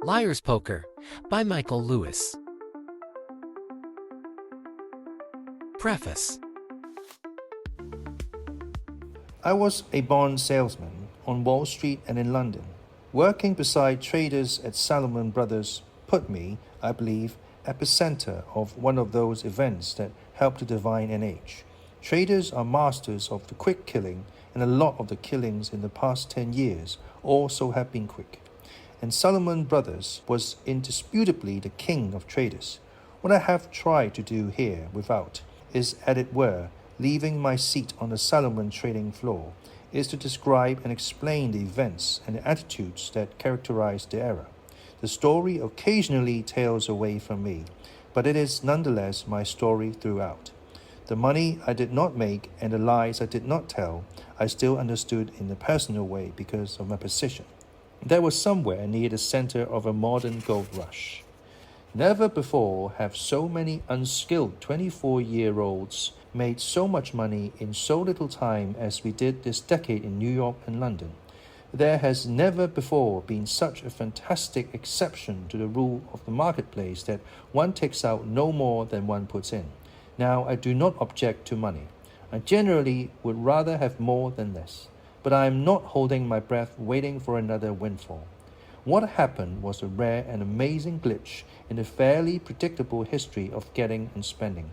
Liar's Poker by Michael Lewis. Preface. I was a bond salesman on Wall Street and in London. Working beside traders at Salomon Brothers put me, I believe, epicenter of one of those events that helped to define an age. Traders are masters of the quick killing, and a lot of the killings in the past 10 years also have been quick. And Salomon Brothers was indisputably the king of traders. What I have tried to do here without is, as it were, leaving my seat on the Salomon trading floor, is to describe and explain the events and the attitudes that characterized the era. The story occasionally tails away from me, but it is nonetheless my story throughout. The money I did not make and the lies I did not tell, I still understood in a personal way because of my position. That was somewhere near the center of a modern gold rush. Never before have so many unskilled 24-year-olds made so much money in so little time as we did this decade in New York and London. There has never before been such a fantastic exception to the rule of the marketplace that one takes out no more than one puts in. Now, I do not object to money. I generally would rather have more than less. But I am not holding my breath waiting for another windfall. What happened was a rare and amazing glitch in the fairly predictable history of getting and spending.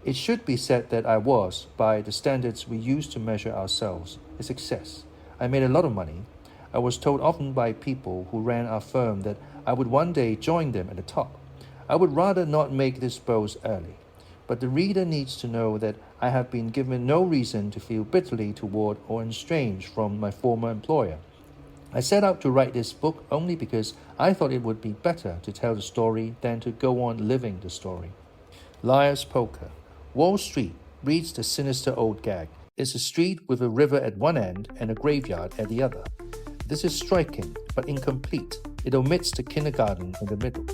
It should be said that I was, by the standards we use to measure ourselves, a success. I made a lot of money. I was told often by people who ran our firm that I would one day join them at the top. I would rather not make this boast early. But the reader needs to know that I have been given no reason to feel bitterly toward or estranged from my former employer. I set out to write this book only because I thought it would be better to tell the story than to go on living the story. Liar's Poker. Wall Street, reads the sinister old gag, is a street with a river at one end and a graveyard at the other. This is striking, but incomplete. It omits the kindergarten in the middle.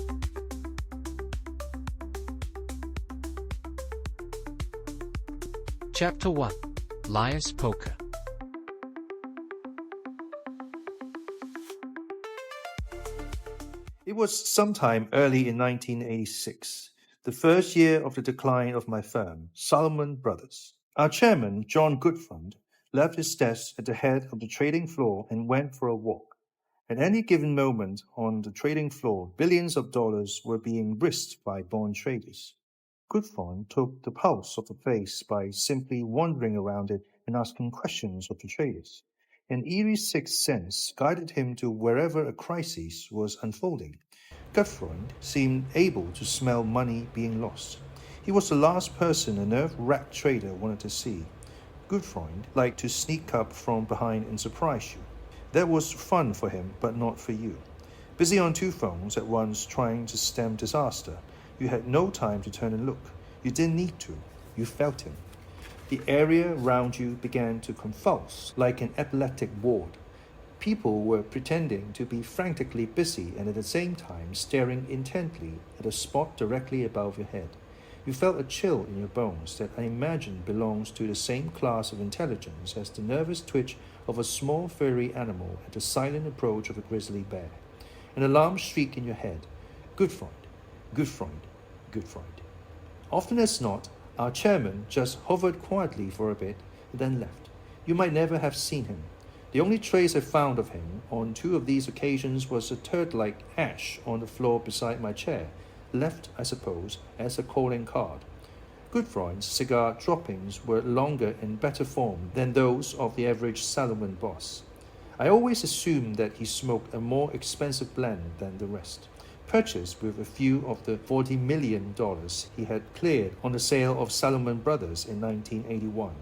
Chapter 1. Liar's Poker. It was sometime early in 1986, the first year of the decline of my firm, Salomon Brothers. Our chairman, John Goodfriend, left his desk at the head of the trading floor and went for a walk. At any given moment on the trading floor, billions of dollars were being risked by bond traders. Goodfriend took the pulse of the place by simply wandering around it and asking questions of the traders. An eerie sixth sense guided him to wherever a crisis was unfolding. Goodfriend seemed able to smell money being lost. He was the last person a nerve-wracked trader wanted to see. Goodfriend liked to sneak up from behind and surprise you. That was fun for him, but not for you. Busy on two phones at once trying to stem disaster, you had no time to turn and look. You didn't need to. You felt him. The area around you began to convulse like an epileptic ward. People were pretending to be frantically busy and at the same time staring intently at a spot directly above your head. You felt a chill in your bones that I imagine belongs to the same class of intelligence as the nervous twitch of a small furry animal at the silent approach of a grizzly bear. An alarm shriek in your head. Goodfriend, Goodfriend, Goodfriend. Often as not, our chairman just hovered quietly for a bit, then left. You might never have seen him. The only trace I found of him on two of these occasions was a turd-like ash on the floor beside my chair, left, I suppose, as a calling card. Goodfriend's cigar droppings were longer and better formed than those of the average Salomon boss. I always assumed that he smoked a more expensive blend than the rest, purchased with a few of the $40 million he had cleared on the sale of Salomon Brothers in 1981.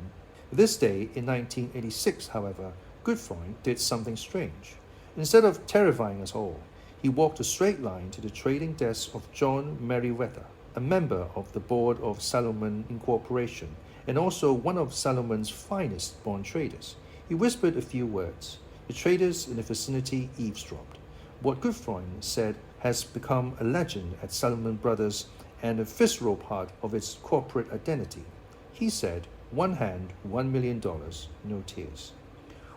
This day, in 1986, however, Goodfriend did something strange. Instead of terrifying us all, he walked a straight line to the trading desk of John Merriweather, a member of the board of Salomon Incorporation, and also one of Salomon's finest bond traders. He whispered a few words. The traders in the vicinity eavesdropped. What Goodfriend said has become a legend at Salomon Brothers and a visceral part of its corporate identity. He said, one hand, $1 million, no tears.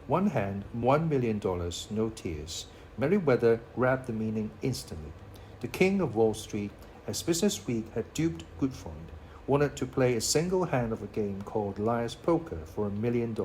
One hand, $1 million, no tears. Meriwether grabbed the meaning instantly. The king of Wall Street, as Business Week had duped Gutfreund, wanted to play a single hand of a game called Liar's Poker for $1 million.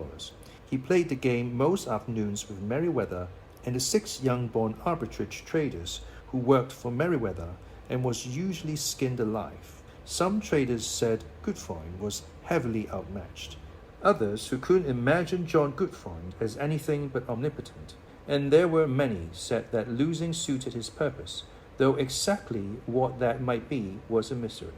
He played the game most afternoons with Meriwether and the 6 young-born arbitrage traders who worked for Meriwether and was usually skinned alive. Some traders said Gutfreund was heavily outmatched. Others who couldn't imagine John Gutfreund as anything but omnipotent, and there were many said that losing suited his purpose, though exactly what that might be was a mystery.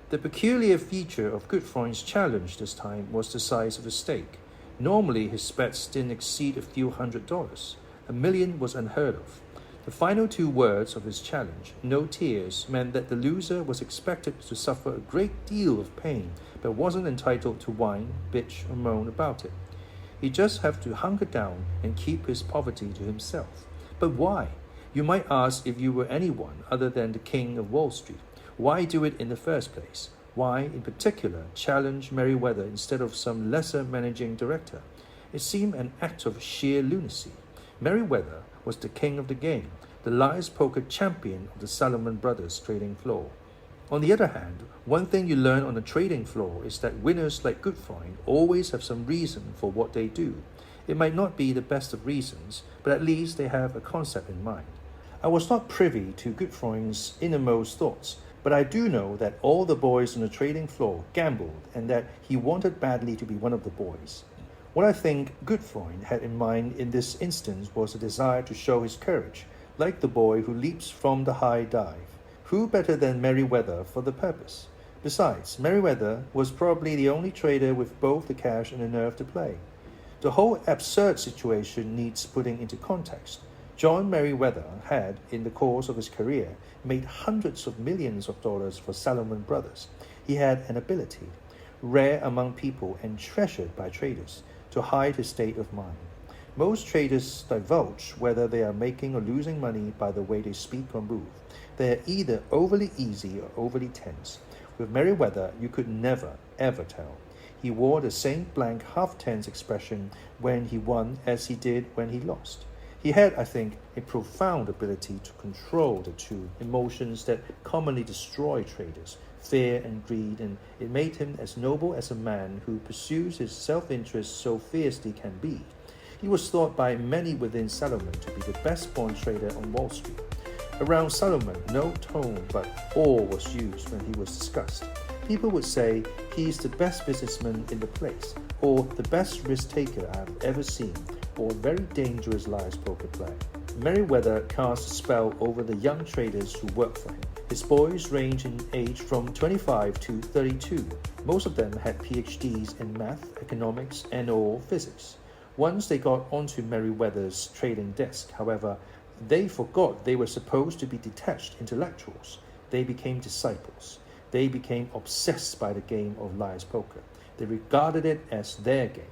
The peculiar feature of Gutfreund's challenge this time was the size of the stake. Normally his bets didn't exceed a few $100. $1 million was unheard of. The final 2 words of his challenge, no tears, meant that the loser was expected to suffer a great deal of pain, but wasn't entitled to whine, bitch, or moan about it. He just had to hunker down and keep his poverty to himself. But why? You might ask if you were anyone other than the king of Wall Street. Why do it in the first place? Why, in particular, challenge Meriwether instead of some lesser managing director? It seemed an act of sheer lunacy. Meriwether was the king of the game, the Liar's Poker champion of the Salomon Brothers trading floor. On the other hand, one thing you learn on the trading floor is that winners like Gutfreund always have some reason for what they do. It might not be the best of reasons, but at least they have a concept in mind. I was not privy to Gutfreund's innermost thoughts, but I do know that all the boys on the trading floor gambled and that he wanted badly to be one of the boys. What I think Gutfreund had in mind in this instance was a desire to show his courage, like the boy who leaps from the high dive. Who better than Meriwether for the purpose? Besides, Meriwether was probably the only trader with both the cash and the nerve to play. The whole absurd situation needs putting into context. John Meriwether had, in the course of his career, made hundreds of millions of dollars for Salomon Brothers. He had an ability, rare among people and treasured by traders, to hide his state of mind. Most traders divulge whether they are making or losing money by the way they speak or move. They are either overly easy or overly tense. With Meriwether, you could never, ever tell. He wore the same blank, half-tense expression when he won as he did when he lost. He had, I think, a profound ability to control the 2 emotions that commonly destroy traders, fear and greed, and it made him as noble as a man who pursues his self-interest so fiercely can be. He was thought by many within Salomon to be the best-born trader on Wall Street. Around Salomon, no tone but awe was used when he was discussed. People would say he's the best businessman in the place, or the best risk-taker I've ever seen, or very dangerous liar's poker player. Meriwether cast a spell over the young traders who worked for him. His boys range in age from 25 to 32. Most of them had PhDs in math, economics, and/or physics. Once they got onto Meriwether's trading desk, however, they forgot they were supposed to be detached intellectuals. They became disciples. They became obsessed by the game of liar's poker. They regarded it as their game,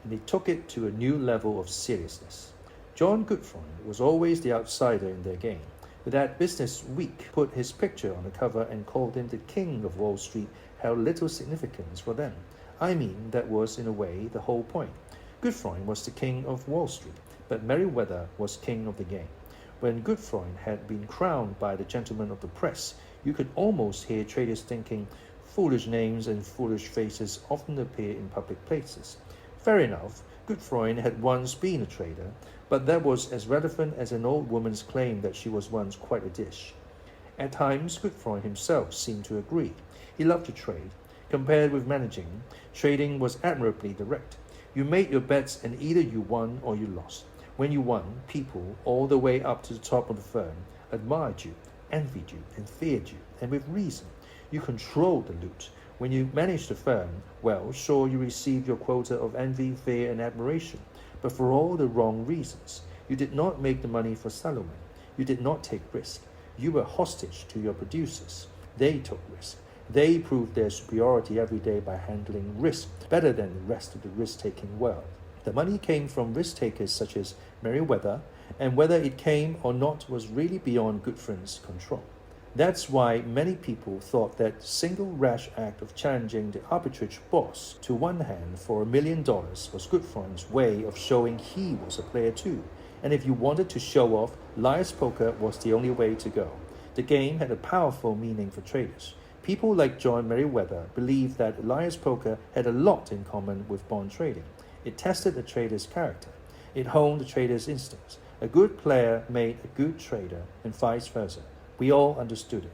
and they took it to a new level of seriousness. John Gutfreund was always the outsider in their game, but that Business Week put his picture on the cover and called him the king of Wall Street held little significance for them. I mean, that was in a way the whole point. Gutfreund was the king of Wall Street, but Meriwether was king of the game. When Gutfreund had been crowned by the gentlemen of the press, you could almost hear traders thinking, foolish names and foolish faces often appear in public places. Fair enough, Gutfreund had once been a trader, but that was as relevant as an old woman's claim that she was once quite a dish. At times, Gutfreund himself seemed to agree. He loved to trade. Compared with managing, trading was admirably direct. You made your bets and either you won or you lost. When you won, people, all the way up to the top of the firm, admired you, envied you, and feared you, and with reason. You controlled the loot. When you managed the firm, well, sure, you received your quota of envy, fear, and admiration, but for all the wrong reasons. You did not make the money for Salomon. You did not take risk. You were hostage to your producers. They took risk. They proved their superiority every day by handling risk better than the rest of the risk-taking world. The money came from risk-takers such as Meriwether, and whether it came or not was really beyond Gutfreund's control. That's why many people thought that single rash act of challenging the arbitrage boss to one hand for $1 million was Gutfreund's way of showing he was a player too, And if you wanted to show off, liar's poker was the only way to go. The game had a powerful meaning for traders. People like John Meriwether believed that liar's poker had a lot in common with bond trading. It tested a trader's character. It honed the trader's instincts. A good player made a good trader, and vice versa. We all understood it.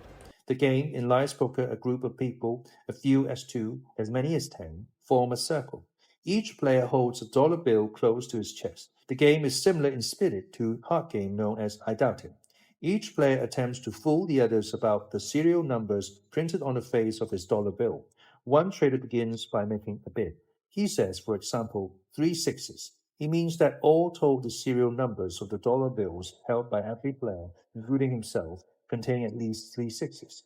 The game, in liar's poker, a group of people, a few as 2, as many as 10, form a circle. Each player holds a dollar bill close to his chest. The game is similar in spirit to a card game known as I Doubt It. Each player attempts to fool the others about the serial numbers printed on the face of his dollar bill. One trader begins by making a bid. He says, for example, 3 sixes. He means that all told the serial numbers of the dollar bills held by every player, including himself, contain at least 3 sixes.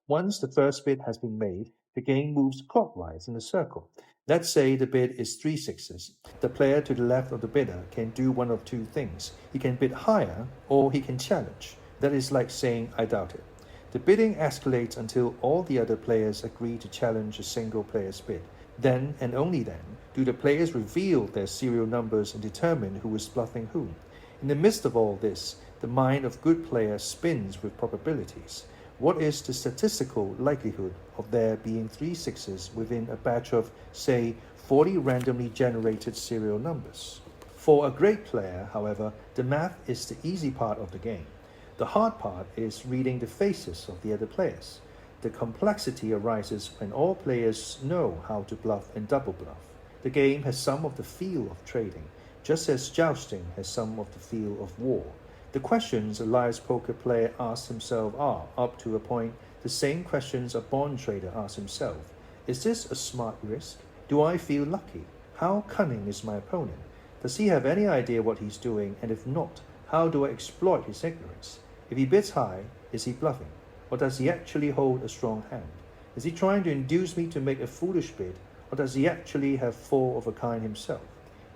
Once the first bid has been made, the game moves clockwise in a circle. Let's say the bid is 3 sixes. The player to the left of the bidder can do one of 2 things. He can bid higher or he can challenge. That is like saying, I doubt it. The bidding escalates until all the other players agree to challenge a single player's bid. Then, and only then, do the players reveal their serial numbers and determine who is bluffing whom. In the midst of all this, the mind of good players spins with probabilities. What is the statistical likelihood of there being 3 sixes within a batch of, say, 40 randomly generated serial numbers? For a great player, however, the math is the easy part of the game. The hard part is reading the faces of the other players. The complexity arises when all players know how to bluff and double bluff. The game has some of the feel of trading, just as jousting has some of the feel of war. The questions a liar's poker player asks himself are, up to a point, the same questions a bond trader asks himself. Is this a smart risk? Do I feel lucky? How cunning is my opponent? Does he have any idea what he's doing? And if not, how do I exploit his ignorance? If he bids high, is he bluffing? Or does he actually hold a strong hand? Is he trying to induce me to make a foolish bid? Or does he actually have 4 of a kind himself?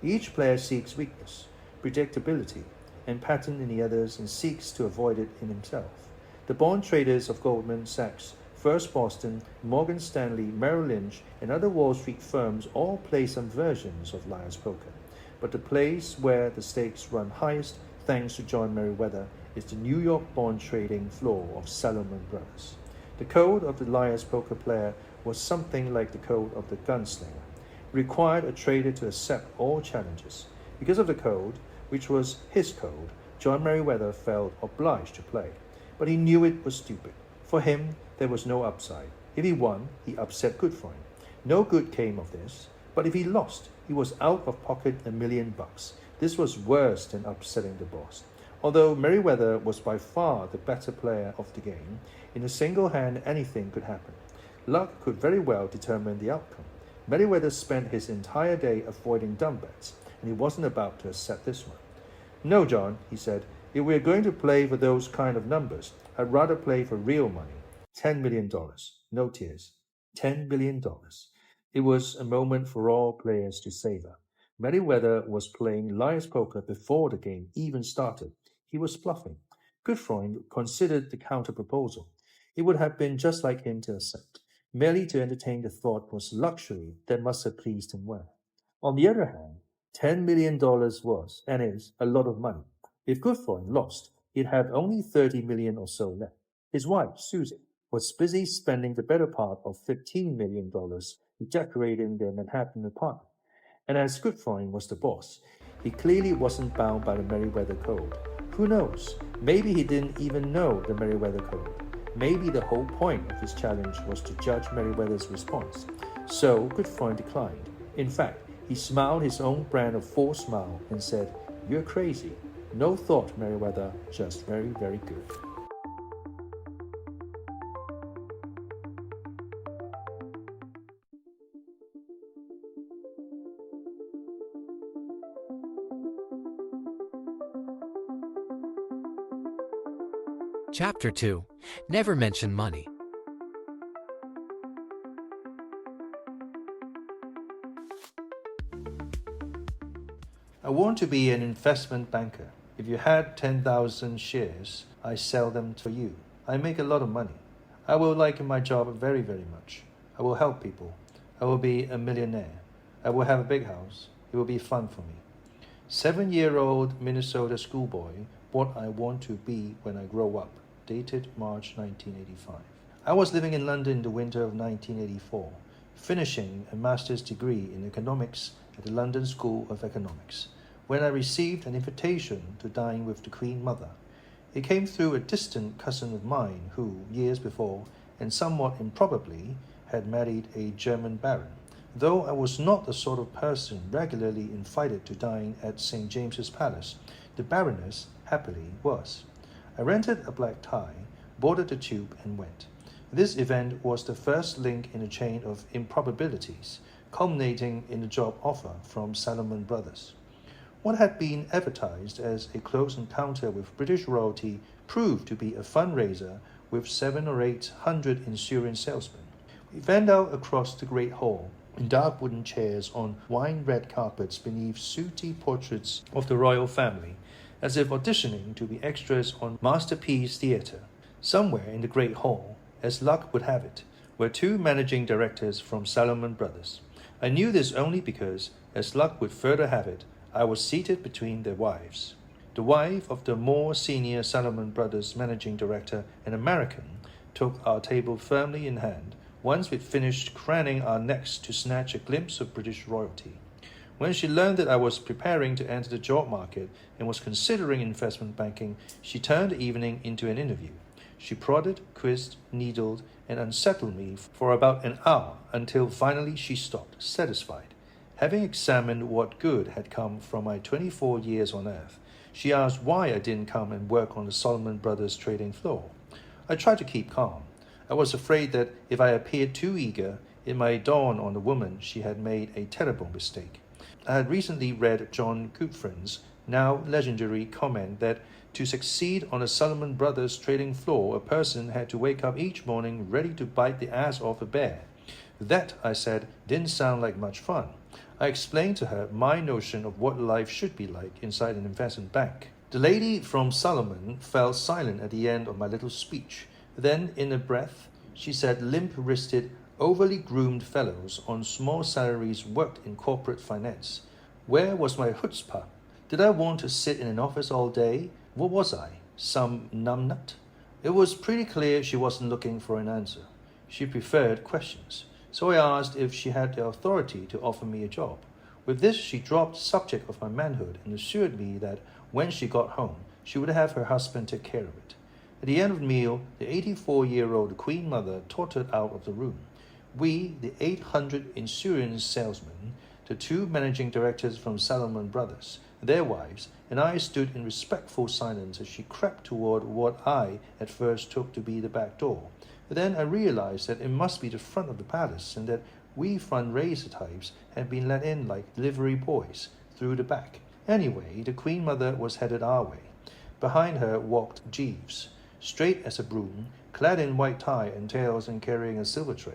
Each player seeks weakness, predictability, and pattern in the others and seeks to avoid it in himself. The bond traders of Goldman Sachs, First Boston, Morgan Stanley, Merrill Lynch, and other Wall Street firms all play some versions of liar's poker. But the place where the stakes run highest, thanks to John Meriwether, is the New York bond trading floor of Salomon Brothers. The code of the liar's poker player was something like the code of the gunslinger. It required a trader to accept all challenges. Because of the code, which was his code, John Meriwether felt obliged to play. But he knew it was stupid. For him, there was no upside. If he won, he upset Gutfreund. No good came of this. But if he lost, he was out of pocket $1 million. This was worse than upsetting the boss. Although Meriwether was by far the better player of the game, in a single hand anything could happen. Luck could very well determine the outcome. Meriwether spent his entire day avoiding dumb bets, and he wasn't about to accept this one. No, John, he said, if we're going to play for those kind of numbers, I'd rather play for real money. $10 million. No tears. $10 billion. It was a moment for all players to savor. Meriwether was playing liar's poker before the game even started. He was bluffing. Gutfreund considered the counter-proposal. It would have been just like him to accept. Merely to entertain the thought was luxury that must have pleased him well. On the other hand, $10 million was, and is, a lot of money. If Gutfreund lost, he'd have only $30 million or so left. His wife, Susie, was busy spending the better part of $15 million decorating their Manhattan apartment. And as Gutfreund was the boss, he clearly wasn't bound by the Meriwether Code. Who knows? Maybe he didn't even know the Meriwether Code. Maybe the whole point of his challenge was to judge Meriwether's response. So Gutfreund declined. In fact, he smiled his own brand of forced smile and said, "You're crazy. No thought, Meriwether, just very, very good." Chapter 2. Never mention money. I want to be an investment banker. If you had 10,000 shares, I sell them to you. I make a lot of money. I will like my job very, very much. I will help people. I will be a millionaire. I will have a big house. It will be fun for me. 7-year-old Minnesota schoolboy, What I Want to Be When I Grow Up, dated March 1985. I was living in London in the winter of 1984, finishing a master's degree in economics at the London School of Economics, when I received an invitation to dine with the Queen Mother. It came through a distant cousin of mine who, years before, and somewhat improbably, had married a German baron. Though I was not the sort of person regularly invited to dine at St. James's Palace, the Baroness, happily, was. I rented a black tie, boarded the tube, and went. This event was the first link in a chain of improbabilities, culminating in a job offer from Salomon Brothers. What had been advertised as a close encounter with British royalty proved to be a fundraiser with 700 or 800 insurance salesmen. We fanned out across the Great Hall in dark wooden chairs on wine-red carpets beneath sooty portraits of the royal family, as if auditioning to be extras on Masterpiece Theatre. Somewhere in the Great Hall, as luck would have it, were two managing directors from Salomon Brothers. I knew this only because, as luck would further have it, I was seated between their wives. The wife of the more senior Salomon Brothers managing director, an American, took our table firmly in hand once we'd finished craning our necks to snatch a glimpse of British royalty. When she learned that I was preparing to enter the job market and was considering investment banking, she turned the evening into an interview. She prodded, quizzed, needled, and unsettled me for about an hour until finally she stopped, satisfied. Having examined what good had come from my 24 years on earth, she asked why I didn't come and work on the Salomon Brothers trading floor. I tried to keep calm. I was afraid that if I appeared too eager, it might dawn on the woman she had made a terrible mistake. I had recently read John Gutfreund's now legendary comment that to succeed on the Salomon Brothers trading floor, a person had to wake up each morning ready to bite the ass off a bear. That, I said, didn't sound like much fun. I explained to her my notion of what life should be like inside an investment bank. The lady from Salomon fell silent at the end of my little speech. Then, in a breath, she said limp-wristed, overly groomed fellows on small salaries worked in corporate finance. Where was my chutzpah? Did I want to sit in an office all day? What was I? Some numbnut? It was pretty clear she wasn't looking for an answer. She preferred questions. So I asked if she had the authority to offer me a job. With this, she dropped the subject of my manhood and assured me that when she got home, she would have her husband take care of it. At the end of the meal, the 84-year-old Queen Mother tottered out of the room. We, the 800 insurance salesmen, the two managing directors from Salomon Brothers, their wives, and I stood in respectful silence as she crept toward what I at first took to be the back door. Then I realized that it must be the front of the palace and that we fundraiser types had been let in like delivery boys through the back. Anyway, the Queen Mother was headed our way. Behind her walked Jeeves, straight as a broom, clad in white tie and tails and carrying a silver tray.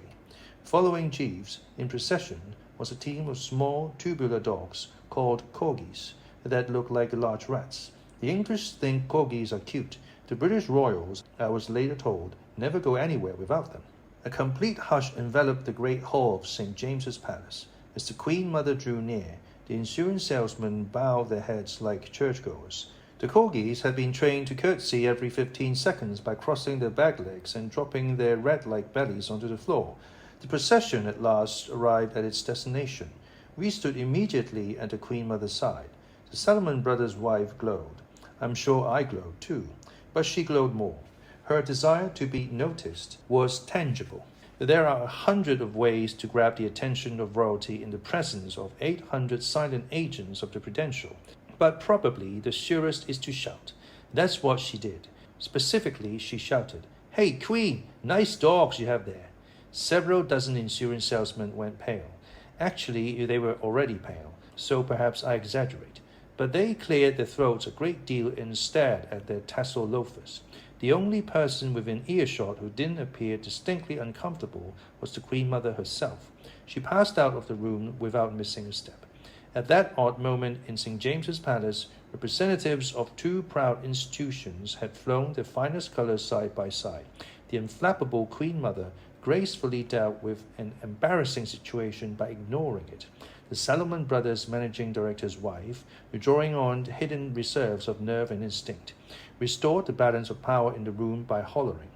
Following Jeeves, in procession, was a team of small tubular dogs called corgis that looked like large rats. The English think corgis are cute. The British royals, I was later told, never go anywhere without them. A complete hush enveloped the great hall of St. James's Palace. As the Queen Mother drew near, the insurance salesmen bowed their heads like churchgoers. The corgis had been trained to curtsy every 15 seconds by crossing their back legs and dropping their rat-like bellies onto the floor. The procession at last arrived at its destination. We stood immediately at the Queen Mother's side. The Salomon Brothers' wife glowed. I'm sure I glowed too, but she glowed more. Her desire to be noticed was tangible. There are 100 of ways to grab the attention of royalty in the presence of 800 silent agents of the Prudential, but probably the surest is to shout. That's what she did. Specifically, she shouted, "Hey, Queen, nice dogs you have there." Several dozen insurance salesmen went pale. Actually, they were already pale, so perhaps I exaggerate. But they cleared their throats a great deal and stared at their tassel loafers. The only person within earshot who didn't appear distinctly uncomfortable was the Queen Mother herself. She passed out of the room without missing a step. At that odd moment in St. James's Palace, representatives of two proud institutions had flown their finest colors side by side. The inflappable Queen Mother, gracefully dealt with an embarrassing situation by ignoring it. The Salomon Brothers managing director's wife, drawing on hidden reserves of nerve and instinct, restored the balance of power in the room by hollering.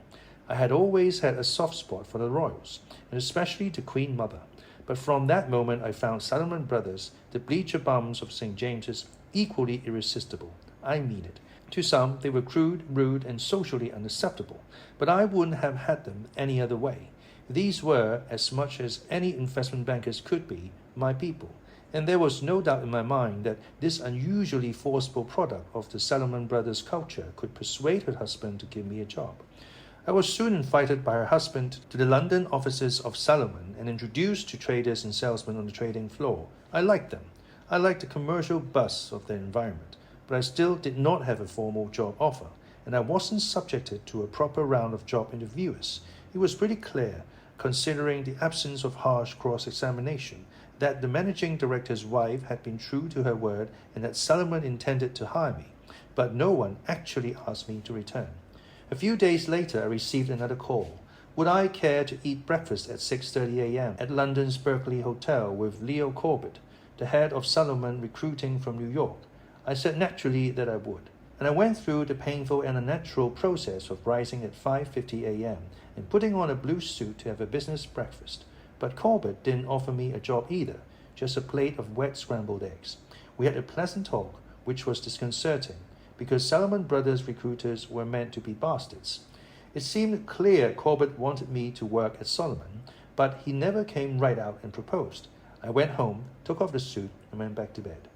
I had always had a soft spot for the royals, and especially the Queen Mother. But from that moment I found Salomon Brothers, the bleacher bums of St. James's, equally irresistible. I mean it. To some, they were crude, rude, and socially unacceptable, but I wouldn't have had them any other way. These were, as much as any investment bankers could be, my people, and there was no doubt in my mind that this unusually forceful product of the Salomon Brothers culture could persuade her husband to give me a job. I was soon invited by her husband to the London offices of Salomon and introduced to traders and salesmen on the trading floor. I liked them. I liked the commercial buzz of their environment, but I still did not have a formal job offer, and I wasn't subjected to a proper round of job interviewers. It was pretty clear, considering the absence of harsh cross-examination, that the managing director's wife had been true to her word and that Salomon intended to hire me, but no one actually asked me to return. A few days later, I received another call. Would I care to eat breakfast at 6:30 a.m. at London's Berkeley Hotel with Leo Corbett, the head of Salomon recruiting from New York? I said naturally that I would, and I went through the painful and unnatural process of rising at 5:50 a.m. and putting on a blue suit to have a business breakfast. But Corbett didn't offer me a job either, just a plate of wet scrambled eggs. We had a pleasant talk, which was disconcerting, because Salomon Brothers recruiters were meant to be bastards. It seemed clear Corbett wanted me to work at Salomon, but he never came right out and proposed. I went home, took off the suit, and went back to bed.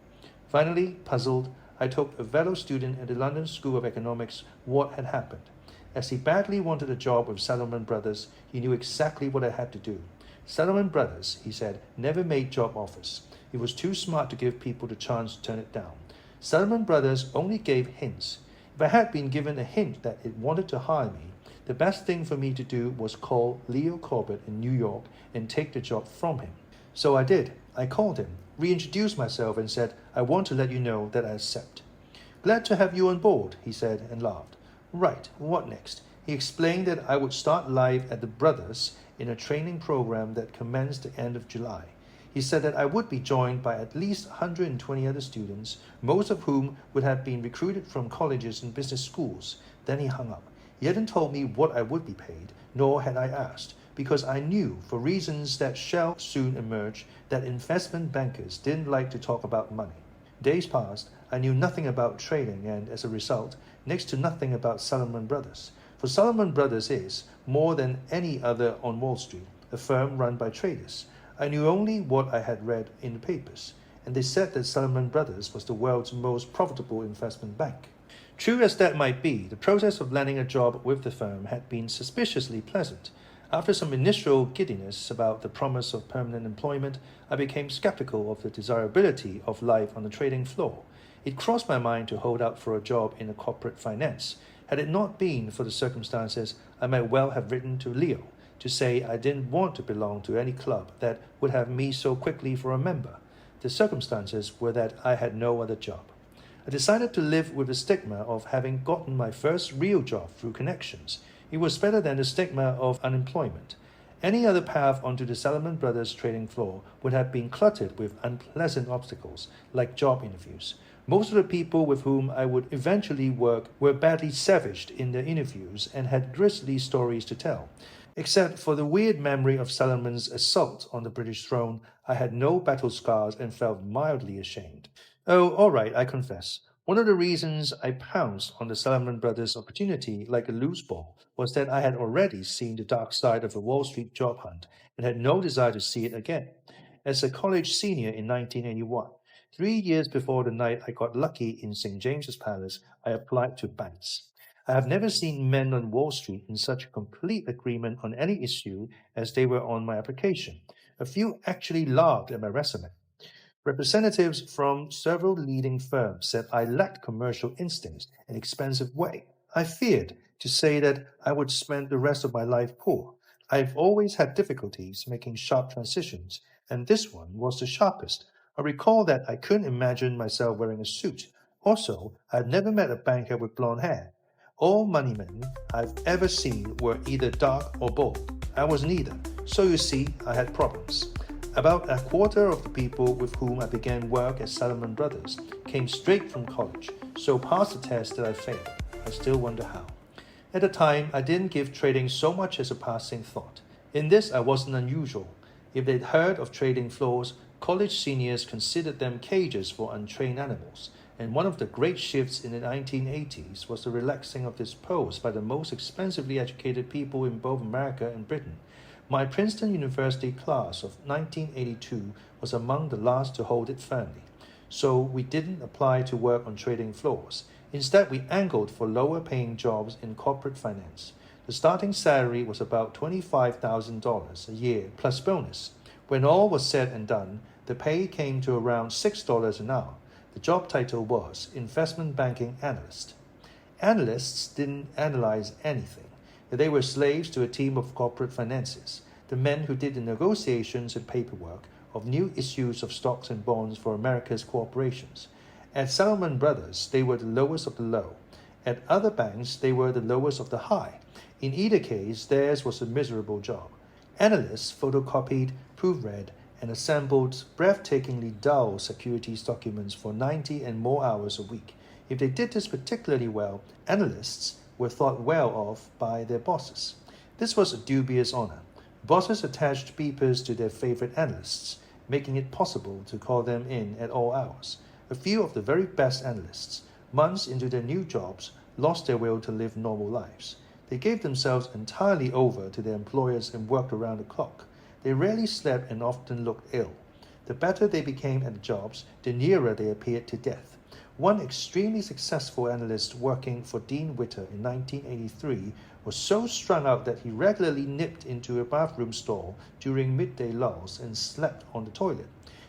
Finally, puzzled, I told a fellow student at the London School of Economics what had happened. As he badly wanted a job with Salomon Brothers, he knew exactly what I had to do. Salomon Brothers, he said, never made job offers. It was too smart to give people the chance to turn it down. Salomon Brothers only gave hints. If I had been given a hint that it wanted to hire me, the best thing for me to do was call Leo Corbett in New York and take the job from him. So I did. I called him, reintroduced myself, and said, I want to let you know that I accept. Glad to have you on board, he said, and laughed. Right, what next? He explained that I would start live at the Brothers in a training program that commenced the end of July. He said that I would be joined by at least 120 other students, most of whom would have been recruited from colleges and business schools. Then he hung up. He hadn't told me what I would be paid, nor had I asked, because I knew, for reasons that shall soon emerge, that investment bankers didn't like to talk about money. Days passed. I knew nothing about trading and, as a result, next to nothing about Salomon Brothers. For Salomon Brothers is, more than any other on Wall Street, a firm run by traders. I knew only what I had read in the papers, and they said that Salomon Brothers was the world's most profitable investment bank. True as that might be, the process of landing a job with the firm had been suspiciously pleasant. After some initial giddiness about the promise of permanent employment, I became skeptical of the desirability of life on the trading floor. It crossed my mind to hold out for a job in corporate finance. Had it not been for the circumstances, I might well have written to Leo to say I didn't want to belong to any club that would have me so quickly for a member. The circumstances were that I had no other job. I decided to live with the stigma of having gotten my first real job through connections. It was better than the stigma of unemployment. Any other path onto the Salomon Brothers trading floor would have been cluttered with unpleasant obstacles, like job interviews. Most of the people with whom I would eventually work were badly savaged in their interviews and had grisly stories to tell. Except for the weird memory of Salomon's assault on the British throne, I had no battle scars and felt mildly ashamed. Oh, all right, I confess. One of the reasons I pounced on the Salomon Brothers opportunity like a loose ball was that I had already seen the dark side of a Wall Street job hunt and had no desire to see it again. As a college senior in 1981, 3 years before the night I got lucky in St. James's Palace, I applied to banks. I have never seen men on Wall Street in such complete agreement on any issue as they were on my application. A few actually laughed at my resume. Representatives from several leading firms said I lacked commercial instincts in an expensive way. I feared to say that I would spend the rest of my life poor. I've always had difficulties making sharp transitions, and this one was the sharpest. I recall that I couldn't imagine myself wearing a suit. Also, I had never met a banker with blonde hair. All moneymen I've ever seen were either dark or bold. I was neither, so you see, I had problems. About a quarter of the people with whom I began work at Salomon Brothers came straight from college, so passed the test that I failed. I still wonder how. At the time, I didn't give trading so much as a passing thought. In this, I wasn't unusual. If they'd heard of trading floors, college seniors considered them cages for untrained animals, and one of the great shifts in the 1980s was the relaxing of this pose by the most expensively educated people in both America and Britain. My Princeton University class of 1982 was among the last to hold it firmly, so we didn't apply to work on trading floors. Instead, we angled for lower-paying jobs in corporate finance. The starting salary was about $25,000 a year plus bonus. When all was said and done, the pay came to around $6 an hour. The job title was Investment Banking Analyst. Analysts didn't analyze anything. They were slaves to a team of corporate financiers, the men who did the negotiations and paperwork of new issues of stocks and bonds for America's corporations. At Salomon Brothers, they were the lowest of the low. At other banks, they were the lowest of the high. In either case, theirs was a miserable job. Analysts photocopied, proofread, and assembled breathtakingly dull securities documents for 90 and more hours a week. If they did this particularly well, analysts were thought well of by their bosses. This was a dubious honor. Bosses attached beepers to their favorite analysts, making it possible to call them in at all hours. A few of the very best analysts, months into their new jobs, lost their will to live normal lives. They gave themselves entirely over to their employers and worked around the clock. They rarely slept and often looked ill. The better they became at the jobs, the nearer they appeared to death. One extremely successful analyst working for Dean Witter in 1983 was so strung out that he regularly nipped into a bathroom stall during midday lulls and slept on the toilet.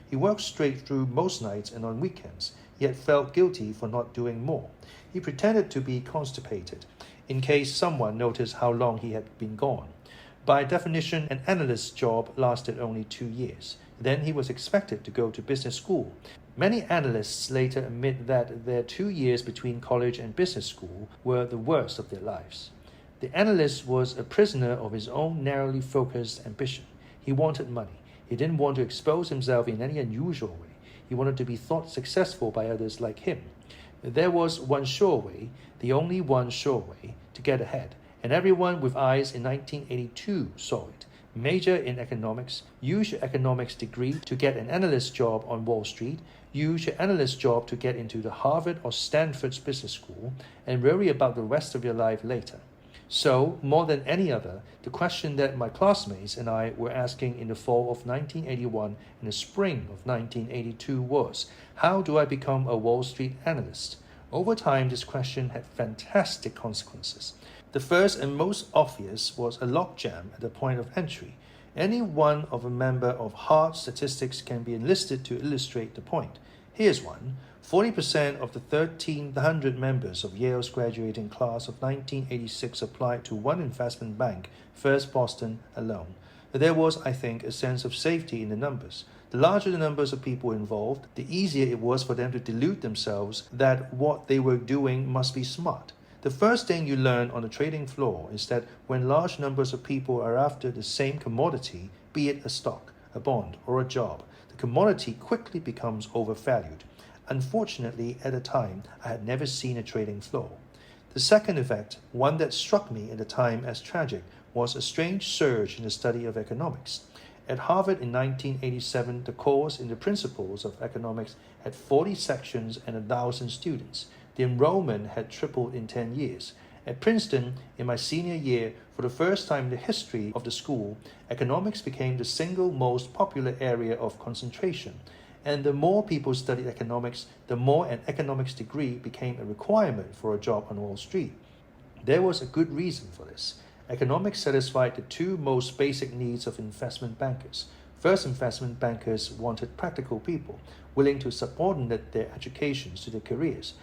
He worked straight through most nights and on weekends, yet felt guilty for not doing more. He pretended to be constipated, in case someone noticed how long he had been gone. By definition, an analyst's job lasted only 2 years. Then he was expected to go to business school. Many analysts later admit that their 2 years between college and business school were the worst of their lives. The analyst was a prisoner of his own narrowly focused ambition. He wanted money. He didn't want to expose himself in any unusual way. He wanted to be thought successful by others like him. There was one sure way, the only one sure way, to get ahead, and everyone with eyes in 1982 saw it. Major in economics, use your economics degree to get an analyst job on Wall Street, use your analyst job to get into the Harvard or Stanford's business school, and worry about the rest of your life later. So, more than any other, the question that my classmates and I were asking in the fall of 1981 and the spring of 1982 was, how do I become a Wall Street analyst? Over time, this question had fantastic consequences. The first and most obvious was a logjam at the point of entry. Any one of a member of hard statistics can be enlisted to illustrate the point. Here's one. 40% of the 1,300 members of Yale's graduating class of 1986 applied to one investment bank, First Boston, alone. There was, I think, a sense of safety in the numbers. The larger the numbers of people involved, the easier it was for them to delude themselves that what they were doing must be smart. The first thing you learn on the trading floor is that when large numbers of people are after the same commodity, be it a stock, a bond, or a job, the commodity quickly becomes overvalued. Unfortunately, at the time, I had never seen a trading floor. The second effect, one that struck me at the time as tragic, was a strange surge in the study of economics. At Harvard in 1987, the course in the principles of economics had 40 sections and 1,000 students. The enrollment had tripled in 10 years. At Princeton, in my senior year, for the first time in the history of the school, economics became the single most popular area of concentration. And the more people studied economics, the more an economics degree became a requirement for a job on Wall Street. There was a good reason for this. Economics satisfied the two most basic needs of investment bankers. First, investment bankers wanted practical people, willing to subordinate their educations to their careers.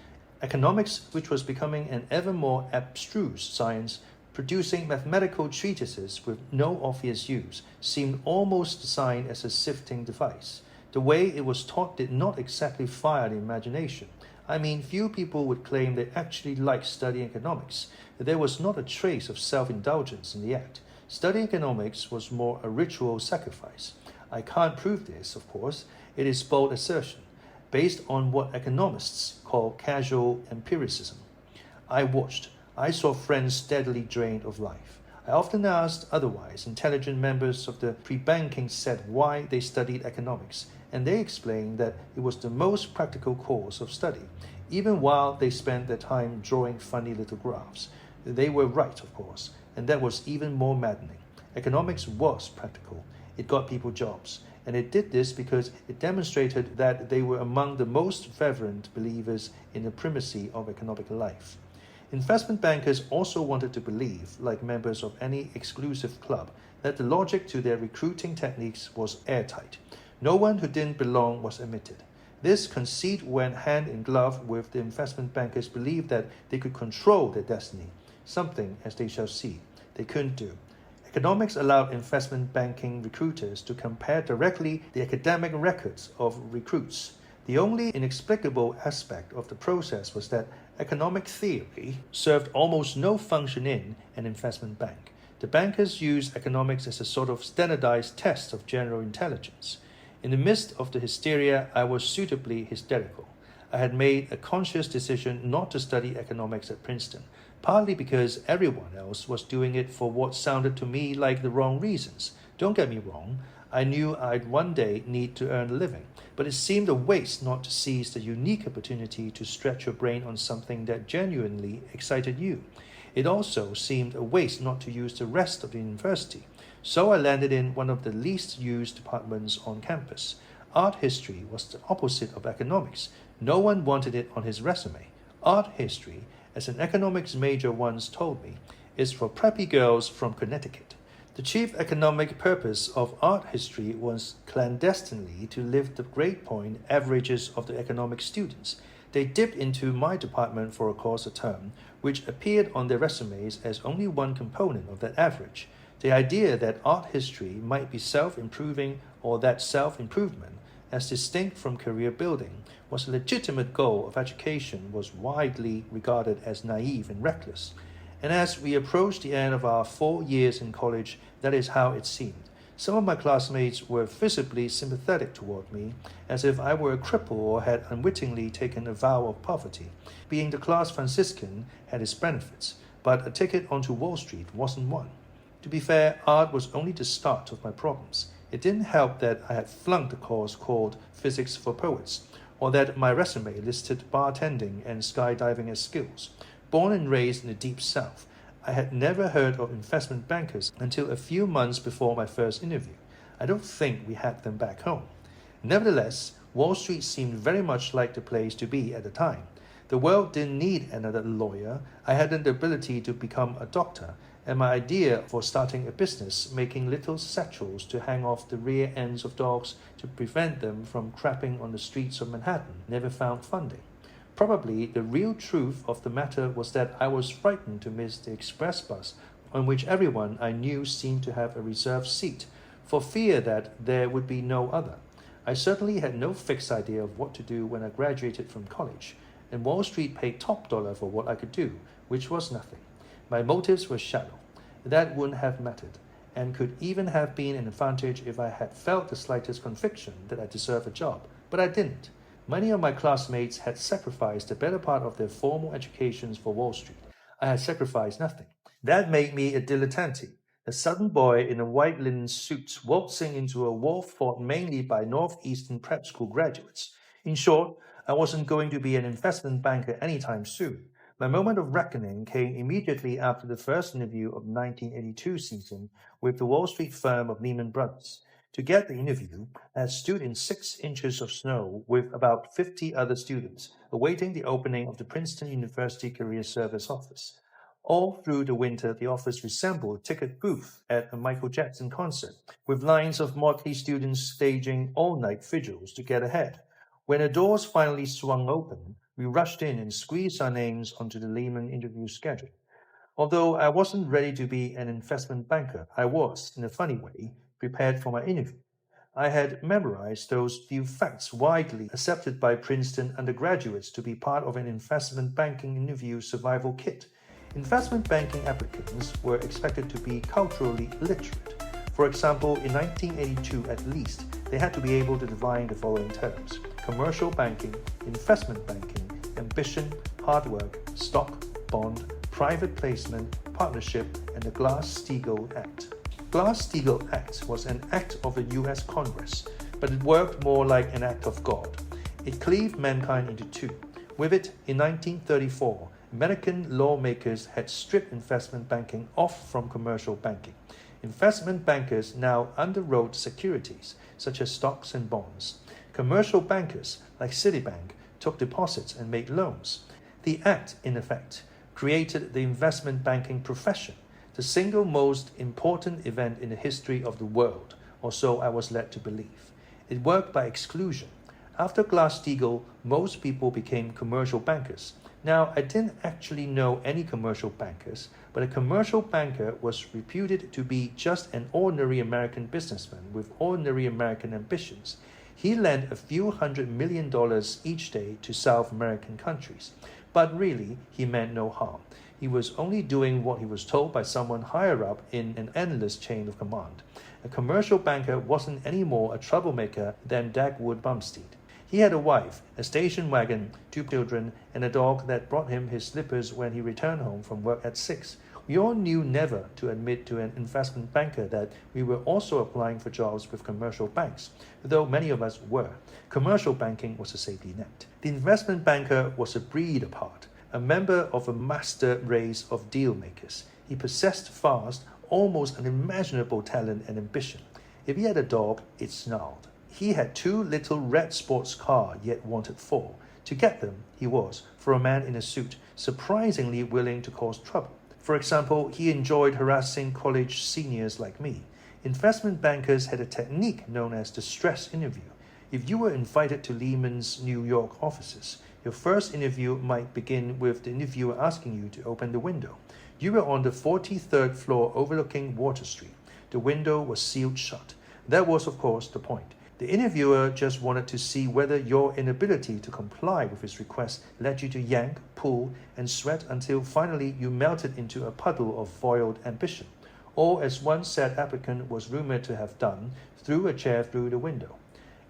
Economics, which was becoming an ever more abstruse science, producing mathematical treatises with no obvious use, seemed almost designed as a sifting device. The way it was taught did not exactly fire the imagination. I mean, few people would claim they actually liked studying economics. There was not a trace of self-indulgence in the act. Studying economics was more a ritual sacrifice. I can't prove this, of course. It is bold assertion, based on what economists call casual empiricism. I watched. I saw friends steadily drained of life. I often asked otherwise intelligent members of the pre-banking set why they studied economics, and they explained that it was the most practical course of study, even while they spent their time drawing funny little graphs. They were right, of course, and that was even more maddening. Economics was practical. It got people jobs, and it did this because it demonstrated that they were among the most fervent believers in the primacy of economic life. Investment bankers also wanted to believe, like members of any exclusive club, that the logic to their recruiting techniques was airtight. No one who didn't belong was admitted. This conceit went hand in glove with the investment bankers' belief that they could control their destiny, something, as they shall see, they couldn't do. Economics allowed investment banking recruiters to compare directly the academic records of recruits. The only inexplicable aspect of the process was that economic theory served almost no function in an investment bank. The bankers used economics as a sort of standardized test of general intelligence. In the midst of the hysteria, I was suitably hysterical. I had made a conscious decision not to study economics at Princeton, partly because everyone else was doing it for what sounded to me like the wrong reasons. Don't get me wrong, I knew I'd one day need to earn a living, but it seemed a waste not to seize the unique opportunity to stretch your brain on something that genuinely excited you. It also seemed a waste not to use the rest of the university. So I landed in one of the least used departments on campus. Art history was the opposite of economics. No one wanted it on his resume. Art history, as an economics major once told me, is for preppy girls from Connecticut. The chief economic purpose of art history was clandestinely to lift the grade point averages of the economic students. They dipped into my department for a course a term, which appeared on their resumes as only one component of that average. The idea that art history might be self-improving or that self-improvement, as distinct from career building, was a legitimate goal of education was widely regarded as naive and reckless. And as we approached the end of our 4 years in college, that is how it seemed. Some of my classmates were visibly sympathetic toward me, as if I were a cripple or had unwittingly taken a vow of poverty. Being the class Franciscan had its benefits, but a ticket onto Wall Street wasn't one. To be fair, art was only the start of my problems. It didn't help that I had flunked a course called Physics for Poets, or that my resume listed bartending and skydiving as skills. Born and raised in the Deep South, I had never heard of investment bankers until a few months before my first interview. I don't think we had them back home. Nevertheless, Wall Street seemed very much like the place to be at the time. The world didn't need another lawyer. I had the ability to become a doctor, and my idea for starting a business making little satchels to hang off the rear ends of dogs to prevent them from crapping on the streets of Manhattan never found funding. Probably the real truth of the matter was that I was frightened to miss the express bus on which everyone I knew seemed to have a reserved seat, for fear that there would be no other. I certainly had no fixed idea of what to do when I graduated from college, and Wall Street paid top dollar for what I could do, which was nothing. My motives were shallow. That wouldn't have mattered, and could even have been an advantage if I had felt the slightest conviction that I deserved a job, but I didn't. Many of my classmates had sacrificed the better part of their formal educations for Wall Street. I had sacrificed nothing. That made me a dilettante, a southern boy in a white linen suit waltzing into a war fought mainly by Northeastern prep school graduates. In short, I wasn't going to be an investment banker anytime soon. My moment of reckoning came immediately after the first interview of the 1982 season with the Wall Street firm of Lehman Brothers. To get the interview, I had stood in 6 inches of snow with about 50 other students, awaiting the opening of the Princeton University Career Service office. All through the winter, the office resembled a ticket booth at a Michael Jackson concert, with lines of motley students staging all-night vigils to get ahead. When the doors finally swung open, we rushed in and squeezed our names onto the Lehman interview schedule. Although I wasn't ready to be an investment banker, I was, in a funny way, prepared for my interview. I had memorized those few facts widely accepted by Princeton undergraduates to be part of an investment banking interview survival kit. Investment banking applicants were expected to be culturally literate. For example, in 1982 at least, they had to be able to define the following terms: commercial banking, investment banking, ambition, hard work, stock, bond, private placement, partnership, and the Glass-Steagall Act. Glass-Steagall Act was an act of the U.S. Congress, but it worked more like an act of God. It cleaved mankind into two. With it, in 1934, American lawmakers had stripped investment banking off from commercial banking. Investment bankers now underwrote securities, such as stocks and bonds. Commercial bankers, like Citibank, took deposits and made loans. The act, in effect, created the investment banking profession, the single most important event in the history of the world, or so I was led to believe. It worked by exclusion. After Glass-Steagall, most people became commercial bankers. Now, I didn't actually know any commercial bankers, but a commercial banker was reputed to be just an ordinary American businessman with ordinary American ambitions. He lent a few $100 million each day to South American countries. But really, he meant no harm. He was only doing what he was told by someone higher up in an endless chain of command. A commercial banker wasn't any more a troublemaker than Dagwood Bumstead. He had a wife, a station wagon, 2 children, and a dog that brought him his slippers when he returned home from work at 6. We all knew never to admit to an investment banker that we were also applying for jobs with commercial banks, though many of us were. Commercial banking was a safety net. The investment banker was a breed apart, a member of a master race of deal makers. He possessed vast, almost unimaginable talent and ambition. If he had a dog, it snarled. He had 2 little red sports cars, yet wanted 4. To get them, he was, for a man in a suit, surprisingly willing to cause trouble. For example, he enjoyed harassing college seniors like me. Investment bankers had a technique known as the stress interview. If you were invited to Lehman's New York offices, your first interview might begin with the interviewer asking you to open the window. You were on the 43rd floor overlooking Water Street. The window was sealed shut. That was, of course, the point. The interviewer just wanted to see whether your inability to comply with his request led you to yank, pull, and sweat until finally you melted into a puddle of foiled ambition, or as one said applicant was rumored to have done, threw a chair through the window.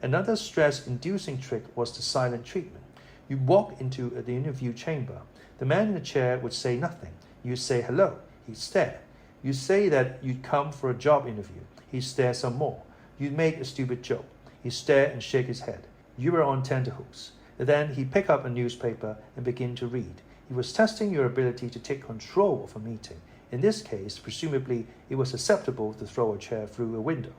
Another stress-inducing trick was the silent treatment. You walk into the interview chamber. The man in the chair would say nothing. You say hello. He'd stare. You say that you'd come for a job interview. He'd stare some more. You'd make a stupid joke. He'd stare and shake his head. You were on tenterhooks. Then he'd pick up a newspaper and begin to read. He was testing your ability to take control of a meeting. In this case, presumably, it was acceptable to throw a chair through a window.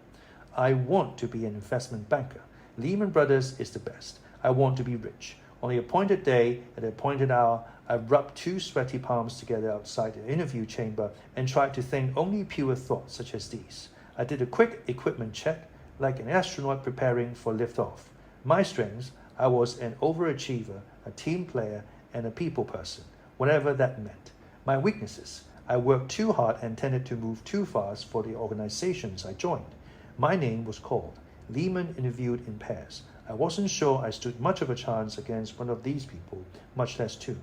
I want to be an investment banker. Lehman Brothers is the best. I want to be rich. On the appointed day, at the appointed hour, I rubbed 2 sweaty palms together outside the interview chamber and tried to think only pure thoughts such as these. I did a quick equipment check, like an astronaut preparing for liftoff. My strengths, I was an overachiever, a team player, and a people person, whatever that meant. My weaknesses, I worked too hard and tended to move too fast for the organizations I joined. My name was called. Lehman interviewed in pairs. I wasn't sure I stood much of a chance against one of these people, much less 2.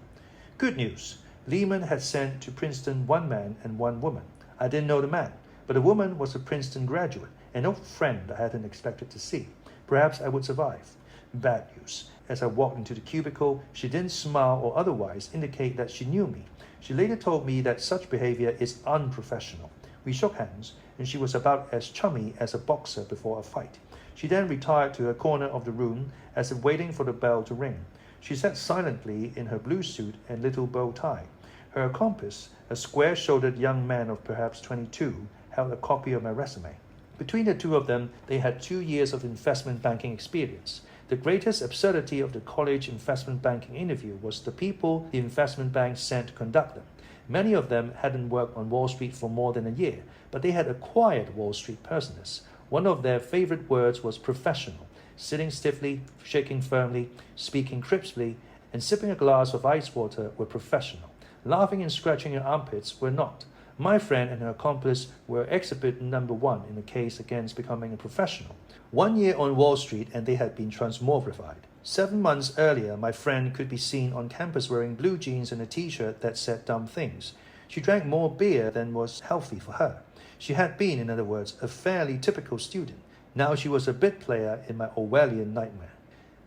Good news. Lehman had sent to Princeton 1 man and 1 woman. I didn't know the man, but the woman was a Princeton graduate, an old friend I hadn't expected to see. Perhaps I would survive. Bad news. As I walked into the cubicle, she didn't smile or otherwise indicate that she knew me. She later told me that such behavior is unprofessional. We shook hands, and she was about as chummy as a boxer before a fight. She then retired to a corner of the room as if waiting for the bell to ring. She sat silently in her blue suit and little bow tie. Her accomplice, a square-shouldered young man of perhaps 22, held a copy of my resume. Between the 2 of them, they had 2 years of investment banking experience. The greatest absurdity of the college investment banking interview was the people the investment bank sent to conduct them. Many of them hadn't worked on Wall Street for more than a year, but they had acquired Wall Street personness. One of their favorite words was professional. Sitting stiffly, shaking firmly, speaking crisply, and sipping a glass of ice water were professional. Laughing and scratching your armpits were not. My friend and her accomplice were exhibit number 1 in the case against becoming a professional. 1 year on Wall Street and they had been transmogrified. 7 months earlier, my friend could be seen on campus wearing blue jeans and a t-shirt that said dumb things. She drank more beer than was healthy for her. She had been, in other words, a fairly typical student. Now she was a bit player in my Orwellian nightmare.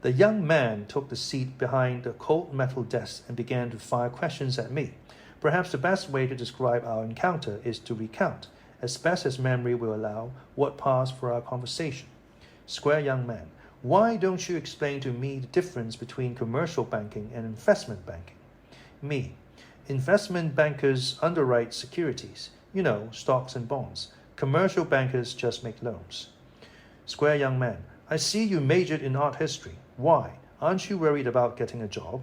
The young man took the seat behind the cold metal desk and began to fire questions at me. Perhaps the best way to describe our encounter is to recount, as best as memory will allow, what passed for our conversation. Square young man, why don't you explain to me the difference between commercial banking and investment banking? Me, investment bankers underwrite securities, you know, stocks and bonds. Commercial bankers just make loans. Square young man, I see you majored in art history. Why? Aren't you worried about getting a job?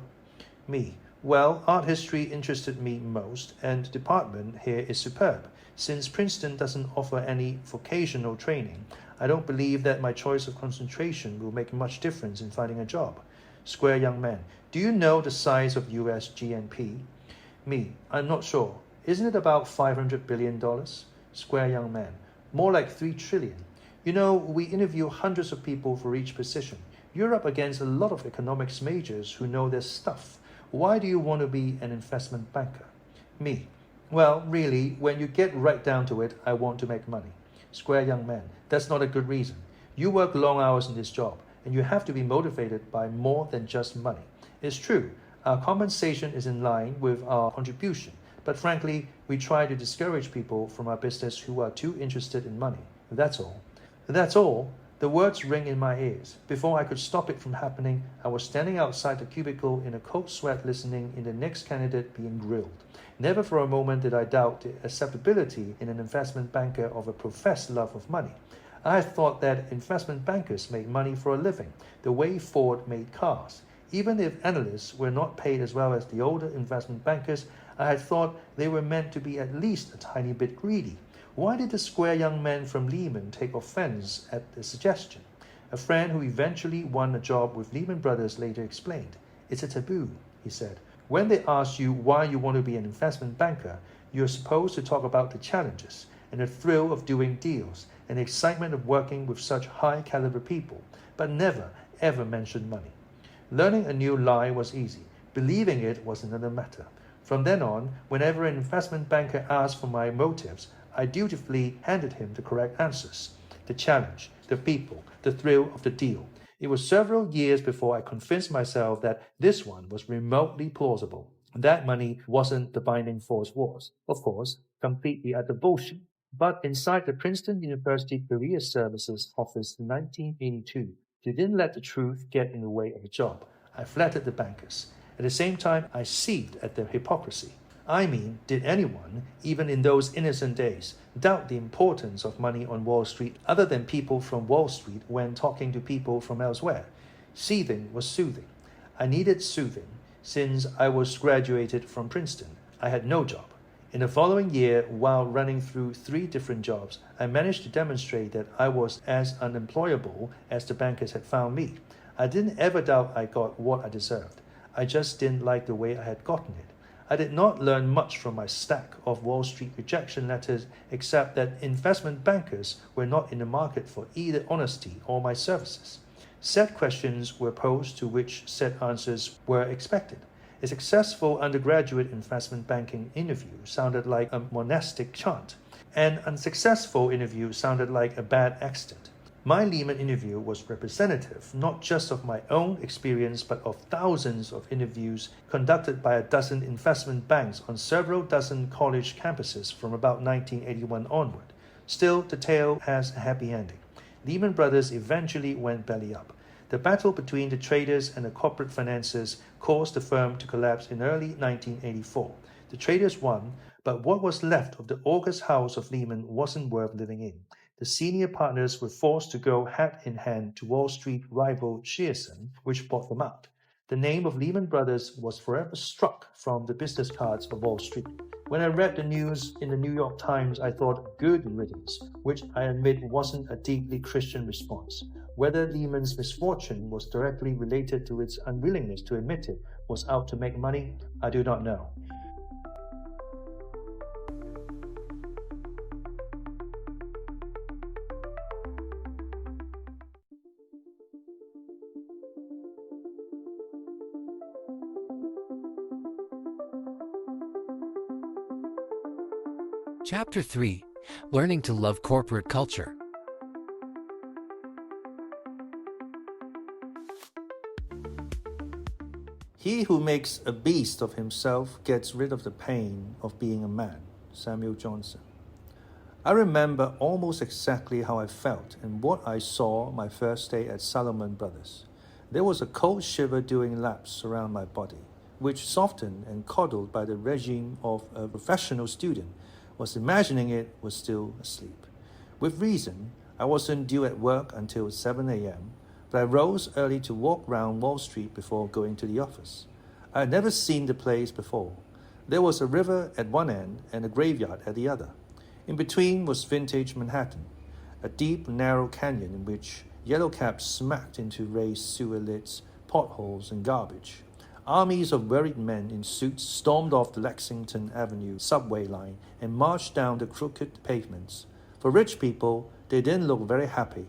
Me, well, art history interested me most, and the department here is superb. Since Princeton doesn't offer any vocational training, I don't believe that my choice of concentration will make much difference in finding a job. Square young man, do you know the size of US GNP? Me, I'm not sure. Isn't it about $500 billion? Square young man, more like 3 trillion. You know, we interview hundreds of people for each position. You're up against a lot of economics majors who know their stuff. Why do you want to be an investment banker? Me, well, really, when you get right down to it, I want to make money. Square young man, that's not a good reason. You work long hours in this job, and you have to be motivated by more than just money. It's true, our compensation is in line with our contribution, but frankly, we try to discourage people from our business who are too interested in money. That's all. That's all. The words ring in my ears. Before I could stop it from happening, I was standing outside the cubicle in a cold sweat listening in the next candidate being grilled. Never for a moment did I doubt the acceptability in an investment banker of a professed love of money. I had thought that investment bankers made money for a living, the way Ford made cars. Even if analysts were not paid as well as the older investment bankers, I had thought they were meant to be at least a tiny bit greedy. Why did the square young man from Lehman take offense at the suggestion? A friend who eventually won a job with Lehman Brothers later explained. It's a taboo, he said. When they ask you why you want to be an investment banker, you're supposed to talk about the challenges and the thrill of doing deals and the excitement of working with such high caliber people, but never, ever mention money. Learning a new lie was easy. Believing it was another matter. From then on, whenever an investment banker asked for my motives, I dutifully handed him the correct answers. The challenge, the people, the thrill of the deal. It was several years before I convinced myself that this one was remotely plausible. That money wasn't the binding force was, of course, completely utter bullshit. But inside the Princeton University Career Services office in 1982, they didn't let the truth get in the way of a job. I flattered the bankers. At the same time, I seethed at their hypocrisy. I mean, did anyone, even in those innocent days, doubt the importance of money on Wall Street other than people from Wall Street when talking to people from elsewhere? Seething was soothing. I needed soothing. Since I was graduated from Princeton, I had no job. In the following year, while running through 3 different jobs, I managed to demonstrate that I was as unemployable as the bankers had found me. I didn't ever doubt I got what I deserved. I just didn't like the way I had gotten it. I did not learn much from my stack of Wall Street rejection letters except that investment bankers were not in the market for either honesty or my services. Set questions were posed to which set answers were expected. A successful undergraduate investment banking interview sounded like a monastic chant. An unsuccessful interview sounded like a bad accident. My Lehman interview was representative not just of my own experience but of thousands of interviews conducted by a dozen investment banks on several dozen college campuses from about 1981 onward. Still, the tale has a happy ending. Lehman Brothers eventually went belly up. The battle between the traders and the corporate financiers caused the firm to collapse in early 1984. The traders won, but what was left of the august house of Lehman wasn't worth living in. The senior partners were forced to go hat-in-hand to Wall Street rival Shearson, which bought them out. The name of Lehman Brothers was forever struck from the business cards of Wall Street. When I read the news in the New York Times, I thought good riddance, which I admit wasn't a deeply Christian response. Whether Lehman's misfortune was directly related to its unwillingness to admit it was out to make money, I do not know. Chapter 3 Learning to Love Corporate Culture. He who makes a beast of himself gets rid of the pain of being a man. Samuel Johnson. I remember almost exactly how I felt and what I saw my first day at Salomon Brothers. There was a cold shiver doing laps around my body, which, softened and coddled by the regime of a professional student, was imagining it was still asleep. With reason, I wasn't due at work until 7 a.m., but I rose early to walk round Wall Street before going to the office. I had never seen the place before. There was a river at one end and a graveyard at the other. In between was vintage Manhattan, a deep, narrow canyon in which yellow cabs smacked into raised sewer lids, potholes, and garbage. Armies of worried men in suits stormed off the Lexington Avenue subway line and marched down the crooked pavements. For rich people, they didn't look very happy.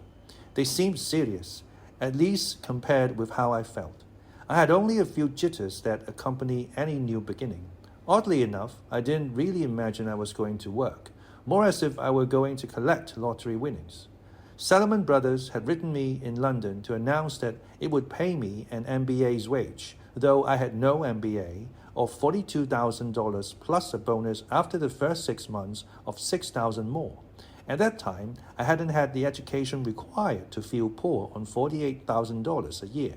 They seemed serious, at least compared with how I felt. I had only a few jitters that accompany any new beginning. Oddly enough, I didn't really imagine I was going to work, more as if I were going to collect lottery winnings. Salomon Brothers had written me in London to announce that it would pay me an MBA's wage, though I had no MBA, of $42,000 plus a bonus after the first 6 months of $6,000 more. At that time, I hadn't had the education required to feel poor on $48,000 a year.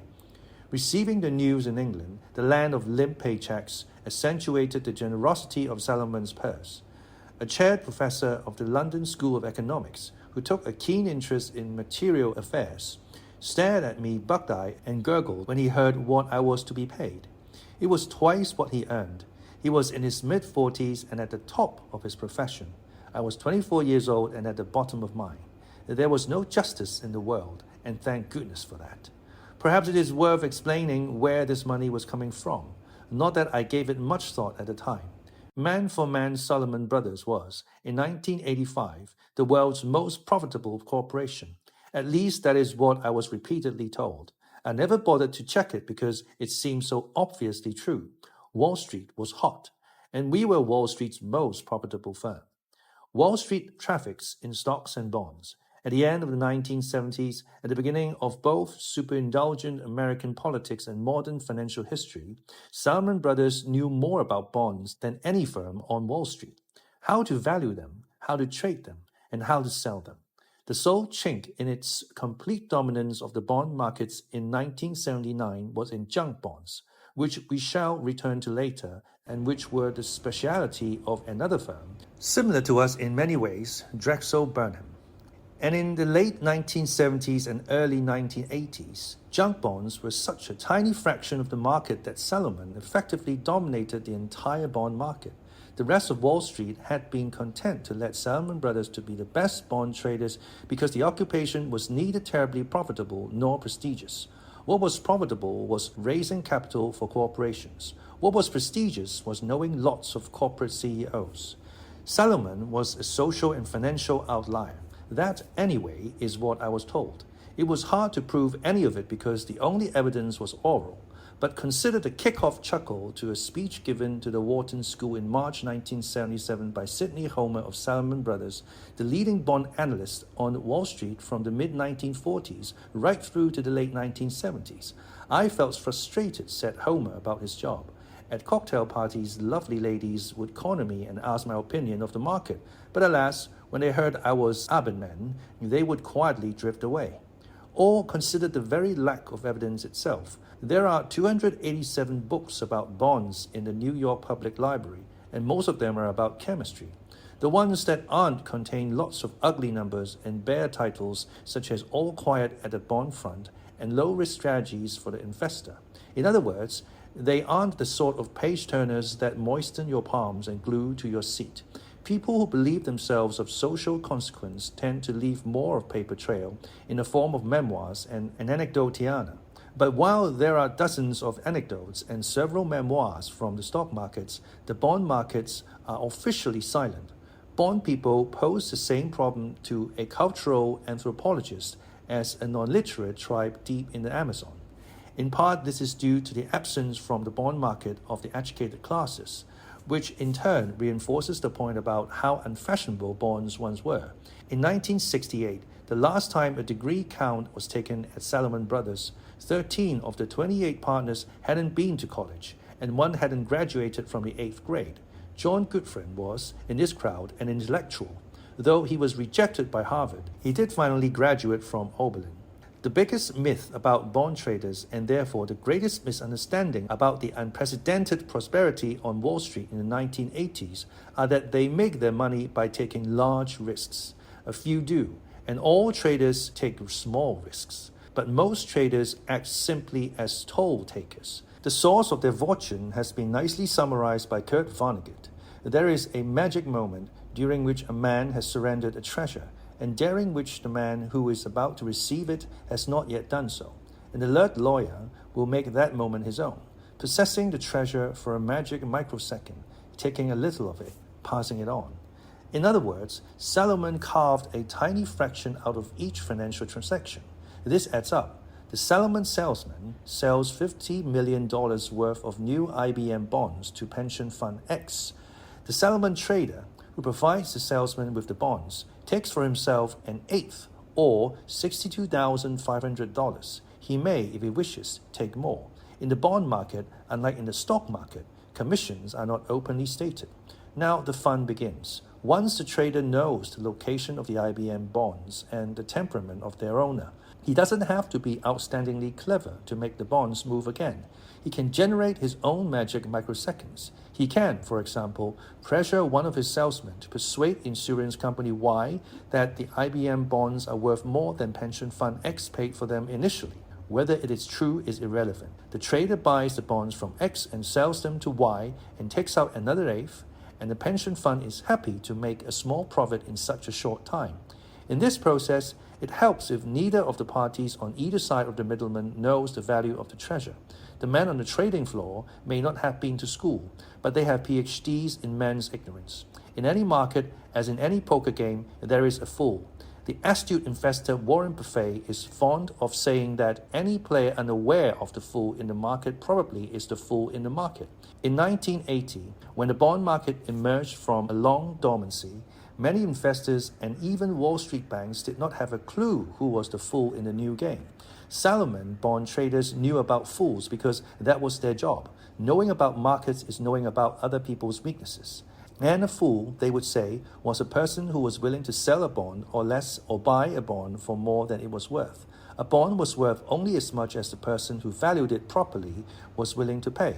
Receiving the news in England, the land of limp paychecks, accentuated the generosity of Salomon's purse. A chaired professor of the London School of Economics, who took a keen interest in material affairs, stared at me buck-eyed and gurgled when he heard what I was to be paid. It was twice what he earned. He was in his mid-40s and at the top of his profession. I was 24 years old and at the bottom of mine. There was no justice in the world, and thank goodness for that. Perhaps it is worth explaining where this money was coming from. Not that I gave it much thought at the time. Man for man, Salomon Brothers was, in 1985, the world's most profitable corporation. At least that is what I was repeatedly told. I never bothered to check it because it seemed so obviously true. Wall Street was hot, and we were Wall Street's most profitable firm. Wall Street traffics in stocks and bonds. At the end of the 1970s, at the beginning of both superindulgent American politics and modern financial history, Salomon Brothers knew more about bonds than any firm on Wall Street. How to value them, how to trade them, and how to sell them. The sole chink in its complete dominance of the bond markets in 1979 was in junk bonds, which we shall return to later, and which were the specialty of another firm, similar to us in many ways, Drexel Burnham. And in the late 1970s and early 1980s, junk bonds were such a tiny fraction of the market that Salomon effectively dominated the entire bond market. The rest of Wall Street had been content to let Salomon Brothers to be the best bond traders because the occupation was neither terribly profitable nor prestigious. What was profitable was raising capital for corporations. What was prestigious was knowing lots of corporate CEOs. Salomon was a social and financial outlier. That, anyway, is what I was told. It was hard to prove any of it because the only evidence was oral, but consider the kick-off chuckle to a speech given to the Wharton School in March 1977 by Sidney Homer of Salomon Brothers, the leading bond analyst on Wall Street from the mid-1940s right through to the late 1970s. I felt frustrated, said Homer, about his job. At cocktail parties, lovely ladies would corner me and ask my opinion of the market, but alas, when they heard I was Abendman, they would quietly drift away. Or consider the very lack of evidence itself. There are 287 books about bonds in the New York Public Library, and most of them are about chemistry. The ones that aren't contain lots of ugly numbers and bare titles such as All Quiet at the Bond Front and Low-Risk Strategies for the Investor. In other words, they aren't the sort of page-turners that moisten your palms and glue to your seat. People who believe themselves of social consequence tend to leave more of paper trail in the form of memoirs and an anecdotiana. But while there are dozens of anecdotes and several memoirs from the stock markets, the bond markets are officially silent. Bond people pose the same problem to a cultural anthropologist as a non-literate tribe deep in the Amazon. In part, this is due to the absence from the bond market of the educated classes. which in turn reinforces the point about how unfashionable bonds once were. In 1968, the last time a degree count was taken at Salomon Brothers, 13 of the 28 partners hadn't been to college, and one hadn't graduated from the 8th grade. John Goodfriend was, in this crowd, an intellectual. Though he was rejected by Harvard, he did finally graduate from Oberlin. The biggest myth about bond traders, and therefore the greatest misunderstanding about the unprecedented prosperity on Wall Street in the 1980s, are that they make their money by taking large risks. A few do, and all traders take small risks. But most traders act simply as toll takers. The source of their fortune has been nicely summarized by Kurt Vonnegut. There is a magic moment during which a man has surrendered a treasure, and during which the man who is about to receive it has not yet done so. An alert lawyer will make that moment his own, possessing the treasure for a magic microsecond, taking a little of it, passing it on. In other words, Salomon carved a tiny fraction out of each financial transaction. This adds up. The Salomon salesman sells $50 million worth of new IBM bonds to pension fund X. The Salomon trader, who provides the salesman with the bonds, takes for himself an eighth, or $62,500. He may, if he wishes, take more. In the bond market, unlike in the stock market, commissions are not openly stated. Now the fun begins. Once the trader knows the location of the IBM bonds and the temperament of their owner, he doesn't have to be outstandingly clever to make the bonds move again. He can generate his own magic microseconds. He can, for example, pressure one of his salesmen to persuade insurance company Y that the IBM bonds are worth more than pension fund X paid for them initially. Whether it is true is irrelevant. The trader buys the bonds from X and sells them to Y and takes out another eighth, and the pension fund is happy to make a small profit in such a short time. In this process, it helps if neither of the parties on either side of the middleman knows the value of the treasure. The men on the trading floor may not have been to school, but they have PhDs in man's ignorance. In any market, as in any poker game, there is a fool. The astute investor Warren Buffett is fond of saying that any player unaware of the fool in the market probably is the fool in the market. In 1980, when the bond market emerged from a long dormancy, many investors and even Wall Street banks did not have a clue who was the fool in the new game. Salomon bond traders knew about fools because that was their job. Knowing about markets is knowing about other people's weaknesses. And a fool, they would say, was a person who was willing to sell a bond or less or buy a bond for more than it was worth. A bond was worth only as much as the person who valued it properly was willing to pay.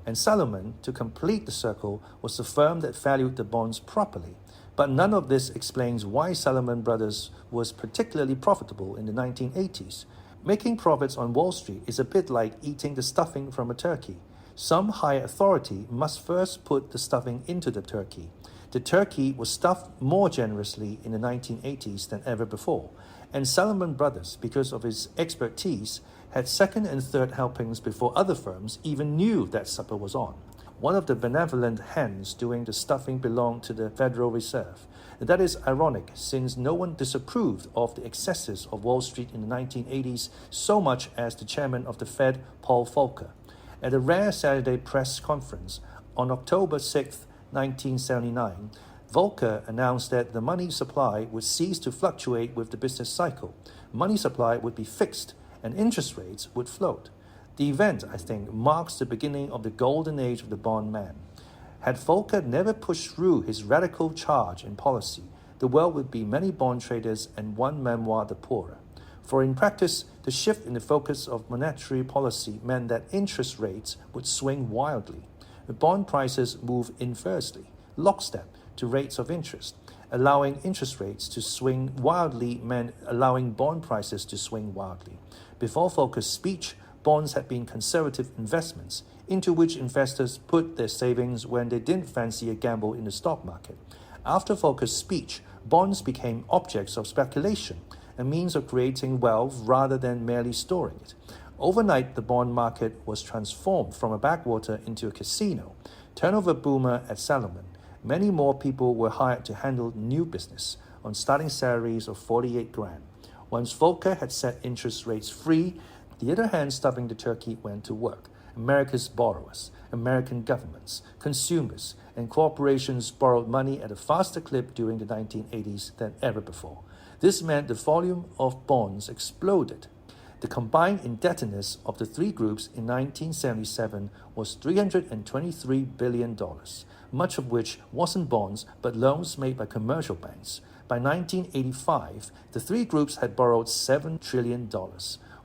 And Salomon, to complete the circle, was the firm that valued the bonds properly. But none of this explains why Salomon Brothers was particularly profitable in the 1980s. Making profits on Wall Street is a bit like eating the stuffing from a turkey. Some higher authority must first put the stuffing into the turkey. The turkey was stuffed more generously in the 1980s than ever before, and Salomon Brothers, because of his expertise, had second and third helpings before other firms even knew that supper was on. One of the benevolent hands doing the stuffing belonged to the Federal Reserve. That is ironic, since no one disapproved of the excesses of Wall Street in the 1980s so much as the chairman of the Fed, Paul Volcker. At a rare Saturday press conference on October 6, 1979, Volcker announced that the money supply would cease to fluctuate with the business cycle. Money supply would be fixed and interest rates would float. The event, I think, marks the beginning of the golden age of the bond man. Had Volcker never pushed through his radical charge in policy, the world would be many bond traders and one memoir the poorer. For in practice, the shift in the focus of monetary policy meant that interest rates would swing wildly. The bond prices move inversely, lockstep, to rates of interest. Allowing interest rates to swing wildly meant allowing bond prices to swing wildly. Before Volcker's speech, bonds had been conservative investments into which investors put their savings when they didn't fancy a gamble in the stock market. After Volcker's speech, bonds became objects of speculation, a means of creating wealth rather than merely storing it. Overnight, the bond market was transformed from a backwater into a casino. Turnover boomer at Salomon. Many more people were hired to handle new business on starting salaries of 48 grand. Once Volcker had set interest rates free, the other hand stuffing the turkey went to work. America's borrowers, American governments, consumers, and corporations borrowed money at a faster clip during the 1980s than ever before. This meant the volume of bonds exploded. The combined indebtedness of the three groups in 1977 was $323 billion, much of which wasn't bonds but loans made by commercial banks. By 1985, the three groups had borrowed $7 trillion.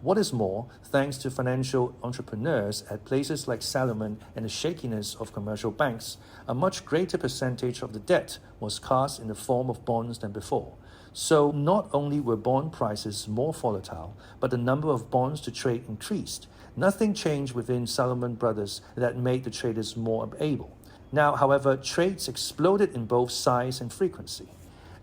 What is more, thanks to financial entrepreneurs at places like Salomon and the shakiness of commercial banks, a much greater percentage of the debt was cast in the form of bonds than before. So not only were bond prices more volatile, but the number of bonds to trade increased. Nothing changed within Salomon Brothers that made the traders more able. Now, however, trades exploded in both size and frequency.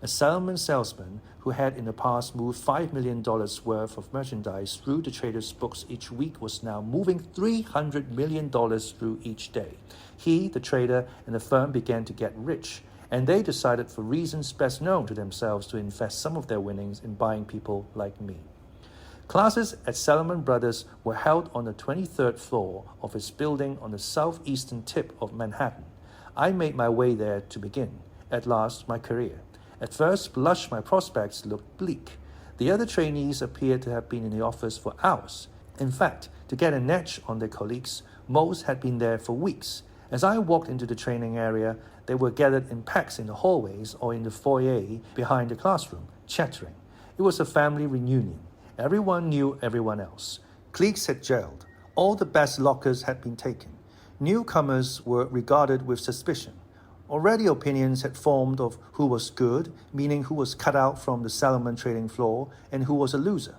A Salomon salesman who had in the past moved $5 million worth of merchandise through the traders' books each week was now moving $300 million through each day. He, the trader, and the firm began to get rich, and they decided for reasons best known to themselves to invest some of their winnings in buying people like me. Classes at Salomon Brothers were held on the 23rd floor of its building on the southeastern tip of Manhattan. I made my way there to begin, at last, my career. At first blush, my prospects looked bleak. The other trainees appeared to have been in the office for hours. In fact, to get an edge on their colleagues, most had been there for weeks. As I walked into the training area, they were gathered in packs in the hallways or in the foyer behind the classroom, chattering. It was a family reunion. Everyone knew everyone else. Cliques had gelled. All the best lockers had been taken. Newcomers were regarded with suspicion. Already opinions had formed of who was good, meaning who was cut out from the Salomon trading floor, and who was a loser.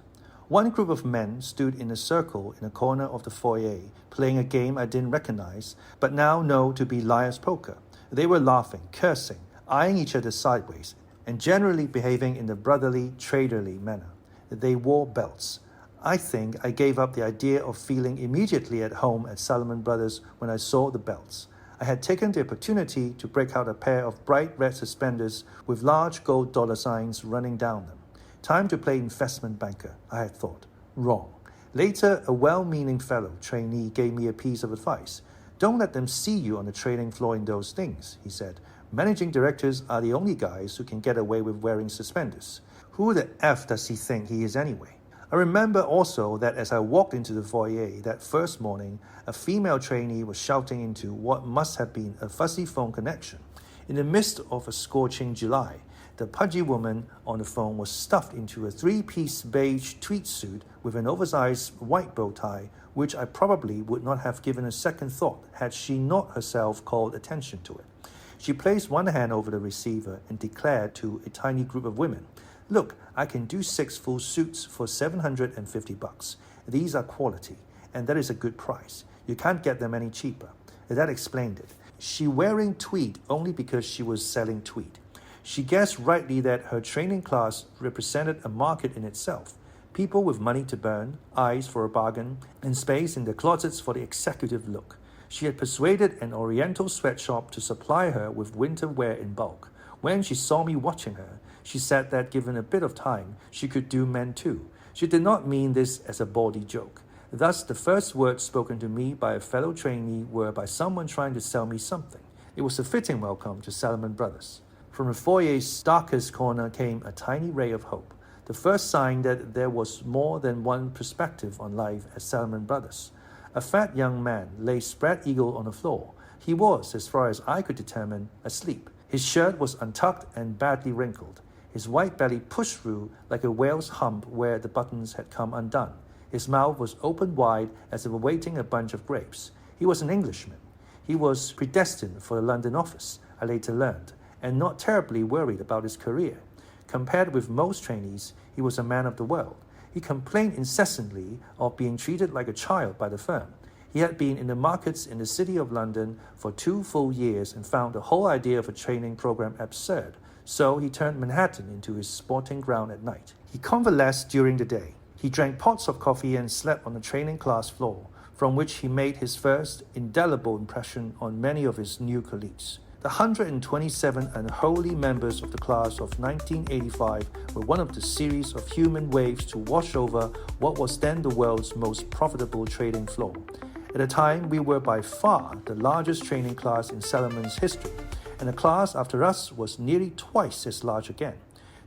One group of men stood in a circle in a corner of the foyer, playing a game I didn't recognize, but now know to be liar's poker. They were laughing, cursing, eyeing each other sideways, and generally behaving in a brotherly, traderly manner. They wore belts. I think I gave up the idea of feeling immediately at home at Salomon Brothers when I saw the belts. I had taken the opportunity to break out a pair of bright red suspenders with large gold dollar signs running down them. Time to play investment banker, I had thought. Wrong. Later, a well-meaning fellow trainee gave me a piece of advice. Don't let them see you on the trading floor in those things, he said. Managing directors are the only guys who can get away with wearing suspenders. Who the F does he think he is anyway? I remember also that as I walked into the foyer that first morning, a female trainee was shouting into what must have been a fuzzy phone connection. In the midst of a scorching July, the pudgy woman on the phone was stuffed into a three-piece beige tweed suit with an oversized white bow tie, which I probably would not have given a second thought had she not herself called attention to it. She placed one hand over the receiver and declared to a tiny group of women, "Look, I can do 6 full suits for $750. These are quality, and that is a good price. You can't get them any cheaper." That explained it. She wearing tweed only because she was selling tweed. She guessed rightly that her training class represented a market in itself. People with money to burn, eyes for a bargain, and space in their closets for the executive look. She had persuaded an Oriental sweatshop to supply her with winter wear in bulk. When she saw me watching her, she said that given a bit of time, she could do men too. She did not mean this as a bawdy joke. Thus, the first words spoken to me by a fellow trainee were by someone trying to sell me something. It was a fitting welcome to Salomon Brothers. From the foyer's darkest corner came a tiny ray of hope, the first sign that there was more than one perspective on life at Salomon Brothers. A fat young man lay spread-eagled on the floor. He was, as far as I could determine, asleep. His shirt was untucked and badly wrinkled. His white belly pushed through like a whale's hump where the buttons had come undone. His mouth was open wide as if awaiting a bunch of grapes. He was an Englishman. He was predestined for the London office, I later learned, and not terribly worried about his career. Compared with most trainees, he was a man of the world. He complained incessantly of being treated like a child by the firm. He had been in the markets in the city of London for 2 full years and found the whole idea of a training program absurd. So he turned Manhattan into his sporting ground at night. He convalesced during the day. He drank pots of coffee and slept on the training class floor, from which he made his first indelible impression on many of his new colleagues. The 127 unholy members of the class of 1985 were one of the series of human waves to wash over what was then the world's most profitable trading floor. At the time, we were by far the largest training class in Salomon's history, and the class after us was nearly twice as large again.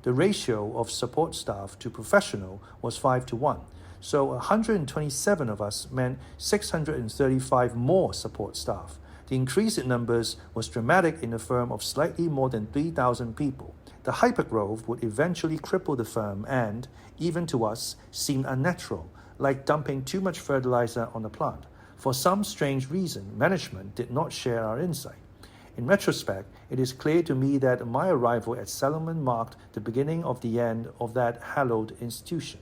The ratio of support staff to professional was 5-1, so 127 of us meant 635 more support staff. The increase in numbers was dramatic in a firm of slightly more than 3,000 people. The hypergrowth would eventually cripple the firm and, even to us, seemed unnatural, like dumping too much fertilizer on the plant. For some strange reason, management did not share our insight. In retrospect, it is clear to me that my arrival at Salomon marked the beginning of the end of that hallowed institution.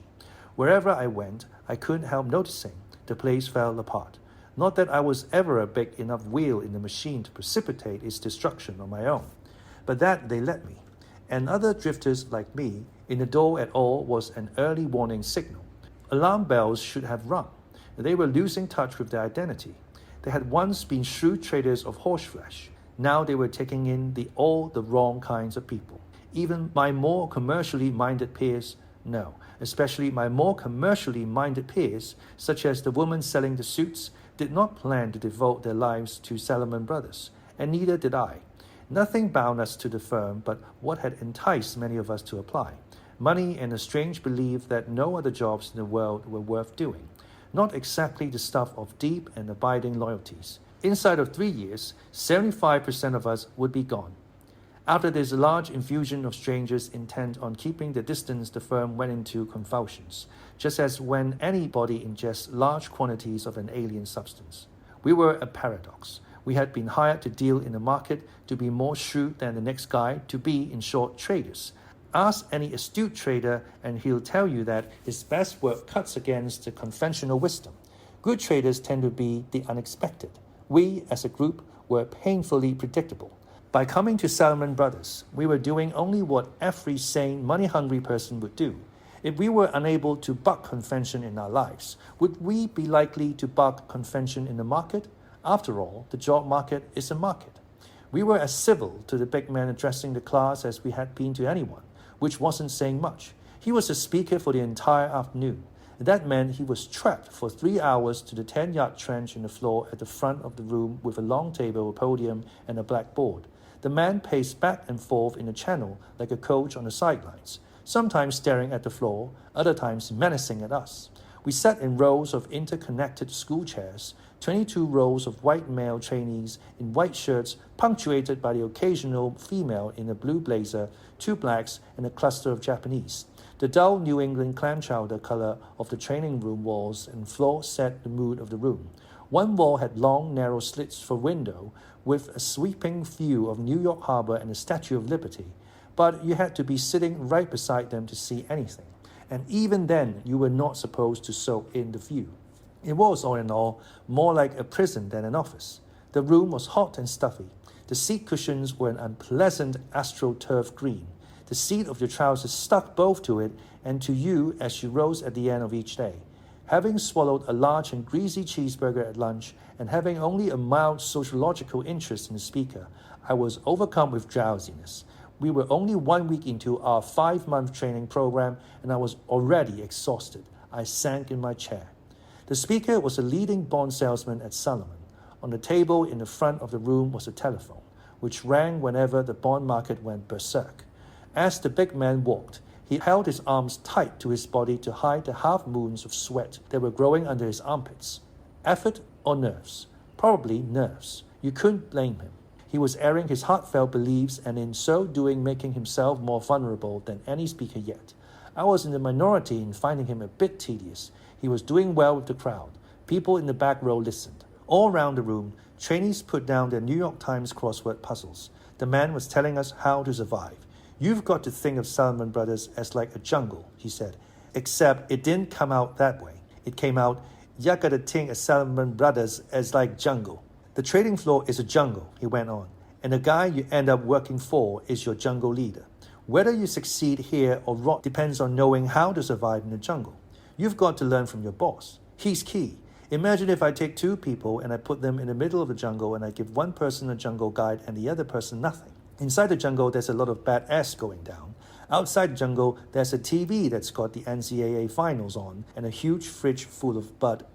Wherever I went, I couldn't help noticing the place fell apart. Not that I was ever a big enough wheel in the machine to precipitate its destruction on my own, but that they let me. And other drifters like me, in the door at all was an early warning signal. Alarm bells should have rung. They were losing touch with their identity. They had once been shrewd traders of horseflesh. Now they were taking in all the wrong kinds of people. Even my more commercially minded peers, no, especially my more commercially minded peers, such as the woman selling the suits, did not plan to devote their lives to Salomon Brothers, and neither did I. Nothing bound us to the firm but what had enticed many of us to apply: money and a strange belief that no other jobs in the world were worth doing. Not exactly the stuff of deep and abiding loyalties. Inside of 3 years, 75% of us would be gone. After this large infusion of strangers intent on keeping the distance, the firm went into convulsions, just as when anybody ingests large quantities of an alien substance. We were a paradox. We had been hired to deal in the market, to be more shrewd than the next guy, to be, in short, traders. Ask any astute trader and he'll tell you that his best work cuts against the conventional wisdom. Good traders tend to be the unexpected. We, as a group, were painfully predictable. By coming to Salomon Brothers, we were doing only what every sane, money-hungry person would do. If we were unable to buck convention in our lives, would we be likely to buck convention in the market? After all, the job market is a market. We were as civil to the big man addressing the class as we had been to anyone, which wasn't saying much. He was a speaker for the entire afternoon. That meant he was trapped for 3 hours to the 10-yard trench in the floor at the front of the room with a long table, a podium, and a blackboard. The man paced back and forth in the channel like a coach on the sidelines, sometimes staring at the floor, other times menacing at us. We sat in rows of interconnected school chairs, 22 rows of white male trainees in white shirts, punctuated by the occasional female in a blue blazer, 2 blacks, and a cluster of Japanese. The dull New England clam chowder color of the training room walls and floor set the mood of the room. One wall had long, narrow slits for window, with a sweeping view of New York Harbor and the Statue of Liberty, but you had to be sitting right beside them to see anything. And even then, you were not supposed to soak in the view. It was, all in all, more like a prison than an office. The room was hot and stuffy. The seat cushions were an unpleasant astroturf green. The seat of your trousers stuck both to it and to you as you rose at the end of each day. Having swallowed a large and greasy cheeseburger at lunch and having only a mild sociological interest in the speaker, I was overcome with drowsiness. We were only 1 week into our 5-month training program and I was already exhausted. I sank in my chair. The speaker was a leading bond salesman at Salomon. On the table in the front of the room was a telephone, which rang whenever the bond market went berserk. As the big man walked, he held his arms tight to his body to hide the half-moons of sweat that were growing under his armpits. Effort or nerves? Probably nerves. You couldn't blame him. He was airing his heartfelt beliefs and in so doing making himself more vulnerable than any speaker yet. I was in the minority in finding him a bit tedious. He was doing well with the crowd. People in the back row listened. All around the room, trainees put down their New York Times crossword puzzles. The man was telling us how to survive. You've got to think of Salomon Brothers as like a jungle, he said. Except it didn't come out that way. It came out, you gotta think of Salomon Brothers as like jungle. The trading floor is a jungle, he went on, and the guy you end up working for is your jungle leader. Whether you succeed here or rot depends on knowing how to survive in the jungle. You've got to learn from your boss. He's key. Imagine if I take 2 people and I put them in the middle of the jungle and I give one person a jungle guide and the other person nothing. Inside the jungle, there's a lot of bad ass going down. Outside the jungle, there's a TV that's got the NCAA finals on and a huge fridge full of Bud.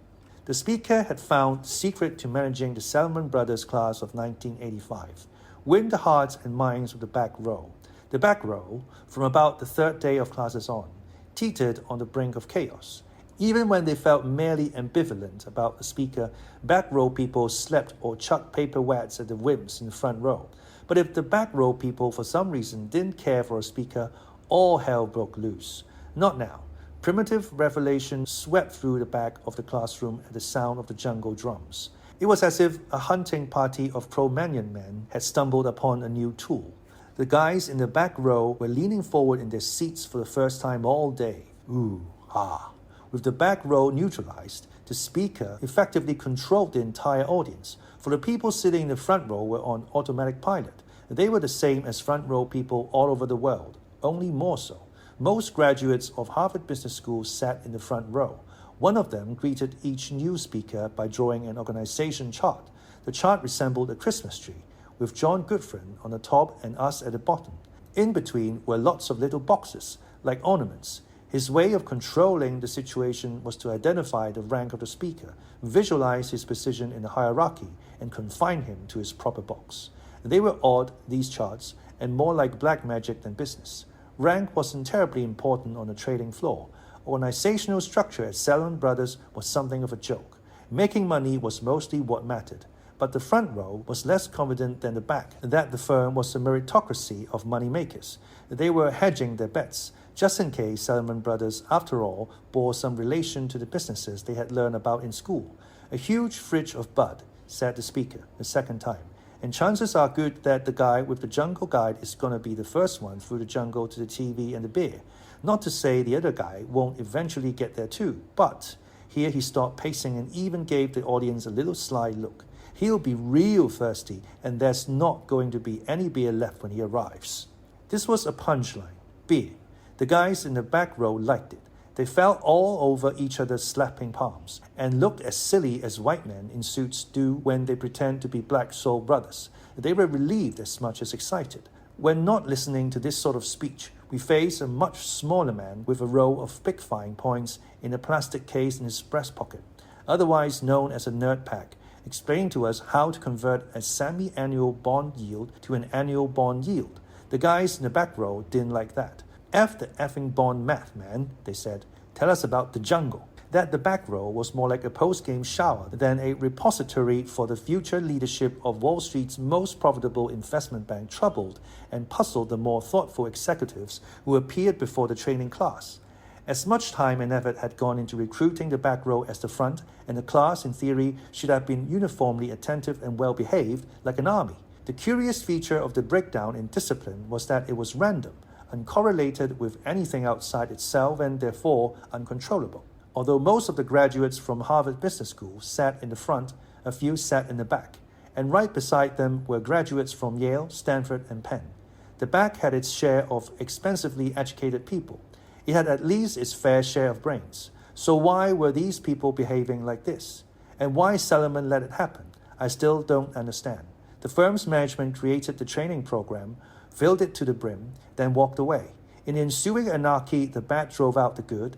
The speaker had found the secret to managing the Salomon Brothers class of 1985. Win the hearts and minds of the back row. The back row, from about the third day of classes on, teetered on the brink of chaos. Even when they felt merely ambivalent about the speaker, back row people slept or chucked paper wets at the whims in the front row. But if the back row people for some reason didn't care for a speaker, all hell broke loose. Not now. Primitive revelation swept through the back of the classroom at the sound of the jungle drums. It was as if a hunting party of Cro-Magnon men had stumbled upon a new tool. The guys in the back row were leaning forward in their seats for the first time all day. Ooh, ah. With the back row neutralized, the speaker effectively controlled the entire audience, for the people sitting in the front row were on automatic pilot. They were the same as front row people all over the world, only more so. Most graduates of Harvard Business School sat in the front row. One of them greeted each new speaker by drawing an organization chart. The chart resembled a Christmas tree, with John Goodfriend on the top and us at the bottom. In between were lots of little boxes, like ornaments. His way of controlling the situation was to identify the rank of the speaker, visualize his position in the hierarchy, and confine him to his proper box. They were odd, these charts, and more like black magic than business. Rank wasn't terribly important on the trading floor. Organizational structure at Salomon Brothers was something of a joke. Making money was mostly what mattered. But the front row was less confident than the back that the firm was a meritocracy of money makers. They were hedging their bets, just in case Salomon Brothers, after all, bore some relation to the businesses they had learned about in school. A huge fridge of Bud, said the speaker, the second time. And chances are good that the guy with the jungle guide is going to be the first one through the jungle to the TV and the beer. Not to say the other guy won't eventually get there too, but here he stopped pacing and even gave the audience a little sly look. He'll be real thirsty, and there's not going to be any beer left when he arrives. This was a punchline. Beer. The guys in the back row liked it. They fell all over each other's slapping palms and looked as silly as white men in suits do when they pretend to be black soul brothers. They were relieved as much as excited. When not listening to this sort of speech, we face a much smaller man with a row of pick-fine points in a plastic case in his breast pocket, otherwise known as a nerd pack, explaining to us how to convert a semi-annual bond yield to an annual bond yield. The guys in the back row didn't like that. F the effing bond math, man, they said. Tell us about the jungle. That the back row was more like a post-game shower than a repository for the future leadership of Wall Street's most profitable investment bank troubled and puzzled the more thoughtful executives who appeared before the training class. As much time and effort had gone into recruiting the back row as the front, and the class, in theory, should have been uniformly attentive and well-behaved like an army. The curious feature of the breakdown in discipline was that it was random, uncorrelated with anything outside itself and therefore uncontrollable. Although most of the graduates from Harvard Business School sat in the front, a few sat in the back, and right beside them were graduates from Yale, Stanford, and Penn. The back had its share of expensively educated people. It had at least its fair share of brains. So why were these people behaving like this? And why Salomon let it happen? I still don't understand. The firm's management created the training program, filled it to the brim, then walked away. In the ensuing anarchy, the bad drove out the good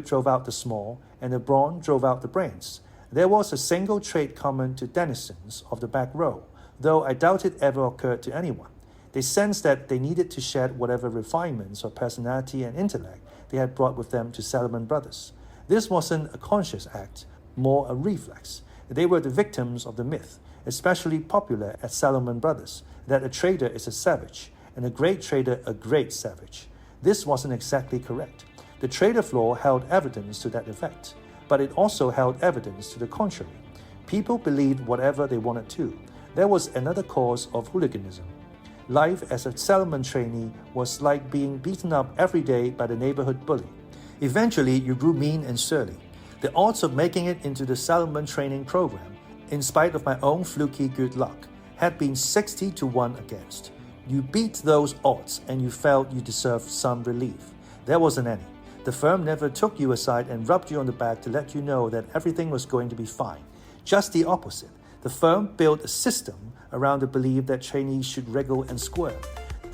drove out the small, and the brawn drove out the brains. There was a single trait common to denizens of the back row, though I doubt it ever occurred to anyone. They sensed that they needed to shed whatever refinements of personality and intellect they had brought with them to Salomon Brothers. This wasn't a conscious act, more a reflex. They were the victims of the myth, especially popular at Salomon Brothers, that a trader is a savage, and a great trader a great savage. This wasn't exactly correct. The trader floor held evidence to that effect, but it also held evidence to the contrary. People believed whatever they wanted to. There was another cause of hooliganism. Life as a Salomon trainee was like being beaten up every day by the neighborhood bully. Eventually, you grew mean and surly. The odds of making it into the Salomon training program, in spite of my own fluky good luck, had been 60 to 1 against. You beat those odds and you felt you deserved some relief. There wasn't any. The firm never took you aside and rubbed you on the back to let you know that everything was going to be fine. Just the opposite. The firm built a system around the belief that trainees should wriggle and squirm.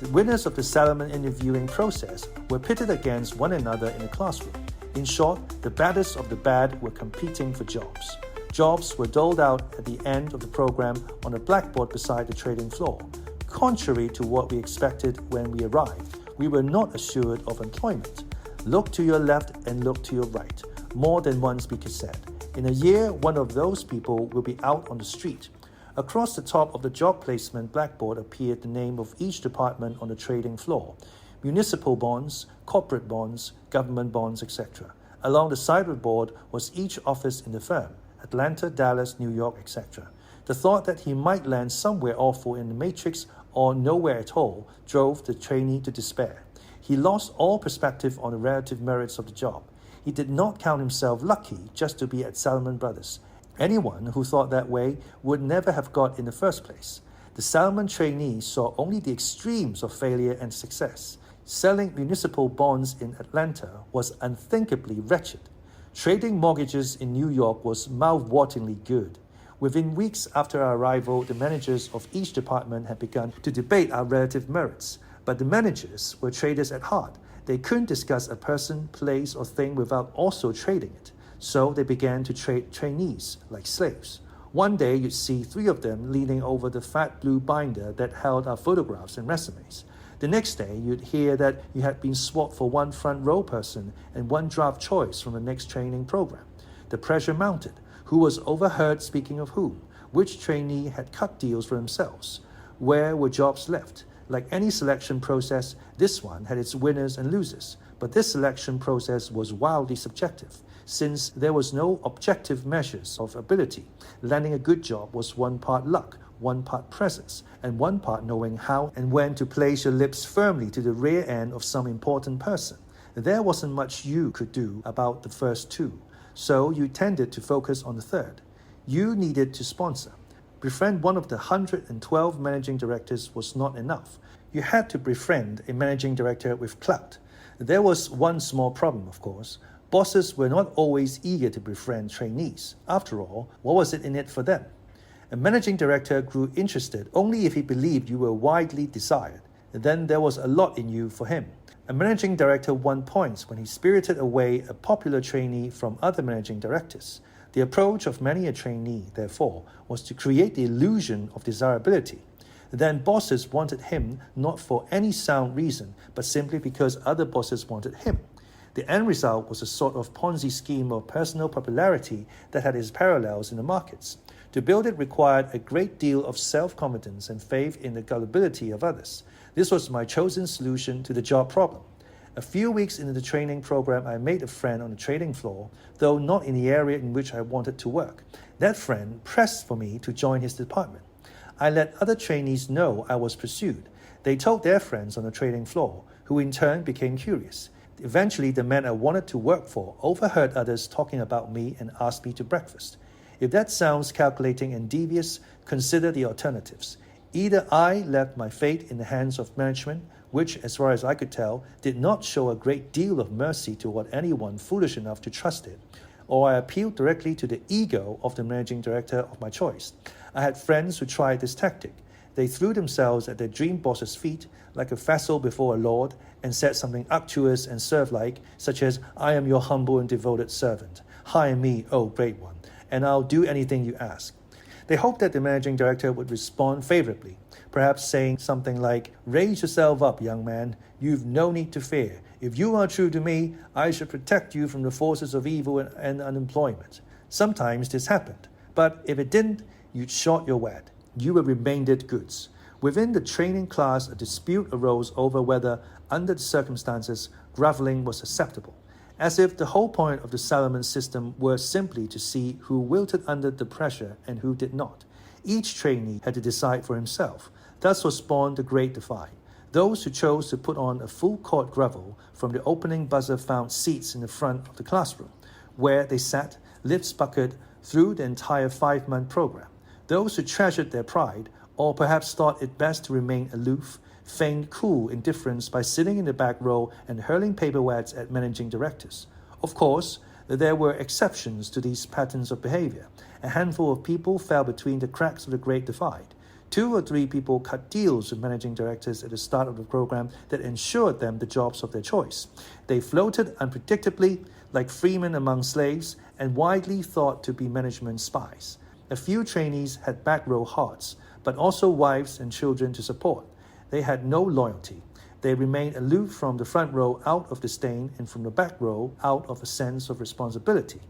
The winners of the Salomon interviewing process were pitted against one another in a classroom. In short, the baddest of the bad were competing for jobs. Jobs were doled out at the end of the program on a blackboard beside the trading floor. Contrary to what we expected when we arrived, we were not assured of employment. Look to your left and look to your right, more than one speaker said. In a year, one of those people will be out on the street. Across the top of the job placement blackboard appeared the name of each department on the trading floor: municipal bonds, corporate bonds, government bonds, etc. Along the side of the board was each office in the firm: Atlanta, Dallas, New York, etc. The thought that he might land somewhere awful in the matrix or nowhere at all drove the trainee to despair. He lost all perspective on the relative merits of the job. He did not count himself lucky just to be at Salomon Brothers. Anyone who thought that way would never have got in the first place. The Salomon trainee saw only the extremes of failure and success. Selling municipal bonds in Atlanta was unthinkably wretched. Trading mortgages in New York was mouth-wateringly good. Within weeks after our arrival, the managers of each department had begun to debate our relative merits. But the managers were traders at heart. They couldn't discuss a person, place, or thing without also trading it. So they began to trade trainees like slaves. One day you'd see 3 of them leaning over the fat blue binder that held our photographs and resumes. The next day you'd hear that you had been swapped for 1 front row person and 1 draft choice from the next training program. The pressure mounted. Who was overheard speaking of whom? Which trainee had cut deals for themselves? Where were jobs left? Like any selection process, this one had its winners and losers. But this selection process was wildly subjective, since there was no objective measures of ability. Landing a good job was 1 part luck, 1 part presence, and 1 part knowing how and when to place your lips firmly to the rear end of some important person. There wasn't much you could do about the first 2, so you tended to focus on the third. You needed to sponsor. Befriend one of the 112 managing directors was not enough. You had to befriend a managing director with clout. There was one small problem, of course. Bosses were not always eager to befriend trainees. After all, what was it in it for them? A managing director grew interested only if he believed you were widely desired. Then there was a lot in you for him. A managing director won points when he spirited away a popular trainee from other managing directors. The approach of many a trainee, therefore, was to create the illusion of desirability. Then bosses wanted him not for any sound reason, but simply because other bosses wanted him. The end result was a sort of Ponzi scheme of personal popularity that had its parallels in the markets. To build it required a great deal of self-confidence and faith in the gullibility of others. This was my chosen solution to the job problem. A few weeks into the training program, I made a friend on the trading floor, though not in the area in which I wanted to work. That friend pressed for me to join his department. I let other trainees know I was pursued. They told their friends on the trading floor, who in turn became curious. Eventually, the man I wanted to work for overheard others talking about me and asked me to breakfast. If that sounds calculating and devious, consider the alternatives. Either I left my fate in the hands of management, which, as far as I could tell, did not show a great deal of mercy toward anyone foolish enough to trust it, or I appealed directly to the ego of the managing director of my choice. I had friends who tried this tactic. They threw themselves at their dream boss's feet like a vassal before a lord and said something unctuous and serf-like, such as, "I am your humble and devoted servant. Hire me, oh great one, and I'll do anything you ask." They hoped that the managing director would respond favorably, perhaps saying something like, "Raise yourself up, young man. You've no need to fear. If you are true to me, I shall protect you from the forces of evil and unemployment." Sometimes this happened, but if it didn't, you'd short your wad. You were remaindered goods. Within the training class, a dispute arose over whether, under the circumstances, groveling was acceptable, as if the whole point of the Salomon system were simply to see who wilted under the pressure and who did not. Each trainee had to decide for himself. Thus was born the great divide. Those who chose to put on a full-court grovel from the opening buzzer found seats in the front of the classroom, where they sat, lips puckered, through the entire 5-month program. Those who treasured their pride, or perhaps thought it best to remain aloof, feigned cool indifference by sitting in the back row and hurling paperweights at managing directors. Of course, there were exceptions to these patterns of behavior. A handful of people fell between the cracks of the Great Divide. 2 or 3 people cut deals with managing directors at the start of the program that ensured them the jobs of their choice. They floated unpredictably, like freemen among slaves, and widely thought to be management spies. A few trainees had back row hearts, but also wives and children to support. They had no loyalty. They remained aloof from the front row out of disdain and from the back row out of a sense of responsibility.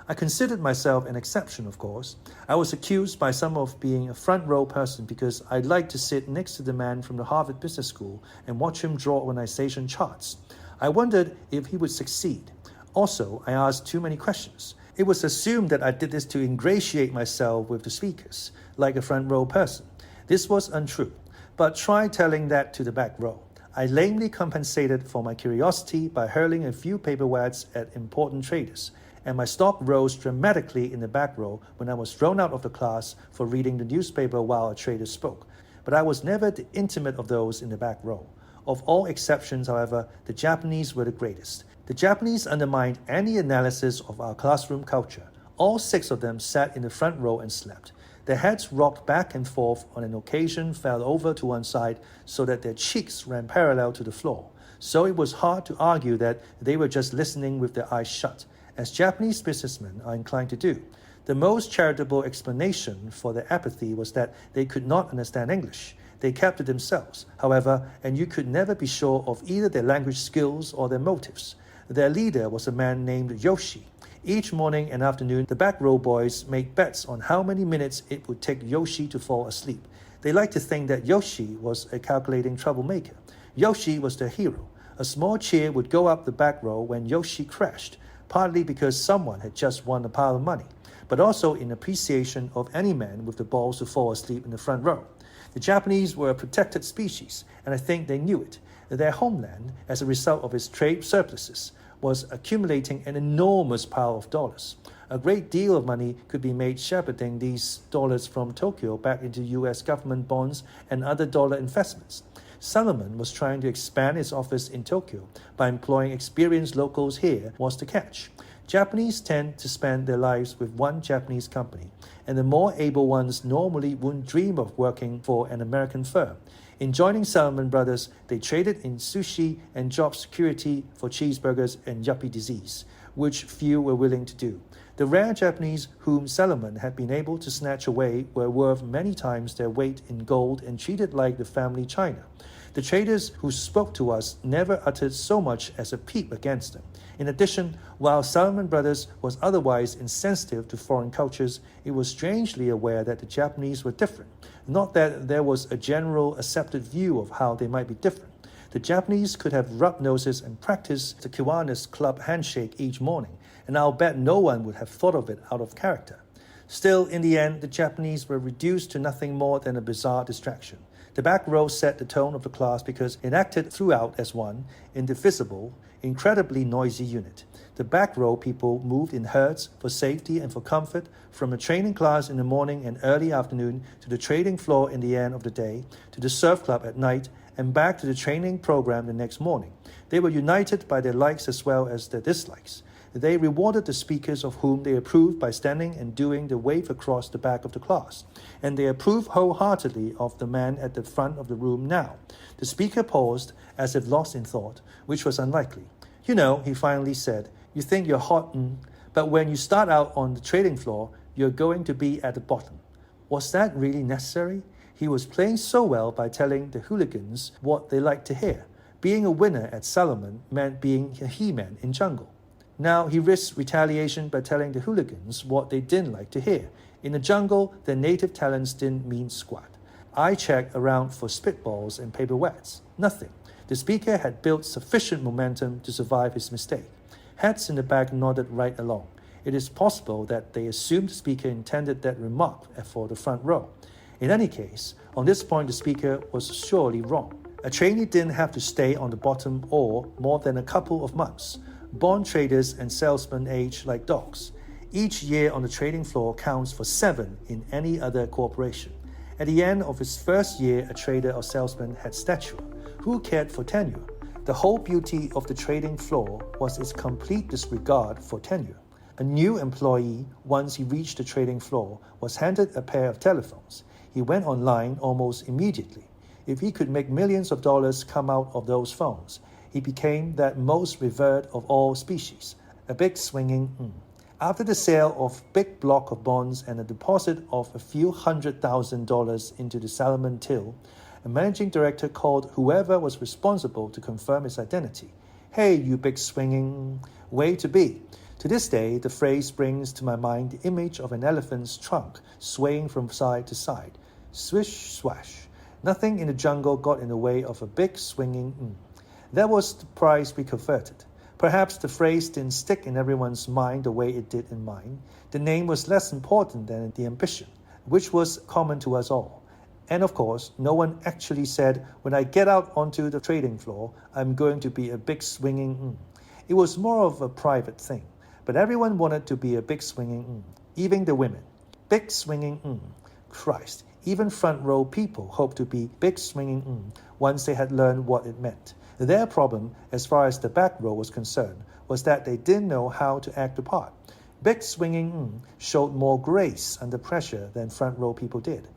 I considered myself an exception, of course. I was accused by some of being a front row person because I liked to sit next to the man from the Harvard Business School and watch him draw organization charts. I wondered if he would succeed. Also, I asked too many questions. It was assumed that I did this to ingratiate myself with the speakers, like a front row person. This was untrue, but try telling that to the back row. I lamely compensated for my curiosity by hurling a few paperweights at important traders, and my stock rose dramatically in the back row when I was thrown out of the class for reading the newspaper while a trader spoke. But I was never the intimate of those in the back row. Of all exceptions, however, the Japanese were the greatest. The Japanese undermined any analysis of our classroom culture. All 6 of them sat in the front row and slept. Their heads rocked back and forth, on an occasion fell over to one side so that their cheeks ran parallel to the floor. So it was hard to argue that they were just listening with their eyes shut, as Japanese businessmen are inclined to do. The most charitable explanation for their apathy was that they could not understand English. They kept to themselves, however, and you could never be sure of either their language skills or their motives. Their leader was a man named Yoshi. Each morning and afternoon, the back row boys made bets on how many minutes it would take Yoshi to fall asleep. They liked to think that Yoshi was a calculating troublemaker. Yoshi was their hero. A small cheer would go up the back row when Yoshi crashed, partly because someone had just won a pile of money, but also in appreciation of any man with the balls to fall asleep in the front row. The Japanese were a protected species, and I think they knew it. Their homeland, as a result of its trade surpluses, was accumulating an enormous pile of dollars. A great deal of money could be made shepherding these dollars from Tokyo back into U.S. government bonds and other dollar investments. Solomon was trying to expand its office in Tokyo by employing experienced locals. Here was the catch. Japanese tend to spend their lives with one Japanese company, and the more able ones normally wouldn't dream of working for an American firm. In joining Salomon Brothers, they traded in sushi and job security for cheeseburgers and yuppie disease, which few were willing to do. The rare Japanese whom Salomon had been able to snatch away were worth many times their weight in gold and treated like the family china. The traders who spoke to us never uttered so much as a peep against them. In addition, while Salomon Brothers was otherwise insensitive to foreign cultures, it was strangely aware that the Japanese were different. Not that there was a general accepted view of how they might be different. The Japanese could have rubbed noses and practiced the Kiwanis Club handshake each morning, and I'll bet no one would have thought of it out of character. Still, in the end, the Japanese were reduced to nothing more than a bizarre distraction. The back row set the tone of the class because it acted throughout as one, indivisible, incredibly noisy unit. The back row people moved in herds for safety and for comfort, from a training class in the morning and early afternoon to the trading floor in the end of the day, to the surf club at night, and back to the training program the next morning. They were united by their likes as well as their dislikes. They rewarded the speakers of whom they approved by standing and doing the wave across the back of the class, and they approved wholeheartedly of the man at the front of the room now. The speaker paused, as if lost in thought, which was unlikely. "You know," he finally said, "you think you're hot, but when you start out on the trading floor, you're going to be at the bottom." Was that really necessary? He was playing so well by telling the hooligans what they liked to hear. Being a winner at Salomon meant being a he-man in jungle. Now he risked retaliation by telling the hooligans what they didn't like to hear. In the jungle, their native talents didn't mean squat. I checked around for spitballs and paperweights. Nothing. The speaker had built sufficient momentum to survive his mistake. Heads in the back nodded right along. It is possible that they assumed the speaker intended that remark for the front row. In any case, on this point the speaker was surely wrong. A trainee didn't have to stay on the bottom or more than a couple of months. Bond traders and salesmen age like dogs. Each year on the trading floor counts for 7 in any other corporation. At the end of his first year, a trader or salesman had stature. Who cared for tenure? The whole beauty of the trading floor was its complete disregard for tenure. A new employee, once he reached the trading floor, was handed a pair of telephones. He went online almost immediately. If he could make millions of dollars come out of those phones, he became that most revered of all species, a big swinging After the sale of big block of bonds and a deposit of a few $100,000 into the Salomon till, a managing director called whoever was responsible to confirm his identity. Hey, you big swinging way to be. To this day, the phrase brings to my mind the image of an elephant's trunk swaying from side to side. Swish, swash. Nothing in the jungle got in the way of a big swinging That was the price we converted. Perhaps the phrase didn't stick in everyone's mind the way it did in mine. The name was less important than the ambition, which was common to us all. And of course, no one actually said, when I get out onto the trading floor, I'm going to be a big swinging It was more of a private thing. But everyone wanted to be a big swinging even the women. Big swinging Christ. Even front row people hoped to be big swinging once they had learned what it meant. Their problem, as far as the back row was concerned, was that they didn't know how to act the part. Big swinging showed more grace under pressure than front row people did.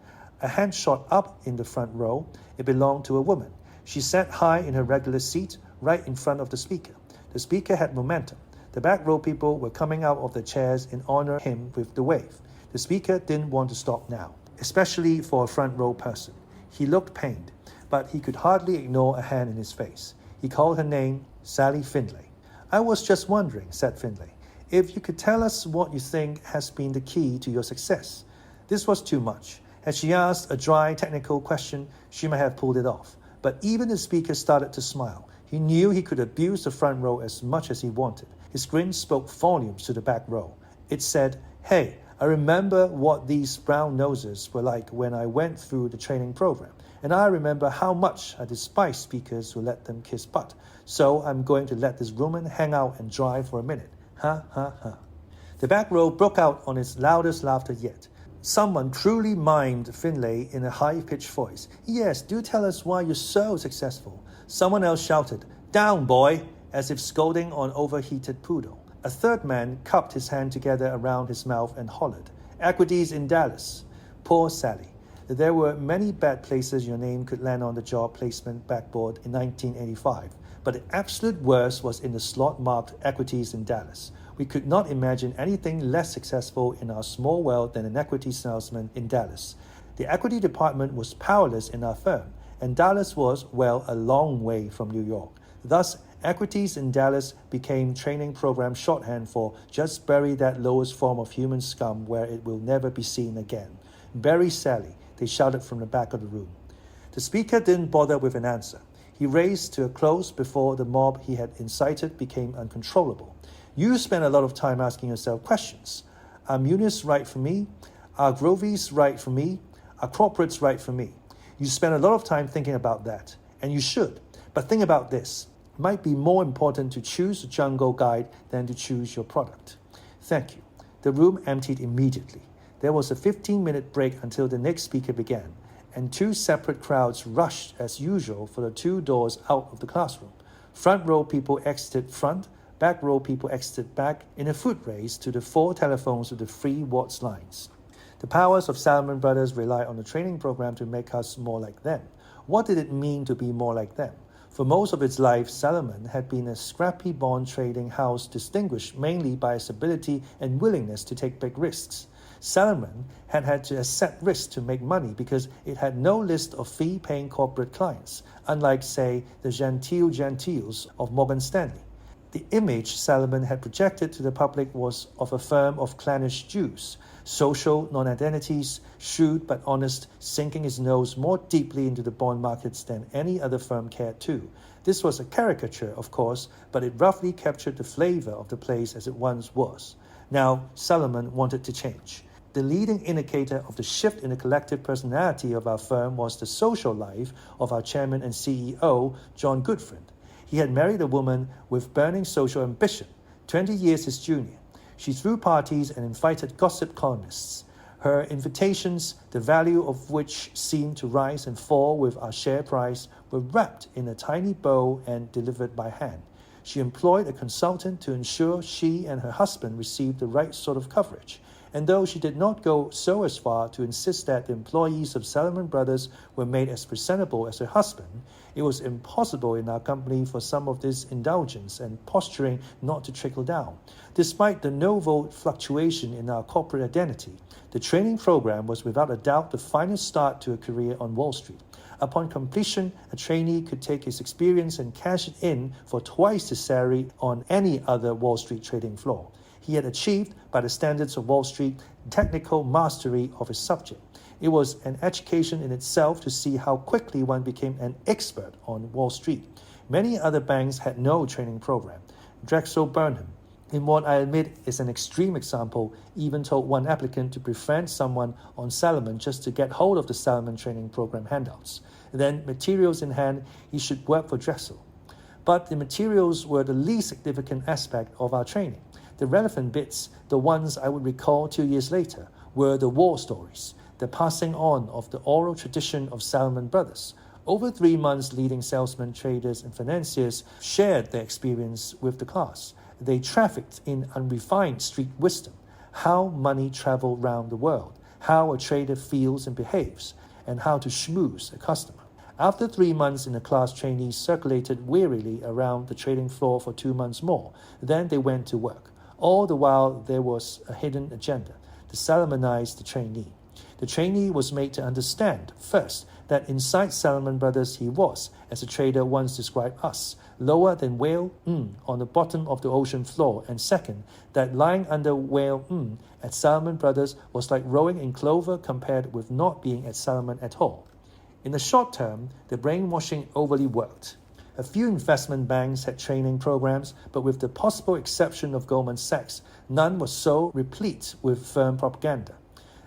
A hand shot up in the front row. It belonged to a woman. She sat high in her regular seat, right in front of the speaker. The speaker had momentum. The back row people were coming out of their chairs in honor of him with the wave. The speaker didn't want to stop now, especially for a front row person. He looked pained, but he could hardly ignore a hand in his face. He called her name, Sally Finlay. I was just wondering, said Finlay, if you could tell us what you think has been the key to your success. This was too much. Had she asked a dry technical question, she might have pulled it off. But even the speaker started to smile. He knew he could abuse the front row as much as he wanted. His grin spoke volumes to the back row. It said, hey, I remember what these brown noses were like when I went through the training program. And I remember how much I despise speakers who let them kiss butt. So I'm going to let this woman hang out and dry for a minute. Ha, ha, ha. The back row broke out on its loudest laughter yet. Someone truly mimed Finlay in a high-pitched voice. Yes, do tell us why you're so successful. Someone else shouted, down, boy, as if scolding an overheated poodle. A third man cupped his hand together around his mouth and hollered, equities in Dallas. Poor Sally. There were many bad places your name could land on the job placement backboard in 1985, but the absolute worst was in the slot marked equities in Dallas. We could not imagine anything less successful in our small world than an equity salesman in Dallas. The equity department was powerless in our firm, and Dallas was, well, a long way from New York. Thus, equities in Dallas became training program shorthand for just bury that lowest form of human scum where it will never be seen again. Bury Sally, they shouted from the back of the room. The speaker didn't bother with an answer. He raced to a close before the mob he had incited became uncontrollable. You spend a lot of time asking yourself questions. Are Muniz right for me? Are Grovies right for me? Are corporates right for me? You spend a lot of time thinking about that, and you should. But think about this. It might be more important to choose a jungle guide than to choose your product. Thank you. The room emptied immediately. There was a 15-minute break until the next speaker began, and two separate crowds rushed as usual for the two doors out of the classroom. Front row people exited front, back row people exited back in a foot race to the four telephones with the 3 watts lines. The powers of Salomon Brothers relied on the training program to make us more like them. What did it mean to be more like them? For most of its life, Salomon had been a scrappy bond trading house distinguished mainly by its ability and willingness to take big risks. Salomon had had to accept risks to make money because it had no list of fee-paying corporate clients, unlike, say, the gentiles of Morgan Stanley. The image Salomon had projected to the public was of a firm of clannish Jews, social non-identities, shrewd but honest, sinking his nose more deeply into the bond markets than any other firm cared to. This was a caricature, of course, but it roughly captured the flavor of the place as it once was. Now, Salomon wanted to change. The leading indicator of the shift in the collective personality of our firm was the social life of our chairman and CEO, John Goodfriend. He had married a woman with burning social ambition, 20 years his junior. She threw parties and invited gossip columnists. Her invitations, the value of which seemed to rise and fall with our share price, were wrapped in a tiny bow and delivered by hand. She employed a consultant to ensure she and her husband received the right sort of coverage. And though she did not go so as far to insist that the employees of Salomon Brothers were made as presentable as her husband, it was impossible in our company for some of this indulgence and posturing not to trickle down. Despite the novel fluctuation in our corporate identity, the training program was without a doubt the finest start to a career on Wall Street. Upon completion, a trainee could take his experience and cash it in for twice the salary on any other Wall Street trading floor. He had achieved, by the standards of Wall Street, technical mastery of his subject. It was an education in itself to see how quickly one became an expert on Wall Street. Many other banks had no training program. Drexel Burnham, in what I admit is an extreme example, even told one applicant to befriend someone on Salomon just to get hold of the Salomon training program handouts. Then, materials in hand, he should work for Drexel. But the materials were the least significant aspect of our training. The relevant bits, the ones I would recall 2 years later, were the war stories, the passing on of the oral tradition of Salomon Brothers. Over 3 months, leading salesmen, traders, and financiers shared their experience with the class. They trafficked in unrefined street wisdom, how money traveled round the world, how a trader feels and behaves, and how to schmooze a customer. After 3 months in the class, trainees circulated wearily around the trading floor for 2 months more. Then they went to work. All the while, there was a hidden agenda, to Salomonize the trainee. The trainee was made to understand, first, that inside Salomon Brothers he was, as a trader once described us, lower than whale on the bottom of the ocean floor, and second, that lying under whale at Salomon Brothers was like rowing in clover compared with not being at Salomon at all. In the short term, the brainwashing overly worked. A few investment banks had training programs, but with the possible exception of Goldman Sachs, none was so replete with firm propaganda.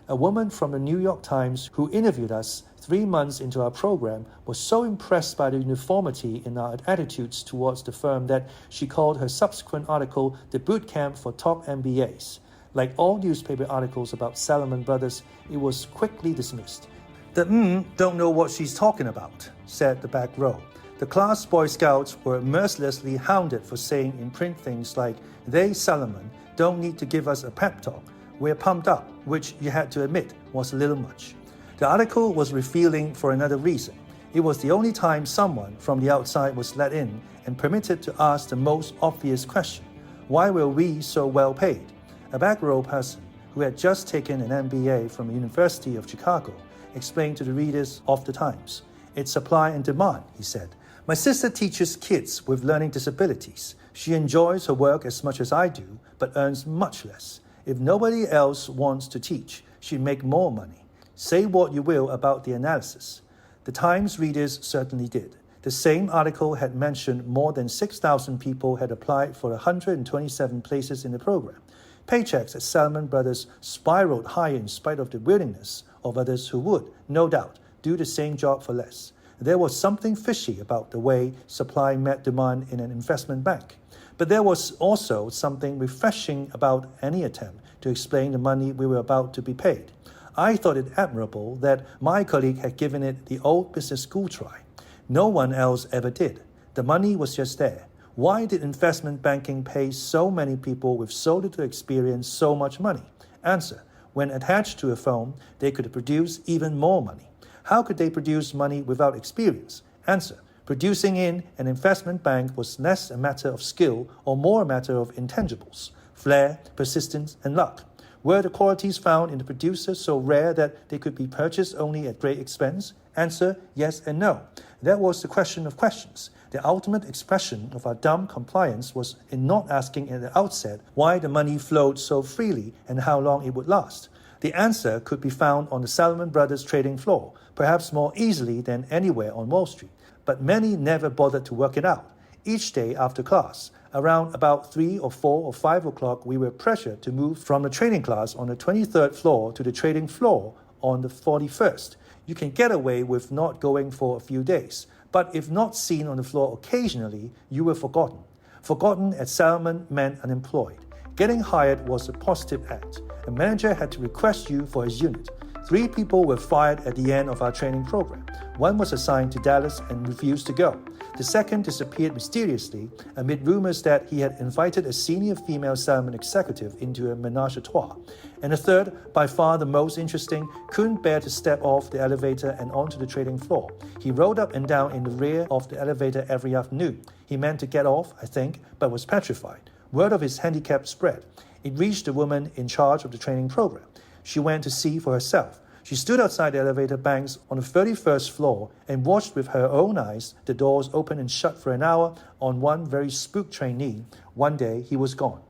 A woman from the New York Times who interviewed us 3 months into our program was so impressed by the uniformity in our attitudes towards the firm that she called her subsequent article the boot camp for top MBAs. Like all newspaper articles about Salomon Brothers, it was quickly dismissed. The don't know what she's talking about, said the back row. The class Boy Scouts were mercilessly hounded for saying in print things like, they, Salomon, don't need to give us a pep talk. We're pumped up, which you had to admit was a little much. The article was revealing for another reason. It was the only time someone from the outside was let in and permitted to ask the most obvious question. Why were we so well paid? A back row person who had just taken an MBA from the University of Chicago explained to the readers of the Times. It's supply and demand, he said. My sister teaches kids with learning disabilities. She enjoys her work as much as I do, but earns much less. If nobody else wants to teach, she'd make more money. Say what you will about the analysis. The Times readers certainly did. The same article had mentioned more than 6,000 people had applied for 127 places in the program. Paychecks at Salomon Brothers spiraled higher in spite of the willingness of others who would, no doubt, do the same job for less. There was something fishy about the way supply met demand in an investment bank. But there was also something refreshing about any attempt to explain the money we were about to be paid. I thought it admirable that my colleague had given it the old business school try. No one else ever did. The money was just there. Why did investment banking pay so many people with so little experience so much money? Answer: when attached to a firm, they could produce even more money. How could they produce money without experience? Answer: producing in an investment bank was less a matter of skill or more a matter of intangibles, flair, persistence, and luck. Were the qualities found in the producer so rare that they could be purchased only at great expense? Answer: yes and no. That was the question of questions. The ultimate expression of our dumb compliance was in not asking at the outset why the money flowed so freely and how long it would last. The answer could be found on the Salomon Brothers trading floor, perhaps more easily than anywhere on Wall Street. But many never bothered to work it out. Each day after class, around about 3 or 4 or 5 o'clock, we were pressured to move from the training class on the 23rd floor to the trading floor on the 41st. You can get away with not going for a few days, but if not seen on the floor occasionally, you were forgotten. Forgotten at Salomon meant unemployed. Getting hired was a positive act. A manager had to request you for his unit. 3 people were fired at the end of our training program. One was assigned to Dallas and refused to go. The second disappeared mysteriously amid rumors that he had invited a senior female Salmon executive into a menage a trois. And the third, by far the most interesting, couldn't bear to step off the elevator and onto the trading floor. He rode up and down in the rear of the elevator every afternoon. He meant to get off, I think, but was petrified. Word of his handicap spread. It reached the woman in charge of the training program. She went to see for herself. She stood outside the elevator banks on the 31st floor and watched with her own eyes the doors open and shut for an hour on one very spooked trainee. One day, he was gone.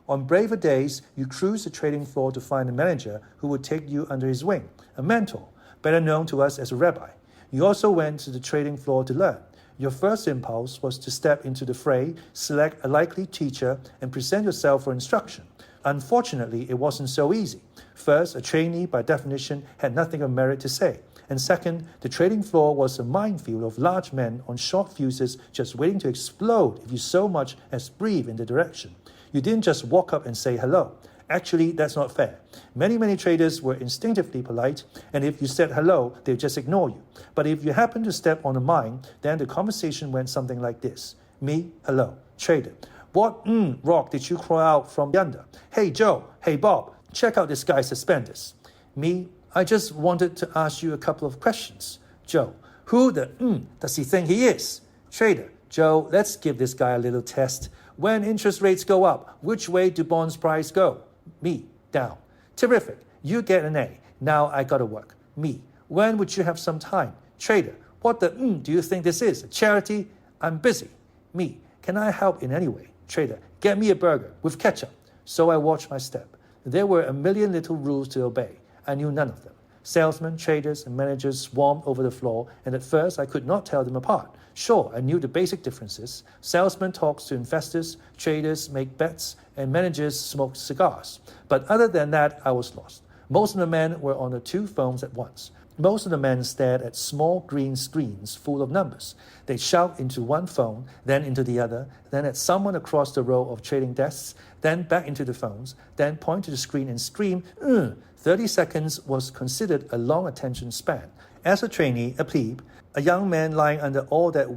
On braver days, you cruise the trading floor to find a manager who would take you under his wing, a mentor, better known to us as a rabbi. You also went to the trading floor to learn. Your first impulse was to step into the fray, select a likely teacher, and present yourself for instruction. Unfortunately, it wasn't so easy. First, a trainee, by definition, had nothing of merit to say. And second, the trading floor was a minefield of large men on short fuses just waiting to explode if you so much as breathe in the direction. You didn't just walk up and say hello. Actually, that's not fair. Many traders were instinctively polite, and if you said hello, they'd just ignore you. But if you happened to step on a mine, then the conversation went something like this. Me, hello, trader. What rock did you crawl out from yonder? Hey Joe, hey Bob, check out this guy's suspenders. Me, I just wanted to ask you a couple of questions. Joe, who the does he think he is? Trader, Joe, let's give this guy a little test. When interest rates go up, which way do bonds price go? Me, down. Terrific, you get an A. Now I gotta work. Me, when would you have some time? Trader, what the do you think this is? A charity? I'm busy. Me, can I help in any way? Trader, get me a burger with ketchup. So I watched my step. There were a million little rules to obey. I knew none of them. Salesmen, traders, and managers swarmed over the floor, and at first I could not tell them apart. Sure, I knew the basic differences. Salesmen talk to investors, traders make bets, and managers smoke cigars. But other than that, I was lost. Most of the men were on the 2 phones at once. Most of the men stared at small green screens full of numbers. They shout into one phone, then into the other, then at someone across the row of trading desks, then back into the phones, then point to the screen and scream, 30 seconds was considered a long attention span. As a trainee, a plebe, a young man lying under all that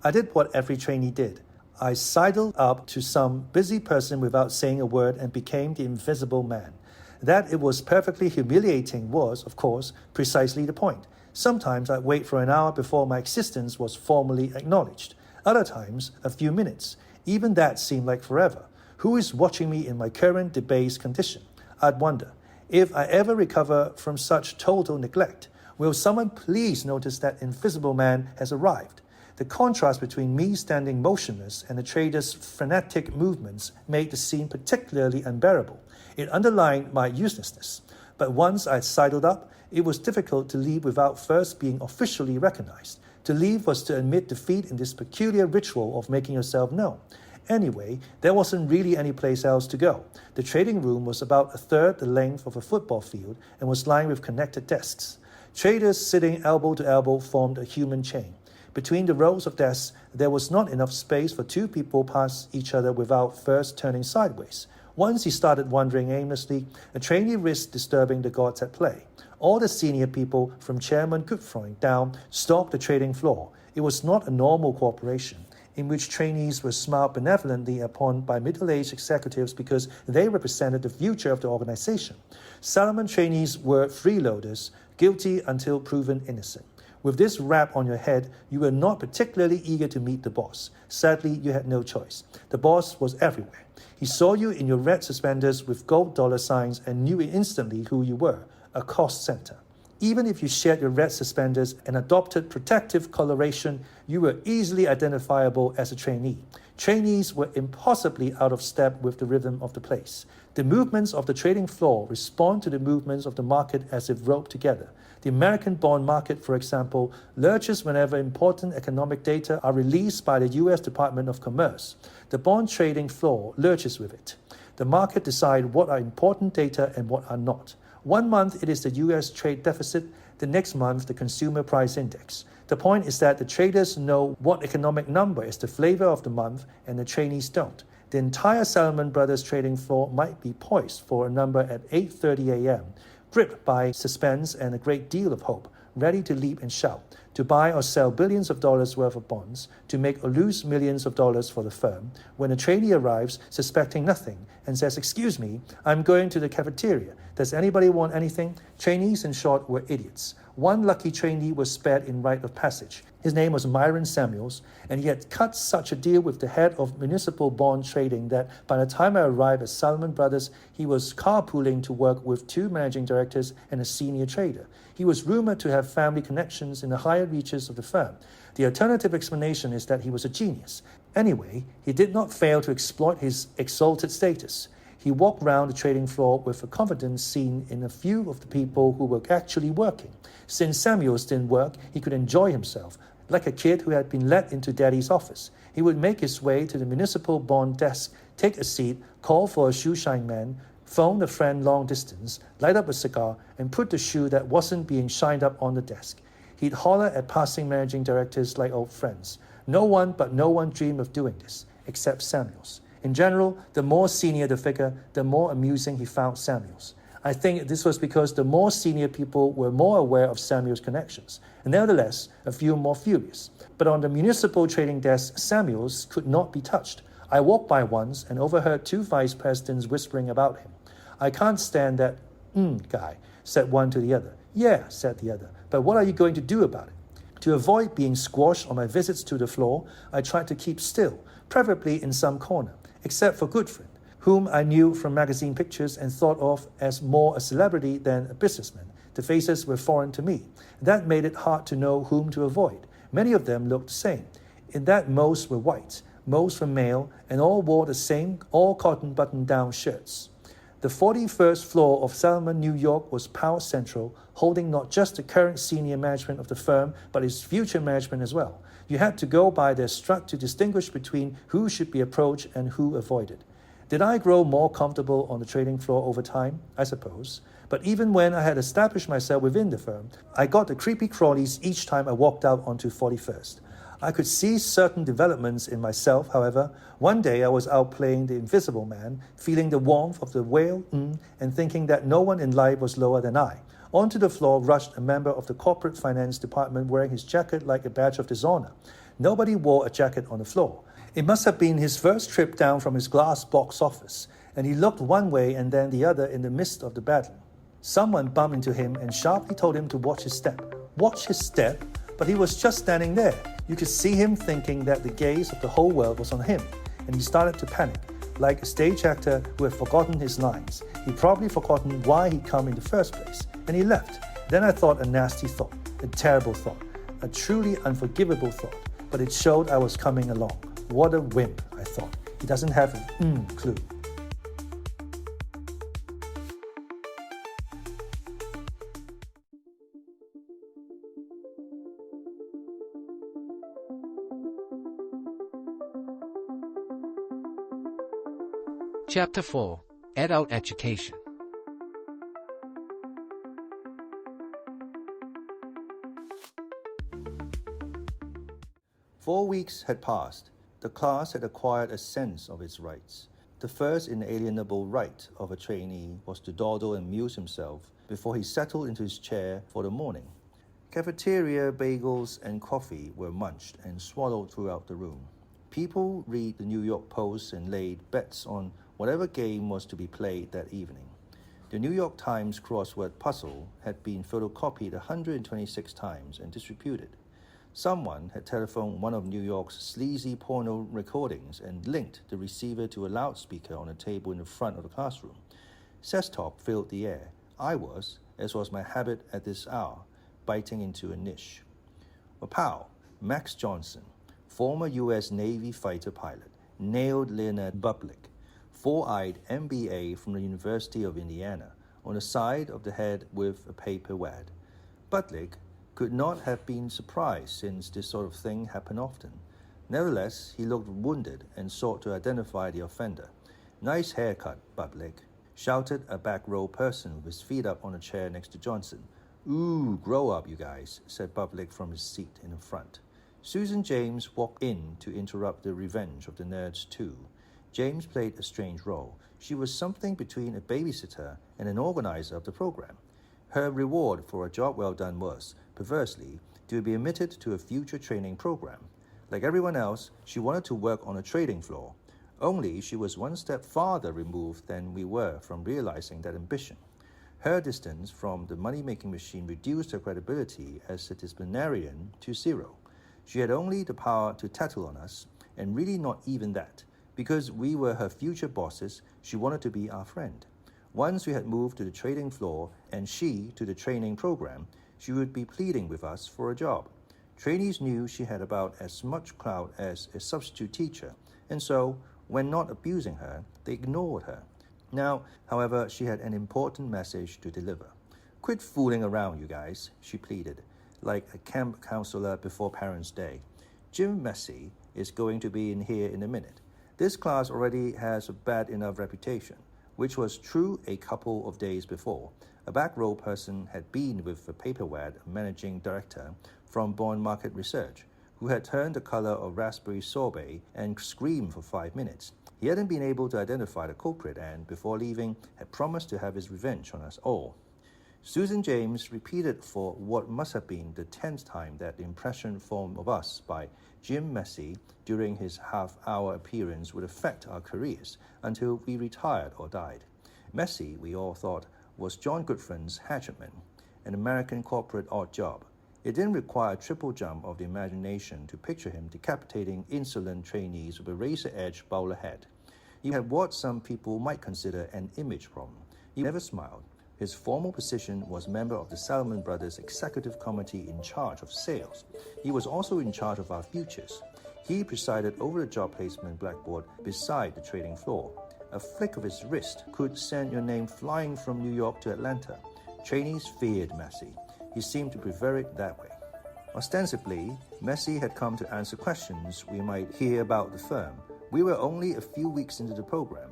I did what every trainee did. I sidled up to some busy person without saying a word and became the invisible man. That it was perfectly humiliating was, of course, precisely the point. Sometimes I'd wait for an hour before my existence was formally acknowledged. Other times, a few minutes. Even that seemed like forever. Who is watching me in my current debased condition? I'd wonder, if I ever recover from such total neglect, will someone please notice that invisible man has arrived? The contrast between me standing motionless and the trader's frenetic movements made the scene particularly unbearable. It underlined my uselessness. But once I'd sidled up, it was difficult to leave without first being officially recognized. To leave was to admit defeat in this peculiar ritual of making yourself known. Anyway, there wasn't really any place else to go. The trading room was about a third the length of a football field and was lined with connected desks. Traders sitting elbow to elbow formed a human chain. Between the rows of desks, there was not enough space for 2 people past each other without first turning sideways. Once he started wandering aimlessly, a trainee risked disturbing the gods at play. All the senior people, from Chairman Gutfreund down, stalked the trading floor. It was not a normal cooperation, in which trainees were smiled benevolently upon by middle-aged executives because they represented the future of the organization. Salomon trainees were freeloaders, guilty until proven innocent. With this rap on your head, you were not particularly eager to meet the boss. Sadly, you had no choice. The boss was everywhere. He saw you in your red suspenders with gold dollar signs and knew instantly who you were, a cost center. Even if you shared your red suspenders and adopted protective coloration, you were easily identifiable as a trainee. Trainees were impossibly out of step with the rhythm of the place. The movements of the trading floor respond to the movements of the market as if roped together. The American bond market, for example, lurches whenever important economic data are released by the U.S. Department of Commerce. The bond trading floor lurches with it. The market decides what are important data and what are not. One month it is the U.S. trade deficit, the next month the consumer price index. The point is that the traders know what economic number is the flavor of the month and the trainees don't. The entire Salomon Brothers trading floor might be poised for a number at 8:30 a.m., gripped by suspense and a great deal of hope, ready to leap and shout, to buy or sell billions of dollars worth of bonds, to make or lose millions of dollars for the firm, when a trainee arrives suspecting nothing and says, "Excuse me, I'm going to the cafeteria. Does anybody want anything?" Trainees, in short, were idiots. One lucky trainee was spared in rite of passage. His name was Myron Samuels, and he had cut such a deal with the head of municipal bond trading that by the time I arrived at Salomon Brothers, he was carpooling to work with 2 managing directors and a senior trader. He was rumored to have family connections in the higher reaches of the firm. The alternative explanation is that he was a genius. Anyway, he did not fail to exploit his exalted status. He walked round the trading floor with a confidence seen in a few of the people who were actually working. Since Samuels didn't work, he could enjoy himself, like a kid who had been let into daddy's office. He would make his way to the municipal bond desk, take a seat, call for a shoeshine man, phone a friend long distance, light up a cigar, and put the shoe that wasn't being shined up on the desk. He'd holler at passing managing directors like old friends. No one dreamed of doing this, except Samuels. In general, the more senior the figure, the more amusing he found Samuels. I think this was because the more senior people were more aware of Samuel's connections, and nevertheless, a few more furious. But on the municipal trading desk, Samuels could not be touched. I walked by once and overheard 2 vice presidents whispering about him. "I can't stand that guy," said one to the other. "Yeah," said the other, "but what are you going to do about it?" To avoid being squashed on my visits to the floor, I tried to keep still, preferably in some corner, except for Goodfriend, whom I knew from magazine pictures and thought of as more a celebrity than a businessman. The faces were foreign to me. That made it hard to know whom to avoid. Many of them looked the same, in that most were white, most were male, and all wore the same all-cotton button-down shirts. The 41st floor of Salomon, New York was power central, holding not just the current senior management of the firm, but its future management as well. You had to go by their strut to distinguish between who should be approached and who avoided. Did I grow more comfortable on the trading floor over time? I suppose. But even when I had established myself within the firm, I got the creepy crawlies each time I walked out onto 41st. I could see certain developments in myself, however. One day I was out playing the invisible man, feeling the warmth of the whale, and thinking that no one in life was lower than I. Onto the floor rushed a member of the corporate finance department wearing his jacket like a badge of dishonor. Nobody wore a jacket on the floor. It must have been his first trip down from his glass box office, and he looked one way and then the other in the midst of the battle. Someone bumped into him and sharply told him to watch his step. Watch his step? But he was just standing there. You could see him thinking that the gaze of the whole world was on him, and he started to panic, like a stage actor who had forgotten his lines. He'd probably forgotten why he'd come in the first place, and he left. Then I thought a nasty thought, a terrible thought, a truly unforgivable thought, but it showed I was coming along. What a wimp, I thought. He doesn't have a clue. Chapter 4. Adult Education. Four weeks had passed. The class had acquired a sense of its rights. The first inalienable right of a trainee was to dawdle and amuse himself before he settled into his chair for the morning. Cafeteria bagels and coffee were munched and swallowed throughout the room. People read the New York Post and laid bets on whatever game was to be played that evening. The New York Times crossword puzzle had been photocopied 126 times and distributed. Someone had telephoned one of New York's sleazy porno recordings and linked the receiver to a loudspeaker on a table in the front of the classroom. Sex talk filled the air. I was, as was my habit at this hour, biting into a niche. Pow! Max Johnson, former U.S. Navy fighter pilot, nailed Leonard Bublik, four-eyed MBA from the University of Indiana, on the side of the head with a paper wad. Butlik could not have been surprised since this sort of thing happened often. Nevertheless, he looked wounded and sought to identify the offender. "Nice haircut, Butlik," shouted a back row person with his feet up on a chair next to Johnson. "Ooh, grow up, you guys," said Butlik from his seat in the front. Susan James walked in to interrupt the revenge of the nerds too. James played a strange role. She was something between a babysitter and an organizer of the program. Her reward for a job well done was, perversely, to be admitted to a future training program. Like everyone else, she wanted to work on a trading floor. Only she was one step farther removed than we were from realizing that ambition. Her distance from the money-making machine reduced her credibility as a disciplinarian to zero. She had only the power to tattle on us, and really not even that. Because we were her future bosses, she wanted to be our friend. Once we had moved to the trading floor and she to the training program, she would be pleading with us for a job. Trainees knew she had about as much clout as a substitute teacher, and so, when not abusing her, they ignored her. Now, however, she had an important message to deliver. Quit fooling around, you guys, she pleaded, like a camp counselor before Parents' Day. Jim Massey is going to be in here in a minute. This class already has a bad enough reputation, which was true a couple of days before. A back row person had been with the paperweight managing director from Bond Market Research, who had turned the color of raspberry sorbet and screamed for 5 minutes. He hadn't been able to identify the culprit and, before leaving, had promised to have his revenge on us all. Susan James repeated for what must have been the 10th time that the impression formed of us by Jim Massey during his half-hour appearance would affect our careers until we retired or died. Massey, we all thought, was John Goodfriend's hatchetman, an American corporate odd job. It didn't require a triple jump of the imagination to picture him decapitating insolent trainees with a razor-edged bowler head. He had what some people might consider an image problem. He never smiled. His formal position was member of the Salomon Brothers Executive Committee in charge of sales. He was also in charge of our futures. He presided over the job placement blackboard beside the trading floor. A flick of his wrist could send your name flying from New York to Atlanta. Trainees feared Massey. He seemed to prefer it that way. Ostensibly, Massey had come to answer questions we might hear about the firm. We were only a few weeks into the program.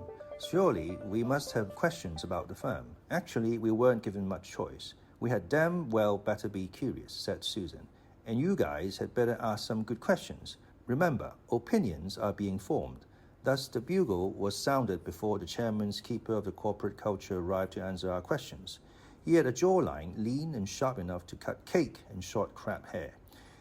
Surely, we must have questions about the firm. Actually, we weren't given much choice. We had damn well better be curious, said Susan. And you guys had better ask some good questions. Remember, opinions are being formed. Thus, the bugle was sounded before the chairman's keeper of the corporate culture arrived to answer our questions. He had a jawline lean and sharp enough to cut cake and short crab hair.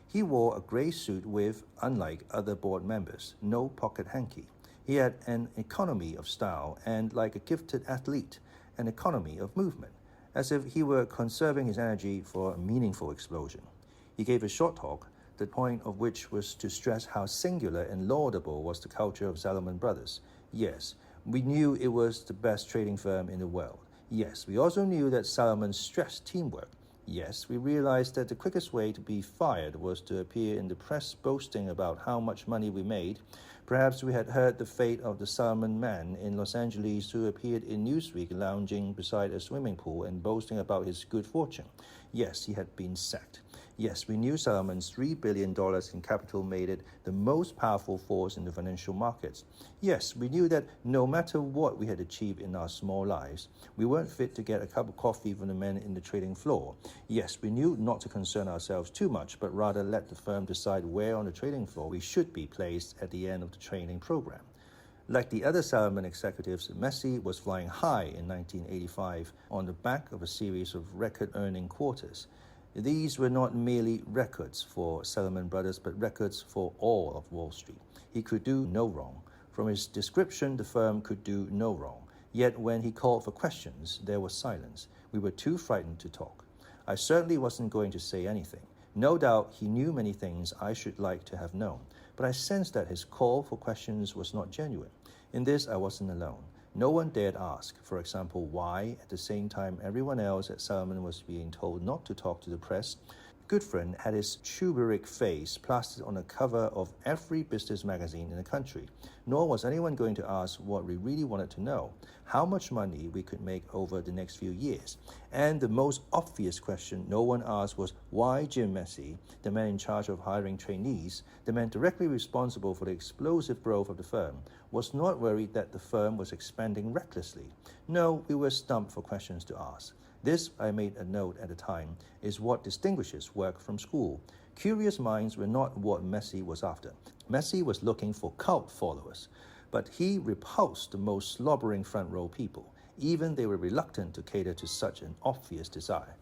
He wore a gray suit with, unlike other board members, no pocket hanky. He had an economy of style and, like a gifted athlete, an economy of movement, as if he were conserving his energy for a meaningful explosion. He gave a short talk, the point of which was to stress how singular and laudable was the culture of Salomon Brothers. Yes, we knew it was the best trading firm in the world. Yes, we also knew that Salomon stressed teamwork. Yes, we realized that the quickest way to be fired was to appear in the press boasting about how much money we made. Perhaps we had heard the fate of the Salomon man in Los Angeles who appeared in Newsweek lounging beside a swimming pool and boasting about his good fortune. Yes, he had been sacked. Yes, we knew Salomon's $3 billion in capital made it the most powerful force in the financial markets. Yes, we knew that no matter what we had achieved in our small lives, we weren't fit to get a cup of coffee from the men in the trading floor. Yes, we knew not to concern ourselves too much, but rather let the firm decide where on the trading floor we should be placed at the end of the training program. Like the other Salomon executives, Massey was flying high in 1985 on the back of a series of record-earning quarters. These were not merely records for Salomon Brothers, but records for all of Wall Street. He could do no wrong. From his description, the firm could do no wrong. Yet when he called for questions, there was silence. We were too frightened to talk. I certainly wasn't going to say anything. No doubt he knew many things I should like to have known, but I sensed that his call for questions was not genuine. In this, I wasn't alone. No one dared ask, for example, why, at the same time everyone else at Salomon was being told not to talk to the press. Goodfriend had his cherubic face plastered on the cover of every business magazine in the country. Nor was anyone going to ask what we really wanted to know, how much money we could make over the next few years. And the most obvious question no one asked was why Jim Massey, the man in charge of hiring trainees, the man directly responsible for the explosive growth of the firm, was not worried that the firm was expanding recklessly. No, we were stumped for questions to ask. This, I made a note at the time, is what distinguishes work from school. Curious minds were not what Massey was after. Massey was looking for cult followers, but he repulsed the most slobbering front row people. Even they were reluctant to cater to such an obvious desire.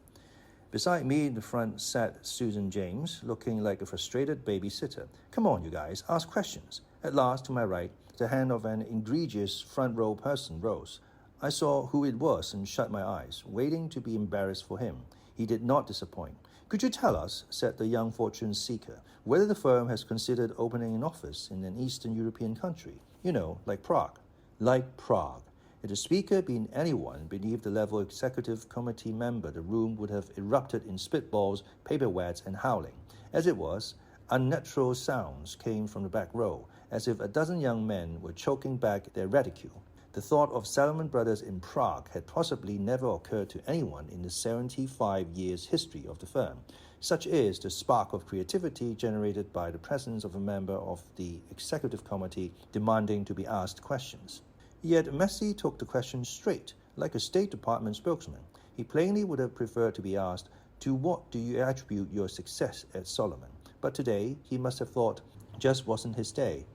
Beside me in the front sat Susan James, looking like a frustrated babysitter. Come on, you guys, ask questions. At last, to my right, the hand of an egregious front-row person rose. I saw who it was and shut my eyes, waiting to be embarrassed for him. He did not disappoint. Could you tell us, said the young fortune seeker, whether the firm has considered opening an office in an Eastern European country? You know, like Prague. Like Prague. Had the speaker been anyone beneath the level executive committee member, the room would have erupted in spitballs, paperweights, and howling. As it was, unnatural sounds came from the back row, as if a dozen young men were choking back their ridicule. The thought of Salomon Brothers in Prague had possibly never occurred to anyone in the 75 years history of the firm. Such is the spark of creativity generated by the presence of a member of the executive committee demanding to be asked questions. Yet Messi took the question straight, like a State Department spokesman. He plainly would have preferred to be asked, "To what do you attribute your success at Solomon?" But today, he must have thought, just wasn't his day.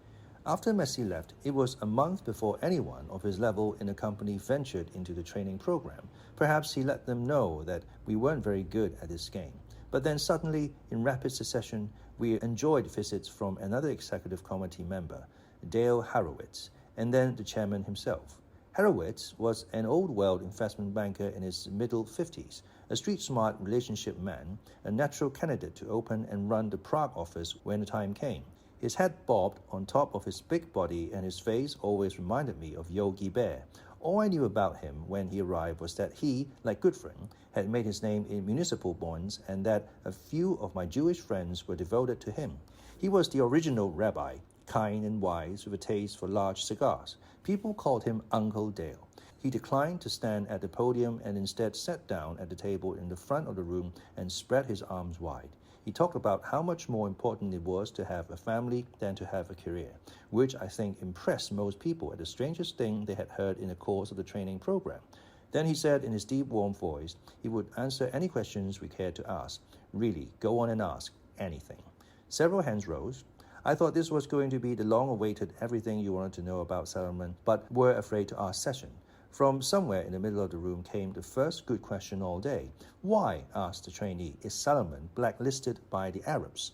After Messi left, it was a month before anyone of his level in the company ventured into the training program. Perhaps he let them know that we weren't very good at this game. But then suddenly, in rapid succession, we enjoyed visits from another executive committee member, Dale Horowitz, and then the chairman himself. Horowitz was an old world investment banker in his middle 50s, a street-smart relationship man, a natural candidate to open and run the Prague office when the time came. His head bobbed on top of his big body, and his face always reminded me of Yogi Bear. All I knew about him when he arrived was that he, like Gudfrin, had made his name in municipal bonds, and that a few of my Jewish friends were devoted to him. He was the original rabbi, kind and wise, with a taste for large cigars. People called him Uncle Dale. He declined to stand at the podium and instead sat down at the table in the front of the room and spread his arms wide. He talked about how much more important it was to have a family than to have a career, which I think impressed most people at the strangest thing they had heard in the course of the training program. Then he said in his deep, warm voice, he would answer any questions we cared to ask. Really, go on and ask anything. Several hands rose. I thought this was going to be the long-awaited everything you wanted to know about Salomon, but were afraid to ask session. From somewhere in the middle of the room came the first good question all day. "Why," asked the trainee, "is Salomon blacklisted by the Arabs?"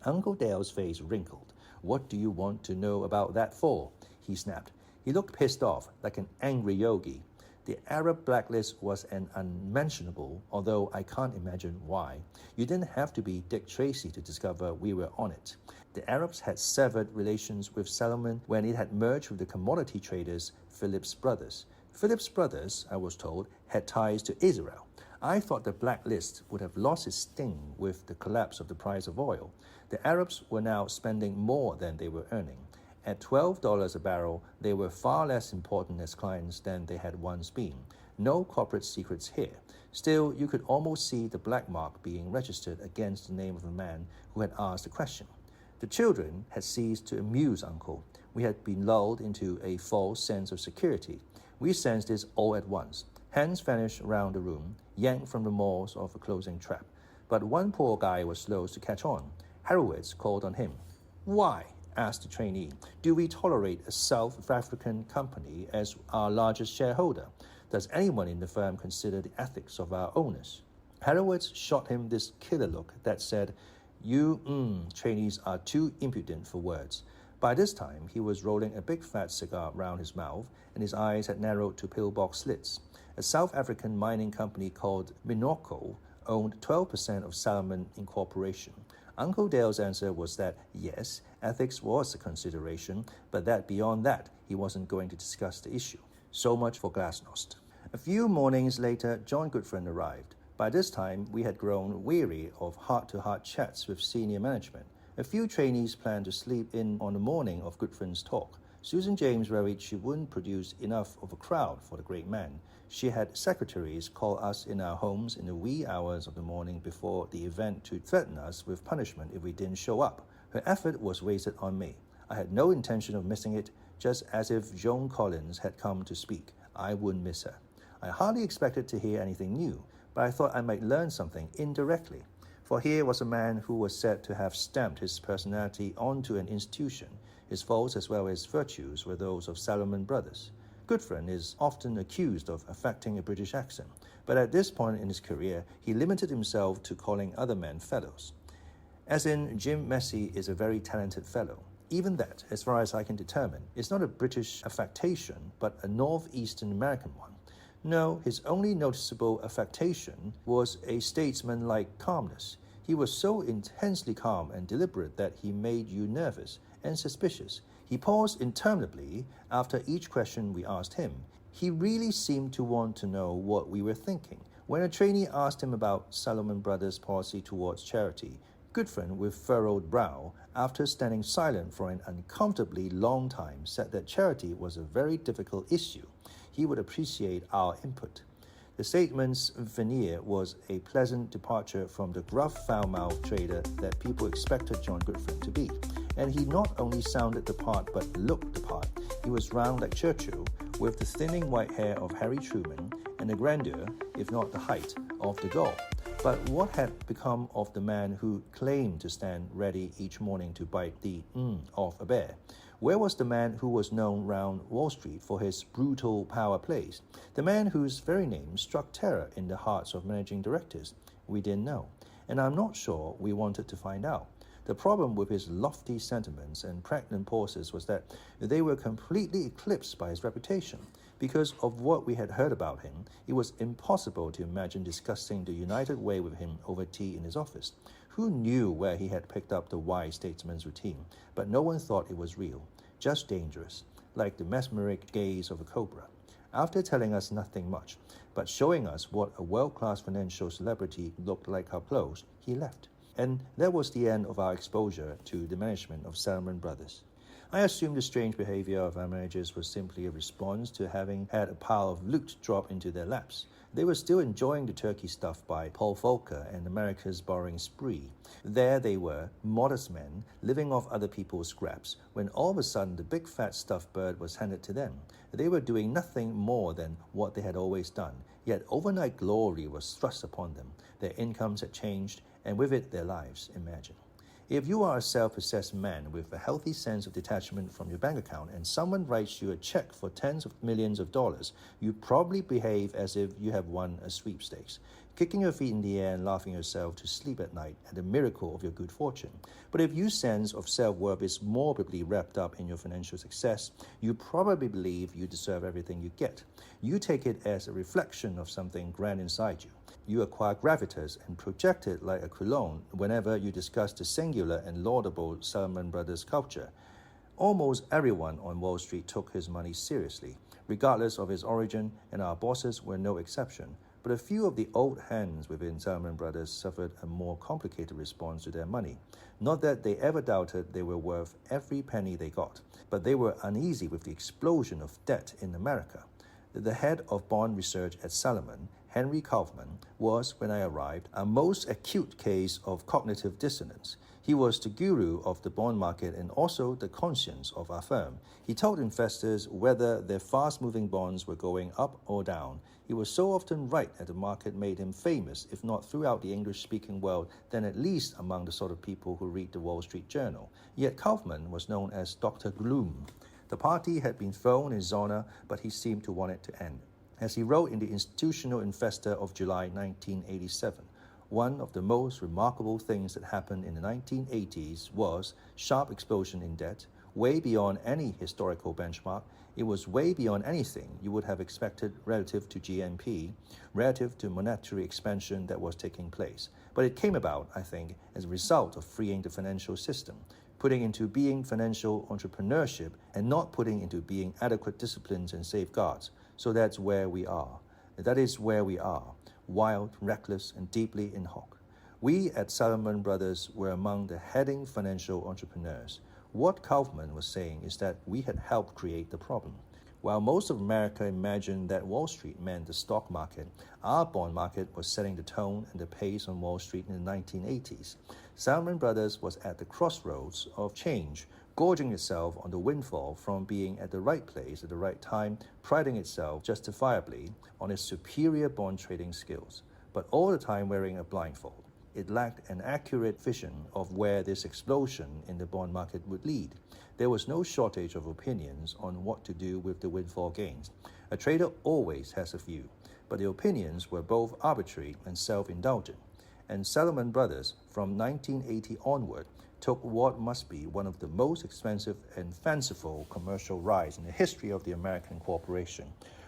Uncle Dale's face wrinkled. "What do you want to know about that for?" he snapped. He looked pissed off, like an angry yogi. The Arab blacklist was an unmentionable, although I can't imagine why. You didn't have to be Dick Tracy to discover we were on it. The Arabs had severed relations with Salomon when it had merged with the commodity traders Phillips Brothers. Phillips Brothers, I was told, had ties to Israel. I thought the blacklist would have lost its sting with the collapse of the price of oil. The Arabs were now spending more than they were earning. At $12 a barrel, they were far less important as clients than they had once been. No corporate secrets here. Still, you could almost see the black mark being registered against the name of the man who had asked the question. The children had ceased to amuse Uncle. We had been lulled into a false sense of security. We sensed this all at once. Hands vanished around the room, yanked from the maws of a closing trap. But one poor guy was slow to catch on. Horowitz called on him. "Why," asked the trainee, "do we tolerate a South African company as our largest shareholder? Does anyone in the firm consider the ethics of our owners?" Horowitz shot him this killer look that said, "You, trainees are too impudent for words." By this time, he was rolling a big fat cigar round his mouth, and his eyes had narrowed to pillbox slits. A South African mining company called Minorco owned 12% of Salomon Incorporation. Uncle Dale's answer was that, yes, ethics was a consideration, but that beyond that, he wasn't going to discuss the issue. So much for glasnost. A few mornings later, John Gudfrin arrived. By this time, we had grown weary of heart-to-heart chats with senior management. A few trainees planned to sleep in on the morning of Gudfrin's talk. Susan James worried she wouldn't produce enough of a crowd for the great man. She had secretaries call us in our homes in the wee hours of the morning before the event to threaten us with punishment if we didn't show up. Her effort was wasted on me. I had no intention of missing it, just as if Joan Collins had come to speak. I wouldn't miss her. I hardly expected to hear anything new, but I thought I might learn something indirectly. For here was a man who was said to have stamped his personality onto an institution. His faults as well as virtues were those of Salomon Brothers. Gudfrin is often accused of affecting a British accent, but at this point in his career, he limited himself to calling other men fellows. As in, Jim Massey is a very talented fellow. Even that, as far as I can determine, is not a British affectation, but a Northeastern American one. No, his only noticeable affectation was a statesman-like calmness. He was so intensely calm and deliberate that he made you nervous and suspicious. He paused interminably after each question we asked him. He really seemed to want to know what we were thinking. When a trainee asked him about Salomon Brothers' policy towards charity, Goodfriend, with furrowed brow, after standing silent for an uncomfortably long time, said that charity was a very difficult issue. He would appreciate our input. The statement's veneer was a pleasant departure from the gruff, foul-mouthed trader that people expected John Goodfriend to be. And he not only sounded the part, but looked the part. He was round like Churchill, with the thinning white hair of Harry Truman, and the grandeur, if not the height, of de Gaulle. But what had become of the man who claimed to stand ready each morning to bite the off a bear? Where was the man who was known round Wall Street for his brutal power plays? The man whose very name struck terror in the hearts of managing directors? We didn't know, and I'm not sure we wanted to find out. The problem with his lofty sentiments and pregnant pauses was that they were completely eclipsed by his reputation. Because of what we had heard about him, it was impossible to imagine discussing the United Way with him over tea in his office. Who knew where he had picked up the wise statesman's routine? But no one thought it was real, just dangerous, like the mesmeric gaze of a cobra. After telling us nothing much, but showing us what a world-class financial celebrity looked like up close, he left. And that was the end of our exposure to the management of Salomon Brothers. I assume the strange behavior of our managers was simply a response to having had a pile of loot drop into their laps. They were still enjoying the turkey stuffed by Paul Volcker and America's borrowing spree. There they were, modest men, living off other people's scraps, when all of a sudden the big fat stuffed bird was handed to them. They were doing nothing more than what they had always done, yet overnight glory was thrust upon them. Their incomes had changed, and with it their lives, imagine. If you are a self-possessed man with a healthy sense of detachment from your bank account and someone writes you a check for tens of millions of dollars, you probably behave as if you have won a sweepstakes, kicking your feet in the air and laughing yourself to sleep at night at the miracle of your good fortune. But if your sense of self-worth is morbidly wrapped up in your financial success, you probably believe you deserve everything you get. You take it as a reflection of something grand inside you. You acquire gravitas and project it like a cologne whenever you discuss the singular and laudable Salomon Brothers culture. Almost everyone on Wall Street took his money seriously, regardless of his origin, and our bosses were no exception. But a few of the old hands within Salomon Brothers suffered a more complicated response to their money. Not that they ever doubted they were worth every penny they got, but they were uneasy with the explosion of debt in America. The head of bond research at Salomon, Henry Kaufman, was, when I arrived, a most acute case of cognitive dissonance. He was the guru of the bond market and also the conscience of our firm. He told investors whether their fast-moving bonds were going up or down. He was so often right that the market made him famous, if not throughout the English-speaking world, then at least among the sort of people who read the Wall Street Journal. Yet Kaufman was known as Dr. Gloom. The party had been thrown in his honor, but he seemed to want it to end. As he wrote in the Institutional Investor of July 1987, one of the most remarkable things that happened in the 1980s was sharp explosion in debt, way beyond any historical benchmark. It was way beyond anything you would have expected relative to GNP, relative to monetary expansion that was taking place. But it came about, I think, as a result of freeing the financial system, putting into being financial entrepreneurship and not putting into being adequate disciplines and safeguards. So that's where we are. That is where we are, wild, reckless, and deeply in hoc. We at Salomon Brothers were among the heading financial entrepreneurs. What Kaufman was saying is that we had helped create the problem. While most of America imagined that Wall Street meant the stock market, our bond market was setting the tone and the pace on Wall Street in the 1980s. Salomon Brothers was at the crossroads of change, gorging itself on the windfall from being at the right place at the right time, priding itself justifiably on its superior bond trading skills, but all the time wearing a blindfold. It lacked an accurate vision of where this explosion in the bond market would lead. There was no shortage of opinions on what to do with the windfall gains. A trader always has a view, but the opinions were both arbitrary and self-indulgent. And Salomon Brothers, from 1980 onward, took what must be one of the most expensive and fanciful commercial rides in the history of the American corporation.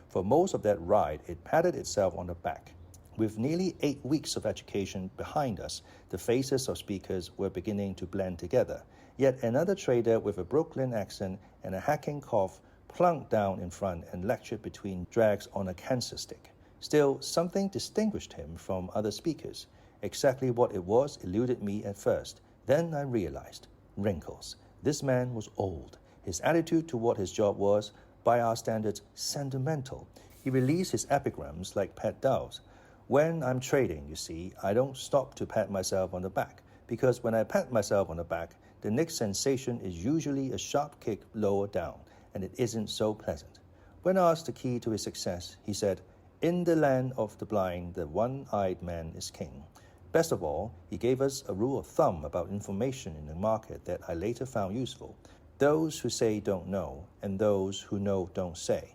For most of that ride, it patted itself on the back. With nearly 8 weeks of education behind us, the faces of speakers were beginning to blend together. Yet another trader with a Brooklyn accent and a hacking cough plunked down in front and lectured between drags on a cancer stick. Still, something distinguished him from other speakers. Exactly what it was eluded me at first. Then I realized. Wrinkles. This man was old. His attitude toward his job was, by our standards, sentimental. He released his epigrams like pet dogs. When I'm trading, you see, I don't stop to pat myself on the back, because when I pat myself on the back, the next sensation is usually a sharp kick lower down, and it isn't so pleasant. When asked the key to his success, he said, "In the land of the blind, the one-eyed man is king." Best of all, he gave us a rule of thumb about information in the market that I later found useful. Those who say don't know, and those who know don't say.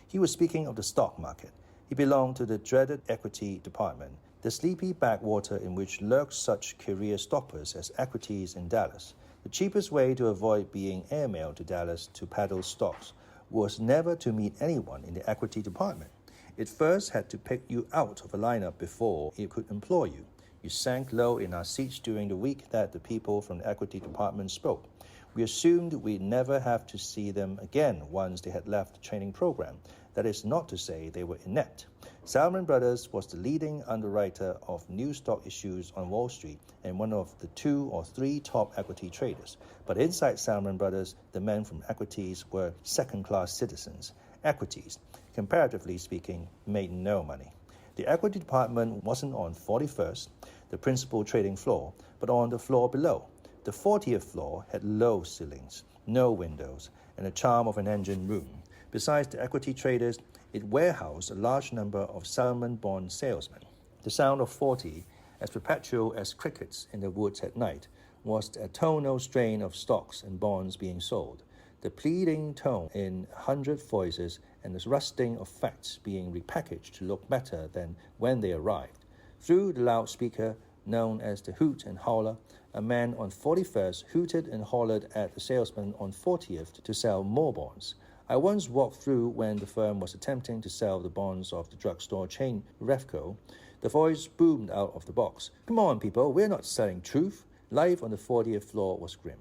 He was speaking of the stock market. He belonged to the dreaded equity department, the sleepy backwater in which lurk such career stoppers as equities in Dallas. The cheapest way to avoid being airmailed to Dallas to peddle stocks was never to meet anyone in the equity department. It first had to pick you out of a lineup before it could employ you. You sank low in our seats during the week that the people from the equity department spoke. We assumed we'd never have to see them again once they had left the training program. That is not to say they were inept. Salomon Brothers was the leading underwriter of new stock issues on Wall Street and one of the 2 or 3 top equity traders. But inside Salomon Brothers, the men from equities were second-class citizens. Equities, comparatively speaking, made no money. The equity department wasn't on 41st, the principal trading floor, but on the floor below. The 40th floor had low ceilings, no windows, and the charm of an engine room. Besides the equity traders, it warehoused a large number of Salomon bond salesmen. The sound of 40, as perpetual as crickets in the woods at night, was the tonal strain of stocks and bonds being sold, the pleading tone in 100 voices, and the rusting of facts being repackaged to look better than when they arrived. Through the loudspeaker, known as the hoot and holler, a man on 41st hooted and hollered at the salesman on 40th to sell more bonds. I once walked through when the firm was attempting to sell the bonds of the drugstore chain Refco. The voice boomed out of the box. "Come on, people, we're not selling truth." Life on the 40th floor was grim.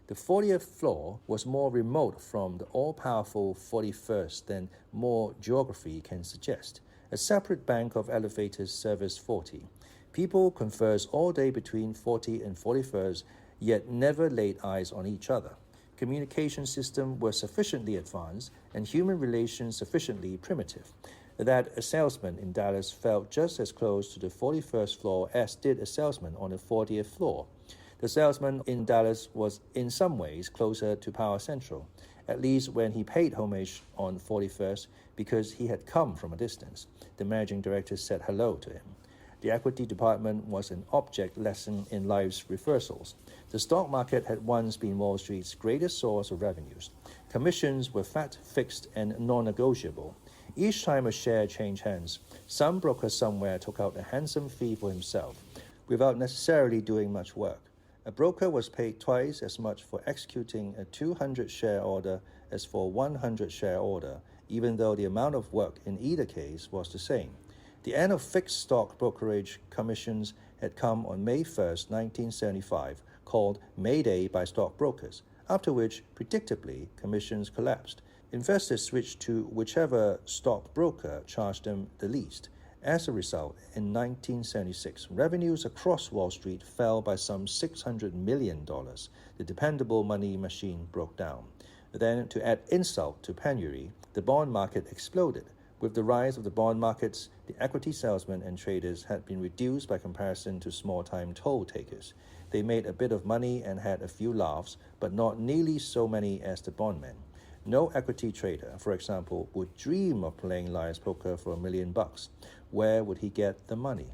The 40th floor was more remote from the all-powerful 41st than more geography can suggest. A separate bank of elevators serviced 40. People conversed all day between 40 and 41st, yet never laid eyes on each other. Communication systems were sufficiently advanced and human relations sufficiently primitive that a salesman in Dallas felt just as close to the 41st floor as did a salesman on the 40th floor. The salesman in Dallas was in some ways closer to Power Central, at least when he paid homage on 41st because he had come from a distance. The managing director said hello to him. The equity department was an object lesson in life's reversals. The stock market had once been Wall Street's greatest source of revenues. Commissions were fat, fixed, and non-negotiable. Each time a share changed hands, some broker somewhere took out a handsome fee for himself, without necessarily doing much work. A broker was paid twice as much for executing a 200-share order as for a 100-share order, even though the amount of work in either case was the same. The end of fixed stock brokerage commissions had come on May 1st, 1975, called May Day by stockbrokers, after which, predictably, commissions collapsed. Investors switched to whichever stockbroker charged them the least. As a result, in 1976, revenues across Wall Street fell by some $600 million. The dependable money machine broke down. Then, to add insult to penury, the bond market exploded. With the rise of the bond markets, the equity salesmen and traders had been reduced by comparison to small-time toll takers. They made a bit of money and had a few laughs, but not nearly so many as the bondmen. No equity trader, for example, would dream of playing liar's poker for $1 million. Where would he get the money?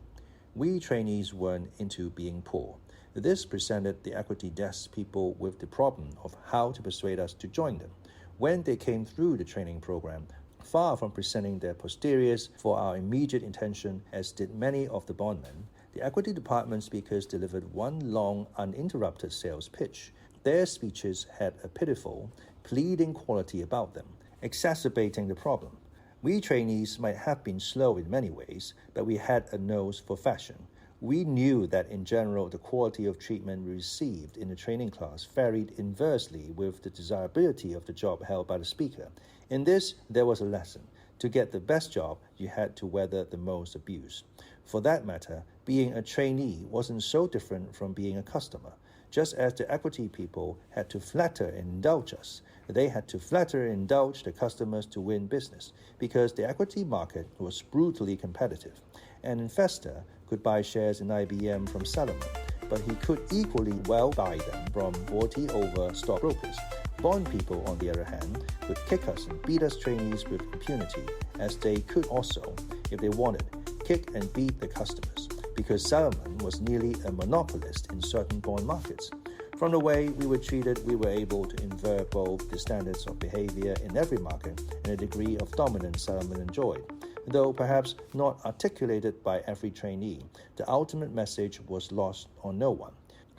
We trainees weren't into being poor. This presented the equity desk people with the problem of how to persuade us to join them. When they came through the training program, Far from presenting their posteriors for our immediate attention, as did many of the bondmen, the equity department speakers delivered one long, uninterrupted sales pitch. Their speeches had a pitiful, pleading quality about them, exacerbating the problem. We trainees might have been slow in many ways, but we had a nose for fashion. We knew that in general the quality of treatment we received in the training class varied inversely with the desirability of the job held by the speaker. In this, there was a lesson. To get the best job, you had to weather the most abuse. For that matter, being a trainee wasn't so different from being a customer. Just as the equity people had to flatter and indulge us, they had to flatter and indulge the customers to win business, because the equity market was brutally competitive. An investor could buy shares in IBM from Salomon, but he could equally well buy them from 40 over stockbrokers. Bond people, on the other hand, could kick us and beat us trainees with impunity, as they could also, if they wanted, kick and beat the customers, because Salomon was nearly a monopolist in certain bond markets. From the way we were treated, we were able to infer both the standards of behavior in every market and the degree of dominance Salomon enjoyed. Though perhaps not articulated by every trainee, the ultimate message was lost on no one.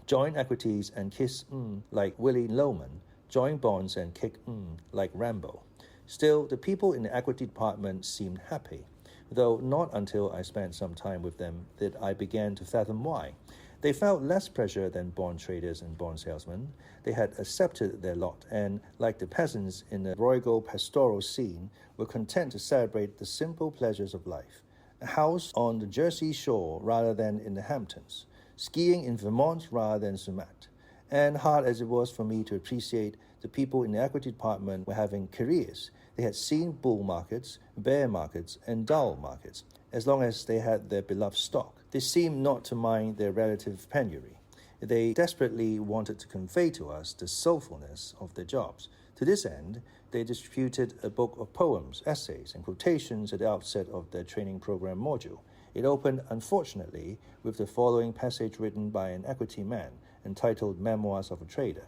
Join equities and kiss like Willie Loman, join bonds and kick like Rambo. Still, the people in the equity department seemed happy, though not until I spent some time with them did I begin to fathom why. They felt less pressure than bond traders and bond salesmen. They had accepted their lot and, like the peasants in the royal pastoral scene, were content to celebrate the simple pleasures of life. A house on the Jersey shore rather than in the Hamptons, skiing in Vermont rather than Sumat. And hard as it was for me to appreciate, the people in the equity department were having careers. They had seen bull markets, bear markets, and dull markets. As long as they had their beloved stock, they seemed not to mind their relative penury. They desperately wanted to convey to us the soulfulness of their jobs. To this end, they distributed a book of poems, essays, and quotations at the outset of their training program module. It opened, unfortunately, with the following passage written by an equity man, entitled Memoirs of a Trader.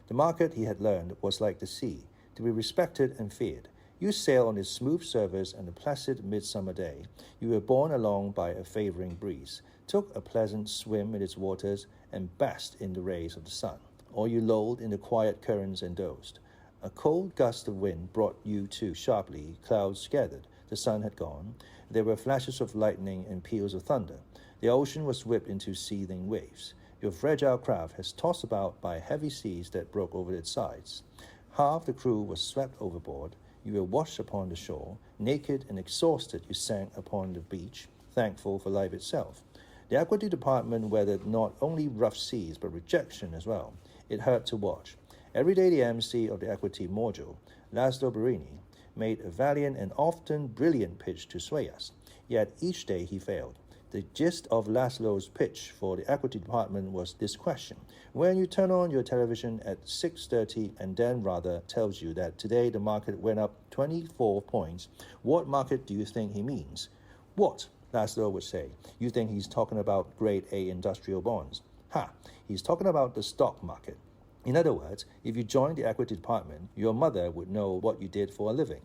The market, he had learned, was like the sea, to be respected and feared. You sail on its smooth surface on a placid midsummer day. You were borne along by a favoring breeze, took a pleasant swim in its waters, and basked in the rays of the sun. Or you lolled in the quiet currents and dozed. A cold gust of wind brought you to sharply, clouds gathered. The sun had gone. There were flashes of lightning and peals of thunder. The ocean was whipped into seething waves. Your fragile craft was tossed about by heavy seas that broke over its sides. Half the crew was swept overboard. You were washed upon the shore. Naked and exhausted, you sank upon the beach, thankful for life itself. The equity department weathered not only rough seas, but rejection as well. It hurt to watch. Every day the MC of the equity module, Laszlo Barini, made a valiant and often brilliant pitch to sway us. Yet each day he failed. The gist of Laszlo's pitch for the equity department was this question. When you turn on your television at 6:30 and Dan Rather tells you that today the market went up 24 points, what market do you think he means? What? Laszlo would say. You think he's talking about grade A industrial bonds? Ha! He's talking about the stock market. In other words, if you joined the equity department, your mother would know what you did for a living.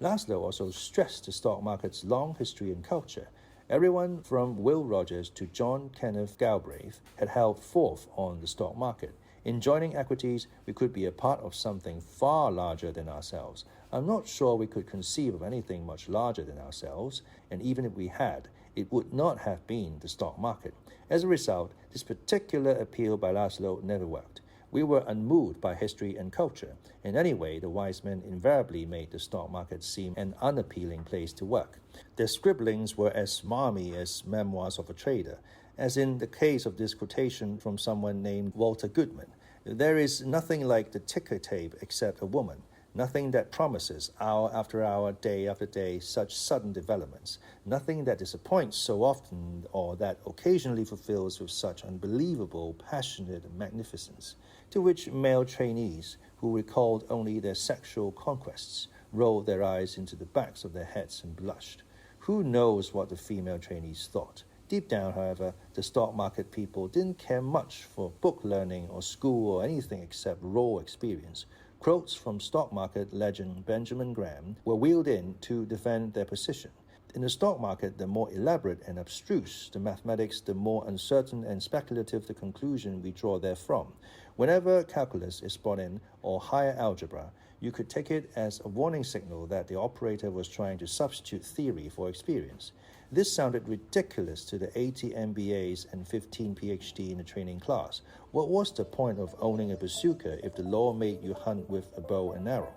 Laszlo also stressed the stock market's long history and culture. Everyone from Will Rogers to John Kenneth Galbraith had held forth on the stock market. In joining equities, we could be a part of something far larger than ourselves. I'm not sure we could conceive of anything much larger than ourselves, and even if we had, it would not have been the stock market. As a result, this particular appeal by Laszlo never worked. We were unmoved by history and culture. In any way, the wise men invariably made the stock market seem an unappealing place to work. Their scribblings were as smarmy as Memoirs of a Trader, as in the case of this quotation from someone named Walter Goodman. There is nothing like the ticker tape except a woman. Nothing that promises, hour after hour, day after day, such sudden developments. Nothing that disappoints so often or that occasionally fulfills with such unbelievable, passionate magnificence. To which male trainees, who recalled only their sexual conquests, rolled their eyes into the backs of their heads and blushed. Who knows what the female trainees thought? Deep down, however, the stock market people didn't care much for book learning or school or anything except raw experience. Quotes from stock market legend Benjamin Graham were wheeled in to defend their position. In the stock market, the more elaborate and abstruse the mathematics, the more uncertain and speculative the conclusion we draw therefrom. Whenever calculus is brought in, or higher algebra, you could take it as a warning signal that the operator was trying to substitute theory for experience. This sounded ridiculous to the 80 MBAs and 15 PhD in the training class. What was the point of owning a bazooka if the law made you hunt with a bow and arrow?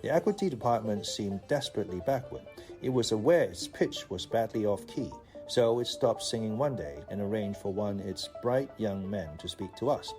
The equity department seemed desperately backward. It was aware its pitch was badly off-key, so it stopped singing one day and arranged for one of its bright young men to speak to us.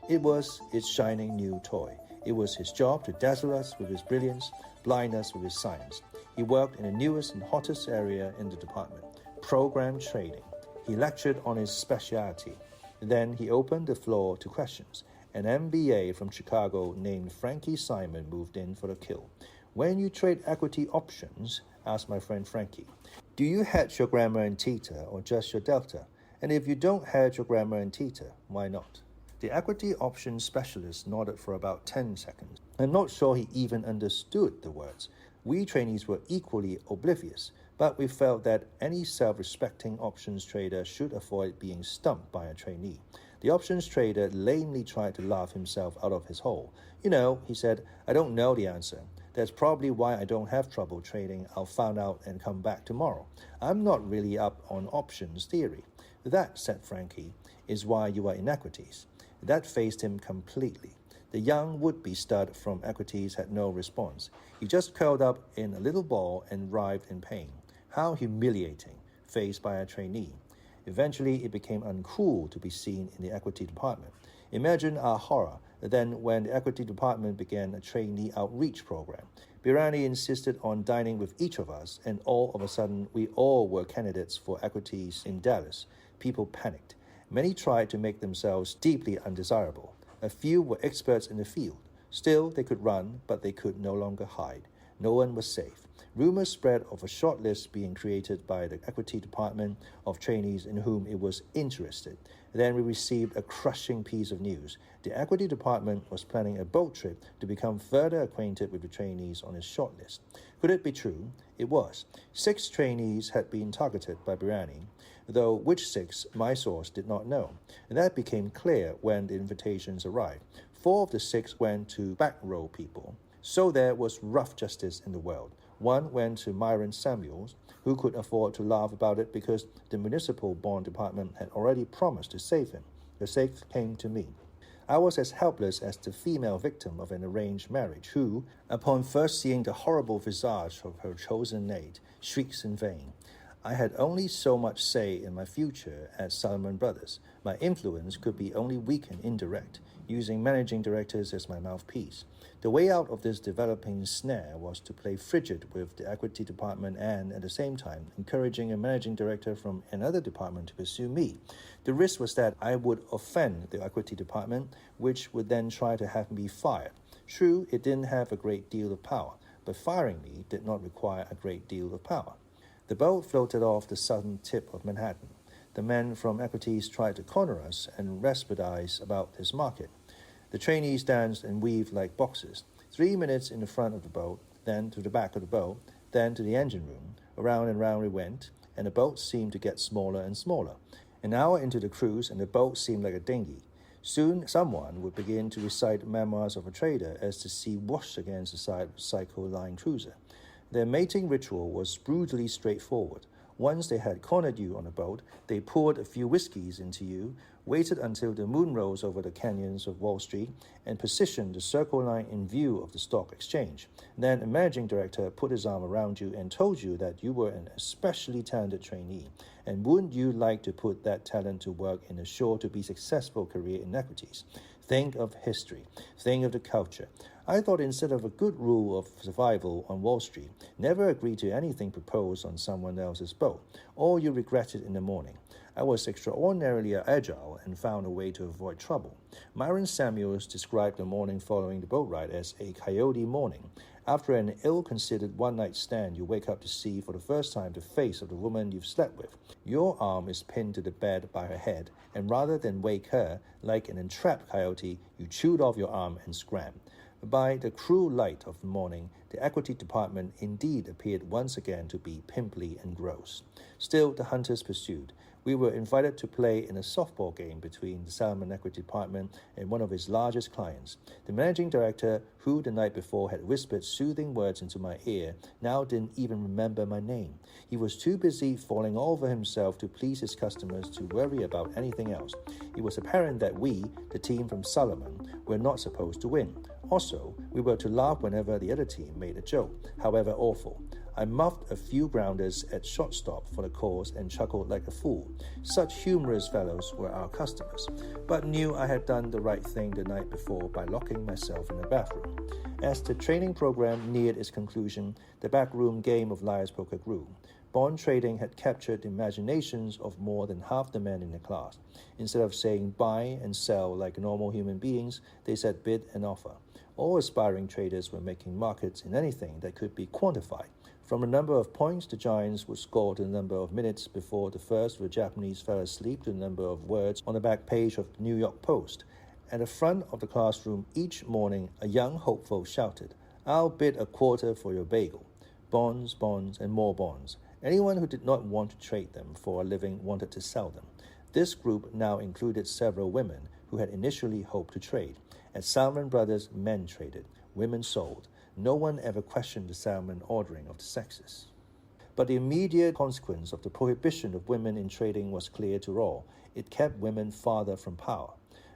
It was its shining new toy. It was his job to dazzle us with his brilliance, blind us with his science. He worked in the newest and hottest area in the department, program trading. He lectured on his specialty. Then he opened the floor to questions. An MBA from Chicago named Frankie Simon moved in for the kill. When you trade equity options, asked my friend Frankie, do you hedge your gamma and theta or just your delta? And if you don't hedge your gamma and theta, why not? The equity options specialist nodded for about 10 seconds. I'm not sure he even understood the words. We trainees were equally oblivious, but we felt that any self-respecting options trader should avoid being stumped by a trainee. The options trader lamely tried to laugh himself out of his hole. You know, he said, I don't know the answer. That's probably why I don't have trouble trading. I'll find out and come back tomorrow. I'm not really up on options theory. That, said Frankie, is why you are in equities. That faced him completely. The young would-be stud from equities had no response. He just curled up in a little ball and writhed in pain. How humiliating, faced by a trainee. Eventually, it became uncool to be seen in the equity department. Imagine our horror then when the equity department began a trainee outreach program. Birani insisted on dining with each of us, and all of a sudden, we all were candidates for equities in Dallas. People panicked. Many tried to make themselves deeply undesirable. A few were experts in the field. Still, they could run, but they could no longer hide. No one was safe. Rumors spread of a short list being created by the equity department of trainees in whom it was interested. Then we received a crushing piece of news. The equity department was planning a boat trip to become further acquainted with the trainees on its short list. Could it be true? It was. 6 trainees had been targeted by Birani, though which 6 my source did not know. And that became clear when the invitations arrived. 4 of the 6 went to back row people. So there was rough justice in the world. 1 went to Myron Samuels, who could afford to laugh about it because the municipal bond department had already promised to save him. The 6th came to me. I was as helpless as the female victim of an arranged marriage who, upon first seeing the horrible visage of her chosen mate, shrieks in vain. I had only so much say in my future at Salomon Brothers. My influence could be only weak and indirect, using managing directors as my mouthpiece. The way out of this developing snare was to play frigid with the equity department and, at the same time, encouraging a managing director from another department to pursue me. The risk was that I would offend the equity department, which would then try to have me fired. True, it didn't have a great deal of power, but firing me did not require a great deal of power. The boat floated off the southern tip of Manhattan. The men from equities tried to corner us and rhapsodize about this market. The trainees danced and weaved like boxers. 3 minutes in the front of the boat, then to the back of the boat, then to the engine room. Around and round we went, and the boat seemed to get smaller and smaller. An hour into the cruise, and the boat seemed like a dinghy. Soon someone would begin to recite memoirs of a trader as the sea washed against the side of a cycle-line cruiser. Their mating ritual was brutally straightforward. Once they had cornered you on a boat, they poured a few whiskeys into you, waited until the moon rose over the canyons of Wall Street, and positioned the circle line in view of the stock exchange. Then a managing director put his arm around you and told you that you were an especially talented trainee, and wouldn't you like to put that talent to work in a sure-to-be successful career in equities? Think of history. Think of the culture. I thought instead of a good rule of survival on Wall Street, never agree to anything proposed on someone else's boat, or you regret it in the morning. I was extraordinarily agile and found a way to avoid trouble. Myron Samuels described the morning following the boat ride as a coyote morning. After an ill-considered one-night stand, you wake up to see for the first time the face of the woman you've slept with. Your arm is pinned to the bed by her head, and rather than wake her, like an entrapped coyote, you chewed off your arm and scram. By the cruel light of the morning, the equity department indeed appeared once again to be pimply and gross. Still, the hunters pursued. We were invited to play in a softball game between the Salomon Equity Department and one of his largest clients. The managing director, who the night before had whispered soothing words into my ear, now didn't even remember my name. He was too busy falling over himself to please his customers to worry about anything else. It was apparent that we, the team from Salomon, were not supposed to win. Also, we were to laugh whenever the other team made a joke, however awful. I muffed a few grounders at shortstop for the cause and chuckled like a fool. Such humorous fellows were our customers, but knew I had done the right thing the night before by locking myself in the bathroom. As the training program neared its conclusion, the backroom game of liar's poker grew. Bond trading had captured the imaginations of more than half the men in the class. Instead of saying buy and sell like normal human beings, they said bid and offer. All aspiring traders were making markets in anything that could be quantified. From the number of points the Giants would score to the number of minutes before the first of the Japanese fell asleep to the number of words on the back page of the New York Post. At the front of the classroom each morning, a young hopeful shouted, "I'll bid a quarter for your bagel." Bonds, bonds, and more bonds. Anyone who did not want to trade them for a living wanted to sell them. This group now included several women who had initially hoped to trade. At Salomon Brothers, men traded, women sold. No one ever questioned the Salomon ordering of the sexes. But the immediate consequence of the prohibition of women in trading was clear to all. It kept women farther from power.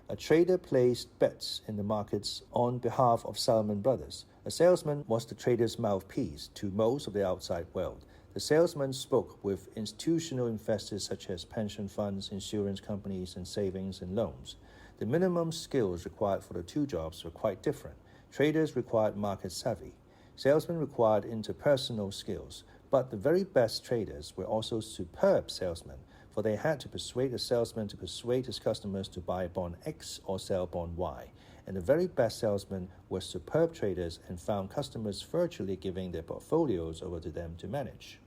A trader placed bets in the markets on behalf of Salomon Brothers. A salesman was the trader's mouthpiece to most of the outside world. The salesman spoke with institutional investors such as pension funds, insurance companies, and savings and loans. The minimum skills required for the two jobs were quite different. Traders required market savvy. Salesmen required interpersonal skills. But the very best traders were also superb salesmen, for they had to persuade a salesman to persuade his customers to buy bond X or sell bond Y. And the very best salesmen were superb traders and found customers virtually giving their portfolios over to them to manage.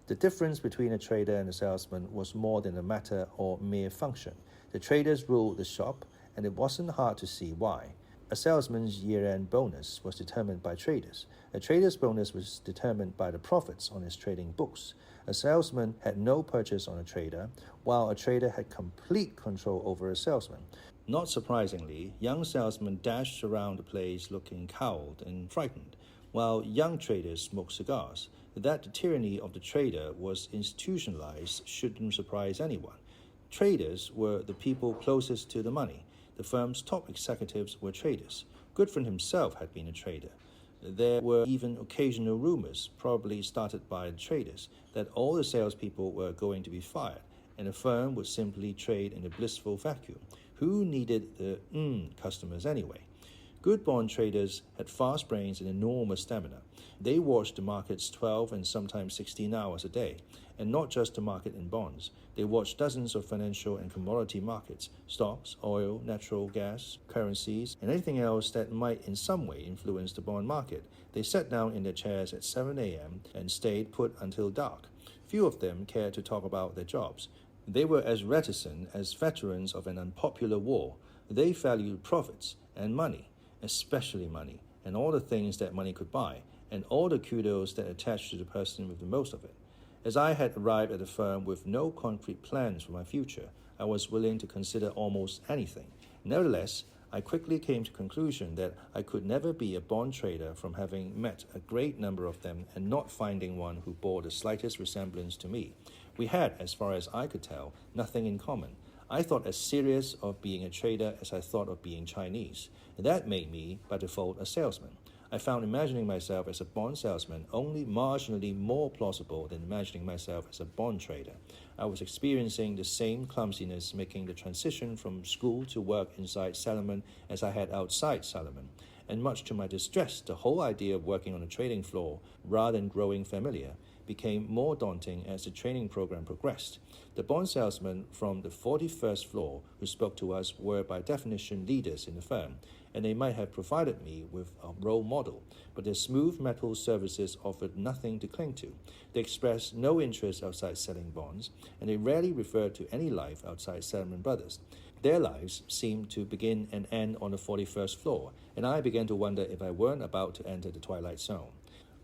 The difference between a trader and a salesman was more than a matter or mere function. The traders ruled the shop, and it wasn't hard to see why. A salesman's year-end bonus was determined by traders. A trader's bonus was determined by the profits on his trading books. A salesman had no purchase on a trader, while a trader had complete control over a salesman. Not surprisingly, young salesmen dashed around the place looking cowed and frightened, while young traders smoked cigars. That the tyranny of the trader was institutionalized shouldn't surprise anyone. Traders were the people closest to the money. The firm's top executives were traders. Goodfriend himself had been a trader. There were even occasional rumors, probably started by the traders, that all the salespeople were going to be fired, and the firm would simply trade in a blissful vacuum. Who needed the customers anyway? Good bond traders had fast brains and enormous stamina. They watched the markets 12 and sometimes 16 hours a day, and not just the market in bonds. They watched dozens of financial and commodity markets, stocks, oil, natural gas, currencies, and anything else that might in some way influence the bond market. They sat down in their chairs at 7 a.m. and stayed put until dark. Few of them cared to talk about their jobs. They were as reticent as veterans of an unpopular war. They valued profits and money, especially money, and all the things that money could buy, and all the kudos that attached to the person with the most of it. As I had arrived at the firm with no concrete plans for my future, I was willing to consider almost anything. Nevertheless, I quickly came to the conclusion that I could never be a bond trader from having met a great number of them and not finding one who bore the slightest resemblance to me. We had, as far as I could tell, nothing in common. I thought as serious of being a trader as I thought of being Chinese. That made me, by default, a salesman. I found imagining myself as a bond salesman only marginally more plausible than imagining myself as a bond trader. I was experiencing the same clumsiness making the transition from school to work inside Salomon as I had outside Salomon. And much to my distress, the whole idea of working on a trading floor, rather than growing familiar, became more daunting as the training program progressed. The bond salesmen from the 41st floor who spoke to us were by definition leaders in the firm, and they might have provided me with a role model, but their smooth metal services offered nothing to cling to. They expressed no interest outside selling bonds, and they rarely referred to any life outside Salomon Brothers. Their lives seemed to begin and end on the 41st floor, and I began to wonder if I weren't about to enter the twilight zone.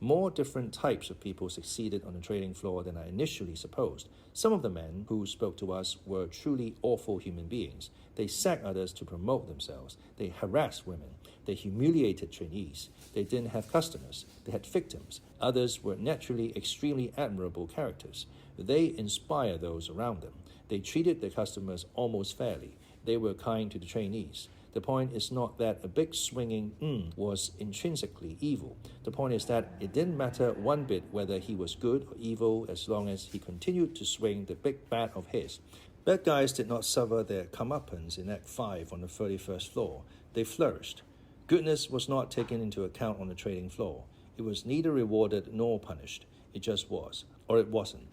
More different types of people succeeded on the trading floor than I initially supposed. Some of the men who spoke to us were truly awful human beings. They sacked others to promote themselves. They harassed women. They humiliated trainees. They didn't have customers. They had victims. Others were naturally extremely admirable characters. They inspired those around them. They treated their customers almost fairly. They were kind to the trainees. The point is not that a big swinging was intrinsically evil. The point is that it didn't matter one bit whether he was good or evil as long as he continued to swing the big bat of his. Bad guys did not suffer their comeuppance in Act 5 on the 31st floor. They flourished. Goodness was not taken into account on the trading floor. It was neither rewarded nor punished. It just was, or it wasn't.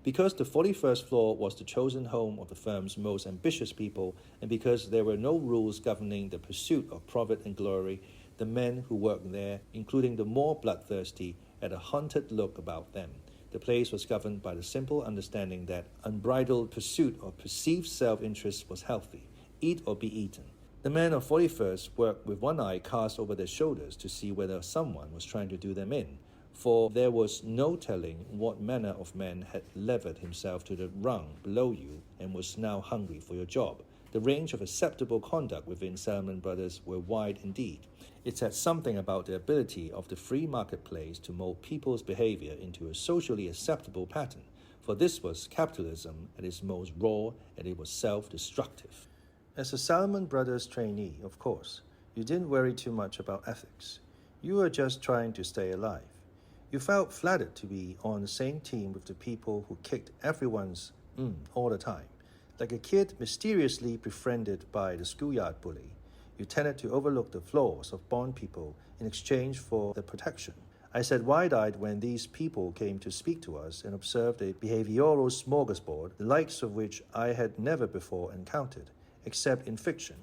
Because the 41st floor was the chosen home of the firm's most ambitious people, and because there were no rules governing the pursuit of profit and glory, the men who worked there, including the more bloodthirsty, had a haunted look about them. The place was governed by the simple understanding that unbridled pursuit of perceived self-interest was healthy. Eat or be eaten. The men of 41st worked with one eye cast over their shoulders to see whether someone was trying to do them in, for there was no telling what manner of man had levered himself to the rung below you and was now hungry for your job. The range of acceptable conduct within Salomon Brothers were wide indeed. It said something about the ability of the free marketplace to mold people's behavior into a socially acceptable pattern, for this was capitalism at its most raw, and it was self-destructive. As a Salomon Brothers trainee, of course, you didn't worry too much about ethics. You were just trying to stay alive. You felt flattered to be on the same team with the people who kicked everyone's all the time. Like a kid mysteriously befriended by the schoolyard bully, you tended to overlook the flaws of bond people in exchange for their protection. I sat wide-eyed when these people came to speak to us and observed a behavioral smorgasbord, the likes of which I had never before encountered, except in fiction.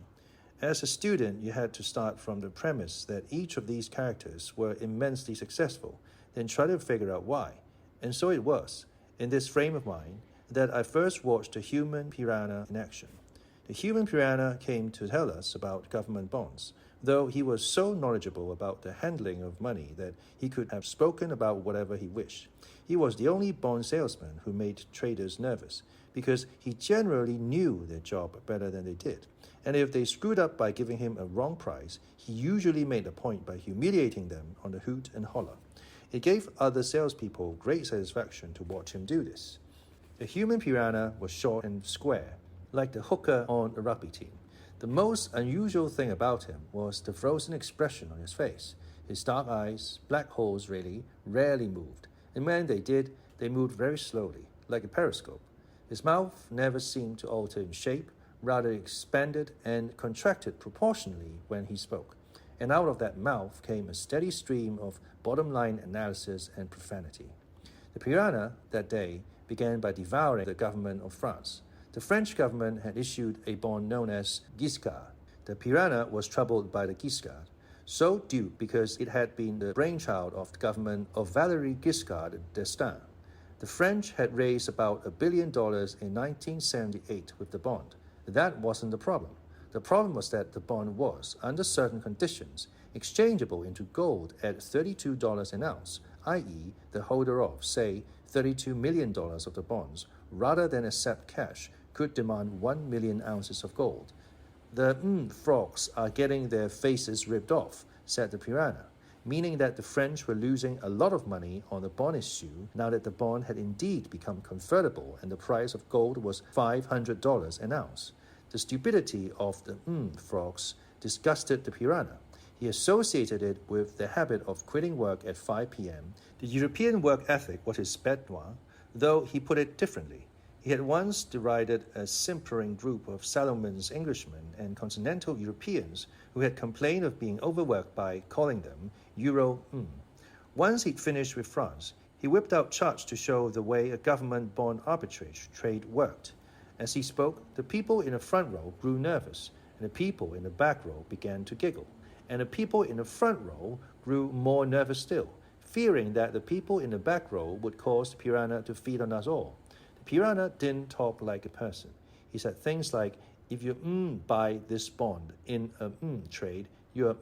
As a student, you had to start from the premise that each of these characters were immensely successful, then try to figure out why. And so it was, in this frame of mind, that I first watched the human piranha in action. The human piranha came to tell us about government bonds, though he was so knowledgeable about the handling of money that he could have spoken about whatever he wished. He was the only bond salesman who made traders nervous, because he generally knew their job better than they did. And if they screwed up by giving him a wrong price, he usually made a point by humiliating them on the hoot and holler. It gave other salespeople great satisfaction to watch him do this. The human piranha was short and square, like the hooker on a rugby team. The most unusual thing about him was the frozen expression on his face. His dark eyes, black holes really, rarely moved, and when they did, they moved very slowly, like a periscope. His mouth never seemed to alter in shape, rather expanded and contracted proportionally when he spoke. And out of that mouth came a steady stream of bottom-line analysis and profanity. The piranha, that day, began by devouring the government of France. The French government had issued a bond known as Giscard. The piranha was troubled by the Giscard, so duped because it had been the brainchild of the government of Valéry Giscard d'Estaing. The French had raised about $1 billion in 1978 with the bond. That wasn't the problem. The problem was that the bond was, under certain conditions, exchangeable into gold at $32 an ounce, i.e., the holder of, say, $32 million of the bonds, rather than accept cash, could demand 1 million ounces of gold. The frogs are getting their faces ripped off, said the piranha, meaning that the French were losing a lot of money on the bond issue now that the bond had indeed become convertible and the price of gold was $500 an ounce. The stupidity of the frogs disgusted the piranha. He associated it with the habit of quitting work at 5 p.m. The European work ethic was his bête noire, though he put it differently. He had once derided a simpering group of Salomon's Englishmen and continental Europeans who had complained of being overworked by calling them Euro. Once he'd finished with France, he whipped out charts to show the way a government bond arbitrage trade worked. As he spoke, the people in the front row grew nervous, and the people in the back row began to giggle, and the people in the front row grew more nervous still, fearing that the people in the back row would cause the piranha to feed on us all. The piranha didn't talk like a person. He said things like, If you buy this bond in a trade, you're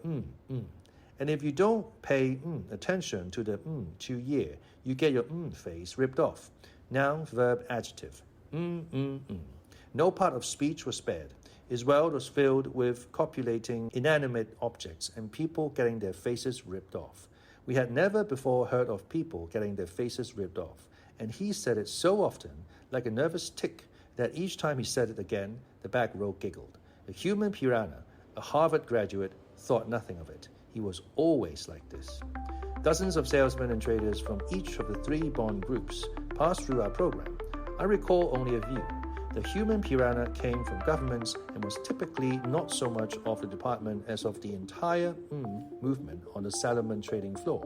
And if you don't pay attention to the 2 year, you get your face ripped off. Noun, verb, adjective. No part of speech was spared. His world was filled with copulating inanimate objects and people getting their faces ripped off. We had never before heard of people getting their faces ripped off, and he said it so often, like a nervous tick, that each time he said it again, the back row giggled. A human piranha, a Harvard graduate, thought nothing of it. He was always like this. Dozens of salesmen and traders from each of the 3 bond groups passed through our program. I recall only a few. The human piranha came from governments and was typically not so much of the department as of the entire movement on the Salomon trading floor.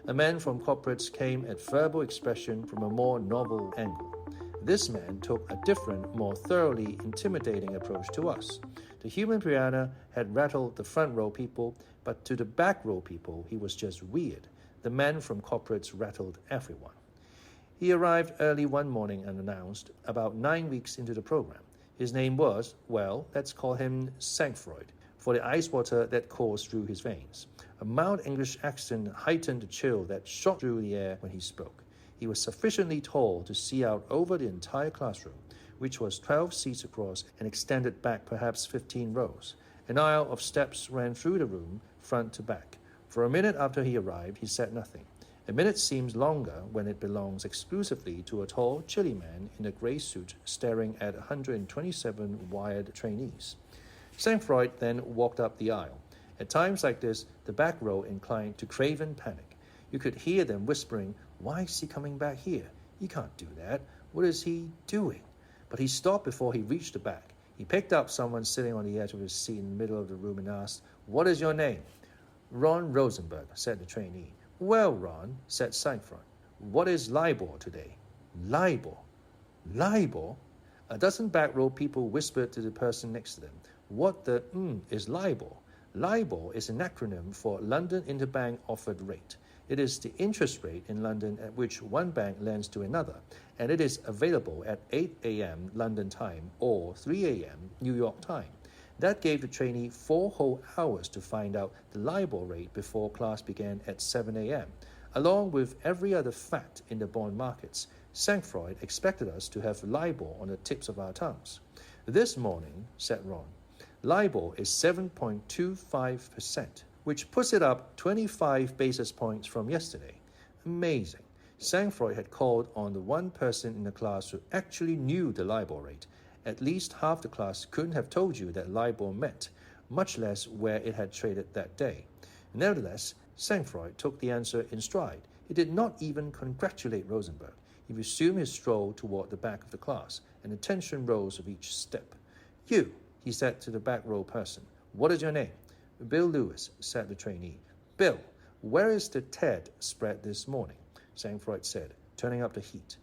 A man from corporates came at verbal expression from a more novel angle. This man took a different, more thoroughly intimidating approach to us. The human piranha had rattled the front row people, but to the back row people, he was just weird. The man from corporates rattled everyone. He arrived early one morning unannounced, about 9 weeks into the program. His name was, well, let's call him Sankfreud, for the ice water that coursed through his veins. A mild English accent heightened the chill that shot through the air when he spoke. He was sufficiently tall to see out over the entire classroom, which was 12 seats across and extended back perhaps 15 rows. An aisle of steps ran through the room, front to back. For a minute after he arrived, he said nothing. A minute seems longer when it belongs exclusively to a tall, chilly man in a gray suit staring at 127 wired trainees. Sankfreud then walked up the aisle. At times like this, the back row inclined to craven panic. You could hear them whispering, "Why is he coming back here? He can't do that. What is he doing?" But he stopped before he reached the back. He picked up someone sitting on the edge of his seat in the middle of the room and asked, "What is your name?" "Ron Rosenberg," said the trainee. "Well, Ron," said Sankfreud, "what is LIBOR today?" "LIBOR? LIBOR?" A dozen back row people whispered to the person next to them, "What the is LIBOR?" LIBOR is an acronym for London Interbank Offered Rate. It is the interest rate in London at which one bank lends to another, and it is available at 8 a.m. London time or 3 a.m. New York time. That gave the trainee 4 whole hours to find out the LIBOR rate before class began at 7 a.m. Along with every other fact in the bond markets, Sankfreud expected us to have LIBOR on the tips of our tongues. "This morning," said Ron, "LIBOR is 7.25%, which puts it up 25 basis points from yesterday." Amazing. Sankfreud had called on the one person in the class who actually knew the LIBOR rate. At least half the class couldn't have told you that LIBOR meant, much less where it had traded that day. Nevertheless, Sankfreud took the answer in stride. He did not even congratulate Rosenberg. He resumed his stroll toward the back of the class, and the tension rose with each step. "You," he said to the back row person, "what is your name?" "Bill Lewis," said the trainee. "Bill, where is the TED spread this morning?" Sankfreud said, turning up the heat.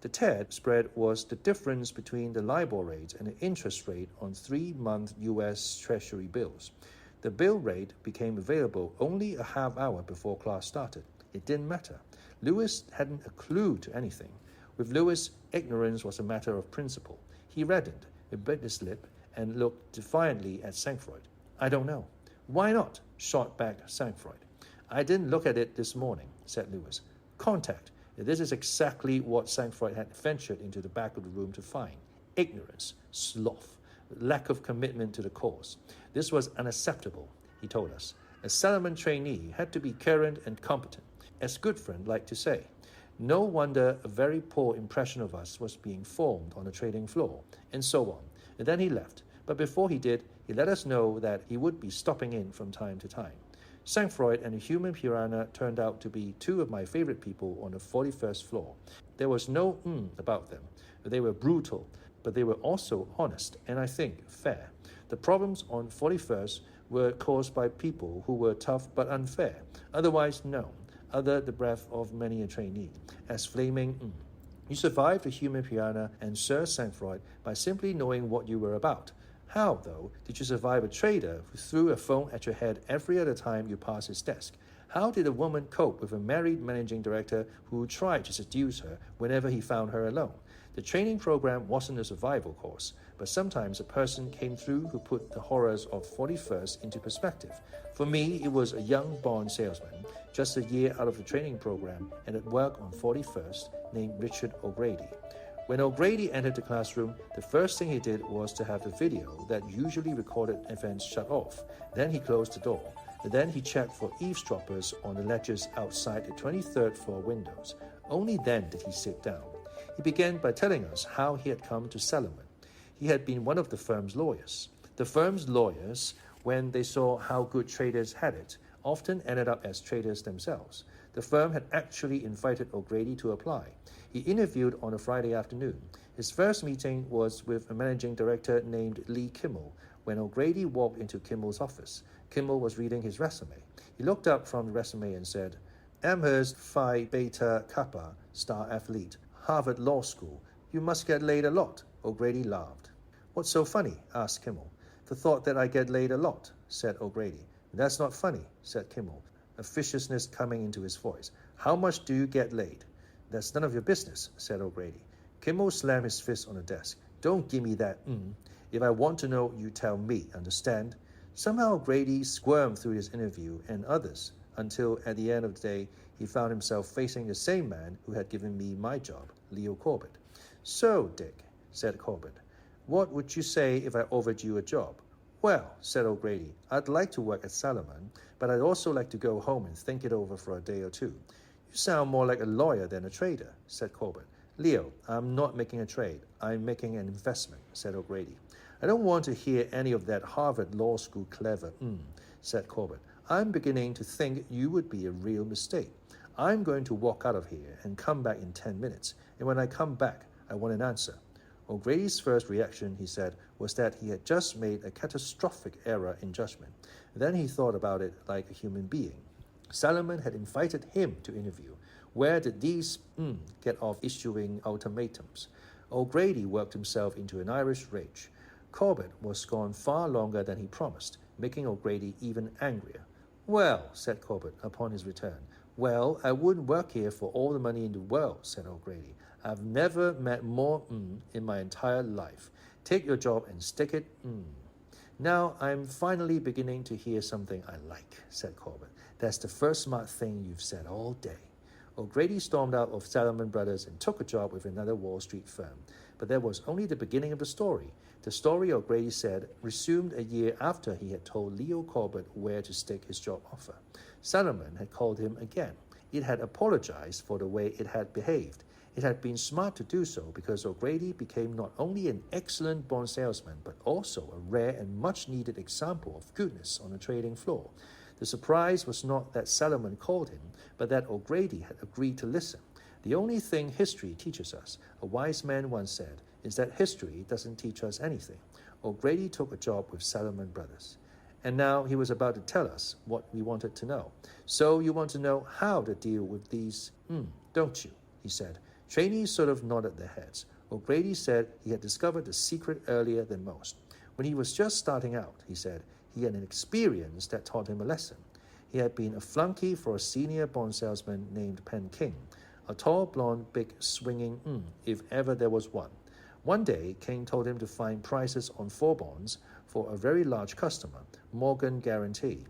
The TED spread was the difference between the LIBOR rate and the interest rate on 3-month U.S. Treasury bills. The bill rate became available only a half hour before class started. It didn't matter. Lewis hadn't a clue to anything. With Lewis, ignorance was a matter of principle. He reddened, he bit his lip, and looked defiantly at Sankfreud. "I don't know." "Why not?" shot back Sankfreud. "I didn't look at it this morning," said Lewis. Contact. This is exactly what Sankfreud had ventured into the back of the room to find. Ignorance, sloth, lack of commitment to the cause. This was unacceptable, he told us. A Salomon trainee had to be current and competent, as Goodfriend liked to say. No wonder a very poor impression of us was being formed on the trading floor, and so on. And then he left, but before he did, he let us know that he would be stopping in from time to time. Sankfreud and the human piranha turned out to be 2 of my favorite people on the 41st floor. There was no about them. They were brutal, but they were also honest and, I think, fair. The problems on 41st were caused by people who were tough but unfair, otherwise known, under the breath of many a trainee, as flaming You survived the human piranha and Sir Sankfreud by simply knowing what you were about. How, though, did you survive a trader who threw a phone at your head every other time you passed his desk? How did a woman cope with a married managing director who tried to seduce her whenever he found her alone? The training program wasn't a survival course, but sometimes a person came through who put the horrors of 41st into perspective. For me, it was a young bond salesman, just a year out of the training program and at work on 41st, named Richard O'Grady. When O'Grady entered the classroom, the first thing he did was to have the video that usually recorded events shut off. Then he closed the door. Then he checked for eavesdroppers on the ledges outside the 23rd floor windows. Only then did he sit down. He began by telling us how he had come to Salomon. He had been one of the firm's lawyers. The firm's lawyers, when they saw how good traders had it, often ended up as traders themselves. The firm had actually invited O'Grady to apply. He interviewed on a Friday afternoon. His first meeting was with a managing director named Lee Kimmel. When O'Grady walked into Kimmel's office, Kimmel was reading his resume. He looked up from the resume and said, Amherst Phi Beta Kappa, star athlete, Harvard Law School. You must get laid a lot. O'Grady laughed. What's so funny? Asked Kimmel. The thought that I get laid a lot, said O'Grady. That's not funny, said Kimmel, a viciousness coming into his voice. How much do you get laid? That's none of your business, said O'Grady. Kimmel slammed his fist on the desk. Don't give me that If I want to know, you tell me, understand? Somehow O'Grady squirmed through his interview and others until at the end of the day, he found himself facing the same man who had given me my job, Leo Corbett. So, Dick, said Corbett, what would you say if I offered you a job? Well, said O'Grady, I'd like to work at Salomon, but I'd also like to go home and think it over for a day or two. You sound more like a lawyer than a trader, said Corbett. Leo, I'm not making a trade. I'm making an investment, said O'Grady. I don't want to hear any of that Harvard Law School clever, said Corbett. I'm beginning to think you would be a real mistake. I'm going to walk out of here and come back in 10 minutes, and when I come back, I want an answer. O'Grady's first reaction, he said, was that he had just made a catastrophic error in judgment. Then he thought about it like a human being. Salomon had invited him to interview. Where did these get off issuing ultimatums? O'Grady worked himself into an Irish rage. Corbett was gone far longer than he promised, making O'Grady even angrier. Well, said Corbett upon his return. Well, I wouldn't work here for all the money in the world, said O'Grady. I've never met more in my entire life. Take your job and stick it Now I'm finally beginning to hear something I like, said Corbett. That's the first smart thing you've said all day. O'Grady stormed out of Salomon Brothers and took a job with another Wall Street firm. But that was only the beginning of the story. The story, O'Grady said, resumed a year after he had told Leo Corbett where to stick his job offer. Salomon had called him again. It had apologized for the way it had behaved. It had been smart to do so because O'Grady became not only an excellent bond salesman, but also a rare and much-needed example of goodness on the trading floor. The surprise was not that Salomon called him, but that O'Grady had agreed to listen. The only thing history teaches us, a wise man once said, is that history doesn't teach us anything. O'Grady took a job with Salomon Brothers. And now he was about to tell us what we wanted to know. So you want to know how to deal with these, don't you? He said. Trainees sort of nodded their heads. O'Grady said he had discovered the secret earlier than most. When he was just starting out, he said, he had an experience that taught him a lesson. He had been a flunky for a senior bond salesman named Penn King, a tall, blonde, big, swinging if ever there was one. One day, King told him to find prices on 4 bonds for a very large customer, Morgan Guarantee.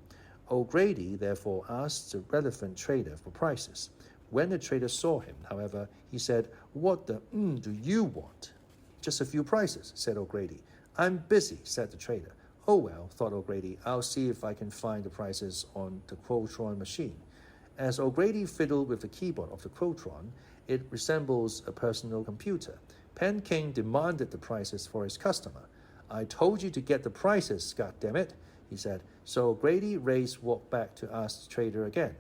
O'Grady therefore asked the relevant trader for prices. When the trader saw him, however, he said, "What the do you want?" "Just a few prices," said O'Grady. "I'm busy," said the trader. "Oh well," thought O'Grady, "I'll see if I can find the prices on the Quotron machine." As O'Grady fiddled with the keyboard of the Quotron, it resembles a personal computer. Penn King demanded the prices for his customer. "I told you to get the prices, goddammit," he said. So O'Grady walked back to ask the trader again.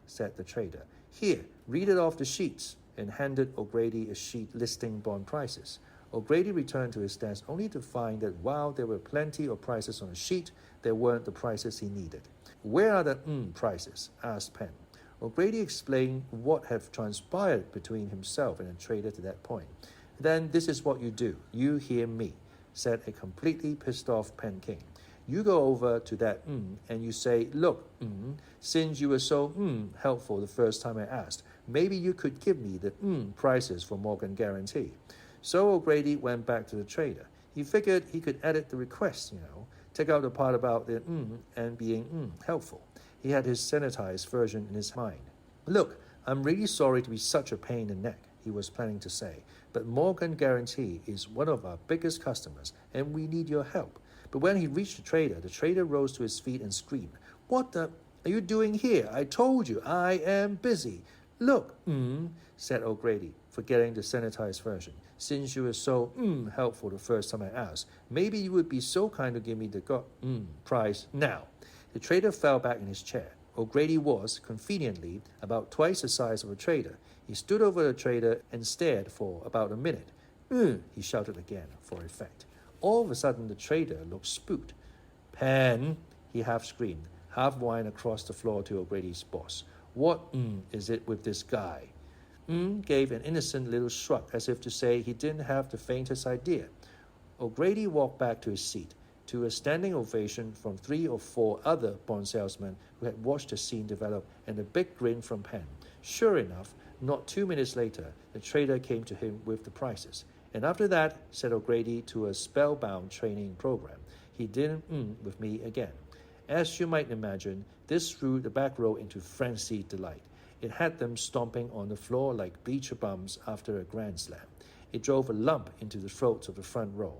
Said the trader. "Here, read it off the sheets," and handed O'Grady a sheet listing bond prices. O'Grady returned to his desk only to find that while there were plenty of prices on the sheet, there weren't the prices he needed. "Where are the prices?" asked Penn. O'Grady explained what had transpired between himself and the trader to that point. "Then this is what you do. You hear me," said a completely pissed off Penn King. "You go over to that and you say, 'Look, since you were so helpful the first time I asked, maybe you could give me the prices for Morgan Guarantee.'" So O'Grady went back to the trader. He figured he could edit the request, take out the part about the and being helpful. He had his sanitized version in his mind. Look, I'm really sorry to be such a pain in the neck, he was planning to say, but Morgan Guarantee is one of our biggest customers, and we need your help. But when he reached the trader rose to his feet and screamed, What the are you doing here? I told you, I am busy. Look, said O'Grady, forgetting the sanitized version. Since you were so helpful the first time I asked, maybe you would be so kind to give me the price now. The trader fell back in his chair. O'Grady was, conveniently, about twice the size of a trader. He stood over the trader and stared for about a minute. He shouted again, for effect. All of a sudden, the trader looked spooked. Pen, he half screamed, half whined across the floor to O'Grady's boss. What is it with this guy? Gave an innocent little shrug, as if to say he didn't have the faintest idea. O'Grady walked back to his seat, to a standing ovation from 3 or 4 other bond salesmen who had watched the scene develop, and a big grin from Penn. Sure enough, not 2 minutes later, the trader came to him with the prices. And after that, said O'Grady to a spellbound training program, he didn't with me again. As you might imagine, this threw the back row into frenzied delight. It had them stomping on the floor like bleacher bums after a grand slam. It drove a lump into the throats of the front row.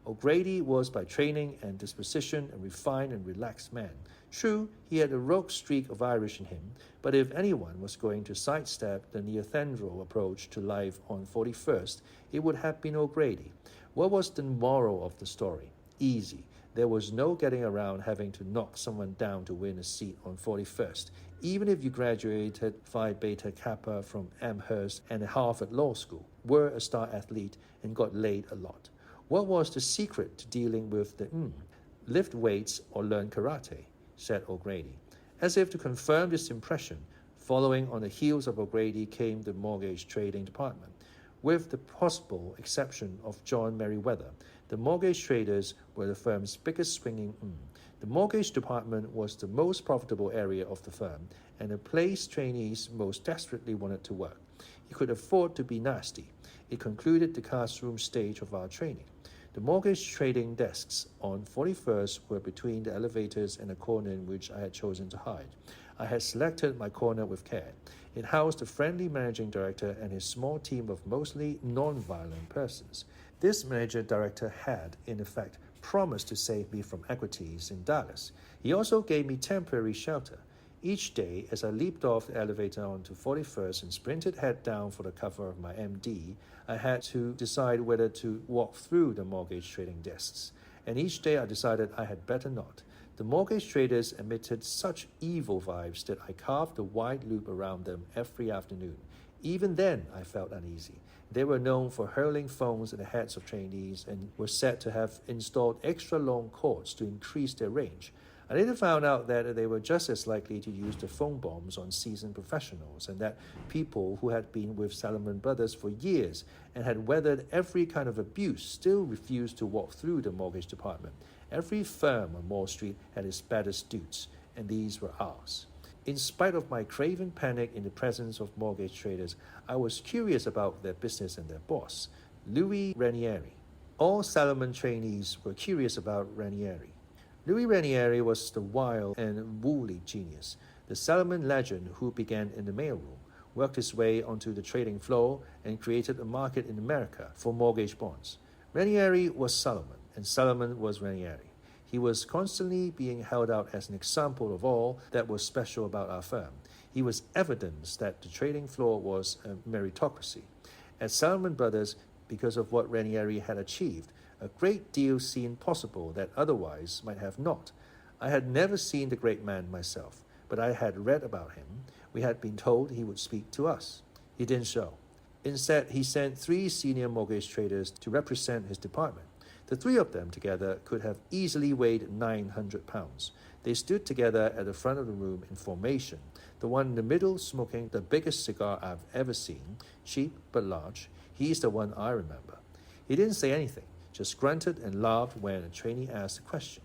O'Grady was by training and disposition a refined and relaxed man. True, he had a rogue streak of Irish in him, but if anyone was going to sidestep the Neanderthal approach to life on 41st, it would have been O'Grady. What was the moral of the story? Easy. There was no getting around having to knock someone down to win a seat on 41st, even if you graduated Phi Beta Kappa from Amherst and Harvard Law School, were a star athlete, and got laid a lot. What was the secret to dealing with the lift weights or learn karate? Said O'Grady. As if to confirm this impression, following on the heels of O'Grady came the mortgage trading department. With the possible exception of John Merriweather, the mortgage traders were the firm's biggest swinging The mortgage department was the most profitable area of the firm, and the place trainees most desperately wanted to work. He could afford to be nasty. It concluded the classroom stage of our training. The mortgage trading desks on 41st were between the elevators and the corner in which I had chosen to hide. I had selected my corner with care. It housed the friendly managing director and his small team of mostly non-violent persons. This managing director had, in effect, promised to save me from equities in Dallas. He also gave me temporary shelter. Each day, as I leaped off the elevator onto 41st and sprinted head down for the cover of my MD, I had to decide whether to walk through the mortgage trading desks. And each day I decided I had better not. The mortgage traders emitted such evil vibes that I carved a wide loop around them every afternoon. Even then, I felt uneasy. They were known for hurling phones at the heads of trainees and were said to have installed extra long cords to increase their range. I later found out that they were just as likely to use the phone bombs on seasoned professionals, and that people who had been with Salomon Brothers for years and had weathered every kind of abuse still refused to walk through the mortgage department. Every firm on Wall Street had its baddest dudes, and these were ours. In spite of my craven panic in the presence of mortgage traders, I was curious about their business and their boss, Louis Ranieri. All Salomon trainees were curious about Ranieri. Louis Ranieri was the wild and woolly genius, the Salomon legend who began in the mailroom, worked his way onto the trading floor, and created a market in America for mortgage bonds. Ranieri was Salomon, and Salomon was Ranieri. He was constantly being held out as an example of all that was special about our firm. He was evidence that the trading floor was a meritocracy. At Salomon Brothers, because of what Ranieri had achieved, a great deal seemed possible that otherwise might have not. I had never seen the great man myself, but I had read about him. We had been told he would speak to us. He didn't show. Instead, he sent 3 senior mortgage traders to represent his department. The 3 of them together could have easily weighed 900 pounds. They stood together at the front of the room in formation, the one in the middle smoking the biggest cigar I've ever seen, cheap but large. He's the one I remember. He didn't say anything, just grunted and laughed when a trainee asked a question.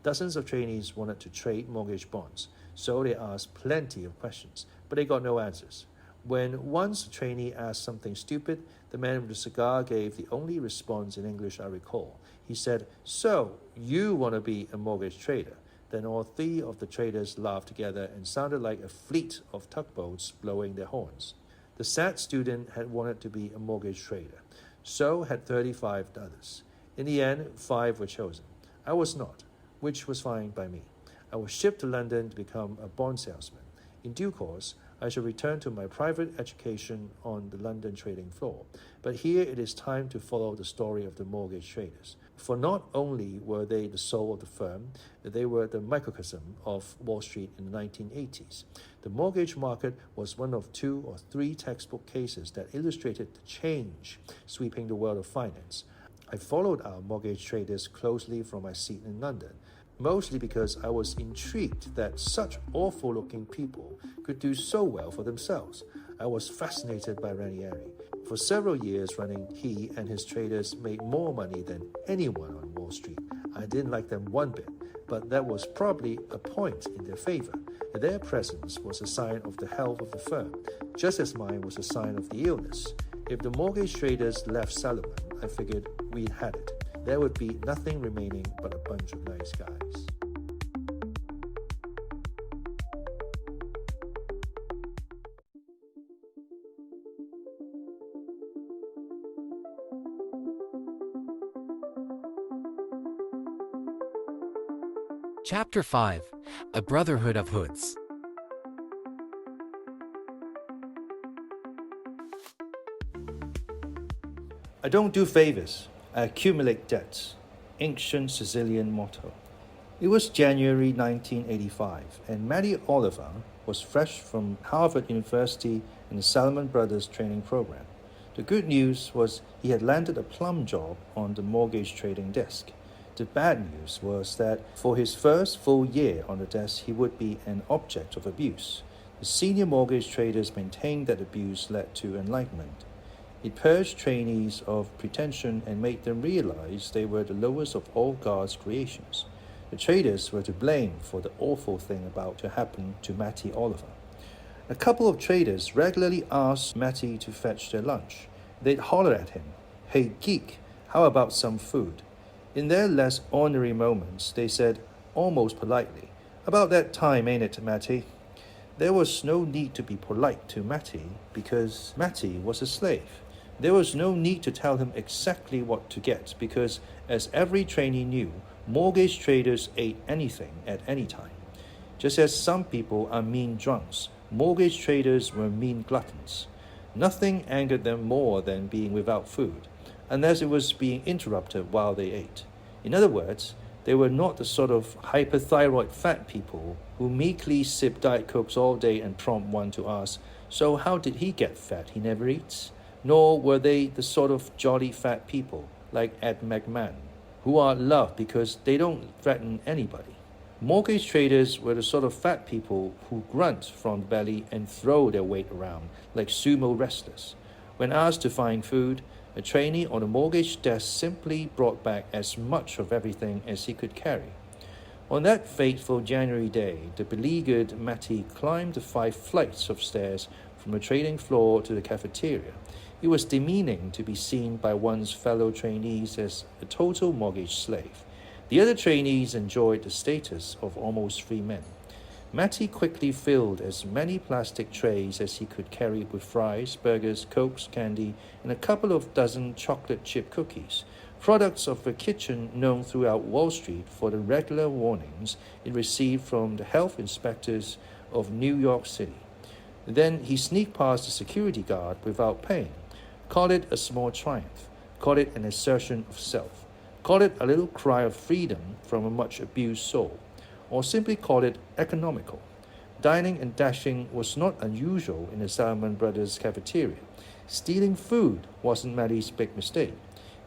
Dozens of trainees wanted to trade mortgage bonds, so they asked plenty of questions, but they got no answers. When once a trainee asked something stupid, the man with the cigar gave the only response in English I recall. He said, "So, you want to be a mortgage trader?" Then all three of the traders laughed together and sounded like a fleet of tugboats blowing their horns. The sad student had wanted to be a mortgage trader. So had 35 others. In the end, 5 were chosen. I was not, which was fine by me. I was shipped to London to become a bond salesman. In due course, I shall return to my private education on the London trading floor. But here it is time to follow the story of the mortgage traders. For not only were they the soul of the firm, they were the microcosm of Wall Street in the 1980s. The mortgage market was one of 2 or 3 textbook cases that illustrated the change sweeping the world of finance. I followed our mortgage traders closely from my seat in London, mostly because I was intrigued that such awful-looking people could do so well for themselves. I was fascinated by Ranieri. For several years running, he and his traders made more money than anyone on Wall Street. I didn't like them one bit, but that was probably a point in their favor. Their presence was a sign of the health of the firm, just as mine was a sign of the illness. If the mortgage traders left Solomon, I figured we'd had it. There would be nothing remaining but a bunch of nice guys. Chapter 5: A Brotherhood of Hoods. I don't do favors, I accumulate debts. Ancient Sicilian motto. It was January 1985, and Matty Oliver was fresh from Harvard University in the Salomon Brothers training program. The good news was he had landed a plum job on the mortgage trading desk. The bad news was that for his first full year on the desk, he would be an object of abuse. The senior mortgage traders maintained that abuse led to enlightenment. It purged trainees of pretension and made them realize they were the lowest of all God's creations. The traders were to blame for the awful thing about to happen to Matty Oliver. A couple of traders regularly asked Matty to fetch their lunch. They'd holler at him, "Hey geek, how about some food?" In their less ornery moments, they said, almost politely, "About that time, ain't it, Matty?" There was no need to be polite to Matty because Matty was a slave. There was no need to tell him exactly what to get because, as every trainee knew, mortgage traders ate anything at any time. Just as some people are mean drunks, mortgage traders were mean gluttons. Nothing angered them more than being without food, unless it was being interrupted while they ate. In other words, they were not the sort of hyperthyroid fat people who meekly sip Diet Cokes all day and prompt one to ask, "So how did he get fat? He never eats?" Nor were they the sort of jolly fat people, like Ed McMahon, who are loved because they don't threaten anybody. Mortgage traders were the sort of fat people who grunt from the belly and throw their weight around like sumo wrestlers. When asked to find food, a trainee on the mortgage desk simply brought back as much of everything as he could carry. On that fateful January day, the beleaguered Matty climbed the 5 flights of stairs from the trading floor to the cafeteria. It was demeaning to be seen by one's fellow trainees as a total mortgage slave. The other trainees enjoyed the status of almost free men. Matty quickly filled as many plastic trays as he could carry with fries, burgers, cokes, candy, and a couple of dozen chocolate chip cookies, products of a kitchen known throughout Wall Street for the regular warnings it received from the health inspectors of New York City. Then he sneaked past the security guard without paying. Call it a small triumph. Call it an assertion of self. Call it a little cry of freedom from a much abused soul. Or simply call it economical. Dining and dashing was not unusual in the Salomon Brothers cafeteria. Stealing food wasn't Matty's big mistake.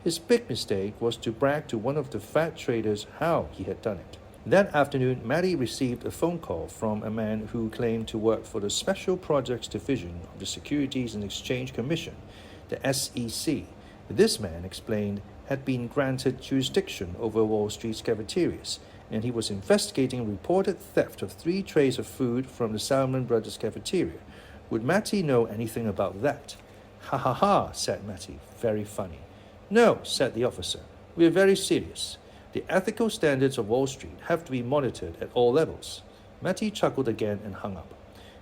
His big mistake was to brag to one of the fat traders how he had done it. That afternoon, Matty received a phone call from a man who claimed to work for the Special Projects Division of the Securities and Exchange Commission, the SEC. This man explained had been granted jurisdiction over Wall Street's cafeterias, and he was investigating reported theft of 3 trays of food from the Salomon Brothers cafeteria. Would Matty know anything about that? "Ha ha ha," said Matty, very funny. "No," said the officer. We are very serious. The ethical standards of Wall Street have to be monitored at all levels." Matty chuckled again and hung up.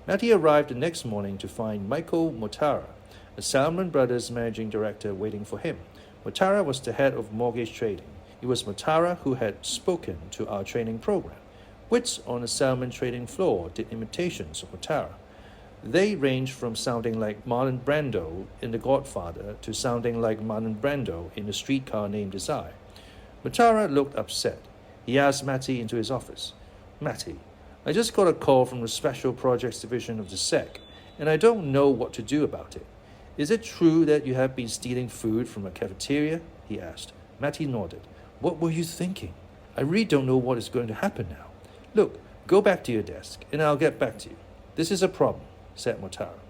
Matty arrived the next morning to find Michael Motara, a Salomon Brothers managing director, waiting for him. Motara was the head of mortgage trading. It was Motara who had spoken to our training program. Wits on the Salomon trading floor did imitations of Motara. They ranged from sounding like Marlon Brando in The Godfather to sounding like Marlon Brando in A Streetcar Named Desire. Motara looked upset. He asked Matty into his office. "Matty, I just got a call from the Special Projects Division of the SEC, and I don't know what to do about it. Is it true that you have been stealing food from a cafeteria?" he asked. Matty nodded. "What were you thinking? I really don't know what is going to happen now. Look, go back to your desk, and I'll get back to you. This is a problem," said Motara.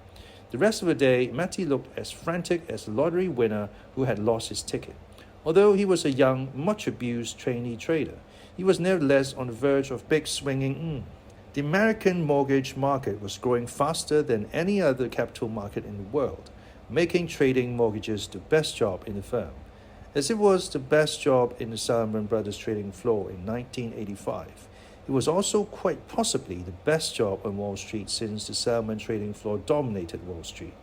The rest of the day, Matty looked as frantic as a lottery winner who had lost his ticket. Although he was a young, much-abused trainee trader, he was nevertheless on the verge of big swinging. The American mortgage market was growing faster than any other capital market in the world, making trading mortgages the best job in the firm. As it was the best job in the Salomon Brothers trading floor in 1985, it was also quite possibly the best job on Wall Street since the Salomon trading floor dominated Wall Street.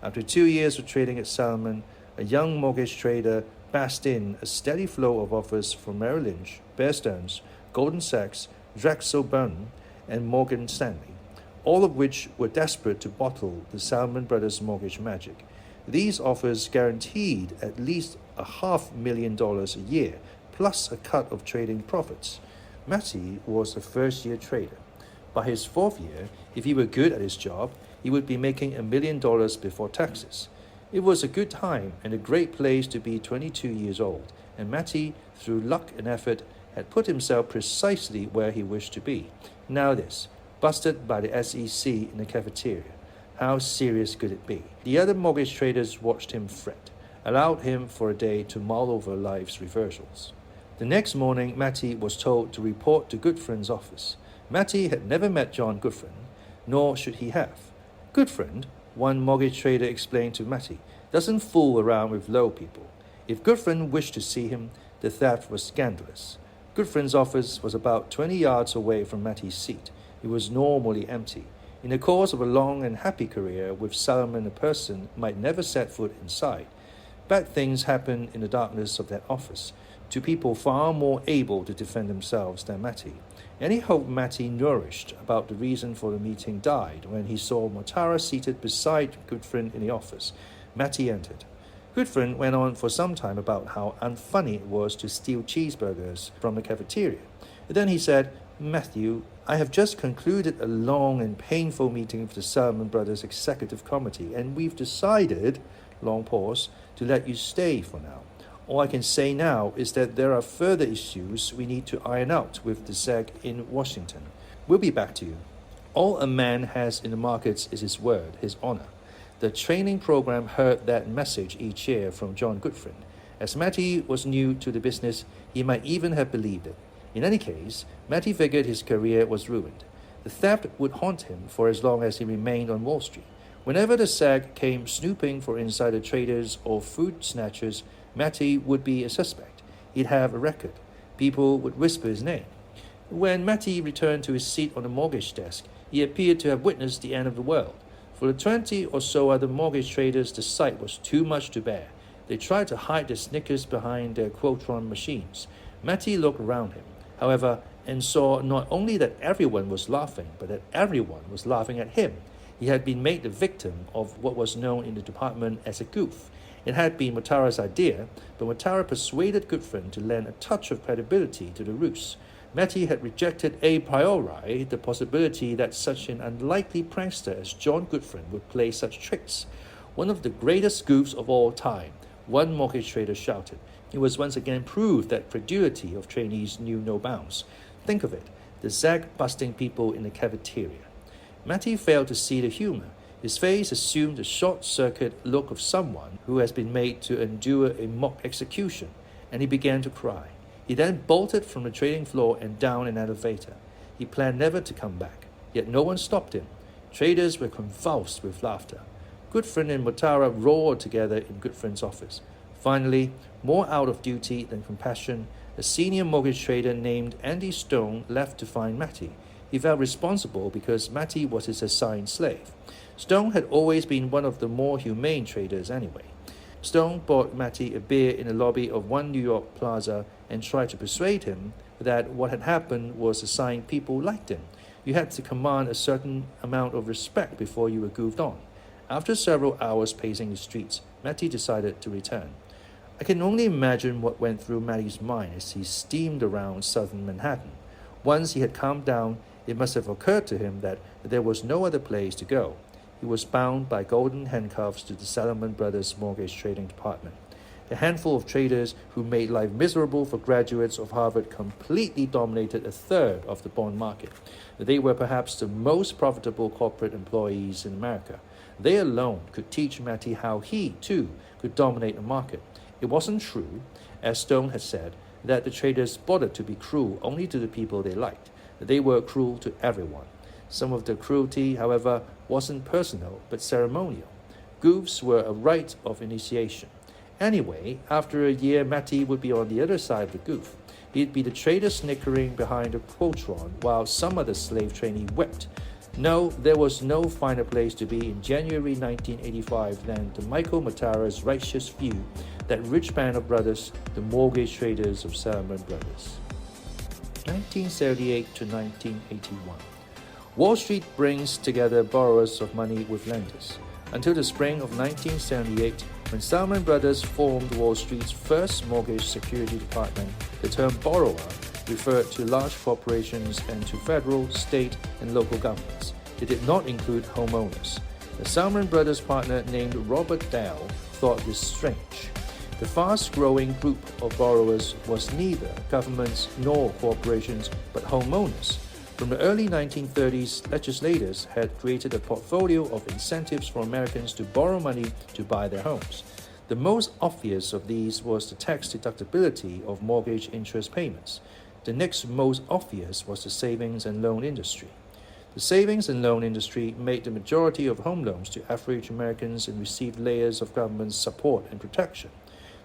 After 2 years of trading at Salomon, a young mortgage trader basked in a steady flow of offers from Merrill Lynch, Bear Stearns, Goldman Sachs, Drexel Burnham, and Morgan Stanley, all of which were desperate to bottle the Salomon Brothers mortgage magic. These offers guaranteed at least $500,000 a year, plus a cut of trading profits. Matty was a first-year trader. By his 4th year, if he were good at his job, he would be making $1 million before taxes. It was a good time and a great place to be 22 years old, and Matty, through luck and effort, had put himself precisely where he wished to be. Now this, busted by the SEC in the cafeteria. How serious could it be? The other mortgage traders watched him fret, allowed him for a day to mull over life's reversals. The next morning, Matty was told to report to Goodfriend's office. Matty had never met John Goodfriend, nor should he have. Goodfriend, one mortgage trader explained to Matty, doesn't fool around with low people. If Goodfriend wished to see him, the theft was scandalous. Goodfriend's office was about 20 yards away from Matty's seat. It was normally empty. In the course of a long and happy career with Salomon, a person might never set foot inside. Bad things happen in the darkness of that office, to people far more able to defend themselves than Matty. Any hope Matty nourished about the reason for the meeting died when he saw Motara seated beside Goodfriend in the office. Matty entered. Goodfriend went on for some time about how unfunny it was to steal cheeseburgers from the cafeteria. Then he said, "Matthew, I have just concluded a long and painful meeting with the Salomon Brothers Executive Committee, and we've decided," long pause, "to let you stay for now. All I can say now is that there are further issues we need to iron out with the SEC in Washington. We'll be back to you." All a man has in the markets is his word, his honor. The training program heard that message each year from John Goodfriend. As Matty was new to the business, he might even have believed it. In any case, Matty figured his career was ruined. The theft would haunt him for as long as he remained on Wall Street. Whenever the SEC came snooping for insider traders or food snatchers, Matty would be a suspect. He'd have a record. People would whisper his name. When Matty returned to his seat on the mortgage desk, he appeared to have witnessed the end of the world. For the 20 or so other mortgage traders, the sight was too much to bear. They tried to hide their snickers behind their Quotron machines. Matty looked around him, however, and saw not only that everyone was laughing, but that everyone was laughing at him. He had been made the victim of what was known in the department as a goof. It had been Motara's idea, but Motara persuaded Goodfriend to lend a touch of credibility to the ruse. Matty had rejected a priori the possibility that such an unlikely prankster as John Goodfriend would play such tricks. "One of the greatest goofs of all time," one mortgage trader shouted. It was once again proved that credulity of trainees knew no bounds. Think of it, the SEC busting people in the cafeteria. Matty failed to see the humor. His face assumed the short-circuit look of someone who has been made to endure a mock execution, and he began to cry. He then bolted from the trading floor and down an elevator. He planned never to come back, yet no one stopped him. Traders were convulsed with laughter. Goodfriend and Motara roared together in Goodfriend's office. Finally, more out of duty than compassion, a senior mortgage trader named Andy Stone left to find Matty. He felt responsible because Matty was his assigned slave. Stone had always been one of the more humane traders anyway. Stone bought Matty a beer in the lobby of one New York plaza and tried to persuade him that what had happened was a sign people liked him. You had to command a certain amount of respect before you were goofed on. After several hours pacing the streets, Matty decided to return. I can only imagine what went through Matty's mind as he steamed around southern Manhattan. Once he had calmed down, it must have occurred to him that there was no other place to go. He was bound by golden handcuffs to the Salomon Brothers mortgage trading department. The handful of traders who made life miserable for graduates of Harvard completely dominated a third of the bond market. They were perhaps the most profitable corporate employees in America. They alone could teach Matty how he, too, could dominate the market. It wasn't true, as Stone had said, that the traders bothered to be cruel only to the people they liked. They were cruel to everyone. Some of the cruelty, however, wasn't personal but ceremonial. Goofs were a rite of initiation. Anyway, after a year, Matty would be on the other side of the goof. He'd be the trader snickering behind a quotron while some other slave trainee wept. No, there was no finer place to be in January 1985 than the Michael Matara's righteous view that rich band of brothers, the mortgage traders of Salomon Brothers. 1978 to 1981. Wall Street brings together borrowers of money with lenders. Until the spring of 1978, when Salomon Brothers formed Wall Street's first mortgage security department, the term borrower referred to large corporations and to federal, state, and local governments. It did not include homeowners. The Salomon Brothers partner named Robert Dahl thought this strange. The fast-growing group of borrowers was neither governments nor corporations, but homeowners. From the early 1930s, legislators had created a portfolio of incentives for Americans to borrow money to buy their homes. The most obvious of these was the tax deductibility of mortgage interest payments. The next most obvious was the savings and loan industry. The savings and loan industry made the majority of home loans to average Americans and received layers of government support and protection.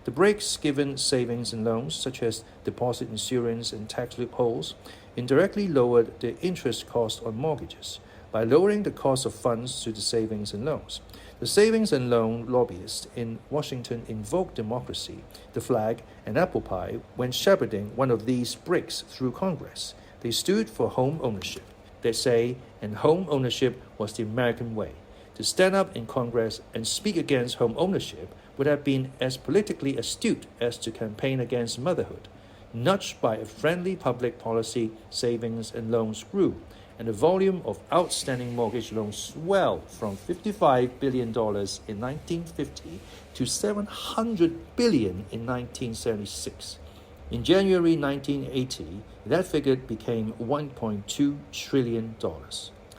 The breaks given savings and loans, such as deposit insurance and tax loopholes, indirectly lowered the interest cost on mortgages by lowering the cost of funds to the savings and loans. The savings and loan lobbyists in Washington invoked democracy, the flag, and apple pie when shepherding one of these breaks through Congress. They stood for home ownership, they say, and home ownership was the American way. To stand up in Congress and speak against home ownership would have been as politically astute as to campaign against motherhood. Nudged by a friendly public policy, savings and loans grew, and the volume of outstanding mortgage loans swelled from $55 billion in 1950 to $700 billion in 1976. In January 1980, that figure became $1.2 trillion.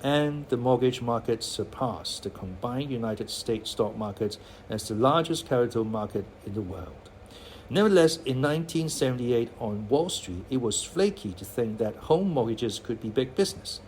And the mortgage market surpassed the combined United States stock market as the largest capital market in the world. Nevertheless, in 1978 on Wall Street, it was flaky to think that home mortgages could be big business.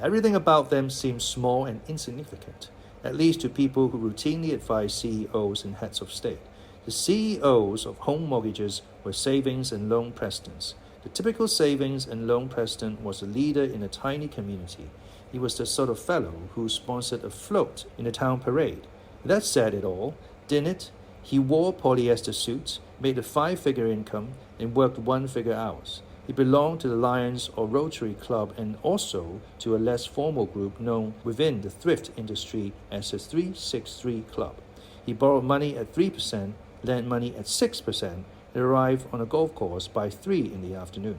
Everything about them seemed small and insignificant, at least to people who routinely advise CEOs and heads of state. The CEOs of home mortgages were savings and loan presidents. The typical savings and loan president was a leader in a tiny community. He was the sort of fellow who sponsored a float in a town parade. That said it all, didn't it? He wore polyester suits, made a 5-figure income, and worked 1-figure hours. He belonged to the Lions or Rotary Club and also to a less formal group known within the thrift industry as the 363 Club. He borrowed money at 3%, lent money at 6%, and arrived on a golf course by 3 in the afternoon.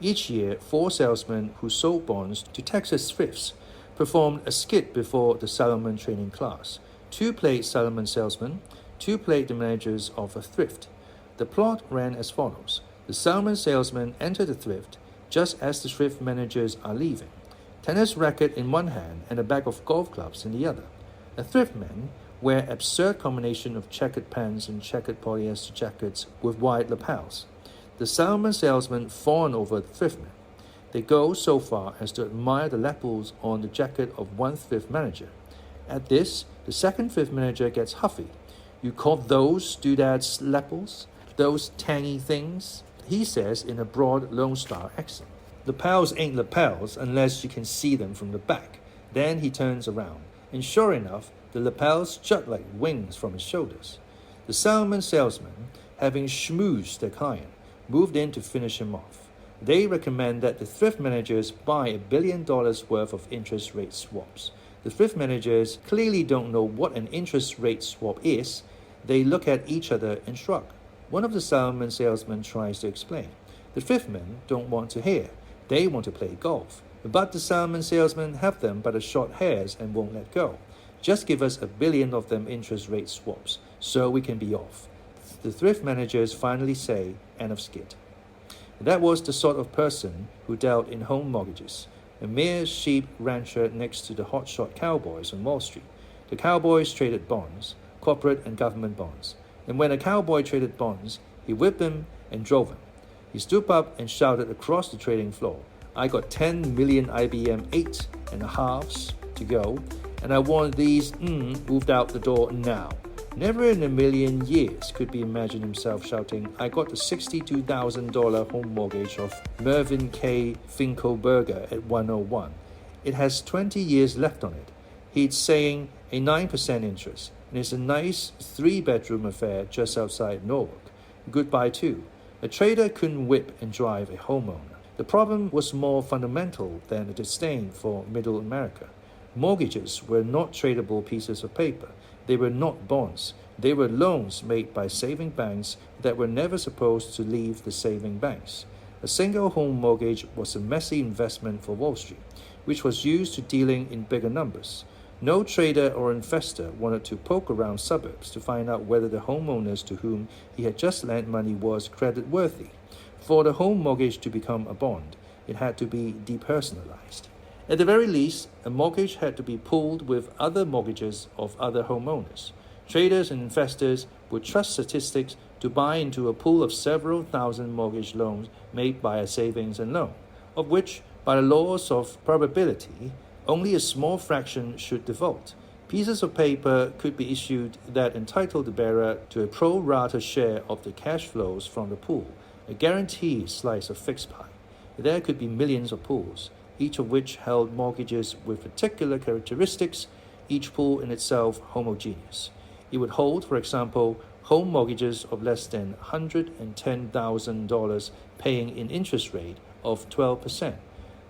Each year, 4 salesmen who sold bonds to Texas thrifts performed a skit before the Salomon training class. 2 played Salomon salesmen, 2 played the managers of a thrift. The plot ran as follows. The Salomon salesmen enter the thrift just as the thrift managers are leaving. Tennis racket in one hand and a bag of golf clubs in the other. The thrift men wear absurd combination of checkered pants and checkered polyester jackets with wide lapels. The Salomon salesmen fawn over the thriftmen. They go so far as to admire the lapels on the jacket of one thrift manager. At this, the second thrift manager gets huffy. You call those doodads lapels? Those tangy things? He says in a broad Lone Star accent. Lapels ain't lapels unless you can see them from the back. Then he turns around, and sure enough, the lapels jut like wings from his shoulders. The Salmon salesman, having schmoozed their client, moved in to finish him off. They recommend that the thrift managers buy $1 billion worth of interest rate swaps. The thrift managers clearly don't know what an interest rate swap is. They look at each other and shrug. One of the Salmon salesmen tries to explain. The thrift men don't want to hear. They want to play golf. But the Salmon salesmen have them by the short hairs and won't let go. Just give us $1 billion of them interest rate swaps, so we can be off. The thrift managers finally say, end of skit. That was the sort of person who dealt in home mortgages, a mere sheep rancher next to the hotshot cowboys on Wall Street. The cowboys traded bonds, corporate and government bonds. And when a cowboy traded bonds, he whipped them and drove them. He stood up and shouted across the trading floor, I got 10 million IBM 8.5s to go, and I want these moved out the door now. Never in a million years could he imagine himself shouting, I got the $62,000 home mortgage of Mervyn K. Finkelberger at 101. It has 20 years left on it. He's saying a 9% interest, and it's a nice 3-bedroom affair just outside Norwalk. Goodbye too. A trader couldn't whip and drive a homeowner. The problem was more fundamental than a disdain for Middle America. Mortgages were not tradable pieces of paper. They were not bonds. They were loans made by saving banks that were never supposed to leave the saving banks. A single home mortgage was a messy investment for Wall Street, which was used to dealing in bigger numbers. No trader or investor wanted to poke around suburbs to find out whether the homeowners to whom he had just lent money was creditworthy. For the home mortgage to become a bond, it had to be depersonalized. At the very least, a mortgage had to be pooled with other mortgages of other homeowners. Traders and investors would trust statistics to buy into a pool of several thousand mortgage loans made by a savings and loan, of which, by the laws of probability, only a small fraction should default. Pieces of paper could be issued that entitled the bearer to a pro rata share of the cash flows from the pool, a guaranteed slice of fixed pie. There could be millions of pools, each of which held mortgages with particular characteristics, each pool in itself homogeneous. It would hold, for example, home mortgages of less than $110,000 paying an interest rate of 12%.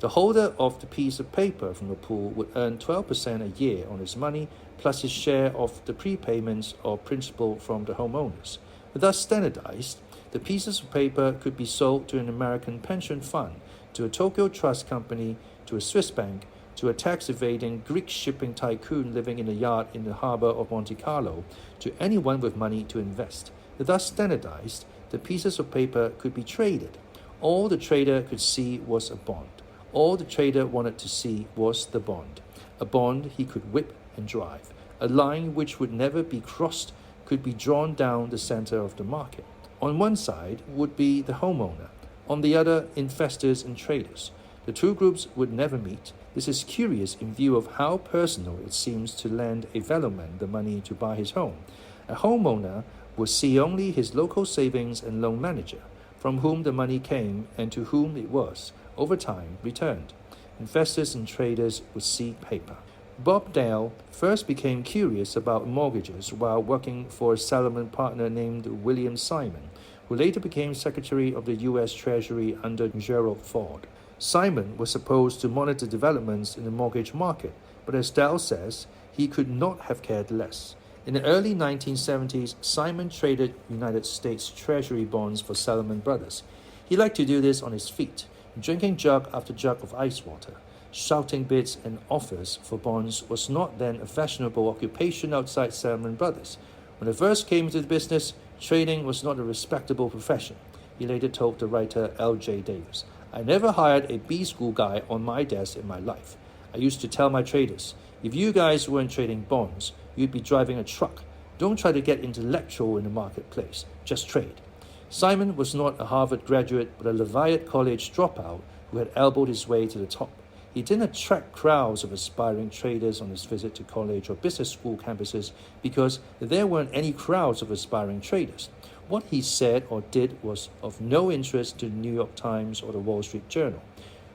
The holder of the piece of paper from the pool would earn 12% a year on his money, plus his share of the prepayments or principal from the homeowners. Thus standardized, the pieces of paper could be sold to an American pension fund, to a Tokyo trust company, to a Swiss bank, to a tax-evading Greek shipping tycoon living in a yacht in the harbor of Monte Carlo, to anyone with money to invest. Thus standardized, the pieces of paper could be traded. All the trader could see was a bond. All the trader wanted to see was the bond. A bond he could whip and drive. A line which would never be crossed could be drawn down the center of the market. On one side would be the homeowner. On the other, investors and traders. The two groups would never meet. This is curious in view of how personal it seems to lend a fellow man the money to buy his home. A homeowner would see only his local savings and loan manager, from whom the money came and to whom it was, over time, returned. Investors and traders would see paper. Bob Dale first became curious about mortgages while working for a Salomon partner named William Simon, who later became Secretary of the U.S. Treasury under Gerald Ford. Simon was supposed to monitor developments in the mortgage market, but as Dale says, he could not have cared less. In the early 1970s, Simon traded United States Treasury bonds for Salomon Brothers. He liked to do this on his feet, drinking jug after jug of ice water. Shouting bids and offers for bonds was not then a fashionable occupation outside Salomon Brothers. When I first came into the business, trading was not a respectable profession, he later told the writer L.J. Davis. I never hired a B-school guy on my desk in my life. I used to tell my traders, if you guys weren't trading bonds, you'd be driving a truck. Don't try to get intellectual in the marketplace. Just trade. Simon was not a Harvard graduate, but a Lafayette College dropout who had elbowed his way to the top. He didn't attract crowds of aspiring traders on his visit to college or business school campuses because there weren't any crowds of aspiring traders. What he said or did was of no interest to the New York Times or the Wall Street Journal.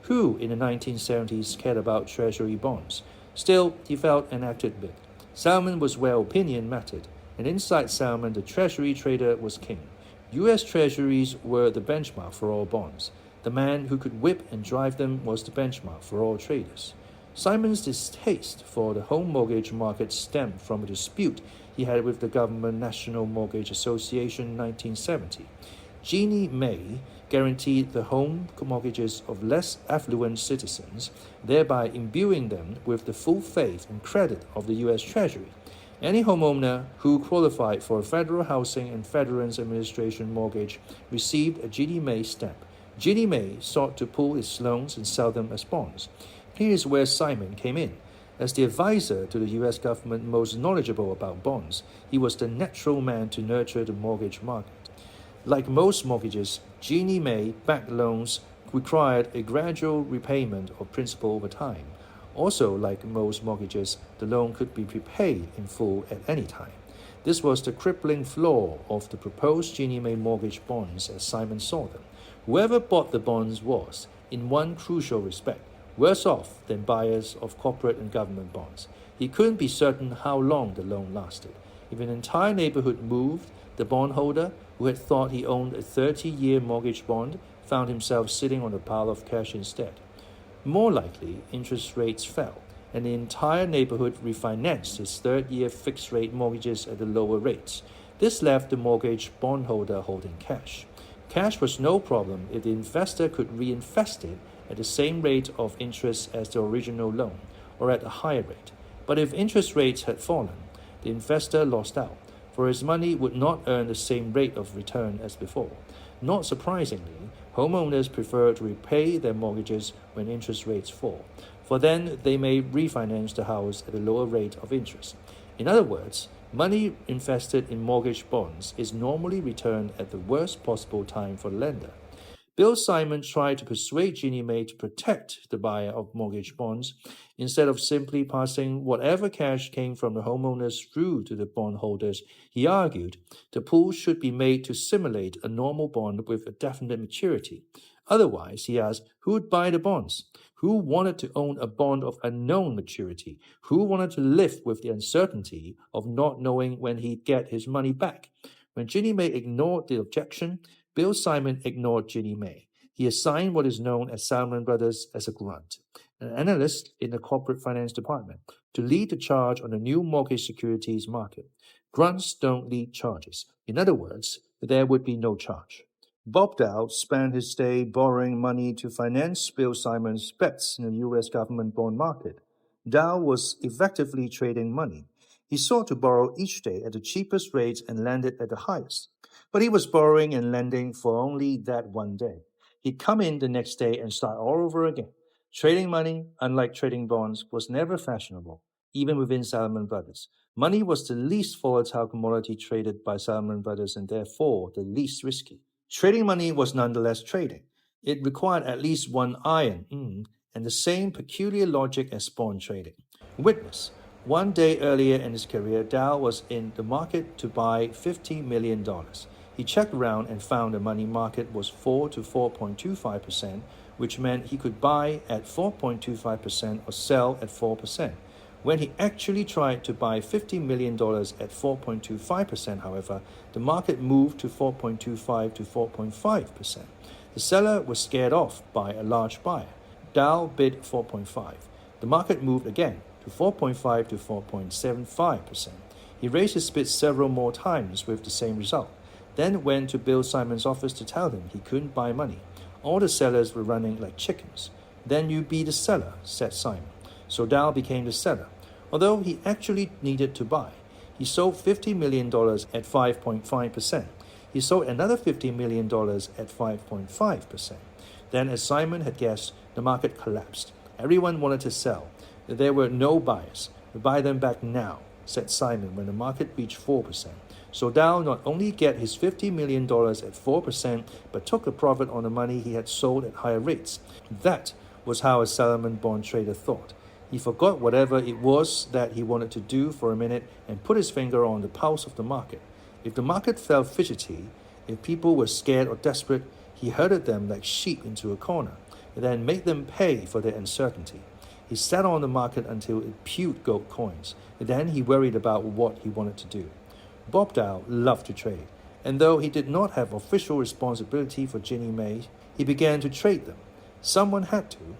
Who in the 1970s cared about treasury bonds? Still, he felt and acted big. Salmon was where opinion mattered, and inside Salmon, the treasury trader was king. U.S. treasuries were the benchmark for all bonds. The man who could whip and drive them was the benchmark for all traders. Simon's distaste for the home mortgage market stemmed from a dispute he had with the government National Mortgage Association in 1970. Ginnie Mae guaranteed the home mortgages of less affluent citizens, thereby imbuing them with the full faith and credit of the U.S. Treasury. Any homeowner who qualified for a Federal Housing and Veterans Administration mortgage received a Ginnie Mae stamp. Ginnie Mae sought to pool its loans and sell them as bonds. Here is where Simon came in. As the advisor to the U.S. government most knowledgeable about bonds, he was the natural man to nurture the mortgage market. Like most mortgages, Ginnie Mae-backed loans required a gradual repayment of principal over time. Also, like most mortgages, the loan could be prepaid in full at any time. This was the crippling flaw of the proposed Ginnie Mae mortgage bonds as Simon saw them. Whoever bought the bonds was, in one crucial respect, worse off than buyers of corporate and government bonds. He couldn't be certain how long the loan lasted. If an entire neighborhood moved, the bondholder, who had thought he owned a 30-year mortgage bond, found himself sitting on a pile of cash instead. More likely, interest rates fell, and the entire neighborhood refinanced its third-year fixed-rate mortgages at the lower rates. This left the mortgage bondholder holding cash. Cash was no problem if the investor could reinvest it at the same rate of interest as the original loan, or at a higher rate. But if interest rates had fallen, the investor lost out, for his money would not earn the same rate of return as before. Not surprisingly, homeowners prefer to repay their mortgages when interest rates fall, for then they may refinance the house at a lower rate of interest. In other words, money invested in mortgage bonds is normally returned at the worst possible time for the lender. Bill Simon tried to persuade Ginnie Mae to protect the buyer of mortgage bonds. Instead of simply passing whatever cash came from the homeowners through to the bondholders, he argued the pool should be made to simulate a normal bond with a definite maturity. Otherwise, he asked, who would buy the bonds? Who wanted to own a bond of unknown maturity? Who wanted to live with the uncertainty of not knowing when he'd get his money back? When Ginnie Mae ignored the objection, Bill Simon ignored Ginnie Mae. He assigned what is known as Salmon Brothers as a grunt, an analyst in the corporate finance department, to lead the charge on the new mortgage securities market. Grunts don't lead charges. In other words, there would be no charge. Bob Dow spent his day borrowing money to finance Bill Simon's bets in the U.S. government bond market. Dow was effectively trading money. He sought to borrow each day at the cheapest rates and lend it at the highest. But he was borrowing and lending for only that one day. He'd come in the next day and start all over again. Trading money, unlike trading bonds, was never fashionable, even within Salmon Brothers. Money was the least volatile commodity traded by Salmon Brothers and therefore the least risky. Trading money was nonetheless trading. It required at least one iron and the same peculiar logic as bond trading. Witness. One day earlier in his career, Dow was in the market to buy $50 million. He checked around and found the money market was 4 to 4.25%, which meant he could buy at 4.25% or sell at 4%. When he actually tried to buy $50 million at 4.25%, however, the market moved to 4.25 to 4.5%. The seller was scared off by a large buyer. Dow bid 4.5. The market moved again to 4.5 to 4.75%. He raised his bid several more times with the same result, then went to Bill Simon's office to tell him he couldn't buy money. All the sellers were running like chickens. Then you be the seller, said Simon. So Dow became the seller, although he actually needed to buy. He sold $50 million at 5.5%. He sold another $50 million at 5.5%. Then, as Simon had guessed, the market collapsed. Everyone wanted to sell. There were no buyers. Buy them back now, said Simon when the market reached 4%. So Dow not only get his $50 million at 4%, but took a profit on the money he had sold at higher rates. That was how a Salomon bond trader thought. He forgot whatever it was that he wanted to do for a minute and put his finger on the pulse of the market. If the market felt fidgety, if people were scared or desperate, he herded them like sheep into a corner, and then made them pay for their uncertainty. He sat on the market until it spewed gold coins, and then he worried about what he wanted to do. Bob Dow loved to trade, and though he did not have official responsibility for Ginnie Mae, he began to trade them. Someone had to.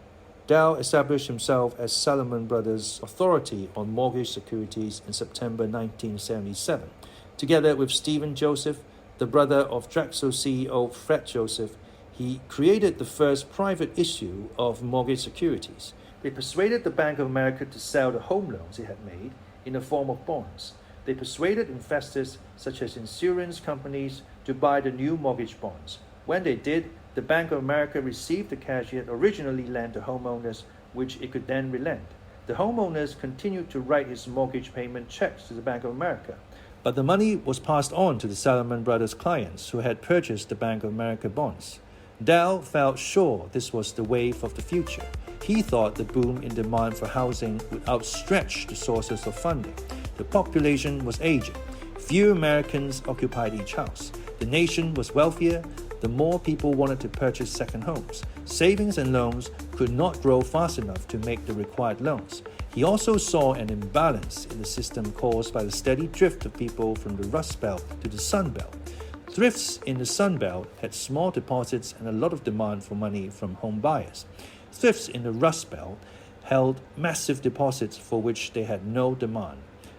Dow established himself as Salomon Brothers' authority on mortgage securities in September 1977. Together with Stephen Joseph, the brother of Drexel CEO Fred Joseph, he created the first private issue of mortgage securities. They persuaded the Bank of America to sell the home loans it had made in the form of bonds. They persuaded investors such as insurance companies to buy the new mortgage bonds. When they did, the Bank of America received the cash it had originally lent the homeowners, which it could then relent. The homeowners continued to write his mortgage payment checks to the Bank of America, but the money was passed on to the Salomon Brothers clients who had purchased the Bank of America bonds. Dow felt sure this was the wave of the future. He thought the boom in demand for housing would outstretch the sources of funding. The population was aging. Few Americans occupied each house. The nation was wealthier. The more people wanted to purchase second homes. Savings and loans could not grow fast enough to make the required loans. He also saw an imbalance in the system caused by the steady drift of people from the Rust Belt to the Sun Belt. Thrifts in the Sun Belt had small deposits and a lot of demand for money from home buyers. Thrifts in the Rust Belt held massive deposits for which they had no demand.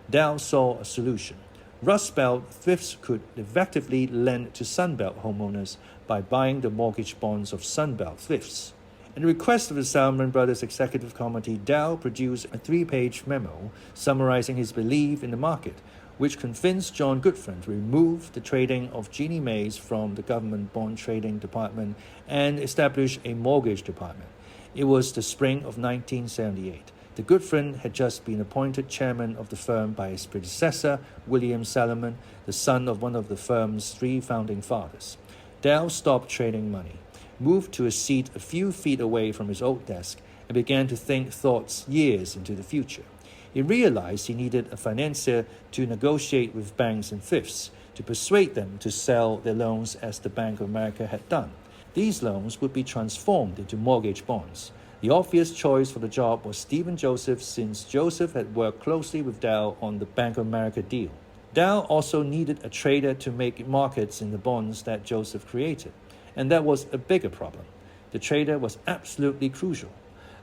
Dow saw a solution. Rust Belt thrifts could effectively lend to Sun Belt homeowners by buying the mortgage bonds of Sun Belt thrifts. At the request of the Salomon Brothers Executive Committee, Dow produced a 3-page memo summarizing his belief in the market, which convinced John Gutfreund to remove the trading of Ginnie Mae's from the government bond trading department and establish a mortgage department. It was the spring of 1978. The Gutfreund had just been appointed chairman of the firm by his predecessor, William Salomon, the son of one of the firm's 3 founding fathers. Dow stopped trading money, moved to a seat a few feet away from his old desk, and began to think thoughts years into the future. He realized he needed a financier to negotiate with banks and thrifts, to persuade them to sell their loans as the Bank of America had done. These loans would be transformed into mortgage bonds. The obvious choice for the job was Stephen Joseph, since Joseph had worked closely with Dow on the Bank of America deal. Dow also needed a trader to make markets in the bonds that Joseph created, and that was a bigger problem. The trader was absolutely crucial.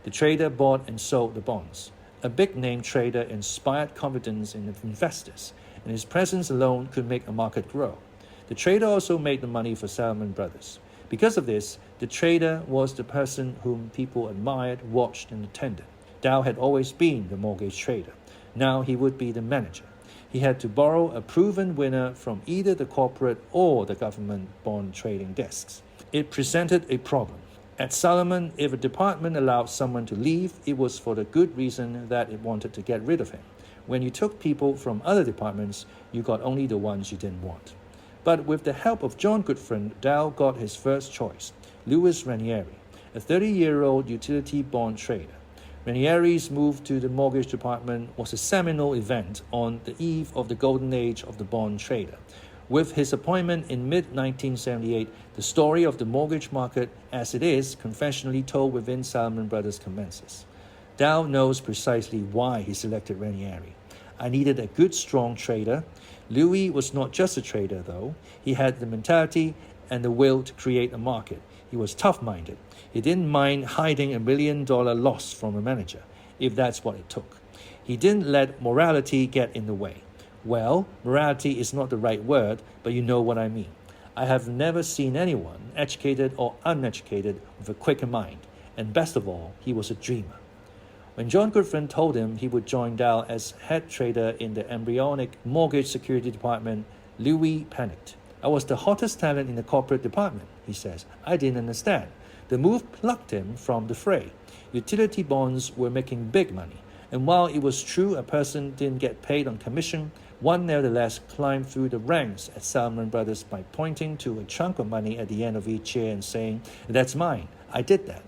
The trader bought and sold the bonds. A big-name trader inspired confidence in investors, and his presence alone could make a market grow. The trader also made the money for Salomon Brothers. Because of this, the trader was the person whom people admired, watched, and attended. Dow had always been the mortgage trader. Now he would be the manager. He had to borrow a proven winner from either the corporate or the government bond trading desks. It presented a problem. At Salomon, if a department allowed someone to leave, it was for the good reason that it wanted to get rid of him. When you took people from other departments, you got only the ones you didn't want. But with the help of John Gutfreund, Dow got his first choice, Louis Ranieri, a 30-year-old utility bond trader. Ranieri's move to the mortgage department was a seminal event on the eve of the golden age of the bond trader. With his appointment in mid-1978, the story of the mortgage market as it is conventionally told within Salomon Brothers commences. Dow knows precisely why he selected Ranieri. I needed a good, strong trader. Louis was not just a trader, though. He had the mentality and the will to create a market. He was tough-minded. He didn't mind hiding $1 million loss from a manager, if that's what it took. He didn't let morality get in the way. Well, morality is not the right word, but you know what I mean. I have never seen anyone, educated or uneducated, with a quicker mind. And best of all, he was a dreamer. When John Gutfreund told him he would join Dow as head trader in the embryonic mortgage security department, Louis panicked. I was the hottest talent in the corporate department, he says. I didn't understand. The move plucked him from the fray. Utility bonds were making big money, and while it was true a person didn't get paid on commission, one nevertheless climbed through the ranks at Salomon Brothers by pointing to a chunk of money at the end of each year and saying, "That's mine. I did that."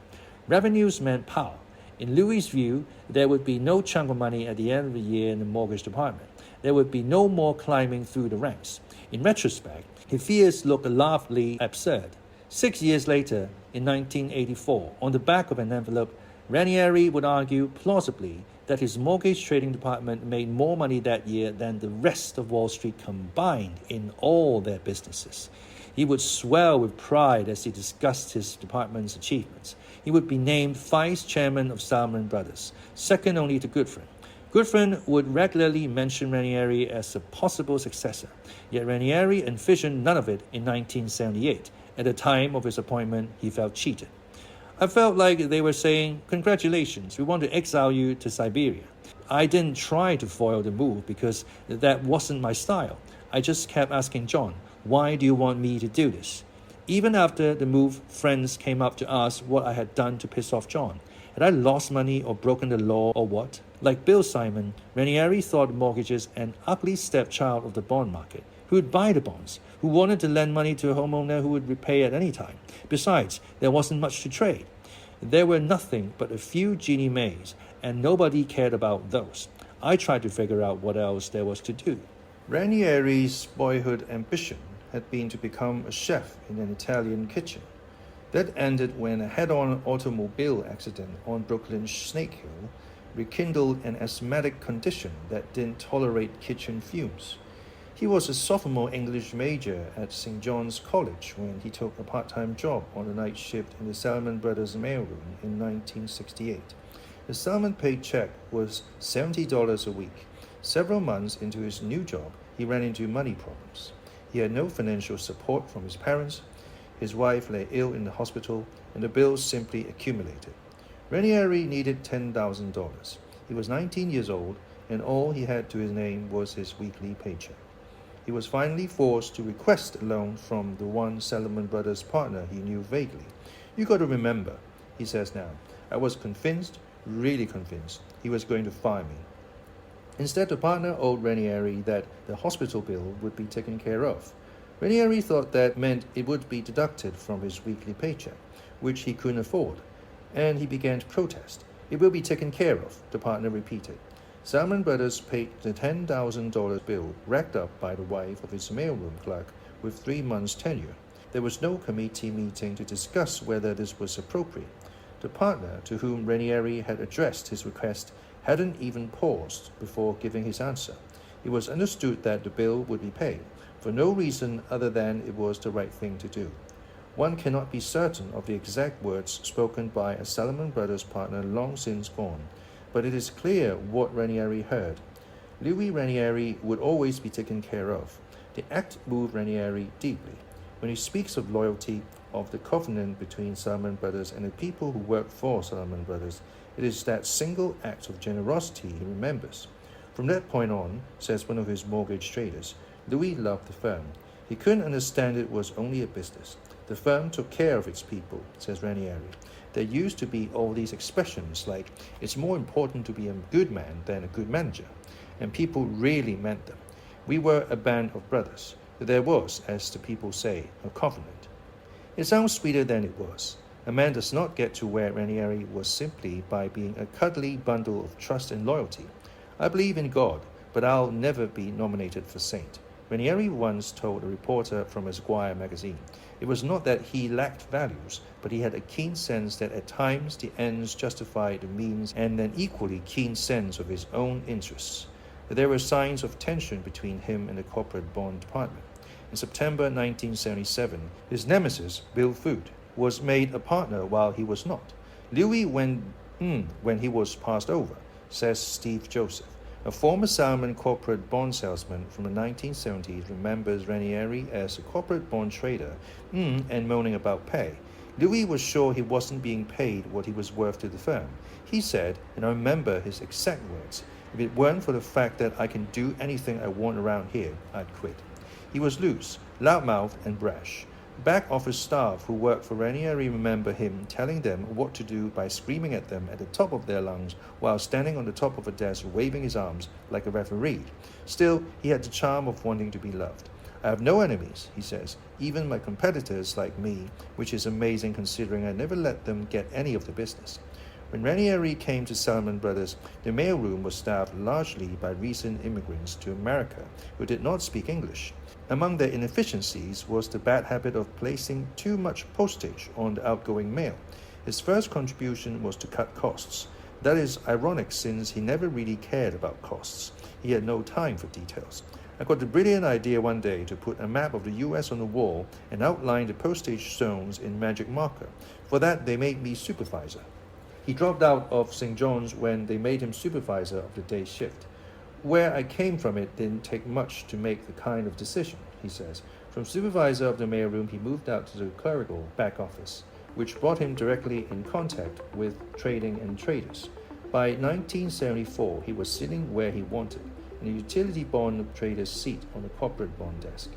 Revenues meant power. In Louis' view, there would be no chunk of money at the end of the year in the mortgage department. There would be no more climbing through the ranks. In retrospect, his fears looked laughably absurd. 6 years later, in 1984, on the back of an envelope, Ranieri would argue plausibly that his mortgage trading department made more money that year than the rest of Wall Street combined in all their businesses. He would swell with pride as he discussed his department's achievements. He would be named vice chairman of Salomon Brothers, second only to Goodfriend. Goodfriend would regularly mention Ranieri as a possible successor, yet Ranieri envisioned none of it in 1978. At the time of his appointment, he felt cheated. I felt like they were saying, "Congratulations, we want to exile you to Siberia." I didn't try to foil the move because that wasn't my style. I just kept asking John, "Why do you want me to do this?" Even after the move, friends came up to ask what I had done to piss off John. Had I lost money or broken the law or what? Like Bill Simon, Ranieri thought mortgages an ugly stepchild of the bond market, who would buy the bonds, who wanted to lend money to a homeowner who would repay at any time. Besides, there wasn't much to trade. There were nothing but a few Ginnie Maes, and nobody cared about those. I tried to figure out what else there was to do. Ranieri's boyhood ambition had been to become a chef in an Italian kitchen. That ended when a head-on automobile accident on Brooklyn's Snake Hill rekindled an asthmatic condition that didn't tolerate kitchen fumes. He was a sophomore English major at St. John's College when he took a part-time job on a night shift in the Salomon Brothers mailroom in 1968. The Salomon paid check was $70 a week. Several months into his new job, he ran into money problems. He had no financial support from his parents. His wife lay ill in the hospital, and the bills simply accumulated. Ranieri needed $10,000. He was 19 years old, and all he had to his name was his weekly paycheck. He was finally forced to request a loan from the one Salomon Brothers partner he knew vaguely. "You got to remember," he says now, "I was convinced, really convinced, he was going to fire me." Instead, the partner owed Ranieri that the hospital bill would be taken care of. Ranieri thought that meant it would be deducted from his weekly paycheck, which he couldn't afford, and he began to protest. "It will be taken care of," the partner repeated. Salomon Brothers paid the $10,000 bill racked up by the wife of his mailroom clerk with 3 months' tenure. There was no committee meeting to discuss whether this was appropriate. The partner to whom Ranieri had addressed his request hadn't even paused before giving his answer. It was understood that the bill would be paid, for no reason other than it was the right thing to do. One cannot be certain of the exact words spoken by a Salomon Brothers partner long since gone, but it is clear what Ranieri heard. Louis Ranieri would always be taken care of. The act moved Ranieri deeply. When he speaks of loyalty, of the covenant between Salomon Brothers and the people who work for Salomon Brothers, it is that single act of generosity he remembers. From that point on, says one of his mortgage traders, Louis loved the firm. He couldn't understand it was only a business. The firm took care of its people, says Ranieri. There used to be all these expressions like, "It's more important to be a good man than a good manager," and people really meant them. We were a band of brothers. There was, as the people say, a covenant. It sounds sweeter than it was. A man does not get to where Ranieri was simply by being a cuddly bundle of trust and loyalty. "I believe in God, but I'll never be nominated for saint," Ranieri once told a reporter from Esquire magazine. It was not that he lacked values, but he had a keen sense that at times the ends justified the means, and an equally keen sense of his own interests. There were signs of tension between him and the corporate bond department. In September 1977, his nemesis, Bill Foote, was made a partner while he was not. Louis went when he was passed over, says Steve Joseph. A former Salomon corporate bond salesman from the 1970s remembers Ranieri as a corporate bond trader and moaning about pay. Louis was sure he wasn't being paid what he was worth to the firm. He said, and I remember his exact words, "If it weren't for the fact that I can do anything I want around here, I'd quit." He was loose, loudmouthed, and brash. Back office staff who worked for Ranieri remember him telling them what to do by screaming at them at the top of their lungs while standing on the top of a desk waving his arms like a referee. Still, he had the charm of wanting to be loved. I have no enemies, he says, even my competitors like me, which is amazing considering I never let them get any of the business. When Ranieri came to Salomon Brothers, the mailroom was staffed largely by recent immigrants to America who did not speak English. Among their inefficiencies was the bad habit of placing too much postage on the outgoing mail. His first contribution was to cut costs. That is ironic since he never really cared about costs. He had no time for details. I got the brilliant idea one day to put a map of the US on the wall and outline the postage zones in magic marker. For that, they made me supervisor. He dropped out of St. John's when they made him supervisor of the day shift. Where I came from, it didn't take much to make the kind of decision, he says. From supervisor of the mailroom, he moved out to the clerical back office, which brought him directly in contact with trading and traders. By 1974, he was sitting where he wanted, in a utility bond trader's seat on the corporate bond desk.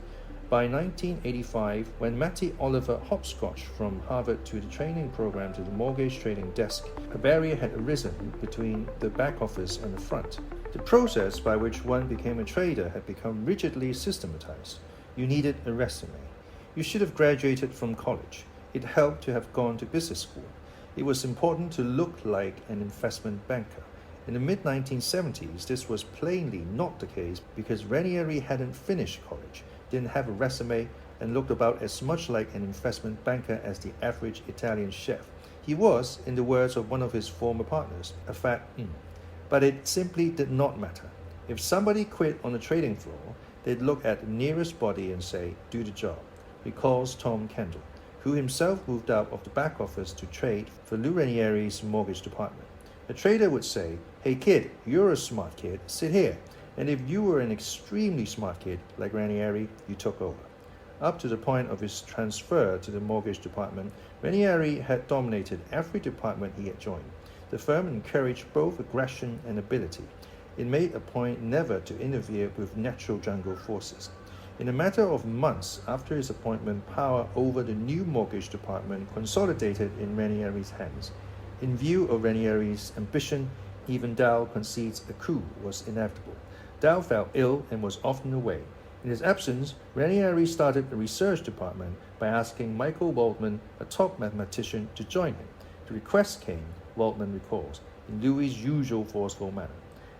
By 1985, when Matty Oliver hopscotched from Harvard to the training program to the mortgage trading desk, a barrier had arisen between the back office and the front. The process by which one became a trader had become rigidly systematized. You needed a resume. You should have graduated from college. It helped to have gone to business school. It was important to look like an investment banker. In the mid-1970s, this was plainly not the case because Ranieri hadn't finished college, didn't have a resume, and looked about as much like an investment banker as the average Italian chef. He was, in the words of one of his former partners, a fat But it simply did not matter. If somebody quit on the trading floor, they'd look at the nearest body and say, do the job, recalls Tom Kendall, who himself moved out of the back office to trade for Lou Ranieri's mortgage department. A trader would say, hey kid, you're a smart kid, sit here. And if you were an extremely smart kid like Ranieri, you took over. Up to the point of his transfer to the mortgage department, Ranieri had dominated every department he had joined. The firm encouraged both aggression and ability. It made a point never to interfere with natural jungle forces. In a matter of months after his appointment, power over the new mortgage department consolidated in Ranieri's hands. In view of Ranieri's ambition, even Dow concedes a coup was inevitable. Dow fell ill and was often away. In his absence, Ranieri started a research department by asking Michael Waldman, a top mathematician, to join him. The request came, Waldman recalls, in Louis' usual forceful manner.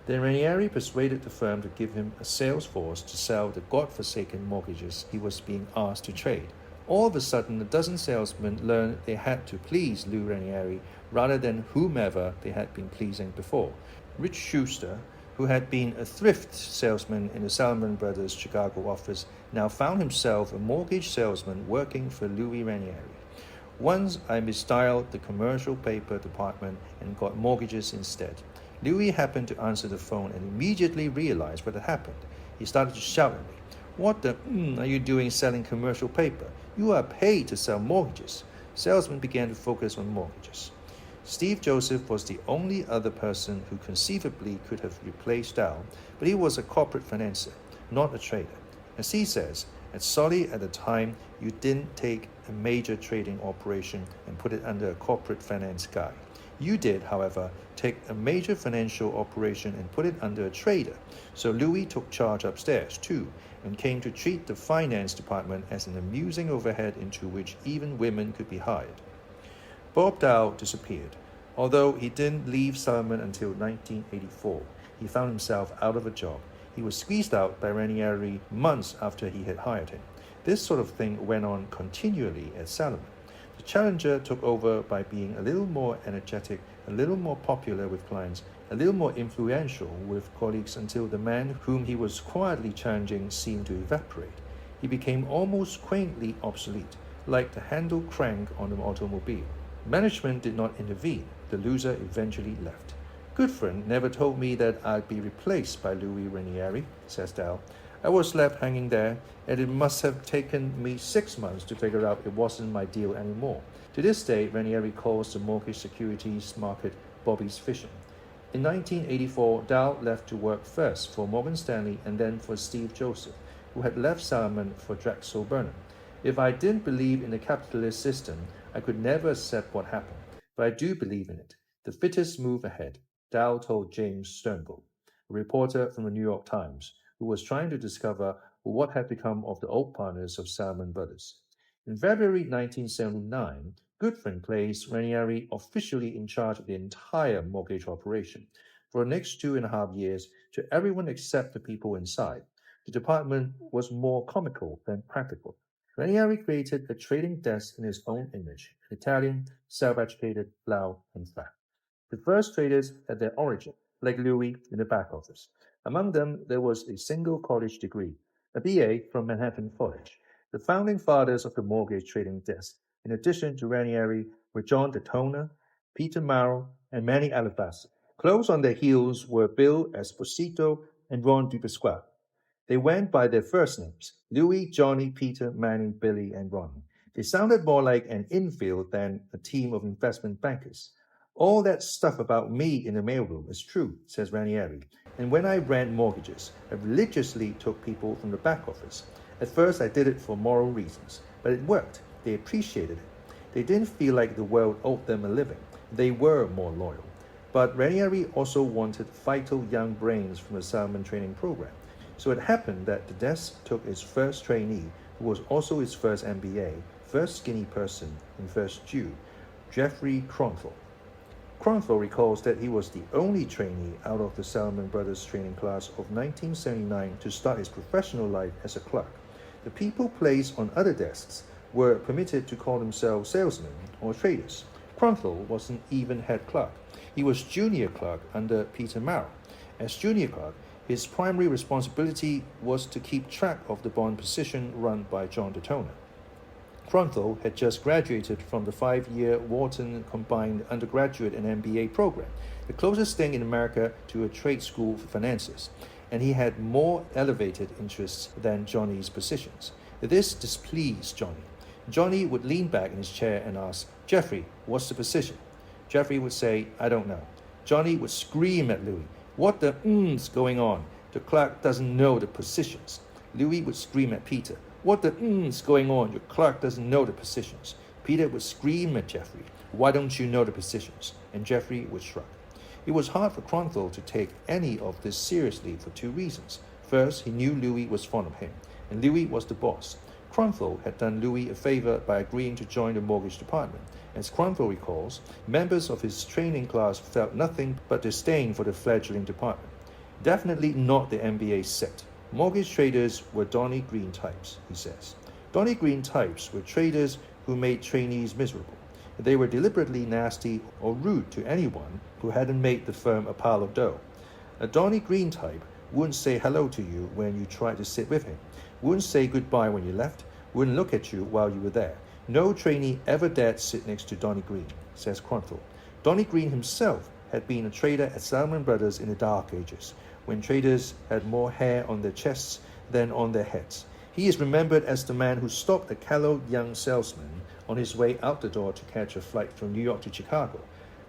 Then Ranieri persuaded the firm to give him a sales force to sell the godforsaken mortgages he was being asked to trade. All of a sudden, a dozen salesmen learned they had to please Lou Ranieri rather than whomever they had been pleasing before. Rich Schuster, who had been a thrift salesman in the Salomon Brothers Chicago office, now found himself a mortgage salesman working for Louis Ranieri. Once I misstyled the commercial paper department and got mortgages instead. Louis happened to answer the phone and immediately realized what had happened. He started to shout at me. What the are you doing selling commercial paper? You are paid to sell mortgages. Salesmen began to focus on mortgages. Steve Joseph was the only other person who conceivably could have replaced Dow, but he was a corporate financier, not a trader. As he says, at Solly at the time, you didn't take a major trading operation and put it under a corporate finance guy. You did, however, take a major financial operation and put it under a trader. So Louis took charge upstairs, too, and came to treat the finance department as an amusing overhead into which even women could be hired. Bob Dow disappeared. Although he didn't leave Salomon until 1984, he found himself out of a job. He was squeezed out by Ranieri months after he had hired him. This sort of thing went on continually at Salomon. The challenger took over by being a little more energetic, a little more popular with clients, a little more influential with colleagues until the man whom he was quietly challenging seemed to evaporate. He became almost quaintly obsolete, like the handle crank on an automobile. Management did not intervene. The loser eventually left. Goodfriend never told me that I'd be replaced by Louis Ranieri, says Dow. I was left hanging there, and it must have taken me 6 months to figure out it wasn't my deal anymore. To this day, Ranieri calls the mortgage securities market Bobby's fishing. In 1984, Dow left to work first for Morgan Stanley and then for Steve Joseph, who had left Salomon for Drexel Burnham. If I didn't believe in the capitalist system, I could never accept what happened. But I do believe in it. The fittest move ahead, Dow told James Sternbull, a reporter from the New York Times, who was trying to discover what had become of the old partners of Salomon Brothers. In February 1979, Goodfriend placed Ranieri officially in charge of the entire mortgage operation. For the next 2.5 years, to everyone except the people inside, the department was more comical than practical. Ranieri created a trading desk in his own image, Italian, self-educated, loud, and fat. The first traders had their origin, like Louis, in the back office. Among them, there was a single college degree, a BA from Manhattan College. The founding fathers of the mortgage trading desk, in addition to Ranieri, were John Daytona, Peter Merrill, and Manny Alabasta. Close on their heels were Bill Esposito and Ron DuPasquale. They went by their first names, Louis, Johnny, Peter, Manny, Billy, and Ron. They sounded more like an infield than a team of investment bankers. All that stuff about me in the mailroom is true, says Ranieri. And when I ran mortgages, I religiously took people from the back office. At first, I did it for moral reasons, but it worked. They appreciated it. They didn't feel like the world owed them a living. They were more loyal. But Ranieri also wanted vital young brains from the Salomon training program. So it happened that the desk took its first trainee, who was also its first MBA, first skinny person, and first Jew, Jeffrey Kronthal. Kronthal recalls that he was the only trainee out of the Salomon Brothers training class of 1979 to start his professional life as a clerk. The people placed on other desks were permitted to call themselves salesmen or traders. Kronthal wasn't even head clerk. He was junior clerk under Peter Merrill. As junior clerk, his primary responsibility was to keep track of the bond position run by John Daytona. Kronthal had just graduated from the 5-year Wharton combined undergraduate and MBA program, the closest thing in America to a trade school for finances, and he had more elevated interests than Johnny's positions. This displeased Johnny. Johnny would lean back in his chair and ask, "Jeffrey, what's the position?" Jeffrey would say, "I don't know." Johnny would scream at Louis, "What the is going on? The clerk doesn't know the positions." Louis would scream at Peter, "What the is going on? Your clerk doesn't know the positions." Peter would scream at Jeffrey, "Why don't you know the positions?" And Jeffrey would shrug. It was hard for Kronthal to take any of this seriously for two reasons. First, he knew Louis was fond of him, and Louis was the boss. Kronthal had done Louis a favor by agreeing to join the mortgage department. As Kronthal recalls, members of his training class felt nothing but disdain for the fledgling department. Definitely not the MBA set. Mortgage traders were Donnie Green types, he says. Donnie Green types were traders who made trainees miserable. They were deliberately nasty or rude to anyone who hadn't made the firm a pile of dough. A Donnie Green type wouldn't say hello to you when you tried to sit with him, wouldn't say goodbye when you left, wouldn't look at you while you were there. No trainee ever dared sit next to Donnie Green, says Kronthal. Donnie Green himself had been a trader at Salomon Brothers in the dark ages, when traders had more hair on their chests than on their heads. He is remembered as the man who stopped a callow young salesman on his way out the door to catch a flight from New York to Chicago.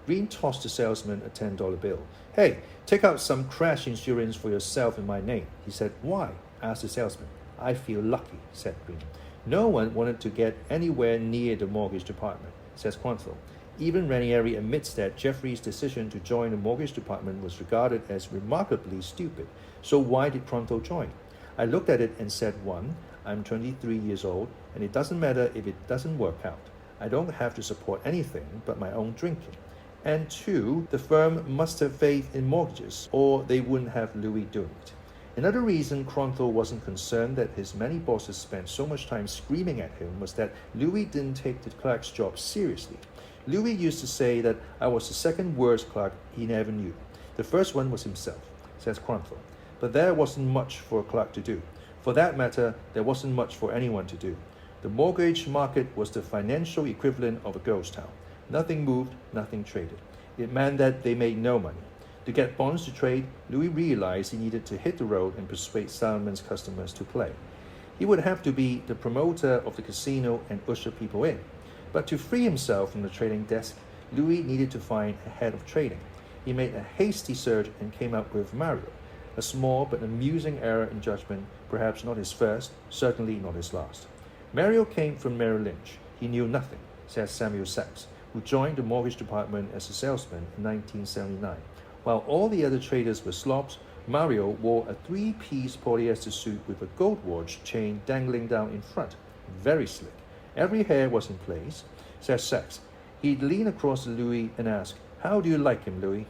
Green tossed the salesman a $10 bill. "Hey, take out some crash insurance for yourself in my name." He said. "Why?" asked the salesman. "I feel lucky," said Green. No one wanted to get anywhere near the mortgage department, says Kronthal. Even Ranieri admits that Jeffrey's decision to join the mortgage department was regarded as remarkably stupid. So why did Kronthal join? "I looked at it and said, one, I'm 23 years old, and it doesn't matter if it doesn't work out. I don't have to support anything but my own drinking. And two, the firm must have faith in mortgages, or they wouldn't have Louis doing it." Another reason Kronthal wasn't concerned that his many bosses spent so much time screaming at him was that Louis didn't take the clerk's job seriously. Louis used to say that I was the second worst clerk he never knew. The first one was himself, says Kronthal. But there wasn't much for a clerk to do. For that matter, there wasn't much for anyone to do. The mortgage market was the financial equivalent of a ghost town. Nothing moved, nothing traded. It meant that they made no money. To get bonds to trade, Louis realized he needed to hit the road and persuade Salomon's customers to play. He would have to be the promoter of the casino and usher people in. But to free himself from the trading desk, Louis needed to find a head of trading. He made a hasty search and came up with Mario, a small but amusing error in judgment, perhaps not his first, certainly not his last. Mario came from Merrill Lynch. He knew nothing, says Samuel Sachs, who joined the mortgage department as a salesman in 1979. While all the other traders were slobs, Mario wore a three-piece polyester suit with a gold watch chain dangling down in front. Very slick. Every hair was in place, says Sachs. He'd lean across to Louis and ask, "How do you like him, Louis?"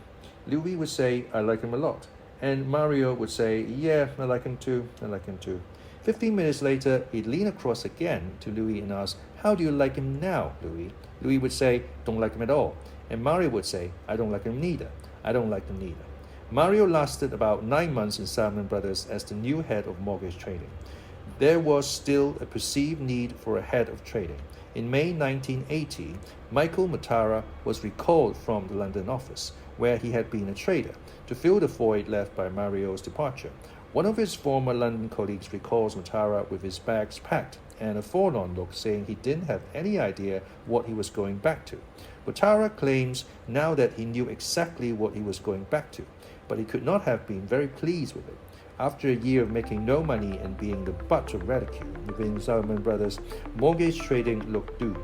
Louis would say, "I like him a lot." And Mario would say, "Yeah, I like him too, I like him too." 15 minutes later, he'd lean across again to Louis and ask, "How do you like him now, Louis?" Louis would say, "Don't like him at all." And Mario would say, "I don't like him neither. I don't like him neither." Mario lasted about 9 months in Salomon Brothers as the new head of mortgage trading. There was still a perceived need for a head of trading. In May 1980, Michael Matara was recalled from the London office, where he had been a trader, to fill the void left by Mario's departure. One of his former London colleagues recalls Matara with his bags packed and a forlorn look, saying he didn't have any idea what he was going back to. Matara claims now that he knew exactly what he was going back to, but he could not have been very pleased with it. After a year of making no money and being the butt of ridicule within Salomon Brothers, mortgage trading looked doomed.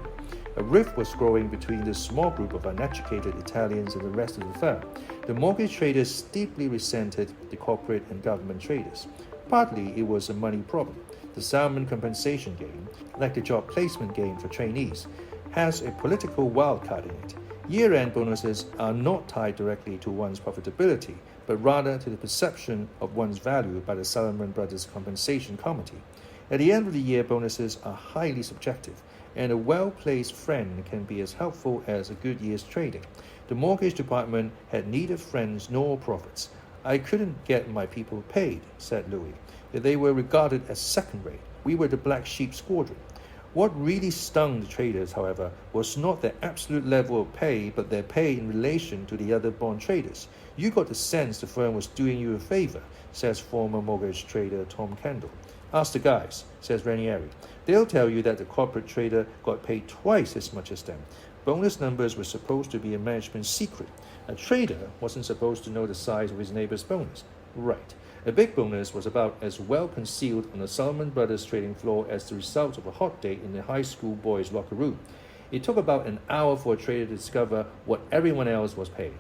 A rift was growing between this small group of uneducated Italians and the rest of the firm. The mortgage traders deeply resented the corporate and government traders. Partly it was a money problem. The Salomon compensation game, like the job placement game for trainees, has a political wildcard in it. Year-end bonuses are not tied directly to one's profitability, but rather to the perception of one's value by the Salomon Brothers Compensation Committee. At the end of the year, bonuses are highly subjective, and a well-placed friend can be as helpful as a good year's trading. The mortgage department had neither friends nor profits. "I couldn't get my people paid," said Louis. "They were regarded as second-rate. We were the black sheep squadron." What really stung the traders, however, was not their absolute level of pay, but their pay in relation to the other bond traders. "You got the sense the firm was doing you a favor," says former mortgage trader Tom Kendall. "Ask the guys," says Ranieri. "They'll tell you that the corporate trader got paid twice as much as them. Bonus numbers were supposed to be a management secret. A trader wasn't supposed to know the size of his neighbor's bonus." Right. A big bonus was about as well concealed on the Salomon Brothers trading floor as the result of a hot date in the high school boys' locker room. It took about an hour for a trader to discover what everyone else was paid.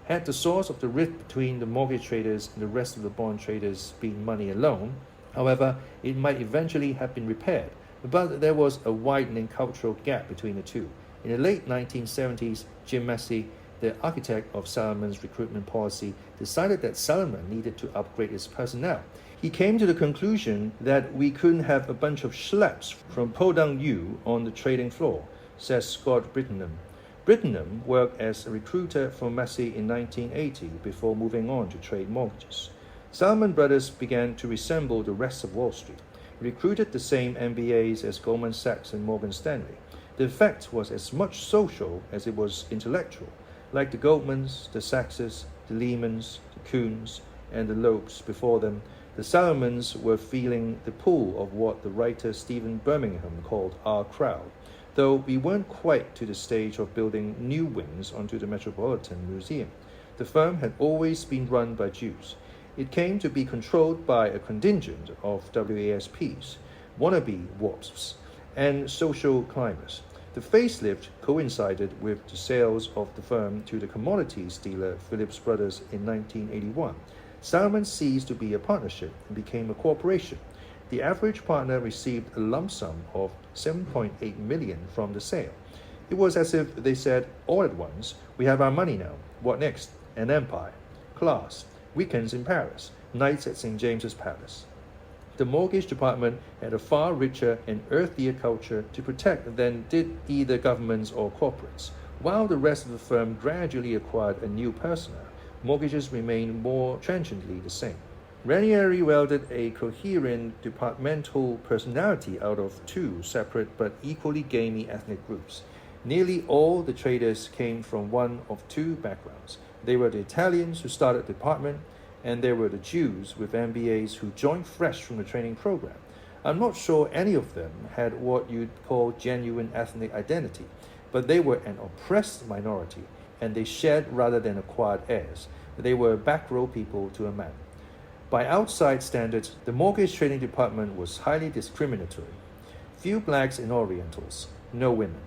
Had the source of the rift between the mortgage traders and the rest of the bond traders been money alone, however, it might eventually have been repaired, but there was a widening cultural gap between the two. In the late 1970s, Jim Massey, the architect of Salomon's recruitment policy, decided that Salomon needed to upgrade its personnel. He came to the conclusion that we couldn't have a bunch of schleps from Podang U on the trading floor, says Scott Brittenham. Brittenham worked as a recruiter for Massey in 1980 before moving on to trade mortgages. Salomon Brothers began to resemble the rest of Wall Street, recruited the same MBAs as Goldman Sachs and Morgan Stanley. The effect was as much social as it was intellectual. Like the Goldmans, the Sachses, the Lehmans, the Kuhns, and the Lopes before them, the Salomons were feeling the pull of what the writer Stephen Birmingham called our crowd, though we weren't quite to the stage of building new wings onto the Metropolitan Museum. The firm had always been run by Jews. It came to be controlled by a contingent of WASPs, wannabe WASPs, and social climbers. The facelift coincided with the sales of the firm to the commodities dealer Phillips Brothers in 1981. Salomon ceased to be a partnership and became a corporation. The average partner received a lump sum of $7.8 million from the sale. It was as if they said, all at once, "We have our money now. What next? An empire. Class. Weekends in Paris. Nights at St. James's Palace." The mortgage department had a far richer and earthier culture to protect than did either governments or corporates. While the rest of the firm gradually acquired a new personnel, mortgages remained more transiently the same. Ranieri welded a coherent departmental personality out of two separate but equally gamey ethnic groups. Nearly all the traders came from one of two backgrounds. They were the Italians who started the department, and there were the Jews with MBAs who joined fresh from the training program. I'm not sure any of them had what you'd call genuine ethnic identity, but they were an oppressed minority, and they shed rather than acquired heirs. They were back row people to a man. By outside standards, the mortgage trading department was highly discriminatory. Few blacks and Orientals, no women.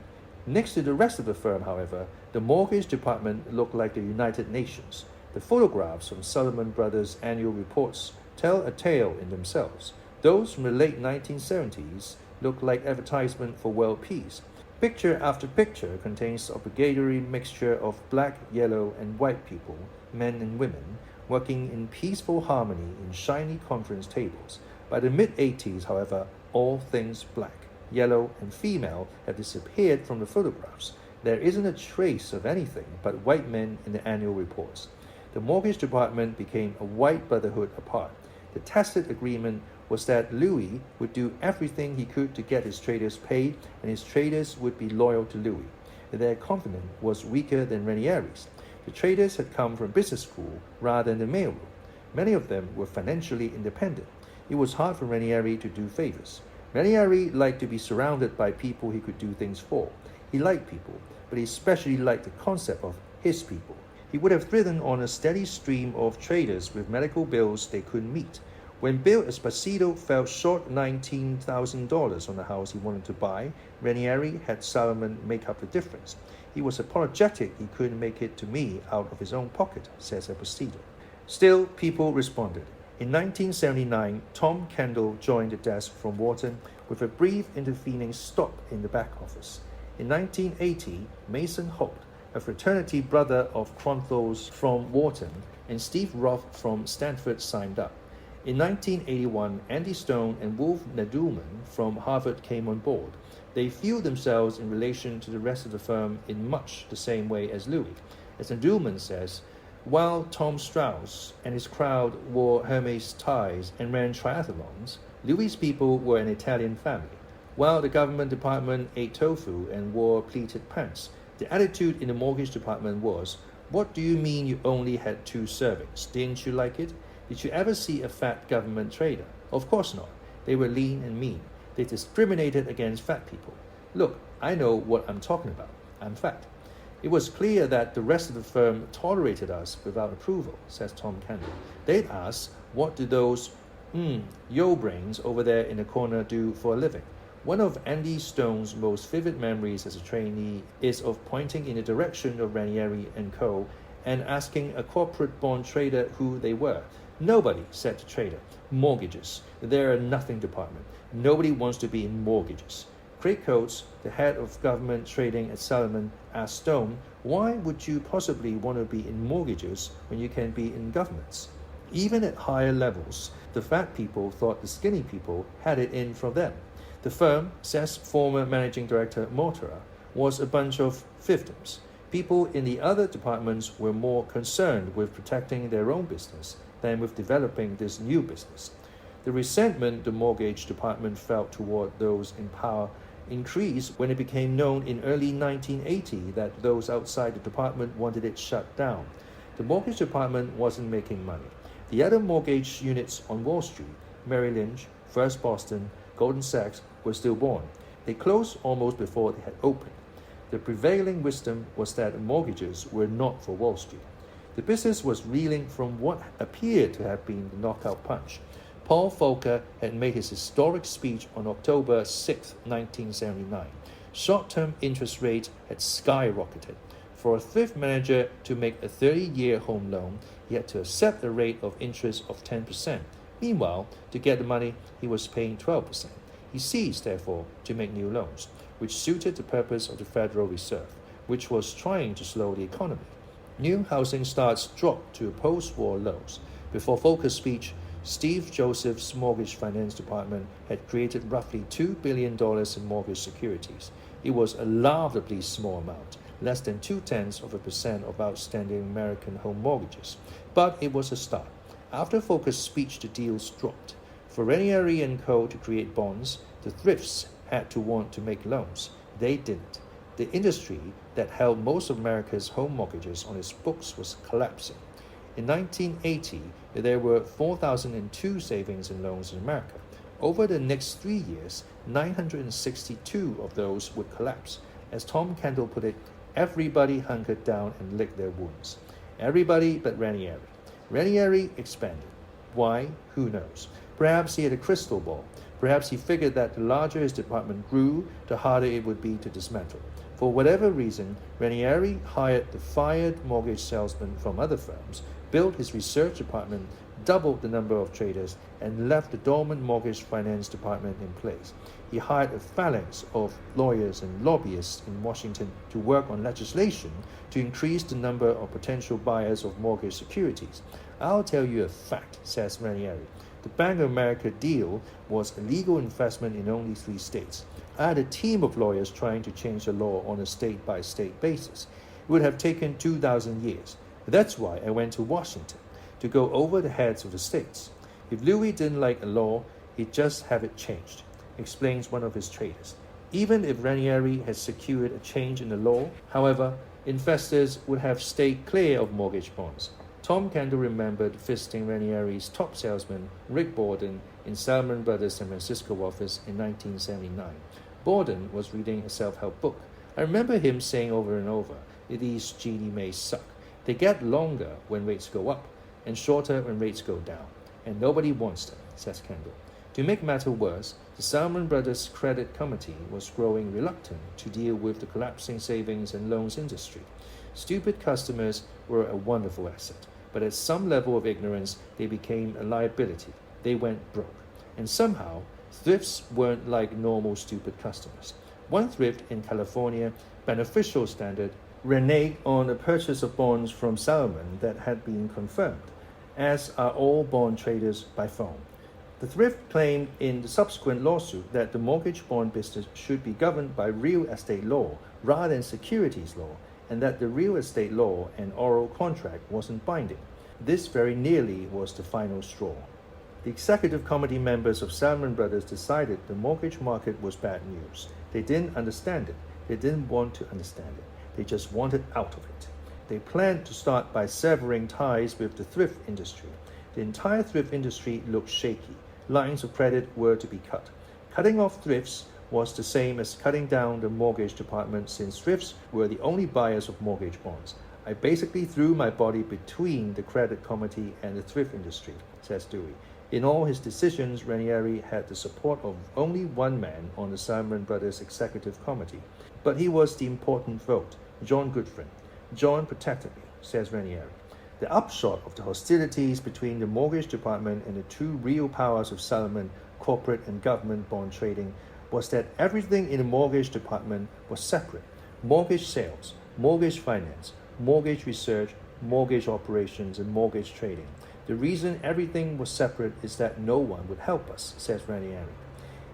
Next to the rest of the firm, however, the mortgage department looked like the United Nations. The The photographs from Solomon Brothers' annual reports tell a tale in themselves. Those from the late 1970s look like advertisement for world peace. Picture after picture contains obligatory mixture of black, yellow, and white people, men and women, working in peaceful harmony in shiny conference tables. By the mid-80s, however, all things black, yellow, and female have disappeared from the photographs. There isn't a trace of anything but white men in the annual reports. The mortgage department became a white brotherhood apart. The tacit agreement was that Louis would do everything he could to get his traders paid, and his traders would be loyal to Louis. Their confidence was weaker than Ranieri's. The traders had come from business school rather than the mailroom. Many of them were financially independent. It was hard for Ranieri to do favors. Ranieri liked to be surrounded by people he could do things for. He liked people, but he especially liked the concept of his people. He would have ridden on a steady stream of traders with medical bills they couldn't meet. When Bill Esposito fell short $19,000 on the house he wanted to buy, Ranieri had Solomon make up the difference. He was apologetic he couldn't make it to me out of his own pocket, says Esposito. Still, people responded. In 1979, Tom Kendall joined the desk from Wharton with a brief intervening stop in the back office. In 1980, Mason Holt, a fraternity brother of Cronthall's from Wharton, and Steve Roth from Stanford signed up. In 1981, Andy Stone and Wolf Naduman from Harvard came on board. They viewed themselves in relation to the rest of the firm in much the same way as Louis. As Naduman says, while Tom Strauss and his crowd wore Hermes ties and ran triathlons, Louis' people were an Italian family. While the government department ate tofu and wore pleated pants, the attitude in the mortgage department was, "What do you mean you only had 2 servings? Didn't you like it? Did you ever see a fat government trader? Of course not. They were lean and mean. They discriminated against fat people. Look, I know what I'm talking about. I'm fat." It was clear that the rest of the firm tolerated us without approval, says Tom Kendall. They'd ask, what do those yo brains over there in the corner do for a living? One of Andy Stone's most vivid memories as a trainee is of pointing in the direction of Ranieri and Co. and asking a corporate bond trader who they were. "Nobody," said the trader. "Mortgages. They're a nothing department. Nobody wants to be in mortgages." Craig Coates, the head of government trading at Solomon, asked Stone, "Why would you possibly want to be in mortgages when you can be in governments?" Even at higher levels, the fat people thought the skinny people had it in for them. The firm, says former managing director Mortara, was a bunch of fiefdoms. People in the other departments were more concerned with protecting their own business than with developing this new business. The resentment the mortgage department felt toward those in power increased when it became known in early 1980 that those outside the department wanted it shut down. The mortgage department wasn't making money. The other mortgage units on Wall Street, Merrill Lynch, First Boston, Goldman Sachs, were still born. They closed almost before they had opened. The prevailing wisdom was that mortgages were not for Wall Street. The business was reeling from what appeared to have been the knockout punch. Paul Volcker had made his historic speech on October 6, 1979. Short-term interest rates had skyrocketed. For a thrift manager to make a 30-year home loan, he had to accept a rate of interest of 10%. Meanwhile, to get the money, he was paying 12%. He ceased, therefore, to make new loans, which suited the purpose of the Federal Reserve, which was trying to slow the economy. New housing starts dropped to post-war lows. Before Volcker's speech, Steve Joseph's mortgage finance department had created roughly $2 billion in mortgage securities. It was a laughably small amount, less than 0.2% of outstanding American home mortgages. But it was a start. After Volcker's speech, the deals dropped. For Ranieri and Co. to create bonds, the thrifts had to want to make loans. They didn't. The industry that held most of America's home mortgages on its books was collapsing. In 1980, there were 4,002 savings and loans in America. Over the next 3 years, 962 of those would collapse. As Tom Kendall put it, everybody hunkered down and licked their wounds. Everybody but Ranieri. Ranieri expanded. Why? Who knows? Perhaps he had a crystal ball. Perhaps he figured that the larger his department grew, the harder it would be to dismantle. For whatever reason, Ranieri hired the fired mortgage salesmen from other firms, built his research department, doubled the number of traders, and left the dormant mortgage finance department in place. He hired a phalanx of lawyers and lobbyists in Washington to work on legislation to increase the number of potential buyers of mortgage securities. I'll tell you a fact, says Ranieri. The Bank of America deal was a legal investment in only 3 states. I had a team of lawyers trying to change the law on a state-by-state basis. It would have taken 2,000 years. That's why I went to Washington, to go over the heads of the states. If Louis didn't like a law, he'd just have it changed, explains one of his traders. Even if Ranieri had secured a change in the law, however, investors would have stayed clear of mortgage bonds. Tom Kendall remembered visiting Ranieri's top salesman, Rick Borden, in Salomon Brothers' San Francisco office in 1979. Borden was reading a self-help book. I remember him saying over and over, these Gini may suck. They get longer when rates go up and shorter when rates go down, and nobody wants them, says Kendall. To make matters worse, the Salomon Brothers Credit Committee was growing reluctant to deal with the collapsing savings and loans industry. Stupid customers were a wonderful asset, but at some level of ignorance, they became a liability. They went broke. And somehow, thrifts weren't like normal stupid customers. One thrift in California, Beneficial Standard, reneged on a purchase of bonds from Salomon that had been confirmed, as are all bond traders by phone. The thrift claimed in the subsequent lawsuit that the mortgage bond business should be governed by real estate law rather than securities law, and that the real estate law and oral contract wasn't binding. This very nearly was the final straw. The executive committee members of Salomon Brothers decided the mortgage market was bad news. They didn't understand it. They didn't want to understand it. They just wanted out of it. They planned to start by severing ties with the thrift industry. The entire thrift industry looked shaky. Lines of credit were to be cut. Cutting off thrifts was the same as cutting down the mortgage department, since thrifts were the only buyers of mortgage bonds. I basically threw my body between the credit committee and the thrift industry, says Dewey. In all his decisions, Ranieri had the support of only one man on the Salomon Brothers Executive Committee, but he was the important vote, John Goodfriend. John protected me, says Ranieri. The upshot of the hostilities between the mortgage department and the two real powers of Salomon, corporate and government bond trading, was that everything in the mortgage department was separate. Mortgage sales, mortgage finance, mortgage research, mortgage operations, and mortgage trading. The reason everything was separate is that no one would help us, says Ranieri.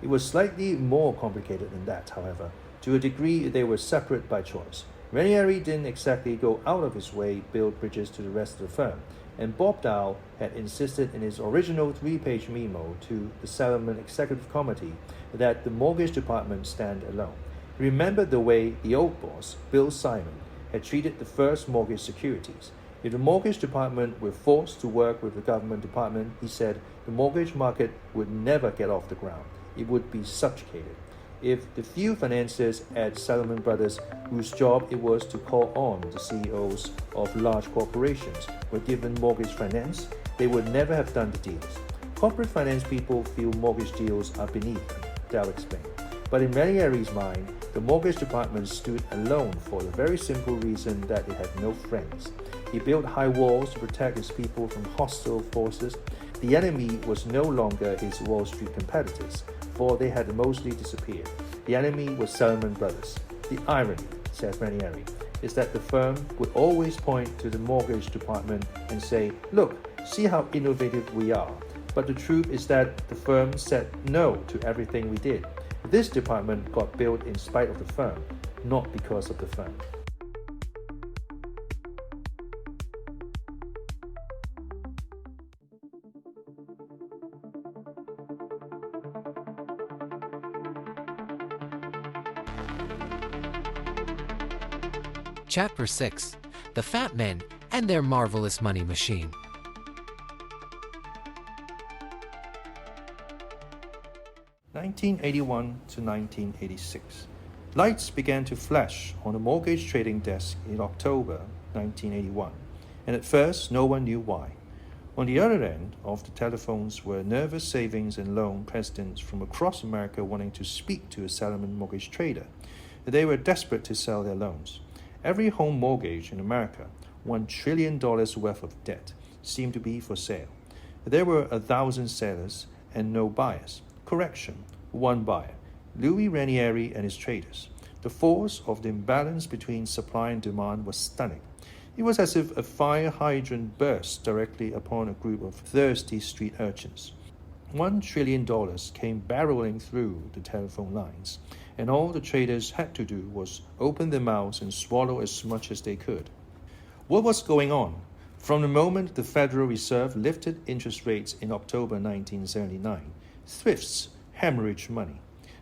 It was slightly more complicated than that, however. To a degree, they were separate by choice. Ranieri didn't exactly go out of his way to build bridges to the rest of the firm, and Bob Dow had insisted in his original 3-page memo to the Salomon Executive Committee that the mortgage department stand alone. He remembered the way the old boss, Bill Simon, had treated the first mortgage securities. If the mortgage department were forced to work with the government department, he said, the mortgage market would never get off the ground. It would be subjugated. If the few financiers at Salomon Brothers, whose job it was to call on the CEOs of large corporations, were given mortgage finance, they would never have done the deals. Corporate finance people feel mortgage deals are beneath them, Dow explained. But in Ranieri's mind, the mortgage department stood alone for the very simple reason that it had no friends. He built high walls to protect his people from hostile forces. The enemy was no longer his Wall Street competitors, for they had mostly disappeared. The enemy was Salomon Brothers. The irony, says Ranieri, is that the firm would always point to the mortgage department and say, look, see how innovative we are. But the truth is that the firm said no to everything we did. This department got built in spite of the firm, not because of the firm. Chapter 6: The Fat Men and Their Marvelous Money Machine. (1981 to 1986). Lights began to flash on the mortgage trading desk in October 1981, and at first no one knew why. On the other end of the telephones were nervous savings and loan presidents from across America wanting to speak to a Salomon mortgage trader. They were desperate to sell their loans. Every home mortgage in America, $1 trillion worth of debt, seemed to be for sale. There were 1,000 sellers and no buyers. Correction, one buyer, Louis Ranieri and his traders. The force of the imbalance between supply and demand was stunning. It was as if a fire hydrant burst directly upon a group of thirsty street urchins. $1 trillion came barreling through the telephone lines, and all the traders had to do was open their mouths and swallow as much as they could. What was going on? From the moment the Federal Reserve lifted interest rates in October 1979, thrifts hemorrhaged money.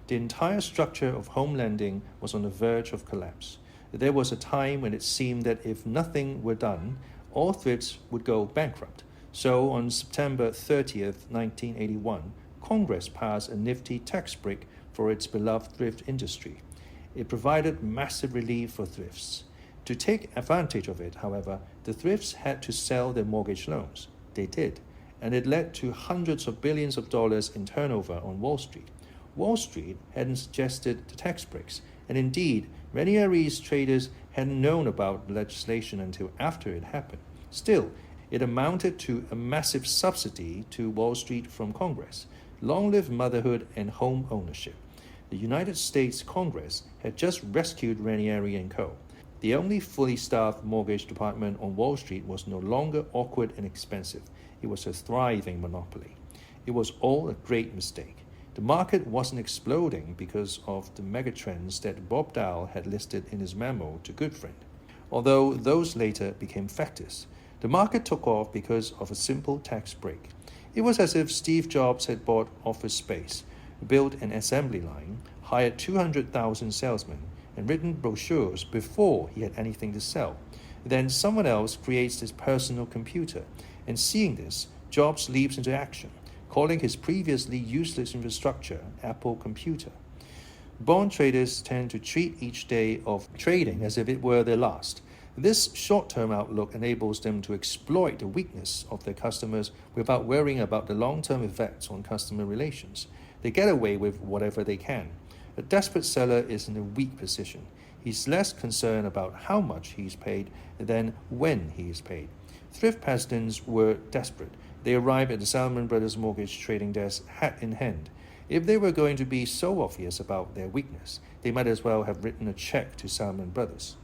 The entire structure of home lending was on the verge of collapse. There was a time when it seemed that if nothing were done, all thrifts would go bankrupt. So on September 30th, 1981, Congress passed a nifty tax break for its beloved thrift industry. It provided massive relief for thrifts. To take advantage of it, however, the thrifts had to sell their mortgage loans. They did, and it led to hundreds of billions of dollars in turnover on Wall Street. Wall Street hadn't suggested the tax breaks, and indeed, Ranieri's traders hadn't known about the legislation until after it happened. Still, it amounted to a massive subsidy to Wall Street from Congress. Long live motherhood and home ownership. The United States Congress had just rescued Ranieri and Co. The only fully staffed mortgage department on Wall Street was no longer awkward and expensive. It was a thriving monopoly. It was all a great mistake. The market wasn't exploding because of the megatrends that Bob Dow had listed in his memo to Goodfriend, although those later became factors. The market took off because of a simple tax break. It was as if Steve Jobs had bought office space, built an assembly line, hired 200,000 salesmen, and written brochures before he had anything to sell. Then someone else creates this personal computer, and seeing this, Jobs leaps into action, calling his previously useless infrastructure Apple Computer. Bond traders tend to treat each day of trading as if it were their last. This short-term outlook enables them to exploit the weakness of their customers without worrying about the long-term effects on customer relations. They get away with whatever they can. A desperate seller is in a weak position. He's less concerned about how much he's paid than when he is paid. Thrift presidents were desperate. They arrived at the Salomon Brothers mortgage trading desk hat in hand. If they were going to be so obvious about their weakness, they might as well have written a check to Salomon Brothers.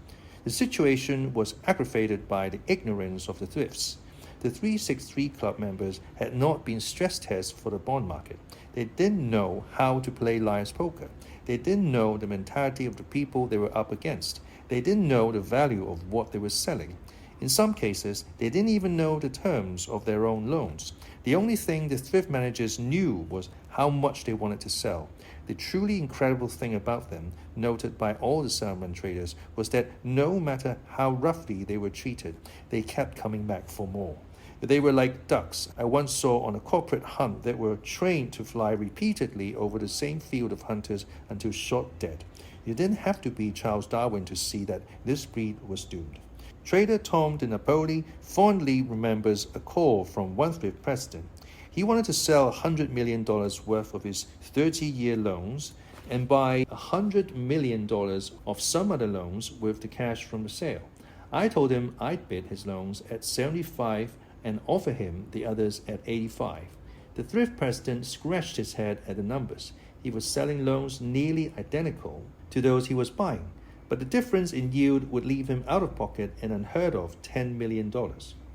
The situation was aggravated by the ignorance of the thrifts. The 363 Club members had not been stress tested for the bond market. They didn't know how to play liar's poker. They didn't know the mentality of the people they were up against. They didn't know the value of what they were selling. In some cases, they didn't even know the terms of their own loans. The only thing the thrift managers knew was how much they wanted to sell. The truly incredible thing about them, noted by all the Salomon traders, was that no matter how roughly they were treated, they kept coming back for more. They were like ducks I once saw on a corporate hunt that were trained to fly repeatedly over the same field of hunters until shot dead. You didn't have to be Charles Darwin to see that this breed was doomed. Trader Tom DiNapoli fondly remembers a call from one thrift president. He wanted to sell $100 million worth of his 30-year loans and buy $100 million of some other loans with the cash from the sale. I told him I'd bid his loans at 75 and offer him the others at 85. The thrift president scratched his head at the numbers. He was selling loans nearly identical to those he was buying, but the difference in yield would leave him out of pocket an unheard of $10 million.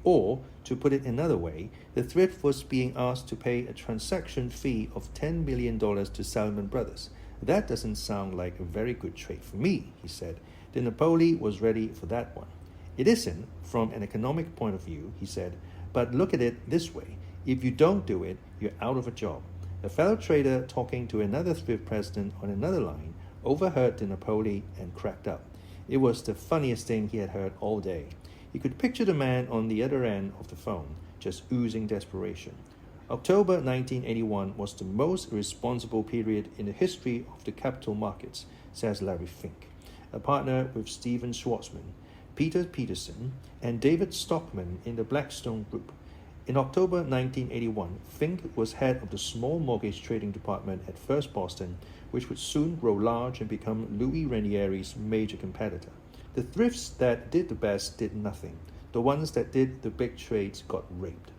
Or, to put it another way, the thrift was being asked to pay a transaction fee of $10 million to Salomon Brothers. That doesn't sound like a very good trade for me, he said. DiNapoli was ready for that one. It isn't, from an economic point of view, he said, but look at it this way. If you don't do it, you're out of a job. A fellow trader talking to another thrift president on another line overheard DiNapoli and cracked up. It was the funniest thing he had heard all day. He could picture the man on the other end of the phone, just oozing desperation. October 1981 was the most irresponsible period in the history of the capital markets, says Larry Fink, a partner with Stephen Schwarzman, Peter Peterson, and David Stockman in the Blackstone Group. In October 1981, Fink was head of the small mortgage trading department at First Boston, which would soon grow large and become Louis Ranieri's major competitor. The thrifts that did the best did nothing. the ones that did the big trades got raped.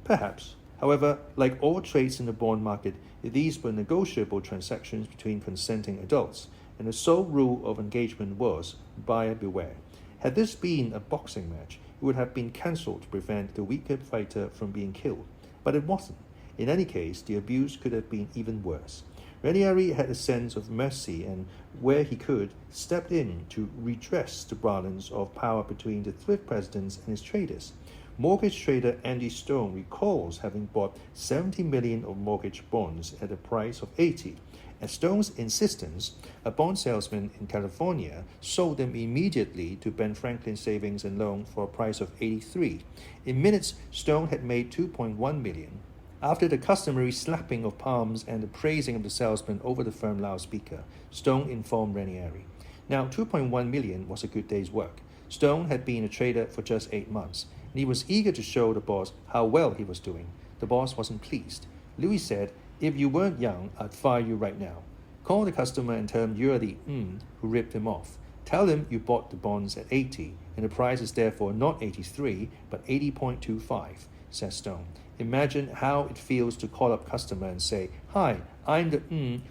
Perhaps. However, like all trades in the bond market, these were negotiable transactions between consenting adults, and the sole rule of engagement was, buyer beware. Had this been a boxing match, it would have been cancelled to prevent the weaker fighter from being killed. But it wasn't. In any case, the abuse could have been even worse. Ranieri had a sense of mercy and, where he could, stepped in to redress the balance of power between the thrift presidents and his traders. Mortgage trader Andy Stone recalls having bought $70 million of mortgage bonds at a price of $80. At Stone's insistence, a bond salesman in California sold them immediately to Ben Franklin Savings and Loan for a price of $83. In minutes, Stone had made $2.1 million. After the customary slapping of palms and the praising of the salesman over the firm loudspeaker, Stone informed Ranieri. Now, $2.1 million was a good day's work. Stone had been a trader for just 8 months, and he was eager to show the boss how well he was doing. The boss wasn't pleased. Lewis said, "If you weren't young, I'd fire you right now. Call the customer and tell him you're the who ripped him off. Tell him you bought the bonds at 80, and the price is therefore not 83, but 80.25, said Stone. Imagine how it feels to call up customer and say, "Hi, I'm the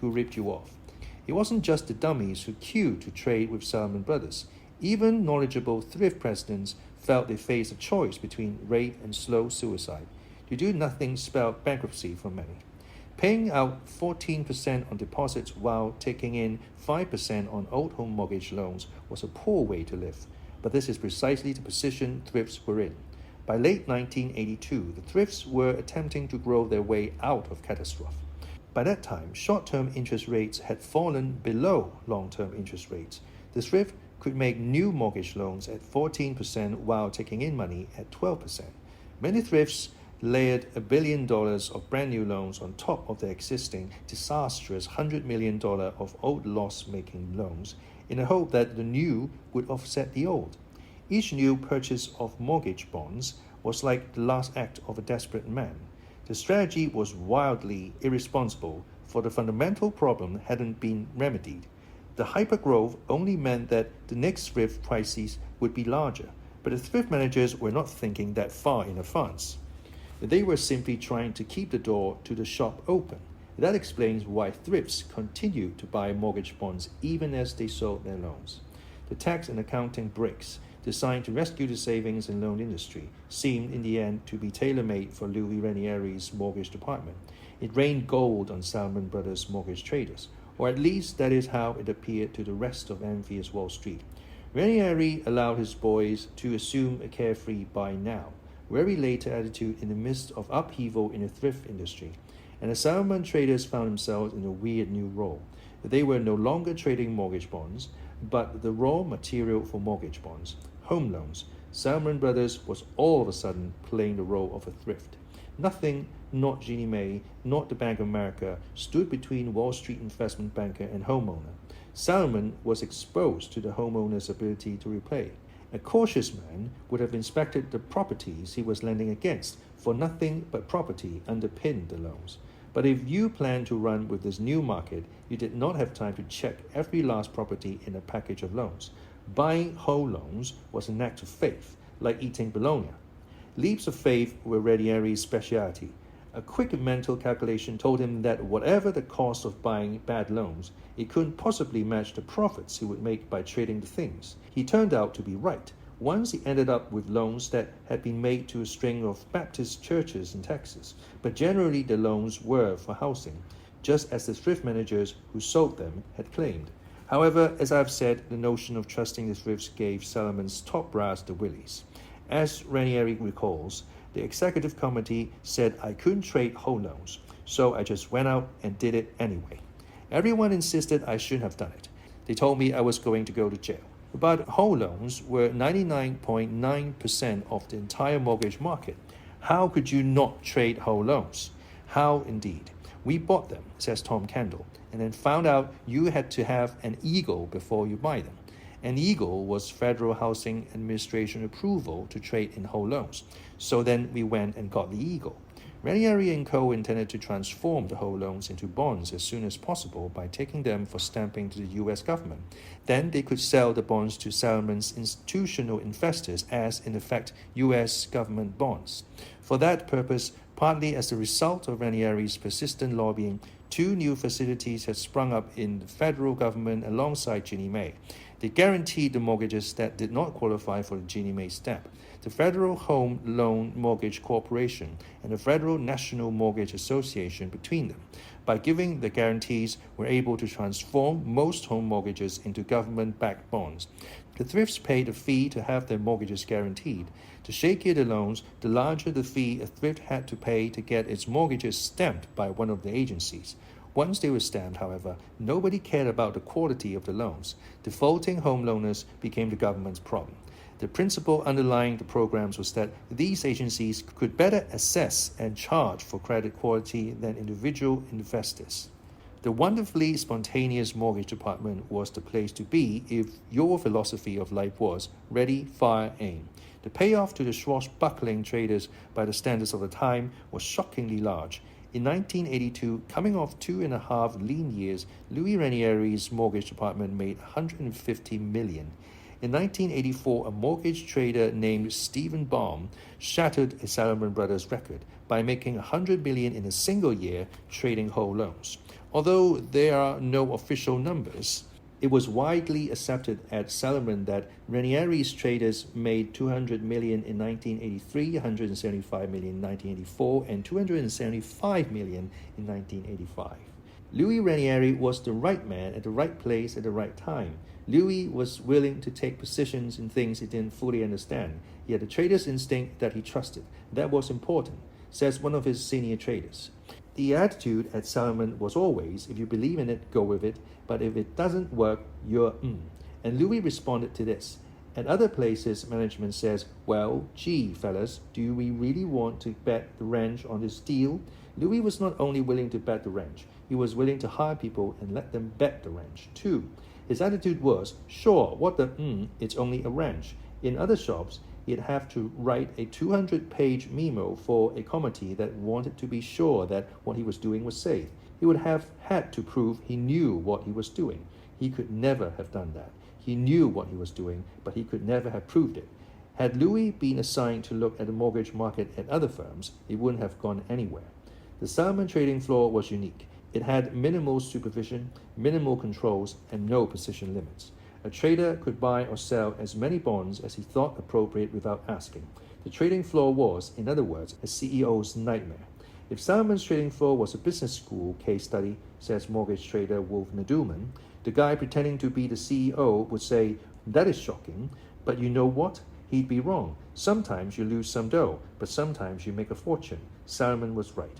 who ripped you off." It wasn't just the dummies who queued to trade with Salomon Brothers. Even knowledgeable thrift presidents felt they faced a choice between rape and slow suicide. To do nothing spelled bankruptcy for many. Paying out 14% on deposits while taking in 5% on old home mortgage loans was a poor way to live, but this is precisely the position thrifts were in. By late 1982, the thrifts were attempting to grow their way out of catastrophe. By that time, short-term interest rates had fallen below long-term interest rates. The thrift could make new mortgage loans at 14% while taking in money at 12%. Many thrifts layered $1 billion of brand new loans on top of their existing disastrous $100 million of old loss-making loans in the hope that the new would offset the old. Each new purchase of mortgage bonds was like the last act of a desperate man. The strategy was wildly irresponsible, for the fundamental problem hadn't been remedied. The hypergrowth only meant that the next thrift crises would be larger, but the thrift managers were not thinking that far in advance. They were simply trying to keep the door to the shop open. That explains why thrifts continued to buy mortgage bonds even as they sold their loans. The tax and accounting breaks, designed to rescue the savings and loan industry, seemed in the end to be tailor-made for Louis Ranieri's mortgage department. It rained gold on Salomon Brothers mortgage traders, or at least that is how it appeared to the rest of envious Wall Street. Ranieri allowed his boys to assume a carefree buy now, very later attitude in the midst of upheaval in the thrift industry, and the Salomon traders found themselves in a weird new role. They were no longer trading mortgage bonds, but the raw material for mortgage bonds, home loans. Salomon Brothers was all of a sudden playing the role of a thrift. Nothing, not Ginnie Mae, not the Bank of America, stood between Wall Street investment banker and homeowner. Salomon was exposed to the homeowner's ability to repay. A cautious man would have inspected the properties he was lending against, for nothing but property underpinned the loans. But if you planned to run with this new market, you did not have time to check every last property in a package of loans. Buying whole loans was an act of faith, like eating bologna. Leaps of faith were Ranieri's specialty. A quick mental calculation told him that whatever the cost of buying bad loans, it couldn't possibly match the profits he would make by trading the things. He turned out to be right. Once he ended up with loans that had been made to a string of Baptist churches in Texas, but generally the loans were for housing, just as the thrift managers who sold them had claimed. However, as I've said, the notion of trusting the thrifts gave Salomon's top brass the willies. As Ranieri recalls, the executive committee said I couldn't trade whole loans, so I just went out and did it anyway. Everyone insisted I shouldn't have done it. They told me I was going to go to jail. But whole loans were 99.9% of the entire mortgage market. How could you not trade whole loans? How indeed. We bought them, says Tom Kendall, and then found out you had to have an eagle before you buy them. An eagle was Federal Housing Administration approval to trade in whole loans. So then we went and got the eagle. Ranieri and Co. intended to transform the whole loans into bonds as soon as possible by taking them for stamping to the U.S. government. Then they could sell the bonds to Salmon's institutional investors as, in effect, U.S. government bonds. For that purpose, partly as a result of Ranieri's persistent lobbying, 2 new facilities had sprung up in the federal government alongside Ginnie Mae. They guaranteed the mortgages that did not qualify for the Ginnie Mae stamp: the Federal Home Loan Mortgage Corporation and the Federal National Mortgage Association between them. By giving the guarantees, were able to transform most home mortgages into government-backed bonds. The thrifts paid a fee to have their mortgages guaranteed. The shakier the loans, the larger the fee a thrift had to pay to get its mortgages stamped by one of the agencies. Once they were stamped, however, nobody cared about the quality of the loans. Defaulting homeowners became the government's problem. The principle underlying the programs was that these agencies could better assess and charge for credit quality than individual investors. The wonderfully spontaneous mortgage department was the place to be if your philosophy of life was ready, fire, aim. The payoff to the swashbuckling traders by the standards of the time was shockingly large. In 1982, coming off 2.5 lean years, Louis Ranieri's mortgage department made $150 million. In 1984, a mortgage trader named Stephen Baum shattered a Salomon Brothers record by making $100 million in a single year trading whole loans. Although there are no official numbers, it was widely accepted at Salomon that Ranieri's traders made $200 million in 1983, $175 million in 1984, and $275 million in 1985. Louis Ranieri was the right man at the right place at the right time. Louis was willing to take positions in things he didn't fully understand. He had a trader's instinct that he trusted. That was important, says one of his senior traders. The attitude at Salomon was always, if you believe in it, go with it, but if it doesn't work, you're And Louis responded to this. At other places, management says, well, gee, fellas, do we really want to bet the ranch on this deal? Louis was not only willing to bet the ranch, he was willing to hire people and let them bet the ranch too. His attitude was, sure, what the it's only a ranch. In other shops, he'd have to write a 200-page memo for a committee that wanted to be sure that what he was doing was safe. He would have had to prove he knew what he was doing. He could never have done that. He knew what he was doing, but he could never have proved it. Had Louis been assigned to look at the mortgage market at other firms, he wouldn't have gone anywhere. The Salomon trading floor was unique. It had minimal supervision, minimal controls, and no position limits. A trader could buy or sell as many bonds as he thought appropriate without asking. The trading floor was, in other words, a CEO's nightmare. If Salomon's trading floor was a business school case study, says mortgage trader Wolf Naduman, the guy pretending to be the CEO would say, that is shocking, but you know what? He'd be wrong. Sometimes you lose some dough, but sometimes you make a fortune. Salomon was right.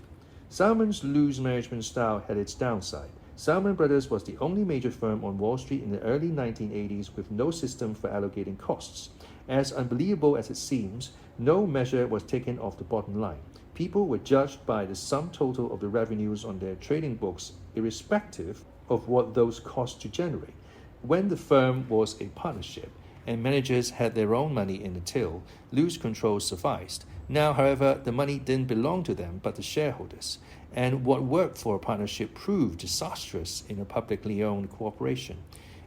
Salomon's loose management style had its downside. Salomon Brothers was the only major firm on Wall Street in the early 1980s with no system for allocating costs. As unbelievable as it seems, no measure was taken of the bottom line. People were judged by the sum total of the revenues on their trading books, irrespective of what those cost to generate. When the firm was a partnership and managers had their own money in the till, loose control sufficed. Now, however, the money didn't belong to them but the shareholders, and what worked for a partnership proved disastrous in a publicly owned corporation.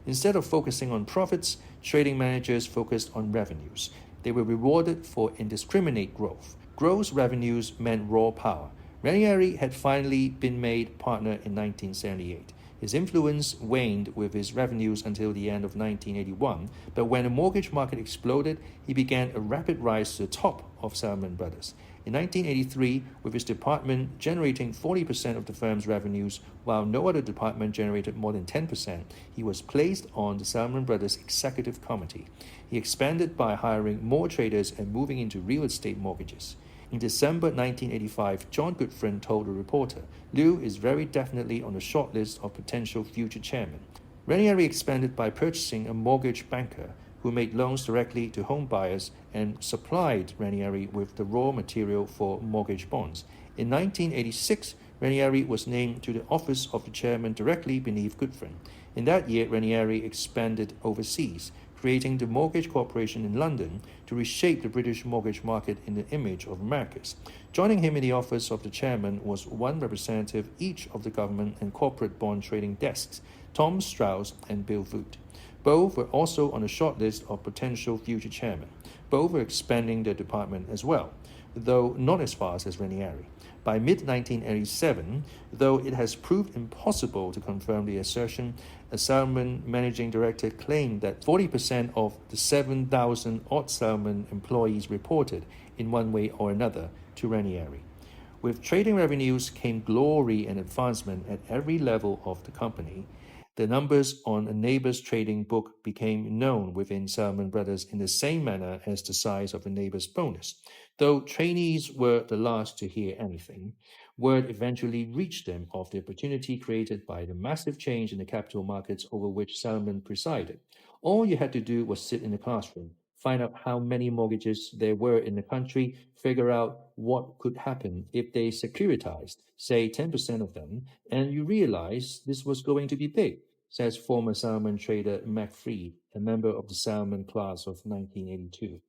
Instead of focusing on profits, trading managers focused on revenues. They were rewarded for indiscriminate growth. Gross revenues meant raw power. Ranieri had finally been made partner in 1978. His influence waned with his revenues until the end of 1981, but when the mortgage market exploded, he began a rapid rise to the top of Salomon Brothers. In 1983, with his department generating 40% of the firm's revenues, while no other department generated more than 10%, he was placed on the Salomon Brothers Executive Committee. He expanded by hiring more traders and moving into real estate mortgages. In December 1985, John Goodfriend told a reporter, Liu is very definitely on the short list of potential future chairmen. Ranieri expanded by purchasing a mortgage banker who made loans directly to home buyers and supplied Ranieri with the raw material for mortgage bonds. In 1986, Ranieri was named to the office of the chairman directly beneath Goodfriend. In that year, Ranieri expanded overseas, creating the Mortgage Corporation in London to reshape the British mortgage market in the image of America's. Joining him in the office of the chairman was one representative each of the government and corporate bond trading desks, Tom Strauss and Bill Voot. Both were also on a short list of potential future chairmen. Both were expanding their department as well, though not as fast as Ranieri. By mid-1987, though it has proved impossible to confirm the assertion, a Salomon managing director claimed that 40% of the 7,000-odd Salomon employees reported in one way or another to Ranieri. With trading revenues came glory and advancement at every level of the company. The numbers on a neighbor's trading book became known within Salomon Brothers in the same manner as the size of a neighbor's bonus. Though trainees were the last to hear anything, word eventually reached them of the opportunity created by the massive change in the capital markets over which Salomon presided. All you had to do was sit in the classroom, find out how many mortgages there were in the country, figure out what could happen if they securitized, say 10% of them, and you realize this was going to be big, says former Salomon trader Mac Fried, a member of the Salomon class of 1982.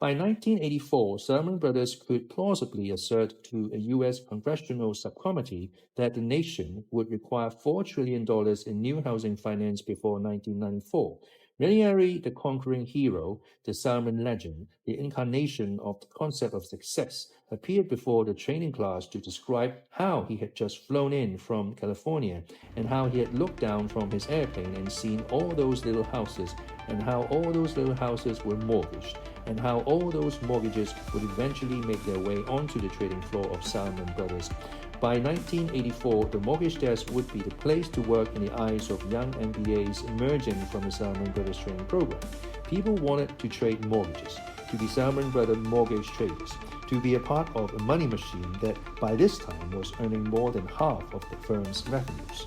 By 1984, Salomon Brothers could plausibly assert to a U.S. congressional subcommittee that the nation would require $4 trillion in new housing finance before 1994. Ranieri, the conquering hero, the Salomon legend, the incarnation of the concept of success, appeared before the training class to describe how he had just flown in from California and how he had looked down from his airplane and seen all those little houses and how all those little houses were mortgaged and how all those mortgages would eventually make their way onto the trading floor of Salomon Brothers. By 1984, the mortgage desk would be the place to work in the eyes of young MBAs emerging from the Salomon Brothers training program. People wanted to trade mortgages, to be Salomon Brothers mortgage traders, to be a part of a money machine that by this time was earning more than half of the firm's revenues.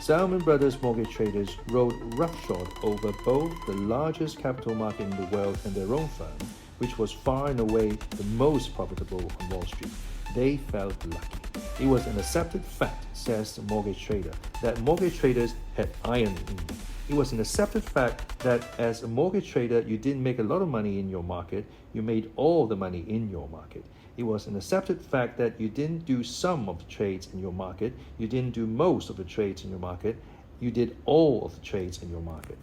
Salomon Brothers mortgage traders rode roughshod over both the largest capital market in the world and their own firm, which was far and away the most profitable on Wall Street. They felt lucky. It was an accepted fact, says the mortgage trader, that mortgage traders had iron in them. It was an accepted fact that as a mortgage trader, you didn't make a lot of money in your market, you made all the money in your market. It was an accepted fact that you didn't do some of the trades in your market, you didn't do most of the trades in your market, you did all of the trades in your market.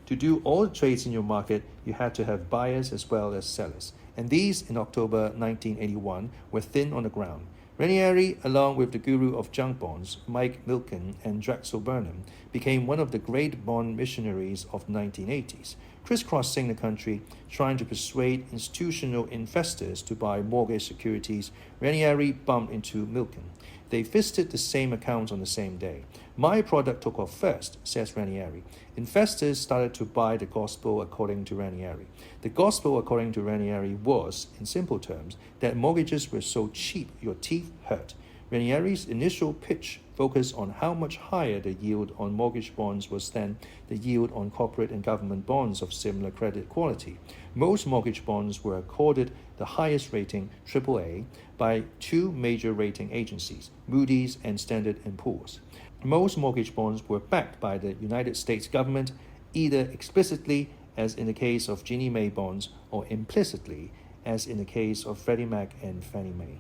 To do all the trades in your market, you had to have buyers as well as sellers. And these, in October 1981, were thin on the ground. Ranieri, along with the guru of junk bonds, Mike Milken and Drexel Burnham, became one of the great bond missionaries of the 1980s, crisscrossing the country, trying to persuade institutional investors to buy mortgage securities. Ranieri bumped into Milken. They visited the same accounts on the same day. My product took off first, says Ranieri. Investors started to buy the gospel according to Ranieri. The gospel according to Ranieri was, in simple terms, that mortgages were so cheap your teeth hurt. Ranieri's initial pitch focused on how much higher the yield on mortgage bonds was than the yield on corporate and government bonds of similar credit quality. Most mortgage bonds were accorded the highest rating, AAA, by two major rating agencies, Moody's and Standard & Poor's. Most mortgage bonds were backed by the United States government, either explicitly, as in the case of Ginnie Mae bonds, or implicitly, as in the case of Freddie Mac and Fannie Mae.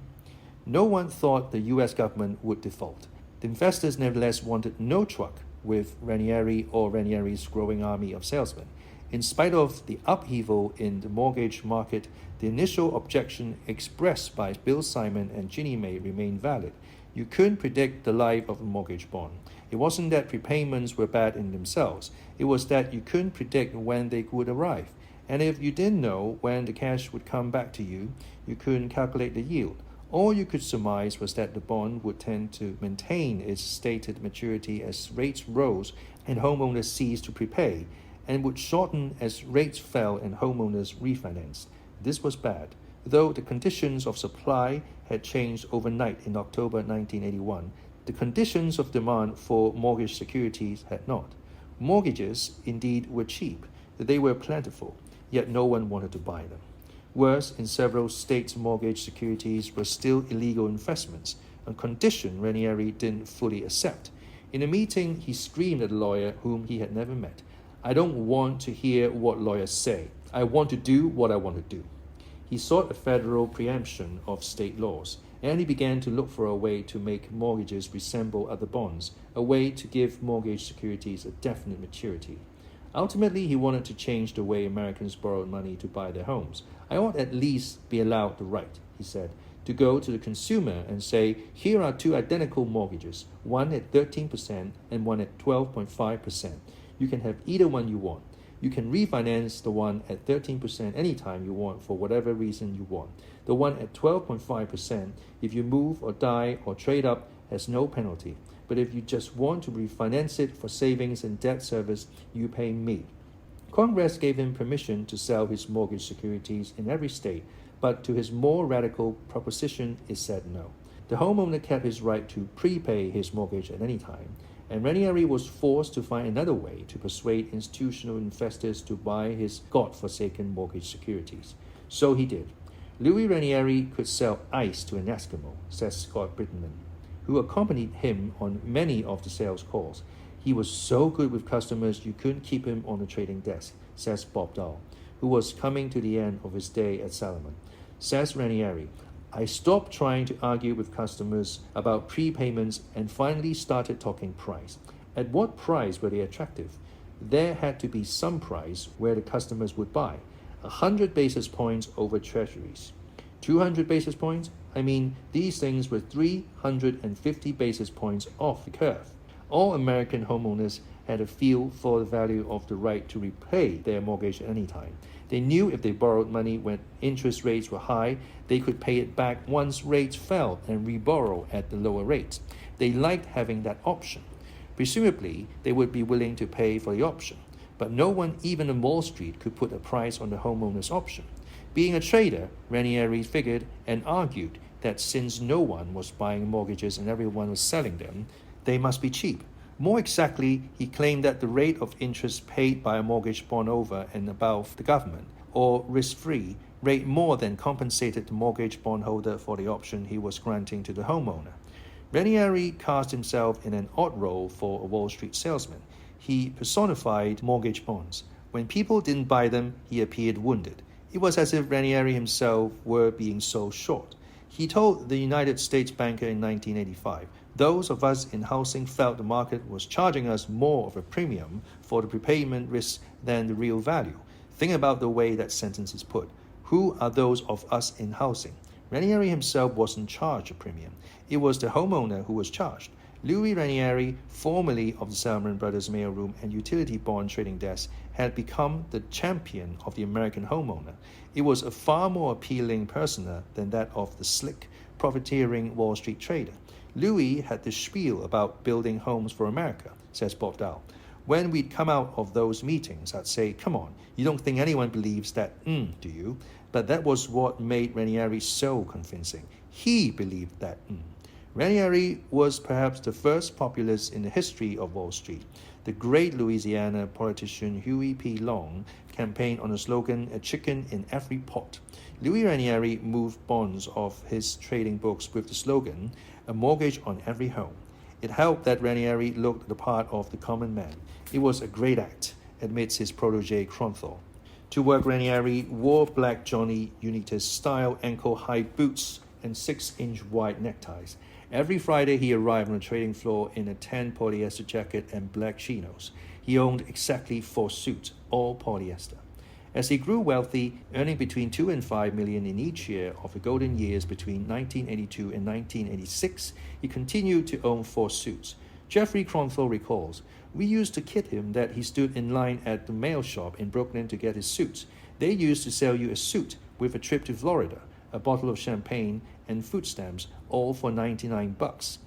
No one thought the U.S. government would default. The investors nevertheless wanted no truck with Ranieri or Ranieri's growing army of salesmen. In spite of the upheaval in the mortgage market, the initial objection expressed by Bill Simon and Ginnie Mae remained valid. You couldn't predict the life of a mortgage bond. It wasn't that prepayments were bad in themselves. It was that you couldn't predict when they would arrive. And if you didn't know when the cash would come back to you, you couldn't calculate the yield. All you could surmise was that the bond would tend to maintain its stated maturity as rates rose and homeowners ceased to prepay, and would shorten as rates fell and homeowners refinanced. This was bad. Though the conditions of supply had changed overnight in October 1981, the conditions of demand for mortgage securities had not. Mortgages, indeed, were cheap. They were plentiful, yet no one wanted to buy them. Worse, in several states, mortgage securities were still illegal investments, a condition Ranieri didn't fully accept. In a meeting, he screamed at a lawyer whom he had never met. I don't want to hear what lawyers say. I want to do what I want to do. He sought a federal preemption of state laws, and he began to look for a way to make mortgages resemble other bonds, a way to give mortgage securities a definite maturity. Ultimately, he wanted to change the way Americans borrowed money to buy their homes. I ought at least be allowed the right, he said, to go to the consumer and say, here are two identical mortgages, one at 13% and one at 12.5%. You can have either one you want. You can refinance the one at 13% anytime you want for whatever reason you want. The one at 12.5%, if you move or die or trade up, has no penalty. But if you just want to refinance it for savings and debt service, you pay me. Congress gave him permission to sell his mortgage securities in every state, but to his more radical proposition, it said no. The homeowner kept his right to prepay his mortgage at any time, and Ranieri was forced to find another way to persuade institutional investors to buy his godforsaken mortgage securities. So he did. Louis Ranieri could sell ice to an Eskimo, says Scott Britman, who accompanied him on many of the sales calls. He was so good with customers you couldn't keep him on the trading desk, says Bob Dahl, who was coming to the end of his day at Salomon. Says Ranieri, I stopped trying to argue with customers about prepayments and finally started talking price. At what price were they attractive? There had to be some price where the customers would buy. 100 basis points over treasuries. 200 basis points? I mean, these things were 350 basis points off the curve. All American homeowners had a feel for the value of the right to repay their mortgage at any time. They knew if they borrowed money when interest rates were high, they could pay it back once rates fell and reborrow at the lower rates. They liked having that option. Presumably, they would be willing to pay for the option, but no one, even on Wall Street, could put a price on the homeowner's option. Being a trader, Ranieri figured and argued that since no one was buying mortgages and everyone was selling them, they must be cheap. More exactly, he claimed that the rate of interest paid by a mortgage bond over and above the government, or risk-free, rate more than compensated the mortgage bondholder for the option he was granting to the homeowner. Ranieri cast himself in an odd role for a Wall Street salesman. He personified mortgage bonds. When people didn't buy them, he appeared wounded. It was as if Ranieri himself were being sold short. He told the United States banker in 1985, those of us in housing felt the market was charging us more of a premium for the prepayment risk than the real value. Think about the way that sentence is put. Who are those of us in housing? Ranieri himself wasn't charged a premium. It was the homeowner who was charged. Louis Ranieri, formerly of the Salomon Brothers mailroom and utility bond trading desk, had become the champion of the American homeowner. It was a far more appealing persona than that of the slick, profiteering Wall Street trader. Louis had the spiel about building homes for America, says Bob Dahl. When we'd come out of those meetings, I'd say, come on, you don't think anyone believes that, do you? But that was what made Ranieri so convincing. He believed that, Ranieri was perhaps the first populist in the history of Wall Street. The great Louisiana politician Huey P. Long campaigned on the slogan, a chicken in every pot. Louis Ranieri moved bonds off his trading books with the slogan, a mortgage on every home. It helped that Ranieri looked the part of the common man. It was a great act, admits his protege Kronthal. To work, Ranieri wore black Johnny Unitas-style ankle-high boots and 6-inch wide neckties. Every Friday, he arrived on the trading floor in a tan polyester jacket and black chinos. He owned exactly 4 suits, all polyester. As he grew wealthy, earning between $2 and $5 million in each year of the golden years between 1982 and 1986, he continued to own 4 suits. Jeffrey Kronthal recalls, we used to kid him that he stood in line at the mail shop in Brooklyn to get his suits. They used to sell you a suit with a trip to Florida, a bottle of champagne, and food stamps, all for $99.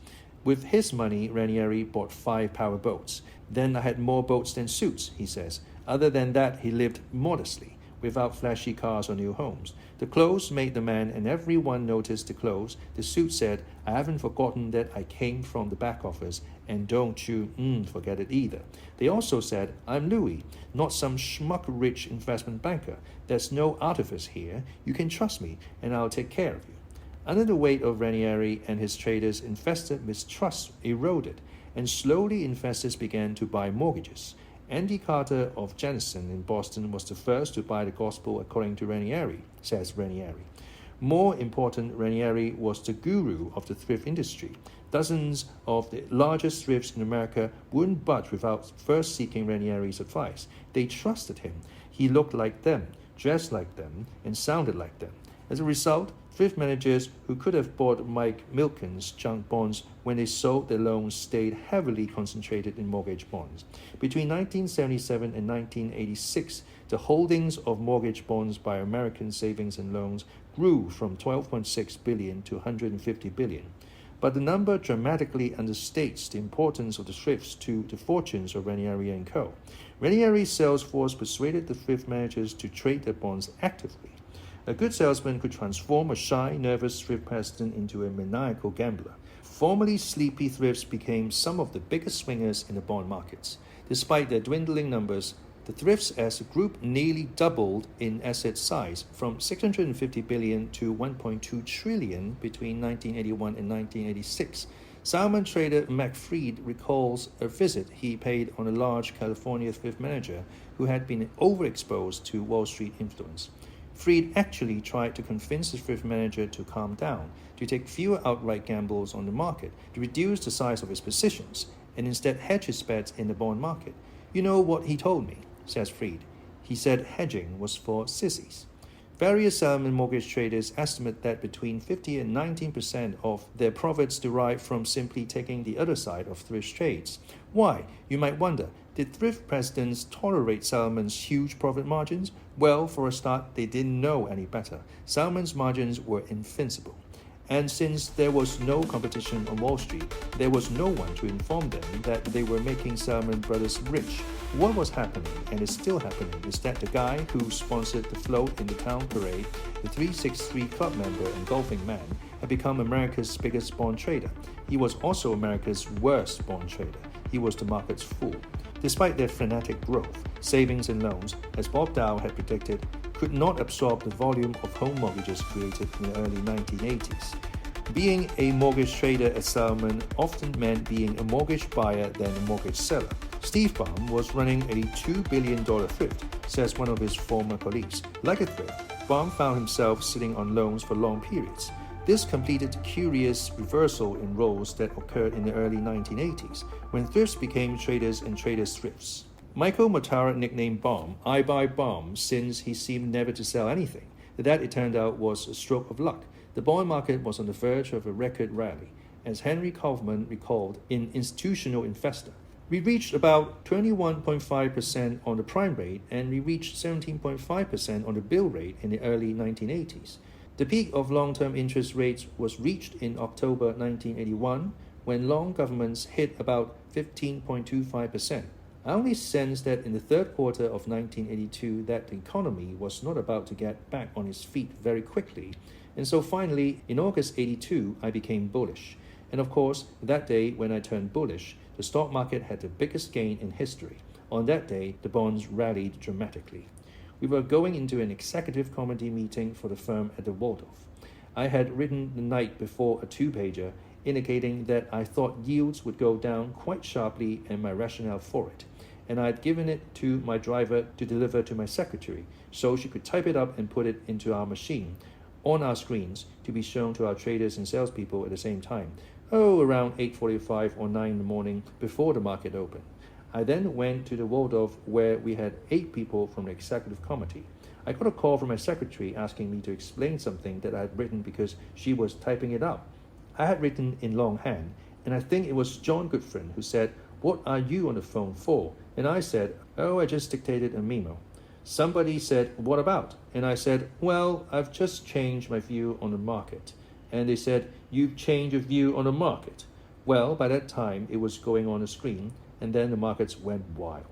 With his money, Ranieri bought 5 power boats. Then I had more boats than suits, he says. Other than that, he lived modestly, without flashy cars or new homes. The clothes made the man, and everyone noticed the clothes. The suit said, I haven't forgotten that I came from the back office, and don't you forget it either. They also said, I'm Louis, not some schmuck-rich investment banker. There's no artifice here. You can trust me, and I'll take care of you. Under the weight of Ranieri and his traders, investor mistrust eroded, and slowly investors began to buy mortgages. Andy Carter of Jennison in Boston was the first to buy the gospel according to Ranieri, says Ranieri. More important, Ranieri was the guru of the thrift industry. Dozens of the largest thrifts in America wouldn't budge without first seeking Ranieri's advice. They trusted him. He looked like them, dressed like them, and sounded like them. As a result, thrift managers who could have bought Mike Milken's junk bonds when they sold their loans stayed heavily concentrated in mortgage bonds. Between 1977 and 1986, the holdings of mortgage bonds by American savings and loans grew from $12.6 billion to $150 billion. But the number dramatically understates the importance of the thrifts to the fortunes of Ranieri and Co. Ranieri's sales force persuaded the thrift managers to trade their bonds actively. A good salesman could transform a shy, nervous thrift president into a maniacal gambler. Formerly sleepy thrifts became some of the biggest swingers in the bond markets. Despite their dwindling numbers, the thrifts as a group nearly doubled in asset size from $650 billion to $1.2 trillion between 1981 and 1986. Salmon trader Mac Fried recalls a visit he paid on a large California thrift manager who had been overexposed to Wall Street influence. Fried actually tried to convince the thrift manager to calm down, to take fewer outright gambles on the market, to reduce the size of his positions, and instead hedge his bets in the bond market. You know what he told me, says Fried. He said hedging was for sissies. Various Salmon mortgage traders estimate that between 50 and 19% of their profits derive from simply taking the other side of thrift trades. Why, you might wonder, did thrift presidents tolerate Salmon's huge profit margins? Well, for a start, they didn't know any better. Salmon's margins were invincible. And since there was no competition on Wall Street, there was no one to inform them that they were making Salmon Brothers rich. What was happening, and is still happening, is that the guy who sponsored the float in the town parade, the 363 club member and golfing man, had become America's biggest bond trader. He was also America's worst bond trader. He was the market's fool. Despite their frenetic growth, savings and loans, as Bob Dow had predicted, could not absorb the volume of home mortgages created in the early 1980s. Being a mortgage trader at Salmon often meant being a mortgage buyer than a mortgage seller. Steve Baum was running a $2 billion thrift, says one of his former colleagues. Like a thrift, Baum found himself sitting on loans for long periods. This completed the curious reversal in roles that occurred in the early 1980s, when thrifts became traders and traders' thrifts. Michael Matara nicknamed Baum "I buy Baum" since he seemed never to sell anything. That, it turned out, was a stroke of luck. The bond market was on the verge of a record rally, as Henry Kaufman recalled in Institutional Investor. We reached about 21.5% on the prime rate, and we reached 17.5% on the bill rate in the early 1980s. The peak of long-term interest rates was reached in October 1981, when long governments hit about 15.25%. I only sensed that in the third quarter of 1982 that the economy was not about to get back on its feet very quickly, and so finally, in August 82, I became bullish. And of course, that day when I turned bullish, the stock market had the biggest gain in history. On that day, the bonds rallied dramatically. We were going into an executive committee meeting for the firm at the Waldorf. I had written the night before a two-pager indicating that I thought yields would go down quite sharply and my rationale for it. And I had given it to my driver to deliver to my secretary, so she could type it up and put it into our machine, on our screens, to be shown to our traders and salespeople at the same time. Around 8:45 or 9 in the morning before the market opened. I then went to the Waldorf where we had 8 people from the executive committee. I got a call from my secretary asking me to explain something that I had written because she was typing it up. I had written in longhand, and I think it was John Goodfriend who said, "What are you on the phone for?" And I said, "I just dictated a memo." Somebody said, "What about?" And I said, "Well, I've just changed my view on the market." And they said, "You've changed your view on the market?" Well, by that time, it was going on the screen, and then the markets went wild.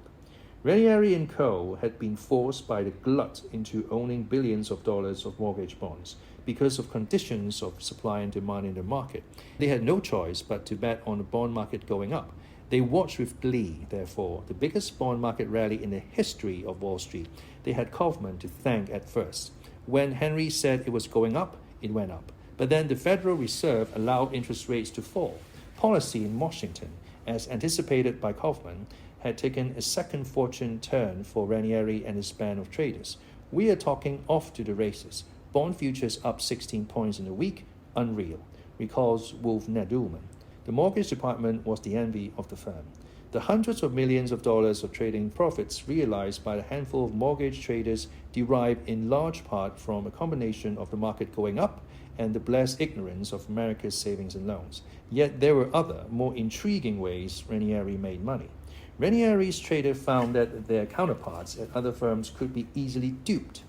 Ranieri and Co. had been forced by the glut into owning billions of dollars of mortgage bonds because of conditions of supply and demand in the market. They had no choice but to bet on the bond market going up. They watched with glee, therefore, the biggest bond market rally in the history of Wall Street. They had Kaufman to thank at first. When Henry said it was going up, it went up. But then the Federal Reserve allowed interest rates to fall. Policy in Washington, as anticipated by Kaufman, had taken a second fortune turn for Ranieri and his band of traders. We are talking off to the races. Bond futures up 16 points in a week, unreal, recalls Wolf Naduman. The mortgage department was the envy of the firm. The hundreds of millions of dollars of trading profits realized by a handful of mortgage traders derived in large part from a combination of the market going up and the blessed ignorance of America's savings and loans. Yet there were other, more intriguing ways Ranieri made money. Ranieri's traders found that their counterparts at other firms could be easily duped.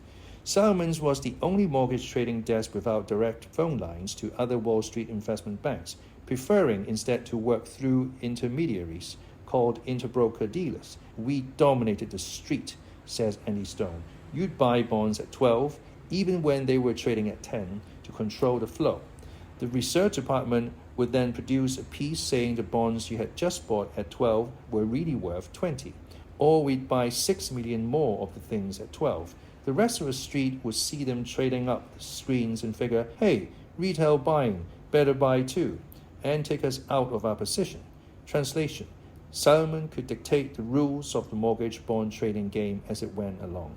Solomon's was the only mortgage trading desk without direct phone lines to other Wall Street investment banks, preferring instead to work through intermediaries called interbroker dealers. We dominated the street, says Andy Stone. You'd buy bonds at 12, even when they were trading at 10, to control the flow. The research department would then produce a piece saying the bonds you had just bought at 12 were really worth 20. Or we'd buy 6 million more of the things at 12. The rest of the street would see them trading up the screens and figure, hey, retail buying, better buy too, and take us out of our position. Translation: Solomon could dictate the rules of the mortgage bond trading game as it went along.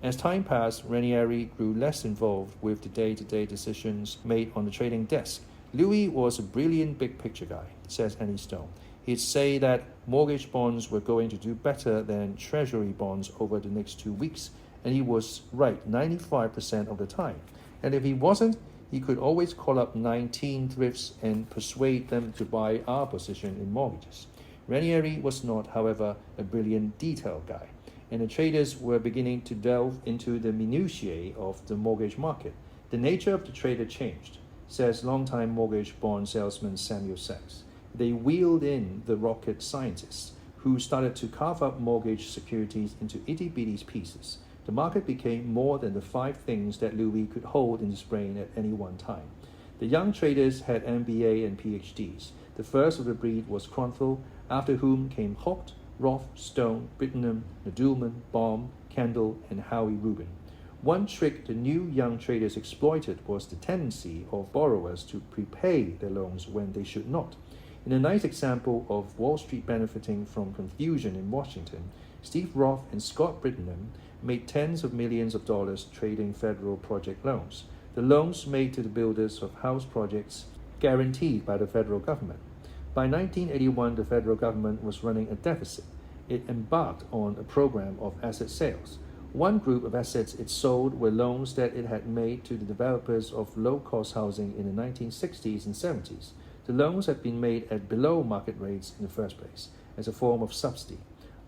As time passed, Ranieri grew less involved with the day-to-day decisions made on the trading desk. Louis was a brilliant big-picture guy, says Annie Stone. He'd say that mortgage bonds were going to do better than treasury bonds over the next 2 weeks, and he was right 95% of the time. And if he wasn't, he could always call up 19 thrifts and persuade them to buy our position in mortgages. Ranieri was not, however, a brilliant detail guy, and the traders were beginning to delve into the minutiae of the mortgage market. The nature of the trader changed, says longtime mortgage bond salesman Samuel Sachs. They wheeled in the rocket scientists, who started to carve up mortgage securities into itty-bitty pieces. The market became more than the 5 things that Louis could hold in his brain at any one time. The young traders had MBA and PhDs. The first of the breed was Kronthal, after whom came Hocht, Roth, Stone, Brittenham, Naduman, Baum, Kendall, and Howie Rubin. One trick the new young traders exploited was the tendency of borrowers to prepay their loans when they should not. In a nice example of Wall Street benefiting from confusion in Washington, Steve Roth and Scott Brittenham made tens of millions of dollars trading federal project loans, the loans made to the builders of house projects guaranteed by the federal government. By 1981, the federal government was running a deficit. It embarked on a program of asset sales. One group of assets it sold were loans that it had made to the developers of low-cost housing in the 1960s and 70s. The loans had been made at below market rates in the first place, as a form of subsidy.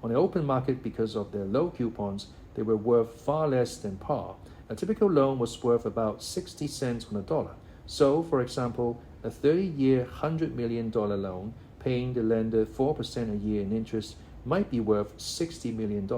On the open market, because of their low coupons, they were worth far less than par. A typical loan was worth about 60 cents on the dollar. So, for example, a 30-year $100 million loan paying the lender 4% a year in interest might be worth $60 million.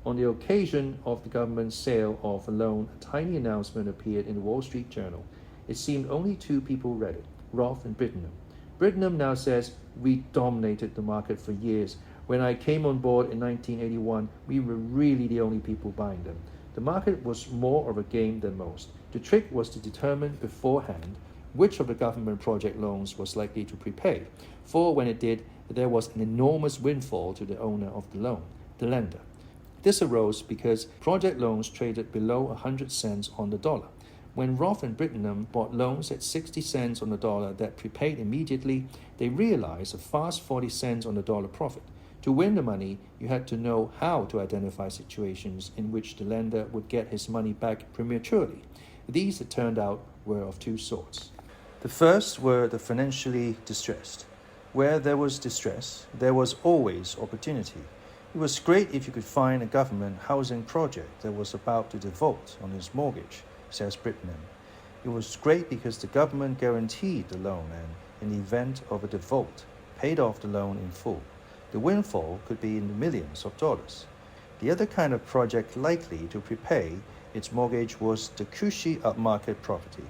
On the occasion of the government's sale of a loan, a tiny announcement appeared in the Wall Street Journal. It seemed only 2 people read it, Roth and Brittenham. Brittenham now says, "We dominated the market for years. When I came on board in 1981, we were really the only people buying them. The market was more of a game than most. The trick was to determine beforehand which of the government project loans was likely to prepay, for when it did, there was an enormous windfall to the owner of the loan, the lender. This arose because project loans traded below 100 cents on the dollar. When Roth and Brittenham bought loans at 60 cents on the dollar that prepaid immediately, they realized a fast 40 cents on the dollar profit. To win the money, you had to know how to identify situations in which the lender would get his money back prematurely. These, it turned out, were of 2 sorts. The first were the financially distressed. Where there was distress, there was always opportunity. It was great if you could find a government housing project that was about to default on its mortgage, says Brittenham. It was great because the government guaranteed the loan and, in the event of a default, paid off the loan in full. The windfall could be in the millions of dollars. The other kind of project likely to prepay its mortgage was the cushy upmarket property.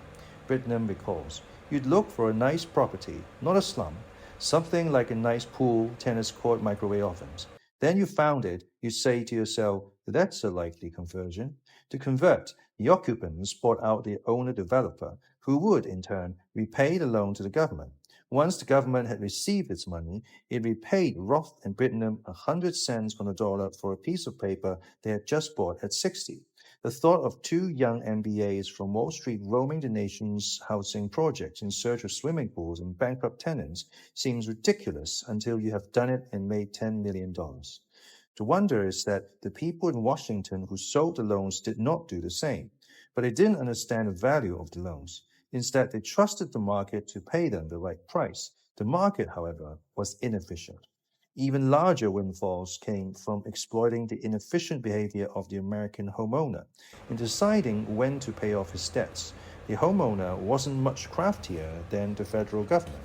Brittenham recalls, you'd look for a nice property, not a slum, something like a nice pool, tennis court, microwave ovens. Then you found it, you'd say to yourself, that's a likely conversion. To convert, the occupants bought out the owner-developer, who would, in turn, repay the loan to the government. Once the government had received its money, it repaid Roth and Britnam 100 cents on the dollar for a piece of paper they had just bought at 60. The thought of two young MBAs from Wall Street roaming the nation's housing projects in search of swimming pools and bankrupt tenants seems ridiculous until you have done it and made $10 million. The wonder is that the people in Washington who sold the loans did not do the same, but they didn't understand the value of the loans. Instead, they trusted the market to pay them the right price. The market, however, was inefficient. Even larger windfalls came from exploiting the inefficient behavior of the American homeowner. In deciding when to pay off his debts, the homeowner wasn't much craftier than the federal government.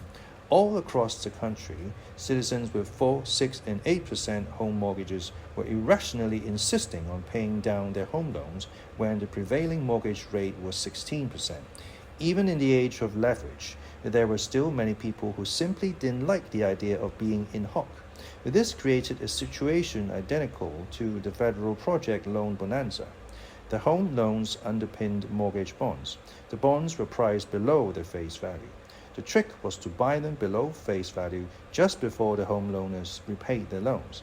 All across the country, citizens with 4%, 6%, and 8% home mortgages were irrationally insisting on paying down their home loans when the prevailing mortgage rate was 16%. Even in the age of leverage, there were still many people who simply didn't like the idea of being in hock. This created a situation identical to the federal project loan bonanza. The home loans underpinned mortgage bonds. The bonds were priced below their face value. The trick was to buy them below face value just before the homeowners repaid their loans.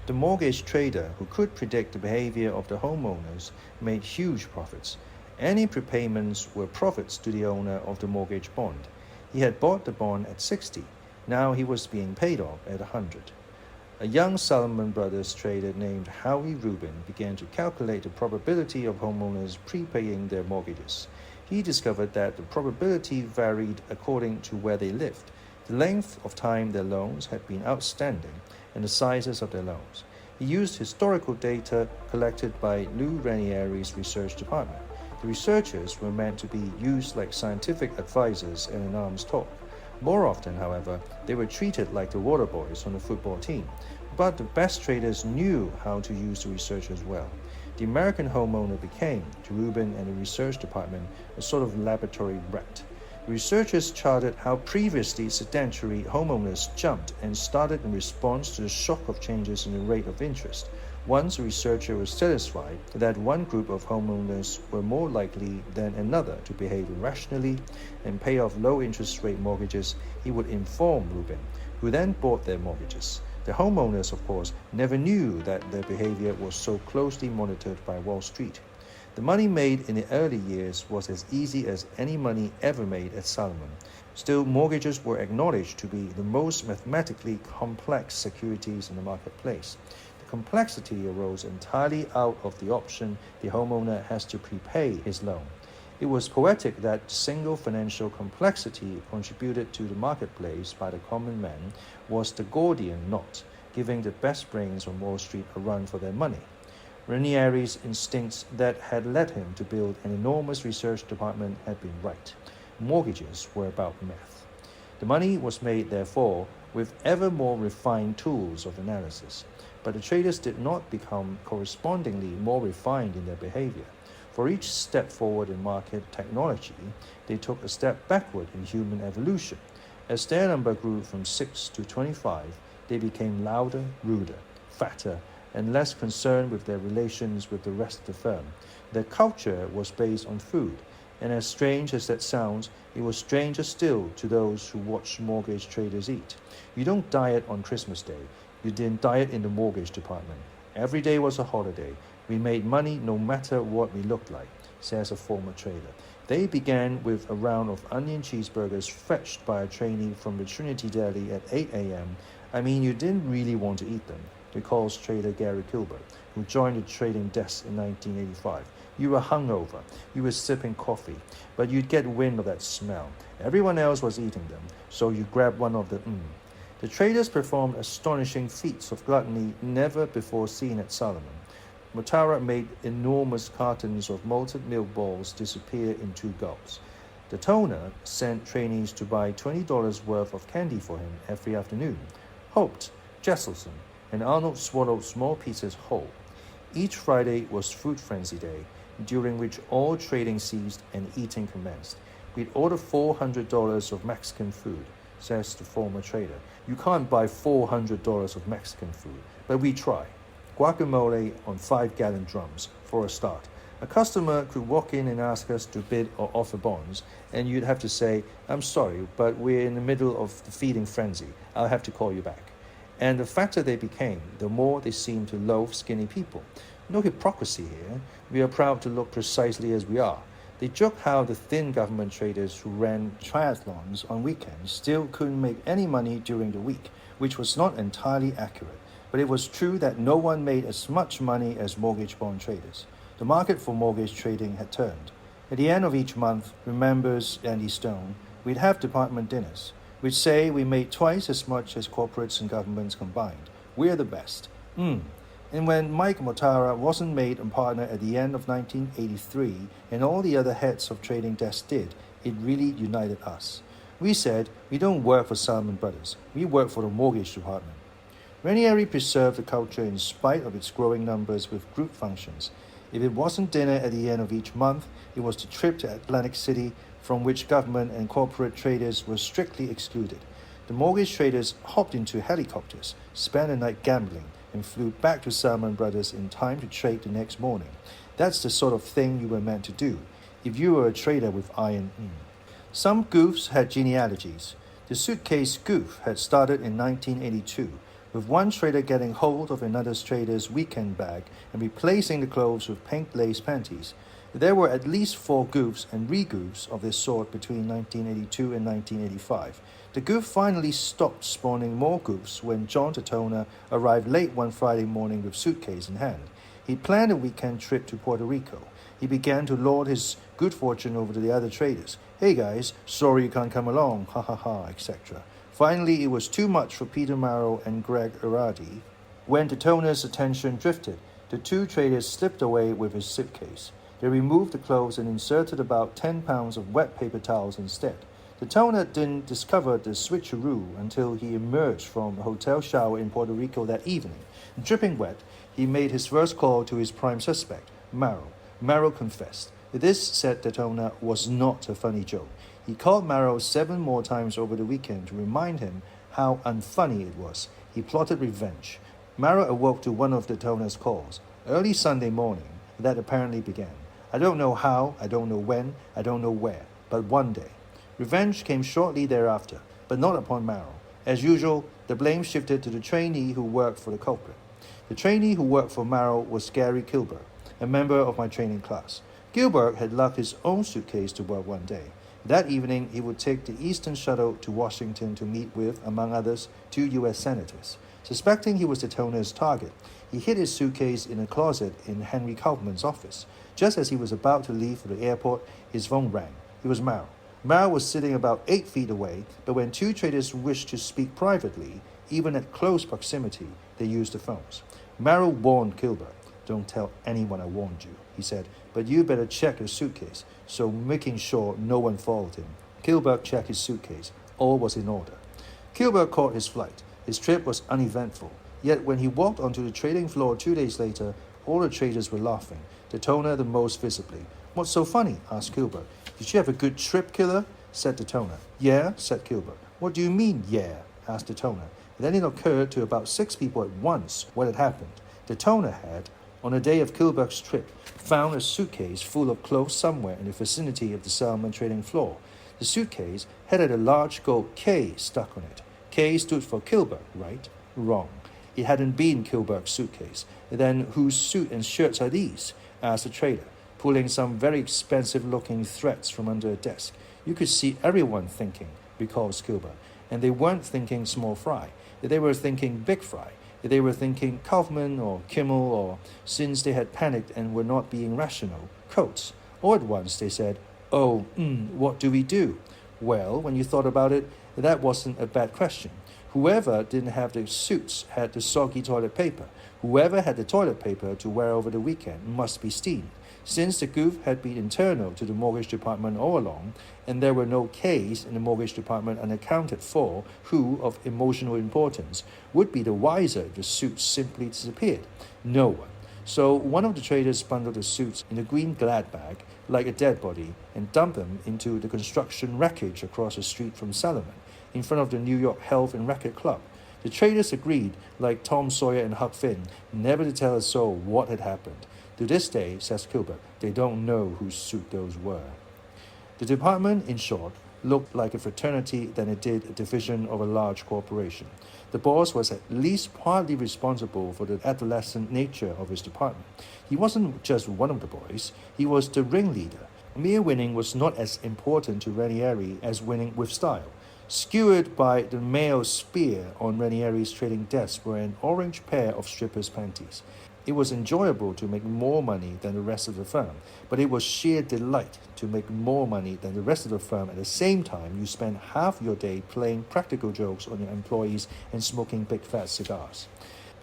The mortgage trader, who could predict the behavior of the homeowners, made huge profits. Any prepayments were profits to the owner of the mortgage bond. He had bought the bond at 60. Now he was being paid off at 100. A young Salomon Brothers trader named Howie Rubin began to calculate the probability of homeowners prepaying their mortgages. He discovered that the probability varied according to where they lived, the length of time their loans had been outstanding, and the sizes of their loans. He used historical data collected by Lou Ranieri's research department. The researchers were meant to be used like scientific advisors in an arms talk. More often, however, they were treated like the water boys on a football team. But the best traders knew how to use the research as well. The American homeowner became, to Rubin and the research department, a sort of laboratory rat. The researchers charted how previously sedentary homeowners jumped and started in response to the shock of changes in the rate of interest. Once a researcher was satisfied that one group of homeowners were more likely than another to behave irrationally and pay off low-interest rate mortgages, he would inform Rubin, who then bought their mortgages. The homeowners, of course, never knew that their behavior was so closely monitored by Wall Street. The money made in the early years was as easy as any money ever made at Salomon. Still, mortgages were acknowledged to be the most mathematically complex securities in the marketplace. The complexity arose entirely out of the option the homeowner has to prepay his loan. It was poetic that single financial complexity contributed to the marketplace by the common man was the Gordian knot, giving the best brains on Wall Street a run for their money. Ranieri's instincts that had led him to build an enormous research department had been right. Mortgages were about math. The money was made, therefore, with ever more refined tools of analysis. But the traders did not become correspondingly more refined in their behavior. For each step forward in market technology, they took a step backward in human evolution. As their number grew from 6 to 25, they became louder, ruder, fatter, and less concerned with their relations with the rest of the firm. Their culture was based on food, and as strange as that sounds, it was stranger still to those who watch mortgage traders eat. You don't diet on Christmas Day. You didn't diet in the mortgage department. Every day was a holiday. We made money no matter what we looked like, says a former trader. They began with a round of onion cheeseburgers fetched by a trainee from the Trinity Deli at 8 a.m. I mean, you didn't really want to eat them, recalls trader Gary Kilbert, who joined the trading desk in 1985. You were hungover, you were sipping coffee, but you'd get wind of that smell. Everyone else was eating them, so you grabbed one of the The traders performed astonishing feats of gluttony never before seen at Salomon. Motara made enormous cartons of malted milk balls disappear in 2 gulps. The toner sent trainees to buy $20 worth of candy for him every afternoon. Holt, Jesselson, and Arnold swallowed small pieces whole. Each Friday was Food Frenzy Day, during which all trading ceased and eating commenced. We'd order $400 of Mexican food, says the former trader. You can't buy $400 of Mexican food, but we try. Guacamole on 5-gallon drums, for a start. A customer could walk in and ask us to bid or offer bonds, and you'd have to say, "I'm sorry, but we're in the middle of the feeding frenzy. I'll have to call you back." And the fatter they became, the more they seemed to loathe skinny people. No hypocrisy here. We are proud to look precisely as we are. They joke how the thin government traders who ran triathlons on weekends still couldn't make any money during the week, which was not entirely accurate. But it was true that no one made as much money as mortgage bond traders. The market for mortgage trading had turned. At the end of each month, remembers Andy Stone, we'd have department dinners. We'd say we made twice as much as corporates and governments combined. We're the best. And when Mike Motara wasn't made a partner at the end of 1983 and all the other heads of trading desks did, it really united us. We said, we don't work for Salomon Brothers, we work for the mortgage department. Ranieri preserved the culture in spite of its growing numbers with group functions. If it wasn't dinner at the end of each month, it was the trip to Atlantic City, from which government and corporate traders were strictly excluded. The mortgage traders hopped into helicopters, spent a night gambling, and flew back to Salomon Brothers in time to trade the next morning. That's the sort of thing you were meant to do, if you were a trader with iron. Some goofs had genealogies. The suitcase goof had started in 1982, with one trader getting hold of another trader's weekend bag and replacing the clothes with pink lace panties. There were at least 4 goofs and re-goofs of this sort between 1982 and 1985. The goof finally stopped spawning more goofs when John Tatona arrived late one Friday morning with suitcase in hand. He planned a weekend trip to Puerto Rico. He began to lord his good fortune over to the other traders. "Hey guys, sorry you can't come along, ha ha ha," etc. Finally, it was too much for Peter Marrow and Greg Aradi. When Tatona's attention drifted, the 2 traders slipped away with his suitcase. They removed the clothes and inserted about 10 pounds of wet paper towels instead. Tatona didn't discover the switcheroo until he emerged from a hotel shower in Puerto Rico that evening. Dripping wet, he made his first call to his prime suspect, Marrow. Marrow confessed. This, said Tatona, was not a funny joke. He called Marrow 7 more times over the weekend to remind him how unfunny it was. He plotted revenge. Marrow awoke to one of Tatona's calls. Early Sunday morning, that apparently began. I don't know how, I don't know when, I don't know where, but one day. Revenge came shortly thereafter, but not upon Marrow. As usual, the blame shifted to the trainee who worked for the culprit. The trainee who worked for Marrow was Gary Gilbert, a member of my training class. Gilbert had lugged his own suitcase to work one day. That evening, he would take the Eastern Shuttle to Washington to meet with, among others, 2 U.S. senators. Suspecting he was Tatona's target, he hid his suitcase in a closet in Henry Kaufman's office. Just as he was about to leave for the airport, his phone rang. It was Marrow. Marrow was sitting about 8 feet away, but when 2 traders wished to speak privately, even at close proximity, they used the phones. Marrow warned Gilbert. "Don't tell anyone I warned you," he said, "but you better check your suitcase," so making sure no one followed him. Gilbert checked his suitcase. All was in order. Gilbert caught his flight. His trip was uneventful. Yet when he walked onto the trading floor 2 days later, all the traders were laughing, Tatona the most visibly. "What's so funny?" asked Gilbert. "Did you have a good trip, killer?" said Tatona. "Yeah," said Gilbert. "What do you mean, yeah?" asked Tatona. Then it occurred to about 6 people at once what had happened. Tatona had, on the day of Gilbert's trip, found a suitcase full of clothes somewhere in the vicinity of the Salomon trading floor. The suitcase had a large gold K stuck on it. K stood for Gilbert, right? Wrong. It hadn't been Gilbert's suitcase. Then whose suit and shirts are these? Asked the trader, pulling some very expensive-looking threads from under a desk. You could see everyone thinking, recalls Gilbert, and they weren't thinking small fry. They were thinking big fry. They were thinking Kaufman or Kimmel, or, since they had panicked and were not being rational, Coates. All at once they said, what do we do? Well, when you thought about it, that wasn't a bad question. Whoever didn't have the suits had the soggy toilet paper. Whoever had the toilet paper to wear over the weekend must be steamed. Since the goof had been internal to the mortgage department all along, and there were no Ks in the mortgage department unaccounted for, who, of emotional importance, would be the wiser if the suits simply disappeared? No one. So one of the traders bundled the suits in a green glad bag, like a dead body, and dumped them into the construction wreckage across the street from Salomon, in front of the New York Health and Record Club. The traders agreed, like Tom Sawyer and Huck Finn, never to tell a soul what had happened. To this day, says Gilbert, they don't know whose suit those were. The department, in short, looked like a fraternity than it did a division of a large corporation. The boss was at least partly responsible for the adolescent nature of his department. He wasn't just one of the boys, he was the ringleader. Mere winning was not as important to Ranieri as winning with style. Skewered by the male spear on Ranieri's trading desk were an orange pair of strippers' panties. It was enjoyable to make more money than the rest of the firm, but it was sheer delight to make more money than the rest of the firm at the same time you spent half your day playing practical jokes on your employees and smoking big fat cigars.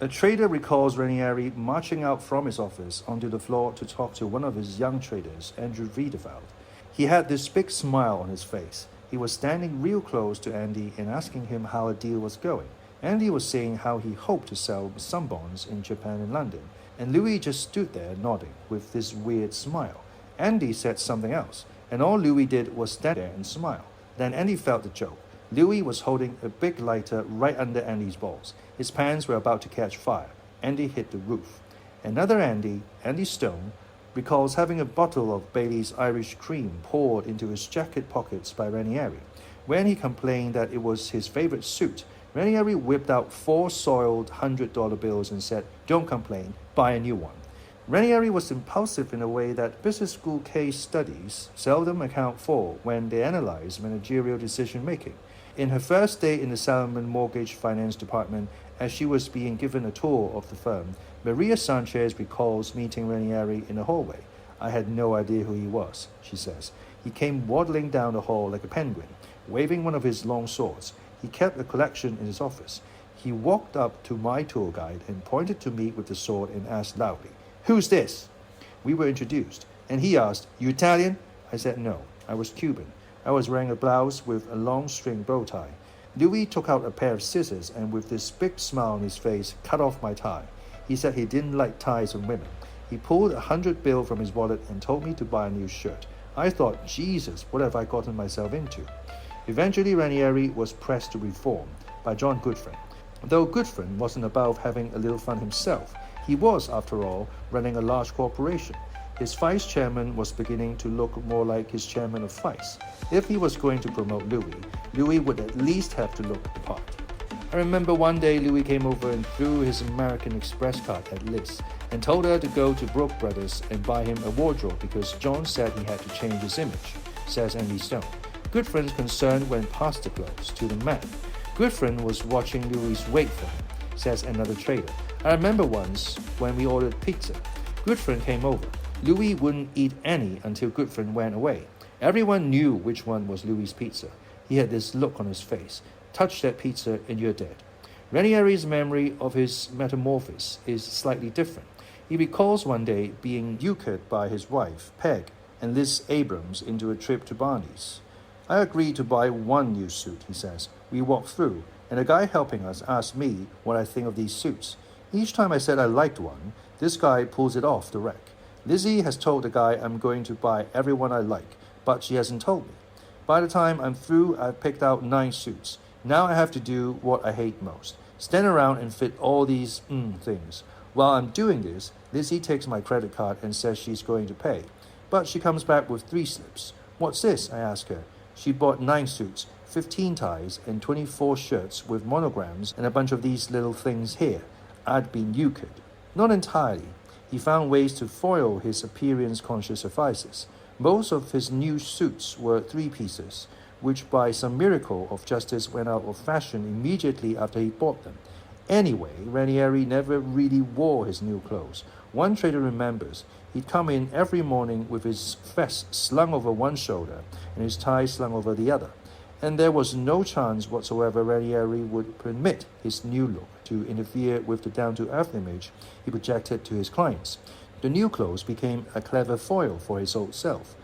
A trader recalls Ranieri marching out from his office onto the floor to talk to one of his young traders, Andrew Wiedewald. He had this big smile on his face. He was standing real close to Andy and asking him how a deal was going. Andy was saying how he hoped to sell some bonds in Japan and London, and Louis just stood there nodding with this weird smile. Andy said something else, and all Louis did was stand there and smile. Then Andy felt the joke. Louis was holding a big lighter right under Andy's balls. His pants were about to catch fire. Andy hit the roof. Another Andy, Andy Stone, recalls having a bottle of Bailey's Irish cream poured into his jacket pockets by Ranieri. When he complained that it was his favorite suit, Ranieri whipped out 4 soiled $100 bills and said, "Don't complain, buy a new one." Ranieri was impulsive in a way that business school case studies seldom account for when they analyze managerial decision-making. In her first day in the Salomon Mortgage Finance Department, as she was being given a tour of the firm, Maria Sanchez recalls meeting Ranieri in the hallway. "I had no idea who he was," she says. "He came waddling down the hall like a penguin, waving one of his long swords. He kept a collection in his office. He walked up to my tour guide and pointed to me with the sword and asked loudly, 'Who's this?' We were introduced, and he asked, 'You Italian?' I said no, I was Cuban. I was wearing a blouse with a long string bow tie. Louis took out a pair of scissors and with this big smile on his face, cut off my tie. He said he didn't like ties on women. He pulled a $100 bill from his wallet and told me to buy a new shirt. I thought, Jesus, what have I gotten myself into?" Eventually, Ranieri was pressed to reform by John Goodfriend. Though Goodfriend wasn't above having a little fun himself, he was, after all, running a large corporation. His vice chairman was beginning to look more like his chairman of vice. If he was going to promote Louis would at least have to look the part. I remember one day Louis came over and threw his American Express card at Liz and told her to go to Brooke Brothers and buy him a wardrobe because John said he had to change his image, says Andy Stone. Goodfriend's concern went past the clothes to the man. Goodfriend was watching Louis wait for him, says another trader. I remember once when we ordered pizza. Goodfriend came over. Louis wouldn't eat any until Goodfriend went away. Everyone knew which one was Louis' pizza. He had this look on his face. Touch that pizza and you're dead. Ranieri's memory of his metamorphosis is slightly different. He recalls one day being euchred by his wife, Peg, and Liz Abrams into a trip to Barney's. "I agreed to buy one new suit," he says. "We walked through, and the guy helping us asked me what I think of these suits. Each time I said I liked one, this guy pulls it off the rack. Lizzie has told the guy I'm going to buy every one I like, but she hasn't told me. By the time I'm through, I've picked out 9 suits. Now I have to do what I hate most, stand around and fit all these things. While I'm doing this, Lizzie takes my credit card and says she's going to pay. But she comes back with 3 slips. 'What's this?' I ask her. She bought 9 suits, 15 ties, and 24 shirts with monograms and a bunch of these little things here. I'd been euchred." Not entirely. He found ways to foil his appearance-conscious advisors. Most of his new suits were 3 pieces, which by some miracle of justice went out of fashion immediately after he bought them. Anyway, Ranieri never really wore his new clothes. One trader remembers he'd come in every morning with his vest slung over one shoulder and his tie slung over the other. And there was no chance whatsoever Ranieri would permit his new look to interfere with the down-to-earth image he projected to his clients. The new clothes became a clever foil for his old self.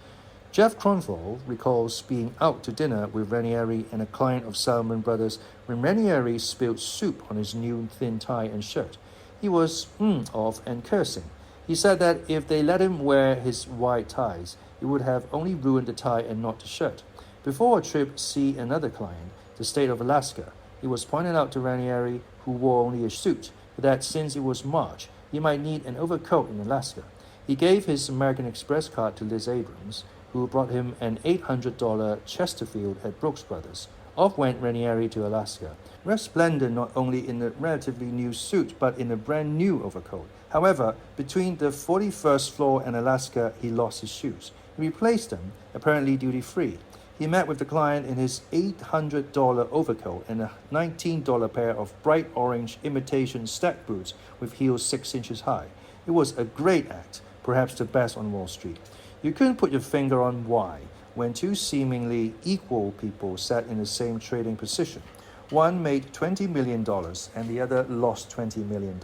Jeff Kronthal recalls being out to dinner with Ranieri and a client of Salomon Brothers when Ranieri spilled soup on his new thin tie and shirt. He was off and cursing. He said that if they let him wear his white ties, it would have only ruined the tie and not the shirt. Before a trip to see another client, the state of Alaska, he was pointed out to Ranieri, who wore only a suit, that since it was March, he might need an overcoat in Alaska. He gave his American Express card to Liz Abrams, who brought him an $800 Chesterfield at Brooks Brothers. Off went Ranieri to Alaska, resplendent not only in a relatively new suit but in a brand new overcoat. However, between the 41st floor and Alaska, he lost his shoes. He replaced them, apparently duty-free. He met with the client in his $800 overcoat and a $19 pair of bright orange imitation stack boots with heels 6 inches high. It was a great act, perhaps the best on Wall Street. You couldn't put your finger on why, when two seemingly equal people sat in the same trading position. One made $20 million and the other lost $20 million.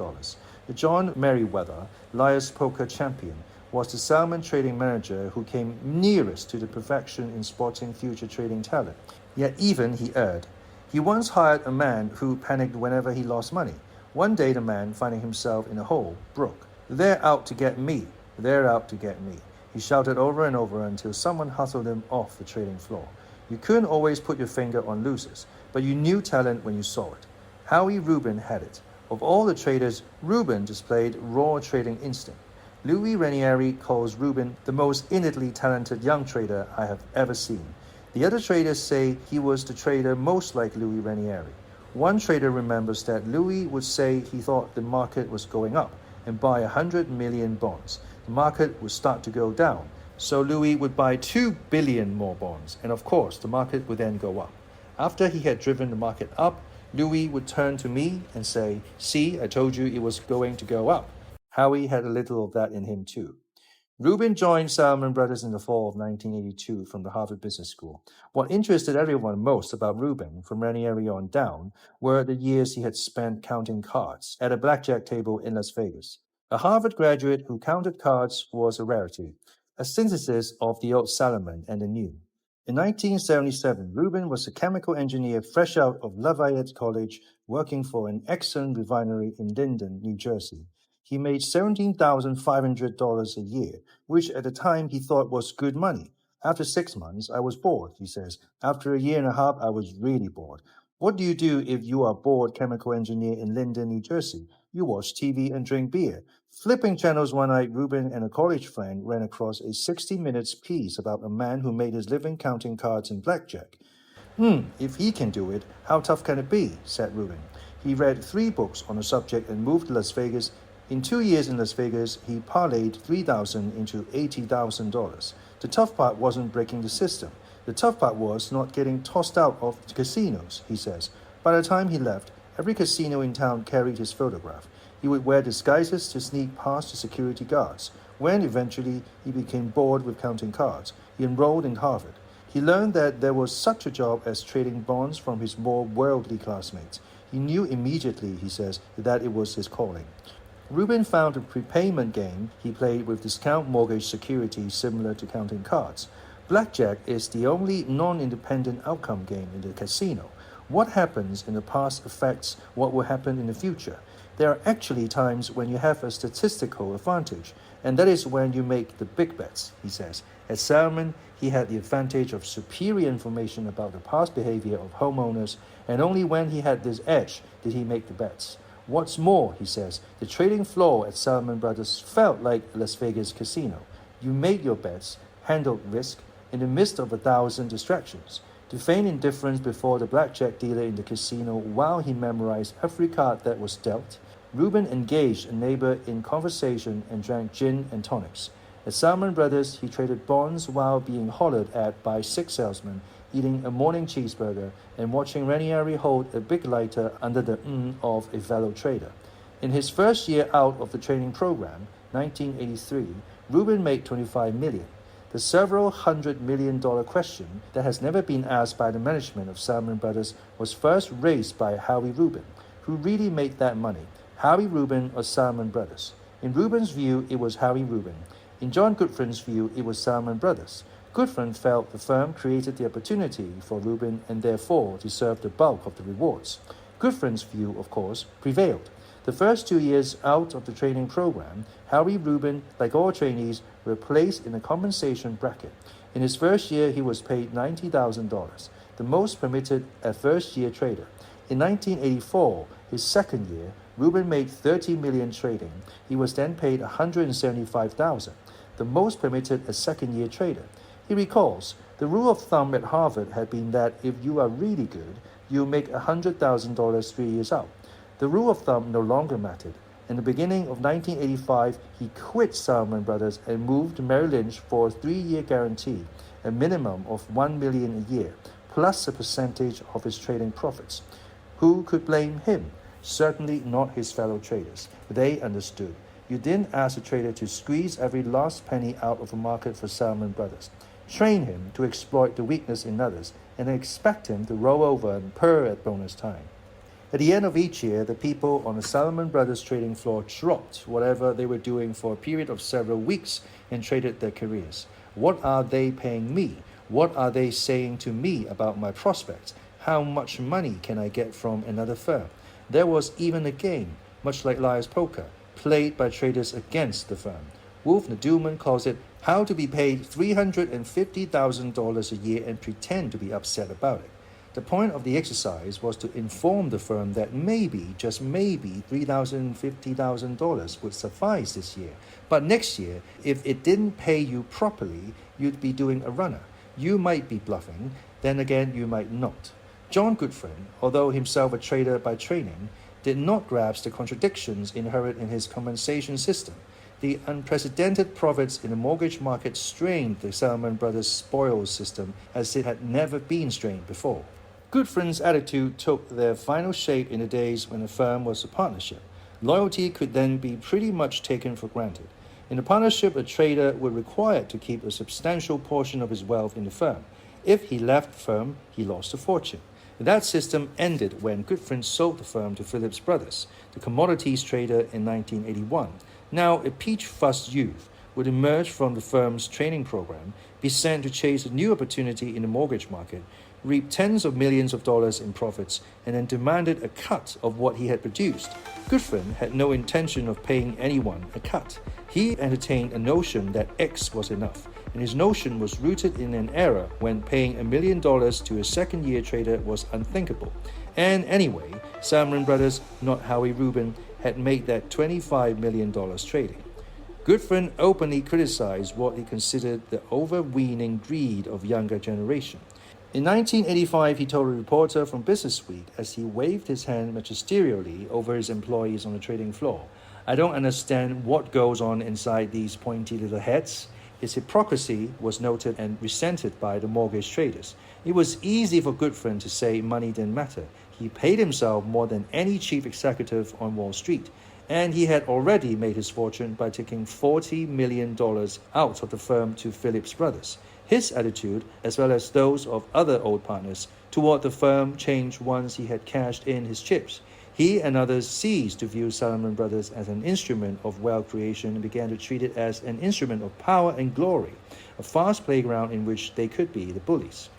John Merriweather, Liar's poker champion, was the Salmon trading manager who came nearest to the perfection in spotting future trading talent. Yet even he erred. He once hired a man who panicked whenever he lost money. One day the man, finding himself in a hole, broke. "They're out to get me. They're out to get me." He shouted over and over until someone hustled him off the trading floor. You couldn't always put your finger on losers, but you knew talent when you saw it. Howie Rubin had it. Of all the traders, Rubin displayed raw trading instinct. Louis Ranieri calls Rubin the most innately talented young trader I have ever seen. The other traders say he was the trader most like Louis Ranieri. One trader remembers that Louis would say he thought the market was going up and buy 100 million bonds. The market would start to go down, so Louis would buy 2 billion more bonds, and of course the market would then go up. After he had driven the market up, Louis would turn to me and say, "See, I told you it was going to go up." Howie had a little of that in him too. Rubin joined Salmon Brothers in the fall of 1982 from the Harvard Business School. What interested everyone most about Rubin, from Ranieri on down, were the years he had spent counting cards at a blackjack table in Las Vegas. A Harvard graduate who counted cards was a rarity, a synthesis of the old Salomon and the new. In 1977, Rubin was a chemical engineer fresh out of Lafayette College, working for an Exxon refinery in Linden, New Jersey. He made $17,500 a year, which at the time he thought was good money. "After 6 months, I was bored," he says. "After a year and a half, I was really bored." What do you do if you are a bored chemical engineer in Linden, New Jersey? You watch TV and drink beer. Flipping channels one night, Rubin and a college friend ran across a 60 minutes piece about a man who made his living counting cards in blackjack. If he can do it, how tough can it be?" said Rubin. He read 3 books on the subject and moved to Las Vegas. In 2 years in Las Vegas, he parlayed $3,000 into $80,000. The tough part wasn't breaking the system. The tough part was not getting tossed out of the casinos, he says. By the time he left, every casino in town carried his photograph. He would wear disguises to sneak past the security guards. When eventually he became bored with counting cards, he enrolled in Harvard. He learned that there was such a job as trading bonds from his more worldly classmates. He knew immediately, he says, that it was his calling. Rubin found a prepayment game he played with discount mortgage securities similar to counting cards. Blackjack is the only non-independent outcome game in the casino. What happens in the past affects what will happen in the future. There are actually times when you have a statistical advantage, and that is when you make the big bets, he says. At Salmon, he had the advantage of superior information about the past behavior of homeowners, and only when he had this edge did he make the bets. What's more, he says, the trading floor at Salmon Brothers felt like a Las Vegas casino. You made your bets, handled risk, in the midst of 1,000 distractions. To feign indifference before the blackjack dealer in the casino while he memorized every card that was dealt, Rubin engaged a neighbor in conversation and drank gin and tonics. At Salmon Brothers, he traded bonds while being hollered at by 6 salesmen, eating a morning cheeseburger and watching Ranieri hold a big lighter under the of a fellow trader. In his first year out of the training program, 1983, Rubin made $25 million. The several $100 million question that has never been asked by the management of Salmon Brothers was first raised by Howie Rubin, who really made that money. Howie Rubin or Salmon Brothers? In Rubin's view, it was Howie Rubin. In John Gutfreund's view, it was Salmon Brothers. Gutfreund felt the firm created the opportunity for Rubin and therefore deserved the bulk of the rewards. Gutfreund's view, of course, prevailed. The first 2 years out of the training program, Howie Rubin, like all trainees, were placed in a compensation bracket. In his first year, he was paid $90,000, the most permitted a first-year trader. In 1984, his second year, Rubin made $30 million trading. He was then paid $175,000, the most permitted a second-year trader. He recalls, the rule of thumb at Harvard had been that if you are really good, you make $100,000 3 years out. The rule of thumb no longer mattered. In the beginning of 1985, he quit Salomon Brothers and moved to Merrill Lynch for a 3-year guarantee, a minimum of $1 million a year, plus a percentage of his trading profits. Who could blame him? Certainly not his fellow traders. They understood. You didn't ask a trader to squeeze every last penny out of a market for Salomon Brothers. Train him to exploit the weakness in others, and expect him to roll over and purr at bonus time. At the end of each year, the people on the Salomon Brothers trading floor dropped whatever they were doing for a period of several weeks and traded their careers. What are they paying me? What are they saying to me about my prospects? How much money can I get from another firm? There was even a game, much like Liar's Poker, played by traders against the firm. Wolf Needleman calls it how to be paid $350,000 a year and pretend to be upset about it. The point of the exercise was to inform the firm that maybe, just maybe, $350,000 would suffice this year. But next year, if it didn't pay you properly, you'd be doing a runner. You might be bluffing, then again you might not. John Goodfriend, although himself a trader by training, did not grasp the contradictions inherent in his compensation system. The unprecedented profits in the mortgage market strained the Salomon Brothers' spoils system as it had never been strained before. Goodfriend's attitude took their final shape in the days when the firm was a partnership. Loyalty could then be pretty much taken for granted. In a partnership, a trader was required to keep a substantial portion of his wealth in the firm. If he left the firm, he lost a fortune. That system ended when Goodfriend sold the firm to Phillips Brothers, the commodities trader, in 1981. Now, a peach-fussed youth would emerge from the firm's training program, be sent to chase a new opportunity in the mortgage market, reap tens of millions of dollars in profits, and then demanded a cut of what he had produced. Goodfriend had no intention of paying anyone a cut. He entertained a notion that X was enough, and his notion was rooted in an era when paying $1 million to a second-year trader was unthinkable. And anyway, Salomon Brothers, not Howie Rubin, had made that $25 million trading. Goodfriend openly criticized what he considered the overweening greed of younger generation. In 1985, he told a reporter from Business Week as he waved his hand magisterially over his employees on the trading floor, "I don't understand what goes on inside these pointy little heads." His hypocrisy was noted and resented by the mortgage traders. It was easy for Goodfriend to say money didn't matter. He paid himself more than any chief executive on Wall Street, and he had already made his fortune by taking $40 million out of the firm to Phillips Brothers. His attitude, as well as those of other old partners, toward the firm changed once he had cashed in his chips. He and others ceased to view Salomon Brothers as an instrument of wealth creation and began to treat it as an instrument of power and glory, a vast playground in which they could be the bullies.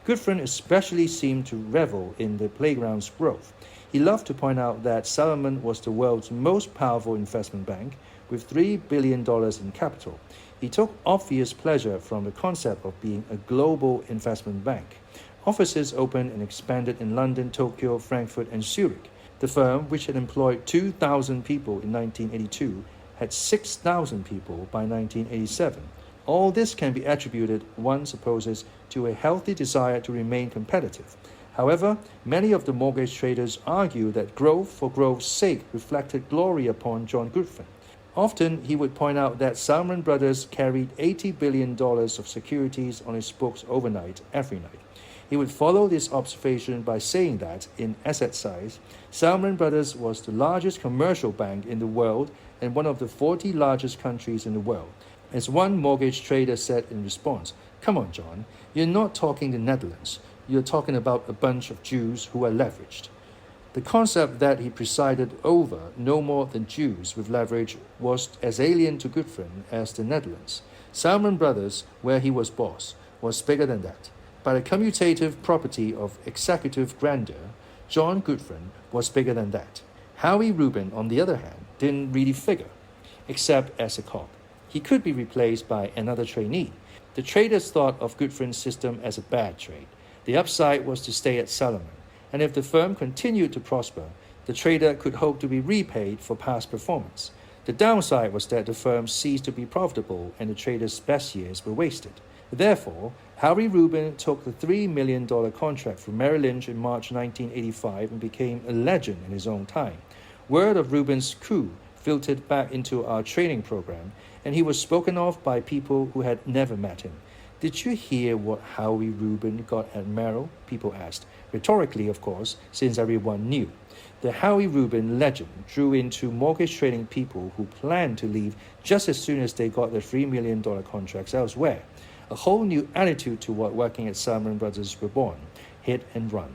Goodfriend especially seemed to revel in the playground's growth. He loved to point out that Salomon was the world's most powerful investment bank, with $3 billion in capital. He took obvious pleasure from the concept of being a global investment bank. Offices opened and expanded in London, Tokyo, Frankfurt, and Zurich. The firm, which had employed 2,000 people in 1982, had 6,000 people by 1987. All this can be attributed, one supposes, to a healthy desire to remain competitive. However, many of the mortgage traders argue that growth for growth's sake reflected glory upon John Goodfriend. Often, he would point out that Salomon Brothers carried $80 billion of securities on its books overnight, every night. He would follow this observation by saying that, in asset size, Salomon Brothers was the largest commercial bank in the world and one of the 40 largest countries in the world. As one mortgage trader said in response, "Come on, John, you're not talking the Netherlands. You're talking about a bunch of Jews who are leveraged." The concept that he presided over no more than Jews with leverage was as alien to Goodfriend as the Netherlands. Salomon Brothers, where he was boss, was bigger than that. By the commutative property of executive grandeur, John Goodfriend was bigger than that. Howie Rubin, on the other hand, didn't really figure, except as a cog. He could be replaced by another trainee. The traders thought of Goodfriend's system as a bad trade. The upside was to stay at Salomon, and if the firm continued to prosper, The trader could hope to be repaid for past performance. The downside was that the firm ceased to be profitable and the trader's best years were wasted. Therefore, Harry Rubin took the $3 million contract from Merrill Lynch in March 1985 and became a legend in his own time. Word of Rubin's coup filtered back into our training program, and he was spoken of by people who had never met him. Did you hear what Howie Rubin got at Merrill? People asked, rhetorically, of course, since everyone knew. The Howie Rubin legend drew into mortgage trading people who planned to leave just as soon as they got their $3 million contracts elsewhere. A whole new attitude toward working at Salomon Brothers were born, hit and run.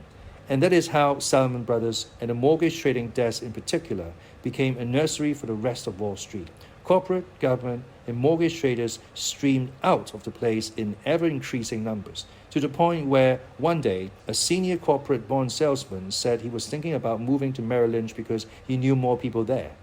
And that is how Salomon Brothers, and the mortgage trading desk in particular, became a nursery for the rest of Wall Street. Corporate, government, and mortgage traders streamed out of the place in ever-increasing numbers, to the point where one day a senior corporate bond salesman said he was thinking about moving to Merrill Lynch because he knew more people there.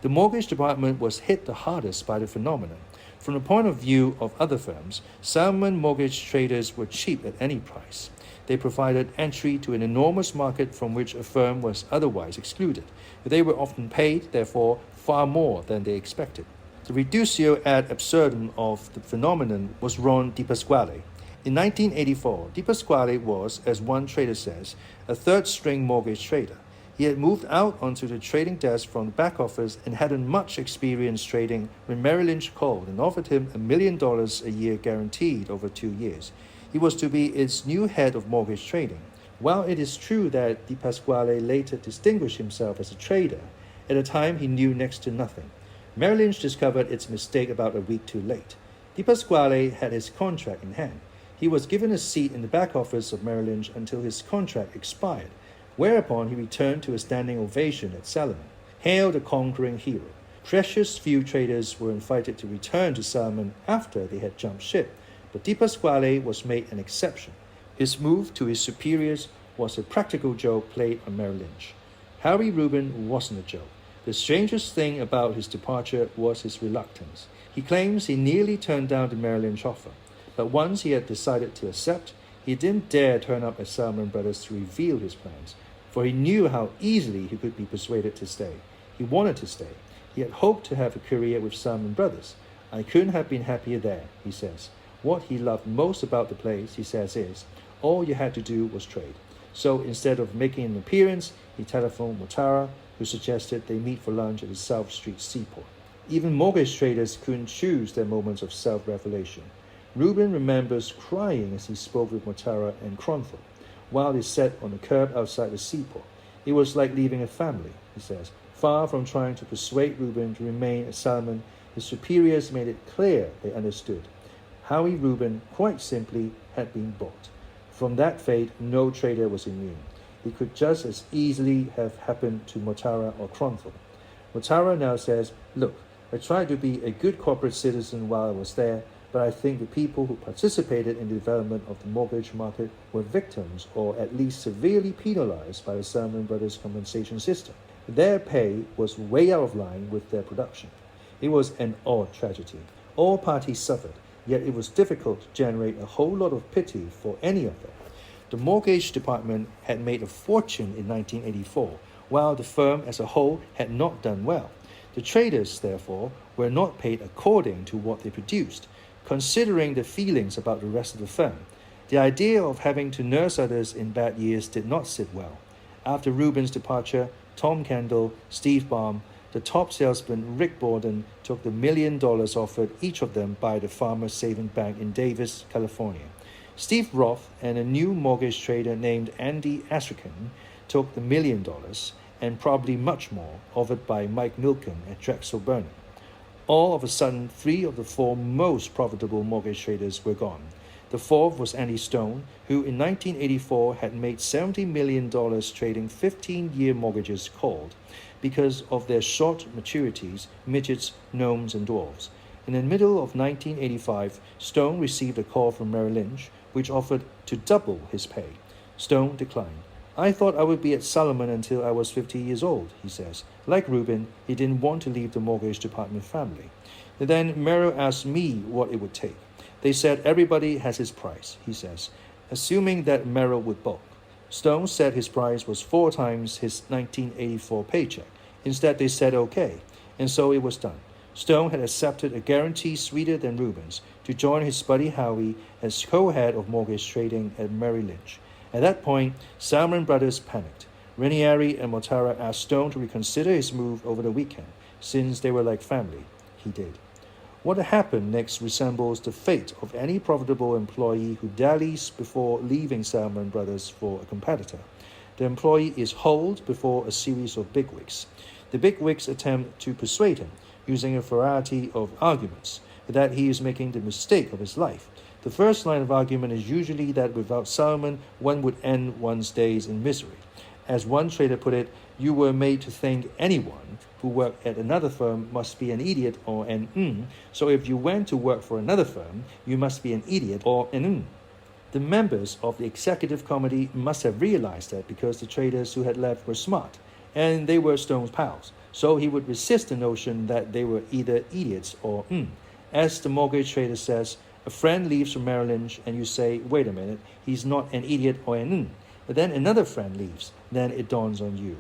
The mortgage department was hit the hardest by the phenomenon. From the point of view of other firms, Salomon mortgage traders were cheap at any price. They provided entry to an enormous market from which a firm was otherwise excluded. They were often paid, therefore, far more than they expected. The reductio ad absurdum of the phenomenon was Ron DiPasquale. In 1984, DiPasquale was, as one trader says, a third-string mortgage trader. He had moved out onto the trading desk from the back office and hadn't much experience trading when Merrill Lynch called and offered him $1 million a year guaranteed over 2 years. He was to be its new head of mortgage trading. While it is true that DiPasquale later distinguished himself as a trader, at the time he knew next to nothing. Merrill Lynch discovered its mistake about a week too late. DiPasquale had his contract in hand. He was given a seat in the back office of Merrill Lynch until his contract expired, whereupon he returned to a standing ovation at Salomon. Hail the conquering hero. Precious few traders were invited to return to Salomon after they had jumped ship, but DiPasquale was made an exception. His move to his superiors was a practical joke played on Merrill Lynch. Harry Rubin wasn't a joke. The strangest thing about his departure was his reluctance. He claims he nearly turned down the Merrill Lynch offer, but once he had decided to accept, he didn't dare turn up at Salomon Brothers to reveal his plans, for he knew how easily he could be persuaded to stay. He wanted to stay. He had hoped to have a career with Salomon Brothers. I couldn't have been happier there, he says. What he loved most about the place, he says, is all you had to do was trade. So instead of making an appearance, he telephoned Motara, who suggested they meet for lunch at the South Street Seaport. Even mortgage traders couldn't choose their moments of self-revelation. Rubin remembers crying as he spoke with Motara and Kronthal while they sat on the curb outside the seaport. It was like leaving a family, he says. Far from trying to persuade Rubin to remain at Salomon, his superiors made it clear they understood. Howie Rubin, quite simply, had been bought. From that fate, no trader was immune. It could just as easily have happened to Motara or Kronthal. Motara now says, look, I tried to be a good corporate citizen while I was there, but I think the people who participated in the development of the mortgage market were victims or at least severely penalized by the Salomon Brothers compensation system. Their pay was way out of line with their production. It was an odd tragedy. All parties suffered, yet it was difficult to generate a whole lot of pity for any of them. The mortgage department had made a fortune in 1984, while the firm as a whole had not done well. The traders, therefore, were not paid according to what they produced, considering the feelings about the rest of the firm. The idea of having to nurse others in bad years did not sit well. After Rubin's departure, Tom Kendall, Steve Baum, the top salesman Rick Borden took the $1 million offered each of them by the Farmers Savings Bank in Davis, California. Steve Roth and a new mortgage trader named Andy Astrachan took the $1 million and probably much more offered by Mike Milken at Drexel Burnham. All of a sudden, 3 of the 4 most profitable mortgage traders were gone. The fourth was Andy Stone, who in 1984 had made $70 million trading 15-year mortgages called because of their short maturities, midgets, gnomes, and dwarves. In the middle of 1985, Stone received a call from Merrill Lynch, which offered to double his pay. Stone declined. I thought I would be at Salomon until I was 50 years old, he says. Like Rubin, he didn't want to leave the mortgage department family. Then Merrill asked me what it would take. They said everybody has his price, he says, assuming that Merrill would balk. Stone said his price was 4 times his 1984 paycheck. Instead, they said okay, and so it was done. Stone had accepted a guarantee sweeter than Rubens to join his buddy Howie as co-head of mortgage trading at Merrill Lynch. At that point, Salomon Brothers panicked. Ranieri and Mortara asked Stone to reconsider his move over the weekend, since they were like family. He did. What happened next resembles the fate of any profitable employee who dallies before leaving Salomon Brothers for a competitor. The employee is hauled before a series of bigwigs. The bigwigs attempt to persuade him, using a variety of arguments, that he is making the mistake of his life. The first line of argument is usually that without Salomon, one would end one's days in misery. As one trader put it, you were made to think anyone who worked at another firm must be an idiot or an so if you went to work for another firm, you must be an idiot or an The members of the executive committee must have realized that because the traders who had left were smart, and they were Stone's pals, so he would resist the notion that they were either idiots or As the mortgage trader says, a friend leaves from Merrill Lynch and you say, wait a minute, he's not an idiot or an But then another friend leaves, then it dawns on you.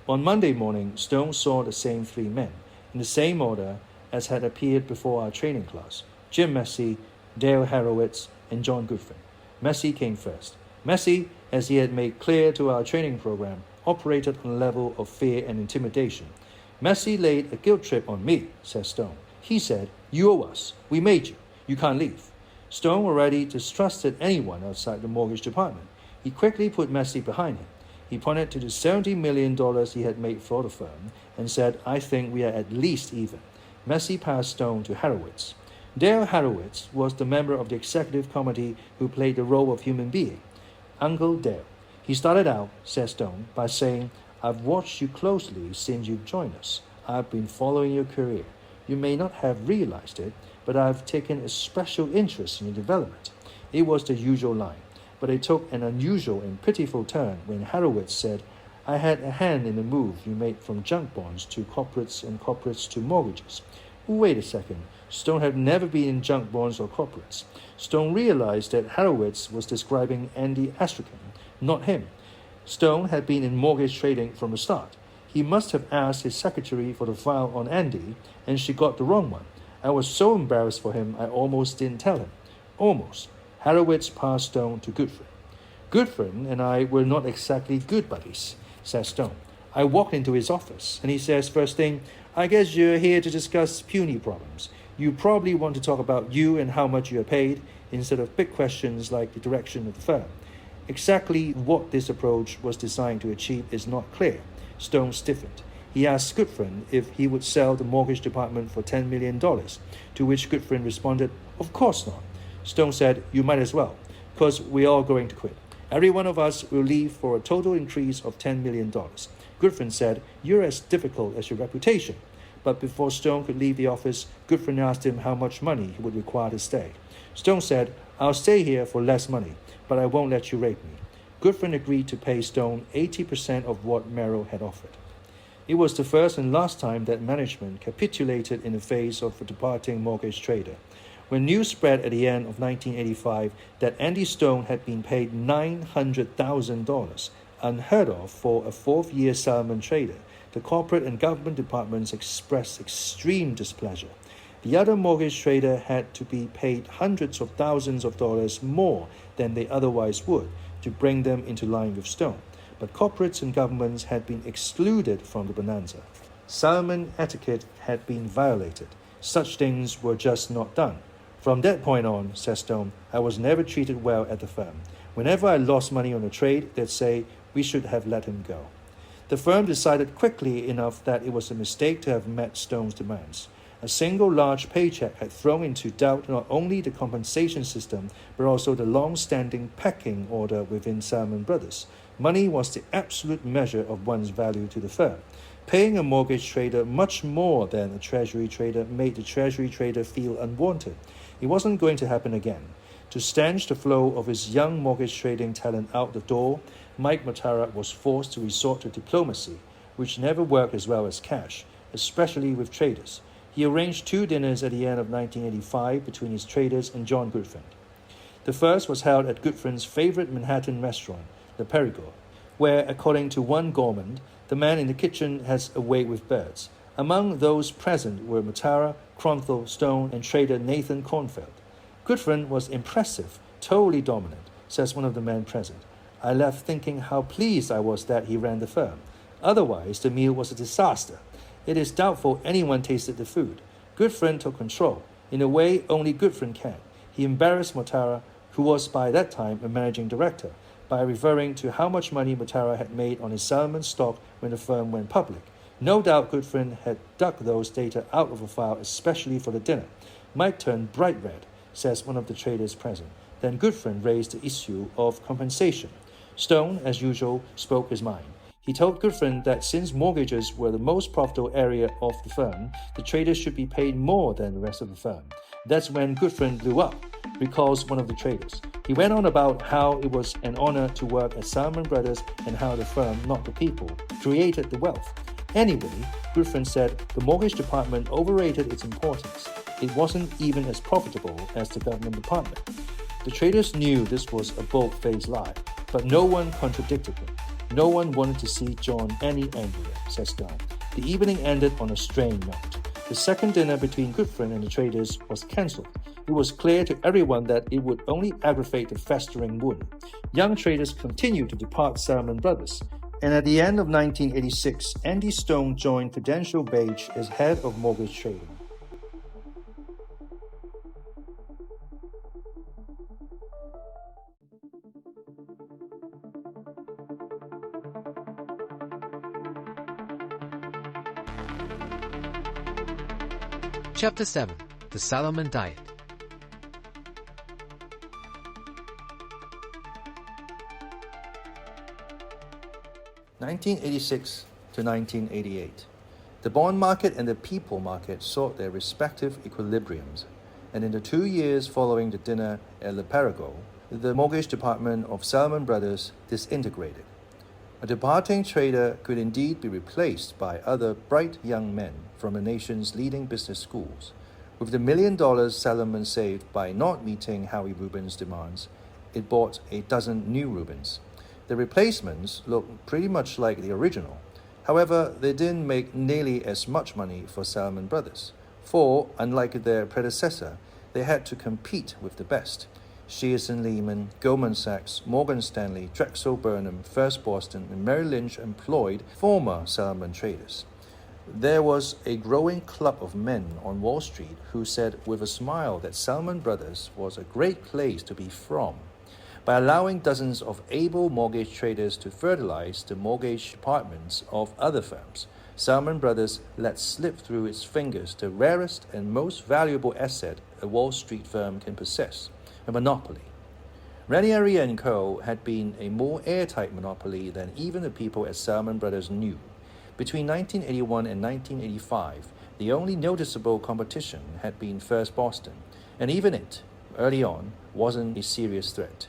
On Monday morning, Stone saw the same 3 men, in the same order as had appeared before our training class: Jim Massey, Dale Horowitz, and John Goodfriend. Massey came first. Massey, as he had made clear to our training program, operated on a level of fear and intimidation. Massey laid a guilt trip on me, said Stone. He said, you owe us. We made you. You can't leave. Stone already distrusted anyone outside the mortgage department. He quickly put Massey behind him. He pointed to the $70 million he had made for the firm and said, I think we are at least even. Massey passed Stone to Horowitz. Dale Horowitz was the member of the executive committee who played the role of human being. Uncle Dale. He started out, said Stone, by saying, I've watched you closely since you've joined us. I've been following your career. You may not have realized it, but I've taken a special interest in your development. It was the usual line, but it took an unusual and pitiful turn when Horowitz said, I had a hand in the move you made from junk bonds to corporates and corporates to mortgages. Wait a second. Stone had never been in junk bonds or corporates. Stone realized that Horowitz was describing Andy Astrakhan, not him. Stone had been in mortgage trading from the start. He must have asked his secretary for the file on Andy, and she got the wrong one. I was so embarrassed for him, I almost didn't tell him. Almost. Horowitz passed Stone to Goodfriend. Goodfriend and I were not exactly good buddies, said Stone. I walked into his office, and he says first thing, I guess you're here to discuss puny problems. You probably want to talk about you and how much you are paid, instead of big questions like the direction of the firm. Exactly what this approach was designed to achieve is not clear. Stone stiffened. He asked Goodfriend if he would sell the mortgage department for $10 million, to which Goodfriend responded, of course not. Stone said, you might as well, because we're all going to quit. Every one of us will leave for a total increase of $10 million. Goodfriend said, you're as difficult as your reputation. But before Stone could leave the office, Goodfriend asked him how much money he would require to stay. Stone said, I'll stay here for less money, but I won't let you rape me. Goodfriend agreed to pay Stone 80% of what Merrill had offered. It was the first and last time that management capitulated in the face of a departing mortgage trader. When news spread at the end of 1985 that Andy Stone had been paid $900,000, unheard of for a 4th-year Salomon trader, the corporate and government departments expressed extreme displeasure. The other mortgage trader had to be paid hundreds of thousands of dollars more than they otherwise would to bring them into line with Stone. But corporates and governments had been excluded from the bonanza. Salomon etiquette had been violated. Such things were just not done. From that point on, says Stone, I was never treated well at the firm. Whenever I lost money on a trade, they'd say, we should have let him go. The firm decided quickly enough that it was a mistake to have met Stone's demands. A single large paycheck had thrown into doubt not only the compensation system, but also the long-standing pecking order within Salomon Brothers. Money was the absolute measure of one's value to the firm. Paying a mortgage trader much more than a treasury trader made the treasury trader feel unwanted. It wasn't going to happen again. To stanch the flow of his young mortgage trading talent out the door, Mike Matara was forced to resort to diplomacy, which never worked as well as cash, especially with traders. He arranged 2 dinners at the end of 1985 between his traders and John Goodfriend. The first was held at Goodfriend's favorite Manhattan restaurant, the Perigord, where, according to one gourmand, the man in the kitchen has a way with birds. Among those present were Matara, Cronthal, Stone, and trader Nathan Kornfeld. Goodfriend was impressive, totally dominant, says one of the men present. I left thinking how pleased I was that he ran the firm. Otherwise, the meal was a disaster. It is doubtful anyone tasted the food. Goodfriend took control, in a way only Goodfriend can. He embarrassed Matara, who was by that time a managing director, by referring to how much money Matara had made on his Salomon stock when the firm went public. No doubt Goodfriend had dug those data out of a file especially for the dinner. Mike turned bright red, says one of the traders present. Then Goodfriend raised the issue of compensation. Stone, as usual, spoke his mind. He told Goodfriend that since mortgages were the most profitable area of the firm, the traders should be paid more than the rest of the firm. That's when Goodfriend blew up, recalls one of the traders. He went on about how it was an honor to work at Salomon Brothers and how the firm, not the people, created the wealth. Anyway, Goodfriend said the mortgage department overrated its importance. It wasn't even as profitable as the government department. The traders knew this was a bold-faced lie, but no one contradicted him. No one wanted to see John any angrier, says Stone. The evening ended on a strained note. The second dinner between Goodfriend and the traders was cancelled. It was clear to everyone that it would only aggravate the festering wound. Young traders continued to depart Salomon Brothers, and at the end of 1986, Andy Stone joined Prudential Beige as head of mortgage trading. Chapter 7. The Salomon Diet. (1986 to 1988). The bond market and the people market sought their respective equilibriums, and in the 2 years following the dinner at Le Perigord, the mortgage department of Salomon Brothers disintegrated. A departing trader could indeed be replaced by other bright young men from the nation's leading business schools. With the $1 million Salomon saved by not meeting Howie Rubin's demands, it bought a dozen new Rubins. The replacements looked pretty much like the original. However, they didn't make nearly as much money for Salomon Brothers, for, unlike their predecessor, they had to compete with the best. Shearson Lehman, Goldman Sachs, Morgan Stanley, Drexel Burnham, First Boston, and Merrill Lynch employed former Salomon traders. There was a growing club of men on Wall Street who said with a smile that Salomon Brothers was a great place to be from. By allowing dozens of able mortgage traders to fertilize the mortgage departments of other firms, Salomon Brothers let slip through its fingers the rarest and most valuable asset a Wall Street firm can possess, a monopoly. Ranieri & Co. had been a more airtight monopoly than even the people at Salomon Brothers knew. Between 1981 and 1985, the only noticeable competition had been First Boston, and even it, early on, wasn't a serious threat.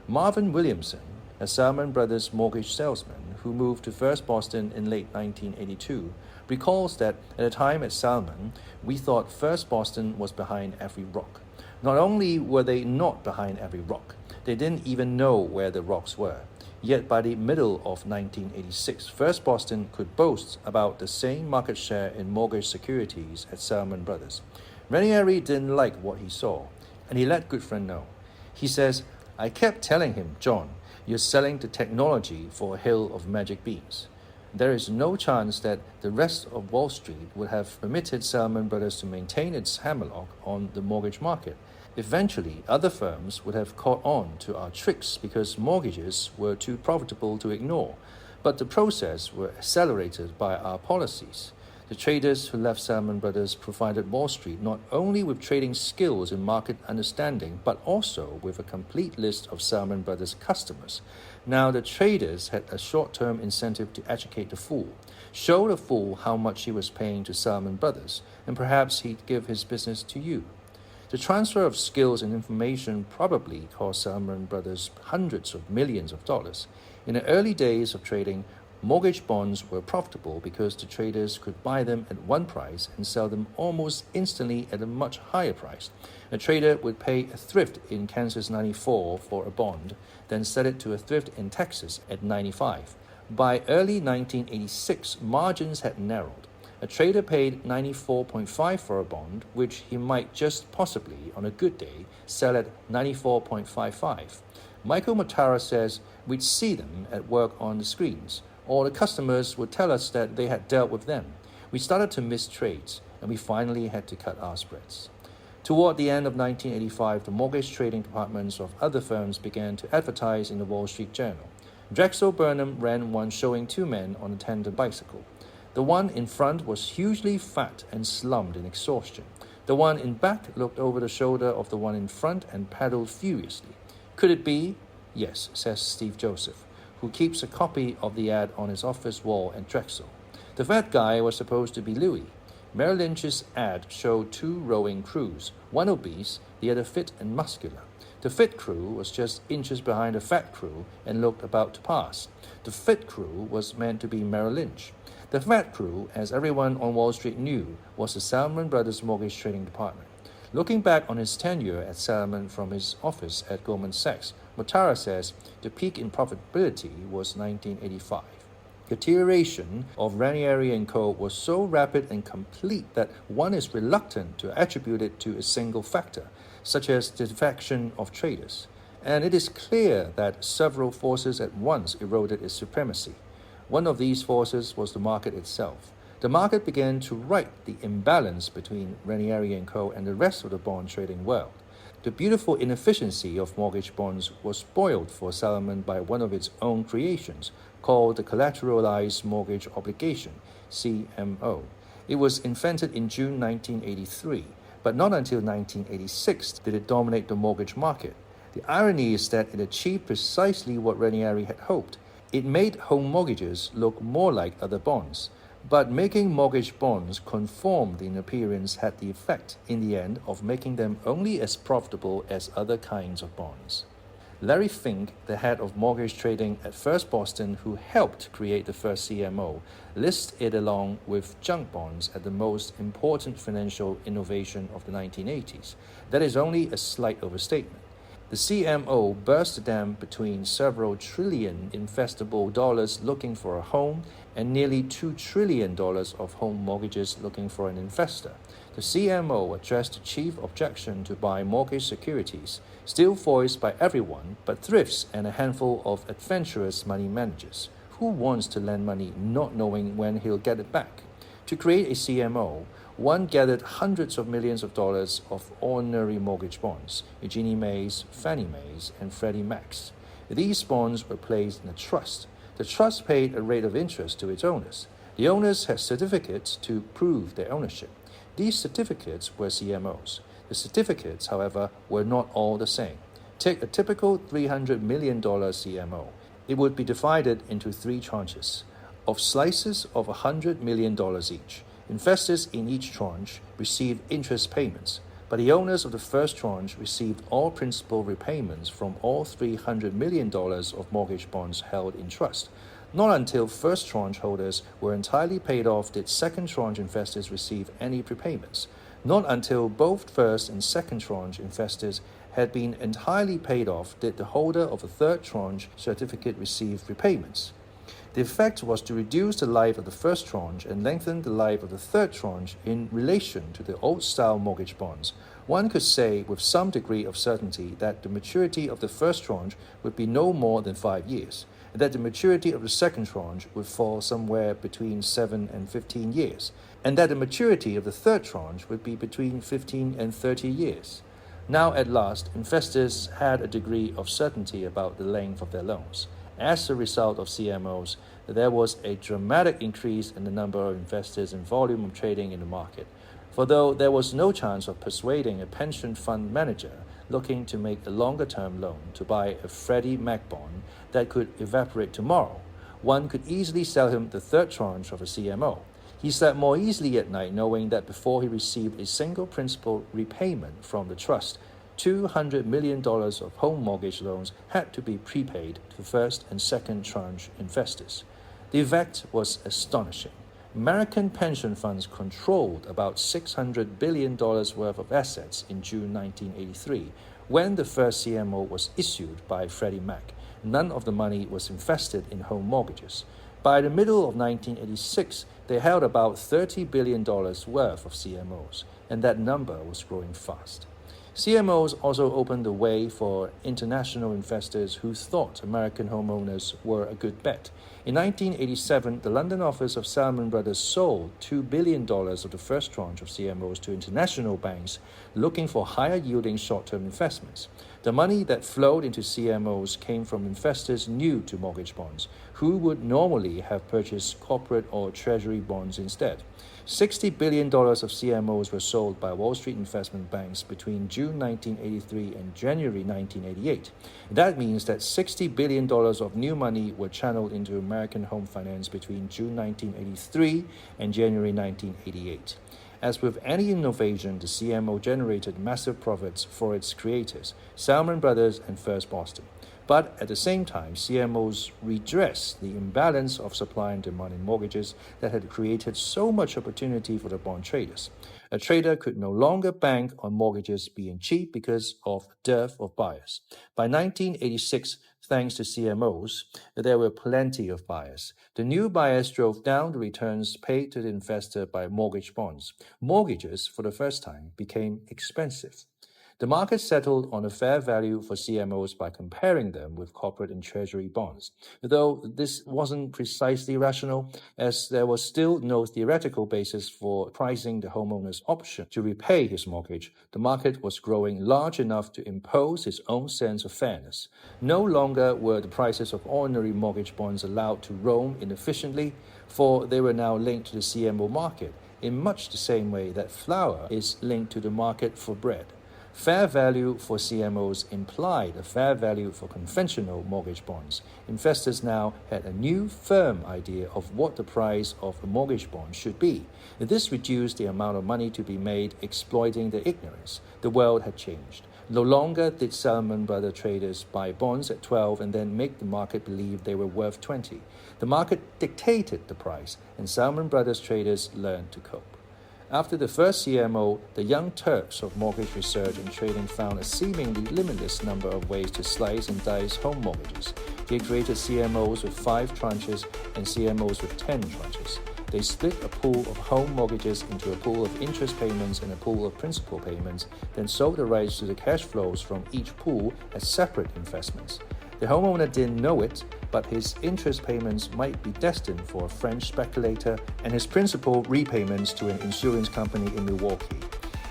Marvin Williamson, a Salomon Brothers mortgage salesman who moved to First Boston in late 1982, recalls that at the time at Salomon, we thought First Boston was behind every rock. Not only were they not behind every rock, they didn't even know where the rocks were. Yet by the middle of 1986, First Boston could boast about the same market share in mortgage securities as Salomon Brothers. Ranieri didn't like what he saw, and he let Goodfriend know. He says, I kept telling him, John, you're selling the technology for a hill of magic beans. There is no chance that the rest of Wall Street would have permitted Salomon Brothers to maintain its hammerlock on the mortgage market. Eventually, other firms would have caught on to our tricks because mortgages were too profitable to ignore, but the process was accelerated by our policies. The traders who left Salomon Brothers provided Wall Street not only with trading skills and market understanding, but also with a complete list of Salomon Brothers customers. Now the traders had a short-term incentive to educate the fool, show the fool how much he was paying to Salomon Brothers, and perhaps he'd give his business to you. The transfer of skills and information probably cost Salomon Brothers hundreds of millions of dollars. In the early days of trading, Mortgage bonds were profitable because the traders could buy them at one price and sell them almost instantly at a much higher price. A trader would pay a thrift in Kansas 94 for a bond, then sell it to a thrift in Texas at 95. By early 1986, margins had narrowed. A trader paid 94.5 for a bond, which he might just possibly, on a good day, sell at 94.55. Michael Matara says we'd see them at work on the screens, or the customers would tell us that they had dealt with them. We started to miss trades, and we finally had to cut our spreads. Toward the end of 1985, the mortgage trading departments of other firms began to advertise in the Wall Street Journal. Drexel Burnham ran one showing two men on a tandem bicycle. The one in front was hugely fat and slumped in exhaustion. The one in back looked over the shoulder of the one in front and paddled furiously. Could it be? Yes, says Steve Joseph, who keeps a copy of the ad on his office wall at Drexel. The fat guy was supposed to be Louis. Merrill Lynch's ad showed two rowing crews, one obese, the other fit and muscular. The fit crew was just inches behind the fat crew and looked about to pass. The fit crew was meant to be Merrill Lynch. The fat crew, as everyone on Wall Street knew, was the Salomon Brothers Mortgage Trading Department. Looking back on his tenure at Salomon from his office at Goldman Sachs, Matara says the peak in profitability was 1985. Deterioration of Ranieri & Co. was so rapid and complete that one is reluctant to attribute it to a single factor, such as the defection of traders. And it is clear that several forces at once eroded its supremacy. One of these forces was the market itself. The market began to right the imbalance between Ranieri & Co. and the rest of the bond trading world. The beautiful inefficiency of mortgage bonds was spoiled for Salomon by one of its own creations, called the Collateralized Mortgage Obligation, CMO. It was invented in June 1983, but not until 1986 did it dominate the mortgage market. The irony is that it achieved precisely what Ranieri had hoped. It made home mortgages look more like other bonds. But making mortgage bonds conformed in appearance had the effect, in the end, of making them only as profitable as other kinds of bonds. Larry Fink, the head of mortgage trading at First Boston, who helped create the first CMO, lists it along with junk bonds as the most important financial innovation of the 1980s. That is only a slight overstatement. The CMO burst the dam between several trillion investable dollars looking for a home and nearly $2 trillion of home mortgages looking for an investor. The CMO addressed the chief objection to buy mortgage securities, still voiced by everyone but thrifts and a handful of adventurous money managers. Who wants to lend money not knowing when he'll get it back? To create a CMO, one gathered hundreds of millions of dollars of ordinary mortgage bonds, Eugenie Mae's, Fannie Mae's, and Freddie Mac's. These bonds were placed in a trust. The trust paid a rate of interest to its owners. The owners had certificates to prove their ownership. These certificates were CMOs. The certificates, however, were not all the same. Take a typical $300 million CMO. It would be divided into three tranches of slices of $100 million each. Investors in each tranche received interest payments, but the owners of the first tranche received all principal repayments from all $300 million of mortgage bonds held in trust. Not until first tranche holders were entirely paid off did second tranche investors receive any prepayments. Not until both first and second tranche investors had been entirely paid off did the holder of a third tranche certificate receive repayments. The effect was to reduce the life of the first tranche and lengthen the life of the third tranche in relation to the old-style mortgage bonds. One could say with some degree of certainty that the maturity of the first tranche would be no more than 5 years, and that the maturity of the second tranche would fall somewhere between 7 and 15 years, and that the maturity of the third tranche would be between 15 and 30 years. Now, at last, investors had a degree of certainty about the length of their loans. As a result of CMOs, there was a dramatic increase in the number of investors and volume of trading in the market. For though there was no chance of persuading a pension fund manager looking to make a longer-term loan to buy a Freddie Mac bond that could evaporate tomorrow, one could easily sell him the third tranche of a CMO. He slept more easily at night knowing that before he received a single principal repayment from the trust, $200 million of home mortgage loans had to be prepaid to first and second tranche investors. The effect was astonishing. American pension funds controlled about $600 billion worth of assets in June 1983, when the first CMO was issued by Freddie Mac. None of the money was invested in home mortgages. By the middle of 1986, they held about $30 billion worth of CMOs, and that number was growing fast. CMOs also opened the way for international investors who thought American homeowners were a good bet. In 1987, the London office of Salomon Brothers sold $2 billion of the first tranche of CMOs to international banks looking for higher-yielding short-term investments. The money that flowed into CMOs came from investors new to mortgage bonds, who would normally have purchased corporate or treasury bonds instead. $60 billion of CMOs were sold by Wall Street investment banks between June 1983 and January 1988. That means that $60 billion of new money were channeled into American home finance between June 1983 and January 1988. As with any innovation, the CMO generated massive profits for its creators, Salomon Brothers and First Boston. But at the same time, CMOs redressed the imbalance of supply and demand in mortgages that had created so much opportunity for the bond traders. A trader could no longer bank on mortgages being cheap because of dearth of buyers. By 1986, thanks to CMOs, there were plenty of buyers. The new buyers drove down the returns paid to the investor by mortgage bonds. Mortgages, for the first time, became expensive. The market settled on a fair value for CMOs by comparing them with corporate and treasury bonds. Though this wasn't precisely rational, as there was still no theoretical basis for pricing the homeowner's option to repay his mortgage, the market was growing large enough to impose its own sense of fairness. No longer were the prices of ordinary mortgage bonds allowed to roam inefficiently, for they were now linked to the CMO market, in much the same way that flour is linked to the market for bread. Fair value for CMOs implied a fair value for conventional mortgage bonds. Investors now had a new, firm idea of what the price of a mortgage bond should be. This reduced the amount of money to be made exploiting their ignorance. The world had changed. No longer did Salomon Brothers traders buy bonds at 12 and then make the market believe they were worth 20. The market dictated the price, and Salomon Brothers traders learned to cope. After the first CMO, the young Turks of mortgage research and trading found a seemingly limitless number of ways to slice and dice home mortgages. They created CMOs with 5 tranches and CMOs with 10 tranches. They split a pool of home mortgages into a pool of interest payments and a pool of principal payments, then sold the rights to the cash flows from each pool as separate investments. The homeowner didn't know it, but his interest payments might be destined for a French speculator and his principal repayments to an insurance company in Milwaukee.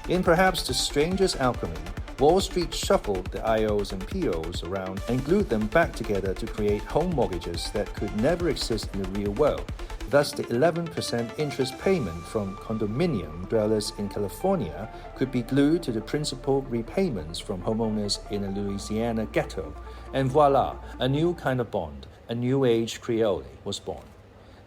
In perhaps the strangest alchemy, Wall Street shuffled the IOs and POs around and glued them back together to create home mortgages that could never exist in the real world. Thus, the 11% interest payment from condominium dwellers in California could be glued to the principal repayments from homeowners in a Louisiana ghetto. And voila, a new kind of bond, a new age Creole was born.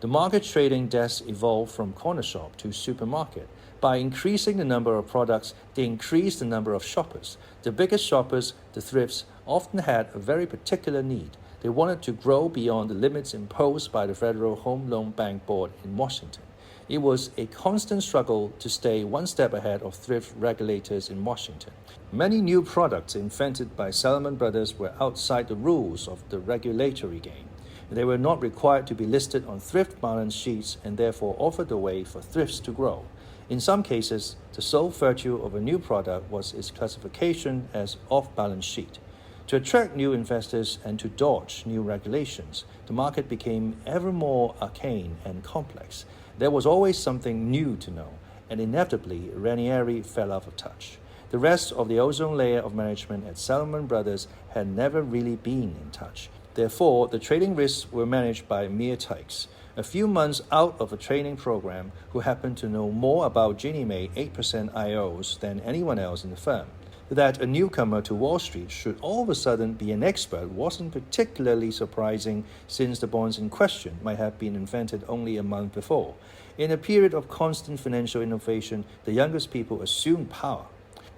The market trading desk evolved from corner shop to supermarket. By increasing the number of products, they increased the number of shoppers. The biggest shoppers, the thrifts, often had a very particular need. They wanted to grow beyond the limits imposed by the Federal Home Loan Bank Board in Washington. It was a constant struggle to stay one step ahead of thrift regulators in Washington. Many new products invented by Salomon Brothers were outside the rules of the regulatory game. They were not required to be listed on thrift balance sheets and therefore offered a way for thrifts to grow. In some cases, the sole virtue of a new product was its classification as off-balance sheet. To attract new investors and to dodge new regulations, the market became ever more arcane and complex. There was always something new to know, and inevitably, Ranieri fell out of touch. The rest of the ozone layer of management at Salomon Brothers had never really been in touch. Therefore, the trading risks were managed by mere tykes, a few months out of a training program, who happened to know more about Ginnie Mae 8% IOs than anyone else in the firm. That a newcomer to Wall Street should all of a sudden be an expert wasn't particularly surprising, since the bonds in question might have been invented only a month before. In a period of constant financial innovation, the youngest people assumed power.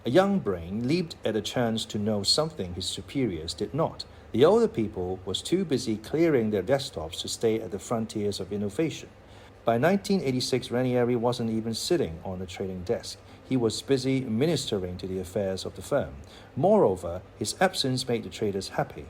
A young brain leaped at a chance to know something his superiors did not. The older people was too busy clearing their desktops to stay at the frontiers of innovation. By 1986, Ranieri wasn't even sitting on the trading desk. He was busy ministering to the affairs of the firm. Moreover, his absence made the traders happy.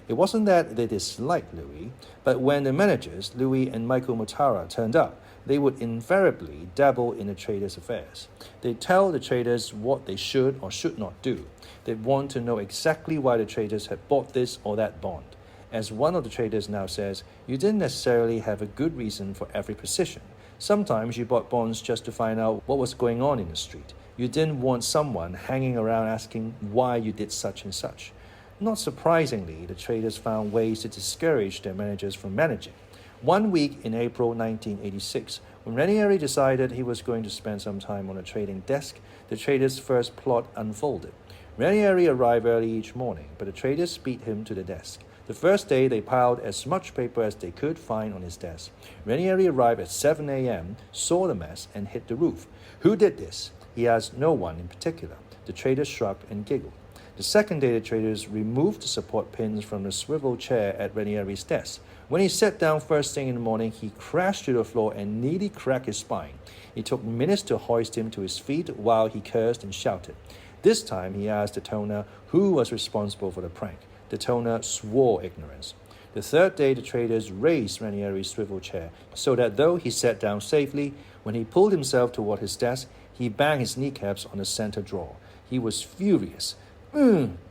It wasn't that they disliked Louis, but when the managers, Louis and Michael Motara, turned up, they would invariably dabble in the traders' affairs. They'd tell the traders what they should or should not do. They'd want to know exactly why the traders had bought this or that bond. As one of the traders now says, you didn't necessarily have a good reason for every position. Sometimes you bought bonds just to find out what was going on in the street. You didn't want someone hanging around asking why you did such and such. Not surprisingly, the traders found ways to discourage their managers from managing. One week in April 1986, when Ranieri decided he was going to spend some time on a trading desk, the traders' first plot unfolded. Ranieri arrived early each morning, but the traders beat him to the desk. The first day, they piled as much paper as they could find on his desk. Ranieri arrived at 7 a.m., saw the mess, and hit the roof. Who did this? He asked no one in particular. The traders shrugged and giggled. The second day, the traders removed the support pins from the swivel chair at Ranieri's desk. When he sat down first thing in the morning, he crashed to the floor and nearly cracked his spine. It took minutes to hoist him to his feet while he cursed and shouted. This time, he asked the toner who was responsible for the prank. The toner swore ignorance. The third day, the traders raised Ranieri's swivel chair so that though he sat down safely, when he pulled himself toward his desk, he banged his kneecaps on the center drawer. He was furious.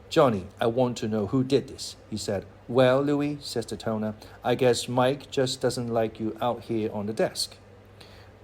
Johnny, I want to know who did this, he said. Well, Louis, says the toner, I guess Mike just doesn't like you out here on the desk.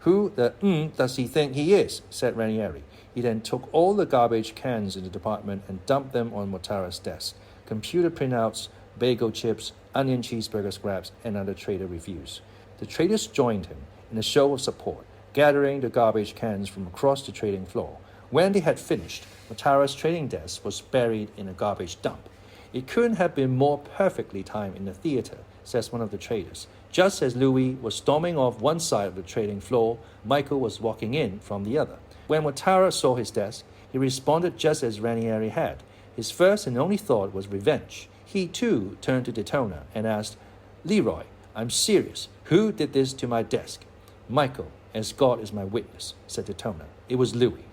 Who the does he think he is, said Ranieri. He then took all the garbage cans in the department and dumped them on Motara's desk. Computer printouts, bagel chips, onion cheeseburger scraps, and other trader reviews. The traders joined him in a show of support, gathering the garbage cans from across the trading floor. When they had finished, Motara's trading desk was buried in a garbage dump. It couldn't have been more perfectly timed in the theater, says one of the traders. Just as Louis was storming off one side of the trading floor, Michael was walking in from the other. When Motara saw his desk, he responded just as Ranieri had. His first and only thought was revenge. He, too, turned to the toner and asked, Leroy, I'm serious. Who did this to my desk? Michael, as God is my witness, said the toner. It was Louis.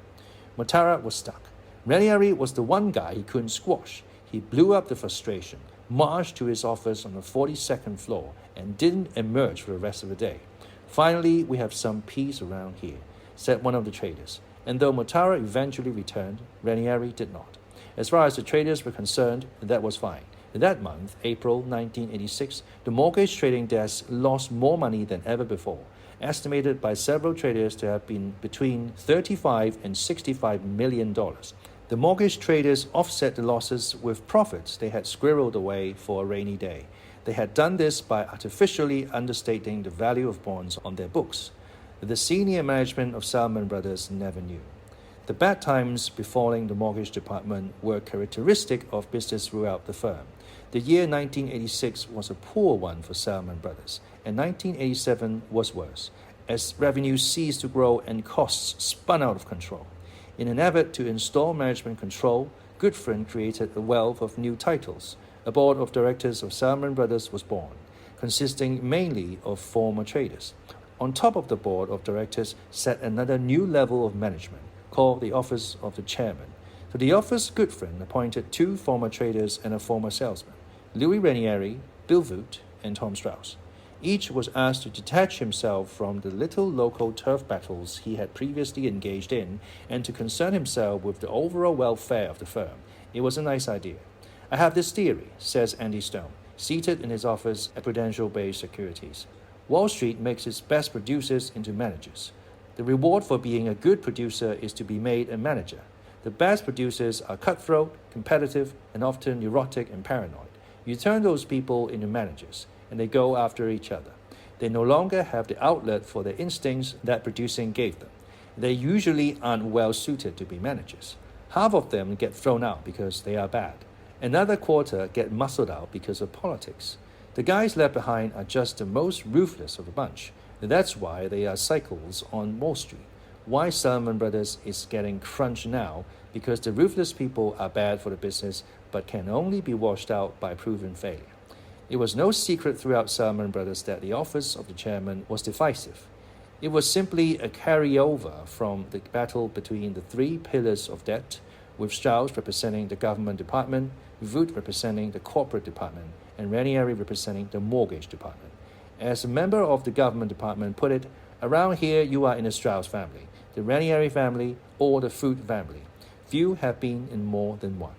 Motara was stuck. Ranieri was the one guy he couldn't squash. He blew up the frustration, marched to his office on the 42nd floor, and didn't emerge for the rest of the day. Finally, we have some peace around here, said one of the traders. And though Motara eventually returned, Ranieri did not. As far as the traders were concerned, that was fine. In that month, April 1986, the mortgage trading desk lost more money than ever before, estimated by several traders to have been between $35 and $65 million. The mortgage traders offset the losses with profits they had squirreled away for a rainy day. They had done this by artificially understating the value of bonds on their books. The senior management of Salomon Brothers never knew. The bad times befalling the mortgage department were characteristic of business throughout the firm. The year 1986 was a poor one for Salomon Brothers, and 1987 was worse, as revenue ceased to grow and costs spun out of control. In an effort to install management control, Goodfriend created a wealth of new titles. A board of directors of Salomon Brothers was born, consisting mainly of former traders. On top of the board of directors sat another new level of management, called the Office of the Chairman. To the office, Goodfriend appointed 2 former traders and a former salesman, Louis Ranieri, Bill Voot, and Tom Strauss. Each was asked to detach himself from the little local turf battles he had previously engaged in and to concern himself with the overall welfare of the firm. It was a nice idea. I have this theory, says Andy Stone, seated in his office at Prudential Bay Securities. Wall Street makes its best producers into managers. The reward for being a good producer is to be made a manager. The best producers are cutthroat, competitive, and often neurotic and paranoid. You turn those people into managers, and they go after each other. They no longer have the outlet for their instincts that producing gave them. They usually aren't well suited to be managers. Half of them get thrown out because they are bad. Another quarter get muscled out because of politics. The guys left behind are just the most ruthless of the bunch. And that's why they are cycles on Wall Street. Why Salomon Brothers is getting crunched now, because the ruthless people are bad for the business, but can only be washed out by proven failure. It was no secret throughout Salomon Brothers that the office of the chairman was divisive. It was simply a carryover from the battle between the three pillars of debt, with Strauss representing the government department, Voot representing the corporate department, and Ranieri representing the mortgage department. As a member of the government department put it, around here you are in the Strauss family, the Ranieri family, or the Voot family. Few have been in more than one.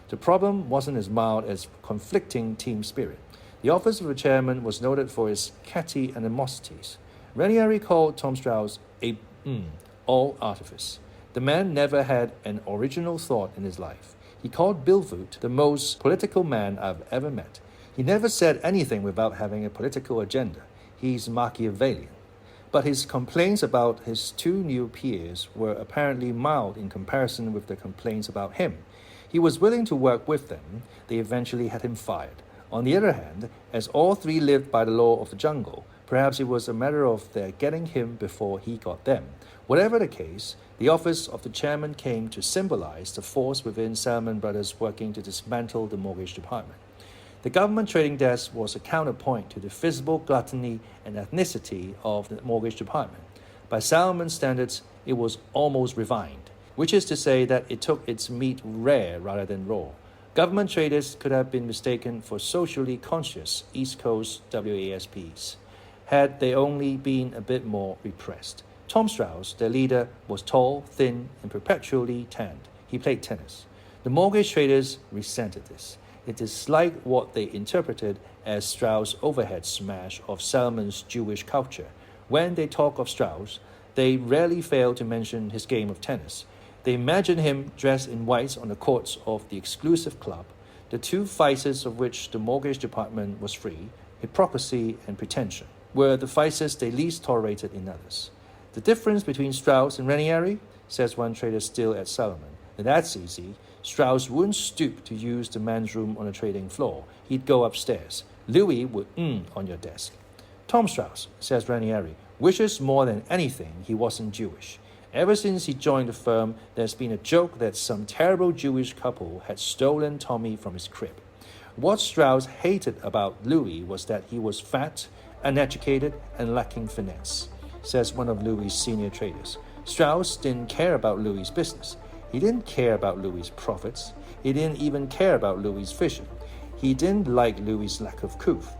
The problem wasn't as mild as conflicting team spirit. The office of the chairman was noted for its catty animosities. Ranieri called Tom Strauss all artifice. The man never had an original thought in his life. He called Bill Voot the most political man I've ever met. He never said anything without having a political agenda. He's Machiavellian. But his complaints about his two new peers were apparently mild in comparison with the complaints about him. He was willing to work with them. They eventually had him fired. On the other hand, as all three lived by the law of the jungle, perhaps it was a matter of their getting him before he got them. Whatever the case, the office of the chairman came to symbolize the force within Salomon Brothers working to dismantle the mortgage department. The government trading desk was a counterpoint to the visible gluttony and ethnicity of the mortgage department. By Salomon standards, it was almost refined, which is to say that it took its meat rare rather than raw. Government traders could have been mistaken for socially conscious East Coast WASPs, had they only been a bit more repressed. Tom Strauss, their leader, was tall, thin, and perpetually tanned. He played tennis. The mortgage traders resented this. They disliked what they interpreted as Strauss' overhead smash of Salomon's Jewish culture. When they talk of Strauss, they rarely fail to mention his game of tennis. They imagine him dressed in whites on the courts of the exclusive club, the two vices of which the mortgage department was free, hypocrisy and pretension, were the vices they least tolerated in others. The difference between Strauss and Ranieri, says one trader still at Salomon, that's easy. Strauss wouldn't stoop to use the men's room on the trading floor. He'd go upstairs. Louis would on your desk. Tom Strauss, says Ranieri, wishes more than anything he wasn't Jewish. Ever since he joined the firm, there's been a joke that some terrible Jewish couple had stolen Tommy from his crib. What Strauss hated about Louis was that he was fat, uneducated, and lacking finesse, says one of Louis' senior traders. Strauss didn't care about Louis' business. He didn't care about Louis' profits. He didn't even care about Louis' vision. He didn't like Louis' lack of couth.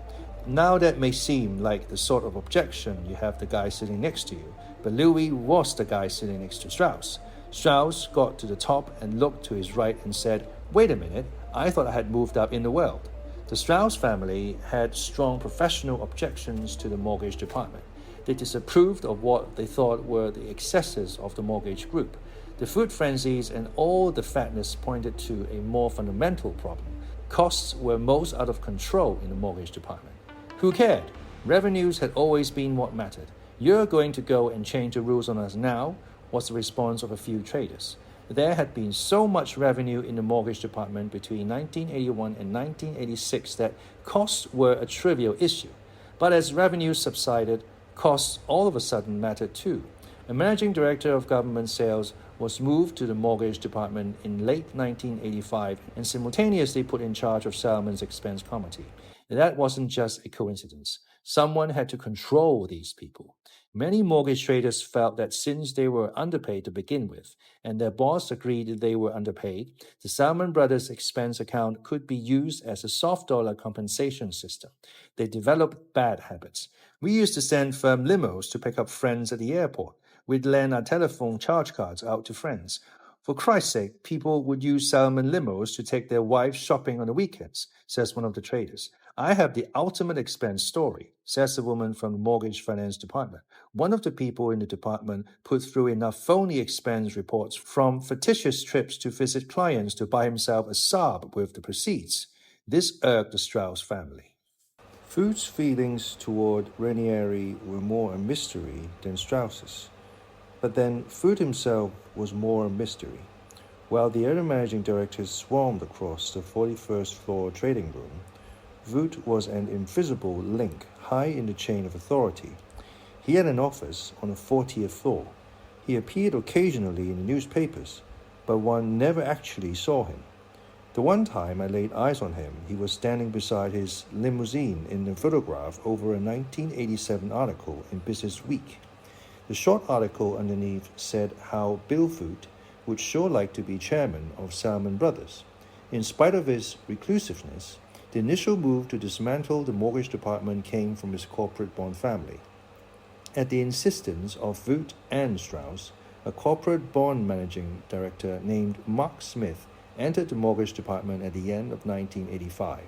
Now that may seem like the sort of objection you have the guy sitting next to you, but Louis was the guy sitting next to Strauss. Strauss got to the top and looked to his right and said, "Wait a minute, I thought I had moved up in the world." The Strauss family had strong professional objections to the mortgage department. They disapproved of what they thought were the excesses of the mortgage group. The food frenzies and all the fatness pointed to a more fundamental problem. Costs were most out of control in the mortgage department. Who cared? Revenues had always been what mattered. "You're going to go and change the rules on us now," was the response of a few traders. There had been so much revenue in the mortgage department between 1981 and 1986 that costs were a trivial issue. But as revenues subsided, costs all of a sudden mattered too. A managing director of government sales was moved to the mortgage department in late 1985 and simultaneously put in charge of Salomon's expense committee. And that wasn't just a coincidence. Someone had to control these people. Many mortgage traders felt that since they were underpaid to begin with, and their boss agreed they were underpaid, the Salomon Brothers expense account could be used as a soft dollar compensation system. They developed bad habits. "We used to send firm limos to pick up friends at the airport. We'd lend our telephone charge cards out to friends. For Christ's sake, people would use Salomon limos to take their wives shopping on the weekends," says one of the traders. "I have the ultimate expense story," says a woman from the mortgage finance department. One of the people in the department put through enough phony expense reports from fictitious trips to visit clients to buy himself a Saab with the proceeds. This irked the Strauss family. Voot's feelings toward Ranieri were more a mystery than Strauss's. But then Voot himself was more a mystery. While the other managing directors swarmed across the 41st floor trading room, Voot was an invisible link high in the chain of authority. He had an office on the 40th floor. He appeared occasionally in the newspapers, but one never actually saw him. The one time I laid eyes on him, he was standing beside his limousine in a photograph over a 1987 article in Business Week. The short article underneath said how Bill Foote would sure like to be chairman of Salomon Brothers. In spite of his reclusiveness, the initial move to dismantle the mortgage department came from his corporate bond family. At the insistence of Foote and Strauss, a corporate bond managing director named Mark Smith entered the mortgage department at the end of 1985.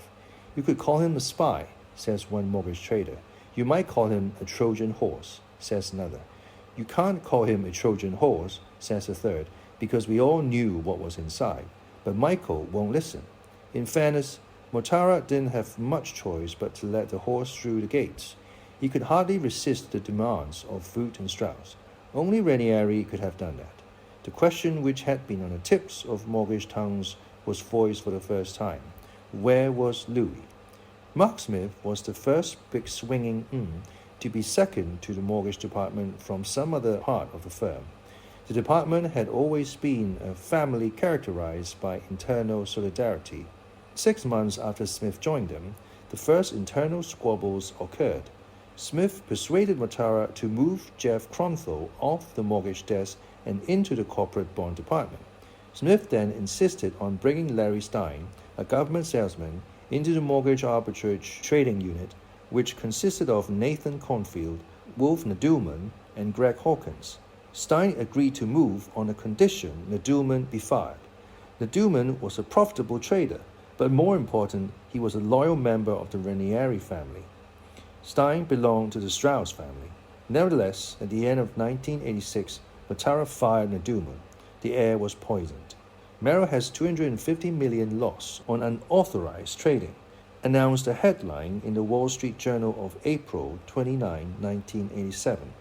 You could call him a spy, says one mortgage trader. You might call him a Trojan horse, says another. You can't call him a Trojan horse, says a third, because we all knew what was inside. But Michael won't listen. In fairness, Mortara didn't have much choice but to let the horse through the gates. He could hardly resist the demands of Foote and Strauss. Only Ranieri could have done that. The question which had been on the tips of mortgage tongues was voiced for the first time. Where was Louis? Mark Smith was the first big swinging to be second to the mortgage department from some other part of the firm. The department had always been a family characterized by internal solidarity. 6 months after Smith joined them, the first internal squabbles occurred. Smith persuaded Mortara to move Jeff Kronthal off the mortgage desk and into the corporate bond department. Smith then insisted on bringing Larry Stein, a government salesman, into the mortgage arbitrage trading unit, which consisted of Nathan Cornfield, Wolf Naduman, and Greg Hawkins. Stein agreed to move on the condition Naduman be fired. Naduman was a profitable trader, but more important, he was a loyal member of the Ranieri family. Stein belonged to the Strauss family. Nevertheless, at the end of 1986, Mortara fired Naduman. The air was poisoned. Merrill has $250 million loss on unauthorized trading, announced a headline in the Wall Street Journal of April 29, 1987.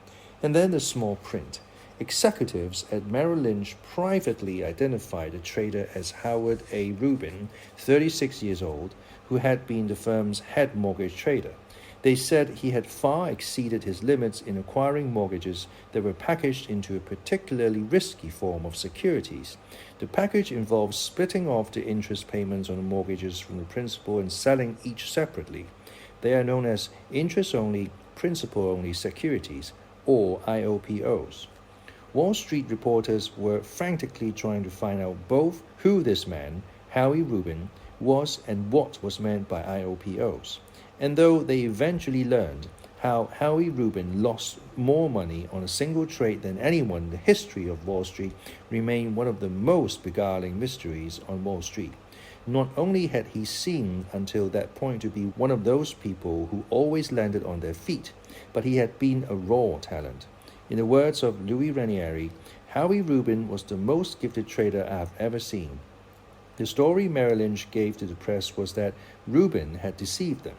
And then the small print. Executives at Merrill Lynch privately identified the trader as Howard A. Rubin, 36 years old, who had been the firm's head mortgage trader. They said he had far exceeded his limits in acquiring mortgages that were packaged into a particularly risky form of securities. The package involved splitting off the interest payments on the mortgages from the principal and selling each separately. They are known as interest-only, principal-only securities, or IOPOs. Wall Street reporters were frantically trying to find out both who this man, Howie Rubin, was and what was meant by IOPOs. And though they eventually learned how Howie Rubin lost more money on a single trade than anyone in the history of Wall Street, remained one of the most beguiling mysteries on Wall Street. Not only had he seemed until that point to be one of those people who always landed on their feet, but he had been a raw talent. In the words of Louis Ranieri, Howie Rubin was the most gifted trader I have ever seen. The story Merrill Lynch gave to the press was that Rubin had deceived them.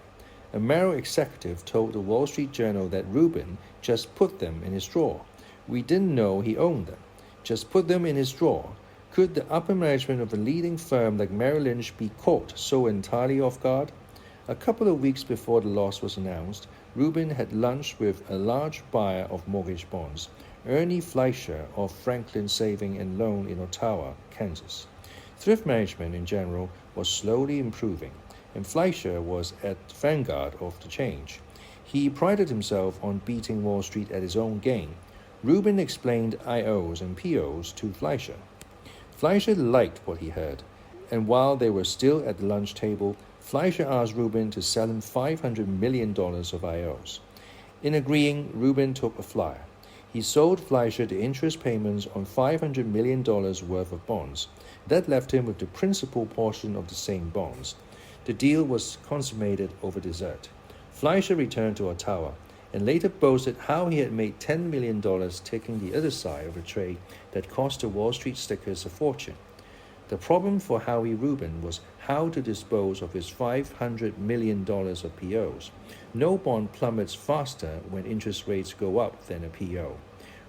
A Merrill executive told the Wall Street Journal that Rubin just put them in his drawer. We didn't know he owned them. Just put them in his drawer. Could the upper management of a leading firm like Merrill Lynch be caught so entirely off guard? A couple of weeks before the loss was announced, Rubin had lunched with a large buyer of mortgage bonds, Ernie Fleischer of Franklin Saving and Loan in Ottawa, Kansas. Thrift management in general was slowly improving, and Fleischer was at the vanguard of the change. He prided himself on beating Wall Street at his own game. Rubin explained IOs and POs to Fleischer. Fleischer liked what he heard, and while they were still at the lunch table, Fleischer asked Rubin to sell him $500 million of IOs. In agreeing, Rubin took a flyer. He sold Fleischer the interest payments on $500 million worth of bonds. That left him with the principal portion of the same bonds. The deal was consummated over dessert. Fleischer returned to Ottawa and later boasted how he had made $10 million taking the other side of a trade that cost the Wall Street stickers a fortune. The problem for Howie Rubin was how to dispose of his $500 million of POs. No bond plummets faster when interest rates go up than a PO.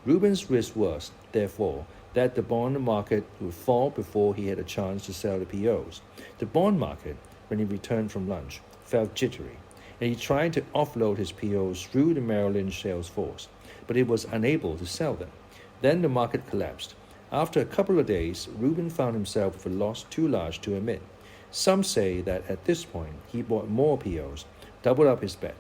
Rubin's risk was, therefore, that the bond market would fall before he had a chance to sell the POs. The bond market, when he returned from lunch, felt jittery, and he tried to offload his POs through the Merrill Lynch sales force, but it was unable to sell them. Then the market collapsed. After a couple of days, Rubin found himself with a loss too large to admit. Some say that at this point he bought more POs, doubled up his bet.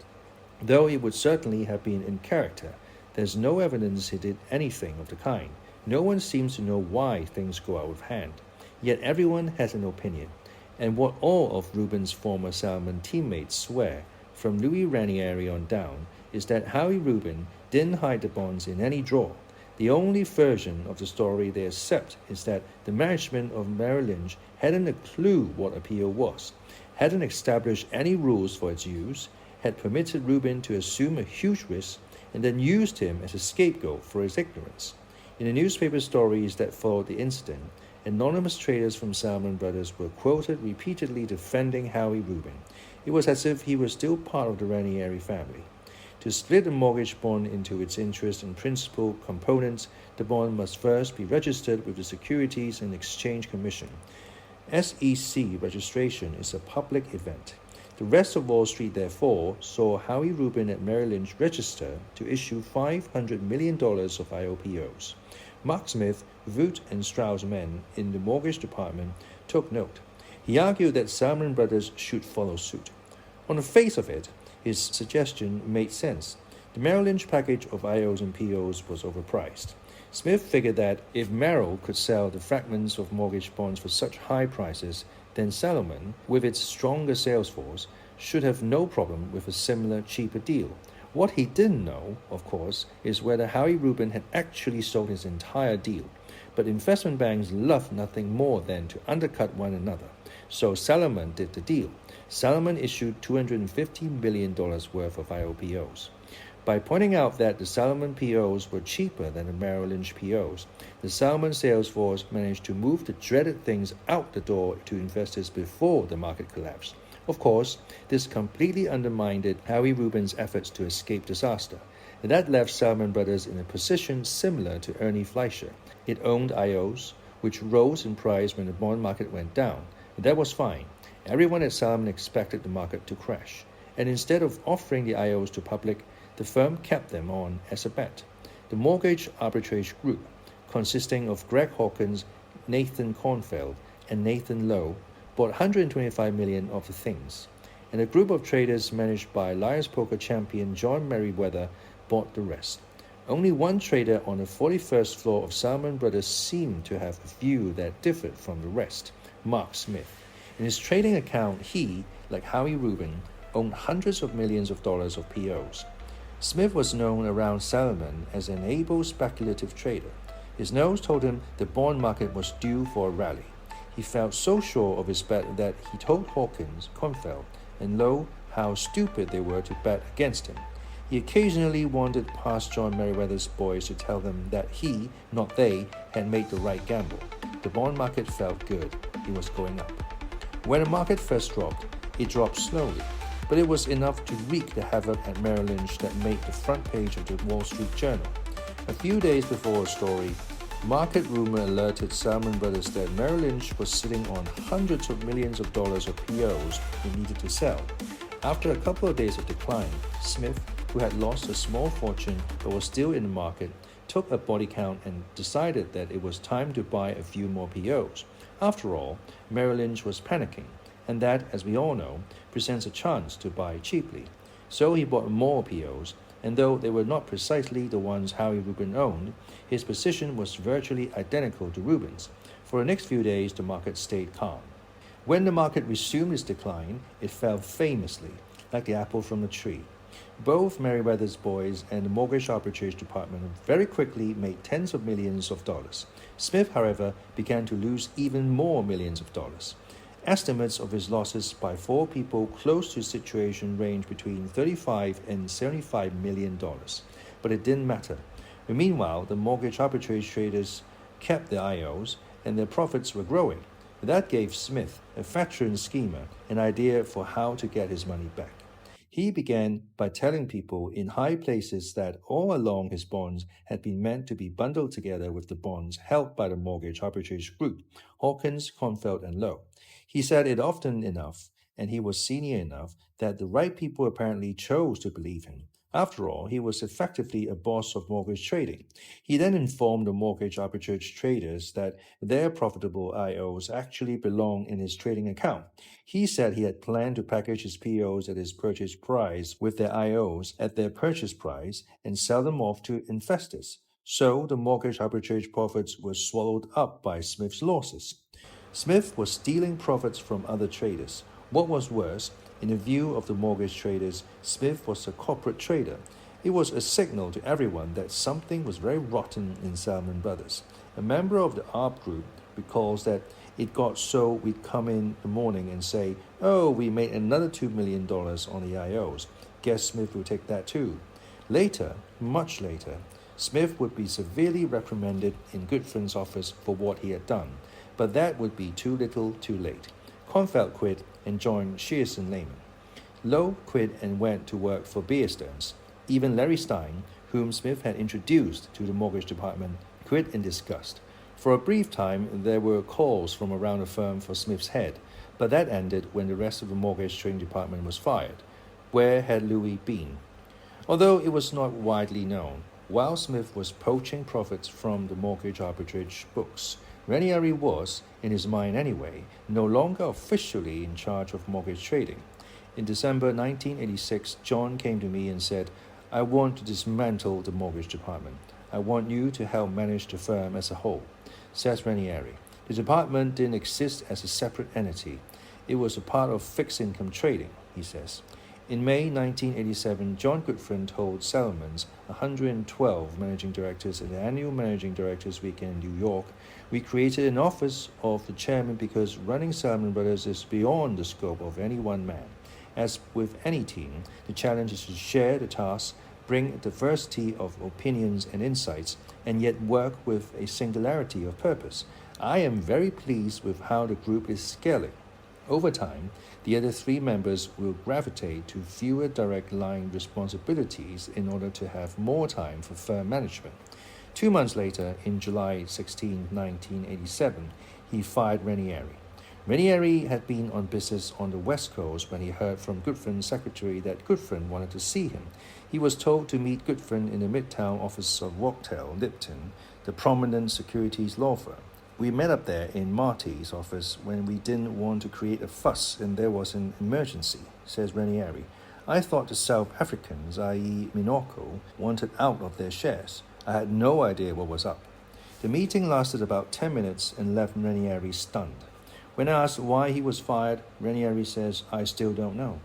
Though it would certainly have been in character, there's no evidence he did anything of the kind. No one seems to know why things go out of hand. Yet everyone has an opinion. And what all of Rubin's former Salomon teammates swear, from Louis Ranieri on down, is that Howie Rubin didn't hide the bonds in any drawer. The only version of the story they accept is that the management of Merrill Lynch hadn't a clue what a PO was, hadn't established any rules for its use, had permitted Rubin to assume a huge risk, and then used him as a scapegoat for his ignorance. In the newspaper stories that followed the incident, anonymous traders from Salomon Brothers were quoted repeatedly defending Howie Rubin. It was as if he was still part of the Ranieri family. To split a mortgage bond into its interest and principal components, the bond must first be registered with the Securities and Exchange Commission. SEC registration is a public event. The rest of Wall Street, therefore, saw Howie Rubin at Merrill Lynch register to issue $500 million of IOPOs. Mark Smith, Voot and Strauss men in the mortgage department took note. He argued that Salomon Brothers should follow suit. On the face of it, his suggestion made sense. The Merrill Lynch package of IOs and POs was overpriced. Smith figured that if Merrill could sell the fragments of mortgage bonds for such high prices, then Salomon, with its stronger sales force, should have no problem with a similar cheaper deal. What he didn't know, of course, is whether Howie Rubin had actually sold his entire deal. But investment banks love nothing more than to undercut one another. So Salomon did the deal. Salomon issued $250 million worth of IOPOs. By pointing out that the Salomon POs were cheaper than the Merrill Lynch POs, the Salomon sales force managed to move the dreaded things out the door to investors before the market collapsed. Of course, this completely undermined Howie Rubin's efforts to escape disaster, and that left Salomon Brothers in a position similar to Ernie Fleischer. It owned IOs, which rose in price when the bond market went down, and that was fine. Everyone at Salomon expected the market to crash, and instead of offering the IOs to public, the firm kept them on as a bet. The mortgage arbitrage group, consisting of Greg Hawkins, Nathan Kornfeld, and Nathan Lowe, bought $125 million of the things, and a group of traders managed by Liar's Poker champion John Merriweather bought the rest. Only one trader on the 41st floor of Salomon Brothers seemed to have a view that differed from the rest, Mark Smith. In his trading account, he, like Howie Rubin, owned hundreds of millions of dollars of POs. Smith was known around Salomon as an able speculative trader. His nose told him the bond market was due for a rally. He felt so sure of his bet that he told Hawkins, Kornfeld, and Lowe how stupid they were to bet against him. He occasionally wandered past John Merriweather's boys to tell them that he, not they, had made the right gamble. The bond market felt good. It was going up. When the market first dropped, it dropped slowly, but it was enough to wreak the havoc at Merrill Lynch that made the front page of the Wall Street Journal. A few days before a story, market rumor alerted Salomon Brothers that Merrill Lynch was sitting on hundreds of millions of dollars of POs it needed to sell. After a couple of days of decline, Smith, who had lost a small fortune but was still in the market, took a body count and decided that it was time to buy a few more POs. After all, Merrill Lynch was panicking, and that, as we all know, presents a chance to buy cheaply. So he bought more POs, and though they were not precisely the ones Howie Rubin owned, his position was virtually identical to Rubin's. For the next few days, the market stayed calm. When the market resumed its decline, it fell famously, like the apple from the tree. Both Merriweather's boys and the mortgage arbitrage department very quickly made tens of millions of dollars. Smith, however, began to lose even more millions of dollars. Estimates of his losses by four people close to his situation ranged between $35 and $75 million. But it didn't matter. Meanwhile, the mortgage arbitrage traders kept their IOs, and their profits were growing. That gave Smith, a veteran schemer, an idea for how to get his money back. He began by telling people in high places that all along his bonds had been meant to be bundled together with the bonds held by the mortgage arbitrage group, Hawkins, Kornfeld, and Lowe. He said it often enough, and he was senior enough, that the right people apparently chose to believe him. After all, he was effectively a boss of mortgage trading. He then informed the mortgage arbitrage traders that their profitable IOs actually belonged in his trading account. He said he had planned to package his POs at his purchase price with their IOs at their purchase price and sell them off to investors. So the mortgage arbitrage profits were swallowed up by Smith's losses. Smith was stealing profits from other traders. What was worse, in the view of the mortgage traders, Smith was a corporate trader. It was a signal to everyone that something was very rotten in Salomon Brothers. A member of the ARB group recalls that it got so we'd come in the morning and say, "Oh, we made another $2 million on the IOs. Guess Smith will take that too." Later, much later, Smith would be severely reprimanded in Goodfriend's office for what he had done, but that would be too little too late. Kornfeld quit and joined Shearson Lehman. Lowe quit and went to work for Bear Stearns. Even Larry Stein, whom Smith had introduced to the mortgage department, quit in disgust. For a brief time, there were calls from around the firm for Smith's head, but that ended when the rest of the mortgage trading department was fired. Where had Louis been? Although it was not widely known, while Smith was poaching profits from the mortgage arbitrage books, Ranieri was, in his mind anyway, no longer officially in charge of mortgage trading. In December 1986, John came to me and said, "I want to dismantle the mortgage department. I want you to help manage the firm as a whole." Says Ranieri. The department didn't exist as a separate entity. It was a part of fixed income trading, he says. In May 1987, John Goodfriend told Salomon's 112 managing directors at the annual Managing Directors Weekend in New York, "We created an office of the chairman because running Salomon Brothers is beyond the scope of any one man. As with any team, the challenge is to share the task, bring diversity of opinions and insights, and yet work with a singularity of purpose. I am very pleased with how the group is scaling. Over time, the other three members will gravitate to fewer direct line responsibilities in order to have more time for firm management." 2 months later, in July 16, 1987, he fired Ranieri. Ranieri had been on business on the West Coast when he heard from Goodfriend's secretary that Goodfriend wanted to see him. He was told to meet Goodfriend in the Midtown office of Wachtell Lipton, the prominent securities law firm. "We met up there in Marty's office when we didn't want to create a fuss and there was an emergency," says Ranieri. "I thought the South Africans, i.e. Minocco, wanted out of their shares. I had no idea what was up." The meeting lasted about 10 minutes and left Ranieri stunned. When asked why he was fired, Ranieri says, "I still don't know."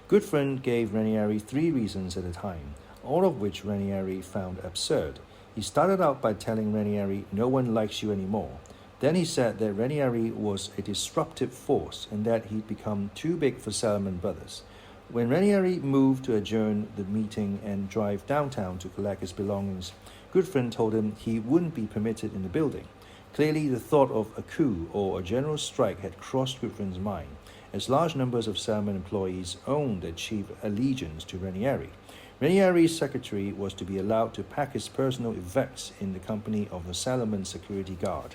Goodfriend gave Ranieri 3 reasons at a time, all of which Ranieri found absurd. He started out by telling Ranieri, "No one likes you anymore." Then he said that Ranieri was a disruptive force and that he'd become too big for Salomon Brothers. When Ranieri moved to adjourn the meeting and drive downtown to collect his belongings, Goodfriend told him he wouldn't be permitted in the building. Clearly, the thought of a coup or a general strike had crossed Goodfriend's mind, as large numbers of Salomon employees owned their chief allegiance to Ranieri. Ranieri's secretary was to be allowed to pack his personal effects in the company of the Salomon security guard.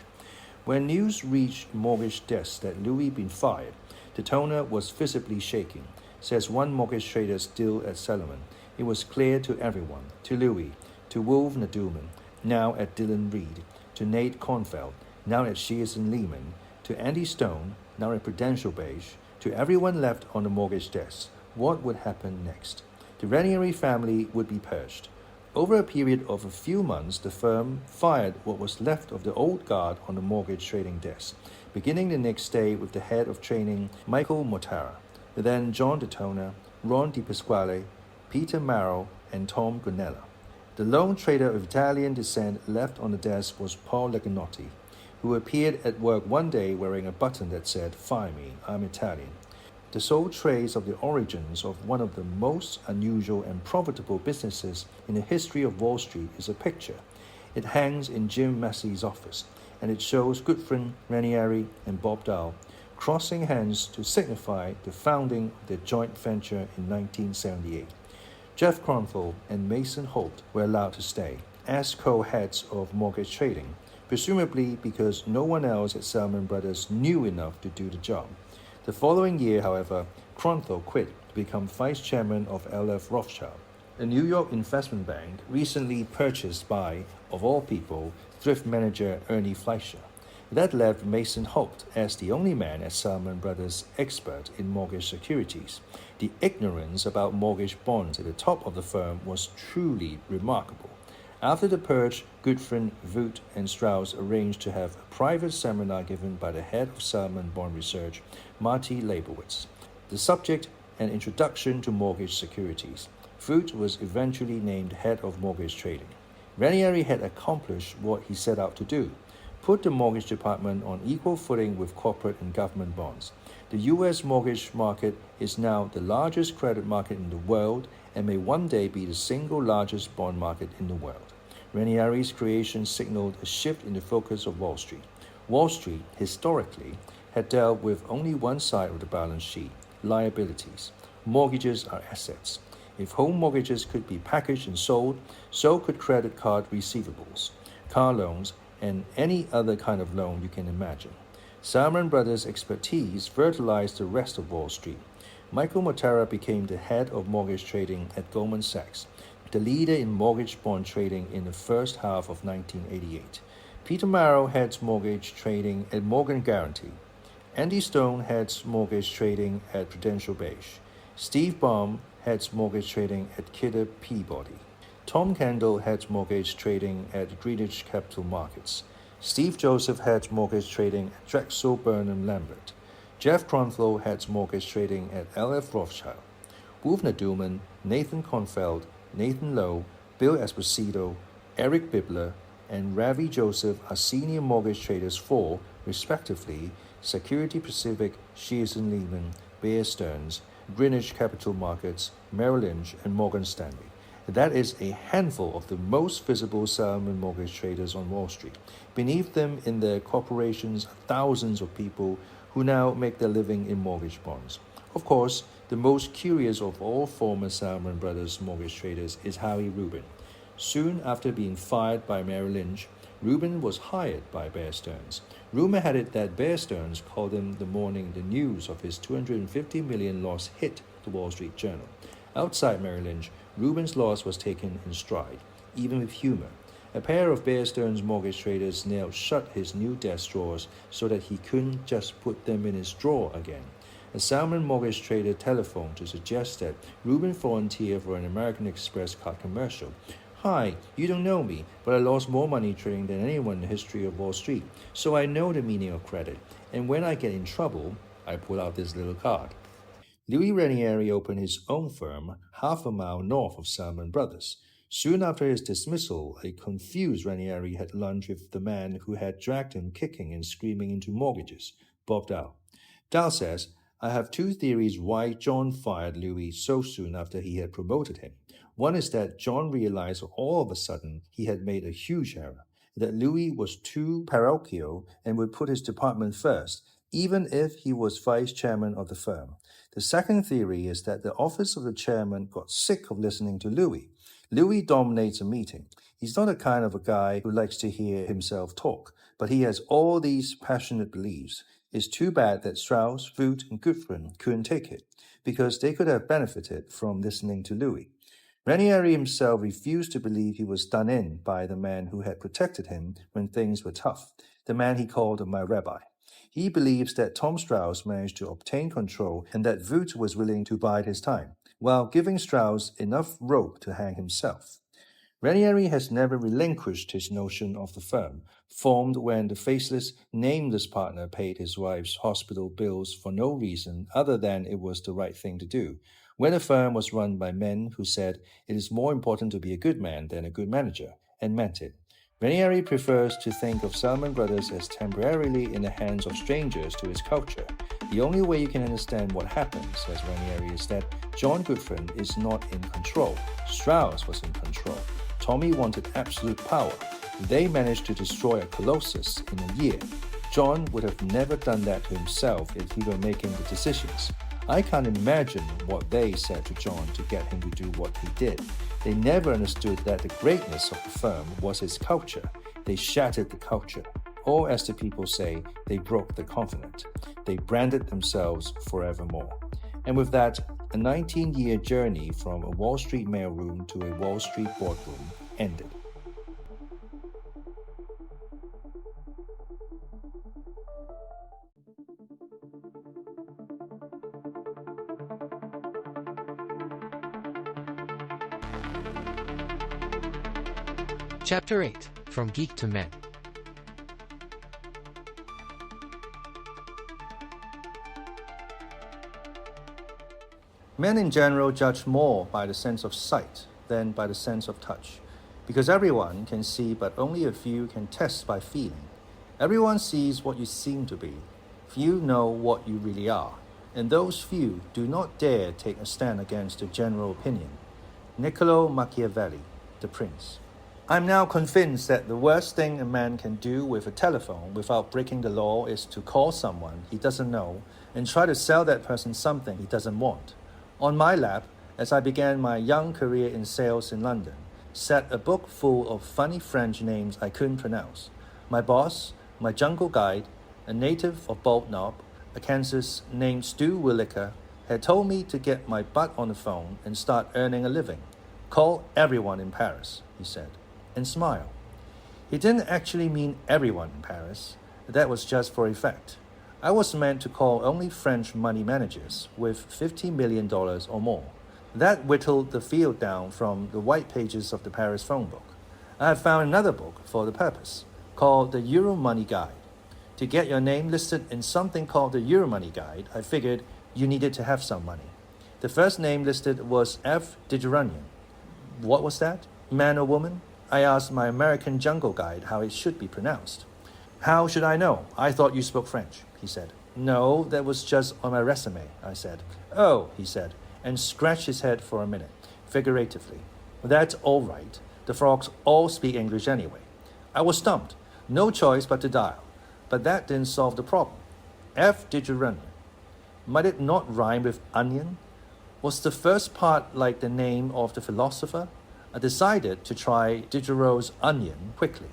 When news reached mortgage desks that Louis been fired, the toner was visibly shaking, says one mortgage trader still at Salomon. It was clear to everyone, to Louis, to Wolf Naduman, now at Dillon Reed, to Nate Kornfeld, now at Shearson Lehman, to Andy Stone, now at Prudential Beige, to everyone left on the mortgage desk, what would happen next. The Ranieri family would be purged. Over a period of a few months, the firm fired what was left of the old guard on the mortgage trading desk, beginning the next day with the head of training, Michael Mortara, then John DeTona, Ron DiPasquale, Peter Marrow, and Tom Gonella. The lone trader of Italian descent left on the desk was Paul Leganotti, who appeared at work one day wearing a button that said, "Fire me, I'm Italian." The sole trace of the origins of one of the most unusual and profitable businesses in the history of Wall Street is a picture. It hangs in Jim Massey's office, and it shows Goodfriend, Ranieri, and Bob Dahl crossing hands to signify the founding of their joint venture in 1978. Jeff Kronfeld and Mason Holt were allowed to stay as co-heads of mortgage trading, presumably because no one else at Salomon Brothers knew enough to do the job. The following year, however, Kronfeld quit to become vice chairman of LF Rothschild. a New York investment bank recently purchased by, of all people, thrift manager Ernie Fleischer. That left Mason Holt as the only man at Salomon Brothers expert in mortgage securities. The ignorance about mortgage bonds at the top of the firm was truly remarkable. After the purge, Goodfriend, Voot, and Strauss arranged to have a private seminar given by the head of Salomon Bond Research, Marty Leibowitz. The subject, an introduction to mortgage securities. Voot was eventually named head of mortgage trading. Ranieri had accomplished what he set out to do, put the mortgage department on equal footing with corporate and government bonds. The U.S. mortgage market is now the largest credit market in the world and may one day be the single largest bond market in the world. Ranieri's creation signaled a shift in the focus of Wall Street. Wall Street, historically, had dealt with only one side of the balance sheet, liabilities. Mortgages are assets. If home mortgages could be packaged and sold, so could credit card receivables, car loans, and any other kind of loan you can imagine. Salomon Brothers' expertise fertilized the rest of Wall Street. Michael Motera became the head of mortgage trading at Goldman Sachs, the leader in mortgage bond trading in the first half of 1988. Peter Marrow heads mortgage trading at Morgan Guaranty. Andy Stone heads mortgage trading at Prudential Beige. Steve Baum heads mortgage trading at Kidder Peabody. Tom Kendall heads mortgage trading at Greenwich Capital Markets. Steve Joseph heads mortgage trading at Drexel Burnham Lambert. Jeff Kronthal heads mortgage trading at LF Rothschild. Wolfner Duman, Nathan Konfeld, Nathan Lowe, Bill Esposito, Eric Bibler, and Ravi Joseph are senior mortgage traders for, respectively, Security Pacific, Shearson Lehman, Bear Stearns, Greenwich Capital Markets, Merrill Lynch, and Morgan Stanley. That is a handful of the most visible Salomon mortgage traders on Wall Street. Beneath them in their corporations are thousands of people who now make their living in mortgage bonds. Of course, the most curious of all former Salomon Brothers mortgage traders is Howie Rubin. Soon after being fired by Merrill Lynch, Rubin was hired by Bear Stearns. Rumor had it that Bear Stearns called him the morning the news of his $250 million loss hit the Wall Street Journal. Outside Merrill Lynch, Rubin's loss was taken in stride, even with humor. A pair of Bear Stearns mortgage traders nailed shut his new desk drawers so that he couldn't just put them in his drawer again. A Salomon mortgage trader telephoned to suggest that Rubin volunteer for an American Express card commercial. Hi, you don't know me, but I lost more money trading than anyone in the history of Wall Street, so I know the meaning of credit, and when I get in trouble, I pull out this little card. Louis Ranieri opened his own firm half a mile north of Salomon Brothers. Soon after his dismissal, a confused Ranieri had lunch with the man who had dragged him kicking and screaming into mortgages, Bob Dow. Dow says, I have two theories why John fired Louis so soon after he had promoted him. One is that John realized all of a sudden he had made a huge error, that Louis was too parochial and would put his department first, even if he was vice chairman of the firm. The second theory is that the office of the chairman got sick of listening to Louis. Louis dominates a meeting. He's not the kind of a guy who likes to hear himself talk, but he has all these passionate beliefs. It's too bad that Strauss, Voot, and Goodfriend couldn't take it, because they could have benefited from listening to Louis. Ranieri himself refused to believe he was done in by the man who had protected him when things were tough, the man he called my rabbi. He believes that Tom Strauss managed to obtain control and that Voot was willing to bide his time, while giving Strauss enough rope to hang himself. Ranieri has never relinquished his notion of the firm, formed when the faceless, nameless partner paid his wife's hospital bills for no reason other than it was the right thing to do, when the firm was run by men who said it is more important to be a good man than a good manager, and meant it. Ranieri prefers to think of Salomon Brothers as temporarily in the hands of strangers to his culture. The only way you can understand what happened, says Ranieri, is that John Goodfriend is not in control. Strauss was in control. Tommy wanted absolute power. They managed to destroy a colossus in a year. John would have never done that to himself if he were making the decisions. I can't imagine what they said to John to get him to do what he did. They never understood that the greatness of the firm was its culture. They shattered the culture. Or as the people say, they broke the covenant. They branded themselves forevermore. And with that, A 19-year journey from a Wall Street mailroom to a Wall Street boardroom ended. Chapter 8. From Geek to Men. Men in general judge more by the sense of sight than by the sense of touch, because everyone can see but only a few can test by feeling. Everyone sees what you seem to be. Few know what you really are, and those few do not dare take a stand against the general opinion. Niccolo Machiavelli, The Prince. I'm now convinced that the worst thing a man can do with a telephone without breaking the law is to call someone he doesn't know and try to sell that person something he doesn't want. On my lap, as I began my young career in sales in London, sat a book full of funny French names I couldn't pronounce. My boss, my jungle guide, a native of Bald Knob, a Kansas named Stu Williker, had told me to get my butt on the phone and start earning a living. Call everyone in Paris, he said, and smile. He didn't actually mean everyone in Paris. That was just for effect. I was meant to call only French money managers with $50 million or more. That whittled the field down from the white pages of the Paris phone book. I have found another book for the purpose, called the Euro Money Guide. To get your name listed in something called the Euro Money Guide, I figured you needed to have some money. The first name listed was F. Digerunian. What was that? Man or woman? I asked my American jungle guide how it should be pronounced. How should I know? I thought you spoke French, he said. No, that was just on my resume, I said. Oh, he said, and scratched his head for a minute, figuratively. That's all right. The frogs all speak English anyway. I was stumped. No choice but to dial. But that didn't solve the problem. F. Digerunian. Might it not rhyme with onion? Was the first part like the name of the philosopher? I decided to try Diderot's onion quickly.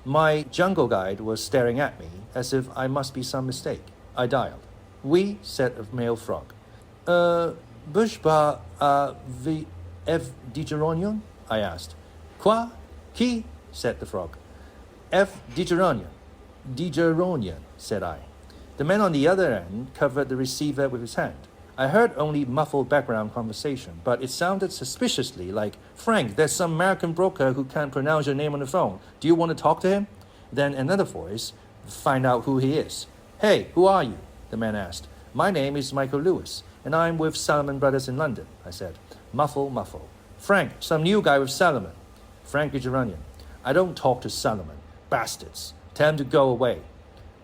My jungle guide was staring at me as if I must be some mistake. I dialed. Oui, said a male frog. Bouge pas v F. Digeronian? I asked. Quoi? Qui? Said the frog. F. Digeronian. Digeronian, said I. The man on the other end covered the receiver with his hand. I heard only muffled background conversation, but it sounded suspiciously like, Frank, there's some American broker who can't pronounce your name on the phone. Do you want to talk to him? Then another voice, find out who he is. Hey, who are you? The man asked. My name is Michael Lewis, and I'm with Salomon Brothers in London, I said. Muffle, muffle. Frank, some new guy with Salomon. Frank Digerunian. I don't talk to Salomon. Bastards. Tell him to go away.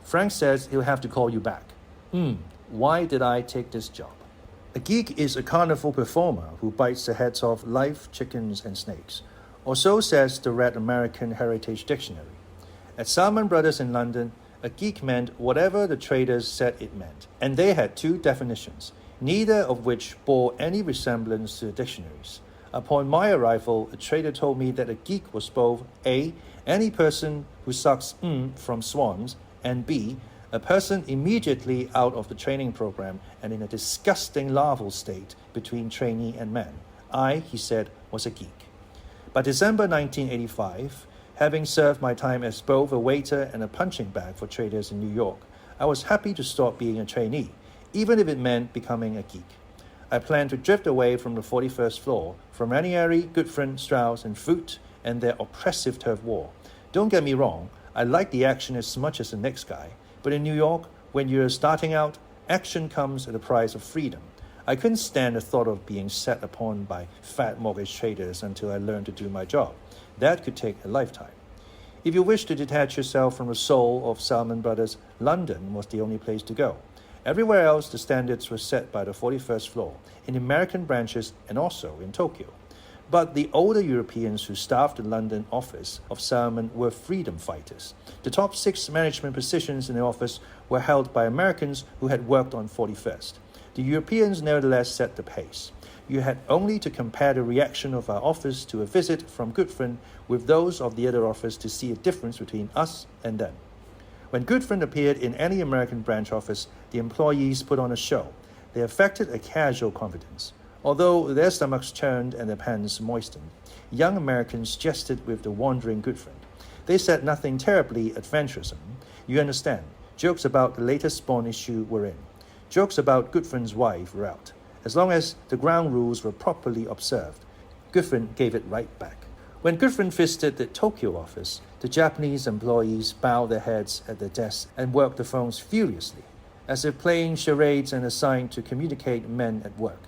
Frank says he'll have to call you back. Why did I take this job? A geek is a carnival performer who bites the heads off live chickens and snakes, or so says the Red American Heritage Dictionary. At Salomon Brothers in London, a geek meant whatever the traders said it meant, and they had two definitions, neither of which bore any resemblance to the dictionaries. Upon my arrival, a trader told me that a geek was both A. any person who sucks from swans, and B. a person immediately out of the training program and in a disgusting larval state between trainee and man. I, he said, was a geek. By December 1985, having served my time as both a waiter and a punching bag for traders in New York, I was happy to stop being a trainee, even if it meant becoming a geek. I planned to drift away from the 41st floor, from Ranieri, Goodfriend, Strauss, and Foote, and their oppressive turf war. Don't get me wrong, I like the action as much as the next guy, but in New York, when you're starting out, action comes at the price of freedom. I couldn't stand the thought of being set upon by fat mortgage traders until I learned to do my job. That could take a lifetime. If you wish to detach yourself from the soul of Salomon Brothers, London was the only place to go. Everywhere else, the standards were set by the 41st floor, in American branches and also in Tokyo. But the older Europeans who staffed the London office of Salomon were freedom fighters. The top 6 management positions in the office were held by Americans who had worked on 41st. The Europeans nevertheless set the pace. You had only to compare the reaction of our office to a visit from Goodfriend with those of the other office to see a difference between us and them. When Goodfriend appeared in any American branch office, the employees put on a show. They affected a casual confidence. Although their stomachs churned and their pants moistened, young Americans jested with the wandering Goodfriend. They said nothing terribly adventuresome. You understand, jokes about the latest bond issue were in. Jokes about Goodfriend's wife were out. As long as the ground rules were properly observed, Goodfriend gave it right back. When Goodfriend visited the Tokyo office, the Japanese employees bowed their heads at their desks and worked the phones furiously, as if playing charades and assigned to communicate men at work.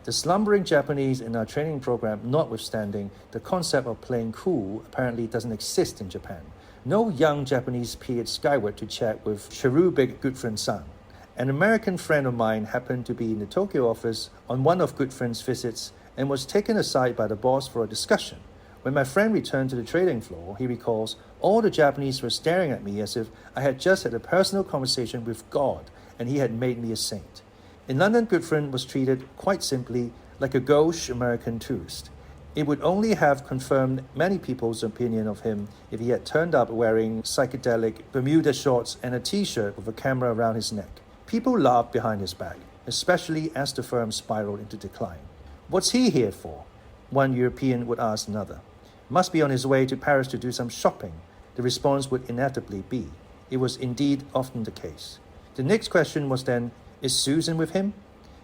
The slumbering Japanese in our training program notwithstanding, the concept of playing cool apparently doesn't exist in Japan. No young Japanese peered skyward to chat with cherubic Goodfriend-san. An American friend of mine happened to be in the Tokyo office on one of Goodfriend's visits and was taken aside by the boss for a discussion. When my friend returned to the trading floor, he recalls, all the Japanese were staring at me as if I had just had a personal conversation with God and he had made me a saint. In London, Goodfriend was treated, quite simply, like a gauche American tourist. It would only have confirmed many people's opinion of him if he had turned up wearing psychedelic Bermuda shorts and a t-shirt with a camera around his neck. People laughed behind his back, especially as the firm spiraled into decline. What's he here for? One European would ask another. Must be on his way to Paris to do some shopping. The response would inevitably be. It was indeed often the case. The next question was then, is Susan with him?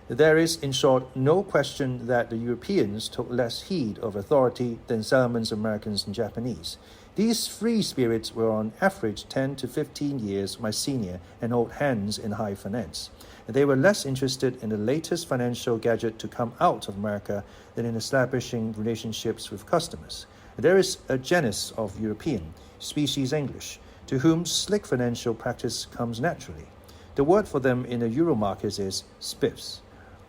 There is, in short, no question that the Europeans took less heed of authority than Salomon's Americans and Japanese. These free spirits were on average 10 to 15 years my senior and old hands in high finance. They were less interested in the latest financial gadget to come out of America than in establishing relationships with customers. There is a genus of European, species English, to whom slick financial practice comes naturally. The word for them in the Euro markets is spiffs.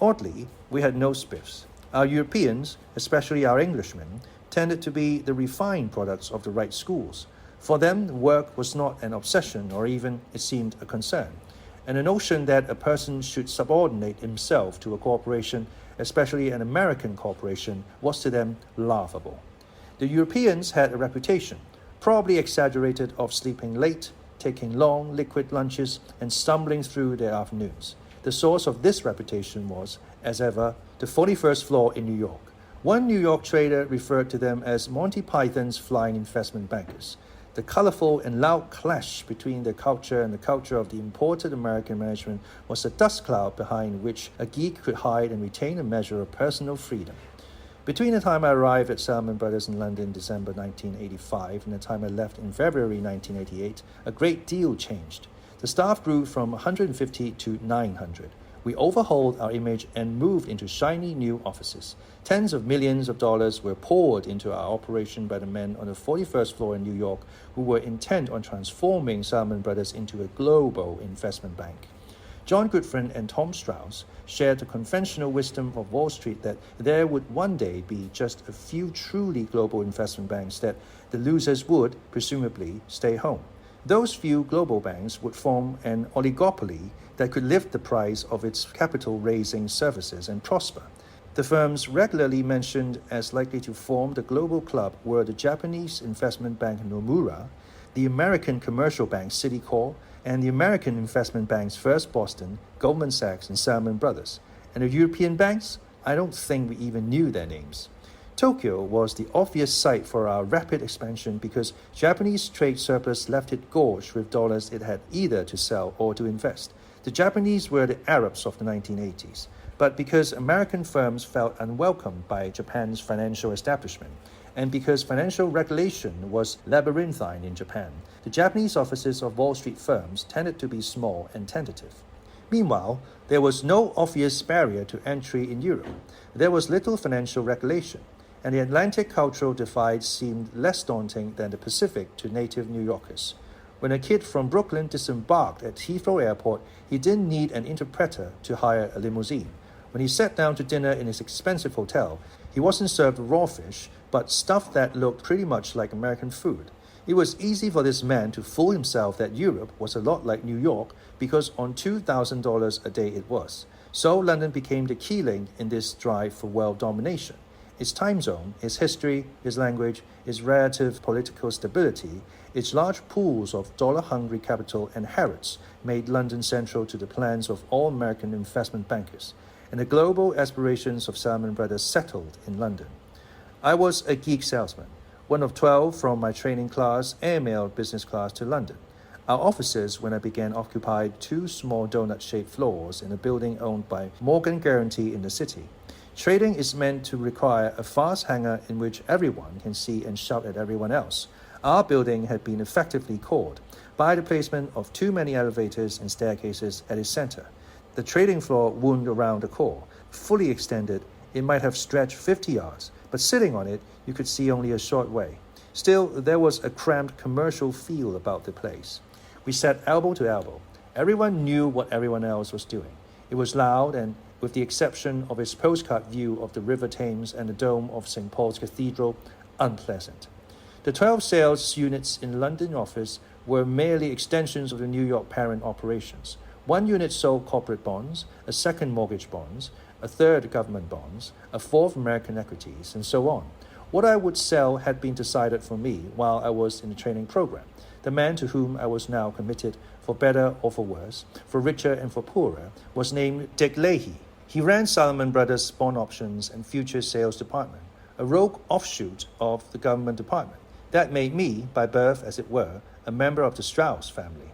Oddly, we had no spiffs. Our Europeans, especially our Englishmen, tended to be the refined products of the right schools. For them, work was not an obsession or even, it seemed, a concern. And the notion that a person should subordinate himself to a corporation, especially an American corporation, was to them laughable. The Europeans had a reputation, probably exaggerated, of sleeping late, taking long liquid lunches, and stumbling through their afternoons. The source of this reputation was, as ever, the 41st floor in New York. One New York trader referred to them as Monty Python's flying investment bankers. The colorful and loud clash between their culture and the culture of the imported American management was a dust cloud behind which a geek could hide and retain a measure of personal freedom. Between the time I arrived at Salomon Brothers in London in December 1985 and the time I left in February 1988, a great deal changed. The staff grew from 150 to 900. We overhauled our image and moved into shiny new offices. Tens of millions of dollars were poured into our operation by the men on the 41st floor in New York who were intent on transforming Salomon Brothers into a global investment bank. John Goodfriend and Tom Strauss shared the conventional wisdom of Wall Street that there would one day be just a few truly global investment banks, that the losers would, presumably, stay home. Those few global banks would form an oligopoly that could lift the price of its capital-raising services and prosper. The firms regularly mentioned as likely to form the global club were the Japanese investment bank Nomura, the American commercial bank Citicorp, and the American investment banks First Boston, Goldman Sachs, and Salomon Brothers. And the European banks? I don't think we even knew their names. Tokyo was the obvious site for our rapid expansion because Japanese trade surplus left it gorged with dollars it had either to sell or to invest. The Japanese were the Arabs of the 1980s, but because American firms felt unwelcomed by Japan's financial establishment, and because financial regulation was labyrinthine in Japan, the Japanese offices of Wall Street firms tended to be small and tentative. Meanwhile, there was no obvious barrier to entry in Europe. There was little financial regulation, and the Atlantic cultural divide seemed less daunting than the Pacific to native New Yorkers. When a kid from Brooklyn disembarked at Heathrow Airport, he didn't need an interpreter to hire a limousine. When he sat down to dinner in his expensive hotel, he wasn't served raw fish, but stuff that looked pretty much like American food. It was easy for this man to fool himself that Europe was a lot like New York because on $2,000 a day it was. So London became the key link in this drive for world domination. Its time zone, its history, its language, its relative political stability, its large pools of dollar-hungry capital and Harrods made London central to the plans of all American investment bankers. and the global aspirations of Salomon Brothers settled in London. I was a geek salesman, one of 12 from my training class, airmailed business class to London. Our offices, when I began, occupied 2 small donut-shaped floors in a building owned by Morgan Guarantee in the city. Trading is meant to require a fast hangar in which everyone can see and shout at everyone else. Our building had been effectively caught by the placement of too many elevators and staircases at its center. The trading floor wound around the core. Fully extended, it might have stretched 50 yards, but sitting on it, you could see only a short way. Still, there was a cramped commercial feel about the place. We sat elbow to elbow. Everyone knew what everyone else was doing. It was loud and, with the exception of its postcard view of the River Thames and the dome of St. Paul's Cathedral, unpleasant. The 12 sales units in London office were merely extensions of the New York parent operations. One unit sold corporate bonds, a second mortgage bonds, a third government bonds, a fourth American equities, and so on. What I would sell had been decided for me while I was in the training program. The man to whom I was now committed, for better or for worse, for richer and for poorer, was named Dick Leahy. He ran Salomon Brothers' bond options and future sales department, a rogue offshoot of the government department. That made me, by birth as it were, a member of the Strauss family.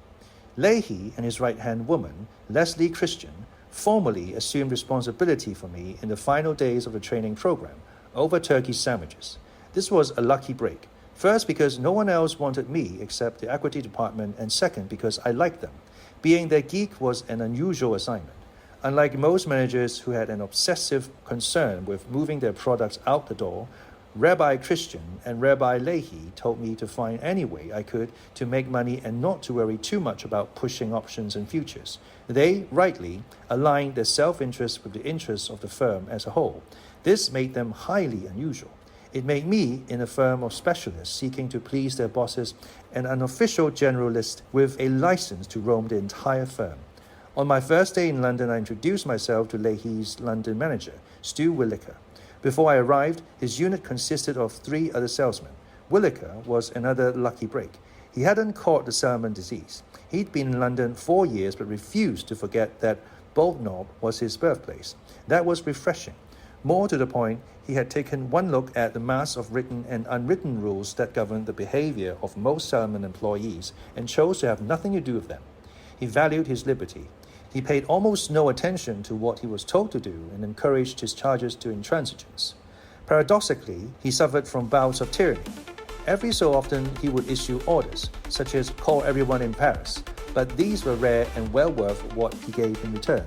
Leahy and his right-hand woman, Leslie Christian, formally assumed responsibility for me in the final days of the training program over turkey sandwiches. This was a lucky break. First, because no one else wanted me except the equity department, and second, because I liked them. Being their geek was an unusual assignment. Unlike most managers who had an obsessive concern with moving their products out the door, Rabbi Christian and Rabbi Leahy told me to find any way I could to make money and not to worry too much about pushing options and futures. They, rightly, aligned their self-interest with the interests of the firm as a whole. This made them highly unusual. It made me, in a firm of specialists seeking to please their bosses, an unofficial generalist with a license to roam the entire firm. On my first day in London, I introduced myself to Leahy's London manager, Stu Williker. Before I arrived, his unit consisted of 3 other salesmen. Williker was another lucky break. He hadn't caught the Salmon disease. He'd been in London 4 years but refused to forget that Boltnob was his birthplace. That was refreshing. More to the point, he had taken one look at the mass of written and unwritten rules that govern the behavior of most Salmon employees and chose to have nothing to do with them. He valued his liberty. He paid almost no attention to what he was told to do and encouraged his charges to intransigence. Paradoxically, he suffered from bouts of tyranny. Every so often, he would issue orders, such as call everyone in Paris, but these were rare and well worth what he gave in return.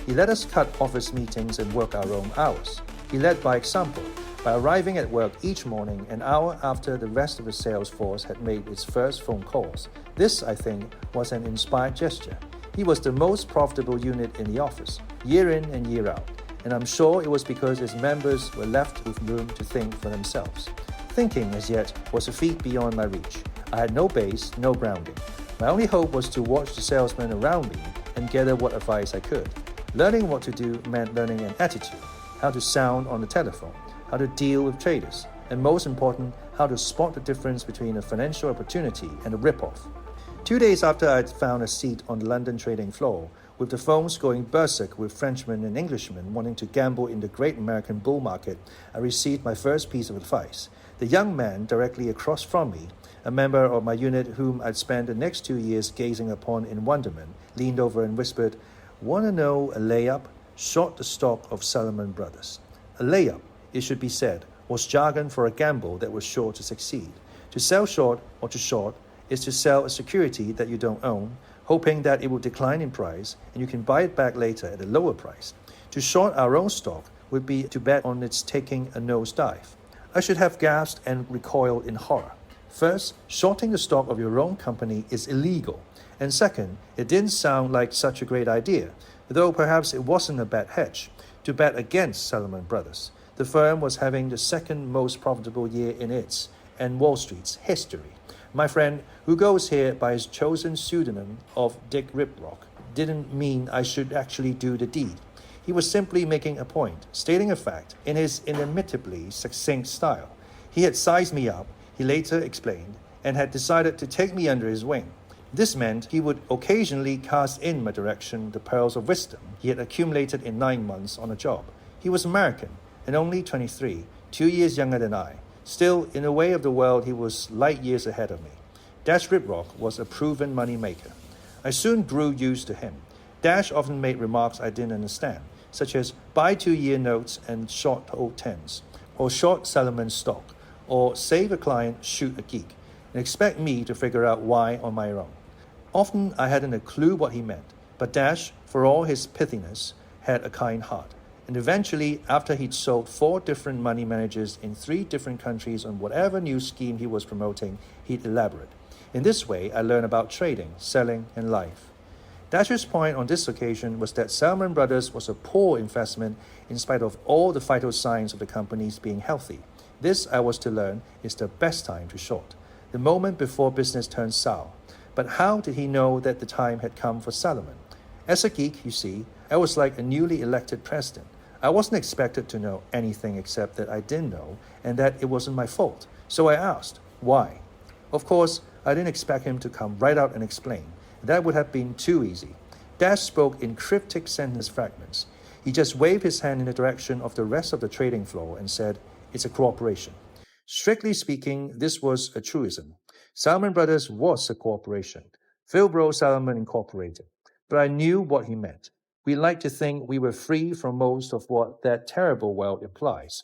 He let us cut office meetings and work our own hours. He led by example, by arriving at work each morning an hour after the rest of the sales force had made its first phone calls. This, I think, was an inspired gesture. He was the most profitable unit in the office, year in and year out, and I'm sure it was because his members were left with room to think for themselves. Thinking, as yet, was a feat beyond my reach. I had no base, no grounding. My only hope was to watch the salesmen around me and gather what advice I could. Learning what to do meant learning an attitude, how to sound on the telephone, how to deal with traders, and most important, how to spot the difference between a financial opportunity and a rip-off. 2 days after I'd found a seat on the London trading floor, with the phones going berserk with Frenchmen and Englishmen wanting to gamble in the great American bull market, I received my first piece of advice. The young man directly across from me, a member of my unit whom I'd spent the next 2 years gazing upon in wonderment, leaned over and whispered, "Want to know a layup? Short the stock of Salomon Brothers." A layup, it should be said, was jargon for a gamble that was sure to succeed. To sell short or to short is to sell a security that you don't own, hoping that it will decline in price and you can buy it back later at a lower price. To short our own stock would be to bet on its taking a nosedive. I should have gasped and recoiled in horror. First, shorting the stock of your own company is illegal. And second, it didn't sound like such a great idea, though perhaps it wasn't a bad hedge, to bet against Salomon Brothers. The firm was having the second most profitable year in its, and Wall Street's, history. My friend, who goes here by his chosen pseudonym of Dick Riprock, didn't mean I should actually do the deed. He was simply making a point, stating a fact, in his inimitably succinct style. He had sized me up, he later explained, and had decided to take me under his wing. This meant he would occasionally cast in my direction the pearls of wisdom he had accumulated in 9 months on a job. He was American and only 23, 2 years younger than I. Still, in the way of the world, he was light years ahead of me. Dash Riprock was a proven money maker. I soon grew used to him. Dash often made remarks I didn't understand, such as buy 2-year notes and short old tens, or short Salomon stock, or save a client, shoot a geek, and expect me to figure out why on my own. Often I hadn't a clue what he meant, but Dash, for all his pithiness, had a kind heart. And eventually, after he'd sold 4 different money managers in 3 different countries on whatever new scheme he was promoting, he'd elaborate. In this way, I learned about trading, selling, and life. Dash's point on this occasion was that Salomon Brothers was a poor investment in spite of all the vital signs of the companies being healthy. This, I was to learn, is the best time to short, the moment before business turns sour. But how did he know that the time had come for Salomon? As a geek, you see, I was like a newly elected president. I wasn't expected to know anything except that I didn't know and that it wasn't my fault. So I asked, why? Of course, I didn't expect him to come right out and explain. That would have been too easy. Dash spoke in cryptic sentence fragments. He just waved his hand in the direction of the rest of the trading floor and said, it's a corporation. Strictly speaking, this was a truism. Salomon Brothers was a corporation, Philbro Salomon Incorporated, but I knew what he meant. We like to think we were free from most of what that terrible word implies.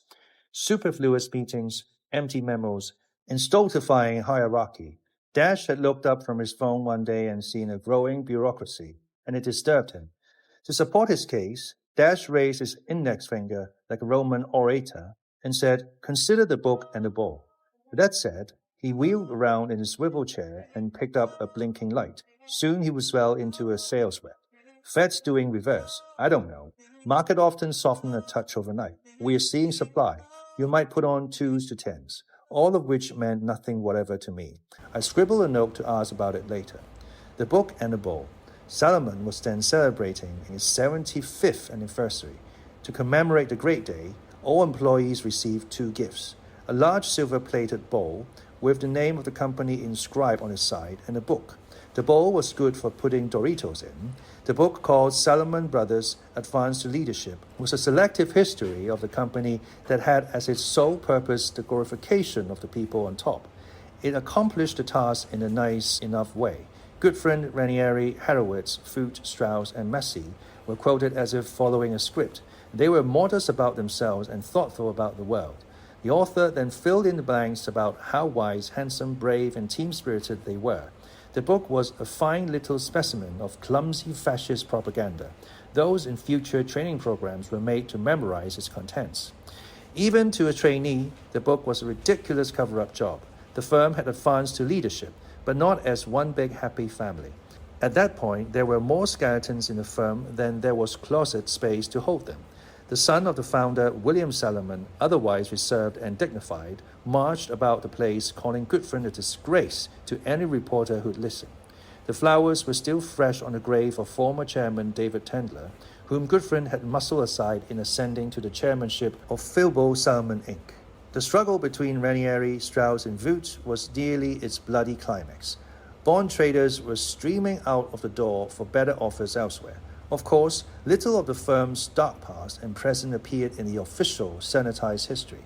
Superfluous meetings, empty memos, and stultifying hierarchy. Dash had looked up from his phone one day and seen a growing bureaucracy, and it disturbed him. To support his case, Dash raised his index finger like a Roman orator and said, consider the book and the ball. With that said, he wheeled around in his swivel chair and picked up a blinking light. Soon he was well into a sales rep. Fed's doing reverse. I don't know. Market often soften a touch overnight. We are seeing supply. You might put on 2s to 10s, all of which meant nothing whatever to me. I scribbled a note to ask about it later. The book and the ball. Salomon was then celebrating his 75th anniversary. To commemorate the great day, all employees received 2 gifts. A large silver-plated bowl with the name of the company inscribed on its side and a book. The bowl was good for putting Doritos in. The book, called Salomon Brothers Advance to Leadership, was a selective history of the company that had as its sole purpose the glorification of the people on top. It accomplished the task in a nice enough way. Good friend Ranieri, Horowitz, Foote, Strauss, and Massey were quoted as if following a script. They were modest about themselves and thoughtful about the world. The author then filled in the blanks about how wise, handsome, brave, and team-spirited they were. The book was a fine little specimen of clumsy fascist propaganda. Those in future training programs were made to memorize its contents. Even to a trainee, the book was a ridiculous cover-up job. The firm had advanced to leadership, but not as one big happy family. At that point, there were more skeletons in the firm than there was closet space to hold them. The son of the founder, William Salomon, otherwise reserved and dignified, marched about the place calling Goodfriend a disgrace to any reporter who'd listen. The flowers were still fresh on the grave of former chairman David Tendler, whom Goodfriend had muscled aside in ascending to the chairmanship of Philbo Salomon Inc. The struggle between Ranieri, Strauss, and Foote was nearly its bloody climax. Bond traders were streaming out of the door for better offers elsewhere. Of course, little of the firm's dark past and present appeared in the official sanitized history.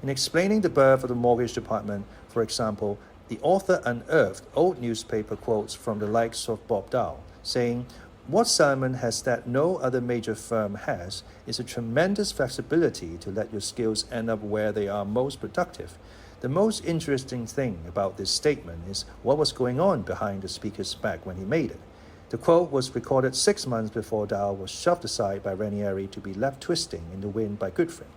In explaining the birth of the mortgage department, for example, the author unearthed old newspaper quotes from the likes of Bob Dow, saying, "What Salomon has that no other major firm has is a tremendous flexibility to let your skills end up where they are most productive." The most interesting thing about this statement is what was going on behind the speaker's back when he made it. The quote was recorded 6 months before Dow was shoved aside by Ranieri to be left twisting in the wind by Goodfriend.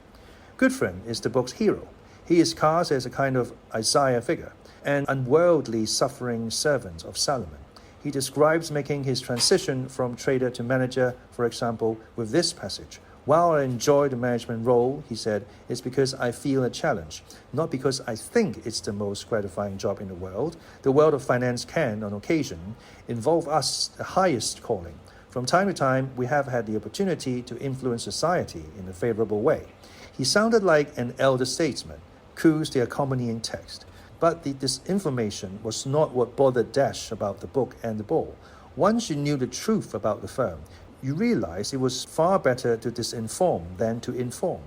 Goodfriend is the book's hero. He is cast as a kind of Isaiah figure, an unworldly suffering servant of Salomon. He describes making his transition from trader to manager, for example, with this passage. "While I enjoy the management role," he said, "it's because I feel a challenge, not because I think it's the most gratifying job in the world. The world of finance can, on occasion, involve us the highest calling. From time to time, we have had the opportunity to influence society in a favorable way." He sounded like an elder statesman, cues the accompanying text. But the disinformation was not what bothered Dash about the book and the ball. Once you knew the truth about the firm, you realized it was far better to disinform than to inform.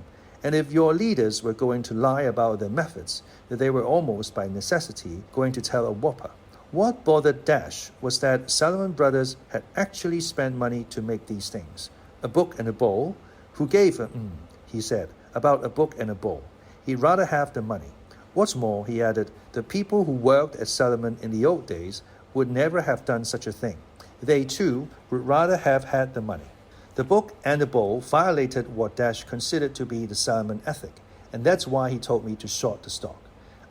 And if your leaders were going to lie about their methods, they were almost by necessity going to tell a whopper. What bothered Dash was that Salomon Brothers had actually spent money to make these things. A book and a ball? Who gave a he said, about a book and a ball. He'd rather have the money. What's more, he added, the people who worked at Salomon in the old days would never have done such a thing. They too would rather have had the money. The book and the ball violated what Dash considered to be the Salomon ethic, and that's why he told me to short the stock.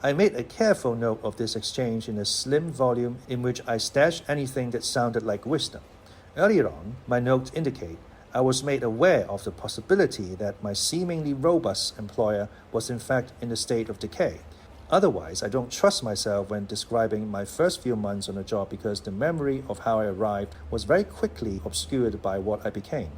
I made a careful note of this exchange in a slim volume in which I stashed anything that sounded like wisdom. Earlier on, my notes indicate I was made aware of the possibility that my seemingly robust employer was in fact in a state of decay. Otherwise, I don't trust myself when describing my first few months on the job because the memory of how I arrived was very quickly obscured by what I became.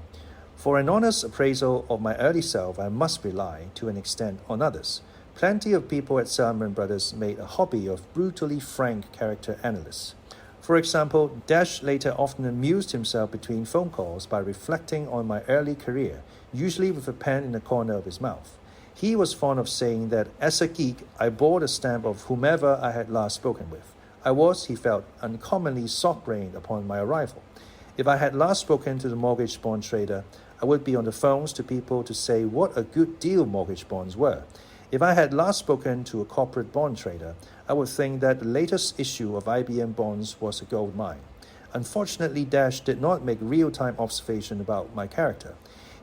For an honest appraisal of my early self, I must rely, to an extent, on others. Plenty of people at Salomon Brothers made a hobby of brutally frank character analysis. For example, Dash later often amused himself between phone calls by reflecting on my early career, usually with a pen in the corner of his mouth. He was fond of saying that as a geek, I bore the stamp of whomever I had last spoken with. I was, he felt, uncommonly soft-brained upon my arrival. If I had last spoken to the mortgage bond trader, I would be on the phones to people to say what a good deal mortgage bonds were. If I had last spoken to a corporate bond trader, I would think that the latest issue of IBM bonds was a gold mine. Unfortunately, Dash did not make real-time observation about my character.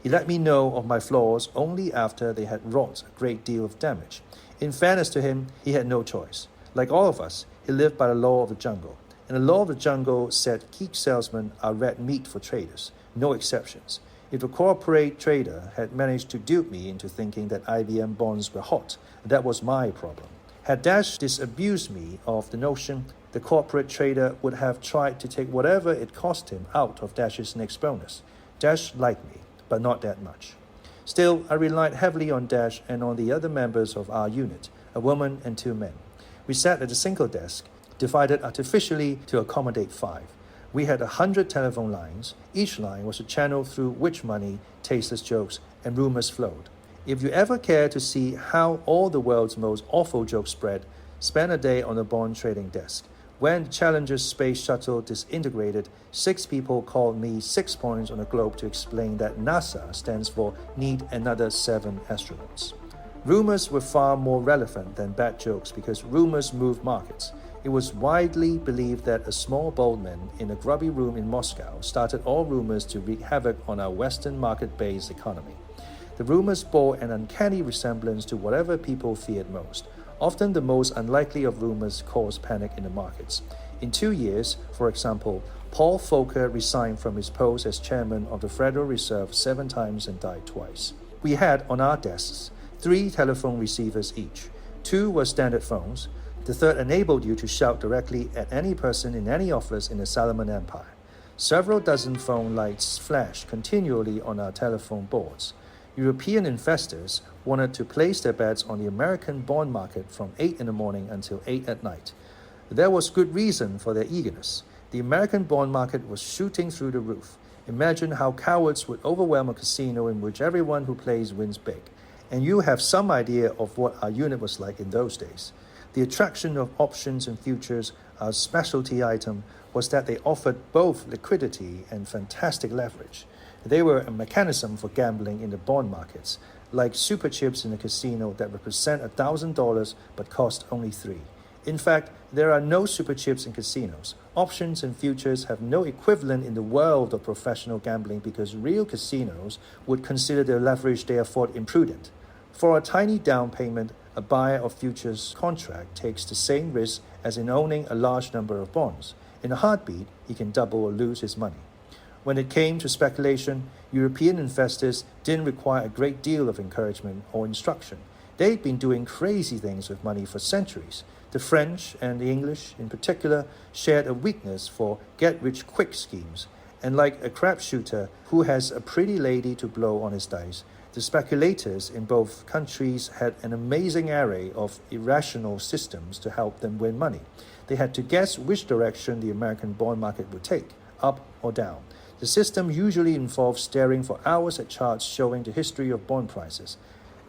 He let me know of my flaws only after they had wrought a great deal of damage. In fairness to him, he had no choice. Like all of us, he lived by the law of the jungle. And the law of the jungle said geek salesmen are red meat for traders, no exceptions. If a corporate trader had managed to dupe me into thinking that IBM bonds were hot, that was my problem. Had Dash disabused me of the notion, the corporate trader would have tried to take whatever it cost him out of Dash's next bonus. Dash liked me, but not that much. Still, I relied heavily on Dash and on the other members of our unit, a woman and 2 men. We sat at a single desk, divided artificially to accommodate 5. We had 100 telephone lines. Each line was a channel through which money, tasteless jokes, and rumors flowed. If you ever care to see how all the world's most awful jokes spread, spend a day on the bond trading desk. When the Challenger's space shuttle disintegrated, 6 people called me 6 points on the globe to explain that NASA stands for Need Another 7 Astronauts. Rumors were far more relevant than bad jokes because rumors move markets. It was widely believed that a small bald man in a grubby room in Moscow started all rumors to wreak havoc on our Western market-based economy. The rumors bore an uncanny resemblance to whatever people feared most. Often the most unlikely of rumors caused panic in the markets. In 2 years, for example, Paul Volcker resigned from his post as chairman of the Federal Reserve 7 times and died twice. We had on our desks 3 telephone receivers each. 2 were standard phones. The third enabled you to shout directly at any person in any office in the Salomon Empire. Several dozen phone lights flashed continually on our telephone boards. European investors wanted to place their bets on the American bond market from 8 in the morning until 8 at night. There was good reason for their eagerness. The American bond market was shooting through the roof. Imagine how cowards would overwhelm a casino in which everyone who plays wins big. And you have some idea of what our unit was like in those days. The attraction of options and futures, our specialty item, was that they offered both liquidity and fantastic leverage. They were a mechanism for gambling in the bond markets, like super chips in a casino that represent $1,000 but cost only $3. In fact, there are no super chips in casinos. Options and futures have no equivalent in the world of professional gambling because real casinos would consider the leverage they afford imprudent. For a tiny down payment, a buyer of futures contract takes the same risk as in owning a large number of bonds. In a heartbeat, he can double or lose his money. When it came to speculation, European investors didn't require a great deal of encouragement or instruction. They'd been doing crazy things with money for centuries. The French and the English, in particular, shared a weakness for get-rich-quick schemes. And like a crapshooter who has a pretty lady to blow on his dice, The speculators in both countries had an amazing array of irrational systems to help them win money. They had to guess which direction the American bond market would take, up or down. The system usually involved staring for hours at charts showing the history of bond prices.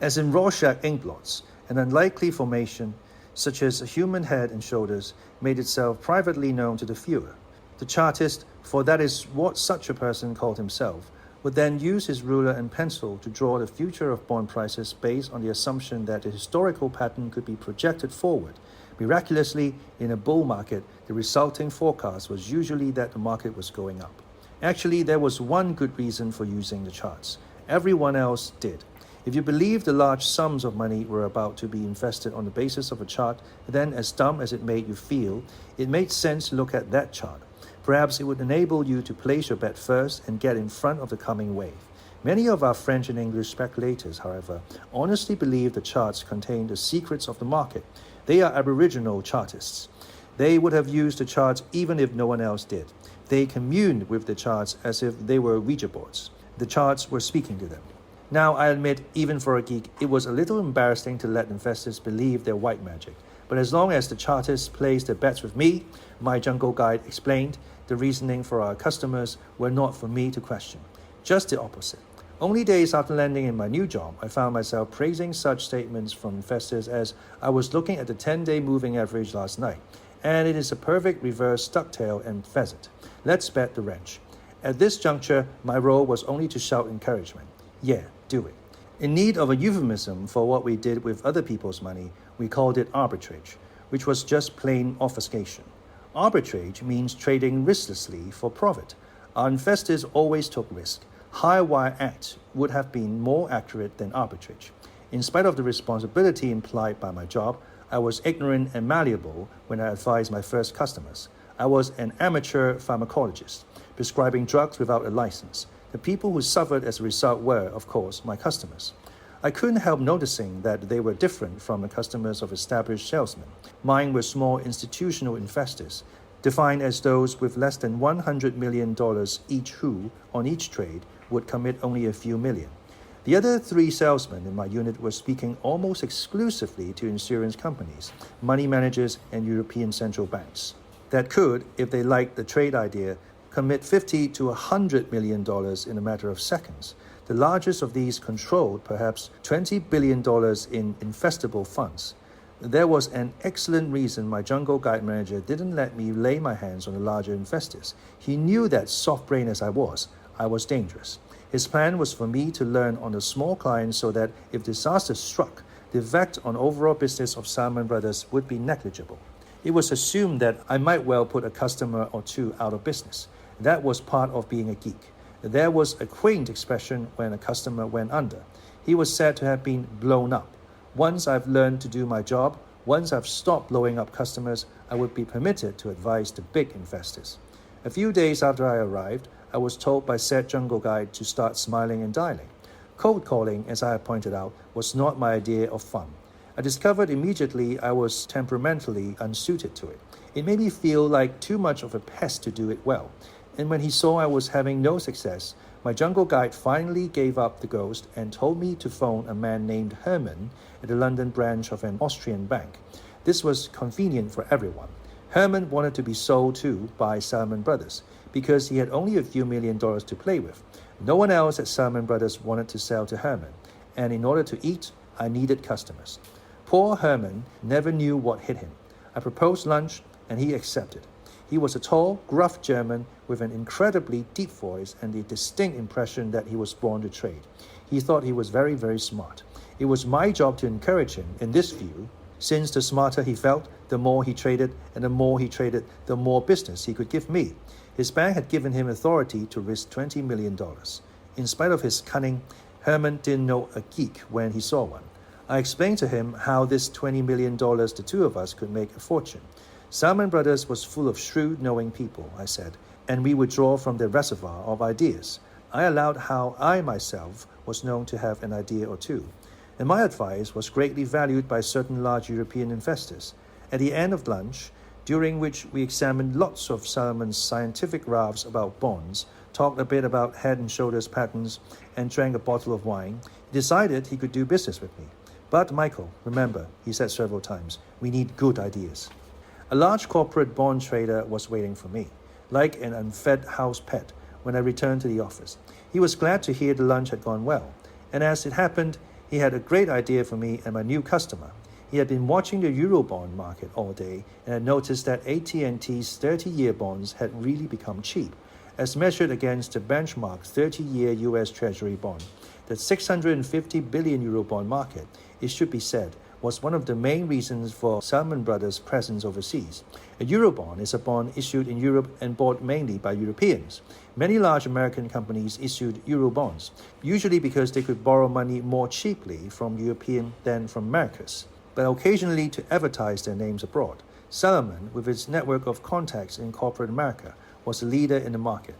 As in Rorschach inkblots, an unlikely formation, such as a human head and shoulders, made itself privately known to the viewer. The chartist, for that is what such a person called himself, would then use his ruler and pencil to draw the future of bond prices based on the assumption that the historical pattern could be projected forward. Miraculously, in a bull market, the resulting forecast was usually that the market was going up. Actually, there was one good reason for using the charts. Everyone else did. If you believed the large sums of money were about to be invested on the basis of a chart, then as dumb as it made you feel, it made sense to look at that chart. Perhaps it would enable you to place your bet first and get in front of the coming wave. Many of our French and English speculators, however, honestly believe the charts contain the secrets of the market. They are aboriginal chartists. They would have used the charts even if no one else did. They communed with the charts as if they were Ouija boards. The charts were speaking to them. Now, I admit, even for a geek, it was a little embarrassing to let investors believe their white magic. But as long as the chartists placed their bets with me, my jungle guide explained, the reasoning for our customers were not for me to question. Just the opposite. Only days after landing in my new job, I found myself praising such statements from investors as, I was looking at the 10-day moving average last night, and it is a perfect reverse ducktail and pheasant. Let's bet the wrench. At this juncture, my role was only to shout encouragement. Yeah, do it. In need of a euphemism for what we did with other people's money, we called it arbitrage, which was just plain obfuscation. Arbitrage means trading risklessly for profit. Our investors always took risk. High wire act would have been more accurate than arbitrage. In spite of the responsibility implied by my job, I was ignorant and malleable when I advised my first customers. I was an amateur pharmacologist, prescribing drugs without a license. The people who suffered as a result were, of course, my customers. I couldn't help noticing that they were different from the customers of established salesmen. Mine were small institutional investors, defined as those with less than $100 million each who, on each trade, would commit only a few million. The other three salesmen in my unit were speaking almost exclusively to insurance companies, money managers, and European central banks that could, if they liked the trade idea, commit $50 to $100 million in a matter of seconds. The largest of these controlled perhaps $20 billion in investable funds. There was an excellent reason my jungle guide manager didn't let me lay my hands on the larger investors. He knew that, soft-brained as I was dangerous. His plan was for me to learn on the small clients so that if disaster struck, the effect on overall business of Salomon Brothers would be negligible. It was assumed that I might well put a customer or two out of business. That was part of being a geek. There was a quaint expression when a customer went under. He was said to have been blown up. Once I've learned to do my job, once I've stopped blowing up customers, I would be permitted to advise the big investors. A few days after I arrived, I was told by said jungle guide to start smiling and dialing. Cold calling, as I have pointed out, was not my idea of fun. I discovered immediately I was temperamentally unsuited to it. It made me feel like too much of a pest to do it well. And when he saw I was having no success, my jungle guide finally gave up the ghost and told me to phone a man named Herman at the London branch of an Austrian bank. This was convenient for everyone. Herman wanted to be sold to by Salomon Brothers because he had only a few $1 million to play with. No one else at Salomon Brothers wanted to sell to Herman, and in order to eat, I needed customers. Poor Herman never knew what hit him. I proposed lunch, and he accepted. He was a tall, gruff German with an incredibly deep voice and the distinct impression that he was born to trade. He thought he was very, very smart. It was my job to encourage him in this view, since the smarter he felt, the more he traded, and the more he traded, the more business he could give me. His bank had given him authority to risk $20 million. In spite of his cunning, Herman didn't know a geek when he saw one. I explained to him how this $20 million the two of us could make a fortune. Salomon Brothers was full of shrewd, knowing people, I said, and we would draw from their reservoir of ideas. I allowed how I myself was known to have an idea or two, and my advice was greatly valued by certain large European investors. At the end of lunch, during which we examined lots of Salomon's scientific graphs about bonds, talked a bit about head and shoulders patterns, and drank a bottle of wine, decided he could do business with me. But Michael, remember, he said several times, we need good ideas. A large corporate bond trader was waiting for me, like an unfed house pet, when I returned to the office. He was glad to hear the lunch had gone well, and as it happened, he had a great idea for me and my new customer. He had been watching the Eurobond market all day and had noticed that AT&T's 30-year bonds had really become cheap, as measured against the benchmark 30-year U.S. Treasury bond. The 650 billion Eurobond market, it should be said, was one of the main reasons for Salomon Brothers' presence overseas. A Eurobond is a bond issued in Europe and bought mainly by Europeans. Many large American companies issued Eurobonds, usually because they could borrow money more cheaply from European than from Americas, but occasionally to advertise their names abroad. Salomon, with its network of contacts in corporate America, was a leader in the market.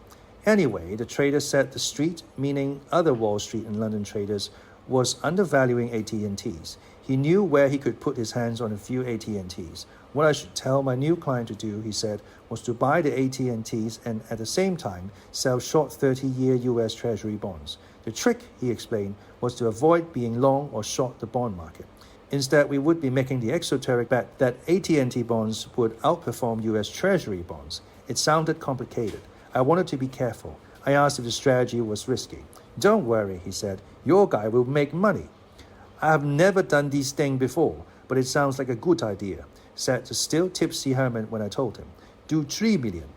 Anyway, the trader said the street, meaning other Wall Street and London traders, was undervaluing AT&Ts. He knew where he could put his hands on a few AT&Ts. What I should tell my new client to do, he said, was to buy the AT&Ts and at the same time sell short 30-year U.S. Treasury bonds. The trick, he explained, was to avoid being long or short the bond market. Instead, we would be making the exoteric bet that AT&T bonds would outperform U.S. Treasury bonds. It sounded complicated. I wanted to be careful. I asked if the strategy was risky. Don't worry, he said. Your guy will make money. I have never done these things before, but it sounds like a good idea, said the still tipsy Herman when I told him. Do 3 million.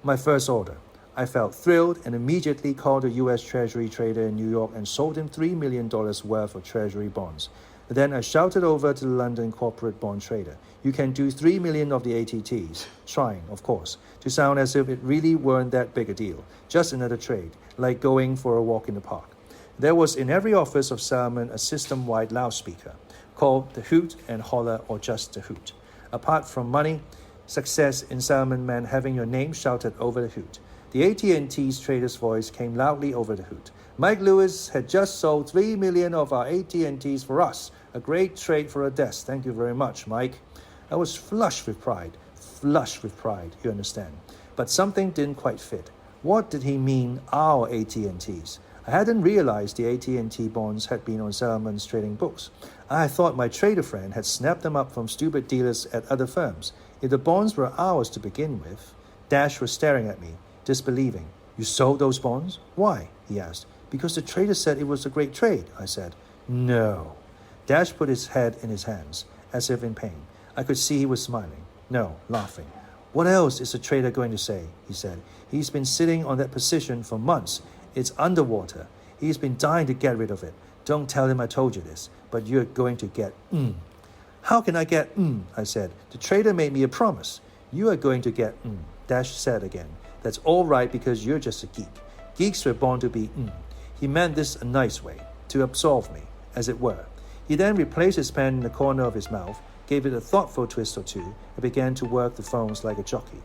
My first order. I felt thrilled and immediately called a U.S. Treasury trader in New York and sold him $3 million worth of Treasury bonds. Then I shouted over to the London corporate bond trader, you can do 3 million of the ATTs, trying, of course, to sound as if it really weren't that big a deal, just another trade, like going for a walk in the park. There was in every office of Salomon a system-wide loudspeaker, called the Hoot and Holler or just the Hoot. Apart from money, success in Salomon meant having your name shouted over the Hoot. The AT&T's trader's voice came loudly over the Hoot. Mike Lewis had just sold 3 million of our AT&Ts for us. A great trade for a desk. Thank you very much, Mike. I was flushed with pride, you understand. But something didn't quite fit. What did he mean, our AT&Ts? I hadn't realized the AT&T bonds had been on Salomon's trading books. I thought my trader friend had snapped them up from stupid dealers at other firms. If the bonds were ours to begin with, Dash was staring at me, disbelieving. You sold those bonds? Why? He asked. Because the trader said it was a great trade, I said. No. Dash put his head in his hands, as if in pain. I could see he was smiling. No, laughing. What else is a trader going to say? He said. He's been sitting on that position for months. It's underwater. He's been dying to get rid of it. Don't tell him I told you this, but you're going to get How can I get I said. The trader made me a promise. You are going to get Dash said again. That's all right because you're just a geek. Geeks were born to be He meant this a nice way, to absolve me, as it were. He then replaced his pen in the corner of his mouth, gave it a thoughtful twist or two, and began to work the phones like a jockey.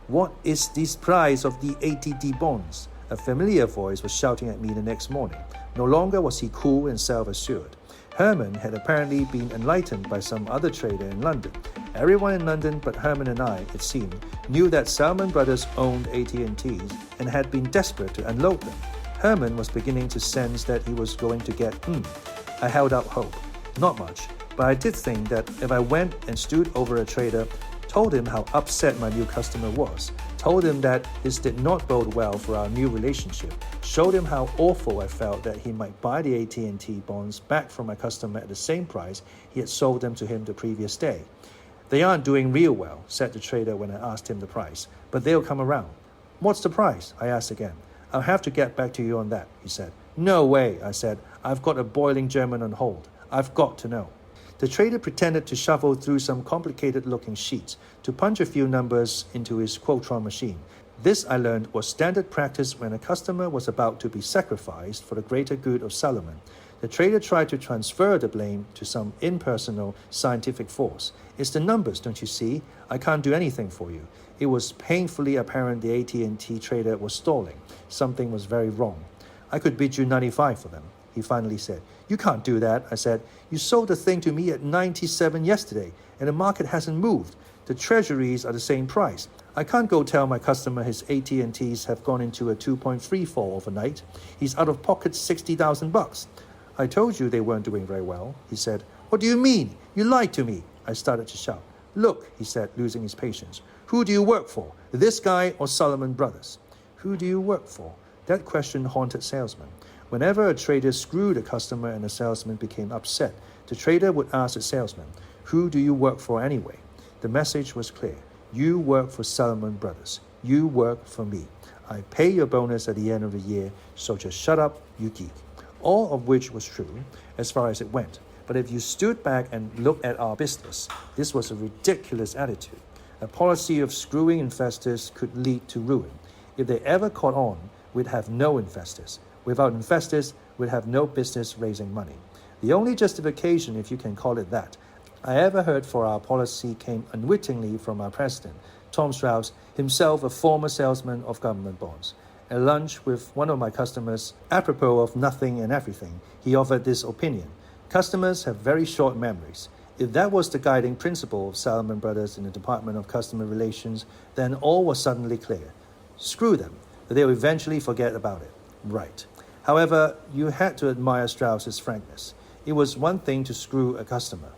What is the price of the ATT bonds? A familiar voice was shouting at me the next morning. No longer was he cool and self-assured. Herman had apparently been enlightened by some other trader in London. Everyone in London but Herman and I, it seemed, knew that Salomon Brothers owned AT&Ts and had been desperate to unload them. Herman was beginning to sense that he was going to get I held out hope. Not much, but I did think that if I went and stood over a trader, told him how upset my new customer was, told him that this did not bode well for our new relationship, showed him how awful I felt that he might buy the AT&T bonds back from my customer at the same price he had sold them to him the previous day. They aren't doing real well, said the trader when I asked him the price, but they'll come around. What's the price? I asked again. I'll have to get back to you on that, he said. No way, I said. I've got a boiling German on hold. I've got to know. The trader pretended to shuffle through some complicated-looking sheets to punch a few numbers into his Quotron machine. This, I learned, was standard practice when a customer was about to be sacrificed for the greater good of Salomon. The trader tried to transfer the blame to some impersonal scientific force. It's the numbers, don't you see? I can't do anything for you. It was painfully apparent the AT&T trader was stalling. Something was very wrong. I could bid you 95 for them, he finally said. You can't do that, I said. You sold the thing to me at 97 yesterday, and the market hasn't moved. The treasuries are the same price. I can't go tell my customer his AT&Ts have gone into a 2.3 fall overnight. He's out of pocket $60,000. I told you they weren't doing very well, he said. What do you mean? You lied to me. I started to shout. Look, he said, losing his patience. Who do you work for? This guy or Solomon Brothers? Who do you work for? That question haunted salesmen. Whenever a trader screwed a customer and the salesman became upset, the trader would ask the salesman, who do you work for anyway? The message was clear. You work for Solomon Brothers. You work for me. I pay your bonus at the end of the year, so just shut up, you geek. All of which was true, as far as it went. But if you stood back and looked at our business, this was a ridiculous attitude. A policy of screwing investors could lead to ruin. If they ever caught on, we'd have no investors. Without investors, we'd have no business raising money. The only justification, if you can call it that, I ever heard for our policy came unwittingly from our president, Tom Strauss, himself a former salesman of government bonds. At lunch with one of my customers, apropos of nothing and everything, he offered this opinion. Customers have very short memories. If that was the guiding principle of Solomon Brothers in the Department of Customer Relations, then all was suddenly clear. Screw them. They'll eventually forget about it. Right. However, you had to admire Strauss's frankness. It was one thing to screw a customer.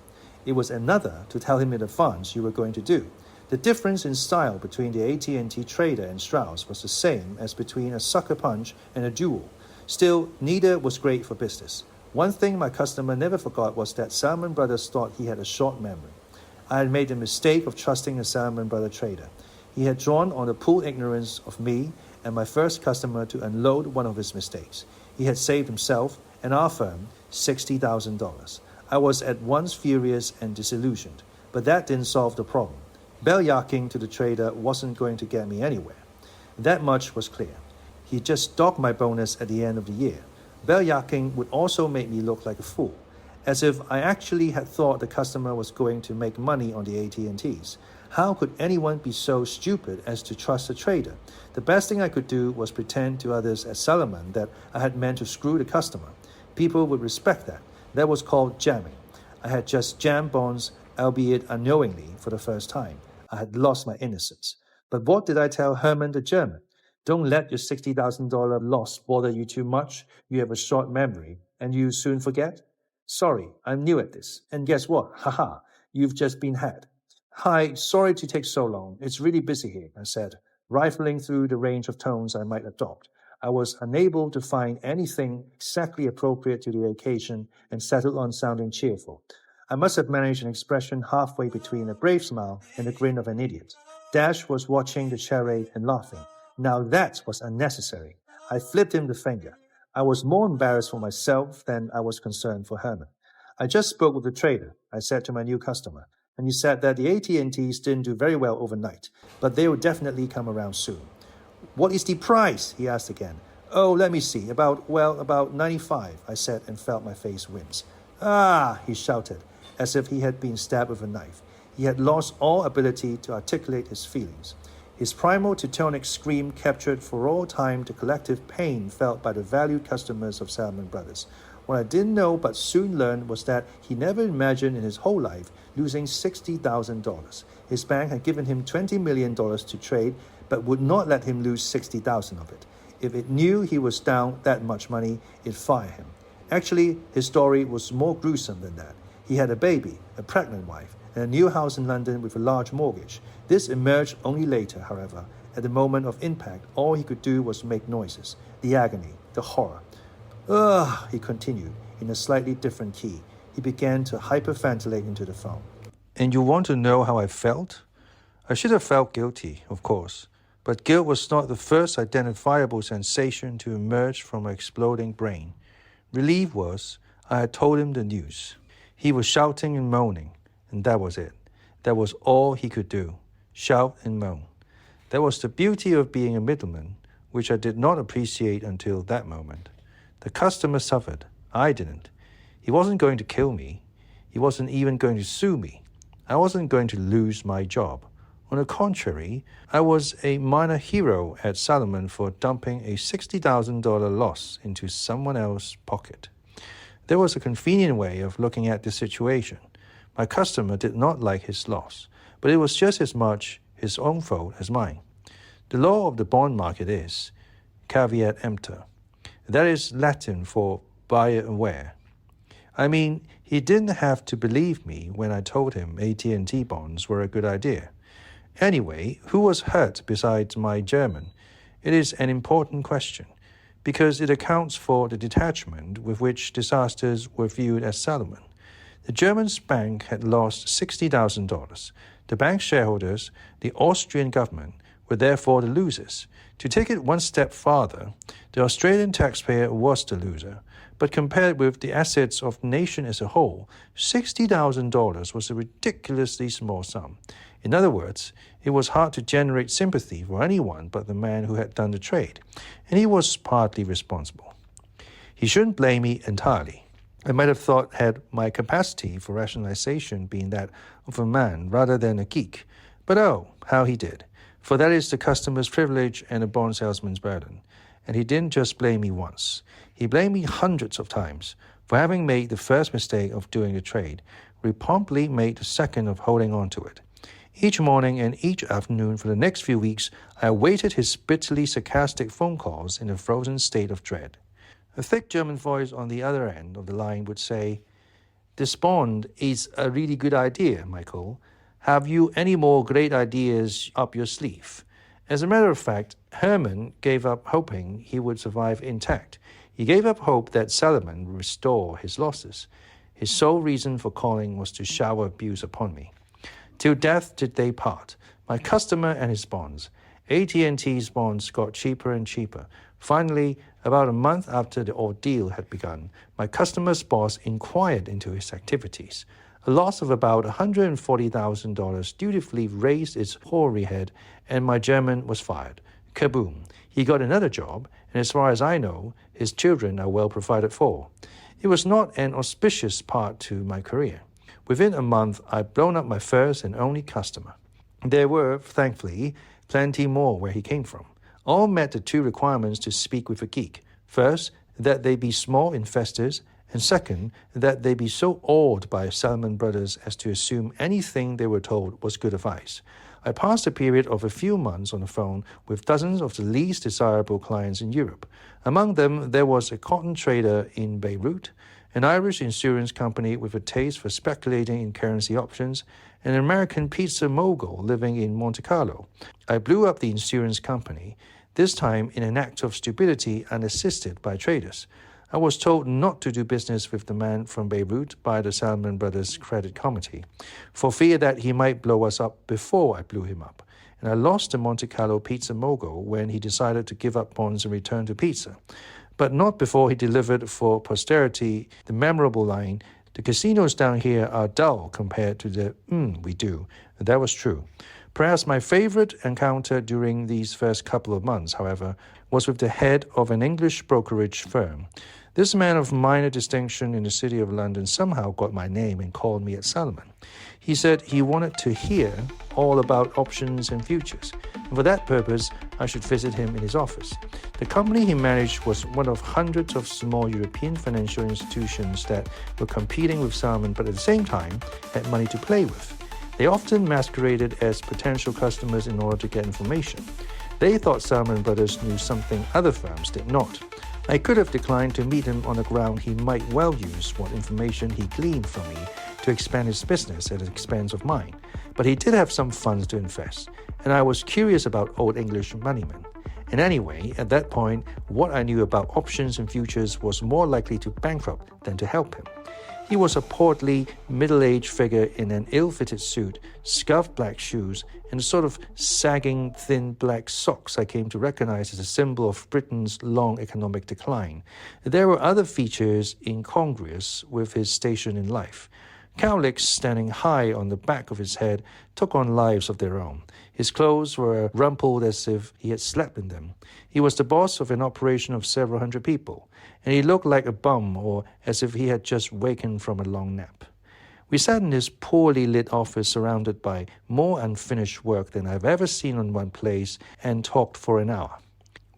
It was another to tell him in advance you were going to do. The difference in style between the AT&T trader and Strauss was the same as between a sucker punch and a duel. Still, neither was great for business. One thing my customer never forgot was that Salmon Brothers thought he had a short memory. I had made the mistake of trusting a Salmon Brother trader. He had drawn on the pool ignorance of me and my first customer to unload one of his mistakes. He had saved himself and our firm $60,000. I was at once furious and disillusioned, but that didn't solve the problem. Bell-yacking to the trader wasn't going to get me anywhere. That much was clear. He just docked my bonus at the end of the year. Bell-yacking would also make me look like a fool, as if I actually had thought the customer was going to make money on the AT&Ts. How could anyone be so stupid as to trust a trader? The best thing I could do was pretend to others at Salomon that I had meant to screw the customer. People would respect that. That was called jamming. I had just jammed bonds, albeit unknowingly, for the first time. I had lost my innocence. But what did I tell Herman the German? Don't let your $60,000 loss bother you too much. You have a short memory, and you soon forget. Sorry, I'm new at this. And guess what? Haha, you've just been had. Hi, sorry to take so long. It's really busy here, I said, rifling through the range of tones I might adopt. I was unable to find anything exactly appropriate to the occasion and settled on sounding cheerful. I must have managed an expression halfway between a brave smile and the grin of an idiot. Dash was watching the charade and laughing. Now that was unnecessary. I flipped him the finger. I was more embarrassed for myself than I was concerned for Herman. I just spoke with the trader, I said to my new customer, and he said that the AT&Ts didn't do very well overnight, but they will definitely come around soon. What is the price? He asked again. Oh, let me see. About 95, I said and felt my face wince. Ah, he shouted, as if he had been stabbed with a knife. He had lost all ability to articulate his feelings. His primal Teutonic scream captured for all time the collective pain felt by the valued customers of Salmon Brothers. What I didn't know but soon learned was that he never imagined in his whole life losing $60,000. His bank had given him $20 million to trade, but would not let him lose $60,000 of it. If it knew he was down that much money, it'd fire him. Actually, his story was more gruesome than that. He had a baby, a pregnant wife, and a new house in London with a large mortgage. This emerged only later, however. At the moment of impact, all he could do was make noises. The agony, the horror. Ugh, he continued, in a slightly different key. He began to hyperventilate into the phone. And you want to know how I felt? I should have felt guilty, of course. But guilt was not the first identifiable sensation to emerge from my exploding brain. Relief was, I had told him the news. He was shouting and moaning, and that was it. That was all he could do, shout and moan. That was the beauty of being a middleman, which I did not appreciate until that moment. The customer suffered. I didn't. He wasn't going to kill me. He wasn't even going to sue me. I wasn't going to lose my job. On the contrary, I was a minor hero at Salomon for dumping a $60,000 loss into someone else's pocket. There was a convenient way of looking at the situation. My customer did not like his loss, but it was just as much his own fault as mine. The law of the bond market is caveat emptor. That is Latin for buyer aware. I mean, he didn't have to believe me when I told him AT&T bonds were a good idea. Anyway, who was hurt besides my German? It is an important question, because it accounts for the detachment with which disasters were viewed at Salomon. The German bank had lost $60,000. The bank's shareholders, the Austrian government, were therefore the losers. To take it one step farther, the Australian taxpayer was the loser. But compared with the assets of the nation as a whole, $60,000 was a ridiculously small sum. In other words, it was hard to generate sympathy for anyone but the man who had done the trade, and he was partly responsible. He shouldn't blame me entirely. I might have thought had my capacity for rationalization been that of a man rather than a geek, but oh, how he did. For that is the customer's privilege and a bond salesman's burden. And he didn't just blame me once. He blamed me hundreds of times. For having made the first mistake of doing the trade, we promptly made the second of holding on to it. Each morning and each afternoon for the next few weeks, I awaited his bitterly sarcastic phone calls in a frozen state of dread. A thick German voice on the other end of the line would say, "This bond is a really good idea, Michael. Have you any more great ideas up your sleeve?" As a matter of fact, Herman gave up hoping he would survive intact. He gave up hope that Salomon would restore his losses. His sole reason for calling was to shower abuse upon me. Till death did they part, my customer and his bonds. AT&T's bonds got cheaper and cheaper. Finally, about a month after the ordeal had begun, my customer's boss inquired into his activities. A loss of about $140,000 dutifully raised its hoary head, and my German was fired. Kaboom! He got another job, and as far as I know, his children are well provided for. It was not an auspicious part to my career. Within a month, I'd blown up my first and only customer. There were, thankfully, plenty more where he came from. All met the two requirements to speak with a geek. First, that they be small investors, and second, that they be so awed by Salomon Brothers as to assume anything they were told was good advice. I passed a period of a few months on the phone with dozens of the least desirable clients in Europe. Among them, there was a cotton trader in Beirut, an Irish insurance company with a taste for speculating in currency options, and an American pizza mogul living in Monte Carlo. I blew up the insurance company, this time in an act of stupidity and assisted by traders. I was told not to do business with the man from Beirut by the Salomon Brothers Credit Committee, for fear that he might blow us up before I blew him up. And I lost the Monte Carlo pizza mogul when he decided to give up bonds and return to pizza. But not before he delivered for posterity the memorable line, "The casinos down here are dull compared to the we do." And that was true. Perhaps my favorite encounter during these first couple of months, however, was with the head of an English brokerage firm. This man of minor distinction in the city of London somehow got my name and called me at Salomon. He said he wanted to hear all about options and futures, and for that purpose, I should visit him in his office. The company he managed was one of hundreds of small European financial institutions that were competing with Salomon, but at the same time had money to play with. They often masqueraded as potential customers in order to get information. They thought Salomon Brothers knew something other firms did not. I could have declined to meet him on the ground he might well use what information he gleaned from me to expand his business at the expense of mine. But he did have some funds to invest, and I was curious about Old English moneymen. And anyway, at that point, what I knew about options and futures was more likely to bankrupt than to help him. He was a portly, middle-aged figure in an ill-fitted suit, scuffed black shoes, and the sort of sagging, thin black socks I came to recognize as a symbol of Britain's long economic decline. There were other features incongruous with his station in life. Cowlicks standing high on the back of his head took on lives of their own. His clothes were rumpled as if he had slept in them. He was the boss of an operation of several hundred people, and he looked like a bum or as if he had just wakened from a long nap. We sat in his poorly lit office surrounded by more unfinished work than I've ever seen in one place and talked for an hour.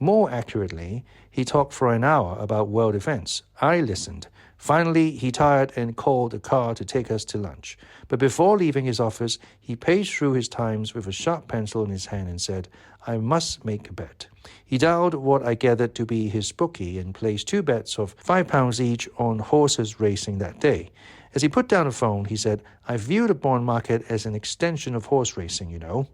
More accurately, he talked for an hour about world events. I listened. Finally, he tired and called a car to take us to lunch. But before leaving his office, he paged through his times with a sharp pencil in his hand and said, "I must make a bet." He dialed what I gathered to be his bookie and placed 2 bets of £5 each on horses racing that day. As he put down the phone, he said, "I view the bond market as an extension of horse racing, you know."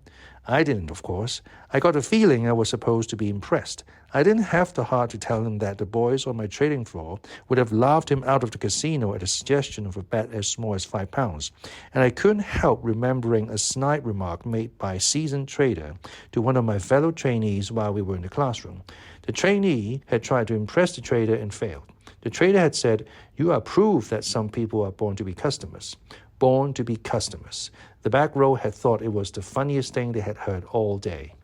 I didn't, of course. I got the feeling I was supposed to be impressed. I didn't have the heart to tell him that the boys on my trading floor would have laughed him out of the casino at the suggestion of a bet as small as £5. And I couldn't help remembering a snide remark made by a seasoned trader to one of my fellow trainees while we were in the classroom. The trainee had tried to impress the trader and failed. The trader had said, "You are proof that some people are born to be customers." Born to be customers. The back row had thought it was the funniest thing they had heard all day.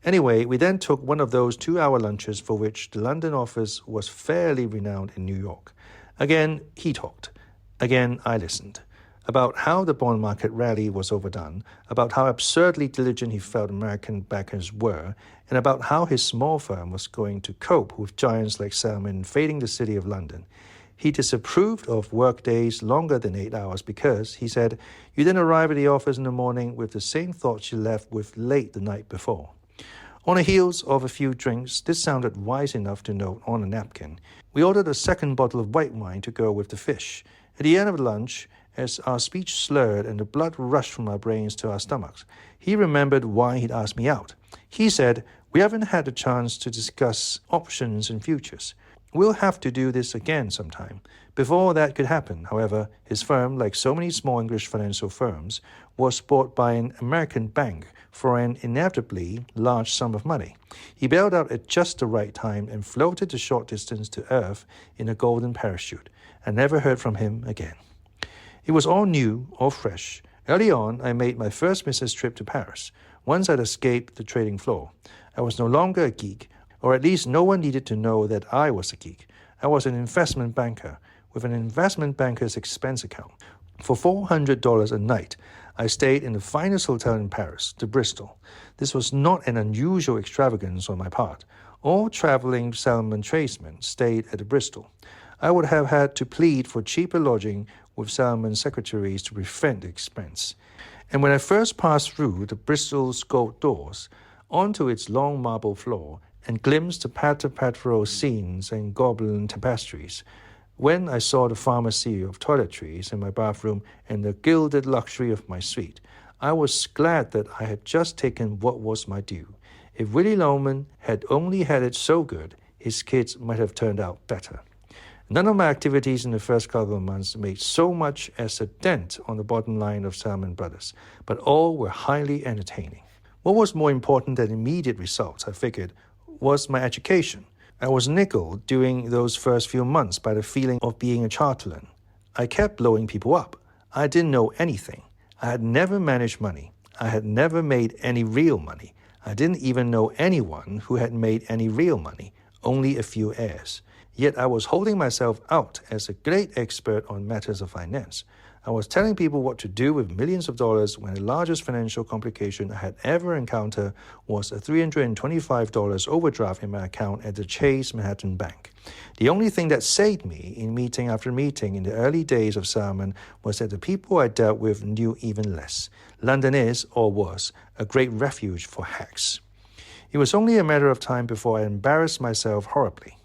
Anyway, we then took one of those 2-hour lunches for which the London office was fairly renowned in New York. Again, he talked. Again, I listened. About how the bond market rally was overdone, about how absurdly diligent he felt American backers were, and about how his small firm was going to cope with giants like Salmon invading the city of London. He disapproved of work days longer than 8 hours because, he said, you then arrive at the office in the morning with the same thoughts you left with late the night before. On the heels of a few drinks, this sounded wise enough to note on a napkin. We ordered a second bottle of white wine to go with the fish. At the end of lunch, as our speech slurred and the blood rushed from our brains to our stomachs, he remembered why he'd asked me out. He said, "We haven't had a chance to discuss options and futures. We'll have to do this again sometime." Before that could happen, however, his firm, like so many small English financial firms, was bought by an American bank for an inevitably large sum of money. He bailed out at just the right time and floated the short distance to Earth in a golden parachute. I never heard from him again. It was all new, all fresh. Early on, I made my first business trip to Paris. Once I'd escaped the trading floor, I was no longer a geek, or at least no one needed to know that I was a geek. I was an investment banker with an investment banker's expense account. For $400 a night, I stayed in the finest hotel in Paris, the Bristol. This was not an unusual extravagance on my part. All traveling salmon tradesmen stayed at the Bristol. I would have had to plead for cheaper lodging with salmon secretaries to prevent the expense. And when I first passed through the Bristol's gold doors, onto its long marble floor, and glimpsed the patter-patter scenes and goblin tapestries, when I saw the pharmacy of toiletries in my bathroom and the gilded luxury of my suite, I was glad that I had just taken what was my due. If Willy Loman had only had it so good, his kids might have turned out better. None of my activities in the first couple of months made so much as a dent on the bottom line of Salmon Brothers, but all were highly entertaining. What was more important than immediate results, I figured, was my education. I was nickeled during those first few months by the feeling of being a charlatan. I kept blowing people up. I didn't know anything. I had never managed money. I had never made any real money. I didn't even know anyone who had made any real money, only a few heirs. Yet I was holding myself out as a great expert on matters of finance. I was telling people what to do with millions of dollars when the largest financial complication I had ever encountered was a $325 overdraft in my account at the Chase Manhattan Bank. The only thing that saved me in meeting after meeting in the early days of Salmon was that the people I dealt with knew even less. London is, or was, a great refuge for hacks. It was only a matter of time before I embarrassed myself horribly.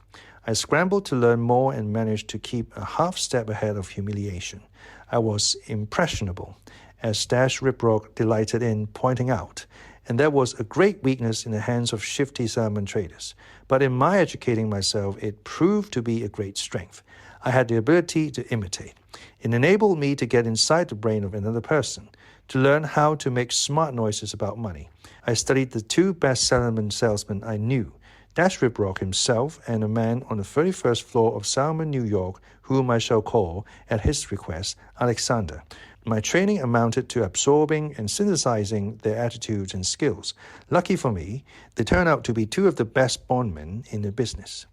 I scrambled to learn more and managed to keep a half step ahead of humiliation. I was impressionable, as Dash Ribrock delighted in pointing out, and that was a great weakness in the hands of shifty salmon traders. But in my educating myself, it proved to be a great strength. I had the ability to imitate. It enabled me to get inside the brain of another person, to learn how to make smart noises about money. I studied the 2 best salmon salesmen I knew, Dash Ribrock himself and a man on the 31st floor of Salmon, New York, whom I shall call, at his request, Alexander. My training amounted to absorbing and synthesizing their attitudes and skills. Lucky for me, they turned out to be 2 of the best bondmen in the business.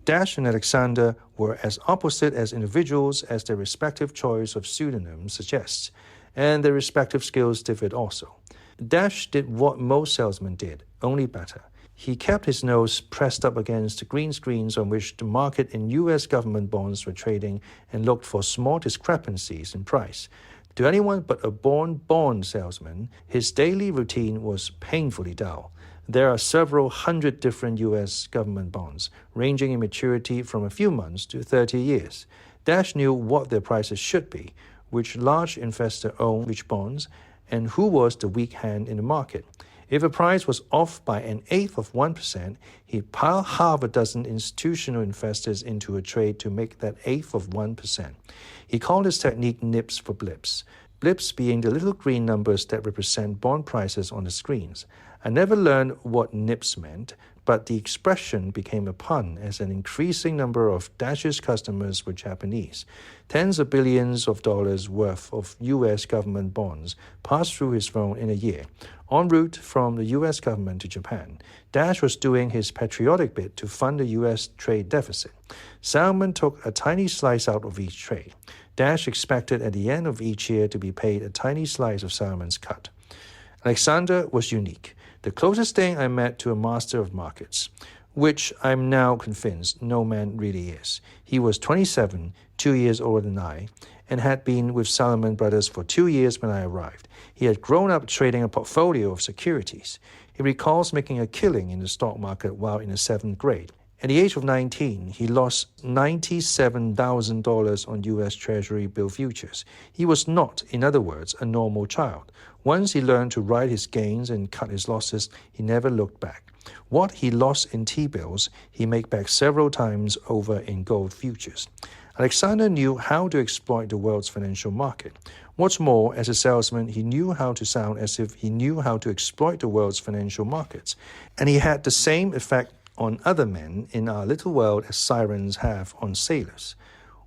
Dash and Alexander were as opposite as individuals as their respective choice of pseudonyms suggests, and their respective skills differed also. Dash did what most salesmen did, only better. He kept his nose pressed up against the green screens on which the market in U.S. government bonds were trading and looked for small discrepancies in price. To anyone but a born bond salesman, his daily routine was painfully dull. There are several hundred different U.S. government bonds, ranging in maturity from a few months to 30 years. Dash knew what their prices should be, which large investor owned which bonds, and who was the weak hand in the market. If a price was off by 1/8%, he'd pile half a dozen institutional investors into a trade to make that 1/8%. He called his technique nips for blips, blips being the little green numbers that represent bond prices on the screens. I never learned what nips meant, but the expression became a pun as an increasing number of Dash's customers were Japanese. Tens of billions of dollars worth of U.S. government bonds passed through his phone in a year. En route from the U.S. government to Japan, Dash was doing his patriotic bit to fund the U.S. trade deficit. Salmon took a tiny slice out of each trade. Dash expected at the end of each year to be paid a tiny slice of Salmon's cut. Alexander was unique, the closest thing I met to a master of markets, which I'm now convinced no man really is. He was 27, 2 years older than I, and had been with Salomon Brothers for 2 years when I arrived. He had grown up trading a portfolio of securities. He recalls making a killing in the stock market while in the 7th grade. At the age of 19, he lost $97,000 on U.S. Treasury bill futures. He was not, in other words, a normal child. Once he learned to write his gains and cut his losses, he never looked back. What he lost in T-bills, he made back several times over in gold futures. Alexander knew how to exploit the world's financial market. What's more, as a salesman, he knew how to sound as if he knew how to exploit the world's financial markets. And he had the same effect on other men in our little world as sirens have on sailors.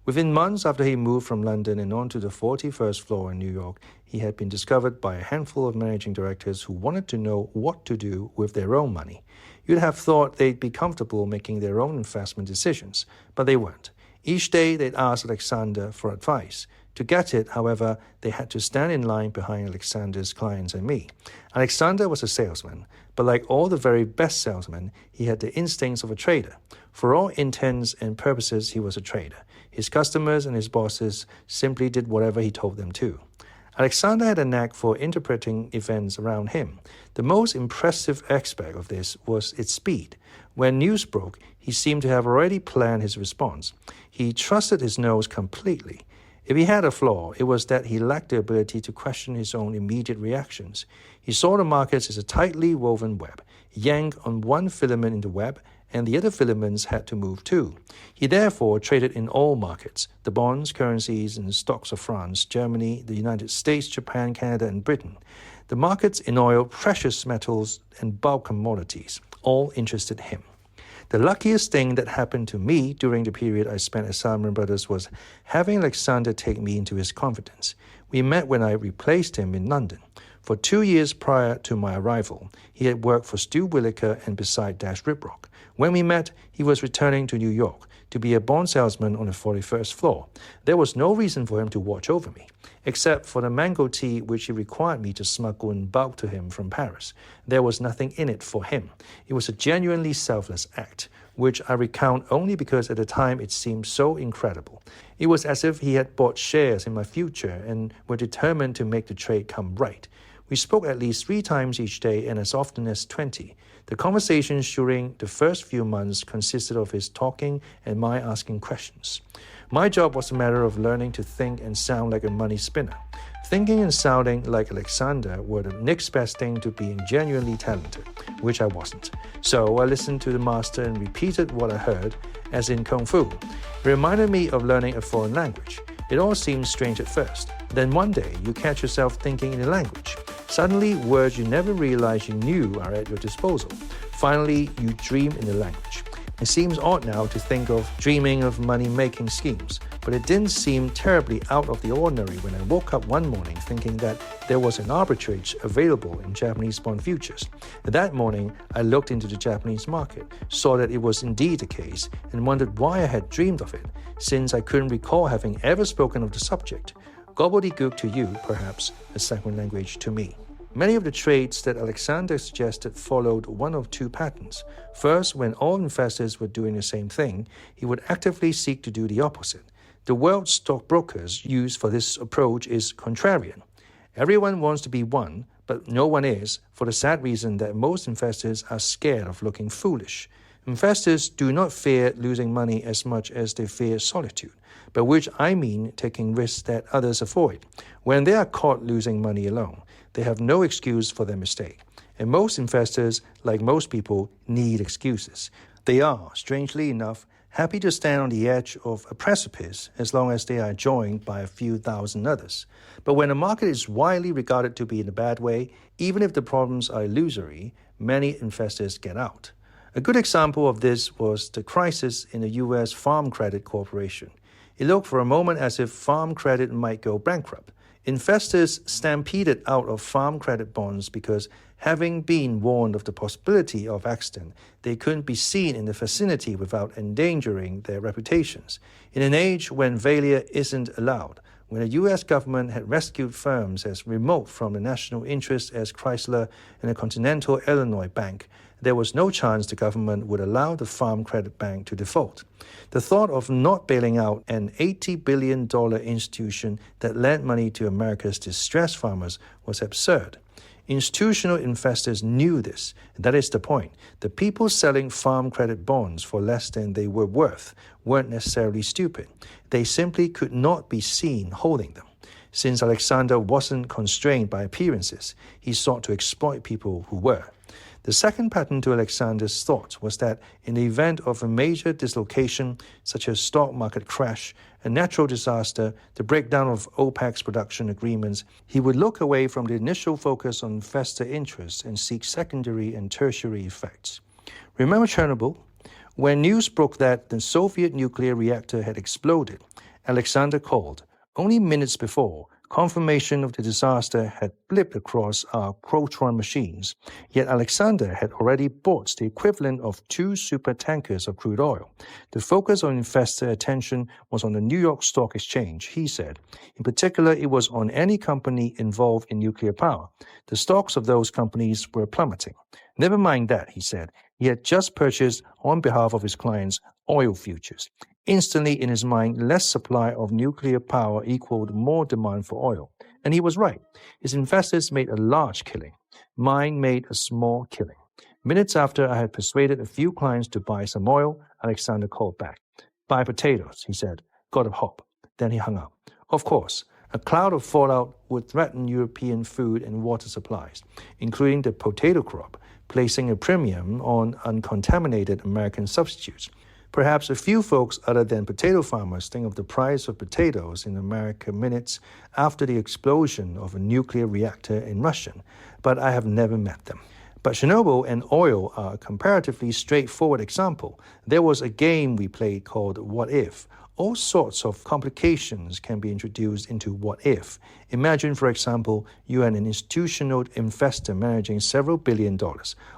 Within months after he moved from London and onto the 41st floor in New York, he had been discovered by a handful of managing directors who wanted to know what to do with their own money. You'd have thought they'd be comfortable making their own investment decisions, but they weren't. Each day they'd ask Alexander for advice. To get it, however, they had to stand in line behind Alexander's clients and me. Alexander was a salesman, but like all the very best salesmen, he had the instincts of a trader. For all intents and purposes, he was a trader. His customers and his bosses simply did whatever he told them to. Alexander had a knack for interpreting events around him. The most impressive aspect of this was its speed. When news broke, he seemed to have already planned his response. He trusted his nose completely. If he had a flaw, it was that he lacked the ability to question his own immediate reactions. He saw the markets as a tightly woven web. Yank on one filament in the web, and the other filaments had to move too. He therefore traded in all markets, the bonds, currencies, and stocks of France, Germany, the United States, Japan, Canada, and Britain. The markets in oil, precious metals, and bulk commodities all interested him. The luckiest thing that happened to me during the period I spent at Salomon Brothers was having Alexander take me into his confidence. We met when I replaced him in London. For 2 years prior to my arrival, he had worked for Stu Williker and beside Dash Riprock. When we met, he was returning to New York to be a bond salesman on the 41st floor. There was no reason for him to watch over me, except for the mango tea which he required me to smuggle in bulk to him from Paris. There was nothing in it for him. It was a genuinely selfless act, which I recount only because at the time it seemed so incredible. It was as if he had bought shares in my future and were determined to make the trade come right. We spoke at least 3 times each day and as often as 20. The conversations during the first few months consisted of his talking and my asking questions. My job was a matter of learning to think and sound like a money spinner. Thinking and sounding like Alexander were the next best thing to being genuinely talented, which I wasn't. So I listened to the master and repeated what I heard, as in Kung Fu. It reminded me of learning a foreign language. It all seemed strange at first. Then one day, you catch yourself thinking in a language. Suddenly, words you never realized you knew are at your disposal. Finally, you dream in the language. It seems odd now to think of dreaming of money-making schemes, but it didn't seem terribly out of the ordinary when I woke up one morning thinking that there was an arbitrage available in Japanese bond futures. That morning, I looked into the Japanese market, saw that it was indeed the case, and wondered why I had dreamed of it, since I couldn't recall having ever spoken of the subject. Gobbledygook to you, perhaps a second language to me. Many of the trades that Alexander suggested followed one of two patterns. First, when all investors were doing the same thing, he would actively seek to do the opposite. The word stockbrokers used for this approach is contrarian. Everyone wants to be one, but no one is, for the sad reason that most investors are scared of looking foolish. Investors do not fear losing money as much as they fear solitude, by which I mean taking risks that others avoid. When they are caught losing money alone, they have no excuse for their mistake. And most investors, like most people, need excuses. They are, strangely enough, happy to stand on the edge of a precipice as long as they are joined by a few thousand others. But when the market is widely regarded to be in a bad way, even if the problems are illusory, many investors get out. A good example of this was the crisis in the U.S. Farm Credit Corporation. It looked for a moment as if farm credit might go bankrupt. Investors stampeded out of farm credit bonds because, having been warned of the possibility of accident, they couldn't be seen in the vicinity without endangering their reputations. In an age when failure isn't allowed, when the U.S. government had rescued firms as remote from the national interest as Chrysler and the Continental Illinois Bank, there was no chance the government would allow the Farm Credit Bank to default. The thought of not bailing out an $80 billion institution that lent money to America's distressed farmers was absurd. Institutional investors knew this, and that is the point. The people selling farm credit bonds for less than they were worth weren't necessarily stupid. They simply could not be seen holding them. Since Alexander wasn't constrained by appearances, he sought to exploit people who were. The second pattern to Alexander's thought was that in the event of a major dislocation, such as stock market crash, a natural disaster, the breakdown of OPEC's production agreements, he would look away from the initial focus on investor interests and seek secondary and tertiary effects. Remember Chernobyl? When news broke that the Soviet nuclear reactor had exploded, Alexander called. Only minutes before, confirmation of the disaster had blipped across our Protron machines, yet Alexander had already bought the equivalent of 2 super tankers of crude oil. The focus on investor attention was on the New York Stock Exchange, he said. In particular, it was on any company involved in nuclear power. The stocks of those companies were plummeting. Never mind that, he said. He had just purchased, on behalf of his clients, oil futures. Instantly in his mind, less supply of nuclear power equaled more demand for oil. And he was right. His investors made a large killing. Mine made a small killing. Minutes after I had persuaded a few clients to buy some oil, Alexander called back. Buy potatoes, he said. Gotta hop. Then he hung up. Of course, a cloud of fallout would threaten European food and water supplies, including the potato crop, placing a premium on uncontaminated American substitutes. Perhaps a few folks other than potato farmers think of the price of potatoes in America minutes after the explosion of a nuclear reactor in Russia, but I have never met them. But Chernobyl and oil are a comparatively straightforward example. There was a game we played called What If. All sorts of complications can be introduced into what if. Imagine, for example, you are an institutional investor managing several $billion.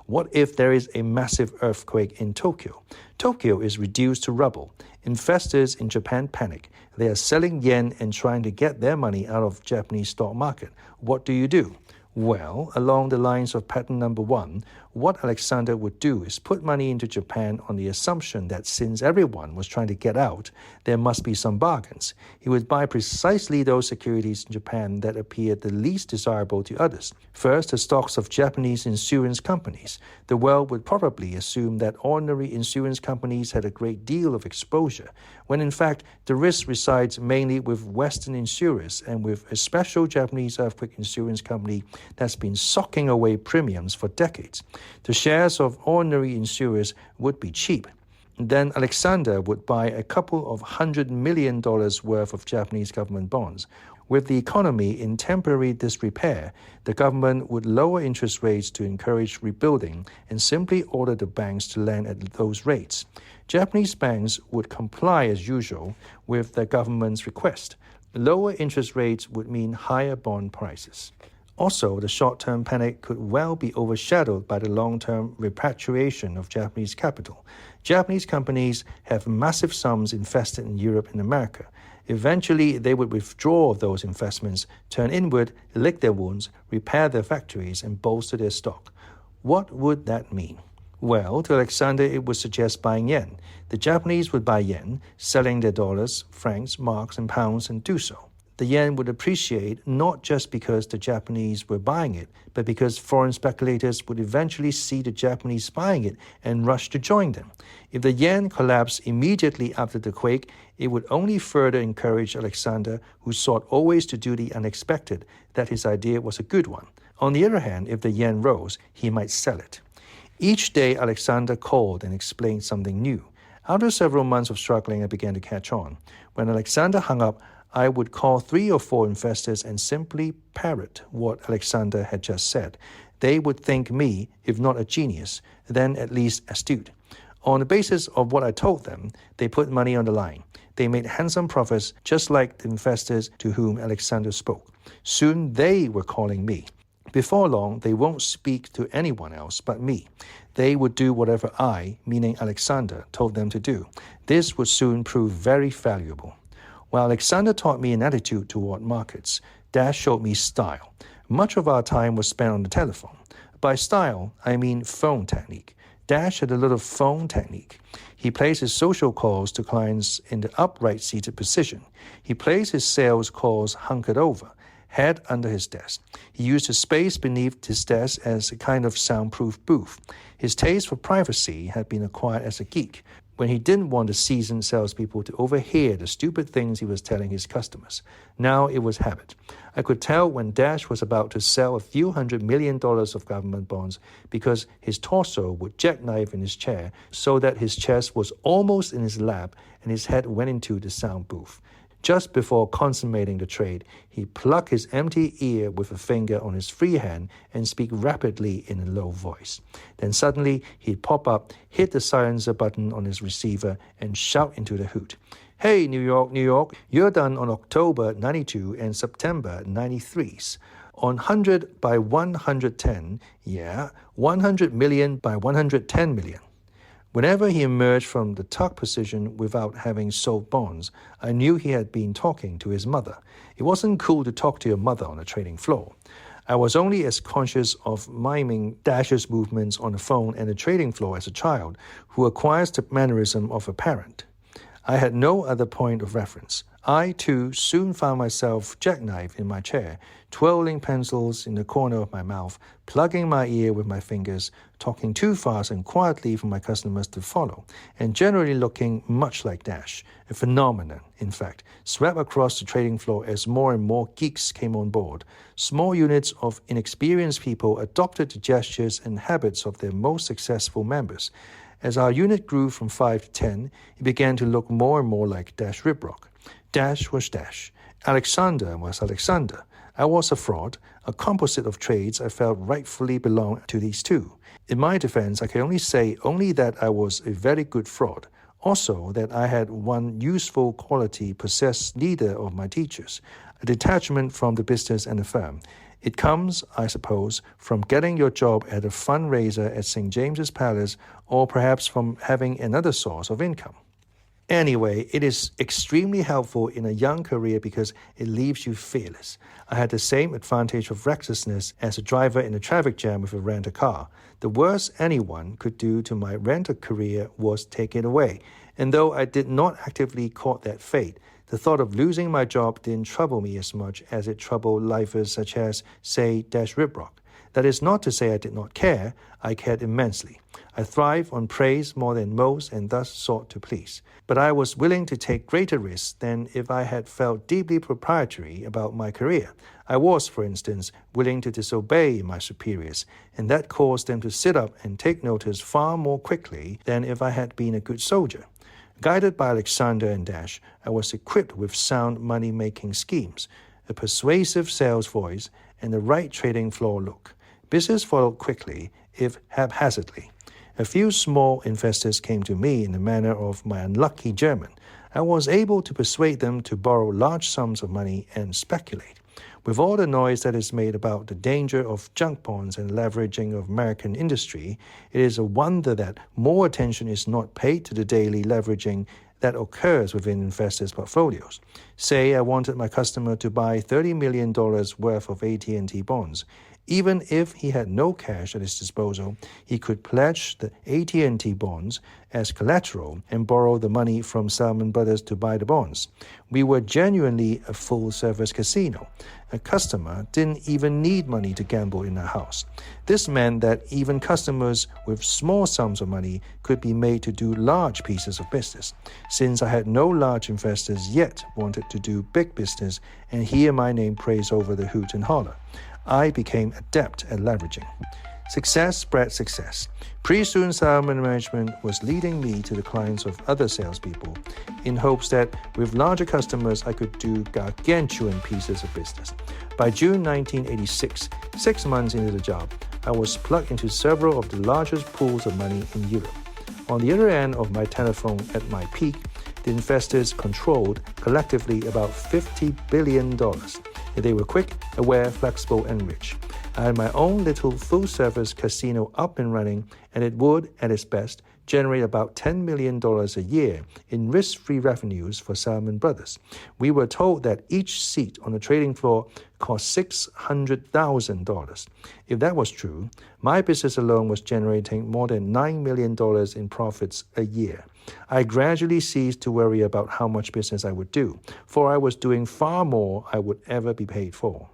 What if there is a massive earthquake in Tokyo? Tokyo is reduced to rubble. Investors in Japan panic. They are selling yen and trying to get their money out of Japanese stock market. What do? Well, along the lines of pattern number 1, what Alexander would do is put money into Japan on the assumption that since everyone was trying to get out, there must be some bargains. He would buy precisely those securities in Japan that appeared the least desirable to others. First, the stocks of Japanese insurance companies. The world would probably assume that ordinary insurance companies had a great deal of exposure, when in fact the risk resides mainly with Western insurers and with a special Japanese earthquake insurance company that's been socking away premiums for decades. The shares of ordinary insurers would be cheap. Then Alexander would buy a couple of $100 million worth of Japanese government bonds. With the economy in temporary disrepair, the government would lower interest rates to encourage rebuilding and simply order the banks to lend at those rates. Japanese banks would comply as usual with the government's request. Lower interest rates would mean higher bond prices. Also, the short-term panic could well be overshadowed by the long-term repatriation of Japanese capital. Japanese companies have massive sums invested in Europe and America. Eventually, they would withdraw those investments, turn inward, lick their wounds, repair their factories, and bolster their stock. What would that mean? Well, to Alexander, it would suggest buying yen. The Japanese would buy yen, selling their dollars, francs, marks, and pounds, and do so. The yen would appreciate not just because the Japanese were buying it, but because foreign speculators would eventually see the Japanese buying it and rush to join them. If the yen collapsed immediately after the quake, it would only further encourage Alexander, who sought always to do the unexpected, that his idea was a good one. On the other hand, if the yen rose, he might sell it. Each day, Alexander called and explained something new. After several months of struggling, I began to catch on. When Alexander hung up, I would call 3 or 4 investors and simply parrot what Alexander had just said. They would think me, if not a genius, then at least astute. On the basis of what I told them, they put money on the line. They made handsome profits, just like the investors to whom Alexander spoke. Soon they were calling me. Before long, they won't speak to anyone else but me. They would do whatever I, meaning Alexander, told them to do. This would soon prove very valuable. While Alexander taught me an attitude toward markets, Dash showed me style. Much of our time was spent on the telephone. By style, I mean phone technique. Dash had a little phone technique. He placed his social calls to clients in the upright seated position. He placed his sales calls hunkered over, head under his desk. He used the space beneath his desk as a kind of soundproof booth. His taste for privacy had been acquired as a geek, when he didn't want the seasoned salespeople to overhear the stupid things he was telling his customers. Now it was habit. I could tell when Dash was about to sell a few $100 million of government bonds because his torso would jackknife in his chair so that his chest was almost in his lap and his head went into the sound booth. Just before consummating the trade, he plucked his empty ear with a finger on his free hand and speak rapidly in a low voice. Then suddenly, he'd pop up, hit the silencer button on his receiver, and shout into the hood. Hey, New York, New York, you're done on October 92 and September 93s. On 100 by 110, yeah, 100 million by 110 million. Whenever he emerged from the tuck position without having sold bonds, I knew he had been talking to his mother. It wasn't cool to talk to your mother on the trading floor. I was only as conscious of miming Dash's movements on the phone and the trading floor as a child who acquires the mannerism of a parent. I had no other point of reference. I, too, soon found myself jackknifed in my chair, twirling pencils in the corner of my mouth, plugging my ear with my fingers, talking too fast and quietly for my customers to follow, and generally looking much like Dash, a phenomenon, in fact, swept across the trading floor as more and more geeks came on board. Small units of inexperienced people adopted the gestures and habits of their most successful members. As our unit grew from 5 to 10, it began to look more and more like Dash Ribrock. Dash was Dash. Alexander was Alexander. I was a fraud, a composite of traits I felt rightfully belonged to these two. In my defense, I can only say that I was a very good fraud. Also, that I had one useful quality possessed neither of my teachers, a detachment from the business and the firm. It comes, I suppose, from getting your job at a fundraiser at St. James's Palace, or perhaps from having another source of income. Anyway, it is extremely helpful in a young career because it leaves you fearless. I had the same advantage of recklessness as a driver in a traffic jam with a rental car. The worst anyone could do to my rental career was take it away. And though I did not actively court that fate, the thought of losing my job didn't trouble me as much as it troubled lifers such as, say, Dash Ribrock. That is not to say I did not care. I cared immensely. I thrived on praise more than most and thus sought to please. But I was willing to take greater risks than if I had felt deeply proprietary about my career. I was, for instance, willing to disobey my superiors, and that caused them to sit up and take notice far more quickly than if I had been a good soldier. Guided by Alexander and Dash, I was equipped with sound money-making schemes, a persuasive sales voice, and the right trading floor look. Business followed quickly, if haphazardly. A few small investors came to me in the manner of my unlucky German. I was able to persuade them to borrow large sums of money and speculate. With all the noise that is made about the danger of junk bonds and leveraging of American industry, it is a wonder that more attention is not paid to the daily leveraging that occurs within investors' portfolios. Say I wanted my customer to buy $30 million worth of AT&T bonds. Even if he had no cash at his disposal, he could pledge the AT&T bonds as collateral and borrow the money from Salomon Brothers to buy the bonds. We were genuinely a full-service casino. A customer didn't even need money to gamble in our house. This meant that even customers with small sums of money could be made to do large pieces of business. Since I had no large investors yet wanted to do big business and hear my name praised over the hoot and holler, I became adept at leveraging. Success bred success. Pretty soon, Salomon management was leading me to the clients of other salespeople in hopes that with larger customers, I could do gargantuan pieces of business. By June 1986, 6 months into the job, I was plugged into several of the largest pools of money in Europe. On the other end of my telephone at my peak, the investors controlled collectively about $50 billion. They were quick, aware, flexible, and rich. I had my own little full-service casino up and running, and it would, at its best, generate about $10 million a year in risk-free revenues for Salomon Brothers. We were told that each seat on the trading floor cost $600,000. If that was true, my business alone was generating more than $9 million in profits a year. I gradually ceased to worry about how much business I would do, for I was doing far more I would ever be paid for.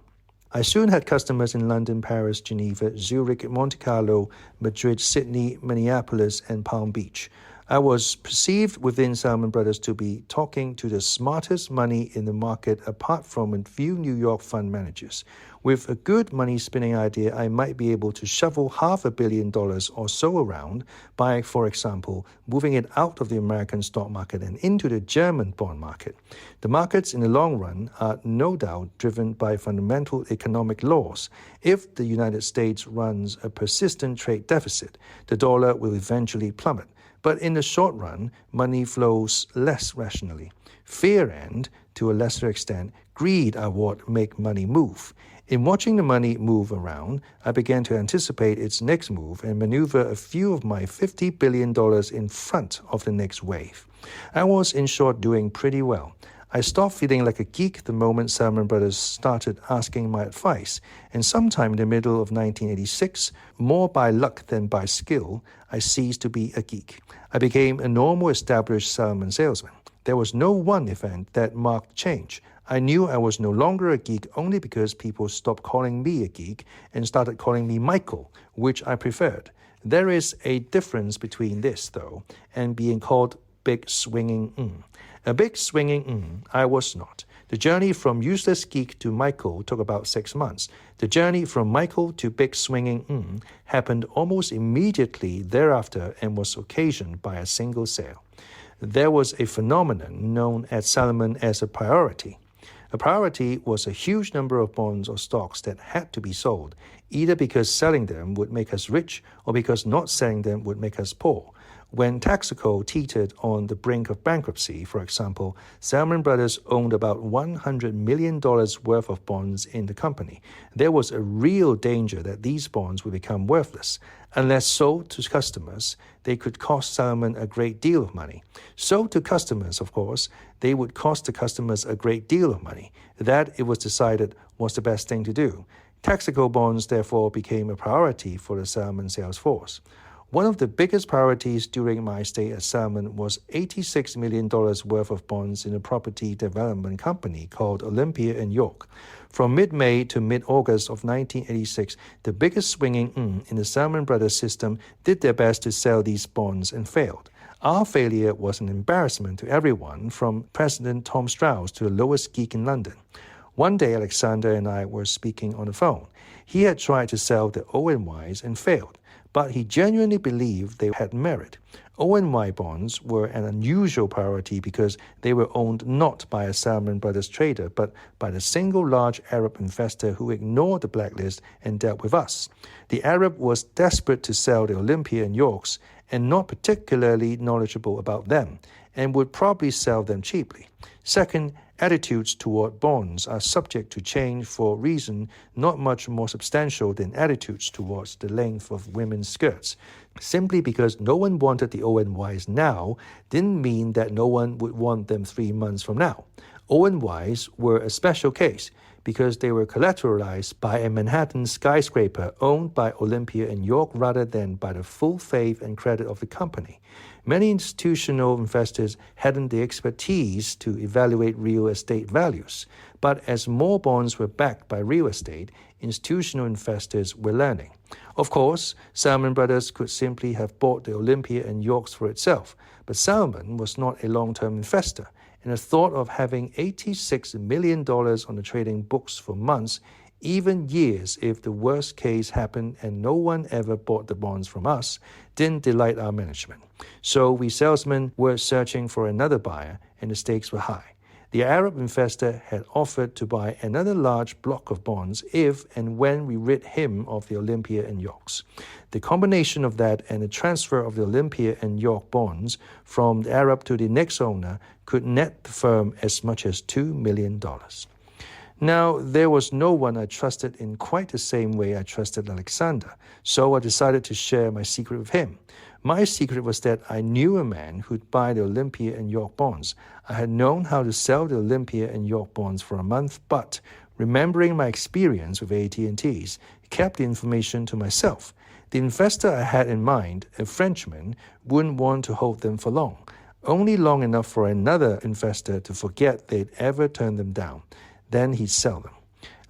I soon had customers in London, Paris, Geneva, Zurich, Monte Carlo, Madrid, Sydney, Minneapolis, and Palm Beach. I was perceived within Salomon Brothers to be talking to the smartest money in the market apart from a few New York fund managers. With a good money-spinning idea, I might be able to shovel $500 million or so around by, for example, moving it out of the American stock market and into the German bond market. The markets in the long run are no doubt driven by fundamental economic laws. If the United States runs a persistent trade deficit, the dollar will eventually plummet. But in the short run, money flows less rationally. Fear and, to a lesser extent, greed are what make money move. In watching the money move around, I began to anticipate its next move and maneuver a few of my $50 billion in front of the next wave. I was, in short, doing pretty well. I stopped feeling like a geek the moment Salomon Brothers started asking my advice, and sometime in the middle of 1986, more by luck than by skill, I ceased to be a geek. I became a normal established Salomon salesman. There was no one event that marked change. I knew I was no longer a geek only because people stopped calling me a geek and started calling me Michael, which I preferred. There is a difference between this, though, and being called big swinging. A big swinging I was not. The journey from useless geek to Michael took about 6 months. The journey from Michael to big swinging happened almost immediately thereafter and was occasioned by a single sale. There was a phenomenon known at Salomon as a priority. A priority was a huge number of bonds or stocks that had to be sold, either because selling them would make us rich or because not selling them would make us poor. When Texaco teetered on the brink of bankruptcy, for example, Salomon Brothers owned about $100 million worth of bonds in the company. There was a real danger that these bonds would become worthless. Unless sold to customers, they could cost Salomon a great deal of money. Sold to customers, of course, they would cost the customers a great deal of money. That, it was decided, was the best thing to do. Texaco bonds, therefore, became a priority for the Salomon sales force. One of the biggest priorities during my stay at Salomon was $86 million worth of bonds in a property development company called Olympia in York. From mid-May to mid-August of 1986, the biggest swinging in the Salomon Brothers system did their best to sell these bonds and failed. Our failure was an embarrassment to everyone, from President Tom Strauss to the lowest geek in London. One day, Alexander and I were speaking on the phone. He had tried to sell the ONYs and failed, but he genuinely believed they had merit. ONY bonds were an unusual priority because they were owned not by a Salomon Brothers trader, but by the single large Arab investor who ignored the blacklist and dealt with us. The Arab was desperate to sell the Olympia and Yorks and not particularly knowledgeable about them. and would probably sell them cheaply. Second, attitudes toward bonds are subject to change for a reason not much more substantial than attitudes towards the length of women's skirts. Simply because no one wanted the ONYs now didn't mean that no one would want them 3 months from now. ONYs were a special case because they were collateralized by a Manhattan skyscraper owned by Olympia and York rather than by the full faith and credit of the company. Many institutional investors hadn't the expertise to evaluate real estate values, but as more bonds were backed by real estate, institutional investors were learning. Of course, Salomon Brothers could simply have bought the Olympia and Yorks for itself, but Salomon was not a long-term investor, and the thought of having $86 million on the trading books for months, even years if the worst case happened and no one ever bought the bonds from us, didn't delight our management. So we salesmen were searching for another buyer, and the stakes were high. The Arab investor had offered to buy another large block of bonds if and when we rid him of the Olympia and Yorks. The combination of that and the transfer of the Olympia and York bonds from the Arab to the next owner could net the firm as much as $2 million. Now, there was no one I trusted in quite the same way I trusted Alexander, so I decided to share my secret with him. My secret was that I knew a man who'd buy the Olympia and York bonds. I had known how to sell the Olympia and York bonds for a month, but remembering my experience with AT&Ts, kept the information to myself. The investor I had in mind, a Frenchman, wouldn't want to hold them for long, only long enough for another investor to forget they'd ever turned them down. Then he'd sell them.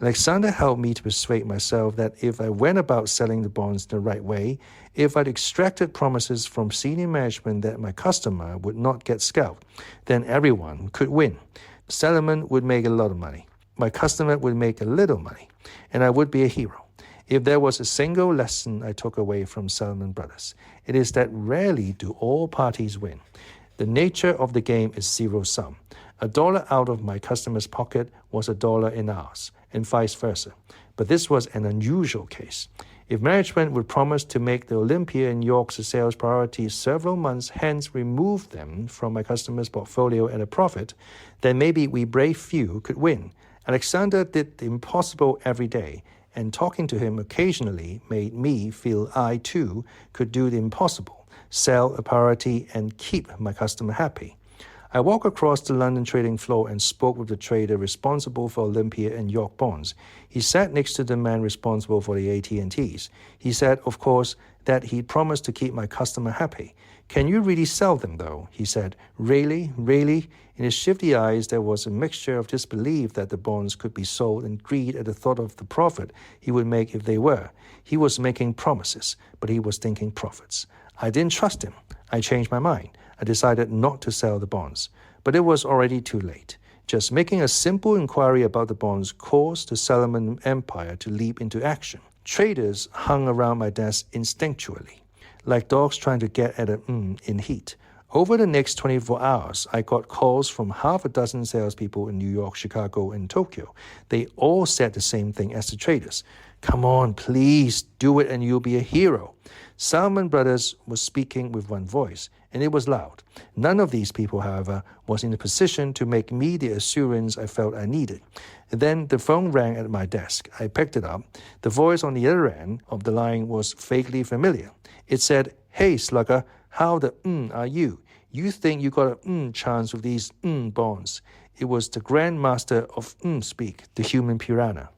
Alexander helped me to persuade myself that if I went about selling the bonds the right way, if I'd extracted promises from senior management that my customer would not get scalped, then everyone could win. Salomon would make a lot of money. My customer would make a little money, and I would be a hero. If there was a single lesson I took away from Salomon Brothers, it is that rarely do all parties win. The nature of the game is zero-sum. $1 out of my customer's pocket was $1 in ours, and vice versa. But this was an unusual case. If management would promise to make the Olympia and York's a sales priority several months, hence remove them from my customer's portfolio at a profit, then maybe we brave few could win. Alexander did the impossible every day, and talking to him occasionally made me feel I, too, could do the impossible, sell a priority and keep my customer happy. I walked across the London trading floor and spoke with the trader responsible for Olympia and York bonds. He sat next to the man responsible for the AT&Ts. He said, of course, that he'd promised to keep my customer happy. Can you really sell them, though? He said. Really? Really? In his shifty eyes, there was a mixture of disbelief that the bonds could be sold and greed at the thought of the profit he would make if they were. He was making promises, but he was thinking profits. I didn't trust him. I changed my mind. I decided not to sell the bonds, but it was already too late. Just making a simple inquiry about the bonds caused the Salomon empire to leap into action. Traders hung around my desk instinctually, like dogs trying to get at an in heat. Over the next 24 hours, I got calls from half a dozen salespeople in New York, Chicago, and Tokyo. They all said the same thing as the traders. Come on, please, do it and you'll be a hero. Salomon Brothers was speaking with one voice, and it was loud. None of these people, however, was in a position to make me the assurance I felt I needed. Then the phone rang at my desk. I picked it up. The voice on the other end of the line was vaguely familiar. It said, "Hey, slugger, how the are you? You think you got a chance with these bonds?" It was the grandmaster of speak, the human piranha.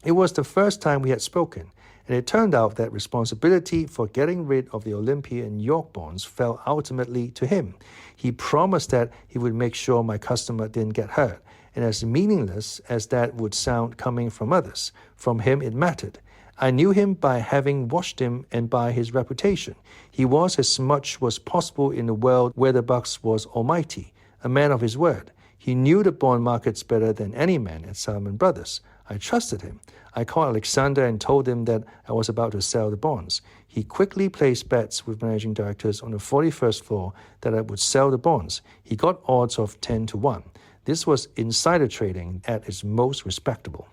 It was the first time we had spoken, and it turned out that responsibility for getting rid of the Olympia and York bonds fell ultimately to him. He promised that he would make sure my customer didn't get hurt, and as meaningless as that would sound coming from others, from him it mattered. I knew him by having watched him and by his reputation. He was as much was possible in a world where the bucks was almighty, a man of his word. He knew the bond markets better than any man at Salomon Brothers. I trusted him. I called Alexander and told him that I was about to sell the bonds. He quickly placed bets with managing directors on the 41st floor that I would sell the bonds. He got odds of 10 to 1. This was insider trading at its most respectable.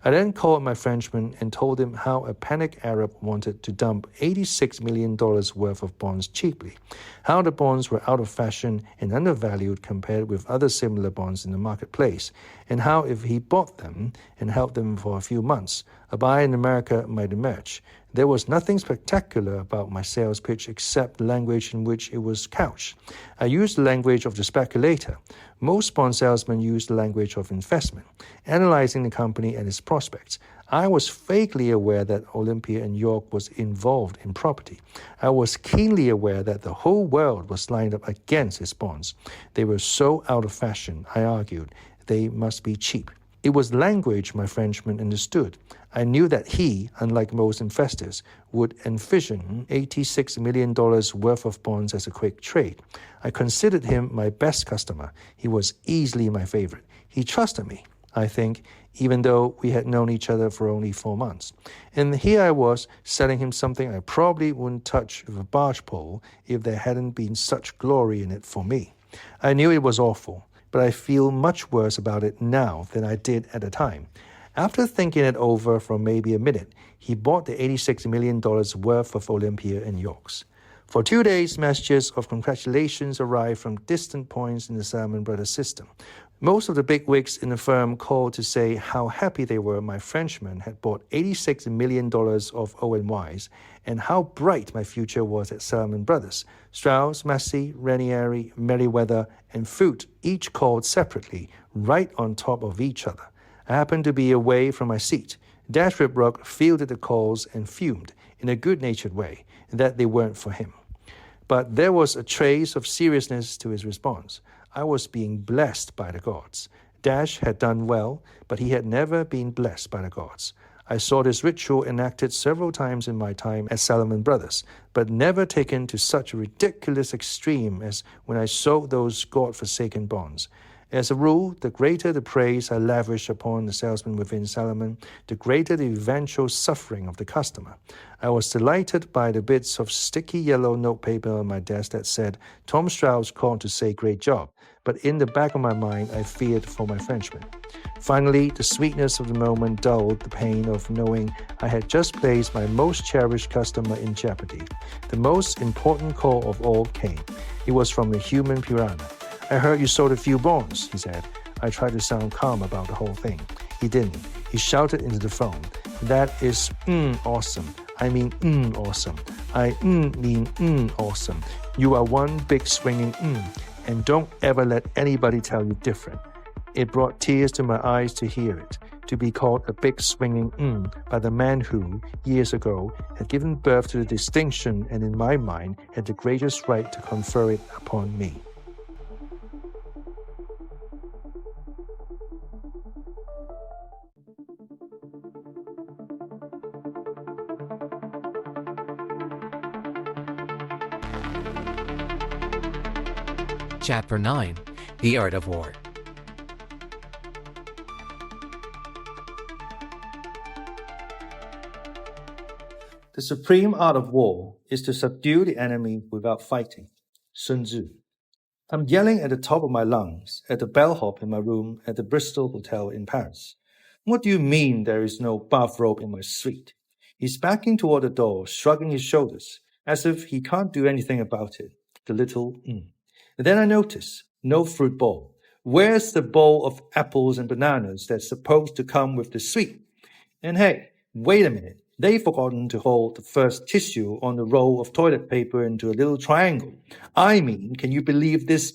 I then called my Frenchman and told him how a panicked Arab wanted to dump $86 million worth of bonds cheaply, how the bonds were out of fashion and undervalued compared with other similar bonds in the marketplace, and how if he bought them and held them for a few months, a buy in America might emerge. There was nothing spectacular about my sales pitch except the language in which it was couched. I used the language of the speculator. Most bond salesmen use the language of investment, analyzing the company and its prospects. I was vaguely aware that Olympia and York was involved in property. I was keenly aware that the whole world was lined up against its bonds. They were so out of fashion, I argued. They must be cheap. It was language my Frenchman understood. I knew that he, unlike most investors, would envision $86 million worth of bonds as a quick trade. I considered him my best customer. He was easily my favorite. He trusted me, I think, even though we had known each other for only 4 months. And here I was, selling him something I probably wouldn't touch with a barge pole if there hadn't been such glory in it for me. I knew it was awful, but I feel much worse about it now than I did at the time. After thinking it over for maybe a minute, he bought the $86 million worth of Olympia and Yorks. For 2 days, messages of congratulations arrived from distant points in the Salmon Brothers system. Most of the bigwigs in the firm called to say how happy they were my Frenchman had bought $86 million of O&Ys and how bright my future was at Salmon Brothers. Strauss, Massey, Ranieri, Merriweather, and Foote each called separately, right on top of each other. I happened to be away from my seat. Dash Ribrock fielded the calls and fumed, in a good-natured way, that they weren't for him. But there was a trace of seriousness to his response. I was being blessed by the gods. Dash had done well, but he had never been blessed by the gods. I saw this ritual enacted several times in my time at Salomon Brothers, but never taken to such a ridiculous extreme as when I sold those God-forsaken bonds. As a rule, the greater the praise I lavished upon the salesman within Salomon, the greater the eventual suffering of the customer. I was delighted by the bits of sticky yellow notepaper on my desk that said, Tom Strauss called to say great job, but in the back of my mind I feared for my Frenchman. Finally, the sweetness of the moment dulled the pain of knowing I had just placed my most cherished customer in jeopardy. The most important call of all came. It was from a human piranha. I heard you sold a few bonds, he said. I tried to sound calm about the whole thing. He didn't. He shouted into the phone. That is awesome. I mean awesome. I mean awesome. You are one big swinging and don't ever let anybody tell you different. It brought tears to my eyes to hear it, to be called a big swinging by the man who, years ago, had given birth to the distinction and in my mind had the greatest right to confer it upon me. Chapter 9. The Art of War. The supreme art of war is to subdue the enemy without fighting. Sun Tzu. I'm yelling at the top of my lungs at the bellhop in my room at the Bristol Hotel in Paris. What do you mean there is no bathrobe in my suite? He's backing toward the door, shrugging his shoulders, as if he can't do anything about it. The little Then I notice, no fruit bowl. Where's the bowl of apples and bananas that's supposed to come with the suite? And hey, wait a minute. They've forgotten to hold the first tissue on the roll of toilet paper into a little triangle. I mean, can you believe this?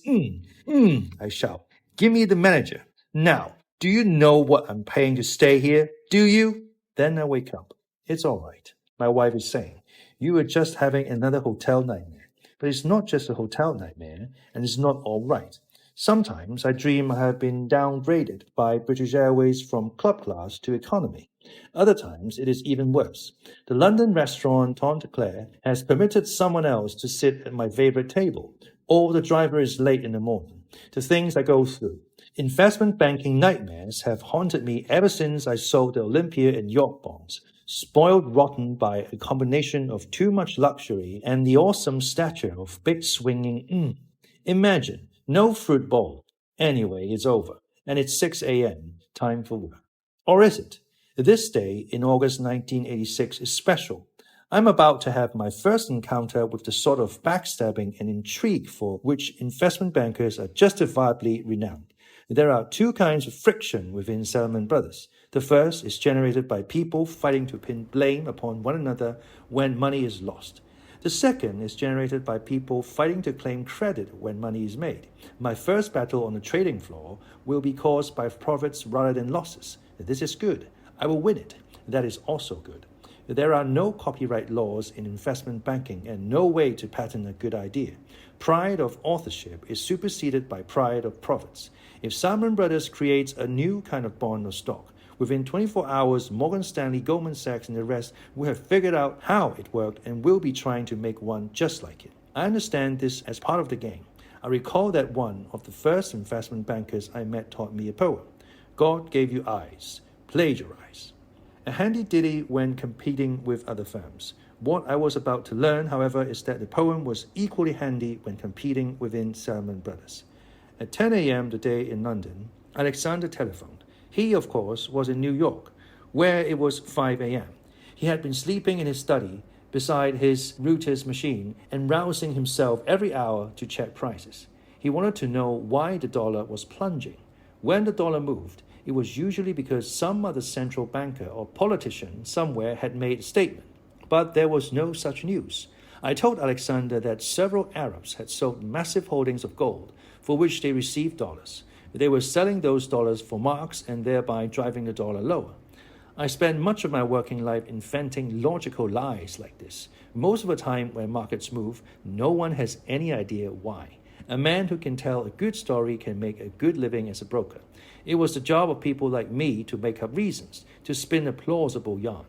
I shout. Give me the manager. Now, do you know what I'm paying to stay here? Do you? Then I wake up. It's all right. My wife is saying, you are just having another hotel nightmare. But it's not just a hotel nightmare, and it's not all right. Sometimes I dream I have been downgraded by British Airways from club class to economy. Other times it is even worse. The London restaurant Tanteclair has permitted someone else to sit at my favorite table, or the driver is late in the morning. The things I go through. Investment banking nightmares have haunted me ever since I sold the Olympia and York bonds. Spoiled rotten by a combination of too much luxury and the awesome stature of big swinging Imagine, no fruit bowl. Anyway, it's over, and it's 6 a.m., time for work. Or is it? This day in August 1986 is special. I'm about to have my first encounter with the sort of backstabbing and intrigue for which investment bankers are justifiably renowned. There are two kinds of friction within Salomon Brothers. The first is generated by people fighting to pin blame upon one another when money is lost. The second is generated by people fighting to claim credit when money is made. My first battle on the trading floor will be caused by profits rather than losses. This is good. I will win it. That is also good. There are no copyright laws in investment banking and no way to patent a good idea. Pride of authorship is superseded by pride of profits. If Salomon Brothers creates a new kind of bond or stock, within 24 hours, Morgan Stanley, Goldman Sachs, and the rest will have figured out how it worked and will be trying to make one just like it. I understand this as part of the game. I recall that one of the first investment bankers I met taught me a poem. God gave you eyes. Plagiarize. A handy ditty when competing with other firms. What I was about to learn, however, is that the poem was equally handy when competing within Salomon Brothers. At 10 a.m. the day in London, Alexander telephoned. He, of course, was in New York, where it was 5 a.m. He had been sleeping in his study beside his Reuters machine and rousing himself every hour to check prices. He wanted to know why the dollar was plunging. When the dollar moved, it was usually because some other central banker or politician somewhere had made a statement. But there was no such news. I told Alexander that several Arabs had sold massive holdings of gold for which they received dollars. They were selling those dollars for marks and thereby driving the dollar lower. I spent much of my working life inventing logical lies like this. Most of the time when markets move, no one has any idea why. A man who can tell a good story can make a good living as a broker. It was the job of people like me to make up reasons, to spin a plausible yarn.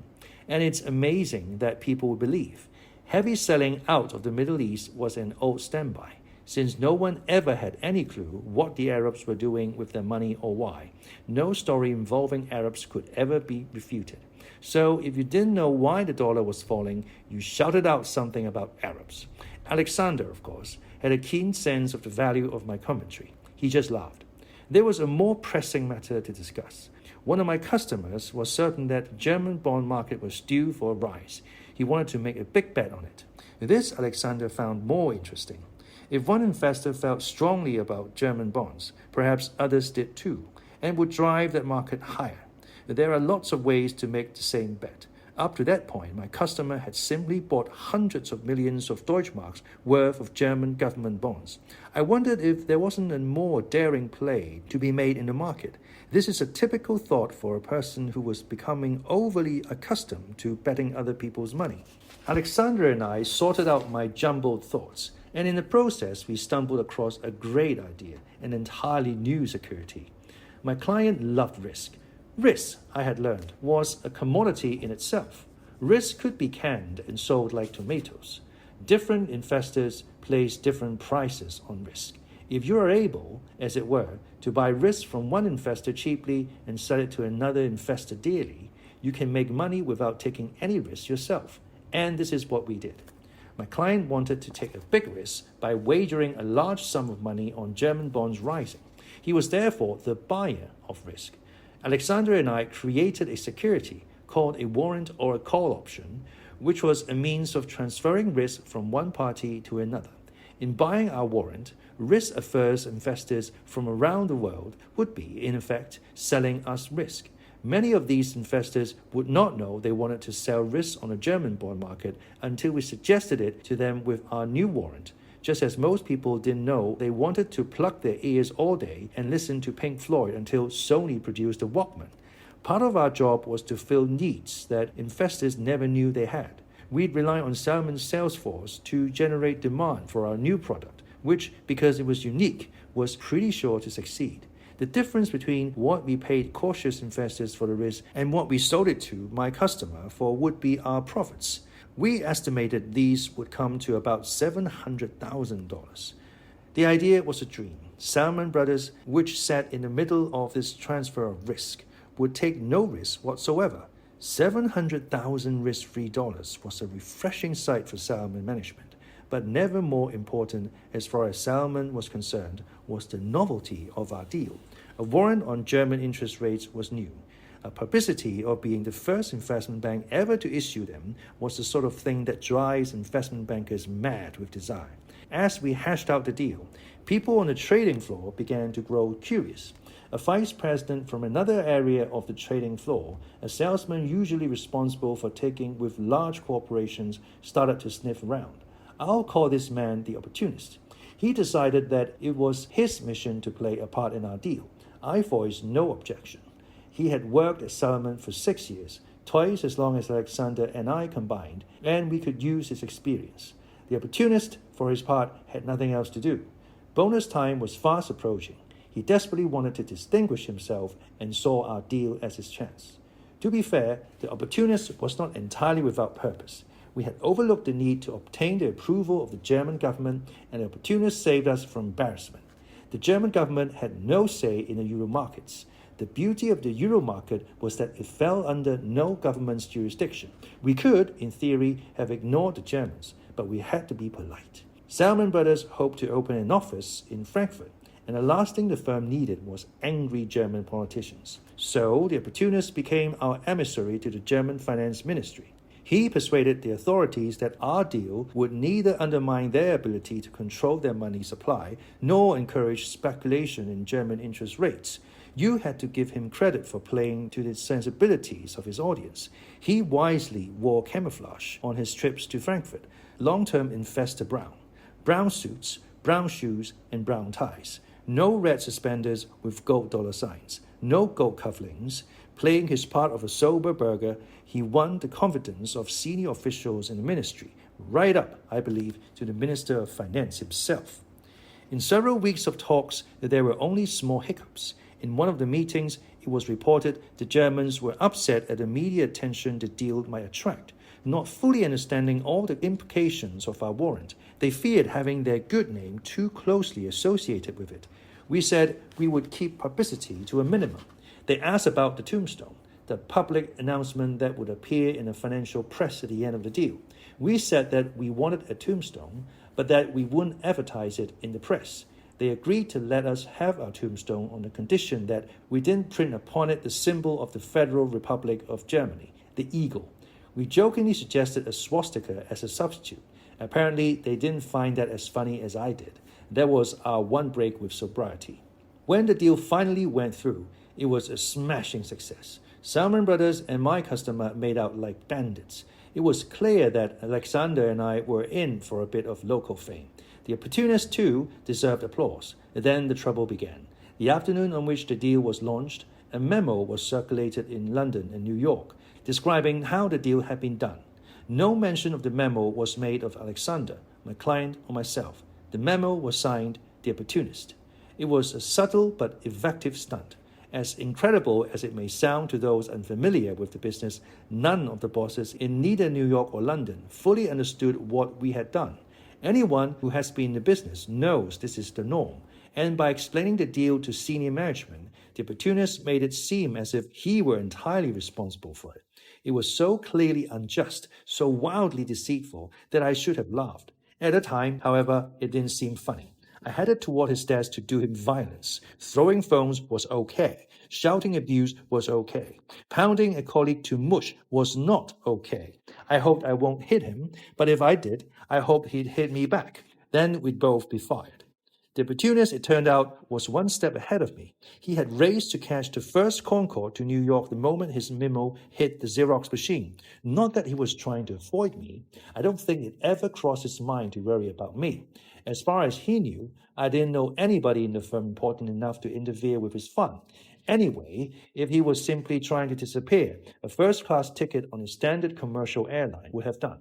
And it's amazing that people would believe. Heavy selling out of the Middle East was an old standby, since no one ever had any clue what the Arabs were doing with their money or why. No story involving Arabs could ever be refuted. So if you didn't know why the dollar was falling, you shouted out something about Arabs. Alexander, of course, had a keen sense of the value of my commentary. He just laughed. There was a more pressing matter to discuss. One of my customers was certain that the German bond market was due for a rise. He wanted to make a big bet on it. This Alexander found more interesting. If one investor felt strongly about German bonds, perhaps others did too, and would drive that market higher. There are lots of ways to make the same bet. Up to that point, my customer had simply bought hundreds of millions of Deutschmarks worth of German government bonds. I wondered if there wasn't a more daring play to be made in the market. This is a typical thought for a person who was becoming overly accustomed to betting other people's money. Alexander and I sorted out my jumbled thoughts, and in the process we stumbled across a great idea, an entirely new security. My client loved risk. Risk, I had learned, was a commodity in itself. Risk could be canned and sold like tomatoes. Different investors place different prices on risk. If you are able, as it were, to buy risk from one investor cheaply and sell it to another investor dearly, you can make money without taking any risk yourself. And this is what we did. My client wanted to take a big risk by wagering a large sum of money on German bonds rising. He was therefore the buyer of risk. Alexander and I created a security called a warrant or a call option, which was a means of transferring risk from one party to another. In buying our warrant, risk-averse investors from around the world would be, in effect, selling us risk. Many of these investors would not know they wanted to sell risk on the German bond market until we suggested it to them with our new warrant, just as most people didn't know they wanted to plug their ears all day and listen to Pink Floyd until Sony produced a Walkman. Part of our job was to fill needs that investors never knew they had. We'd rely on Salomon's sales force to generate demand for our new product, which, because it was unique, was pretty sure to succeed. The difference between what we paid cautious investors for the risk and what we sold it to my customer for would be our profits. We estimated these would come to about $700,000. The idea was a dream. Salomon Brothers, which sat in the middle of this transfer of risk, would take no risk whatsoever. 700,000 risk-free dollars was a refreshing sight for Salomon management, but never more important as far as Salomon was concerned was the novelty of our deal. A warrant on German interest rates was new. Publicity of being the first investment bank ever to issue them was the sort of thing that drives investment bankers mad with desire. As we hashed out the deal, people on the trading floor began to grow curious. A vice president from another area of the trading floor, a salesman usually responsible for taking with large corporations, started to sniff around. I'll call this man the opportunist. He decided that it was his mission to play a part in our deal. I voiced no objection. He had worked at Solomon for 6 years, twice as long as Alexander and I combined, and we could use his experience. The opportunist, for his part, had nothing else to do. Bonus time was fast approaching. He desperately wanted to distinguish himself and saw our deal as his chance. To be fair, the opportunist was not entirely without purpose. We had overlooked the need to obtain the approval of the German government, and the opportunist saved us from embarrassment. The German government had no say in the euro markets. The beauty of the euro market was that it fell under no government's jurisdiction. We could, in theory, have ignored the Germans, but we had to be polite. Salomon Brothers hoped to open an office in Frankfurt, and the last thing the firm needed was angry German politicians. So the opportunist became our emissary to the German finance ministry. He persuaded the authorities that our deal would neither undermine their ability to control their money supply nor encourage speculation in German interest rates. You had to give him credit for playing to the sensibilities of his audience. He wisely wore camouflage on his trips to Frankfurt, long-term investor brown. Brown suits, brown shoes, and brown ties. No red suspenders with gold dollar signs. No gold cufflinks. Playing his part of a sober burgher, he won the confidence of senior officials in the ministry, right up, I believe, to the Minister of Finance himself. In several weeks of talks, there were only small hiccups. In one of the meetings, it was reported the Germans were upset at the media attention the deal might attract. Not fully understanding all the implications of our warrant, they feared having their good name too closely associated with it. We said we would keep publicity to a minimum. They asked about the tombstone, the public announcement that would appear in the financial press at the end of the deal. We said that we wanted a tombstone, but that we wouldn't advertise it in the press. They agreed to let us have our tombstone on the condition that we didn't print upon it the symbol of the Federal Republic of Germany, the eagle. We jokingly suggested a swastika as a substitute. Apparently, they didn't find that as funny as I did. That was our one break with sobriety. When the deal finally went through, it was a smashing success. Salomon Brothers and my customer made out like bandits. It was clear that Alexander and I were in for a bit of local fame. The opportunist, too, deserved applause. Then the trouble began. The afternoon on which the deal was launched, a memo was circulated in London and New York, describing how the deal had been done. No mention of the memo was made of Alexander, my client, or myself. The memo was signed The Opportunist. It was a subtle but effective stunt. As incredible as it may sound to those unfamiliar with the business, none of the bosses in neither New York or London fully understood what we had done. Anyone who has been in the business knows this is the norm, and by explaining the deal to senior management, the opportunist made it seem as if he were entirely responsible for it. It was so clearly unjust, so wildly deceitful, that I should have laughed. At the time, however, it didn't seem funny. I headed toward his desk to do him violence. Throwing phones was okay. Shouting abuse was okay. Pounding a colleague to mush was not okay. I hoped I won't hit him, but if I did, I hoped he'd hit me back. Then we'd both be fired. The opportunist, it turned out, was one step ahead of me. He had raced to catch the first Concorde to New York the moment his memo hit the Xerox machine. Not that he was trying to avoid me. I don't think it ever crossed his mind to worry about me. As far as he knew, I didn't know anybody in the firm important enough to interfere with his fun. Anyway, if he was simply trying to disappear, a first-class ticket on a standard commercial airline would have done.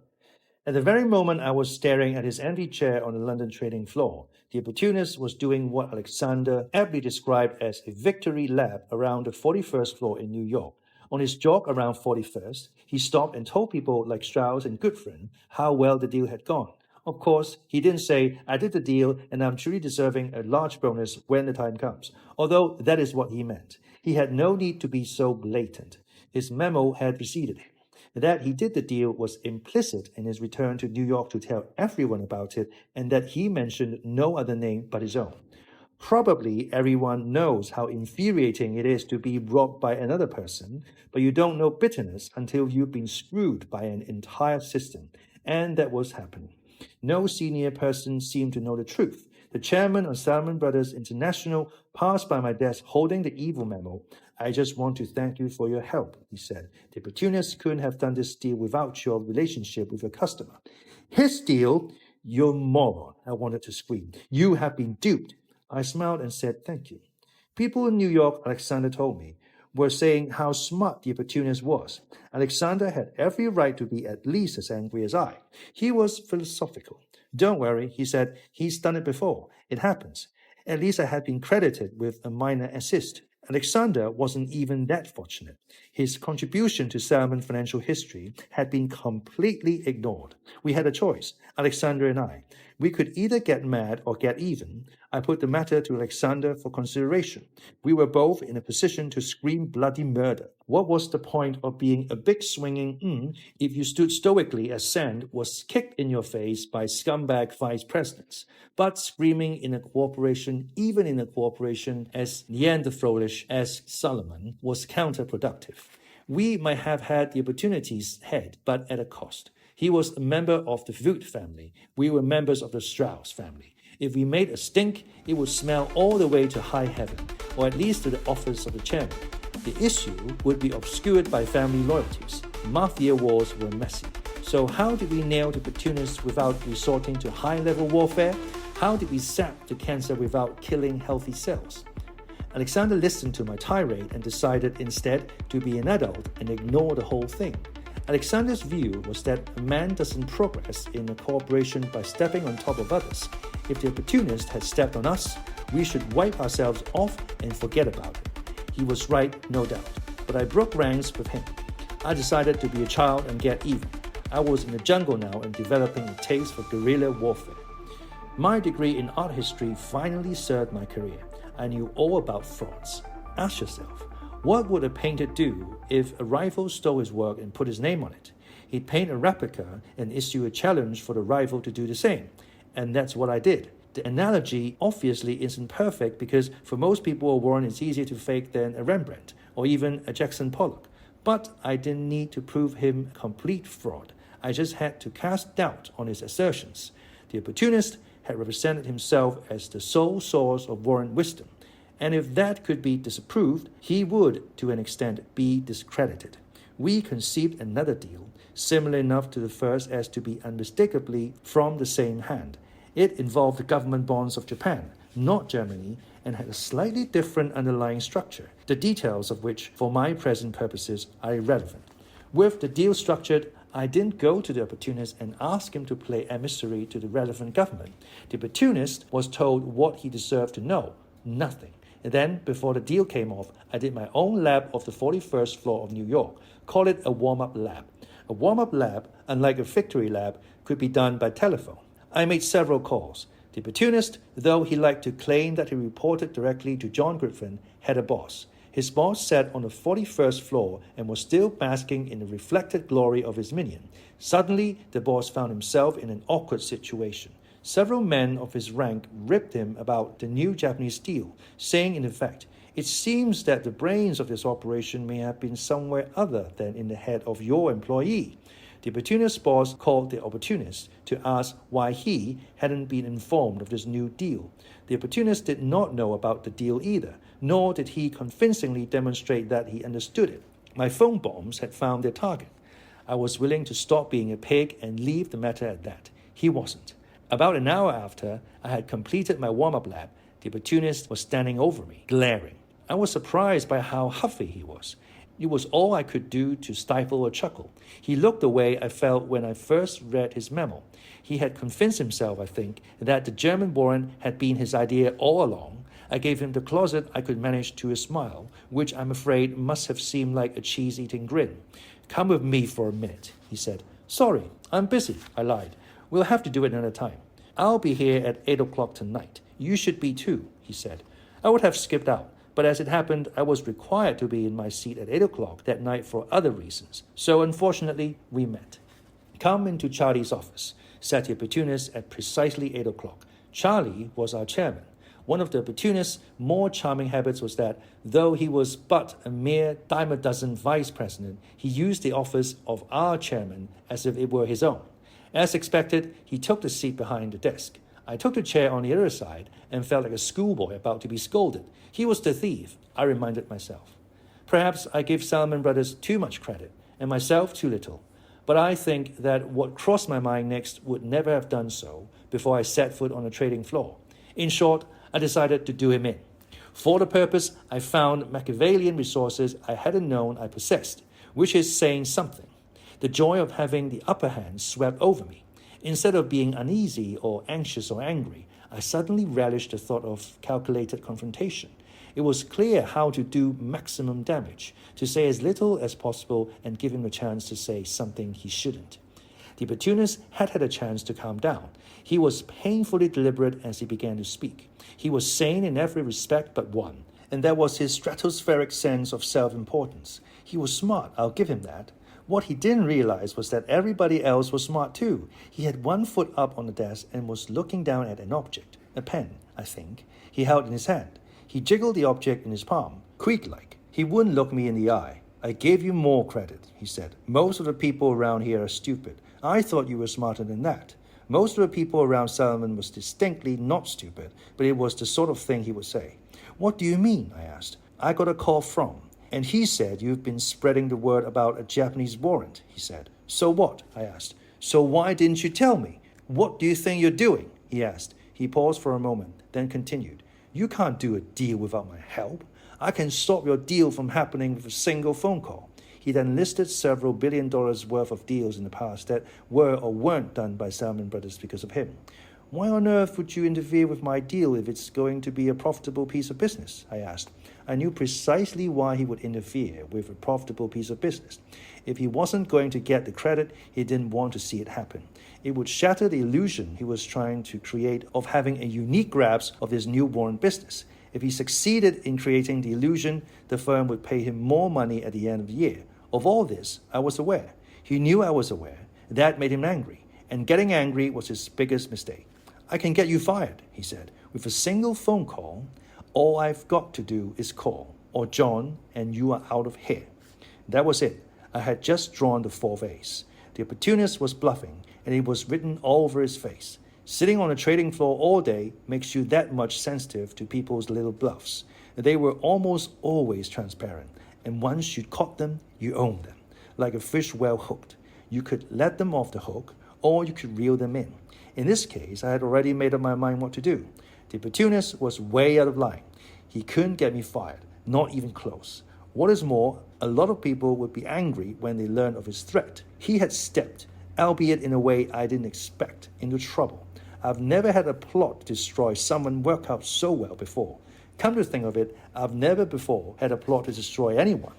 At the very moment I was staring at his empty chair on the London trading floor, the opportunist was doing what Alexander aptly described as a victory lap around the 41st floor in New York. On his jog around 41st, he stopped and told people like Strauss and Goodfriend how well the deal had gone. Of course, he didn't say, I did the deal and I'm truly deserving a large bonus when the time comes, although that is what he meant. He had no need to be so blatant. His memo had preceded him. That he did the deal was implicit in his return to New York to tell everyone about it, and that he mentioned no other name but his own. Probably everyone knows how infuriating it is to be robbed by another person, but you don't know bitterness until you've been screwed by an entire system, and that was happening. No senior person seemed to know the truth. The chairman of Salomon Brothers International passed by my desk holding the evil memo. I just want to thank you for your help, he said. The opportunists couldn't have done this deal without your relationship with your customer. His deal? You moron, I wanted to scream. You have been duped. I smiled and said thank you. People in New York, Alexander told me, were saying how smart the opportunist was. Alexander had every right to be at least as angry as I. He was philosophical. Don't worry, he said, he's done it before. It happens. At least I had been credited with a minor assist. Alexander wasn't even that fortunate. His contribution to Salomon financial history had been completely ignored. We had a choice, Alexander and I. We could either get mad or get even. I put the matter to Alexander for consideration. We were both in a position to scream bloody murder. What was the point of being a big swinging if you stood stoically as sand was kicked in your face by scumbag vice presidents? But screaming in a corporation, even in a corporation as Neanderthalish as Solomon, was counterproductive. We might have had the opportunities had, but at a cost. He was a member of the Voot family. We were members of the Strauss family. If we made a stink, it would smell all the way to high heaven, or at least to the office of the chairman. The issue would be obscured by family loyalties. Mafia wars were messy. So how did we nail the opportunists without resorting to high-level warfare? How did we sap the cancer without killing healthy cells? Alexander listened to my tirade and decided instead to be an adult and ignore the whole thing. Alexander's view was that a man doesn't progress in a corporation by stepping on top of others. If the opportunist had stepped on us, we should wipe ourselves off and forget about it. He was right, no doubt, but I broke ranks with him. I decided to be a child and get even. I was in the jungle now and developing a taste for guerrilla warfare. My degree in art history finally served my career. I knew all about frauds. Ask yourself, what would a painter do if a rival stole his work and put his name on it? He'd paint a replica and issue a challenge for the rival to do the same. And that's what I did. The analogy obviously isn't perfect because for most people a Warren is easier to fake than a Rembrandt or even a Jackson Pollock. But I didn't need to prove him a complete fraud. I just had to cast doubt on his assertions. The opportunist had represented himself as the sole source of Warren wisdom. And if that could be disapproved, he would, to an extent, be discredited. We conceived another deal, similar enough to the first as to be unmistakably from the same hand. It involved the government bonds of Japan, not Germany, and had a slightly different underlying structure, the details of which, for my present purposes, are irrelevant. With the deal structured, I didn't go to the opportunist and ask him to play emissary to the relevant government. The opportunist was told what he deserved to know, nothing. And then, before the deal came off, I did my own lab of the 41st floor of New York. Call it a warm-up lab. A warm-up lab, unlike a victory lab, could be done by telephone. I made several calls. The opportunist, though he liked to claim that he reported directly to John Goodfriend, had a boss. His boss sat on the 41st floor and was still basking in the reflected glory of his minion. Suddenly, the boss found himself in an awkward situation. Several men of his rank ripped him about the new Japanese deal, saying in effect, "It seems that the brains of this operation may have been somewhere other than in the head of your employee." The opportunist boss called the opportunist to ask why he hadn't been informed of this new deal. The opportunist did not know about the deal either, nor did he convincingly demonstrate that he understood it. My phone bombs had found their target. I was willing to stop being a pig and leave the matter at that. He wasn't. About an hour after I had completed my warm-up lab, the opportunist was standing over me, glaring. I was surprised by how huffy he was. It was all I could do to stifle a chuckle. He looked the way I felt when I first read his memo. He had convinced himself, I think, that the German warrant had been his idea all along. I gave him the closet I could manage to a smile, which I'm afraid must have seemed like a cheese-eating grin. "Come with me for a minute," he said. "Sorry, I'm busy," I lied. "We'll have to do it another time." "I'll be here at 8 o'clock tonight. You should be too," he said. I would have skipped out, but as it happened, I was required to be in my seat at 8 o'clock that night for other reasons. So unfortunately, we met. "Come into Charlie's office," said the opportunist at precisely 8 o'clock. Charlie was our chairman. One of the opportunist's more charming habits was that, though he was but a mere dime a dozen vice president, he used the office of our chairman as if it were his own. As expected, he took the seat behind the desk. I took the chair on the other side and felt like a schoolboy about to be scolded. He was the thief, I reminded myself. Perhaps I give Salomon Brothers too much credit, and myself too little. But I think that what crossed my mind next would never have done so before I set foot on the trading floor. In short, I decided to do him in. For the purpose, I found Machiavellian resources I hadn't known I possessed, which is saying something. The joy of having the upper hand swept over me. Instead of being uneasy or anxious or angry, I suddenly relished the thought of calculated confrontation. It was clear how to do maximum damage, to say as little as possible and give him a chance to say something he shouldn't. The opportunist had a chance to calm down. He was painfully deliberate as he began to speak. He was sane in every respect but one, and that was his stratospheric sense of self-importance. He was smart, I'll give him that. What he didn't realize was that everybody else was smart too. He had one foot up on the desk and was looking down at an object, a pen, I think, he held in his hand. He jiggled the object in his palm, quick-like. He wouldn't look me in the eye. I gave you more credit, he said. Most of the people around here are stupid. I thought you were smarter than that. Most of the people around Salomon was distinctly not stupid, but it was the sort of thing he would say. What do you mean? I asked. I got a call from, and he said you've been spreading the word about a Japanese warrant, he said. So what? I asked. So why didn't you tell me? What do you think you're doing? He asked. He paused for a moment, then continued. You can't do a deal without my help. I can stop your deal from happening with a single phone call. He then listed several $1 billion worth of deals in the past that were or weren't done by Salomon Brothers because of him. Why on earth would you interfere with my deal if it's going to be a profitable piece of business? I asked. I knew precisely why he would interfere with a profitable piece of business. If he wasn't going to get the credit, he didn't want to see it happen. It would shatter the illusion he was trying to create of having a unique grasp of this new warrant business. If he succeeded in creating the illusion, the firm would pay him more money at the end of the year. Of all this, I was aware. He knew I was aware. That made him angry, and getting angry was his biggest mistake. I can get you fired, he said. With a single phone call, all I've got to do is call, or John, and you are out of here. That was it. I had just drawn the fourth ace. The opportunist was bluffing, and it was written all over his face. Sitting on the trading floor all day makes you that much sensitive to people's little bluffs. They were almost always transparent, and once you caught them, you owned them. Like a fish well hooked. You could let them off the hook, or you could reel them in. In this case, I had already made up my mind what to do. The opportunist was way out of line. He couldn't get me fired, not even close. What is more, a lot of people would be angry when they learned of his threat. He had stepped, albeit in a way I didn't expect, into trouble. I've never had a plot to destroy someone work out so well before. Come to think of it, I've never before had a plot to destroy anyone.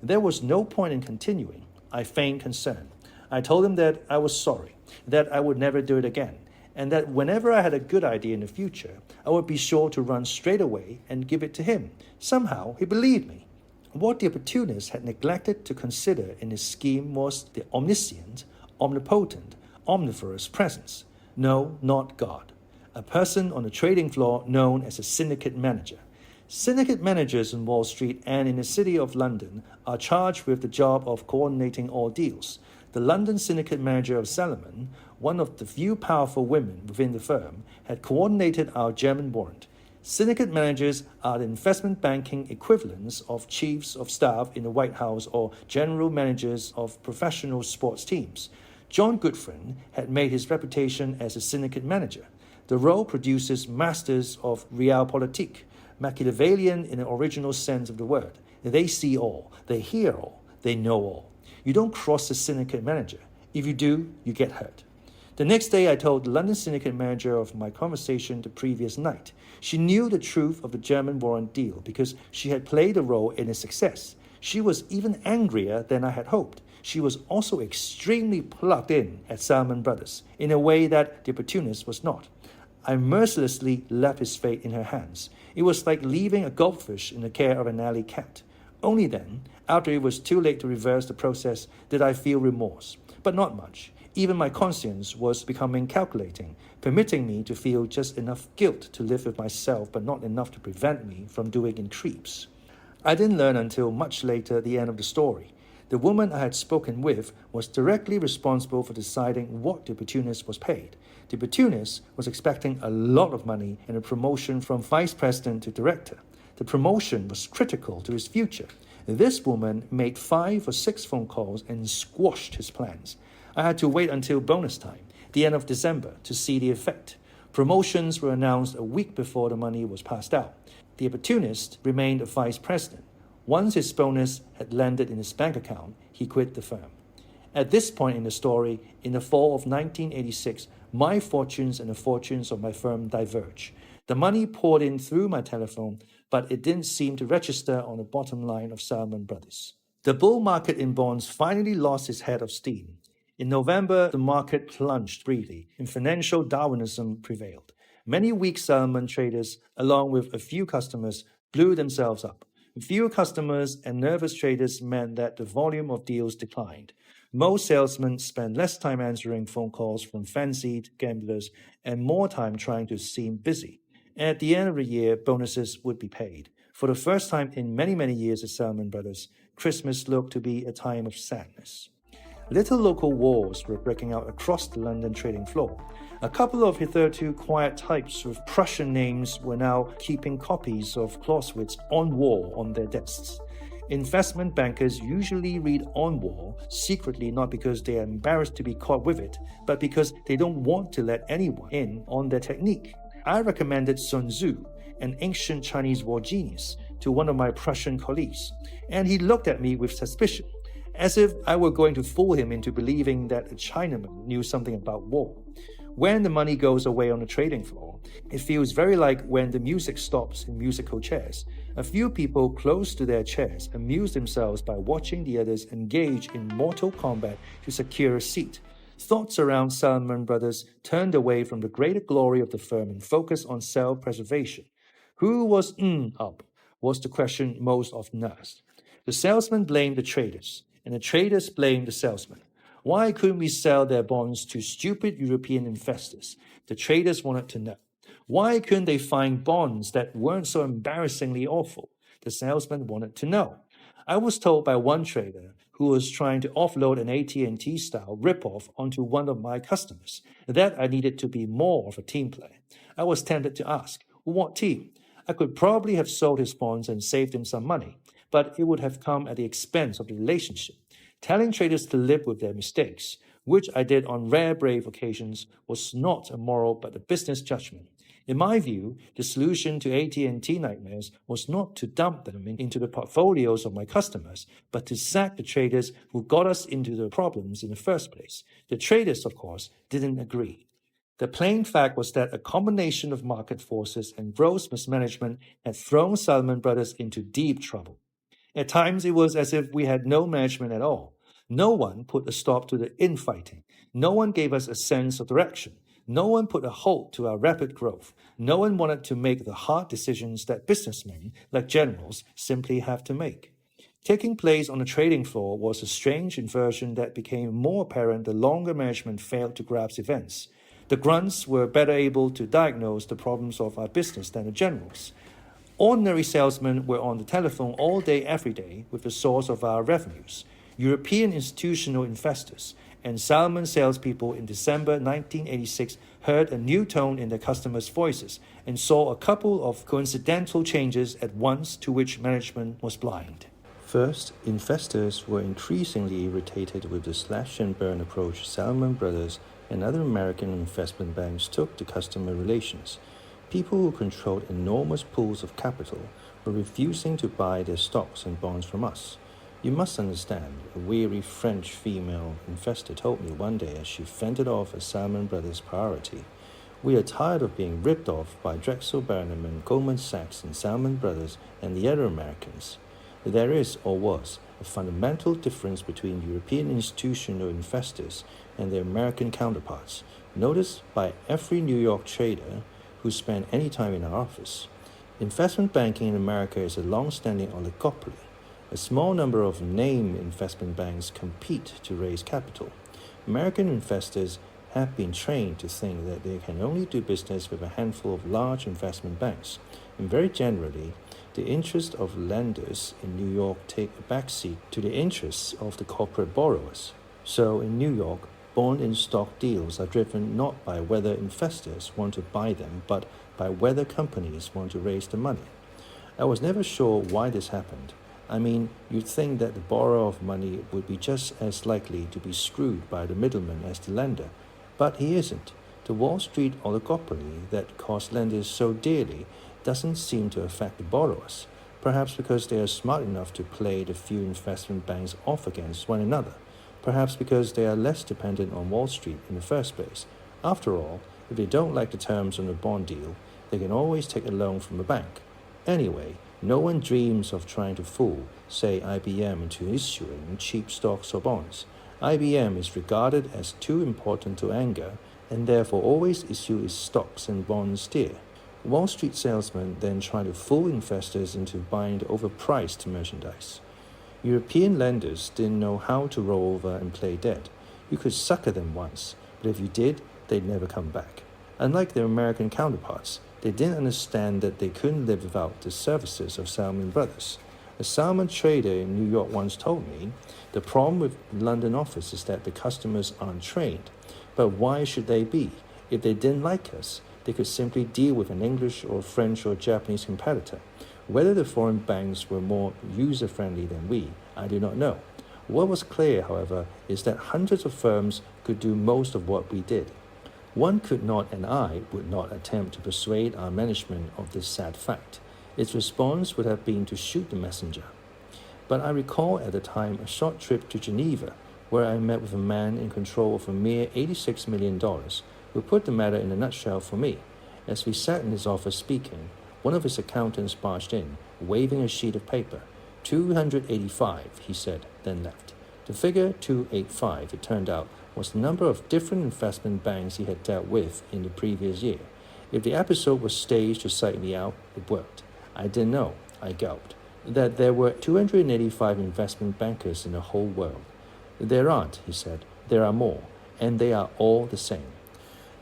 There was no point in continuing. I feigned concern. I told him that I was sorry, that I would never do it again, and that whenever I had a good idea in the future, I would be sure to run straight away and give it to him. Somehow, he believed me. What the opportunist had neglected to consider in his scheme was the omniscient, omnipotent, omnivorous presence. No, not God. A person on the trading floor known as a syndicate manager. Syndicate managers on Wall Street and in the City of London are charged with the job of coordinating all deals. The London syndicate manager of Salomon, one of the few powerful women within the firm, had coordinated our German warrant. Syndicate managers are the investment banking equivalents of chiefs of staff in the White House or general managers of professional sports teams. John Goodfriend had made his reputation as a syndicate manager. The role produces masters of realpolitik, Machiavellian in the original sense of the word. They see all, they hear all, they know all. You don't cross the syndicate manager. If you do, you get hurt. The next day, I told the London syndicate manager of my conversation the previous night. She knew the truth of the German warrant deal because she had played a role in its success. She was even angrier than I had hoped. She was also extremely plugged in at Salomon Brothers, in a way that the opportunist was not. I mercilessly left his fate in her hands. It was like leaving a goldfish in the care of an alley cat. Only then, after it was too late to reverse the process, did I feel remorse. But not much. Even my conscience was becoming calculating, permitting me to feel just enough guilt to live with myself, but not enough to prevent me from doing in creeps. I didn't learn until much later the end of the story. The woman I had spoken with was directly responsible for deciding what the opportunist was paid. The opportunist was expecting a lot of money and a promotion from vice president to director. The promotion was critical to his future. This woman made 5 or 6 phone calls and squashed his plans. I had to wait until bonus time, the end of December, to see the effect. Promotions were announced a week before the money was passed out. The opportunist remained a vice president. Once his bonus had landed in his bank account, he quit the firm. At this point in the story, in the fall of 1986, my fortunes and the fortunes of my firm diverged. The money poured in through my telephone, but it didn't seem to register on the bottom line of Salomon Brothers. The bull market in bonds finally lost its head of steam. In November, the market plunged briefly, and financial Darwinism prevailed. Many weak Salomon traders, along with a few customers, blew themselves up. Fewer customers and nervous traders meant that the volume of deals declined. Most salesmen spent less time answering phone calls from fancied gamblers and more time trying to seem busy. At the end of the year, bonuses would be paid. For the first time in many, many years at Salomon Brothers, Christmas looked to be a time of sadness. Little local wars were breaking out across the London trading floor. A couple of hitherto quiet types with Prussian names were now keeping copies of Clausewitz on wall on their desks. Investment bankers usually read on wall secretly, not because they are embarrassed to be caught with it, but because they don't want to let anyone in on their technique. I recommended Sun Tzu, an ancient Chinese war genius, to one of my Prussian colleagues, and he looked at me with suspicion, as if I were going to fool him into believing that a Chinaman knew something about war. When the money goes away on the trading floor, it feels very like when the music stops in musical chairs. A few people close to their chairs amuse themselves by watching the others engage in mortal combat to secure a seat. Thoughts around Salomon Brothers turned away from the greater glory of the firm and focused on self-preservation. Who was up was the question most often asked. The salesmen blamed the traders, and the traders blamed the salesmen. Why couldn't we sell their bonds to stupid European investors? The traders wanted to know. Why couldn't they find bonds that weren't so embarrassingly awful? The salesman wanted to know. I was told by one trader who was trying to offload an AT&T style ripoff onto one of my customers that I needed to be more of a team player. I was tempted to ask, what team? I could probably have sold his bonds and saved him some money, but it would have come at the expense of the relationship. Telling traders to live with their mistakes, which I did on rare brave occasions, was not a moral but a business judgment. In my view, the solution to AT&T nightmares was not to dump them into the portfolios of my customers, but to sack the traders who got us into the problems in the first place. The traders, of course, didn't agree. The plain fact was that a combination of market forces and gross mismanagement had thrown Salomon Brothers into deep trouble. At times, it was as if we had no management at all. No one put a stop to the infighting. No one gave us a sense of direction. No one put a halt to our rapid growth. No one wanted to make the hard decisions that businessmen, like generals, simply have to make. Taking place on the trading floor was a strange inversion that became more apparent the longer management failed to grasp events. The grunts were better able to diagnose the problems of our business than the generals. Ordinary salesmen were on the telephone all day, every day, with the source of our revenues. European institutional investors and Salomon salespeople in December 1986 heard a new tone in their customers' voices and saw a couple of coincidental changes at once to which management was blind. First, investors were increasingly irritated with the slash-and-burn approach Salomon Brothers and other American investment banks took to customer relations. People who controlled enormous pools of capital were refusing to buy their stocks and bonds from us. You must understand, a weary French female investor told me one day as she fended off a Salomon Brothers priority. We are tired of being ripped off by Drexel Burnham and Goldman Sachs and Salomon Brothers and the other Americans. There is, or was, a fundamental difference between European institutional investors and their American counterparts, noticed by every New York trader who spent any time in our office. Investment banking in America is a long-standing oligopoly. A small number of name investment banks compete to raise capital. American investors have been trained to think that they can only do business with a handful of large investment banks, and very generally, the interests of lenders in New York take a backseat to the interests of the corporate borrowers. So in New York, bond and stock deals are driven not by whether investors want to buy them, but by whether companies want to raise the money. I was never sure why this happened. I mean, you'd think that the borrower of money would be just as likely to be screwed by the middleman as the lender, but he isn't. The Wall Street oligopoly that costs lenders so dearly doesn't seem to affect the borrowers, perhaps because they are smart enough to play the few investment banks off against one another, perhaps because they are less dependent on Wall Street in the first place. After all, if they don't like the terms on a bond deal, they can always take a loan from a bank. Anyway, no one dreams of trying to fool, say, IBM into issuing cheap stocks or bonds. IBM is regarded as too important to anger, and therefore always issue its stocks and bonds dear. Wall Street salesmen then try to fool investors into buying the overpriced merchandise. European lenders didn't know how to roll over and play dead. You could sucker them once, but if you did, they'd never come back. Unlike their American counterparts, they didn't understand that they couldn't live without the services of Salomon Brothers. A Salomon trader in New York once told me, the problem with the London office is that the customers aren't trained. But why should they be? If they didn't like us, they could simply deal with an English or French or Japanese competitor. Whether the foreign banks were more user-friendly than we, I do not know. What was clear, however, is that hundreds of firms could do most of what we did. One could not, and I would not attempt to persuade our management of this sad fact. Its response would have been to shoot the messenger. But I recall at the time a short trip to Geneva, where I met with a man in control of a mere $86 million, who put the matter in a nutshell for me. As we sat in his office speaking, one of his accountants barged in, waving a sheet of paper. 285, he said, then left. The figure 285, it turned out, was the number of different investment banks he had dealt with in the previous year. If the episode was staged to psych me out, it worked. I didn't know, I gulped, that there were 285 investment bankers in the whole world. There aren't, he said. There are more, and they are all the same.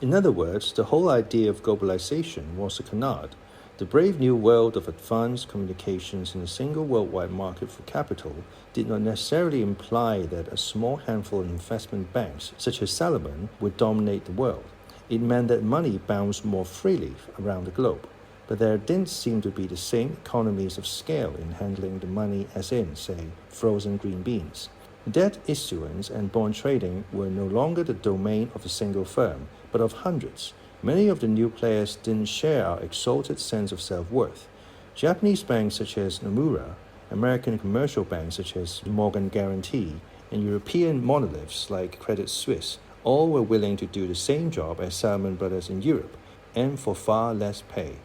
In other words, the whole idea of globalization was a canard. The brave new world of advanced communications in a single worldwide market for capital did not necessarily imply that a small handful of investment banks, such as Salomon, would dominate the world. It meant that money bounced more freely around the globe. But there didn't seem to be the same economies of scale in handling the money as in, say, frozen green beans. Debt issuance and bond trading were no longer the domain of a single firm, but of hundreds. Many of the new players didn't share our exalted sense of self-worth. Japanese banks such as Nomura, American commercial banks such as Morgan Guarantee, and European monoliths like Credit Suisse all were willing to do the same job as Salomon Brothers in Europe, and for far less pay.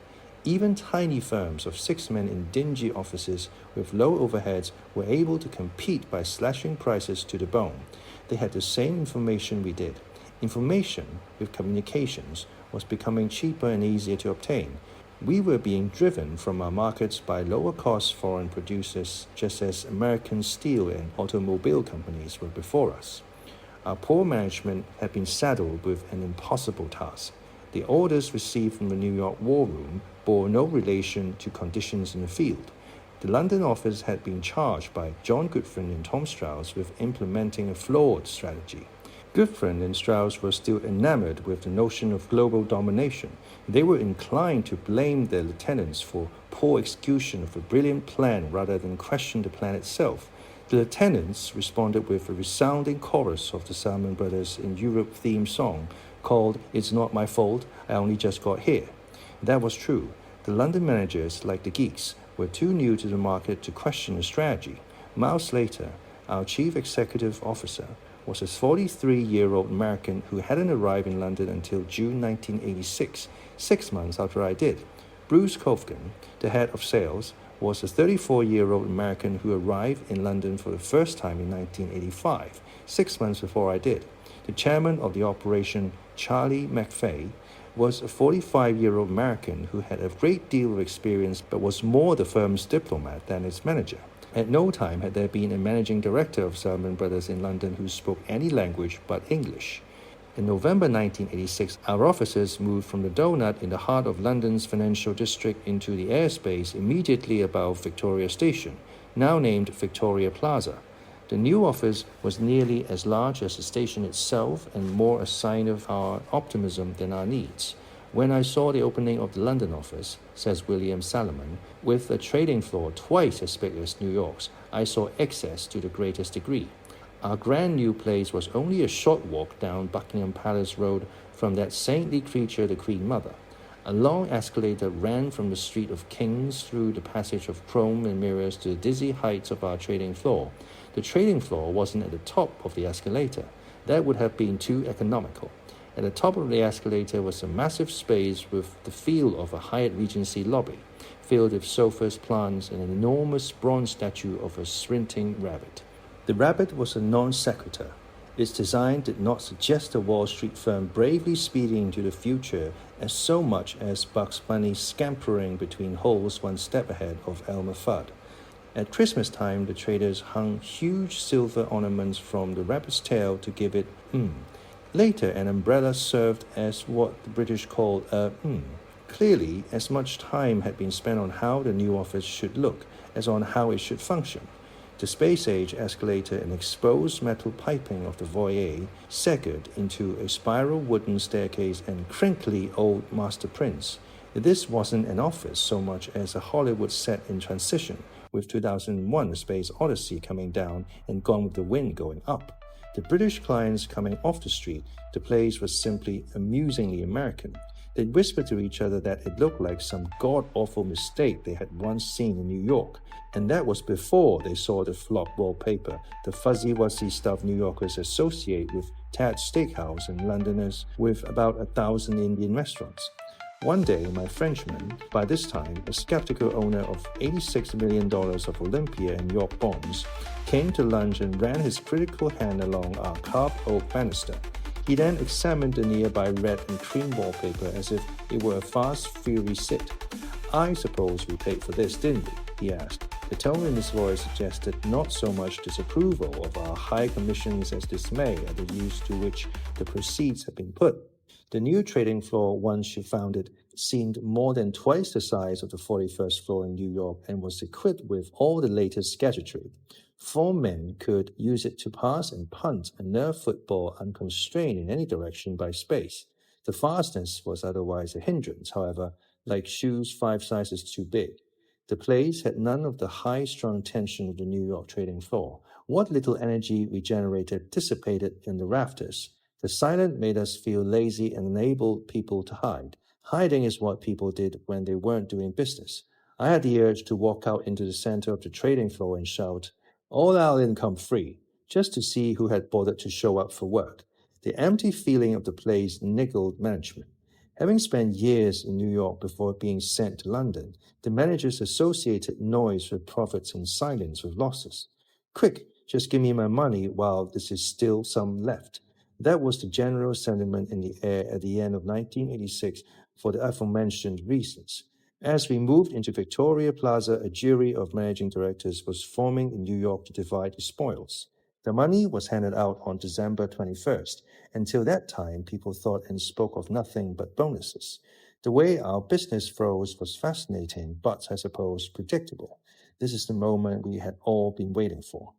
Even tiny firms of 6 men in dingy offices with low overheads were able to compete by slashing prices to the bone. They had the same information we did. Information, with communications, was becoming cheaper and easier to obtain. We were being driven from our markets by lower-cost foreign producers, just as American steel and automobile companies were before us. Our poor management had been saddled with an impossible task. The orders received from the New York War Room bore no relation to conditions in the field. The London office had been charged by John Gutfreund and Tom Strauss with implementing a flawed strategy. Gutfreund and Strauss were still enamored with the notion of global domination. They were inclined to blame their lieutenants for poor execution of a brilliant plan rather than question the plan itself. The lieutenants responded with a resounding chorus of the Salomon Brothers in Europe theme song called It's Not My Fault, I Only Just Got Here. That was true. The London managers, like the geeks, were too new to the market to question the strategy. Miles later, our chief executive officer was a 43-year-old American who hadn't arrived in London until June 1986, 6 months after I did. Bruce Kovgan, the head of sales, was a 34-year-old American who arrived in London for the first time in 1985, 6 months before I did. The chairman of the operation, Charlie McFay, was a 45-year-old American who had a great deal of experience but was more the firm's diplomat than its manager. At no time had there been a managing director of Salomon Brothers in London who spoke any language but English. In November 1986, our offices moved from the Donut in the heart of London's financial district into the airspace immediately above Victoria Station, now named Victoria Plaza. The new office was nearly as large as the station itself and more a sign of our optimism than our needs. When I saw the opening of the London office, says William Salomon, with a trading floor twice as big as New York's, I saw excess to the greatest degree. Our grand new place was only a short walk down Buckingham Palace Road from that saintly creature, the Queen Mother. A long escalator ran from the Street of Kings through the passage of chrome and mirrors to the dizzy heights of our trading floor. The trading floor wasn't at the top of the escalator. That would have been too economical. At the top of the escalator was a massive space with the feel of a Hyatt Regency lobby, filled with sofas, plants, and an enormous bronze statue of a sprinting rabbit. The rabbit was a non sequitur. Its design did not suggest a Wall Street firm bravely speeding into the future as so much as Bugs Bunny scampering between holes one step ahead of Elmer Fudd. At Christmas time, the traders hung huge silver ornaments from the rabbit's tail to give it Later, an umbrella served as what the British called a Clearly, as much time had been spent on how the new office should look as on how it should function. The space-age escalator and exposed metal piping of the foyer segued into a spiral wooden staircase and crinkly old master prints. This wasn't an office so much as a Hollywood set in transition, with 2001: A Space Odyssey coming down and Gone with the Wind going up. The British clients coming off the street, the place was simply amusingly American. They'd whisper to each other that it looked like some god-awful mistake they had once seen in New York, and that was before they saw the flop wallpaper, the fuzzy-wuzzy stuff New Yorkers associate with Tad's Steakhouse and Londoners with about 1,000 Indian restaurants. One day, my Frenchman, by this time a skeptical owner of $86 million of Olympia and York bonds, came to lunch and ran his critical hand along our carved oak banister. He then examined the nearby red and cream wallpaper as if it were a fast fury sit. "I suppose we paid for this, didn't we?" he asked. The tone in his voice suggested not so much disapproval of our high commissions as dismay at the use to which the proceeds had been put. The new trading floor, once she found it, seemed more than twice the size of the 41st floor in New York and was equipped with all the latest gadgetry. 4 men could use it to pass and punt a Nerf football unconstrained in any direction by space. The fastness was otherwise a hindrance, however, like shoes 5 sizes too big. The place had none of the high-strung tension of the New York trading floor. What little energy we generated dissipated in the rafters. The silence made us feel lazy and enabled people to hide. Hiding is what people did when they weren't doing business. I had the urge to walk out into the center of the trading floor and shout, "All our income free," just to see who had bothered to show up for work. The empty feeling of the place niggled management. Having spent years in New York before being sent to London, the managers associated noise with profits and silence with losses. "Quick, just give me my money while there is still some left." That was the general sentiment in the air at the end of 1986 for the aforementioned reasons. As we moved into Victoria Plaza, a jury of managing directors was forming in New York to divide the spoils. The money was handed out on December 21st. Until that time, people thought and spoke of nothing but bonuses. The way our business froze was fascinating, but I suppose predictable. This is the moment we had all been waiting for.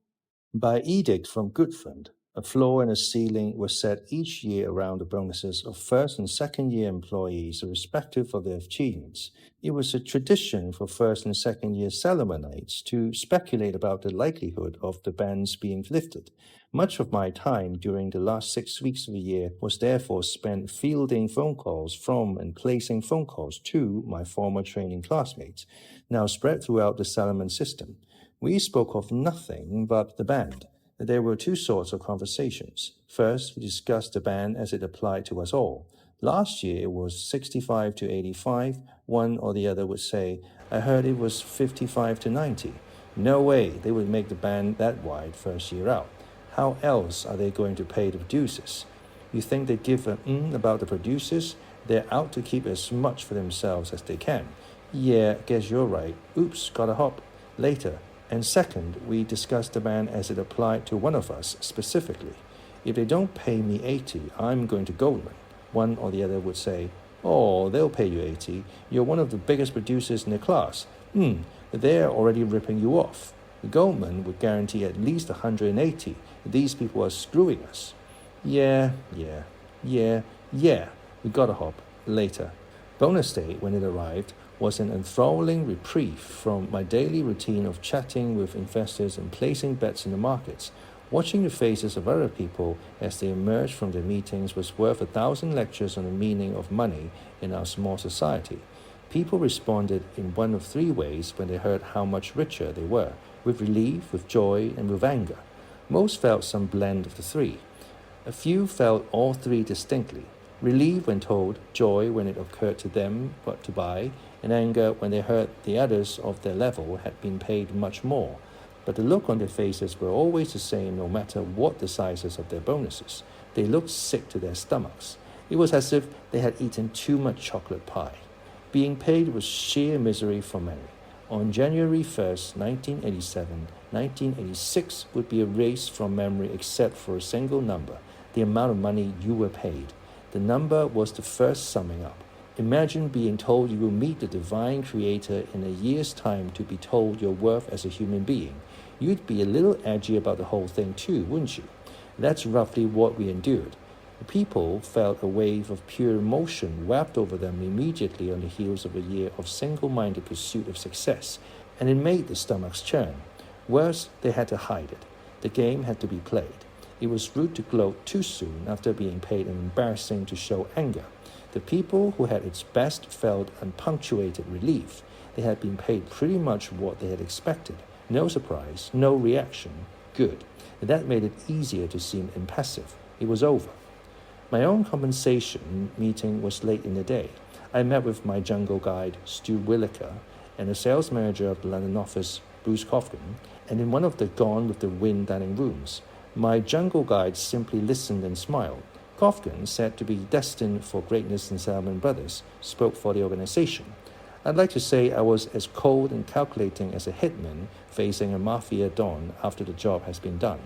By edict from Goodfriend, a floor and a ceiling were set each year around the bonuses of first and second year employees, irrespective of their achievements. It was a tradition for first and second year Salomonites to speculate about the likelihood of the bans being lifted. Much of my time during the last 6 weeks of the year was therefore spent fielding phone calls from and placing phone calls to my former training classmates, now spread throughout the Salomon system. We spoke of nothing but the band. There were 2 sorts of conversations. First, we discussed the ban as it applied to us all. Last year, it was 65 to 85. One or the other would say, "I heard it was 55 to 90. No way they would make the ban that wide first year out. How else are they going to pay the producers? You think they give a about the producers? They're out to keep as much for themselves as they can. Yeah, guess you're right. Oops, gotta hop." Later, And second, we discussed the ban as it applied to one of us specifically. If they don't pay me 80, I'm going to Goldman. One or the other would say, oh, they'll pay you 80. You're one of the biggest producers in the class. They're already ripping you off. Goldman would guarantee at least 180. These people are screwing us. Yeah. We gotta hop. Later. Bonus day, when it arrived, was an enthralling reprieve from my daily routine of chatting with investors and placing bets in the markets. Watching the faces of other people as they emerged from their meetings was worth 1,000 lectures on the meaning of money in our small society. People responded in one of three ways when they heard how much richer they were, with relief, with joy, and with anger. Most felt some blend of the three. A few felt all three distinctly. Relief when told, joy when it occurred to them what to buy, and anger when they heard the others of their level had been paid much more. But the look on their faces were always the same no matter what the sizes of their bonuses. They looked sick to their stomachs. It was as if they had eaten too much chocolate pie. Being paid was sheer misery for many. On January 1st, 1987, 1986 would be erased from memory except for a single number, the amount of money you were paid. The number was the first summing up. Imagine being told you will meet the divine creator in a year's time to be told your worth as a human being. You'd be a little edgy about the whole thing too, wouldn't you? That's roughly what we endured. The people felt a wave of pure emotion wrapped over them immediately on the heels of a year of single-minded pursuit of success, and it made the stomachs churn. Worse, they had to hide it. The game had to be played. It was rude to gloat too soon after being paid and embarrassing to show anger. The people who had its best felt unpunctuated relief. They had been paid pretty much what they had expected. No surprise, no reaction. Good. And that made it easier to seem impassive. It was over. My own compensation meeting was late in the day. I met with my jungle guide, Stu Williker, and the sales manager of the London office, Bruce Cofkin, and in one of the Gone with the Wind dining rooms. My jungle guide simply listened and smiled. Cofkin, said to be destined for greatness in Salomon Brothers, spoke for the organization. I'd like to say I was as cold and calculating as a hitman facing a mafia don after the job has been done,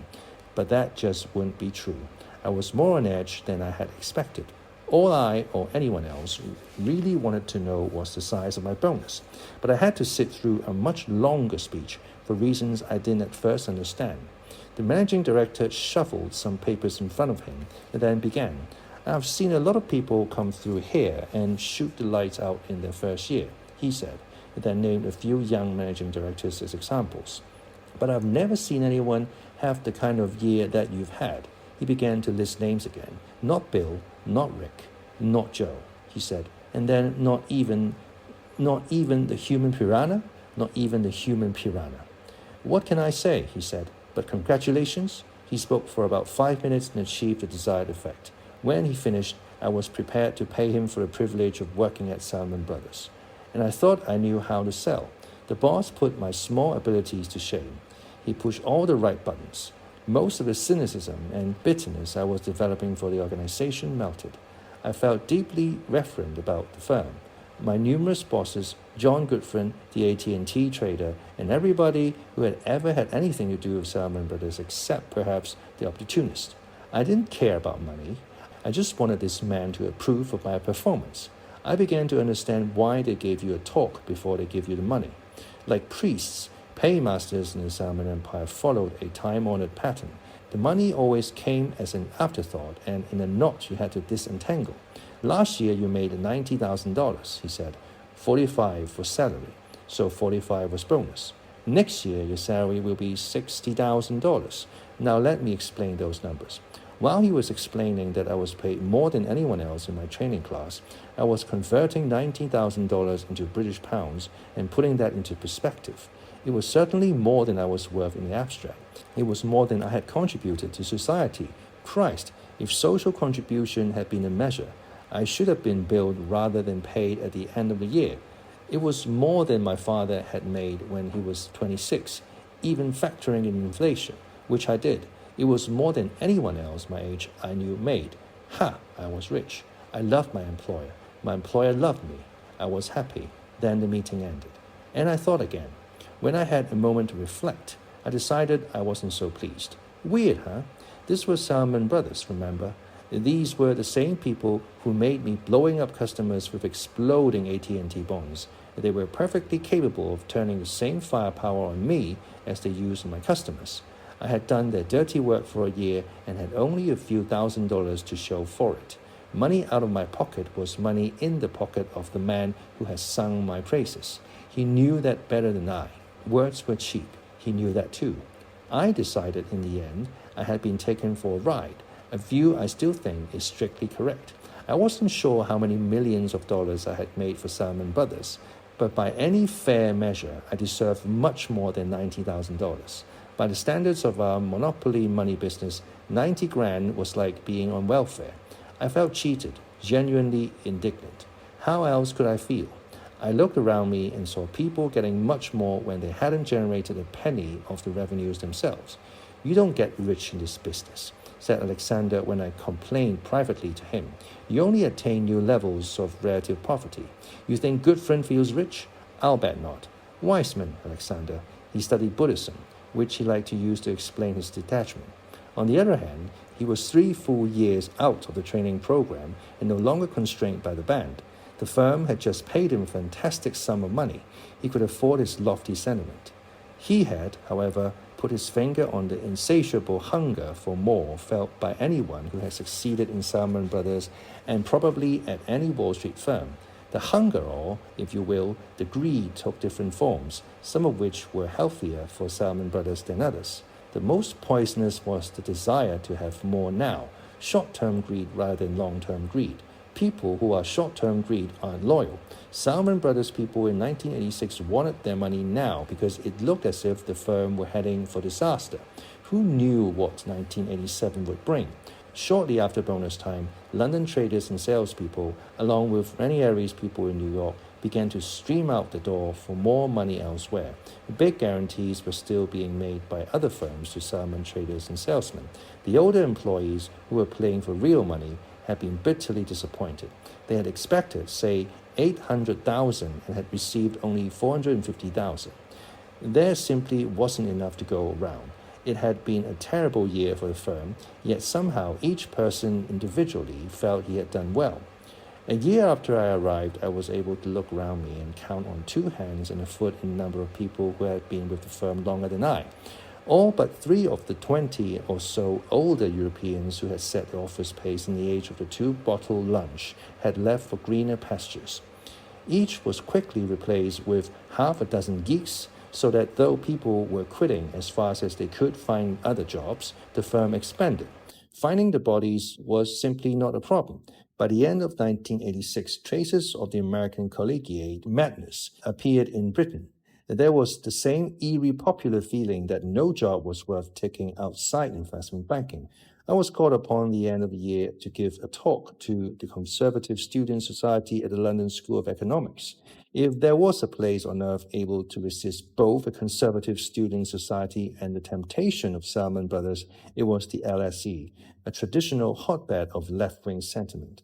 but that just wouldn't be true. I was more on edge than I had expected. All I, or anyone else, really wanted to know was the size of my bonus, but I had to sit through a much longer speech for reasons I didn't at first understand. The managing director shuffled some papers in front of him and then began. I've seen a lot of people come through here and shoot the lights out in their first year, he said, and then named a few young managing directors as examples. But I've never seen anyone have the kind of year that you've had. He began to list names again. Not Bill, not Rick, not Joe, he said, and then not even the human piranha, not even the human piranha. What can I say, he said. But congratulations. He spoke for about 5 minutes and achieved the desired effect. When he finished, I was prepared to pay him for the privilege of working at Salomon Brothers. And I thought I knew how to sell. The boss put my small abilities to shame. He pushed all the right buttons. Most of the cynicism and bitterness I was developing for the organization melted. I felt deeply reverent about the firm. My numerous bosses, John Goodfriend, the AT&T trader, and everybody who had ever had anything to do with Salomon Brothers except perhaps the opportunist. I didn't care about money. I just wanted this man to approve of my performance. I began to understand why they gave you a talk before they give you the money. Like priests, paymasters in the Salomon Empire followed a time-honored pattern. The money always came as an afterthought, and in a knot you had to disentangle. Last year you made $90,000, he said. 45 was salary, so 45 was bonus. Next year your salary will be $60,000. Now let me explain those numbers. While he was explaining that I was paid more than anyone else in my training class, I was converting $90,000 into British pounds and putting that into perspective. It was certainly more than I was worth in the abstract. It was more than I had contributed to society. Christ, if social contribution had been a measure, I should have been billed rather than paid at the end of the year. It was more than my father had made when he was 26, even factoring in inflation, which I did. It was more than anyone else my age I knew made. Ha! I was rich. I loved my employer. My employer loved me. I was happy. Then the meeting ended. And I thought again, When I had a moment to reflect, I decided I wasn't so pleased. Weird, huh? This was Salomon Brothers, remember? These were the same people who made me blowing up customers with exploding AT&T bonds. They were perfectly capable of turning the same firepower on me as they used on my customers. I had done their dirty work for a year and had only a few $1,000s to show for it. Money out of my pocket was money in the pocket of the man who has sung my praises. He knew that better than I. Words were cheap. He knew that too. I decided in the end I had been taken for a ride, a view I still think is strictly correct. I wasn't sure how many millions of dollars I had made for Salomon Brothers, but by any fair measure, I deserved much more than $90,000. By the standards of our monopoly money business, 90 grand was like being on welfare. I felt cheated, genuinely indignant. How else could I feel? I looked around me and saw people getting much more when they hadn't generated a penny of the revenues themselves. You don't get rich in this business, said Alexander when I complained privately to him. You only attain new levels of relative poverty. You think Goodfriend feels rich? I'll bet not. Wise man, Alexander. He studied Buddhism, which he liked to use to explain his detachment. On the other hand, he was 3 full years out of the training program and no longer constrained by the band. The firm had just paid him a fantastic sum of money. He could afford his lofty sentiment. He had, however, put his finger on the insatiable hunger for more felt by anyone who had succeeded in Salomon Brothers and probably at any Wall Street firm. The hunger, or, if you will, the greed took different forms, some of which were healthier for Salomon Brothers than others. The most poisonous was the desire to have more now, short-term greed rather than long-term greed. People who are short-term greed aren't loyal. Salomon Brothers people in 1986 wanted their money now because it looked as if the firm were heading for disaster. Who knew what 1987 would bring? Shortly after bonus time, London traders and salespeople, along with Ranieri's people in New York, began to stream out the door for more money elsewhere. Big guarantees were still being made by other firms to Salomon traders and salesmen. The older employees who were playing for real money had been bitterly disappointed. They had expected, say, 800,000 and had received only 450,000. There simply wasn't enough to go around. It had been a terrible year for the firm, yet somehow each person individually felt he had done well. A year after I arrived, I was able to look around me and count on 2 hands and a foot in the number of people who had been with the firm longer than I. All but 3 of the 20 or so older Europeans who had set the office pace in the age of the 2-bottle lunch had left for greener pastures. Each was quickly replaced with half a dozen geeks, so that though people were quitting as fast as they could find other jobs, the firm expanded. Finding the bodies was simply not a problem. By the end of 1986, traces of the American collegiate madness appeared in Britain. There was the same eerie popular feeling that no job was worth taking outside investment banking. I was called upon the end of the year to give a talk to the Conservative Student Society at the London School of Economics. If there was a place on earth able to resist both the Conservative Student Society and the temptation of Salomon Brothers, it was the LSE, a traditional hotbed of left-wing sentiment.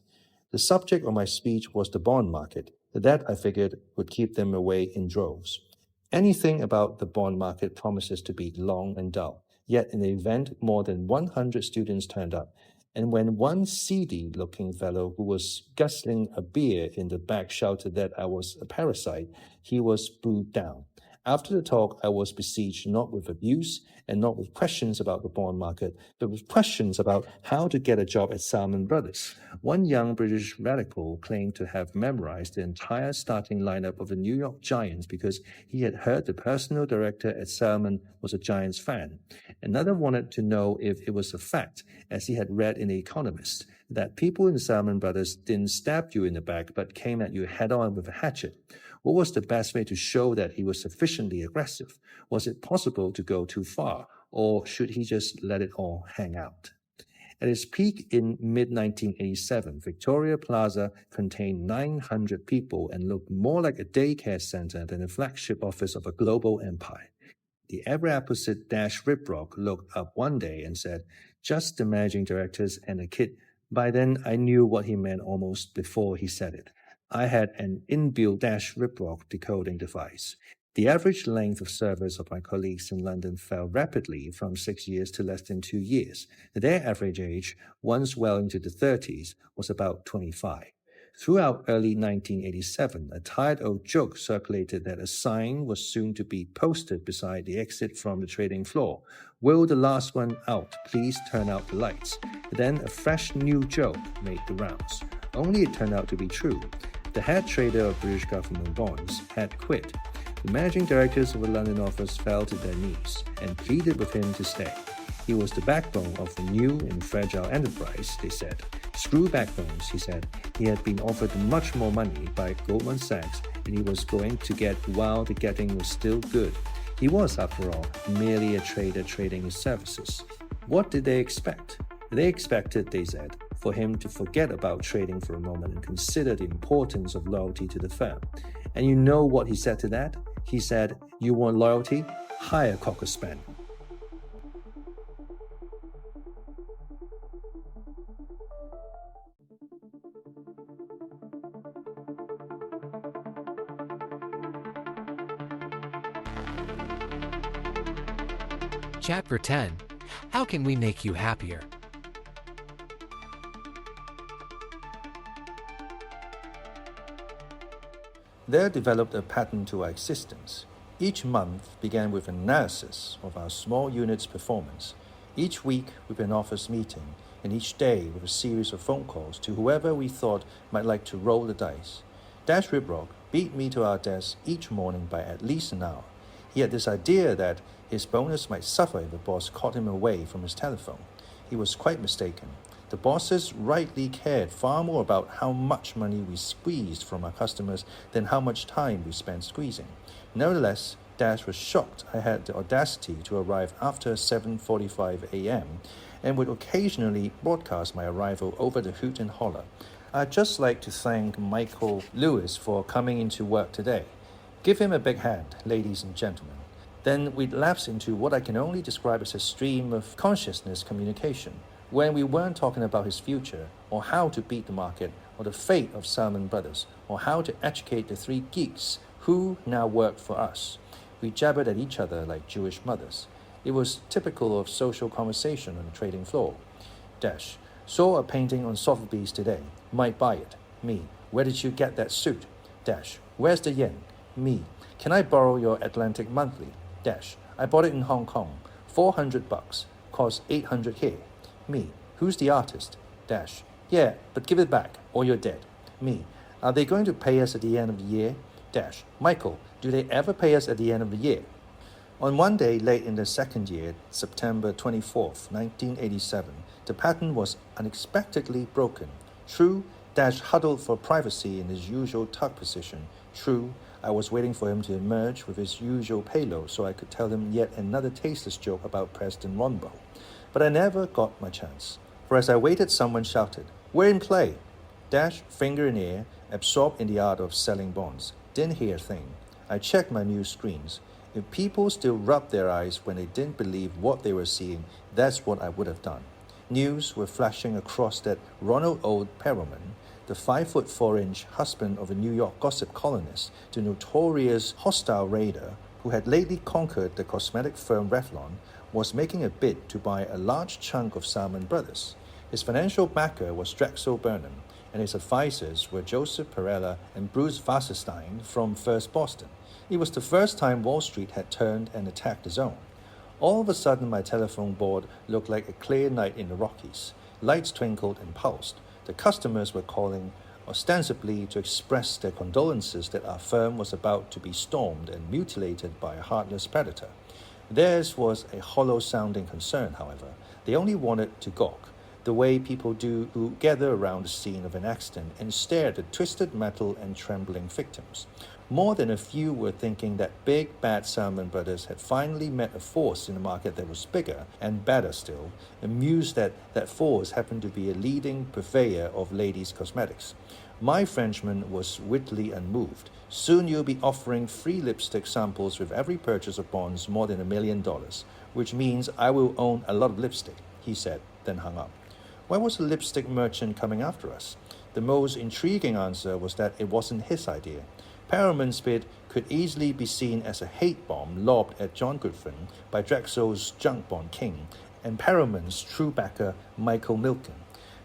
The subject of my speech was the bond market. That, I figured, would keep them away in droves. Anything about the bond market promises to be long and dull. Yet in the event, more than 100 students turned up. And when one seedy-looking fellow who was guzzling a beer in the back shouted that I was a parasite, he was booed down. After the talk, I was besieged not with abuse and not with questions about the bond market, but with questions about how to get a job at Salomon Brothers. One young British radical claimed to have memorized the entire starting lineup of the New York Giants because he had heard the personal director at Salomon was a Giants fan. Another wanted to know if it was a fact, as he had read in The Economist, that people in Salomon Brothers didn't stab you in the back but came at you head-on with a hatchet. What was the best way to show that he was sufficiently aggressive? Was it possible to go too far, or should he just let it all hang out? At its peak in mid-1987, Victoria Plaza contained 900 people and looked more like a daycare center than a flagship office of a global empire. The ever opposite Dash Riprock looked up one day and said, "Just the managing directors and a kid." By then, I knew what he meant almost before he said it. I had an inbuilt Dash Riprock decoding device. The average length of service of my colleagues in London fell rapidly from 6 years to less than 2 years. Their average age, once well into the 30s, was about 25. Throughout early 1987, a tired old joke circulated that a sign was soon to be posted beside the exit from the trading floor. "Will the last one out please turn out the lights?" Then a fresh new joke made the rounds. Only it turned out to be true. The head trader of British government bonds had quit. The managing directors of the London office fell to their knees and pleaded with him to stay. He was the backbone of the new and fragile enterprise, they said. Screw backbones, he said. He had been offered much more money by Goldman Sachs, and he was going to get while the getting was still good. He was, after all, merely a trader trading his services. What did they expect? They expected, they said, for him to forget about trading for a moment and consider the importance of loyalty to the firm. And you know what he said to that? He said, "You want loyalty? Hire Cocker Spaniel." Chapter 10. How can we make you happier? There developed a pattern to our existence. Each month began with an analysis of our small unit's performance, each week with an office meeting, and each day with a series of phone calls to whoever we thought might like to roll the dice. Dash Ribrock beat me to our desk each morning by at least an hour. He had this idea that his bonus might suffer if the boss caught him away from his telephone. He was quite mistaken. The bosses rightly cared far more about how much money we squeezed from our customers than how much time we spent squeezing. Nevertheless, Dash was shocked I had the audacity to arrive after 7:45 a.m. and would occasionally broadcast my arrival over the hoot and holler. I'd just like to thank Michael Lewis for coming into work today. Give him a big hand, ladies and gentlemen. Then we'd lapse into what I can only describe as a stream of consciousness communication, when we weren't talking about his future, or how to beat the market, or the fate of Salmon Brothers, or how to educate the 3 geeks who now worked for us. We jabbered at each other like Jewish mothers. It was typical of social conversation on the trading floor. Dash: "Saw a painting on Sotheby's today. Might buy it." Me: "Where did you get that suit?" Dash: "Where's the yen?" Me: "Can I borrow your Atlantic Monthly?" Dash: "I bought it in Hong Kong. $400. Cost 800 here." Me: "Who's the artist?" Dash: "Yeah, but give it back or you're dead." Me: "Are they going to pay us at the end of the year?" Dash: "Michael, do they ever pay us at the end of the year?" On one day late in the second year, September 24th, 1987, the pattern was unexpectedly broken. True, Dash huddled for privacy in his usual tuck position. True, I was waiting for him to emerge with his usual payload so I could tell him yet another tasteless joke about Preston Ronbo. But I never got my chance. For as I waited, someone shouted, "We're in play!" Dash, finger in air, absorbed in the art of selling bonds. Didn't hear a thing. I checked my news screens. If people still rubbed their eyes when they didn't believe what they were seeing, that's what I would have done. News were flashing across that Ronald Old Perelman, the 5'4" husband of a New York gossip columnist, the notorious hostile raider who had lately conquered the cosmetic firm Revlon, was making a bid to buy a large chunk of Salmon Brothers. His financial backer was Drexel Burnham, and his advisors were Joseph Perella and Bruce Wasserstein from First Boston. It was the first time Wall Street had turned and attacked the zone. All of a sudden, my telephone board looked like a clear night in the Rockies. Lights twinkled and pulsed. The customers were calling ostensibly to express their condolences that our firm was about to be stormed and mutilated by a heartless predator. Theirs was a hollow-sounding concern, however. They only wanted to gawk, the way people do who gather around the scene of an accident and stare at the twisted metal and trembling victims. More than a few were thinking that big, bad Salmon Brothers had finally met a force in the market that was bigger and badder still, amused that that force happened to be a leading purveyor of ladies' cosmetics. My Frenchman was wittily unmoved. "Soon you'll be offering free lipstick samples with every purchase of bonds more than $1 million, which means I will own a lot of lipstick," he said, then hung up. Why was the lipstick merchant coming after us? The most intriguing answer was that it wasn't his idea. Perelman's bid could easily be seen as a hate bomb lobbed at John Goodfriend by Drexel's junk bond king and Perelman's true backer Michael Milken.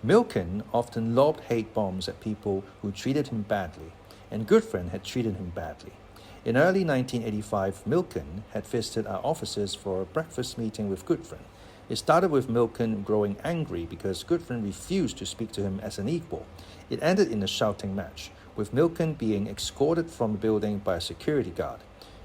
Milken often lobbed hate bombs at people who treated him badly, and Goodfriend had treated him badly. In early 1985, Milken had visited our offices for a breakfast meeting with Goodfriend. It started with Milken growing angry because Goodfriend refused to speak to him as an equal. It ended in a shouting match, with Milken being escorted from the building by a security guard.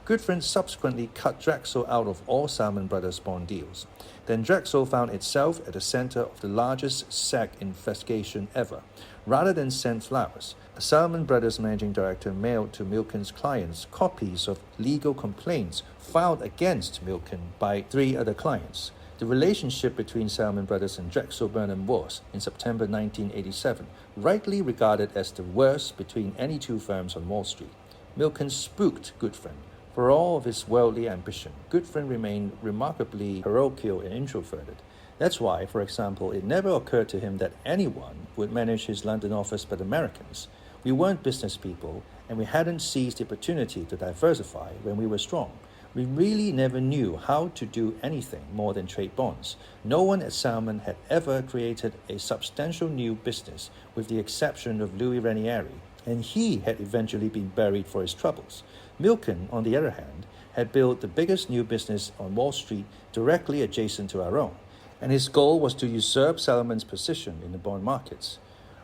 Goodfriend subsequently cut Drexel out of all Salomon Brothers bond deals. Then Drexel found itself at the center of the largest SEC investigation ever. Rather than send flowers, a Salomon Brothers managing director mailed to Milken's clients copies of legal complaints filed against Milken by 3 other clients. The relationship between Salomon Brothers and Drexel Burnham was, in September 1987, rightly regarded as the worst between any 2 firms on Wall Street. Milken spooked Goodfriend. For all of his worldly ambition, Goodfriend remained remarkably parochial and introverted. That's why, for example, it never occurred to him that anyone would manage his London office but Americans. We weren't business people, and we hadn't seized the opportunity to diversify when we were strong. We really never knew how to do anything more than trade bonds. No one at Salomon had ever created a substantial new business, with the exception of Louis Ranieri, and he had eventually been buried for his troubles. Milken, on the other hand, had built the biggest new business on Wall Street directly adjacent to our own, and his goal was to usurp Salomon's position in the bond markets.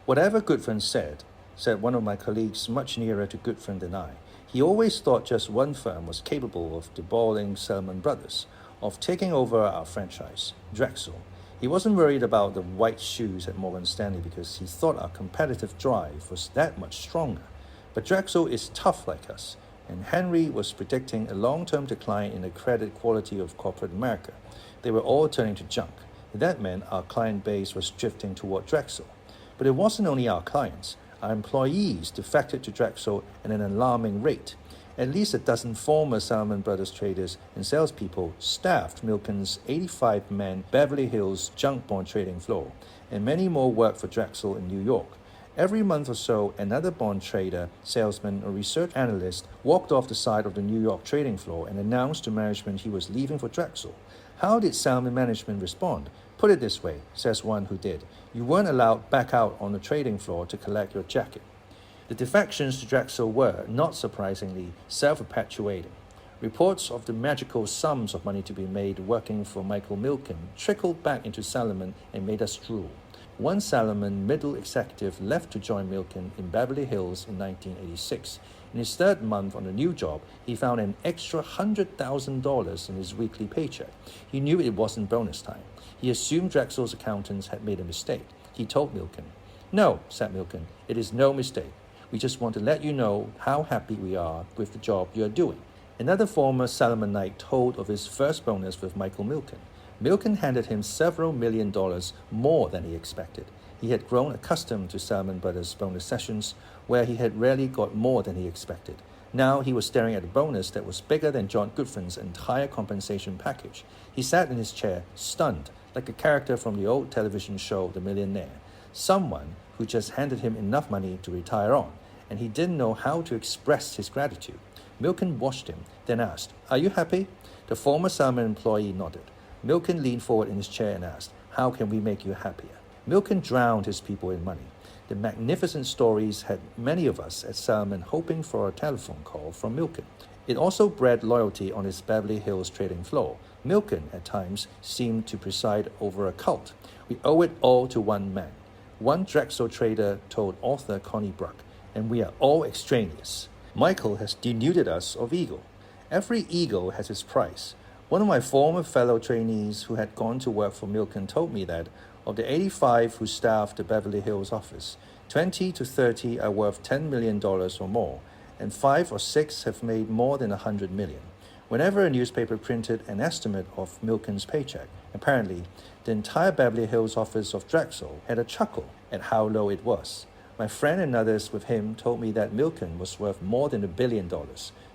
Whatever Goodfriend said one of my colleagues much nearer to Goodfriend than I, he always thought just one firm was capable of deballing Salomon Brothers, of taking over our franchise, Drexel. He wasn't worried about the white shoes at Morgan Stanley because he thought our competitive drive was that much stronger. But Drexel is tough like us, and Henry was predicting a long-term decline in the credit quality of corporate America. They were all turning to junk. That meant our client base was drifting toward Drexel. But it wasn't only our clients. Our employees defected to Drexel at an alarming rate. At least a dozen former Salomon Brothers traders and salespeople staffed Milken's 85-man Beverly Hills junk bond trading floor, and many more worked for Drexel in New York. Every month or so, another bond trader, salesman, or research analyst walked off the side of the New York trading floor and announced to management he was leaving for Drexel. How did Salomon management respond? Put it this way, says one who did. You weren't allowed back out on the trading floor to collect your jacket. The defections to Drexel were, not surprisingly, self-perpetuating. Reports of the magical sums of money to be made working for Michael Milken trickled back into Salomon and made us drool. One Salomon middle executive left to join Milken in Beverly Hills in 1986. In his 3rd month on the new job, he found an extra $100,000 in his weekly paycheck. He knew it wasn't bonus time. He assumed Drexel's accountants had made a mistake. He told Milken, "No," said Milken, "it is no mistake. We just want to let you know how happy we are with the job you are doing." Another former Salomonite told of his first bonus with Michael Milken. Milken handed him several $1 million more than he expected. He had grown accustomed to Salomon Brothers bonus sessions, where he had rarely got more than he expected. Now he was staring at a bonus that was bigger than John Goodfriend's entire compensation package. He sat in his chair, stunned, like a character from the old television show The Millionaire, someone who just handed him enough money to retire on, and he didn't know how to express his gratitude. Milken watched him, then asked, "Are you happy?" The former Salomon employee nodded. Milken leaned forward in his chair and asked, "How can we make you happier?" Milken drowned his people in money. The magnificent stories had many of us at Salomon hoping for a telephone call from Milken. It also bred loyalty on his Beverly Hills trading floor. Milken, at times, seemed to preside over a cult. We owe it all to one man. One Drexel trader told author Connie Bruck, and we are all extraneous. Michael has denuded us of ego. Every ego has its price. One of my former fellow trainees who had gone to work for Milken told me that of the 85 who staffed the Beverly Hills office, 20 to 30 are worth $10 million or more, and 5 or 6 have made more than $100 million. Whenever a newspaper printed an estimate of Milken's paycheck, apparently the entire Beverly Hills office of Drexel had a chuckle at how low it was. My friend and others with him told me that Milken was worth more than $1 billion.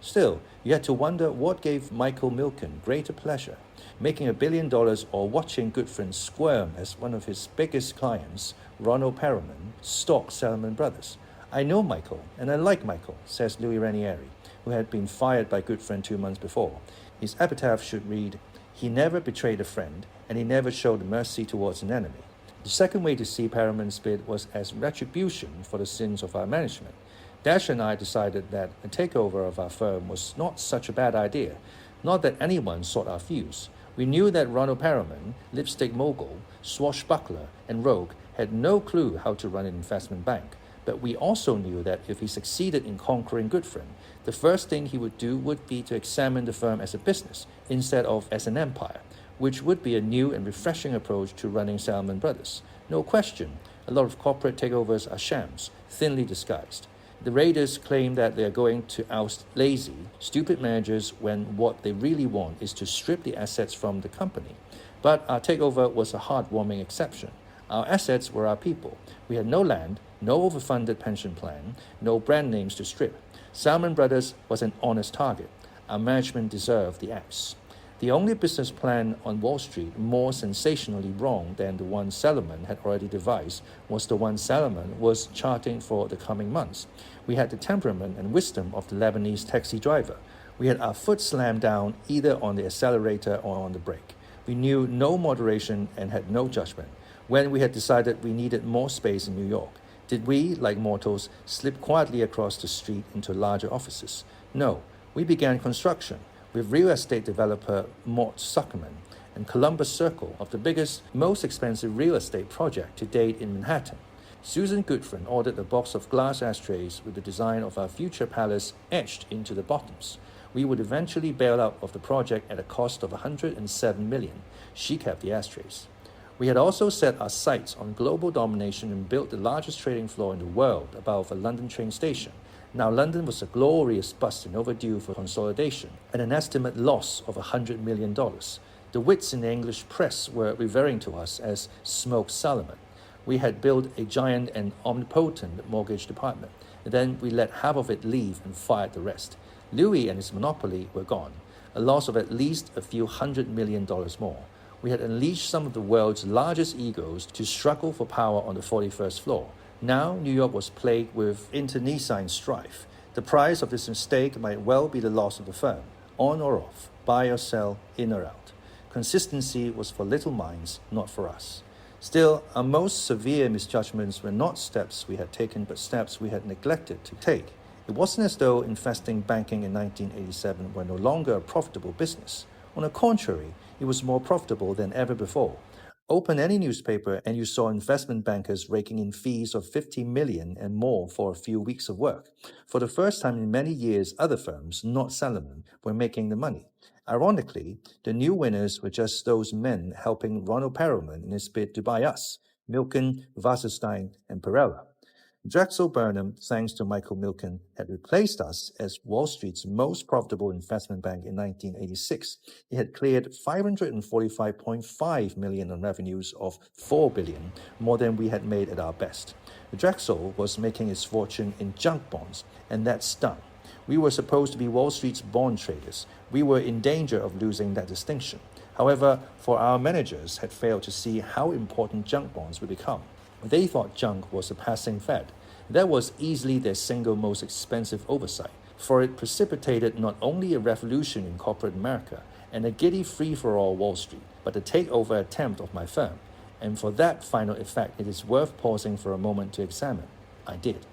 Still, you had to wonder what gave Michael Milken greater pleasure, making $1 billion or watching Goodfriend squirm as one of his biggest clients, Ronald Perelman, stalked Salomon Brothers. I know Michael, and I like Michael, says Louis Ranieri, who had been fired by Goodfriend 2 months before. His epitaph should read, he never betrayed a friend, and he never showed mercy towards an enemy. The second way to see Perelman's bid was as retribution for the sins of our management. Dash and I decided that a takeover of our firm was not such a bad idea, not that anyone sought our views. We knew that Ronald Perelman, lipstick mogul, swashbuckler, and rogue, had no clue how to run an investment bank. But we also knew that if he succeeded in conquering Goodfriend, the first thing he would do would be to examine the firm as a business instead of as an empire, which would be a new and refreshing approach to running Salomon Brothers. No question, a lot of corporate takeovers are shams, thinly disguised. The raiders claim that they are going to oust lazy, stupid managers when what they really want is to strip the assets from the company. But our takeover was a heartwarming exception. Our assets were our people. We had no land, no overfunded pension plan, no brand names to strip. Salomon Brothers was an honest target. Our management deserved the axe. The only business plan on Wall Street more sensationally wrong than the one Salomon had already devised was the one Salomon was charting for the coming months. We had the temperament and wisdom of the Lebanese taxi driver. We had our foot slammed down either on the accelerator or on the brake. We knew no moderation and had no judgment. When we had decided we needed more space in New York, did we, like mortals, slip quietly across the street into larger offices? No, we began construction with real estate developer Mort Zuckerman and Columbus Circle of the biggest, most expensive real estate project to date in Manhattan. Susan Goodfriend ordered a box of glass ashtrays with the design of our future palace etched into the bottoms. We would eventually bail out of the project at a cost of $107 million. She kept the ashtrays. We had also set our sights on global domination and built the largest trading floor in the world above a London train station. Now London was a glorious bust and overdue for consolidation, at an estimate loss of $100 million. The wits in the English press were referring to us as Smoke Salomon. We had built a giant and omnipotent mortgage department, and then we let half of it leave and fired the rest. Louis and his monopoly were gone, a loss of at least a few $100 million more. We had unleashed some of the world's largest egos to struggle for power on the 41st floor. Now, New York was plagued with internecine strife. The price of this mistake might well be the loss of the firm. On or off, buy or sell, in or out. Consistency was for little minds, not for us. Still, our most severe misjudgments were not steps we had taken, but steps we had neglected to take. It wasn't as though investing banking in 1987 were no longer a profitable business. On the contrary, it was more profitable than ever before. Open any newspaper and you saw investment bankers raking in fees of $50 million and more for a few weeks of work. For the first time in many years, other firms, not Salomon, were making the money. Ironically, the new winners were just those men helping Ronald Perelman in his bid to buy us, Milken, Wasserstein, and Perella. Drexel Burnham, thanks to Michael Milken, had replaced us as Wall Street's most profitable investment bank in 1986. It had cleared $545.5 million on revenues of $4 billion, more than we had made at our best. Drexel was making its fortune in junk bonds, and that stung. We were supposed to be Wall Street's bond traders. We were in danger of losing that distinction. However, for our managers had failed to see how important junk bonds would become. They thought junk was a passing fad. That was easily their single most expensive oversight, for it precipitated not only a revolution in corporate America and a giddy free-for-all Wall Street, but a takeover attempt of my firm. And for that final effect, it is worth pausing for a moment to examine. I did.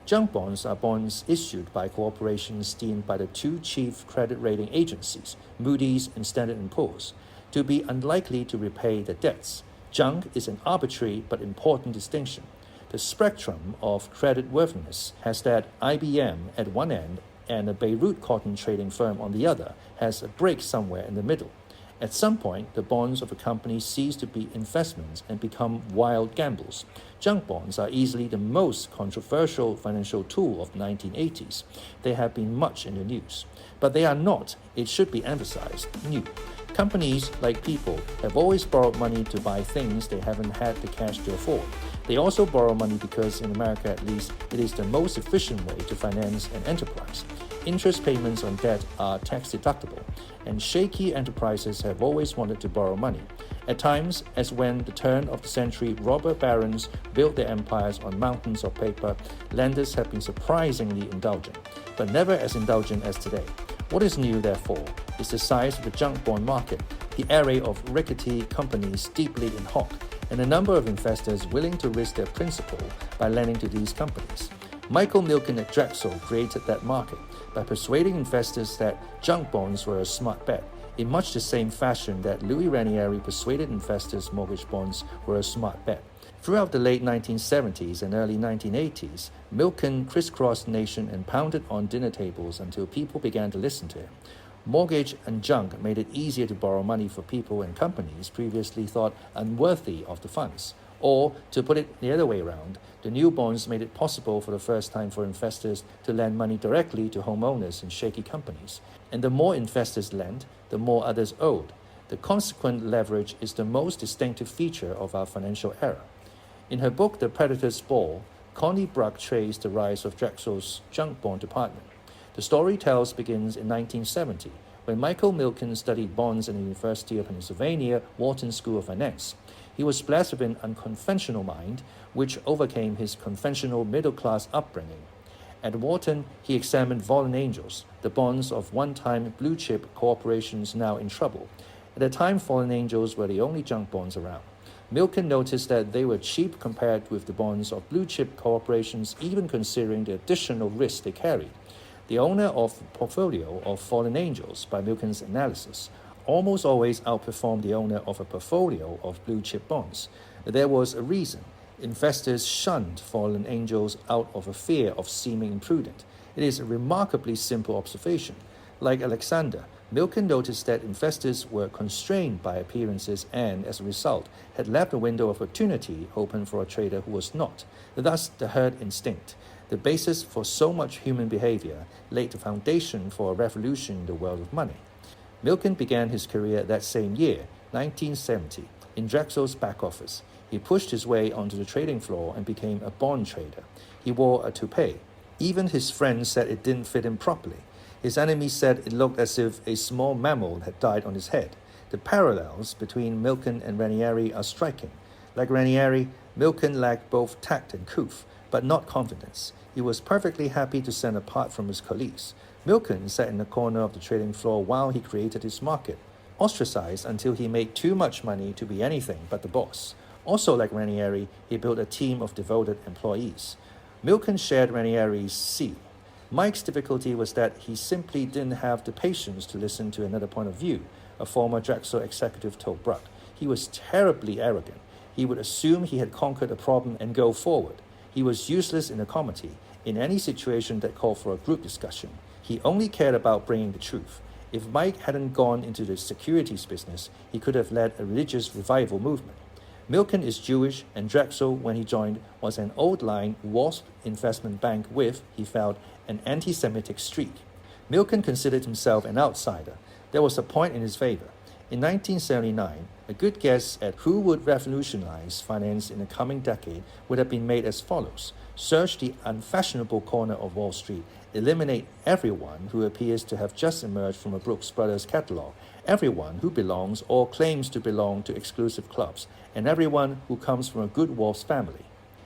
Junk bonds are bonds issued by corporations deemed by the two chief credit rating agencies, Moody's and Standard & Poor's, to be unlikely to repay their debts. Junk is an arbitrary but important distinction. The spectrum of creditworthiness has that IBM at one end and a Beirut cotton trading firm on the other has a break somewhere in the middle. At some point, the bonds of a company cease to be investments and become wild gambles. Junk bonds are easily the most controversial financial tool of the 1980s. They have been much in the news. But they are not, it should be emphasized, new. Companies, like people, have always borrowed money to buy things they haven't had the cash to afford. They also borrow money because, in America at least, it is the most efficient way to finance an enterprise. interest payments on debt are tax deductible, and shaky enterprises have always wanted to borrow money. At times, as when the turn of the century robber barons built their empires on mountains of paper, lenders have been surprisingly indulgent, but never as indulgent as today. What is new, therefore, is the size of the junk bond market, the array of rickety companies deeply in hock, and the number of investors willing to risk their principal by lending to these companies. Michael Milken at Drexel created that market by persuading investors that junk bonds were a smart bet, in much the same fashion that Louis Ranieri persuaded investors mortgage bonds were a smart bet. Throughout the late 1970s and early 1980s, Milken crisscrossed the nation and pounded on dinner tables until people began to listen to him. Mortgage and junk made it easier to borrow money for people and companies previously thought unworthy of the funds. Or, to put it the other way around, the new bonds made it possible for the first time for investors to lend money directly to homeowners and shaky companies. And the more investors lent, the more others owed. The consequent leverage is the most distinctive feature of our financial era. In her book, The Predator's Ball, Connie Bruck traced the rise of Drexel's junk bond department. The story tells begins in 1970, when Michael Milken studied bonds at the University of Pennsylvania Wharton School of Finance. He was blessed with an unconventional mind, which overcame his conventional middle-class upbringing. At Wharton, he examined fallen angels, the bonds of one-time blue-chip corporations now in trouble. At the time, fallen angels were the only junk bonds around. Milken noticed that they were cheap compared with the bonds of blue-chip corporations, even considering the additional risk they carried. The owner of a portfolio of fallen angels, by Milken's analysis, almost always outperformed the owner of a portfolio of blue-chip bonds. There was a reason. Investors shunned fallen angels out of a fear of seeming imprudent. It is a remarkably simple observation. Like Alexander, Milken noticed that investors were constrained by appearances and, as a result, had left a window of opportunity open for a trader who was not. Thus, the herd instinct, the basis for so much human behavior, laid the foundation for a revolution in the world of money. Milken began his career that same year, 1970, in Drexel's back office. He pushed his way onto the trading floor and became a bond trader. He wore a toupee. Even his friends said it didn't fit him properly. His enemies said it looked as if a small mammal had died on his head. The parallels between Milken and Ranieri are striking. Like Ranieri, Milken lacked both tact and couth, but not confidence. He was perfectly happy to stand apart from his colleagues. Milken sat in the corner of the trading floor while he created his market, ostracized until he made too much money to be anything but the boss. Also like Ranieri, he built a team of devoted employees. Milken shared Ranieri's zeal. Mike's difficulty was that he simply didn't have the patience to listen to another point of view, a former Drexel executive told Bruck. He was terribly arrogant. He would assume he had conquered a problem and go forward. He was useless in a committee, in any situation that called for a group discussion. He only cared about bringing the truth. If Mike hadn't gone into the securities business, he could have led a religious revival movement. Milken is Jewish, and Drexel, when he joined, was an old-line WASP investment bank with, he felt, an anti-Semitic streak. Milken considered himself an outsider. There was a point in his favor. In 1979, a good guess at who would revolutionize finance in the coming decade would have been made as follows. Search the unfashionable corner of Wall Street. Eliminate everyone who appears to have just emerged from a Brooks Brothers catalog, everyone who belongs or claims to belong to exclusive clubs, and everyone who comes from a good Wolf's family.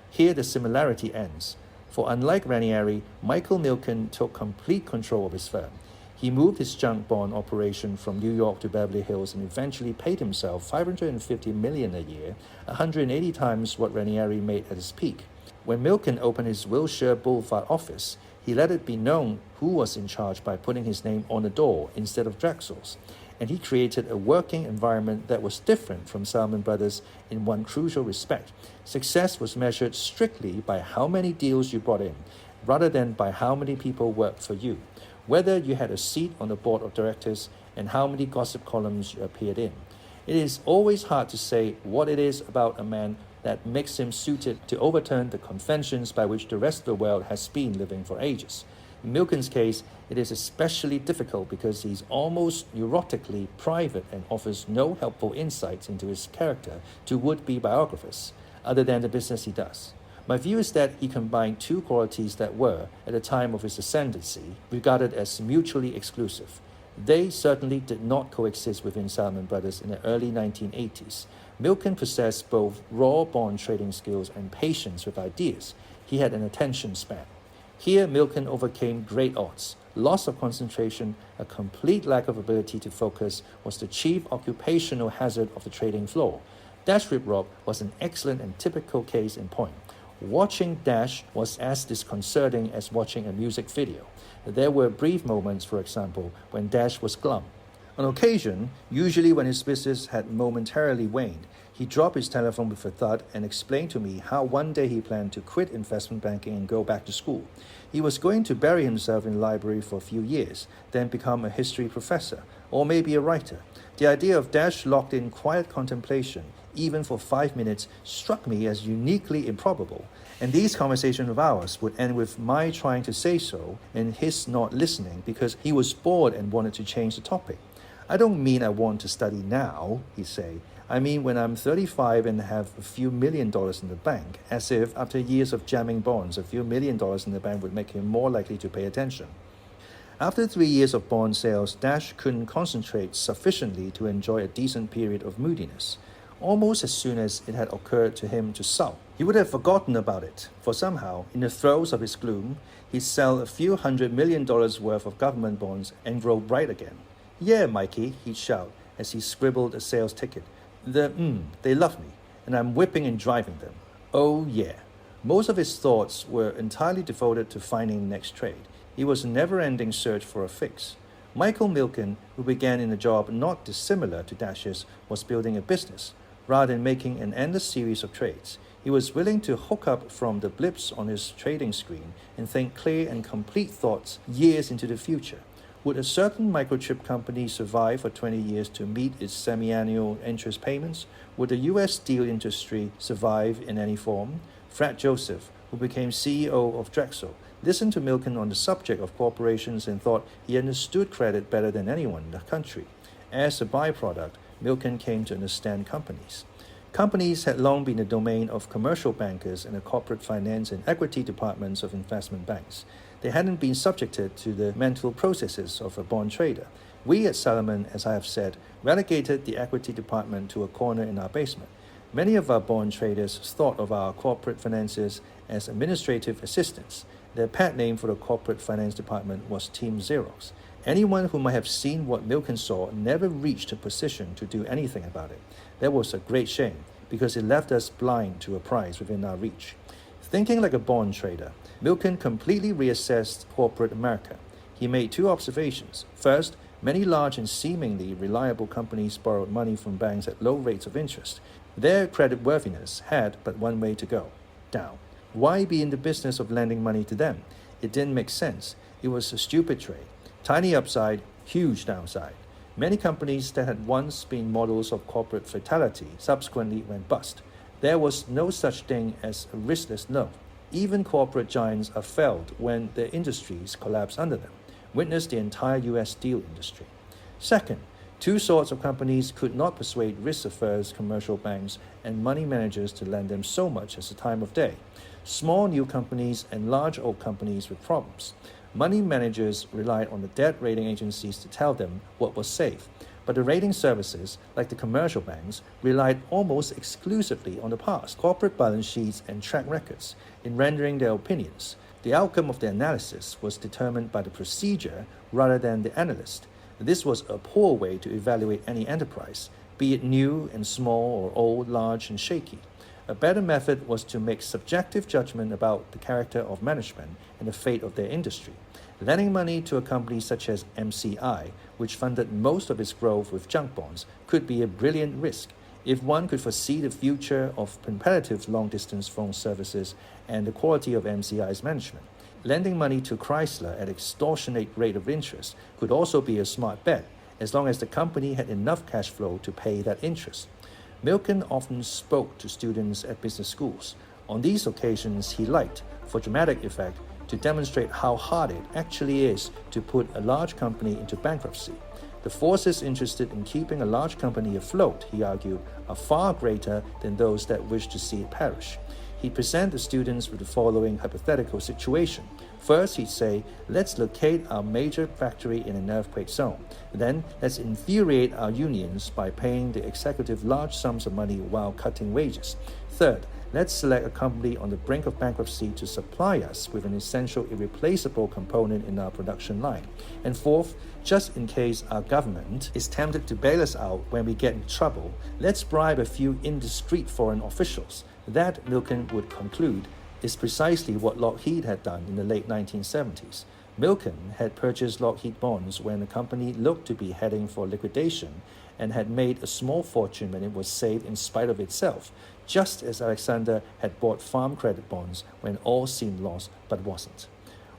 Here the similarity ends. For unlike Ranieri, Michael Milken took complete control of his firm. He moved his junk bond operation from New York to Beverly Hills and eventually paid himself $550 million a year, 180 times what Ranieri made at his peak. When Milken opened his Wilshire Boulevard office, he let it be known who was in charge by putting his name on the door instead of Drexel's. And he created a working environment that was different from Salomon Brothers in one crucial respect. Success was measured strictly by how many deals you brought in, rather than by how many people worked for you, whether you had a seat on the board of directors, and how many gossip columns you appeared in. It is always hard to say what it is about a man that makes him suited to overturn the conventions by which the rest of the world has been living for ages. In Milken's case, it is especially difficult because he's almost neurotically private and offers no helpful insights into his character to would-be biographers, other than the business he does. My view is that he combined two qualities that were, at the time of his ascendancy, regarded as mutually exclusive. They certainly did not coexist within Salomon Brothers in the early 1980s. Milken possessed both raw bond trading skills and patience with ideas. He had an attention span. Here, Milken overcame great odds. Loss of concentration, a complete lack of ability to focus was the chief occupational hazard of the trading floor. Dash Riprock was an excellent and typical case in point. Watching Dash was as disconcerting as watching a music video. There were brief moments, for example, when Dash was glum. On occasion, usually when his business had momentarily waned, he dropped his telephone with a thud and explained to me how one day he planned to quit investment banking and go back to school. He was going to bury himself in the library for a few years, then become a history professor, or maybe a writer. The idea of Dash locked in quiet contemplation, even for 5 minutes, struck me as uniquely improbable. And these conversations of ours would end with my trying to say so and his not listening because he was bored and wanted to change the topic. I don't mean I want to study now, he'd say. I mean when I'm 35 and have a few $1 million in the bank, as if after years of jamming bonds, a few $1 million in the bank would make him more likely to pay attention. After 3 years of bond sales, Dash couldn't concentrate sufficiently to enjoy a decent period of moodiness. Almost as soon as it had occurred to him to sulk, he would have forgotten about it, for somehow, in the throes of his gloom, he'd sell a few $100 million worth of government bonds and grow bright again. "Yeah, Mikey," he'd shout as he scribbled a sales ticket. They love me, and I'm whipping and driving them. Oh yeah." Most of his thoughts were entirely devoted to finding the next trade. It was a never-ending search for a fix. Michael Milken, who began in a job not dissimilar to Dash's, was building a business, rather than making an endless series of trades. He was willing to hook up from the blips on his trading screen and think clear and complete thoughts years into the future. Would a certain microchip company survive for 20 years to meet its semi-annual interest payments? Would the U.S. steel industry survive in any form? Fred Joseph, who became CEO of Drexel, listened to Milken on the subject of corporations and thought he understood credit better than anyone in the country. As a byproduct, Milken came to understand companies. Companies had long been the domain of commercial bankers and the corporate finance and equity departments of investment banks. They hadn't been subjected to the mental processes of a bond trader. We at Salomon, as I have said, relegated the equity department to a corner in our basement. Many of our bond traders thought of our corporate finances as administrative assistants. Their pet name for the corporate finance department was Team Xerox. Anyone who might have seen what Milken saw never reached a position to do anything about it. That was a great shame, because it left us blind to a prize within our reach. Thinking like a bond trader, Milken completely reassessed corporate America. He made two observations. First, many large and seemingly reliable companies borrowed money from banks at low rates of interest. Their creditworthiness had but one way to go: down. Why be in the business of lending money to them? It didn't make sense. It was a stupid trade. Tiny upside, huge downside. Many companies that had once been models of corporate fatality subsequently went bust. There was no such thing as a riskless loan. Even corporate giants are felled when their industries collapse under them. Witness the entire U.S. steel industry. Second, two sorts of companies could not persuade risk-averse commercial banks and money managers to lend them so much as the time of day. Small new companies and large old companies with problems. Money managers relied on the debt rating agencies to tell them what was safe, but the rating services, like the commercial banks, relied almost exclusively on the past, corporate balance sheets and track records, in rendering their opinions. The outcome of the analysis was determined by the procedure rather than the analyst. This was a poor way to evaluate any enterprise, be it new and small or old, large and shaky. A better method was to make subjective judgment about the character of management and the fate of their industry. Lending money to a company such as MCI, which funded most of its growth with junk bonds, could be a brilliant risk if one could foresee the future of competitive long-distance phone services and the quality of MCI's management. Lending money to Chrysler at extortionate rate of interest could also be a smart bet, as long as the company had enough cash flow to pay that interest. Milken often spoke to students at business schools. On these occasions, he liked, for dramatic effect, to demonstrate how hard it actually is to put a large company into bankruptcy. The forces interested in keeping a large company afloat, he argued, are far greater than those that wish to see it perish. He'd present the students with the following hypothetical situation. First, he'd say, let's locate our major factory in an earthquake zone. Then, let's infuriate our unions by paying the executive large sums of money while cutting wages. Third, let's select a company on the brink of bankruptcy to supply us with an essential, irreplaceable component in our production line. And fourth, just in case our government is tempted to bail us out when we get in trouble, let's bribe a few indiscreet foreign officials. That, Milken would conclude, is precisely what Lockheed had done in the late 1970s. Milken had purchased Lockheed bonds when the company looked to be heading for liquidation and had made a small fortune when it was saved in spite of itself, just as Alexander had bought farm credit bonds when all seemed lost but wasn't.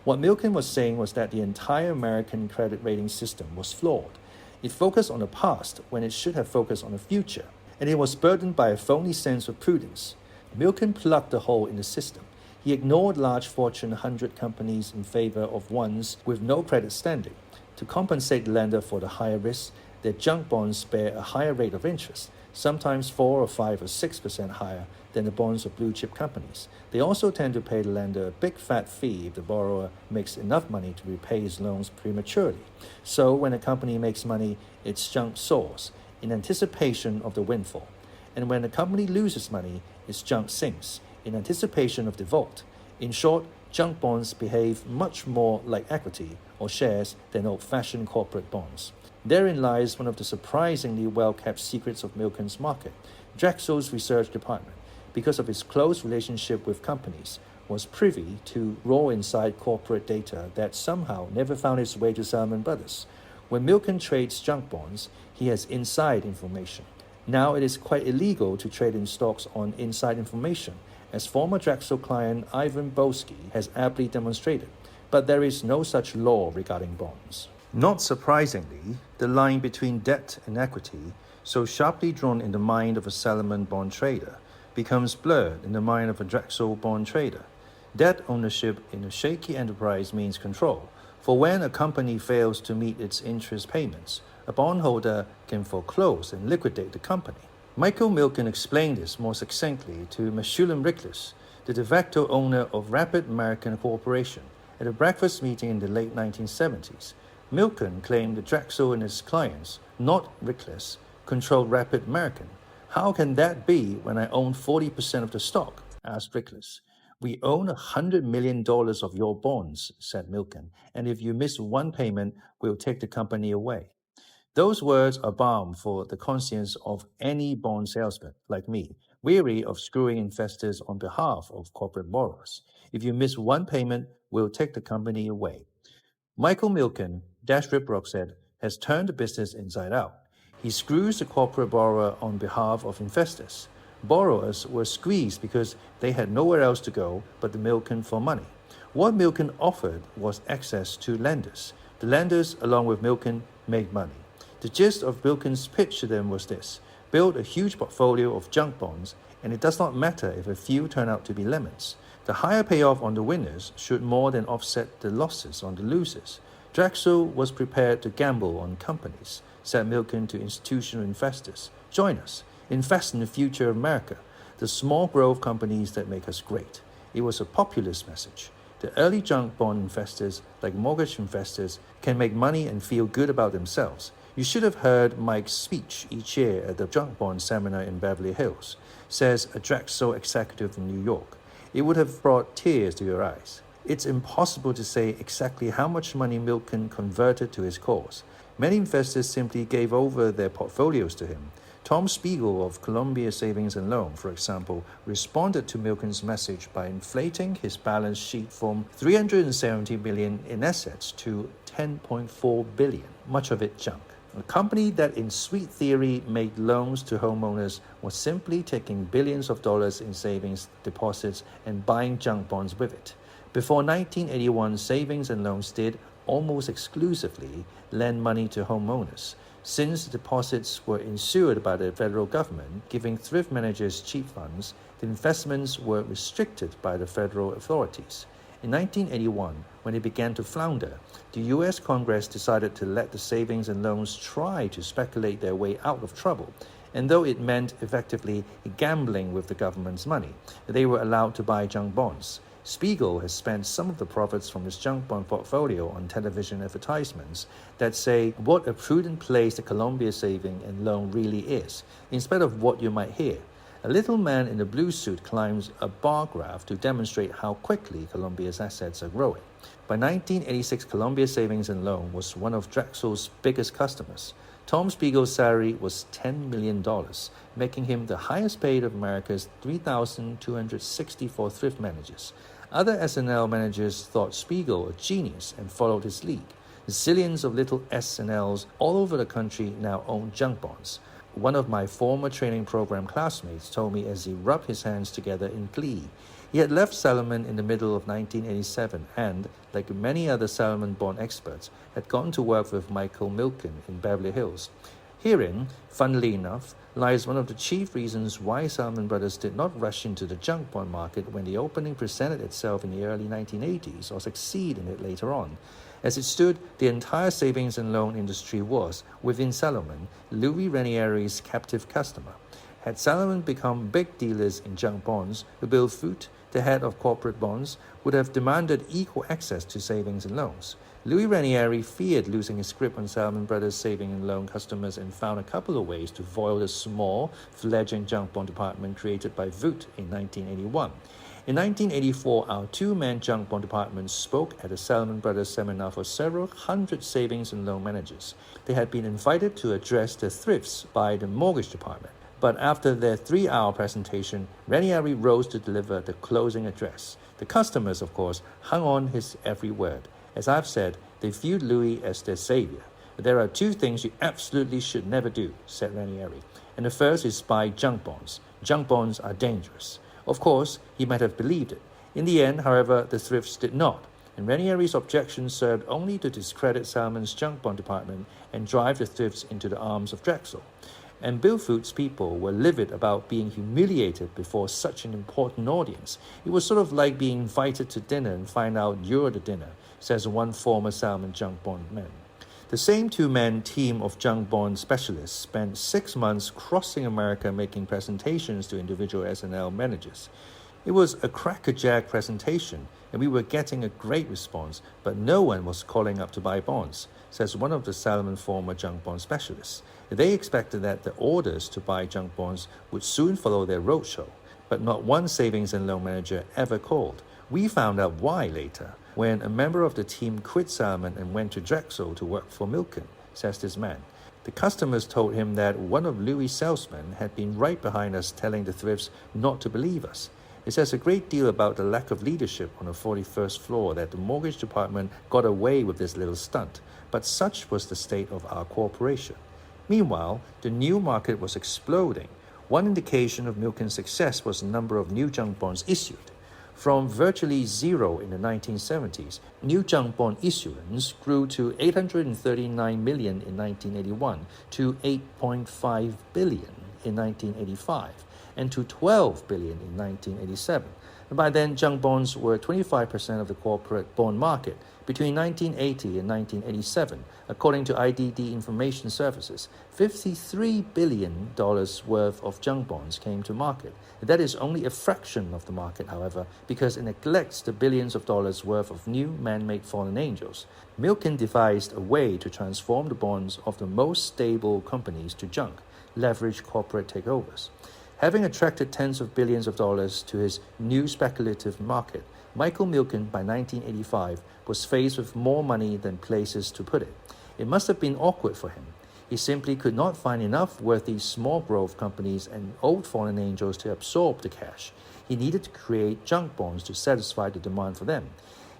What Milken was saying was that the entire American credit rating system was flawed. It focused on the past when it should have focused on the future, and it was burdened by a phony sense of prudence. Milken plugged the hole in the system. He ignored large Fortune 100 companies in favor of ones with no credit standing. To compensate the lender for the higher risk, their junk bonds bear a higher rate of interest, sometimes 4 or 5 or 6% higher than the bonds of blue-chip companies. They also tend to pay the lender a big fat fee if the borrower makes enough money to repay his loans prematurely. So when a company makes money, its junk soars in anticipation of the windfall. And when a company loses money, its junk sinks in anticipation of default. In short, junk bonds behave much more like equity or shares than old-fashioned corporate bonds. Therein lies one of the surprisingly well-kept secrets of Milken's market. Drexel's research department, because of its close relationship with companies, was privy to raw inside corporate data that somehow never found its way to Salomon Brothers. When Milken trades junk bonds, he has inside information. Now it is quite illegal to trade in stocks on inside information, as former Drexel client Ivan Boesky has aptly demonstrated, but there is no such law regarding bonds. Not surprisingly, the line between debt and equity, so sharply drawn in the mind of a Salomon bond trader, becomes blurred in the mind of a Drexel bond trader. Debt ownership in a shaky enterprise means control, for when a company fails to meet its interest payments, a bondholder can foreclose and liquidate the company. Michael Milken explained this more succinctly to Meshulam Riklis, the de facto owner of Rapid American Corporation, at a breakfast meeting in the late 1970s. Milken claimed that Drexel and his clients, not Riklis, controlled Rapid American. How can that be when I own 40% of the stock? Asked Riklis. We own $100 million of your bonds, said Milken, and if you miss one payment, we'll take the company away. Those words are balm for the conscience of any bond salesman like me, weary of screwing investors on behalf of corporate borrowers. If you miss one payment, we'll take the company away. Michael Milken, Dash Riprock said, has turned the business inside out. He screws the corporate borrower on behalf of investors. Borrowers were squeezed because they had nowhere else to go but the Milken for money. What Milken offered was access to lenders. The lenders, along with Milken, made money. The gist of Milken's pitch to them was this: build a huge portfolio of junk bonds, and it does not matter if a few turn out to be lemons. The higher payoff on the winners should more than offset the losses on the losers. Drexel was prepared to gamble on companies, said Milken to institutional investors. Join us. Invest in the future of America, the small growth companies that make us great. It was a populist message. The early junk bond investors, like mortgage investors, can make money and feel good about themselves. You should have heard Mike's speech each year at the junk bond seminar in Beverly Hills, says a Drexel executive in New York. It would have brought tears to your eyes. It's impossible to say exactly how much money Milken converted to his cause. Many investors simply gave over their portfolios to him. Tom Spiegel of Columbia Savings and Loan, for example, responded to Milken's message by inflating his balance sheet from $370 billion in assets to $10.4 billion, much of it junk. A company that in sweet theory made loans to homeowners was simply taking billions of dollars in savings deposits and buying junk bonds with it. Before 1981, Savings and Loans did almost exclusively lend money to homeowners. Since the deposits were insured by the federal government, giving thrift managers cheap funds, the investments were restricted by the federal authorities. In 1981, when it began to flounder, the U.S. Congress decided to let the Savings and Loans try to speculate their way out of trouble and though it meant effectively gambling with the government's money, they were allowed to buy junk bonds. Spiegel has spent some of the profits from his junk bond portfolio on television advertisements that say what a prudent place the Columbia saving and loan really is, instead of what you might hear. A little man in a blue suit climbs a bar graph to demonstrate how quickly Columbia's assets are growing. By 1986, Columbia Savings and Loan was one of Drexel's biggest customers. Tom Spiegel's salary was $10 million, making him the highest paid of America's 3,264 thrift managers. Other SNL managers thought Spiegel a genius and followed his lead. Zillions of little SNLs all over the country now own junk bonds. One of my former training program classmates told me as he rubbed his hands together in glee. He had left Salomon in the middle of 1987 and, like many other Salomon bond experts, had gone to work with Michael Milken in Beverly Hills. Herein, funnily enough, lies one of the chief reasons why Salomon Brothers did not rush into the junk bond market when the opening presented itself in the early 1980s or succeed in it later on. As it stood, the entire savings and loan industry was, within Salomon, Louis Ranieri's captive customer. Had Salomon become big dealers in junk bonds, Bill Foote, the head of corporate bonds, would have demanded equal access to savings and loans. Louis Ranieri feared losing his grip on Salomon Brothers' saving and loan customers and found a couple of ways to foil the small, fledgling junk bond department created by Foote in 1981. In 1984, our two-man junk bond department spoke at a Salomon Brothers seminar for several hundred savings and loan managers. They had been invited to address the thrifts by the mortgage department. But after their 3-hour presentation, Ranieri rose to deliver the closing address. The customers, of course, hung on his every word. As I've said, they viewed Louis as their savior. There are 2 things you absolutely should never do, said Ranieri. And the first is buy junk bonds. Junk bonds are dangerous. Of course, he might have believed it. In the end, however, the thrifts did not. And Ranieri's objection served only to discredit Salmon's junk bond department and drive the thrifts into the arms of Drexel. And Bill Foote's people were livid about being humiliated before such an important audience. It was sort of like being invited to dinner and find out you're the dinner, says one former Salmon junk bond man. The same 2-man team of junk bond specialists spent 6 months crossing America making presentations to individual SNL managers. It was a crackerjack presentation, and we were getting a great response, but no one was calling up to buy bonds, says one of the Salomon former junk bond specialists. They expected that the orders to buy junk bonds would soon follow their roadshow, but not one savings and loan manager ever called. We found out why later, when a member of the team quit Salomon and went to Drexel to work for Milken, says this man. The customers told him that one of Louis' salesmen had been right behind us telling the thrifts not to believe us. It says a great deal about the lack of leadership on the 41st floor that the mortgage department got away with this little stunt, but such was the state of our corporation. Meanwhile, the new market was exploding. One indication of Milken's success was the number of new junk bonds issued. From virtually zero in the 1970s, new junk bond issuance grew to $839 million in 1981, to $8.5 billion in 1985, and to $12 billion in 1987. And by then, junk bonds were 25% of the corporate bond market. Between 1980 and 1987, according to IDD Information Services, $53 billion worth of junk bonds came to market. That is only a fraction of the market, however, because it neglects the billions of dollars worth of new man-made fallen angels. Milken devised a way to transform the bonds of the most stable companies to junk, leverage corporate takeovers. Having attracted tens of billions of dollars to his new speculative market, Michael Milken, by 1985, was faced with more money than places to put it. It must have been awkward for him. He simply could not find enough worthy small growth companies and old fallen angels to absorb the cash. He needed to create junk bonds to satisfy the demand for them.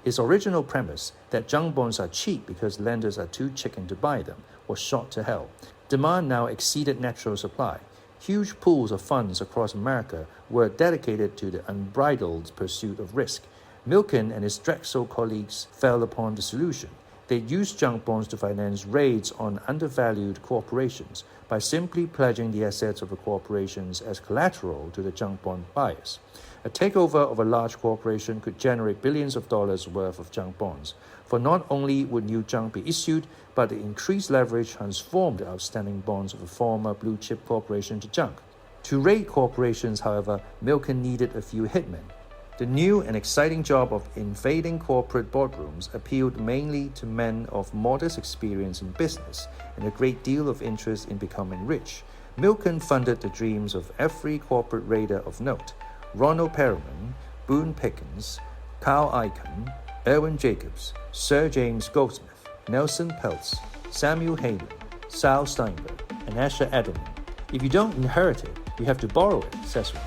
His original premise, that junk bonds are cheap because lenders are too chicken to buy them, was shot to hell. Demand now exceeded natural supply. Huge pools of funds across America were dedicated to the unbridled pursuit of risk. Milken and his Drexel colleagues fell upon the solution. They used junk bonds to finance raids on undervalued corporations by simply pledging the assets of the corporations as collateral to the junk bond buyers. A takeover of a large corporation could generate billions of dollars worth of junk bonds, for not only would new junk be issued, but the increased leverage transformed the outstanding bonds of a former blue-chip corporation to junk. To raid corporations, however, Milken needed a few hitmen. The new and exciting job of invading corporate boardrooms appealed mainly to men of modest experience in business and a great deal of interest in becoming rich. Milken funded the dreams of every corporate raider of note: Ronald Perelman, Boone Pickens, Carl Icahn, Erwin Jacobs, Sir James Goldsmith, Nelson Peltz, Samuel Heyman, Sal Steinberg, and Asher Edelman. If you don't inherit it, you have to borrow it, says one.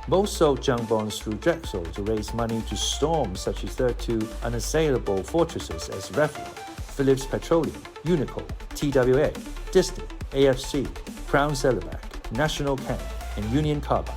Most sold junk bonds through Drexel to raise money to storm such hitherto unassailable fortresses as Revlon, Phillips Petroleum, Unico, TWA, Disney, AFC, Crown Celebac, National Can, and Union Carbide.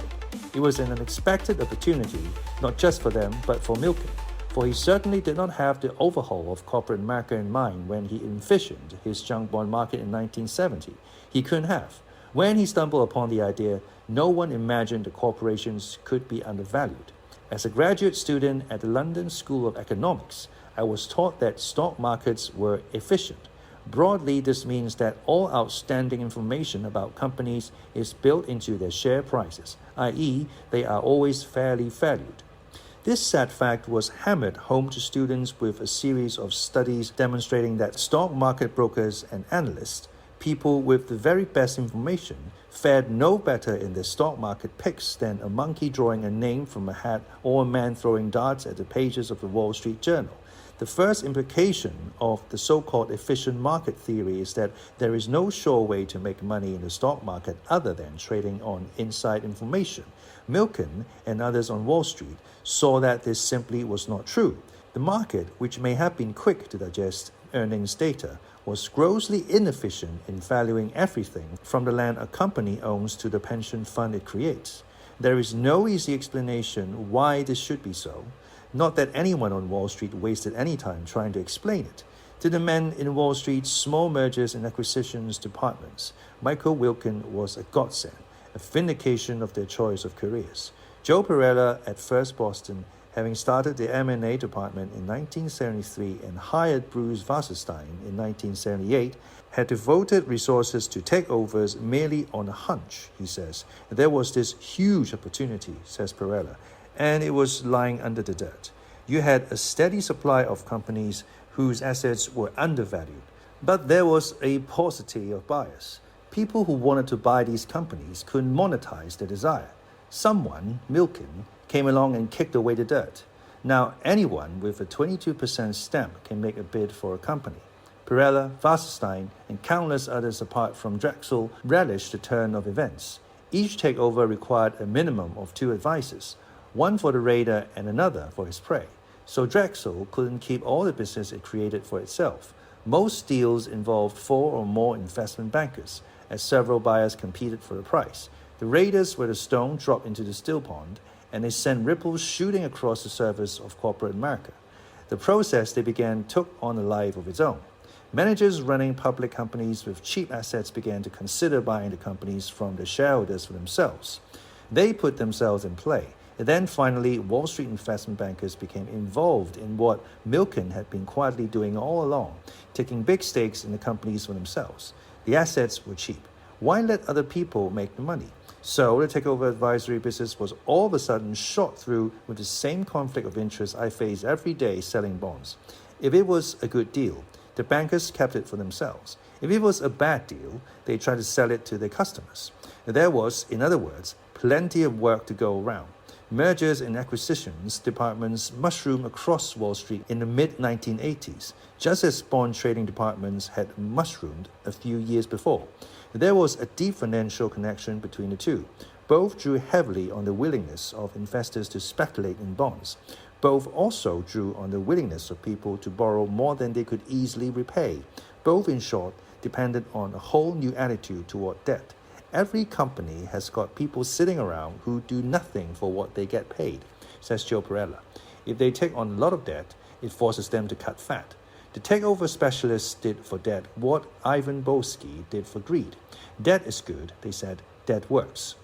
It was an unexpected opportunity, not just for them, but for Milken, for he certainly did not have the overhaul of corporate America in mind when he envisioned his junk bond market in 1970. He couldn't have. When he stumbled upon the idea, no one imagined the corporations could be undervalued. As a graduate student at the London School of Economics, I was taught that stock markets were efficient. Broadly, this means that all outstanding information about companies is built into their share prices, i.e., they are always fairly valued. This sad fact was hammered home to students with a series of studies demonstrating that stock market brokers and analysts, people with the very best information, fared no better in their stock market picks than a monkey drawing a name from a hat or a man throwing darts at the pages of the Wall Street Journal. The first implication of the so-called efficient market theory is that there is no sure way to make money in the stock market other than trading on inside information. Milken and others on Wall Street saw that this simply was not true. The market, which may have been quick to digest earnings data, was grossly inefficient in valuing everything from the land a company owns to the pension fund it creates. There is no easy explanation why this should be so. Not that anyone on Wall Street wasted any time trying to explain it. To the men in Wall Street's small mergers and acquisitions departments, Michael Wilken was a godsend, a vindication of their choice of careers. Joe Perella at First Boston, having started the M&A department in 1973 and hired Bruce Wasserstein in 1978, had devoted resources to takeovers merely on a hunch, he says. There was this huge opportunity, says Perella, and it was lying under the dirt. You had a steady supply of companies whose assets were undervalued, but there was a paucity of buyers. People who wanted to buy these companies couldn't monetize their desire. Someone, Milken, came along and kicked away the dirt. Now anyone with a 22% stamp can make a bid for a company. Perella, Wasserstein, and countless others apart from Drexel relished the turn of events. Each takeover required a minimum of 2 advisors, one for the raider and another for his prey. So Drexel couldn't keep all the business it created for itself. Most deals involved 4 or more investment bankers, as several buyers competed for the price. The raiders were the stone dropped into the still pond, and they sent ripples shooting across the surface of corporate America. The process they began took on a life of its own. Managers running public companies with cheap assets began to consider buying the companies from the shareholders for themselves. They put themselves in play. And then finally, Wall Street investment bankers became involved in what Milken had been quietly doing all along, taking big stakes in the companies for themselves. The assets were cheap. Why let other people make the money? So the takeover advisory business was all of a sudden shot through with the same conflict of interest I face every day selling bonds. If it was a good deal, the bankers kept it for themselves. If it was a bad deal, they tried to sell it to their customers. There was, in other words, plenty of work to go around. Mergers and acquisitions departments mushroomed across Wall Street in the mid-1980s, just as bond trading departments had mushroomed a few years before. There was a deep financial connection between the two. Both drew heavily on the willingness of investors to speculate in bonds. Both also drew on the willingness of people to borrow more than they could easily repay. Both, in short, depended on a whole new attitude toward debt. Every company has got people sitting around who do nothing for what they get paid, says Joe Perella. If they take on a lot of debt, it forces them to cut fat. The takeover specialists did for debt what Ivan Boesky did for greed. Debt is good, they said. Debt works.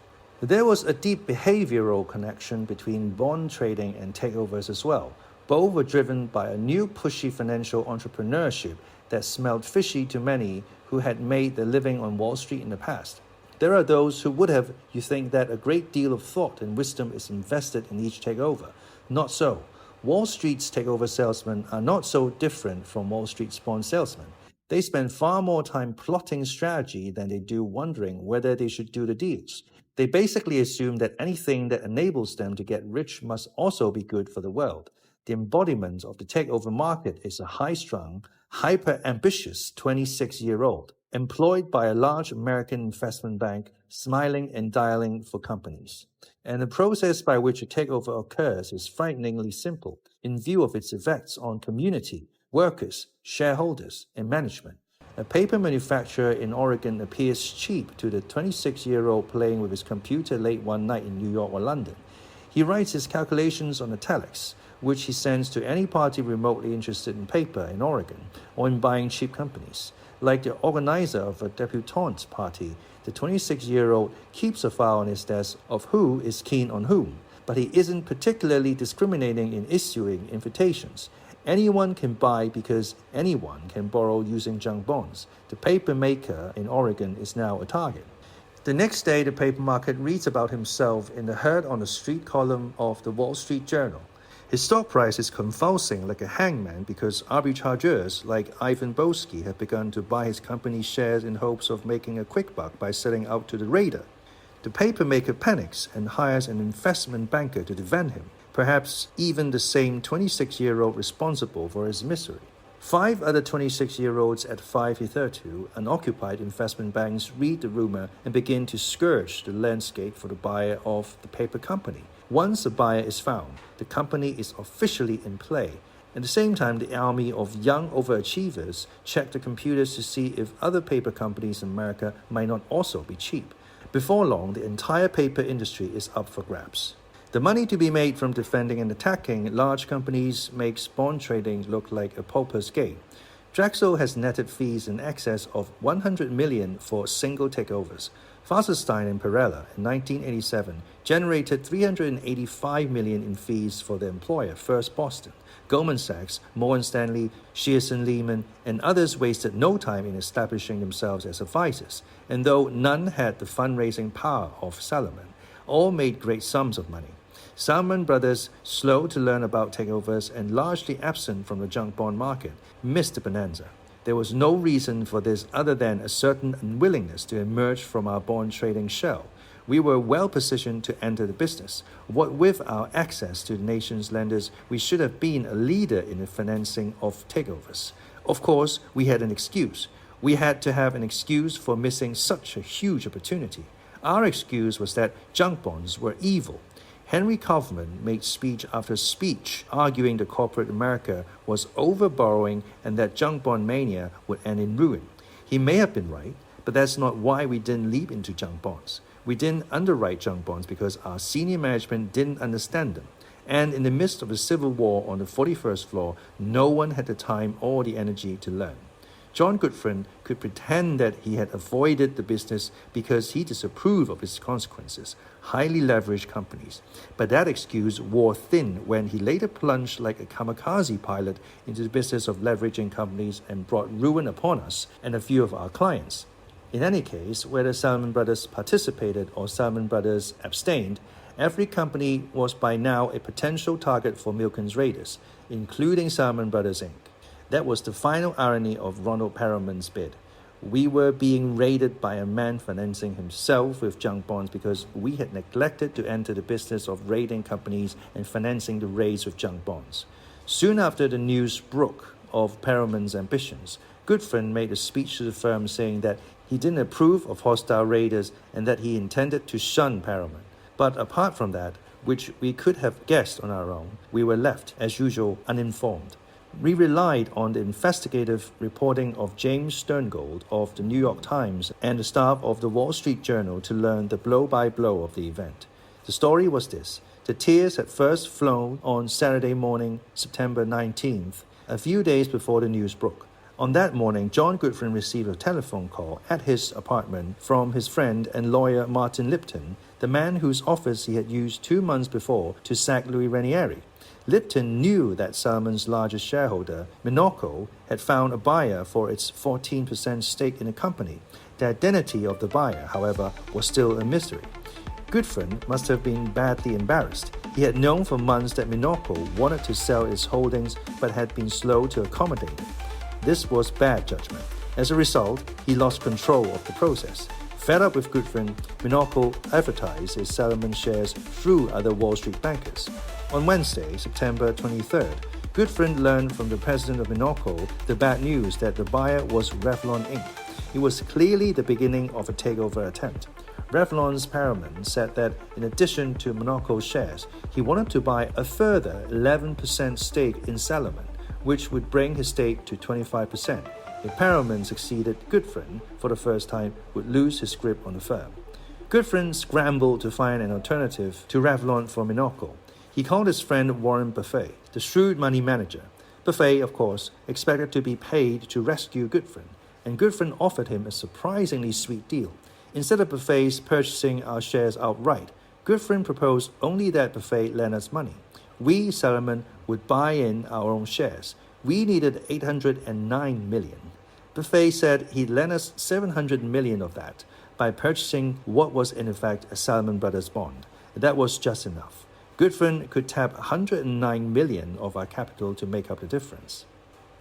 There was a deep behavioral connection between bond trading and takeovers as well. Both were driven by a new pushy financial entrepreneurship that smelled fishy to many who had made their living on Wall Street in the past. There are those who would have you think that a great deal of thought and wisdom is invested in each takeover. Not so. Wall Street's takeover salesmen are not so different from Wall Street's bond salesmen. They spend far more time plotting strategy than they do wondering whether they should do the deals. They basically assume that anything that enables them to get rich must also be good for the world. The embodiment of the takeover market is a high-strung, hyper-ambitious 26-year-old, employed by a large American investment bank, smiling and dialing for companies. And the process by which a takeover occurs is frighteningly simple in view of its effects on community, workers, shareholders, and management. A paper manufacturer in Oregon appears cheap to the 26-year-old playing with his computer late one night in New York or London. He writes his calculations on a telex, which he sends to any party remotely interested in paper in Oregon or in buying cheap companies. Like the organizer of a debutante party, the 26-year-old keeps a file on his desk of who is keen on whom, but he isn't particularly discriminating in issuing invitations. Anyone can buy because anyone can borrow using junk bonds. The paper maker in Oregon is now a target. The next day, the paper market reads about himself in the Heard on the Street column of the Wall Street Journal. His stock price is convulsing like a hangman because arbitrageurs like Ivan Boesky have begun to buy his company's shares in hopes of making a quick buck by selling out to the raider. The paper maker panics and hires an investment banker to defend him, perhaps even the same 26-year-old responsible for his misery. 5 other 26-year-olds at 532 unoccupied investment banks read the rumor and begin to scourge the landscape for the buyer of the paper company. Once a buyer is found, the company is officially in play. At the same time, the army of young overachievers check the computers to see if other paper companies in America might not also be cheap. Before long, the entire paper industry is up for grabs. The money to be made from defending and attacking large companies makes bond trading look like a pauper's game. Drexel has netted fees in excess of $100 million for single takeovers. Wasserstein and Perella in 1987 generated $385 million in fees for their employer, First Boston. Goldman Sachs, Morgan Stanley, Shearson Lehman, and others wasted no time in establishing themselves as advisors, and though none had the fundraising power of Salomon, all made great sums of money. Salomon Brothers, slow to learn about takeovers and largely absent from the junk bond market, missed the bonanza. There was no reason for this other than a certain unwillingness to emerge from our bond trading shell. We were well positioned to enter the business. What with our access to the nation's lenders, we should have been a leader in the financing of takeovers. Of course, we had an excuse. We had to have an excuse for missing such a huge opportunity. Our excuse was that junk bonds were evil. Henry Kaufman made speech after speech arguing that corporate America was overborrowing and that junk bond mania would end in ruin. He may have been right, but that's not why we didn't leap into junk bonds. We didn't underwrite junk bonds because our senior management didn't understand them. And in the midst of a civil war on the 41st floor, no one had the time or the energy to learn. John Goodfriend could pretend that he had avoided the business because he disapproved of its consequences, highly leveraged companies. But that excuse wore thin when he later plunged like a kamikaze pilot into the business of leveraging companies and brought ruin upon us and a few of our clients. In any case, whether Salomon Brothers participated or Salomon Brothers abstained, every company was by now a potential target for Milken's raiders, including Salomon Brothers Inc. That was the final irony of Ronald Perelman's bid. We were being raided by a man financing himself with junk bonds because we had neglected to enter the business of raiding companies and financing the raids with junk bonds. Soon after the news broke of Perelman's ambitions, Goodfriend made a speech to the firm saying that he didn't approve of hostile raiders and that he intended to shun Perelman. But apart from that, which we could have guessed on our own, we were left, as usual, uninformed. We relied on the investigative reporting of James Sterngold of the New York Times and the staff of the Wall Street Journal to learn the blow-by-blow of the event. The story was this. The tears had first flown on Saturday morning, September 19th, a few days before the news broke. On that morning, John Goodfriend received a telephone call at his apartment from his friend and lawyer Martin Lipton, the man whose office he had used 2 months before to sack Louis Ranieri. Lipton knew that Salomon's largest shareholder, Minolco, had found a buyer for its 14% stake in the company. The identity of the buyer, however, was still a mystery. Goodfriend must have been badly embarrassed. He had known for months that Minolco wanted to sell its holdings but had been slow to accommodate it. This was bad judgment. As a result, he lost control of the process. Fed up with Goodfriend, Minolco advertised his Salomon shares through other Wall Street bankers. On Wednesday, September 23rd, Goodfriend learned from the president of Minolco the bad news that the buyer was Revlon Inc. It was clearly the beginning of a takeover attempt. Revlon's Perelman said that in addition to Minolco's shares, he wanted to buy a further 11% stake in Salomon, which would bring his stake to 25%. If Perelman succeeded, Goodfriend, for the first time, would lose his grip on the firm. Goodfriend scrambled to find an alternative to Revlon for Minolco. He called his friend Warren Buffett, the shrewd money manager. Buffett, of course, expected to be paid to rescue Goodfriend, and Goodfriend offered him a surprisingly sweet deal. Instead of Buffett purchasing our shares outright, Goodfriend proposed only that Buffett lend us money. We, Salomon, would buy in our own shares. We needed $809 million. Buffett said he'd lend us $700 million of that by purchasing what was in effect a Salomon Brothers bond. That was just enough. Goodfriend could tap $109 million of our capital to make up the difference.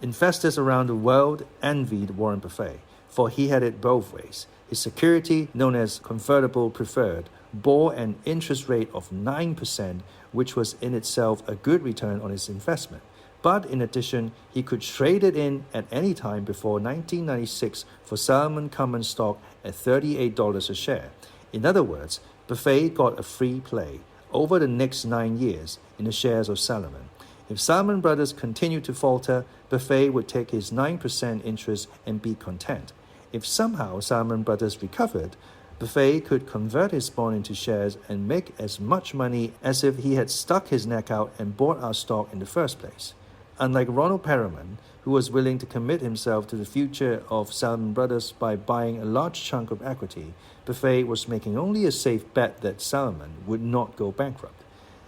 Investors around the world envied Warren Buffett, for he had it both ways. His security, known as convertible preferred, bore an interest rate of 9%, which was in itself a good return on his investment. But in addition, he could trade it in at any time before 1996 for Salomon common stock at $38 a share. In other words, Buffett got a free play over the next 9 years in the shares of Salomon. If Salomon Brothers continued to falter, Buffett would take his 9% interest and be content. If somehow Salomon Brothers recovered, Buffett could convert his bond into shares and make as much money as if he had stuck his neck out and bought our stock in the first place. Unlike Ronald Perelman, who was willing to commit himself to the future of Salomon Brothers by buying a large chunk of equity, Buffett was making only a safe bet that Salomon would not go bankrupt.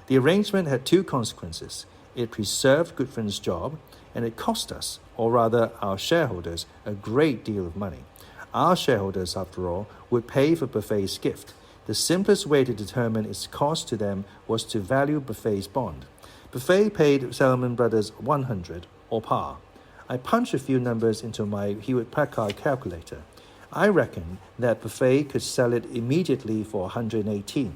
The arrangement had two consequences. It preserved Goodfriend's job, and it cost us, or rather our shareholders, a great deal of money. Our shareholders, after all, would pay for Buffett's gift. The simplest way to determine its cost to them was to value Buffett's bond. Buffett paid Salomon Brothers $100, or par. I punched a few numbers into my Hewlett-Packard calculator. I reckon that Buffett could sell it immediately for $118.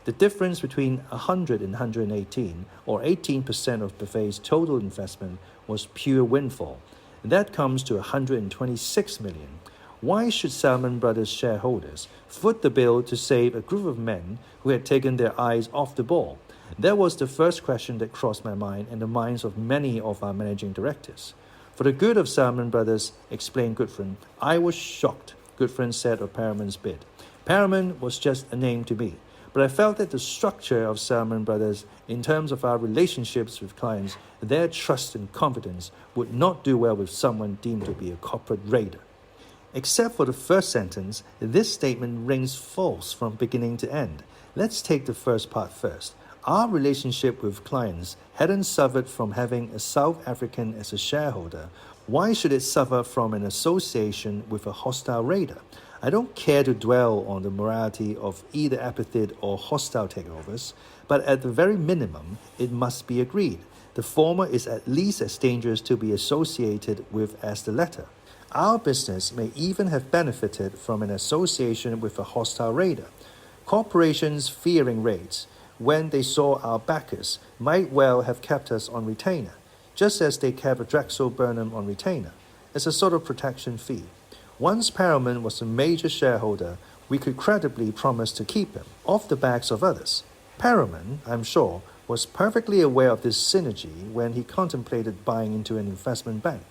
The difference between 100 and 118, or 18% of Buffett's total investment, was pure windfall. That comes to $126 million. Why should Salomon Brothers shareholders foot the bill to save a group of men who had taken their eyes off the ball? That was the first question that crossed my mind and the minds of many of our managing directors. For the good of Salomon Brothers, explained Goodfriend, I was shocked, Goodfriend said of Perelman's bid. Perelman was just a name to me, but I felt that the structure of Salomon Brothers, in terms of our relationships with clients, their trust and confidence, would not do well with someone deemed to be a corporate raider. Except for the first sentence, this statement rings false from beginning to end. Let's take the first part first. Our relationship with clients hadn't suffered from having a South African as a shareholder. Why should it suffer from an association with a hostile raider? I don't care to dwell on the morality of either epithet or hostile takeovers, but at the very minimum, it must be agreed. The former is at least as dangerous to be associated with as the latter. Our business may even have benefited from an association with a hostile raider. Corporations fearing raids, when they saw our backers, might well have kept us on retainer, just as they kept Drexel Burnham on retainer, as a sort of protection fee. Once Perelman was a major shareholder, we could credibly promise to keep him, off the backs of others. Perelman, I'm sure, was perfectly aware of this synergy when he contemplated buying into an investment bank.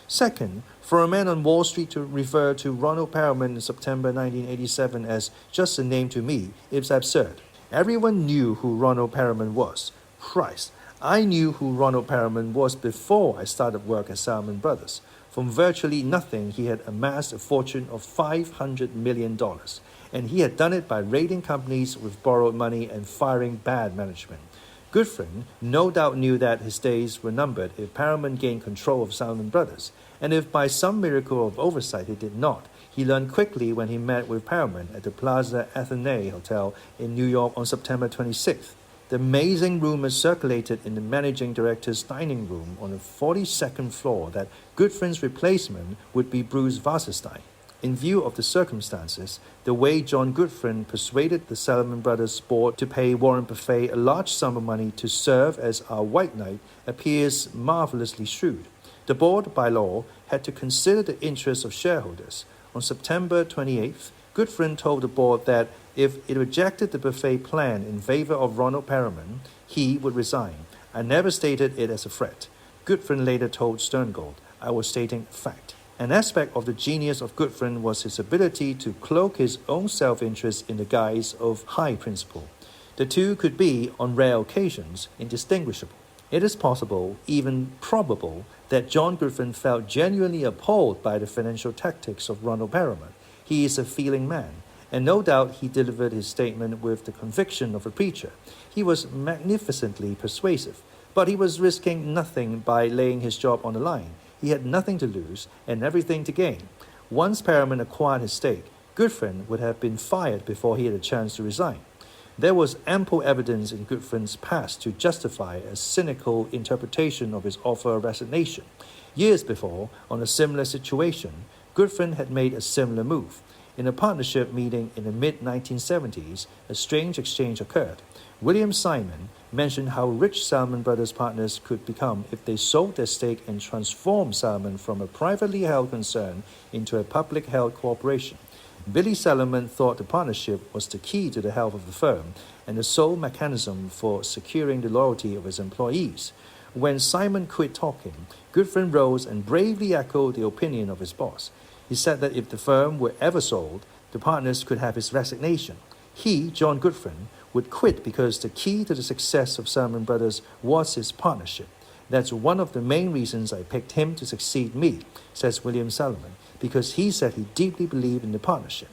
Second, for a man on Wall Street to refer to Ronald Perelman in September 1987 as just a name to me is absurd. Everyone knew who Ronald Perelman was. Christ, I knew who Ronald Perelman was before I started work at Salomon Brothers. From virtually nothing, he had amassed a fortune of $500 million, and he had done it by raiding companies with borrowed money and firing bad management. Goodfriend no doubt knew that his days were numbered if Perelman gained control of Salomon Brothers, and if by some miracle of oversight he did not, he learned quickly when he met with Perelman at the Plaza Athenae Hotel in New York on September 26th. The amazing rumors circulated in the managing director's dining room on the 42nd floor that Goodfriend's replacement would be Bruce Wasserstein. In view of the circumstances, the way John Goodfriend persuaded the Salomon Brothers board to pay Warren Buffett a large sum of money to serve as our white knight appears marvelously shrewd. The board, by law, had to consider the interests of shareholders. On September 28th, Goodfriend told the board that if it rejected the Buffett plan in favor of Ronald Perelman, he would resign. I never stated it as a threat. Goodfriend later told Sterngold, I was stating fact. An aspect of the genius of Goodfriend was his ability to cloak his own self-interest in the guise of high principle. The two could be, on rare occasions, indistinguishable. It is possible, even probable, that John Goodfriend felt genuinely appalled by the financial tactics of Ronald Perelman. He is a feeling man, and no doubt he delivered his statement with the conviction of a preacher. He was magnificently persuasive, but he was risking nothing by laying his job on the line. He had nothing to lose and everything to gain. Once Perelman acquired his stake, Goodfriend would have been fired before he had a chance to resign. There was ample evidence in Goodfriend's past to justify a cynical interpretation of his offer of resignation. Years before, on a similar situation, Goodfriend had made a similar move. In a partnership meeting in the mid-1970s, a strange exchange occurred. William Simon mentioned how rich Salomon Brothers partners could become if they sold their stake and transformed Salomon from a privately held concern into a public held corporation. Billy Salomon thought the partnership was the key to the health of the firm and the sole mechanism for securing the loyalty of his employees. When Simon quit talking, Goodfriend rose and bravely echoed the opinion of his boss. He said that if the firm were ever sold, the partners could have his resignation. He, John Goodfriend, would quit because the key to the success of Salomon Brothers was his partnership. That's one of the main reasons I picked him to succeed me, says William Salomon, because he said he deeply believed in the partnership.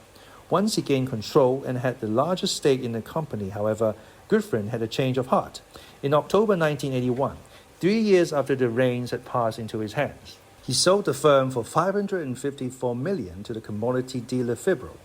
Once he gained control and had the largest stake in the company, however, Goodfriend had a change of heart. In October 1981, 3 years after the reins had passed into his hands, he sold the firm for $554 million to the commodity dealer Fibro.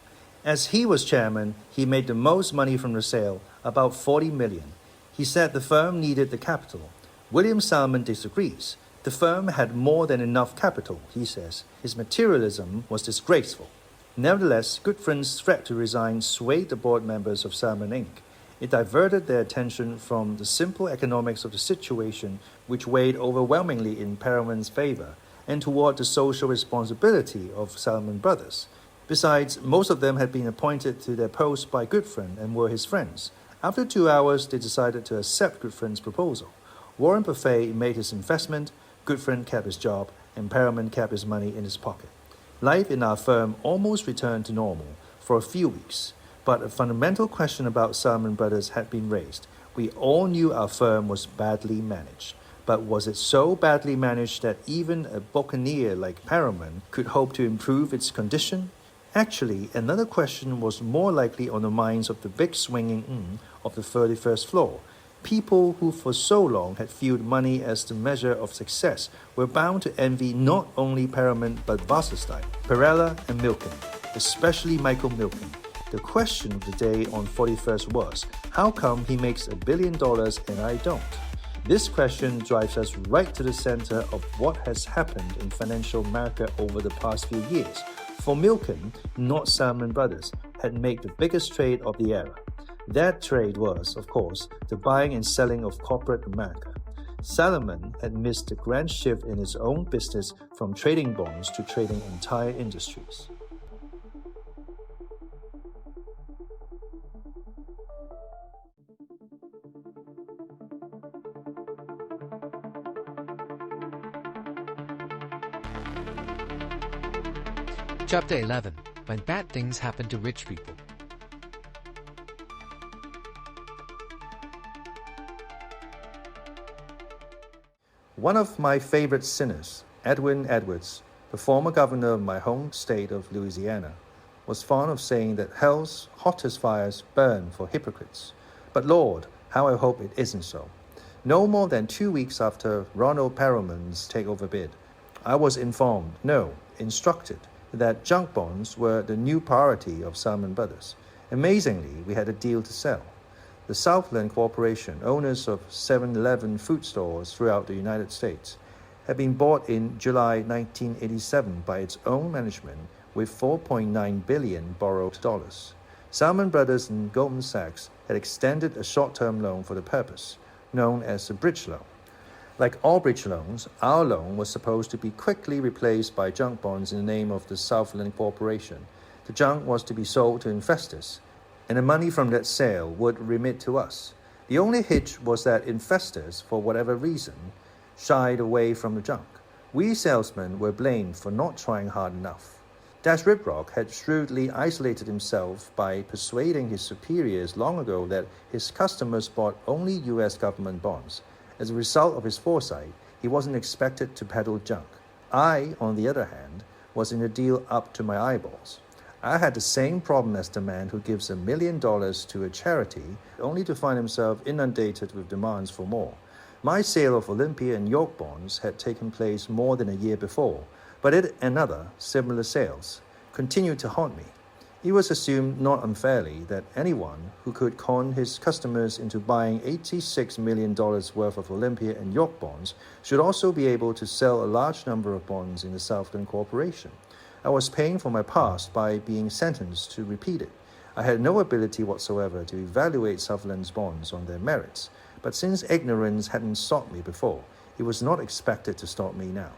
As he was chairman, he made the most money from the sale, about $40 million. He said the firm needed the capital. William Salomon disagrees. The firm had more than enough capital, he says. His materialism was disgraceful. Nevertheless, Goodfriend's threat to resign swayed the board members of Salomon Inc. It diverted their attention from the simple economics of the situation, which weighed overwhelmingly in Perelman's favor, and toward the social responsibility of Salomon Brothers. Besides, most of them had been appointed to their posts by Goodfriend and were his friends. After 2 hours, they decided to accept Goodfriend's proposal. Warren Buffett made his investment, Goodfriend kept his job, and Perelman kept his money in his pocket. Life in our firm almost returned to normal for a few weeks, but a fundamental question about Salomon Brothers had been raised. We all knew our firm was badly managed. But was it so badly managed that even a buccaneer like Perelman could hope to improve its condition? Actually, another question was more likely on the minds of the big swinging of the 31st floor. People who for so long had viewed money as the measure of success were bound to envy not only Perelman but Wasserstein, Perella, and Milken, especially Michael Milken. The question of the day on 41st was, how come he makes $1 billion and I don't? This question drives us right to the center of what has happened in financial America over the past few years. For Milken, not Salomon Brothers, had made the biggest trade of the era. That trade was, of course, the buying and selling of corporate America. Salomon had missed the grand shift in his own business from trading bonds to trading entire industries. Chapter 11. When Bad Things Happen to Rich People. One of my favorite sinners, Edwin Edwards, the former governor of my home state of Louisiana, was fond of saying that hell's hottest fires burn for hypocrites. But Lord, how I hope it isn't so. No more than 2 weeks after Ronald Perelman's takeover bid, I was instructed that junk bonds were the new priority of Salomon Brothers. Amazingly, we had a deal to sell. The Southland Corporation, owners of 7-Eleven food stores throughout the United States, had been bought in July 1987 by its own management with $4.9 billion borrowed dollars. Salomon Brothers and Goldman Sachs had extended a short-term loan for the purpose, known as a bridge loan. Like all bridge loans, our loan was supposed to be quickly replaced by junk bonds in the name of the Southland Corporation. The junk was to be sold to investors, and the money from that sale would remit to us. The only hitch was that investors, for whatever reason, shied away from the junk. We salesmen were blamed for not trying hard enough. Dash Riprock had shrewdly isolated himself by persuading his superiors long ago that his customers bought only U.S. government bonds. As a result of his foresight, he wasn't expected to peddle junk. I, on the other hand, was in a deal up to my eyeballs. I had the same problem as the man who gives $1 million to a charity only to find himself inundated with demands for more. My sale of Olympia and York bonds had taken place more than a year before, but it and other similar sales continued to haunt me. It was assumed not unfairly that anyone who could con his customers into buying $86 million worth of Olympia and York bonds should also be able to sell a large number of bonds in the Southland Corporation. I was paying for my past by being sentenced to repeat it. I had no ability whatsoever to evaluate Southland's bonds on their merits, but since ignorance hadn't stopped me before, it was not expected to stop me now.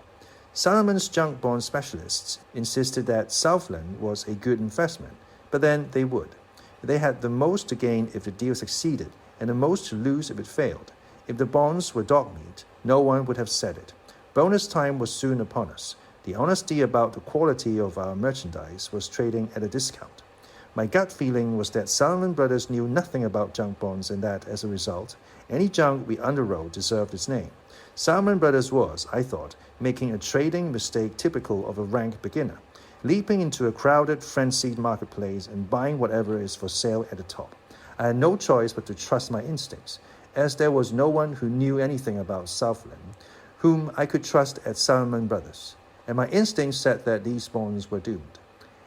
Salomon's junk bond specialists insisted that Southland was a good investment, but then they would. They had the most to gain if the deal succeeded, and the most to lose if it failed. If the bonds were dog meat, no one would have said it. Bonus time was soon upon us. The honesty about the quality of our merchandise was trading at a discount. My gut feeling was that Salomon Brothers knew nothing about junk bonds and that, as a result, any junk we underwrote deserved its name. Salomon Brothers was, I thought, making a trading mistake typical of a rank beginner, leaping into a crowded, frenzied marketplace and buying whatever is for sale at the top. I had no choice but to trust my instincts, as there was no one who knew anything about Southland whom I could trust at Salomon Brothers, and my instincts said that these bonds were doomed.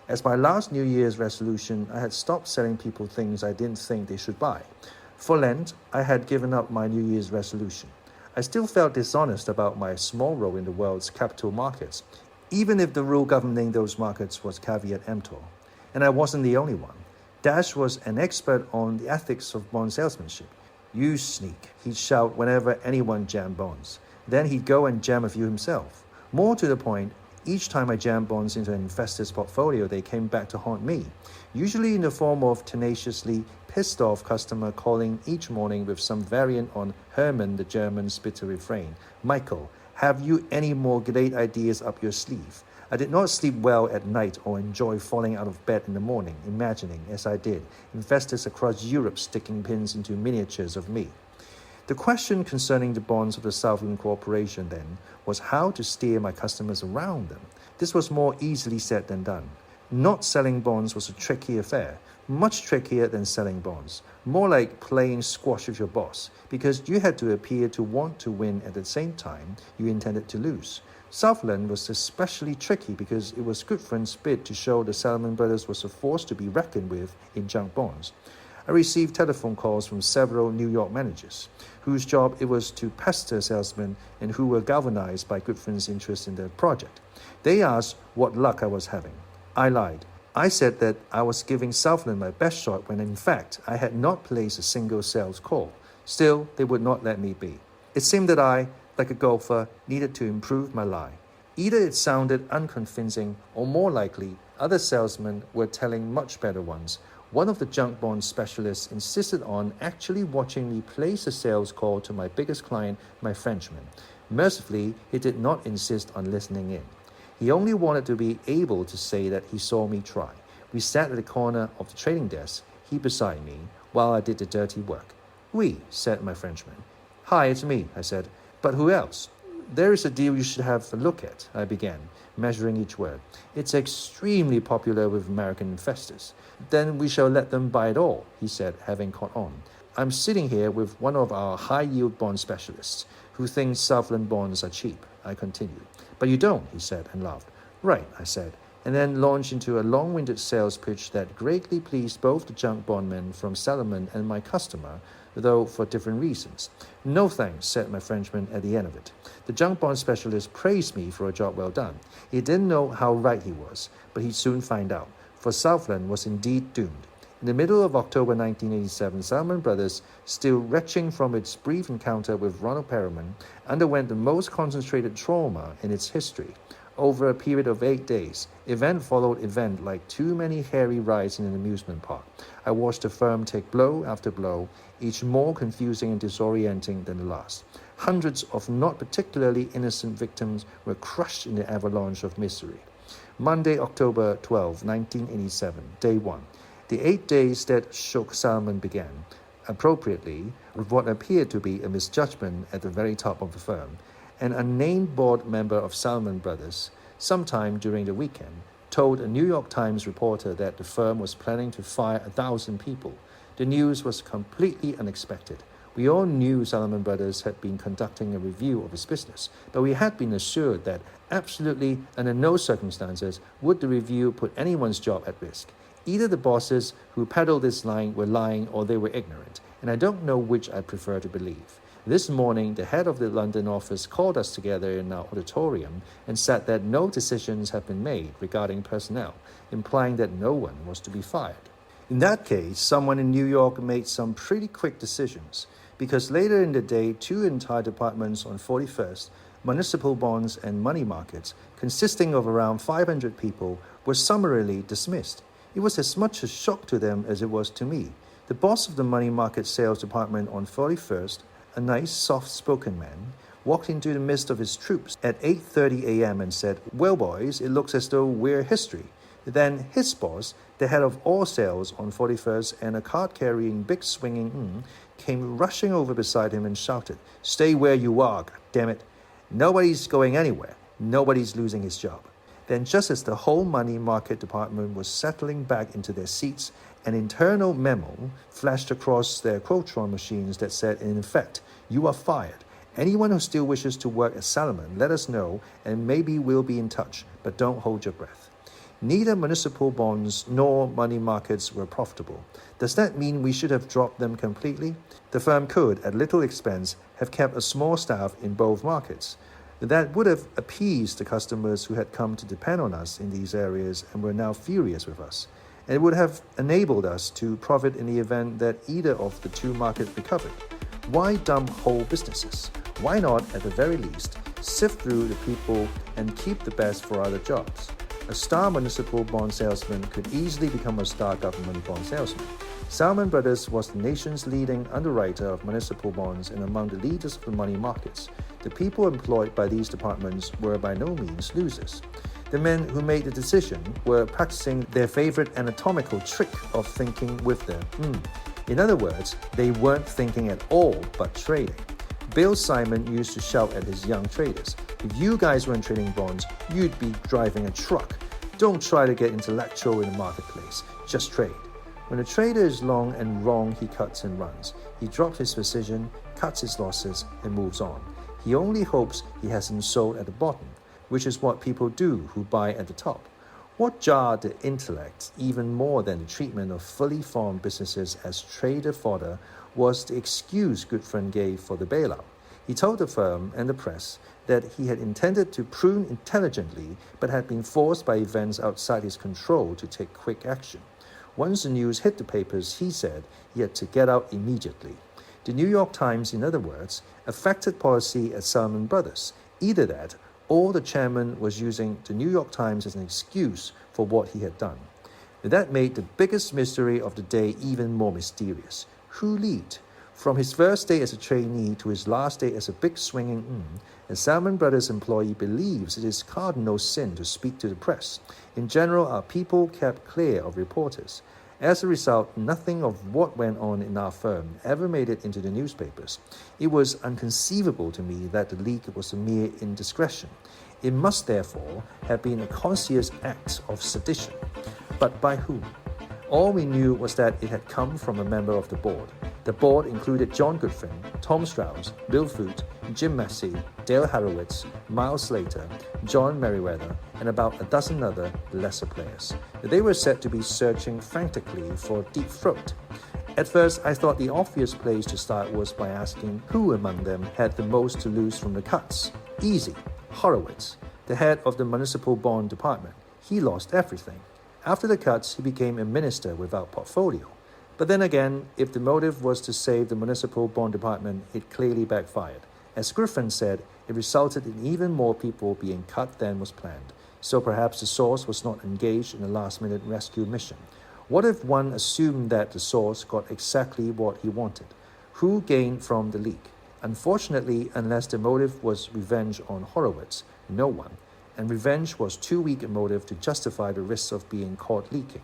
As my last New Year's resolution, I had stopped selling people things I didn't think they should buy. For Lent, I had given up my New Year's resolution. I still felt dishonest about my small role in the world's capital markets, even if the rule governing those markets was caveat emptor. And I wasn't the only one. Dash was an expert on the ethics of bond salesmanship. "You sneak," he'd shout whenever anyone jammed bonds. Then he'd go and jam a few himself. More to the point, each time I jammed bonds into an investor's portfolio, they came back to haunt me, usually in the form of tenaciously pissed-off customer calling each morning with some variant on Herman the German's bitter refrain. "Michael, have you any more great ideas up your sleeve?" I did not sleep well at night or enjoy falling out of bed in the morning, imagining, as I did, investors across Europe sticking pins into miniatures of me. The question concerning the bonds of the Southland Corporation, then, was how to steer my customers around them. This was more easily said than done. Not selling bonds was a tricky affair, much trickier than selling bonds, more like playing squash with your boss, because you had to appear to want to win at the same time you intended to lose. Southland was especially tricky because it was Goodfriend's bid to show the Salomon Brothers was a force to be reckoned with in junk bonds. I received telephone calls from several New York managers, whose job it was to pester salesmen and who were galvanized by Goodfriend's interest in the project. They asked what luck I was having. I lied. I said that I was giving Southland my best shot when in fact I had not placed a single sales call. Still, they would not let me be. It seemed that I, like a golfer, needed to improve my lie. Either it sounded unconvincing or more likely, other salesmen were telling much better ones. One of the junk bond specialists insisted on actually watching me place a sales call to my biggest client, my Frenchman. Mercifully, he did not insist on listening in. He only wanted to be able to say that he saw me try. We sat at the corner of the trading desk, he beside me, while I did the dirty work. "Oui," said my Frenchman. "Hi, it's me," I said. "But who else?" There is a deal you should have a look at, I began, measuring each word. It's extremely popular with American investors. Then we shall let them buy it all, he said, having caught on. I'm sitting here with one of our high-yield bond specialists who thinks Southland bonds are cheap, I continued. But you don't, he said, and laughed. Right, I said, and then launched into a long-winded sales pitch that greatly pleased both the junk bondmen from Salomon and my customer, though for different reasons. No thanks, said my Frenchman at the end of it. The junk bond specialist praised me for a job well done. He didn't know how right he was, but he'd soon find out, for Southland was indeed doomed. In the middle of October 1987, Salomon Brothers, still retching from its brief encounter with Ronald Perelman, underwent the most concentrated trauma in its history. Over a period of 8 days, event followed event like too many hairy rides in an amusement park. I watched the firm take blow after blow, each more confusing and disorienting than the last. Hundreds of not particularly innocent victims were crushed in the avalanche of misery. Monday, October 12, 1987, day 1. The 8 days that shook Salomon began, appropriately, with what appeared to be a misjudgment at the very top of the firm. An unnamed board member of Salomon Brothers, sometime during the weekend, told a New York Times reporter that the firm was planning to fire 1,000 people. The news was completely unexpected. We all knew Salomon Brothers had been conducting a review of its business, but we had been assured that absolutely under no circumstances would the review put anyone's job at risk. Either the bosses who peddled this line were lying or they were ignorant, and I don't know which I prefer to believe. This morning, the head of the London office called us together in our auditorium and said that no decisions had been made regarding personnel, implying that no one was to be fired. In that case, someone in New York made some pretty quick decisions, because later in the day, 2 entire departments on 41st, municipal bonds and money markets, consisting of around 500 people, were summarily dismissed. It was as much a shock to them as it was to me. The boss of the money market sales department on 41st, a nice, soft-spoken man, walked into the midst of his troops at 8:30 a.m. and said, "Well, boys, it looks as though we're history." Then his boss, the head of all sales on 41st and a card-carrying, big-swinging came rushing over beside him and shouted, "Stay where you are, damn it. Nobody's going anywhere. Nobody's losing his job." Then just as the whole money market department was settling back into their seats, an internal memo flashed across their Quotron machines that said, in effect, "You are fired. Anyone who still wishes to work at Salomon, let us know, and maybe we'll be in touch, but don't hold your breath." Neither municipal bonds nor money markets were profitable. Does that mean we should have dropped them completely? The firm could, at little expense, have kept a small staff in both markets. That would have appeased the customers who had come to depend on us in these areas and were now furious with us. And it would have enabled us to profit in the event that either of the two markets recovered. Why dump whole businesses? Why not, at the very least, sift through the people and keep the best for other jobs? A star municipal bond salesman could easily become a star government bond salesman. Salomon Brothers was the nation's leading underwriter of municipal bonds and among the leaders of the money markets. The people employed by these departments were by no means losers. The men who made the decision were practicing their favorite anatomical trick of thinking with their In other words, they weren't thinking at all but trading. Bill Simon used to shout at his young traders, "If you guys weren't trading bonds, you'd be driving a truck. Don't try to get intellectual in the marketplace, just trade." When a trader is long and wrong, he cuts and runs. He drops his precision, cuts his losses, and moves on. He only hopes he hasn't sold at the bottom, which is what people do who buy at the top. What jarred the intellect even more than the treatment of fully formed businesses as trader fodder was the excuse Goodfriend gave for the bailout. He told the firm and the press that he had intended to prune intelligently but had been forced by events outside his control to take quick action. Once the news hit the papers, he said he had to get out immediately. The New York Times, in other words, affected policy at Salomon Brothers. Either that, or the chairman was using the New York Times as an excuse for what he had done. That made the biggest mystery of the day even more mysterious. Who lead? From his first day as a trainee to his last day as a big swinging a Salomon Brothers employee believes it is cardinal sin to speak to the press. In general, our people kept clear of reporters. As a result, nothing of what went on in our firm ever made it into the newspapers. It was inconceivable to me that the leak was a mere indiscretion. It must therefore have been a conscious act of sedition. But by whom? All we knew was that it had come from a member of the board. The board included John Goodfriend, Tom Strauss, Bill Foote, Jim Massey, Dale Harrowitz, Miles Slater, John Merriweather, and about a dozen other lesser players. They were said to be searching frantically for Deep Throat. At first, I thought the obvious place to start was by asking who among them had the most to lose from the cuts. Easy. Horowitz, the head of the municipal bond department. He lost everything. After the cuts, he became a minister without portfolio. But then again, if the motive was to save the municipal bond department, it clearly backfired. As Griffin said, it resulted in even more people being cut than was planned. So perhaps the source was not engaged in a last-minute rescue mission. What if one assumed that the source got exactly what he wanted? Who gained from the leak? Unfortunately, unless the motive was revenge on Horowitz, no one. And revenge was too weak a motive to justify the risks of being caught leaking.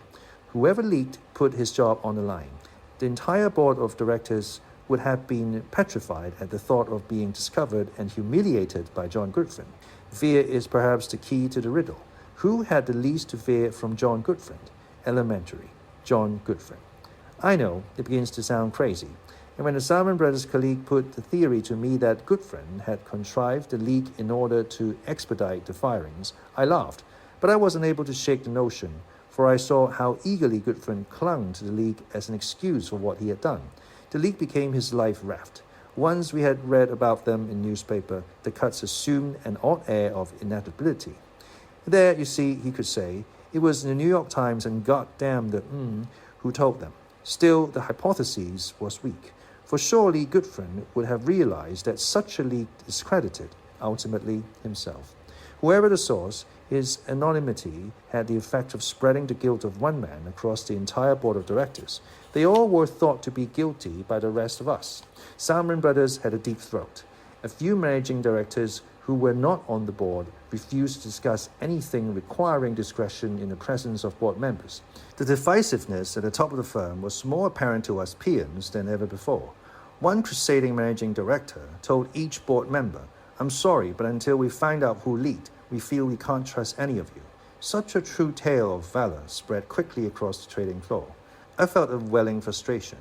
Whoever leaked put his job on the line. The entire board of directors would have been petrified at the thought of being discovered and humiliated by John Goodfriend. Fear is perhaps the key to the riddle. Who had the least to fear from John Goodfriend? Elementary. John Goodfriend. I know, it begins to sound crazy. And when the Salmon Brothers colleague put the theory to me that Goodfriend had contrived the leak in order to expedite the firings, I laughed, but I wasn't able to shake the notion, for I saw how eagerly Goodfriend clung to the leak as an excuse for what he had done. The leak became his life raft. Once we had read about them in newspaper, the cuts assumed an odd air of inevitability. There, you see, he could say, it was in the New York Times and goddamn the who told them. Still, the hypothesis was weak. For surely Goodfriend would have realized that such a leak discredited, ultimately, himself. Whoever the source, his anonymity had the effect of spreading the guilt of one man across the entire board of directors. They all were thought to be guilty by the rest of us. Salmon Brothers had a deep throat. A few managing directors who were not on the board refused to discuss anything requiring discretion in the presence of board members. The divisiveness at the top of the firm was more apparent to us peons than ever before. One crusading managing director told each board member, "I'm sorry, but until we find out who leaked, we feel we can't trust any of you." Such a true tale of valor spread quickly across the trading floor. I felt a welling frustration.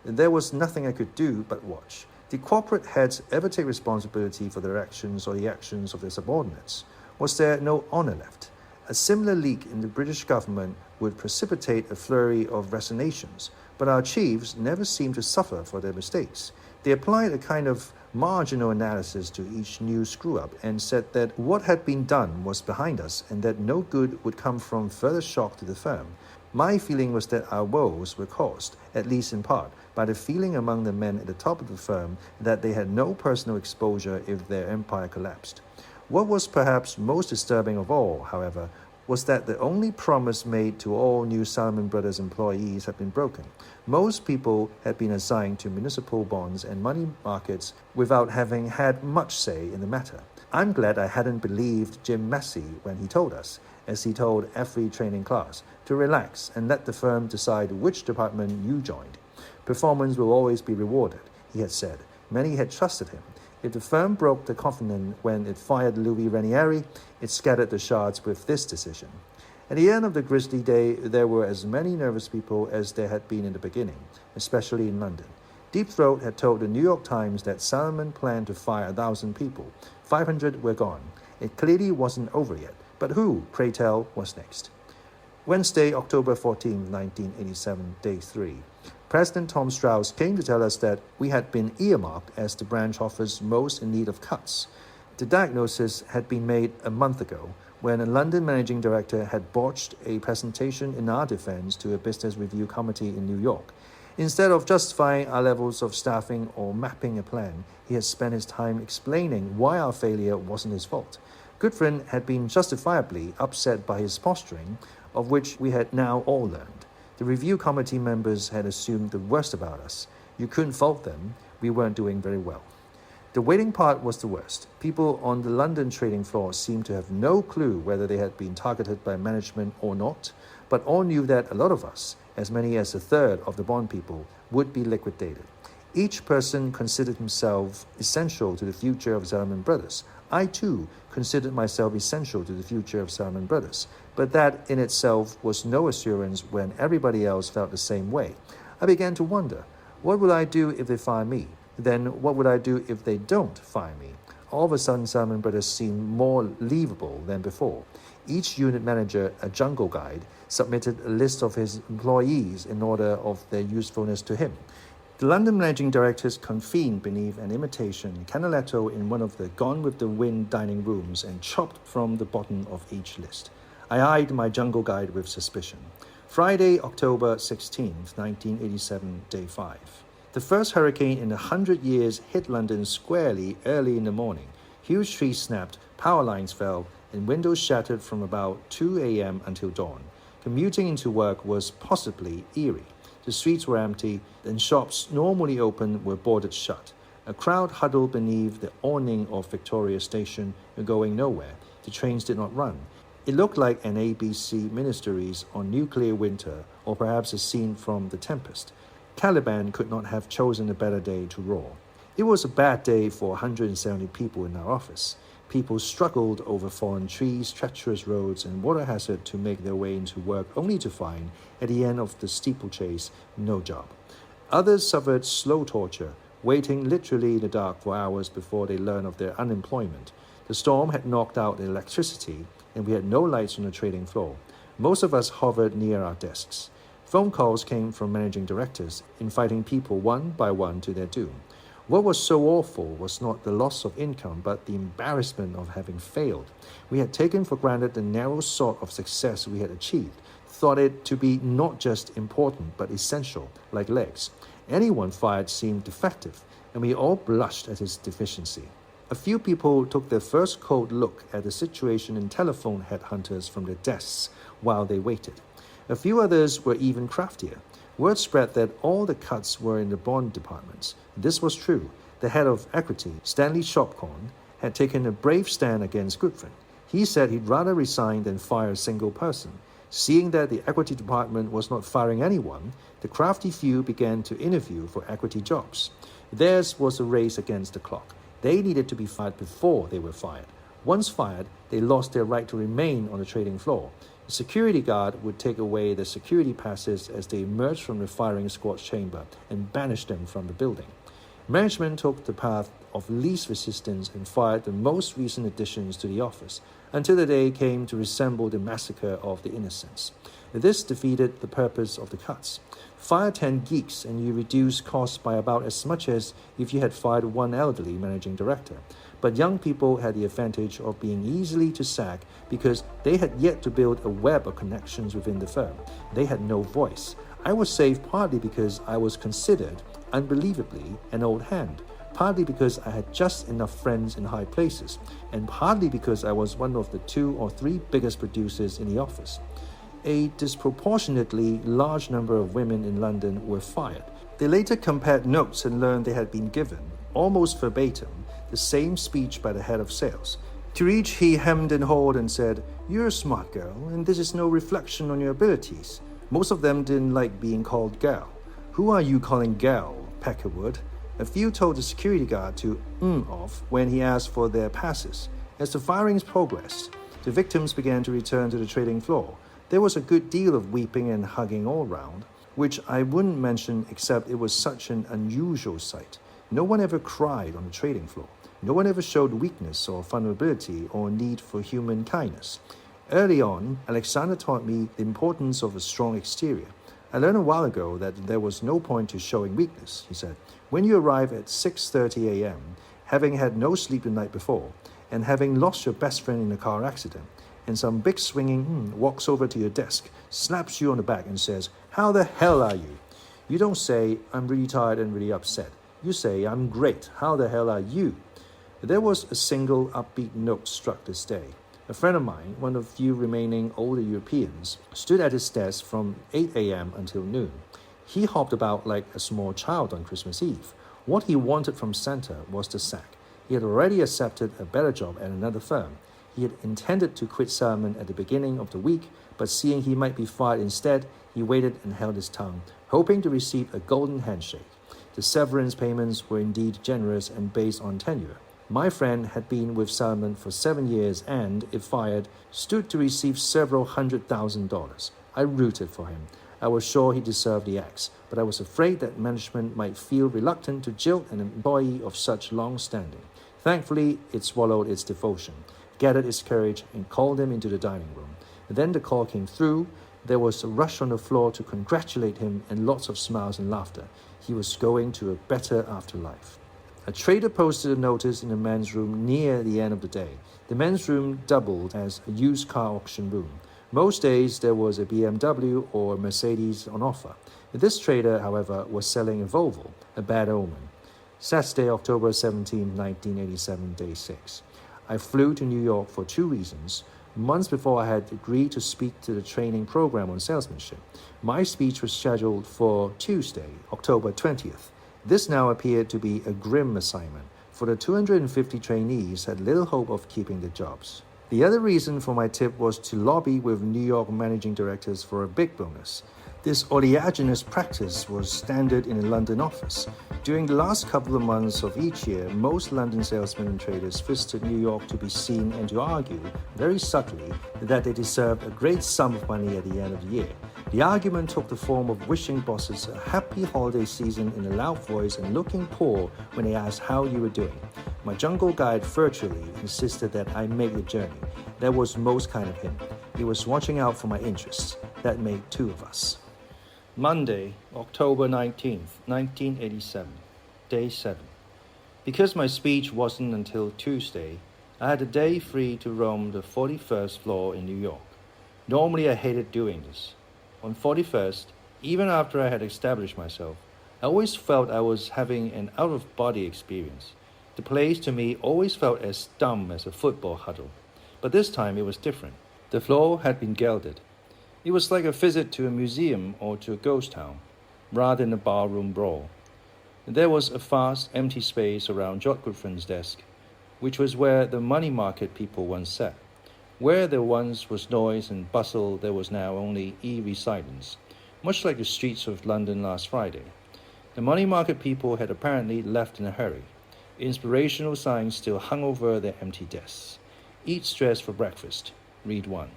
There was nothing I could do but watch. Did corporate heads ever take responsibility for their actions or the actions of their subordinates? Was there no honor left? A similar leak in the British government would precipitate a flurry of resignations, but our chiefs never seemed to suffer for their mistakes. They applied a kind of marginal analysis to each new screw-up and said that what had been done was behind us and that no good would come from further shock to the firm. My feeling was that our woes were caused, at least in part, by the feeling among the men at the top of the firm that they had no personal exposure if their empire collapsed. What was perhaps most disturbing of all, however, was that the only promise made to all new Salmon Brothers employees had been broken. Most people had been assigned to municipal bonds and money markets without having had much say in the matter. I'm glad I hadn't believed Jim Massey when he told us, as he told every training class, to relax and let the firm decide which department you joined. Performance will always be rewarded, he had said. Many had trusted him. If the firm broke the covenant when it fired Louis Ranieri, it scattered the shards with this decision. At the end of the grisly day, there were as many nervous people as there had been in the beginning, especially in London. Deep Throat had told the New York Times that Salmon planned to fire 1,000 people. 500 were gone. It clearly wasn't over yet. But who, pray tell, was next? Wednesday, October 14, 1987, Day 3. President Tom Strauss came to tell us that we had been earmarked as the branch office most in need of cuts. The diagnosis had been made a month ago when a London managing director had botched a presentation in our defense to a business review committee in New York. Instead of justifying our levels of staffing or mapping a plan, he had spent his time explaining why our failure wasn't his fault. Goodfriend had been justifiably upset by his posturing, of which we had now all learned. The review committee members had assumed the worst about us. You couldn't fault them. We weren't doing very well. The waiting part was the worst. People on the London trading floor seemed to have no clue whether they had been targeted by management or not, but all knew that a lot of us, as many as a third of the bond people, would be liquidated. Each person considered himself essential to the future of Salomon Brothers. I, too, considered myself essential to the future of Salomon Brothers, but that in itself was no assurance when everybody else felt the same way. I began to wonder, what would I do if they fire me? Then what would I do if they don't fire me? All of a sudden, Salomon Brothers seemed more livable than before. Each unit manager, a jungle guide, submitted a list of his employees in order of their usefulness to him. The London managing directors convened beneath an imitation canaletto in one of the Gone with the Wind dining rooms and chopped from the bottom of each list. I eyed my jungle guide with suspicion. Friday, October 16th, 1987, day 5. The first hurricane in 100 years hit London squarely early in the morning. Huge trees snapped, power lines fell, and windows shattered from about 2 a.m. until dawn. Commuting into work was possibly eerie. The streets were empty, and shops normally open were boarded shut. A crowd huddled beneath the awning of Victoria Station, going nowhere. The trains did not run. It looked like an ABC miniseries on nuclear winter, or perhaps a scene from The Tempest. Caliban could not have chosen a better day to roar. It was a bad day for 170 people in our office. People struggled over fallen trees, treacherous roads, and water hazard to make their way into work, only to find, at the end of the steeplechase, no job. Others suffered slow torture, waiting literally in the dark for hours before they learned of their unemployment. The storm had knocked out the electricity, and we had no lights on the trading floor. Most of us hovered near our desks. Phone calls came from managing directors, inviting people one by one to their doom. What was so awful was not the loss of income, but the embarrassment of having failed. We had taken for granted the narrow sort of success we had achieved, thought it to be not just important, but essential, like legs. Anyone fired seemed defective, and we all blushed at his deficiency. A few people took their first cold look at the situation and telephoned headhunters from their desks while they waited. A few others were even craftier. Word spread that all the cuts were in the bond departments. This was true. The head of equity, Stanley Shopcorn, had taken a brave stand against Goodfriend. He said he'd rather resign than fire a single person. Seeing that the equity department was not firing anyone, the crafty few began to interview for equity jobs. Theirs was a race against the clock. They needed to be fired before they were fired. Once fired, they lost their right to remain on the trading floor. The security guard would take away the security passes as they emerged from the firing squad's chamber and banish them from the building. Management took the path of least resistance and fired the most recent additions to the office, until the day came to resemble the massacre of the innocents. This defeated the purpose of the cuts. Fire 10 geeks and you reduce costs by about as much as if you had fired one elderly managing director. But young people had the advantage of being easily to sack because they had yet to build a web of connections within the firm. They had no voice. I was saved partly because I was considered, unbelievably, an old hand, partly because I had just enough friends in high places, and partly because I was one of the 2 or 3 biggest producers in the office. A disproportionately large number of women in London were fired. They later compared notes and learned they had been given, almost verbatim, the same speech by the head of sales. To each he hemmed and hawed and said, "You're a smart girl, and this is no reflection on your abilities." Most of them didn't like being called girl. "Who are you calling girl, Peckerwood?" A few told the security guard to off when he asked for their passes. As the firings progressed, the victims began to return to the trading floor. There was a good deal of weeping and hugging all round, which I wouldn't mention except it was such an unusual sight. No one ever cried on the trading floor. No one ever showed weakness or vulnerability or need for human kindness. Early on, Alexander taught me the importance of a strong exterior. I learned a while ago that there was no point to showing weakness, he said. When you arrive at 6:30 a.m., having had no sleep the night before, and having lost your best friend in a car accident, and some big swinging walks over to your desk, slaps you on the back and says, "How the hell are you?" You don't say, "I'm really tired and really upset." You say, "I'm great. How the hell are you?" There was a single upbeat note struck this day. A friend of mine, one of few remaining older Europeans, stood at his desk from 8 a.m. until noon. He hopped about like a small child on Christmas Eve. What he wanted from Santa was the sack. He had already accepted a better job at another firm. He had intended to quit Salomon at the beginning of the week, but seeing he might be fired instead, He waited and held his tongue, hoping to receive a golden handshake. The severance payments were indeed generous and based on tenure. My friend had been with Solomon for 7 years and, if fired, stood to receive several $100,000. I rooted for him. I was sure he deserved the axe, but I was afraid that management might feel reluctant to jilt an employee of such long standing. Thankfully, it swallowed its devotion, gathered its courage, and called him into the dining room. And then the call came through. There was a rush on the floor to congratulate him and lots of smiles and laughter. He was going to a better afterlife. A trader posted a notice in the men's room near the end of the day. The men's room doubled as a used car auction room. Most days there was a BMW or a Mercedes on offer. This trader, however, was selling a Volvo, a bad omen. Saturday, October 17, 1987, day 6. I flew to New York for 2 reasons. Months before I had agreed to speak to the training program on salesmanship. My speech was scheduled for Tuesday, October 20th. This now appeared to be a grim assignment, for the 250 trainees had little hope of keeping their jobs. The other reason for my tip was to lobby with New York managing directors for a big bonus. This oleaginous practice was standard in a London office. During the last couple of months of each year, most London salesmen and traders visited New York to be seen and to argue, very subtly, that they deserved a great sum of money at the end of the year. The argument took the form of wishing bosses a happy holiday season in a loud voice and looking poor when they asked how you were doing. My jungle guide virtually insisted that I make the journey. That was most kind of him. He was watching out for my interests. That made 2 of us. Monday, October 19th, 1987, day 7. Because my speech wasn't until Tuesday, I had a day free to roam the 41st floor in New York. Normally I hated doing this. On 41st, even after I had established myself, I always felt I was having an out-of-body experience. The place to me always felt as dumb as a football huddle. But this time it was different. The floor had been gilded. It was like a visit to a museum or to a ghost town, rather than a barroom brawl. There was a vast, empty space around John Goodfriend's desk, which was where the money market people once sat. Where there once was noise and bustle, there was now only eerie silence, much like the streets of London last Friday. The money market people had apparently left in a hurry. Inspirational signs still hung over their empty desks. Eat stress for breakfast. Read 1.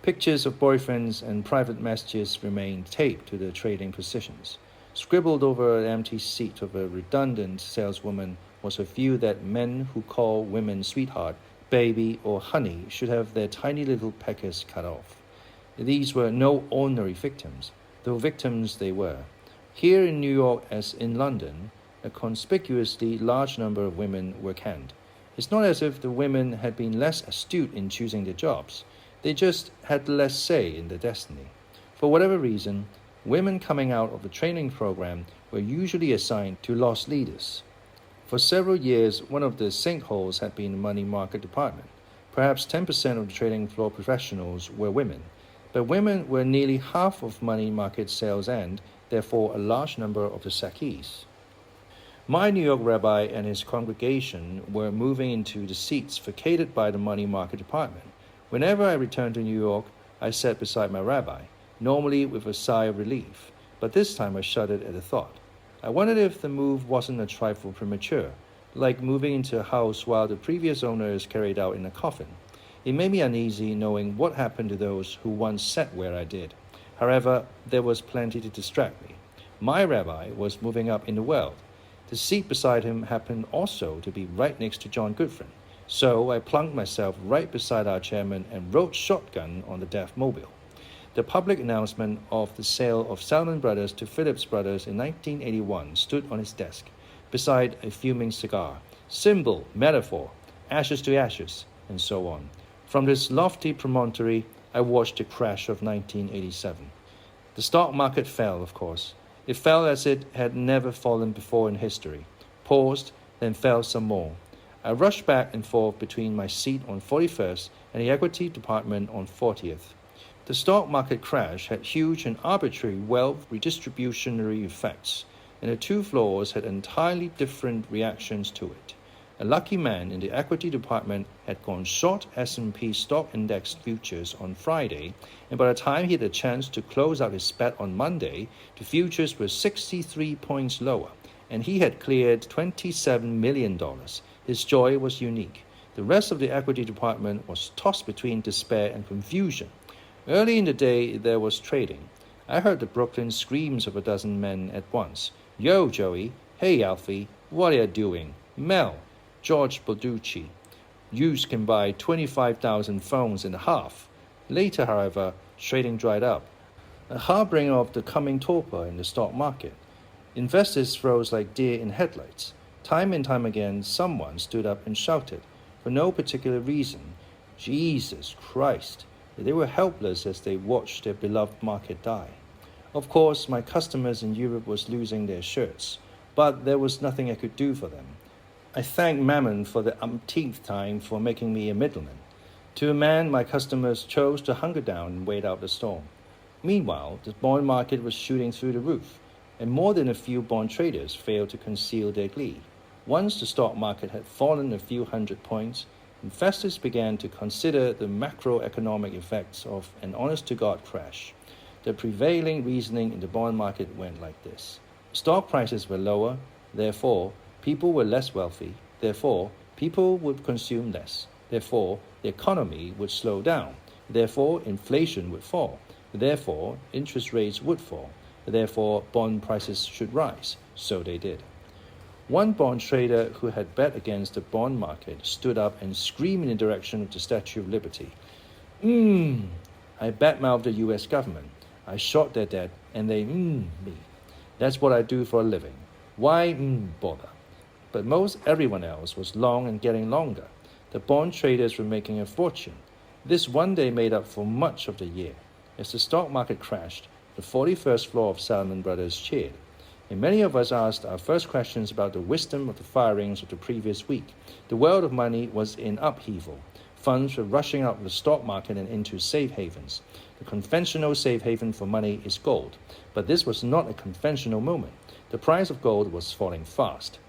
Pictures of boyfriends and private messages remained taped to their trading positions. Scribbled over an empty seat of a redundant saleswoman was a view that men who call women sweetheart, baby, or honey should have their tiny little peckers cut off. These were no ordinary victims, though victims they were. Here in New York, as in London, a conspicuously large number of women were canned. It's not as if the women had been less astute in choosing their jobs. They just had less say in their destiny. For whatever reason, women coming out of the training program were usually assigned to loss leaders. For several years, one of the sinkholes had been the money market department. Perhaps 10% of the trading floor professionals were women, but women were nearly half of money market sales and, therefore, a large number of the sackees. My New York rabbi and his congregation were moving into the seats vacated by the money market department. Whenever I returned to New York, I sat beside my rabbi, normally with a sigh of relief, but this time I shuddered at the thought. I wondered if the move wasn't a trifle premature, like moving into a house while the previous owner is carried out in a coffin. It made me uneasy knowing what happened to those who once sat where I did. However, there was plenty to distract me. My rabbi was moving up in the world. The seat beside him happened also to be right next to John Goodfriend. So I plunked myself right beside our chairman and rode shotgun on the death mobile. The public announcement of the sale of Salmon Brothers to Phillips Brothers in 1981 stood on his desk, beside a fuming cigar. Symbol, metaphor, ashes to ashes, and so on. From this lofty promontory, I watched the crash of 1987. The stock market fell, of course. It fell as it had never fallen before in history, paused, then fell some more. I rushed back and forth between my seat on 41st and the equity department on 40th. The stock market crash had huge and arbitrary wealth redistributionary effects, and the 2 floors had entirely different reactions to it. A lucky man in the equity department had gone short S&P stock index futures on Friday, and by the time he had a chance to close out his bet on Monday, the futures were 63 points lower, and he had cleared $27 million. His joy was unique. The rest of the equity department was tossed between despair and confusion. Early in the day, there was trading. I heard the Brooklyn screams of a dozen men at once. "Yo, Joey. Hey, Alfie. What are you doing? Mel. George Boducci. Yous can buy 25,000 phones in a half." Later, however, trading dried up, a harbinger of the coming torpor in the stock market. Investors froze like deer in headlights. Time and time again, someone stood up and shouted, for no particular reason, "Jesus Christ!" They were helpless as they watched their beloved market die. Of course, my customers in Europe was losing their shirts, but there was nothing I could do for them. I thank Mammon for the umpteenth time for making me a middleman. To a man, my customers chose to hunker down and wait out the storm. Meanwhile, the bond market was shooting through the roof, and more than a few bond traders failed to conceal their glee. Once the stock market had fallen a few hundred points, investors began to consider the macroeconomic effects of an honest-to-God crash. The prevailing reasoning in the bond market went like this. Stock prices were lower, therefore, people were less wealthy, therefore, people would consume less, therefore, the economy would slow down, therefore, inflation would fall, therefore, interest rates would fall, therefore, bond prices should rise. So they did. One bond trader who had bet against the bond market stood up and screamed in the direction of the Statue of Liberty. I badmouthed the U.S. government. I shot their debt, and they me. That's what I do for a living. Why bother? But most everyone else was long and getting longer. The bond traders were making a fortune. This one day made up for much of the year. As the stock market crashed, the 41st floor of Salomon Brothers cheered. And many of us asked our first questions about the wisdom of the firings of the previous week. The world of money was in upheaval. Funds were rushing out of the stock market and into safe havens. The conventional safe haven for money is gold. But this was not a conventional moment. The price of gold was falling fast.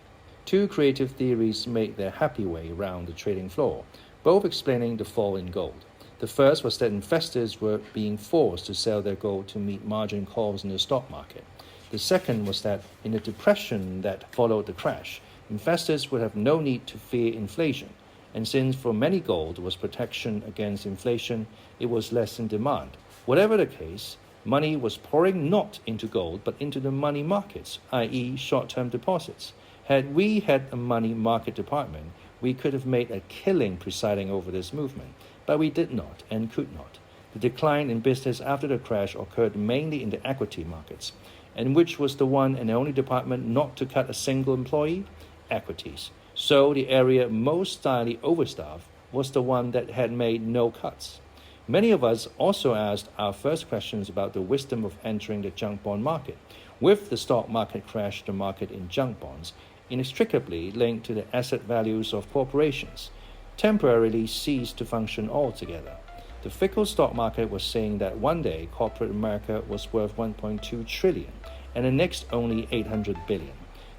Two creative theories made their happy way around the trading floor, both explaining the fall in gold. The first was that investors were being forced to sell their gold to meet margin calls in the stock market. The second was that in the depression that followed the crash, investors would have no need to fear inflation, and since for many gold was protection against inflation, it was less in demand. Whatever the case, money was pouring not into gold but into the money markets, i.e. short-term deposits. Had we had a money market department, we could have made a killing presiding over this movement, but we did not and could not. The decline in business after the crash occurred mainly in the equity markets. And which was the one and only department not to cut a single employee? Equities. So the area most stylily overstaffed was the one that had made no cuts. Many of us also asked our first questions about the wisdom of entering the junk bond market. With the stock market crash, the market in junk bonds inextricably linked to the asset values of corporations, temporarily ceased to function altogether. The fickle stock market was saying that one day corporate America was worth $1.2 trillion, and the next only $800 billion.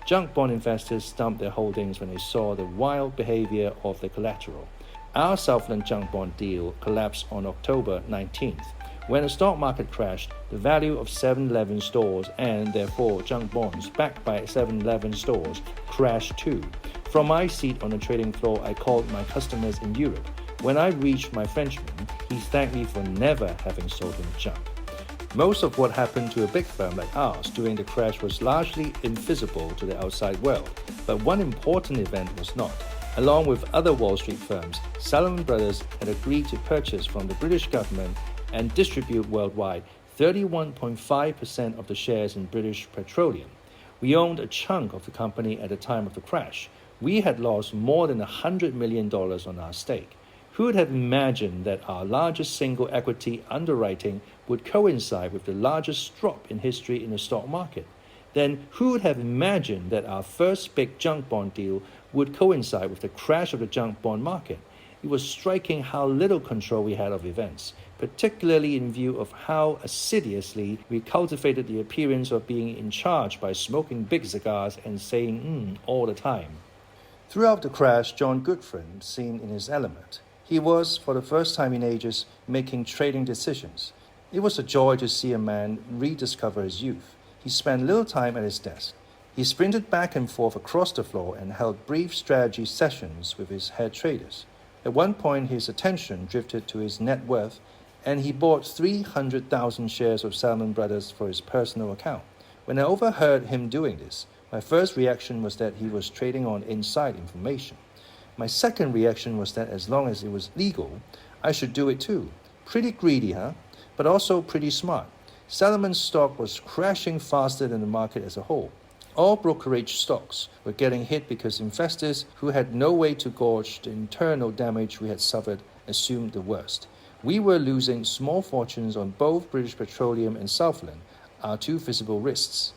Junk bond investors dumped their holdings when they saw the wild behavior of the collateral. Our Southland junk bond deal collapsed on October 19th. When the stock market crashed, the value of 7-Eleven stores and therefore junk bonds backed by 7-Eleven stores crashed too. From my seat on the trading floor, I called my customers in Europe. When I reached my Frenchman, he thanked me for never having sold him junk. Most of what happened to a big firm like ours during the crash was largely invisible to the outside world, but one important event was not. Along with other Wall Street firms, Salomon Brothers had agreed to purchase from the British government and distribute worldwide 31.5% of the shares in British Petroleum. We owned a chunk of the company at the time of the crash. We had lost more than $100 million on our stake. Who would have imagined that our largest single equity underwriting would coincide with the largest drop in history in the stock market? Then who would have imagined that our first big junk bond deal would coincide with the crash of the junk bond market? It was striking how little control we had of events, particularly in view of how assiduously we cultivated the appearance of being in charge by smoking big cigars and saying all the time. Throughout the crash, John Goodfriend seemed in his element. He was, for the first time in ages, making trading decisions. It was a joy to see a man rediscover his youth. He spent little time at his desk. He sprinted back and forth across the floor and held brief strategy sessions with his head traders. At one point, his attention drifted to his net worth, and he bought 300,000 shares of Salomon Brothers for his personal account. When I overheard him doing this, my first reaction was that he was trading on inside information. My second reaction was that as long as it was legal, I should do it too. Pretty greedy, huh? But also pretty smart. Salomon's stock was crashing faster than the market as a whole. All brokerage stocks were getting hit because investors who had no way to gauge the internal damage we had suffered assumed the worst. We were losing small fortunes on both British Petroleum and Southland, our two visible risks.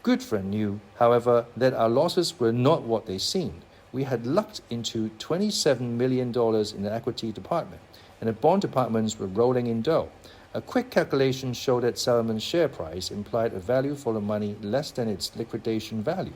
Goodfriend knew, however, that our losses were not what they seemed. We had lucked into $27 million in the equity department, and the bond departments were rolling in dough. A quick calculation showed that Salomon's share price implied a value for the money less than its liquidation value.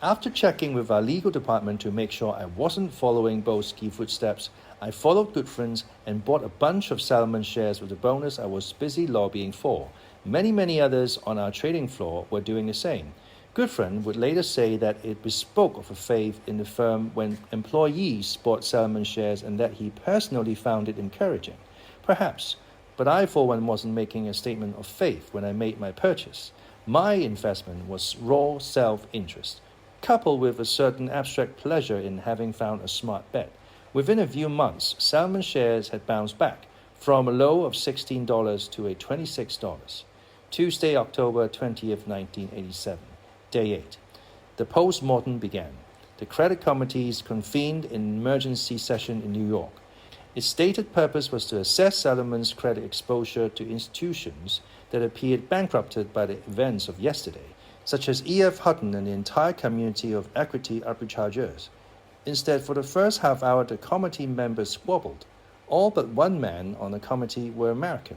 After checking with our legal department to make sure I wasn't following Bo's key footsteps, I followed Goodfriend's and bought a bunch of Salomon shares with the bonus I was busy lobbying for. Many others on our trading floor were doing the same. Goodfriend would later say that it bespoke of a faith in the firm when employees bought Salomon shares and that he personally found it encouraging. Perhaps, but I for one wasn't making a statement of faith when I made my purchase. My investment was raw self-interest, coupled with a certain abstract pleasure in having found a smart bet. Within a few months, Salomon shares had bounced back from a low of $16 to a $26. Tuesday, October 20th, 1987. Day 8. The post-mortem began. The credit committees convened in emergency session in New York. Its stated purpose was to assess Salomon's credit exposure to institutions that appeared bankrupted by the events of yesterday, such as E.F. Hutton and the entire community of equity arbitrageurs. Instead, for the first half hour, the committee members squabbled. All but one man on the committee were American.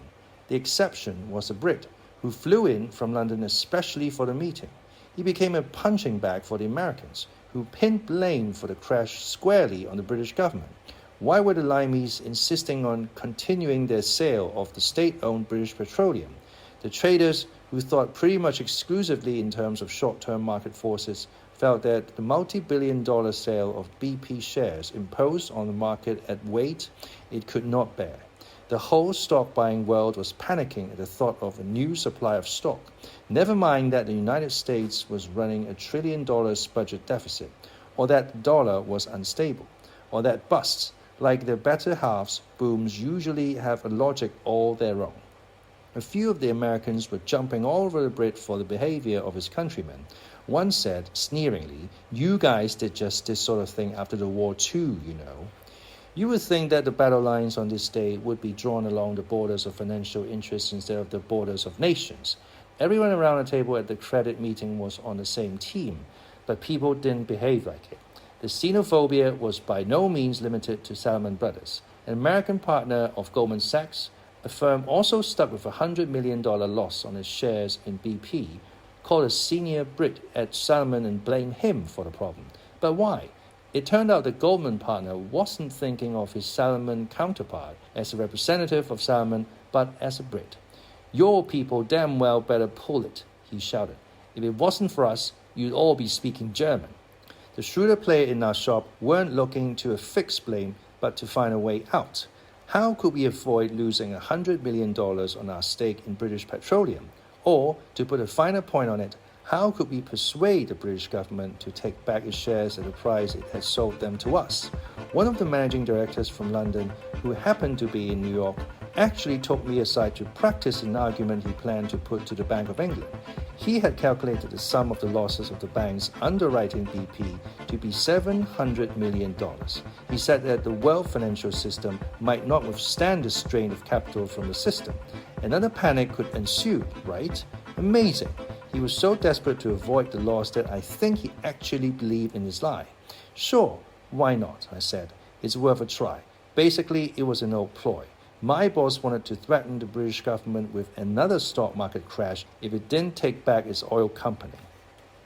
The exception was a Brit, who flew in from London especially for the meeting. He became a punching bag for the Americans, who pinned blame for the crash squarely on the British government. Why were the Limeys insisting on continuing their sale of the state-owned British Petroleum? The traders, who thought pretty much exclusively in terms of short-term market forces, felt that the multi-billion-dollar sale of BP shares imposed on the market at weight it could not bear. The whole stock-buying world was panicking at the thought of a new supply of stock. Never mind that the United States was running $1 trillion budget deficit, or that the dollar was unstable, or that busts, like their better halves, booms usually have a logic all their own. A few of the Americans were jumping all over the Brit for the behavior of his countrymen. One said, sneeringly, "You guys did just this sort of thing after the war too, you know." You would think that the battle lines on this day would be drawn along the borders of financial interests instead of the borders of nations. Everyone around the table at the credit meeting was on the same team, but people didn't behave like it. The xenophobia was by no means limited to Salomon Brothers, an American partner of Goldman Sachs. A firm also stuck with a $100 million loss on its shares in BP, called a senior Brit at Salomon and blamed him for the problem. But why? It turned out the Goldman partner wasn't thinking of his Salomon counterpart as a representative of Salomon, but as a Brit. "Your people damn well better pull it," he shouted. "If it wasn't for us, you'd all be speaking German." The shrewder player in our shop weren't looking to affix blame, but to find a way out. How could we avoid losing $100 million on our stake in British Petroleum? Or, to put a finer point on it, how could we persuade the British government to take back its shares at the price it had sold them to us? One of the managing directors from London, who happened to be in New York, actually took me aside to practice an argument he planned to put to the Bank of England. He had calculated the sum of the losses of the banks underwriting BP to be $700 million. He said that the world financial system might not withstand the strain of capital from the system. Another panic could ensue, right? Amazing. He was so desperate to avoid the loss that I think he actually believed in his lie. "Sure, why not?" I said. "It's worth a try." Basically, it was an old ploy. My boss wanted to threaten the British government with another stock market crash if it didn't take back its oil company.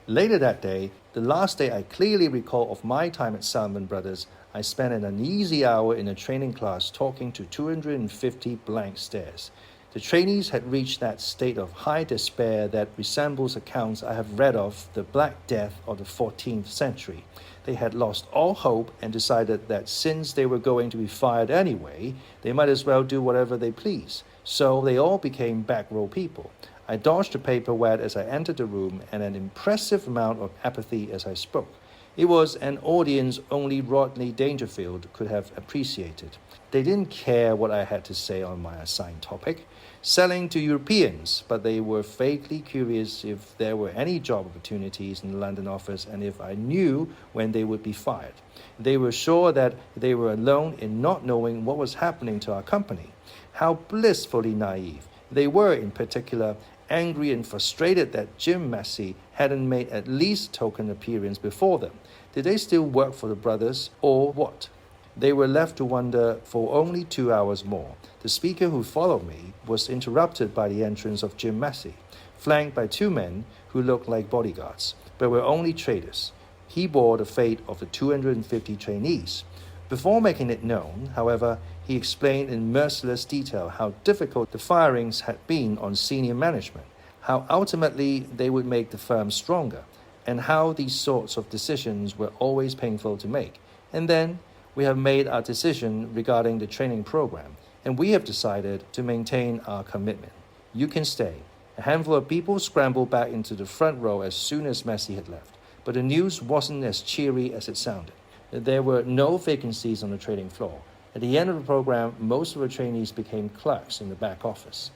Later that day, The last day I clearly recall of my time at Salomon Brothers, I spent an uneasy hour in a training class talking to 250 blank stares. The trainees had reached that state of high despair that resembles accounts I have read of the Black Death of the 14th century. They had lost all hope and decided that since they were going to be fired anyway, they might as well do whatever they please. So they all became back row people. I dodged the paper wet as I entered the room and an impressive amount of apathy as I spoke. It was an audience only Rodney Dangerfield could have appreciated. They didn't care what I had to say on my assigned topic, selling to Europeans, but they were vaguely curious if there were any job opportunities in the London office and if I knew when they would be fired. They were sure that they were alone in not knowing what was happening to our company. How blissfully naive. They were, in particular, angry and frustrated that Jim Massey hadn't made at least token appearance before them. Did they still work for the brothers, or what? They were left to wonder for only 2 hours more. The speaker who followed me was interrupted by the entrance of Jim Massey, flanked by 2 men who looked like bodyguards, but were only traders. He bore the fate of the 250 trainees. Before making it known, however, he explained in merciless detail how difficult the firings had been on senior management, how ultimately they would make the firm stronger, and how these sorts of decisions were always painful to make. And then, we have made our decision regarding the training program, and we have decided to maintain our commitment. You can stay. A handful of people scrambled back into the front row as soon as Massey had left, but the news wasn't as cheery as it sounded. There were no vacancies on the trading floor. At the end of the program, most of the trainees became clerks in the back office.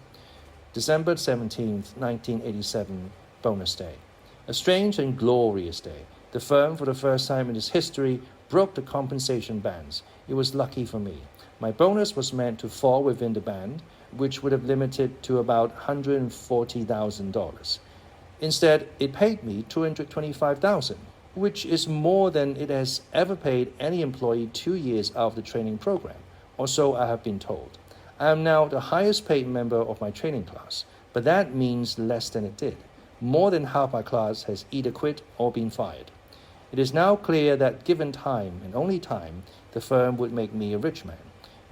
December 17th, 1987, bonus day. A strange and glorious day. The firm, for the first time in its history, broke the compensation bands. It was lucky for me. My bonus was meant to fall within the band, which would have limited to about $140,000. Instead, it paid me $225,000. Which is more than it has ever paid any employee 2 years out of the training program, or so I have been told. I am now the highest paid member of my training class, but that means less than it did. More than half my class has either quit or been fired. It is now clear that given time, and only time, the firm would make me a rich man.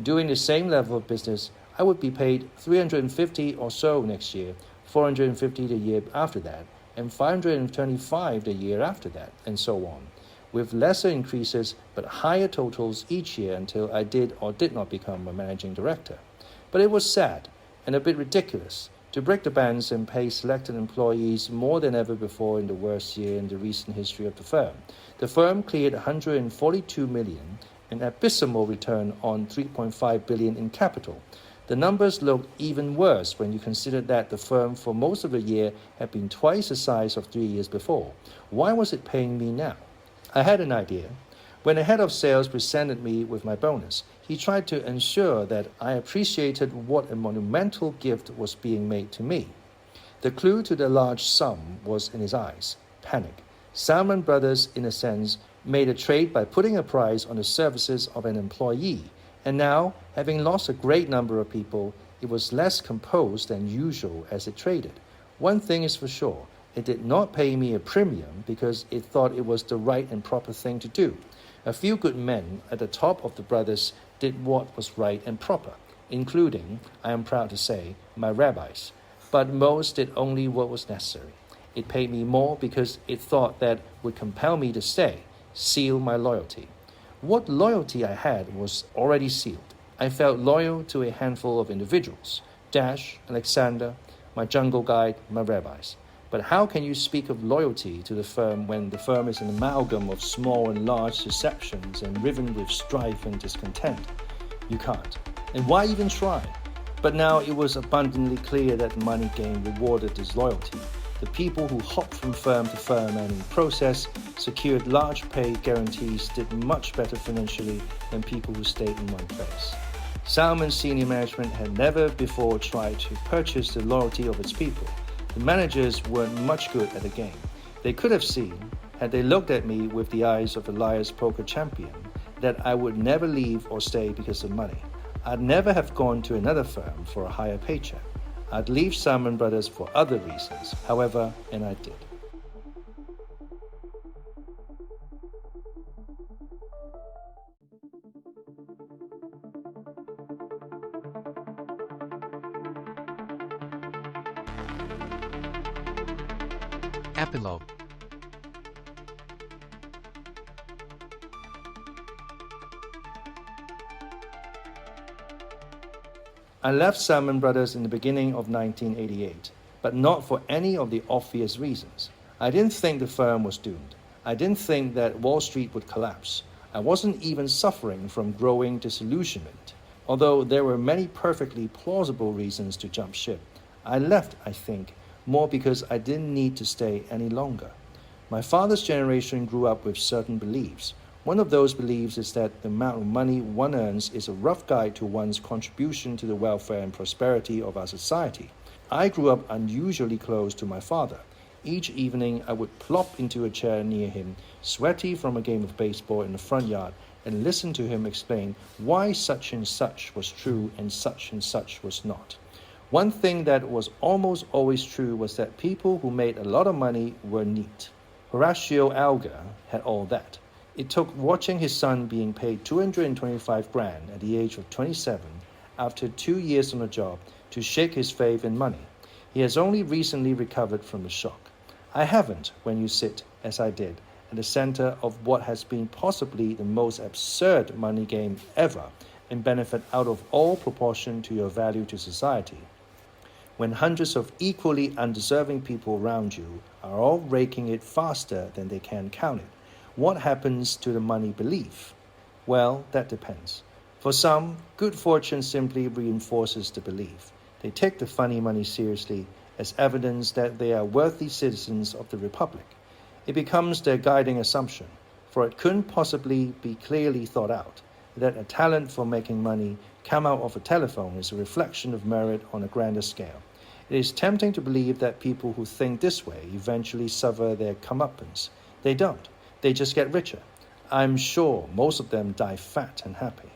Doing the same level of business, I would be paid $350 or so next year, $450 the year after that, and $525 the year after that, and so on, with lesser increases but higher totals each year until I did or did not become a managing director. But it was sad and a bit ridiculous to break the bands and pay selected employees more than ever before in the worst year in the recent history of the firm. The firm cleared $142 million, an abysmal return on $3.5 billion in capital. The numbers looked even worse when you consider that the firm for most of the year had been twice the size of 3 years before. Why was it paying me now? I had an idea. When the head of sales presented me with my bonus, he tried to ensure that I appreciated what a monumental gift was being made to me. The clue to the large sum was in his eyes: panic. Salomon Brothers, in a sense, made a trade by putting a price on the services of an employee. And now, having lost a great number of people, it was less composed than usual as it traded. One thing is for sure, it did not pay me a premium because it thought it was the right and proper thing to do. A few good men at the top of the brothers did what was right and proper, including, I am proud to say, my rabbis. But most did only what was necessary. It paid me more because it thought that would compel me to stay, seal my loyalty. What loyalty I had was already sealed. I felt loyal to a handful of individuals: Dash, Alexander, my jungle guide, my rabbis. But how can you speak of loyalty to the firm when the firm is an amalgam of small and large deceptions and riven with strife and discontent? You can't. And why even try? But now it was abundantly clear that the money gain rewarded disloyalty. The people who hopped from firm to firm and in process secured large pay guarantees did much better financially than people who stayed in one place. Salomon's senior management had never before tried to purchase the loyalty of its people. The managers weren't much good at the game. They could have seen, had they looked at me with the eyes of a liar's poker champion, that I would never leave or stay because of money. I'd never have gone to another firm for a higher paycheck. I'd leave Salomon Brothers for other reasons, however, and I did. Epilogue. I left Salmon Brothers in the beginning of 1988, but not for any of the obvious reasons. I didn't think the firm was doomed. I didn't think that Wall Street would collapse. I wasn't even suffering from growing disillusionment. Although there were many perfectly plausible reasons to jump ship, I left, I think, more because I didn't need to stay any longer. My father's generation grew up with certain beliefs. One of those beliefs is that the amount of money one earns is a rough guide to one's contribution to the welfare and prosperity of our society. I grew up unusually close to my father. Each evening, I would plop into a chair near him, sweaty from a game of baseball in the front yard, and listen to him explain why such and such was true and such was not. One thing that was almost always true was that people who made a lot of money were neat. Horatio Alger had all that. It took watching his son being paid $225,000 at the age of 27 after 2 years on the job to shake his faith in money. He has only recently recovered from the shock. I haven't when you sit, as I did, at the center of what has been possibly the most absurd money game ever and benefit out of all proportion to your value to society. When hundreds of equally undeserving people around you are all raking it faster than they can count it, what happens to the money belief? Well, that depends. For some, good fortune simply reinforces the belief. They take the funny money seriously as evidence that they are worthy citizens of the Republic. It becomes their guiding assumption, for it couldn't possibly be clearly thought out that a talent for making money come out of a telephone is a reflection of merit on a grander scale. It is tempting to believe that people who think this way eventually suffer their comeuppance. They don't. They just get richer. I'm sure most of them die fat and happy.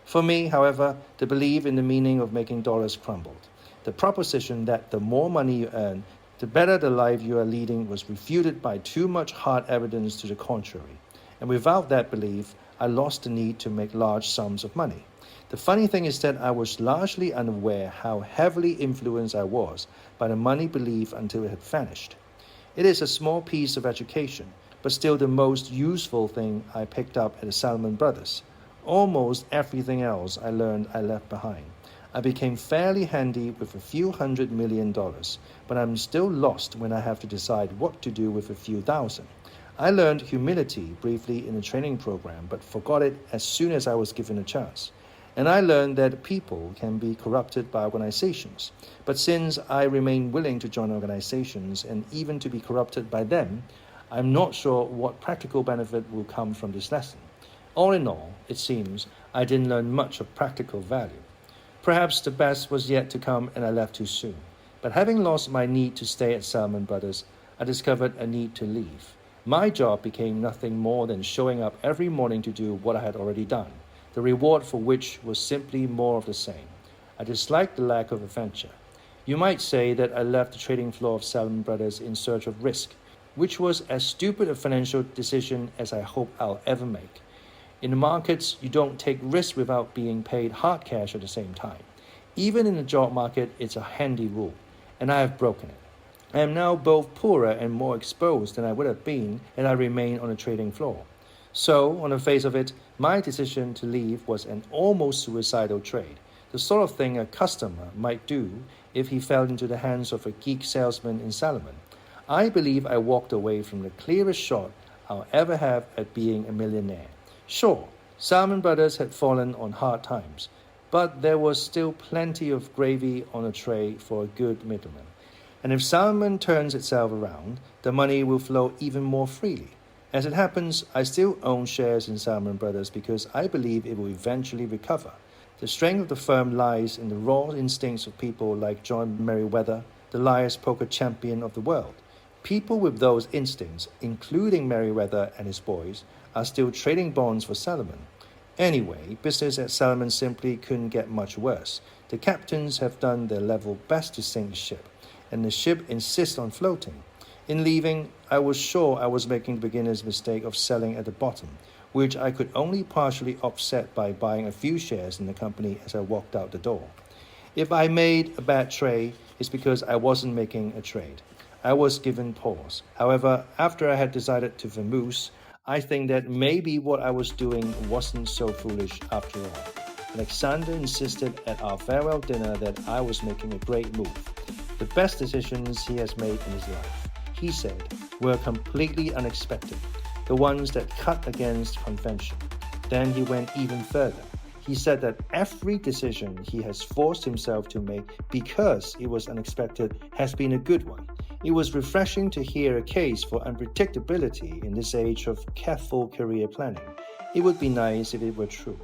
For me, however, the belief in the meaning of making dollars crumbled. The proposition that the more money you earn, the better the life you are leading was refuted by too much hard evidence to the contrary. And without that belief, I lost the need to make large sums of money. The funny thing is that I was largely unaware how heavily influenced I was by the money belief until it had vanished. It is a small piece of education, but still the most useful thing I picked up at the Salmon Brothers. Almost everything else I learned I left behind. I became fairly handy with a few $100 million, but I'm still lost when I have to decide what to do with a few thousand. I learned humility briefly in a training program, but forgot it as soon as I was given a chance. And I learned that people can be corrupted by organizations. But since I remain willing to join organizations and even to be corrupted by them, I'm not sure what practical benefit will come from this lesson. All in all, it seems I didn't learn much of practical value. Perhaps the best was yet to come and I left too soon. But having lost my need to stay at Salmon Brothers, I discovered a need to leave. My job became nothing more than showing up every morning to do what I had already done, the reward for which was simply more of the same. I disliked the lack of adventure. You might say that I left the trading floor of Salmon Brothers in search of risk, which was as stupid a financial decision as I hope I'll ever make. In the markets, you don't take risks without being paid hard cash at the same time. Even in the job market, it's a handy rule, and I have broken it. I am now both poorer and more exposed than I would have been had I remained on the trading floor. So, on the face of it, my decision to leave was an almost suicidal trade, the sort of thing a customer might do if he fell into the hands of a geek salesman in Salomon. I believe I walked away from the clearest shot I'll ever have at being a millionaire. Sure, Salmon Brothers had fallen on hard times, but there was still plenty of gravy on a tray for a good middleman. And if Salmon turns itself around, the money will flow even more freely. As it happens, I still own shares in Salmon Brothers because I believe it will eventually recover. The strength of the firm lies in the raw instincts of people like John Merriweather, the Liar's poker champion of the world. People with those instincts, including Merriweather and his boys, are still trading bonds for Salomon. Anyway, business at Salomon simply couldn't get much worse. The captains have done their level best to sink the ship, and the ship insists on floating. In leaving, I was sure I was making the beginner's mistake of selling at the bottom, which I could only partially offset by buying a few shares in the company as I walked out the door. If I made a bad trade, it's because I wasn't making a trade. I was given pause. However, after I had decided to vamoose, I think that maybe what I was doing wasn't so foolish after all. Alexander insisted at our farewell dinner that I was making a great move. The best decisions he has made in his life, he said, were completely unexpected, the ones that cut against convention. Then he went even further. He said that every decision he has forced himself to make because it was unexpected has been a good one. It was refreshing to hear a case for unpredictability in this age of careful career planning. It would be nice if it were true.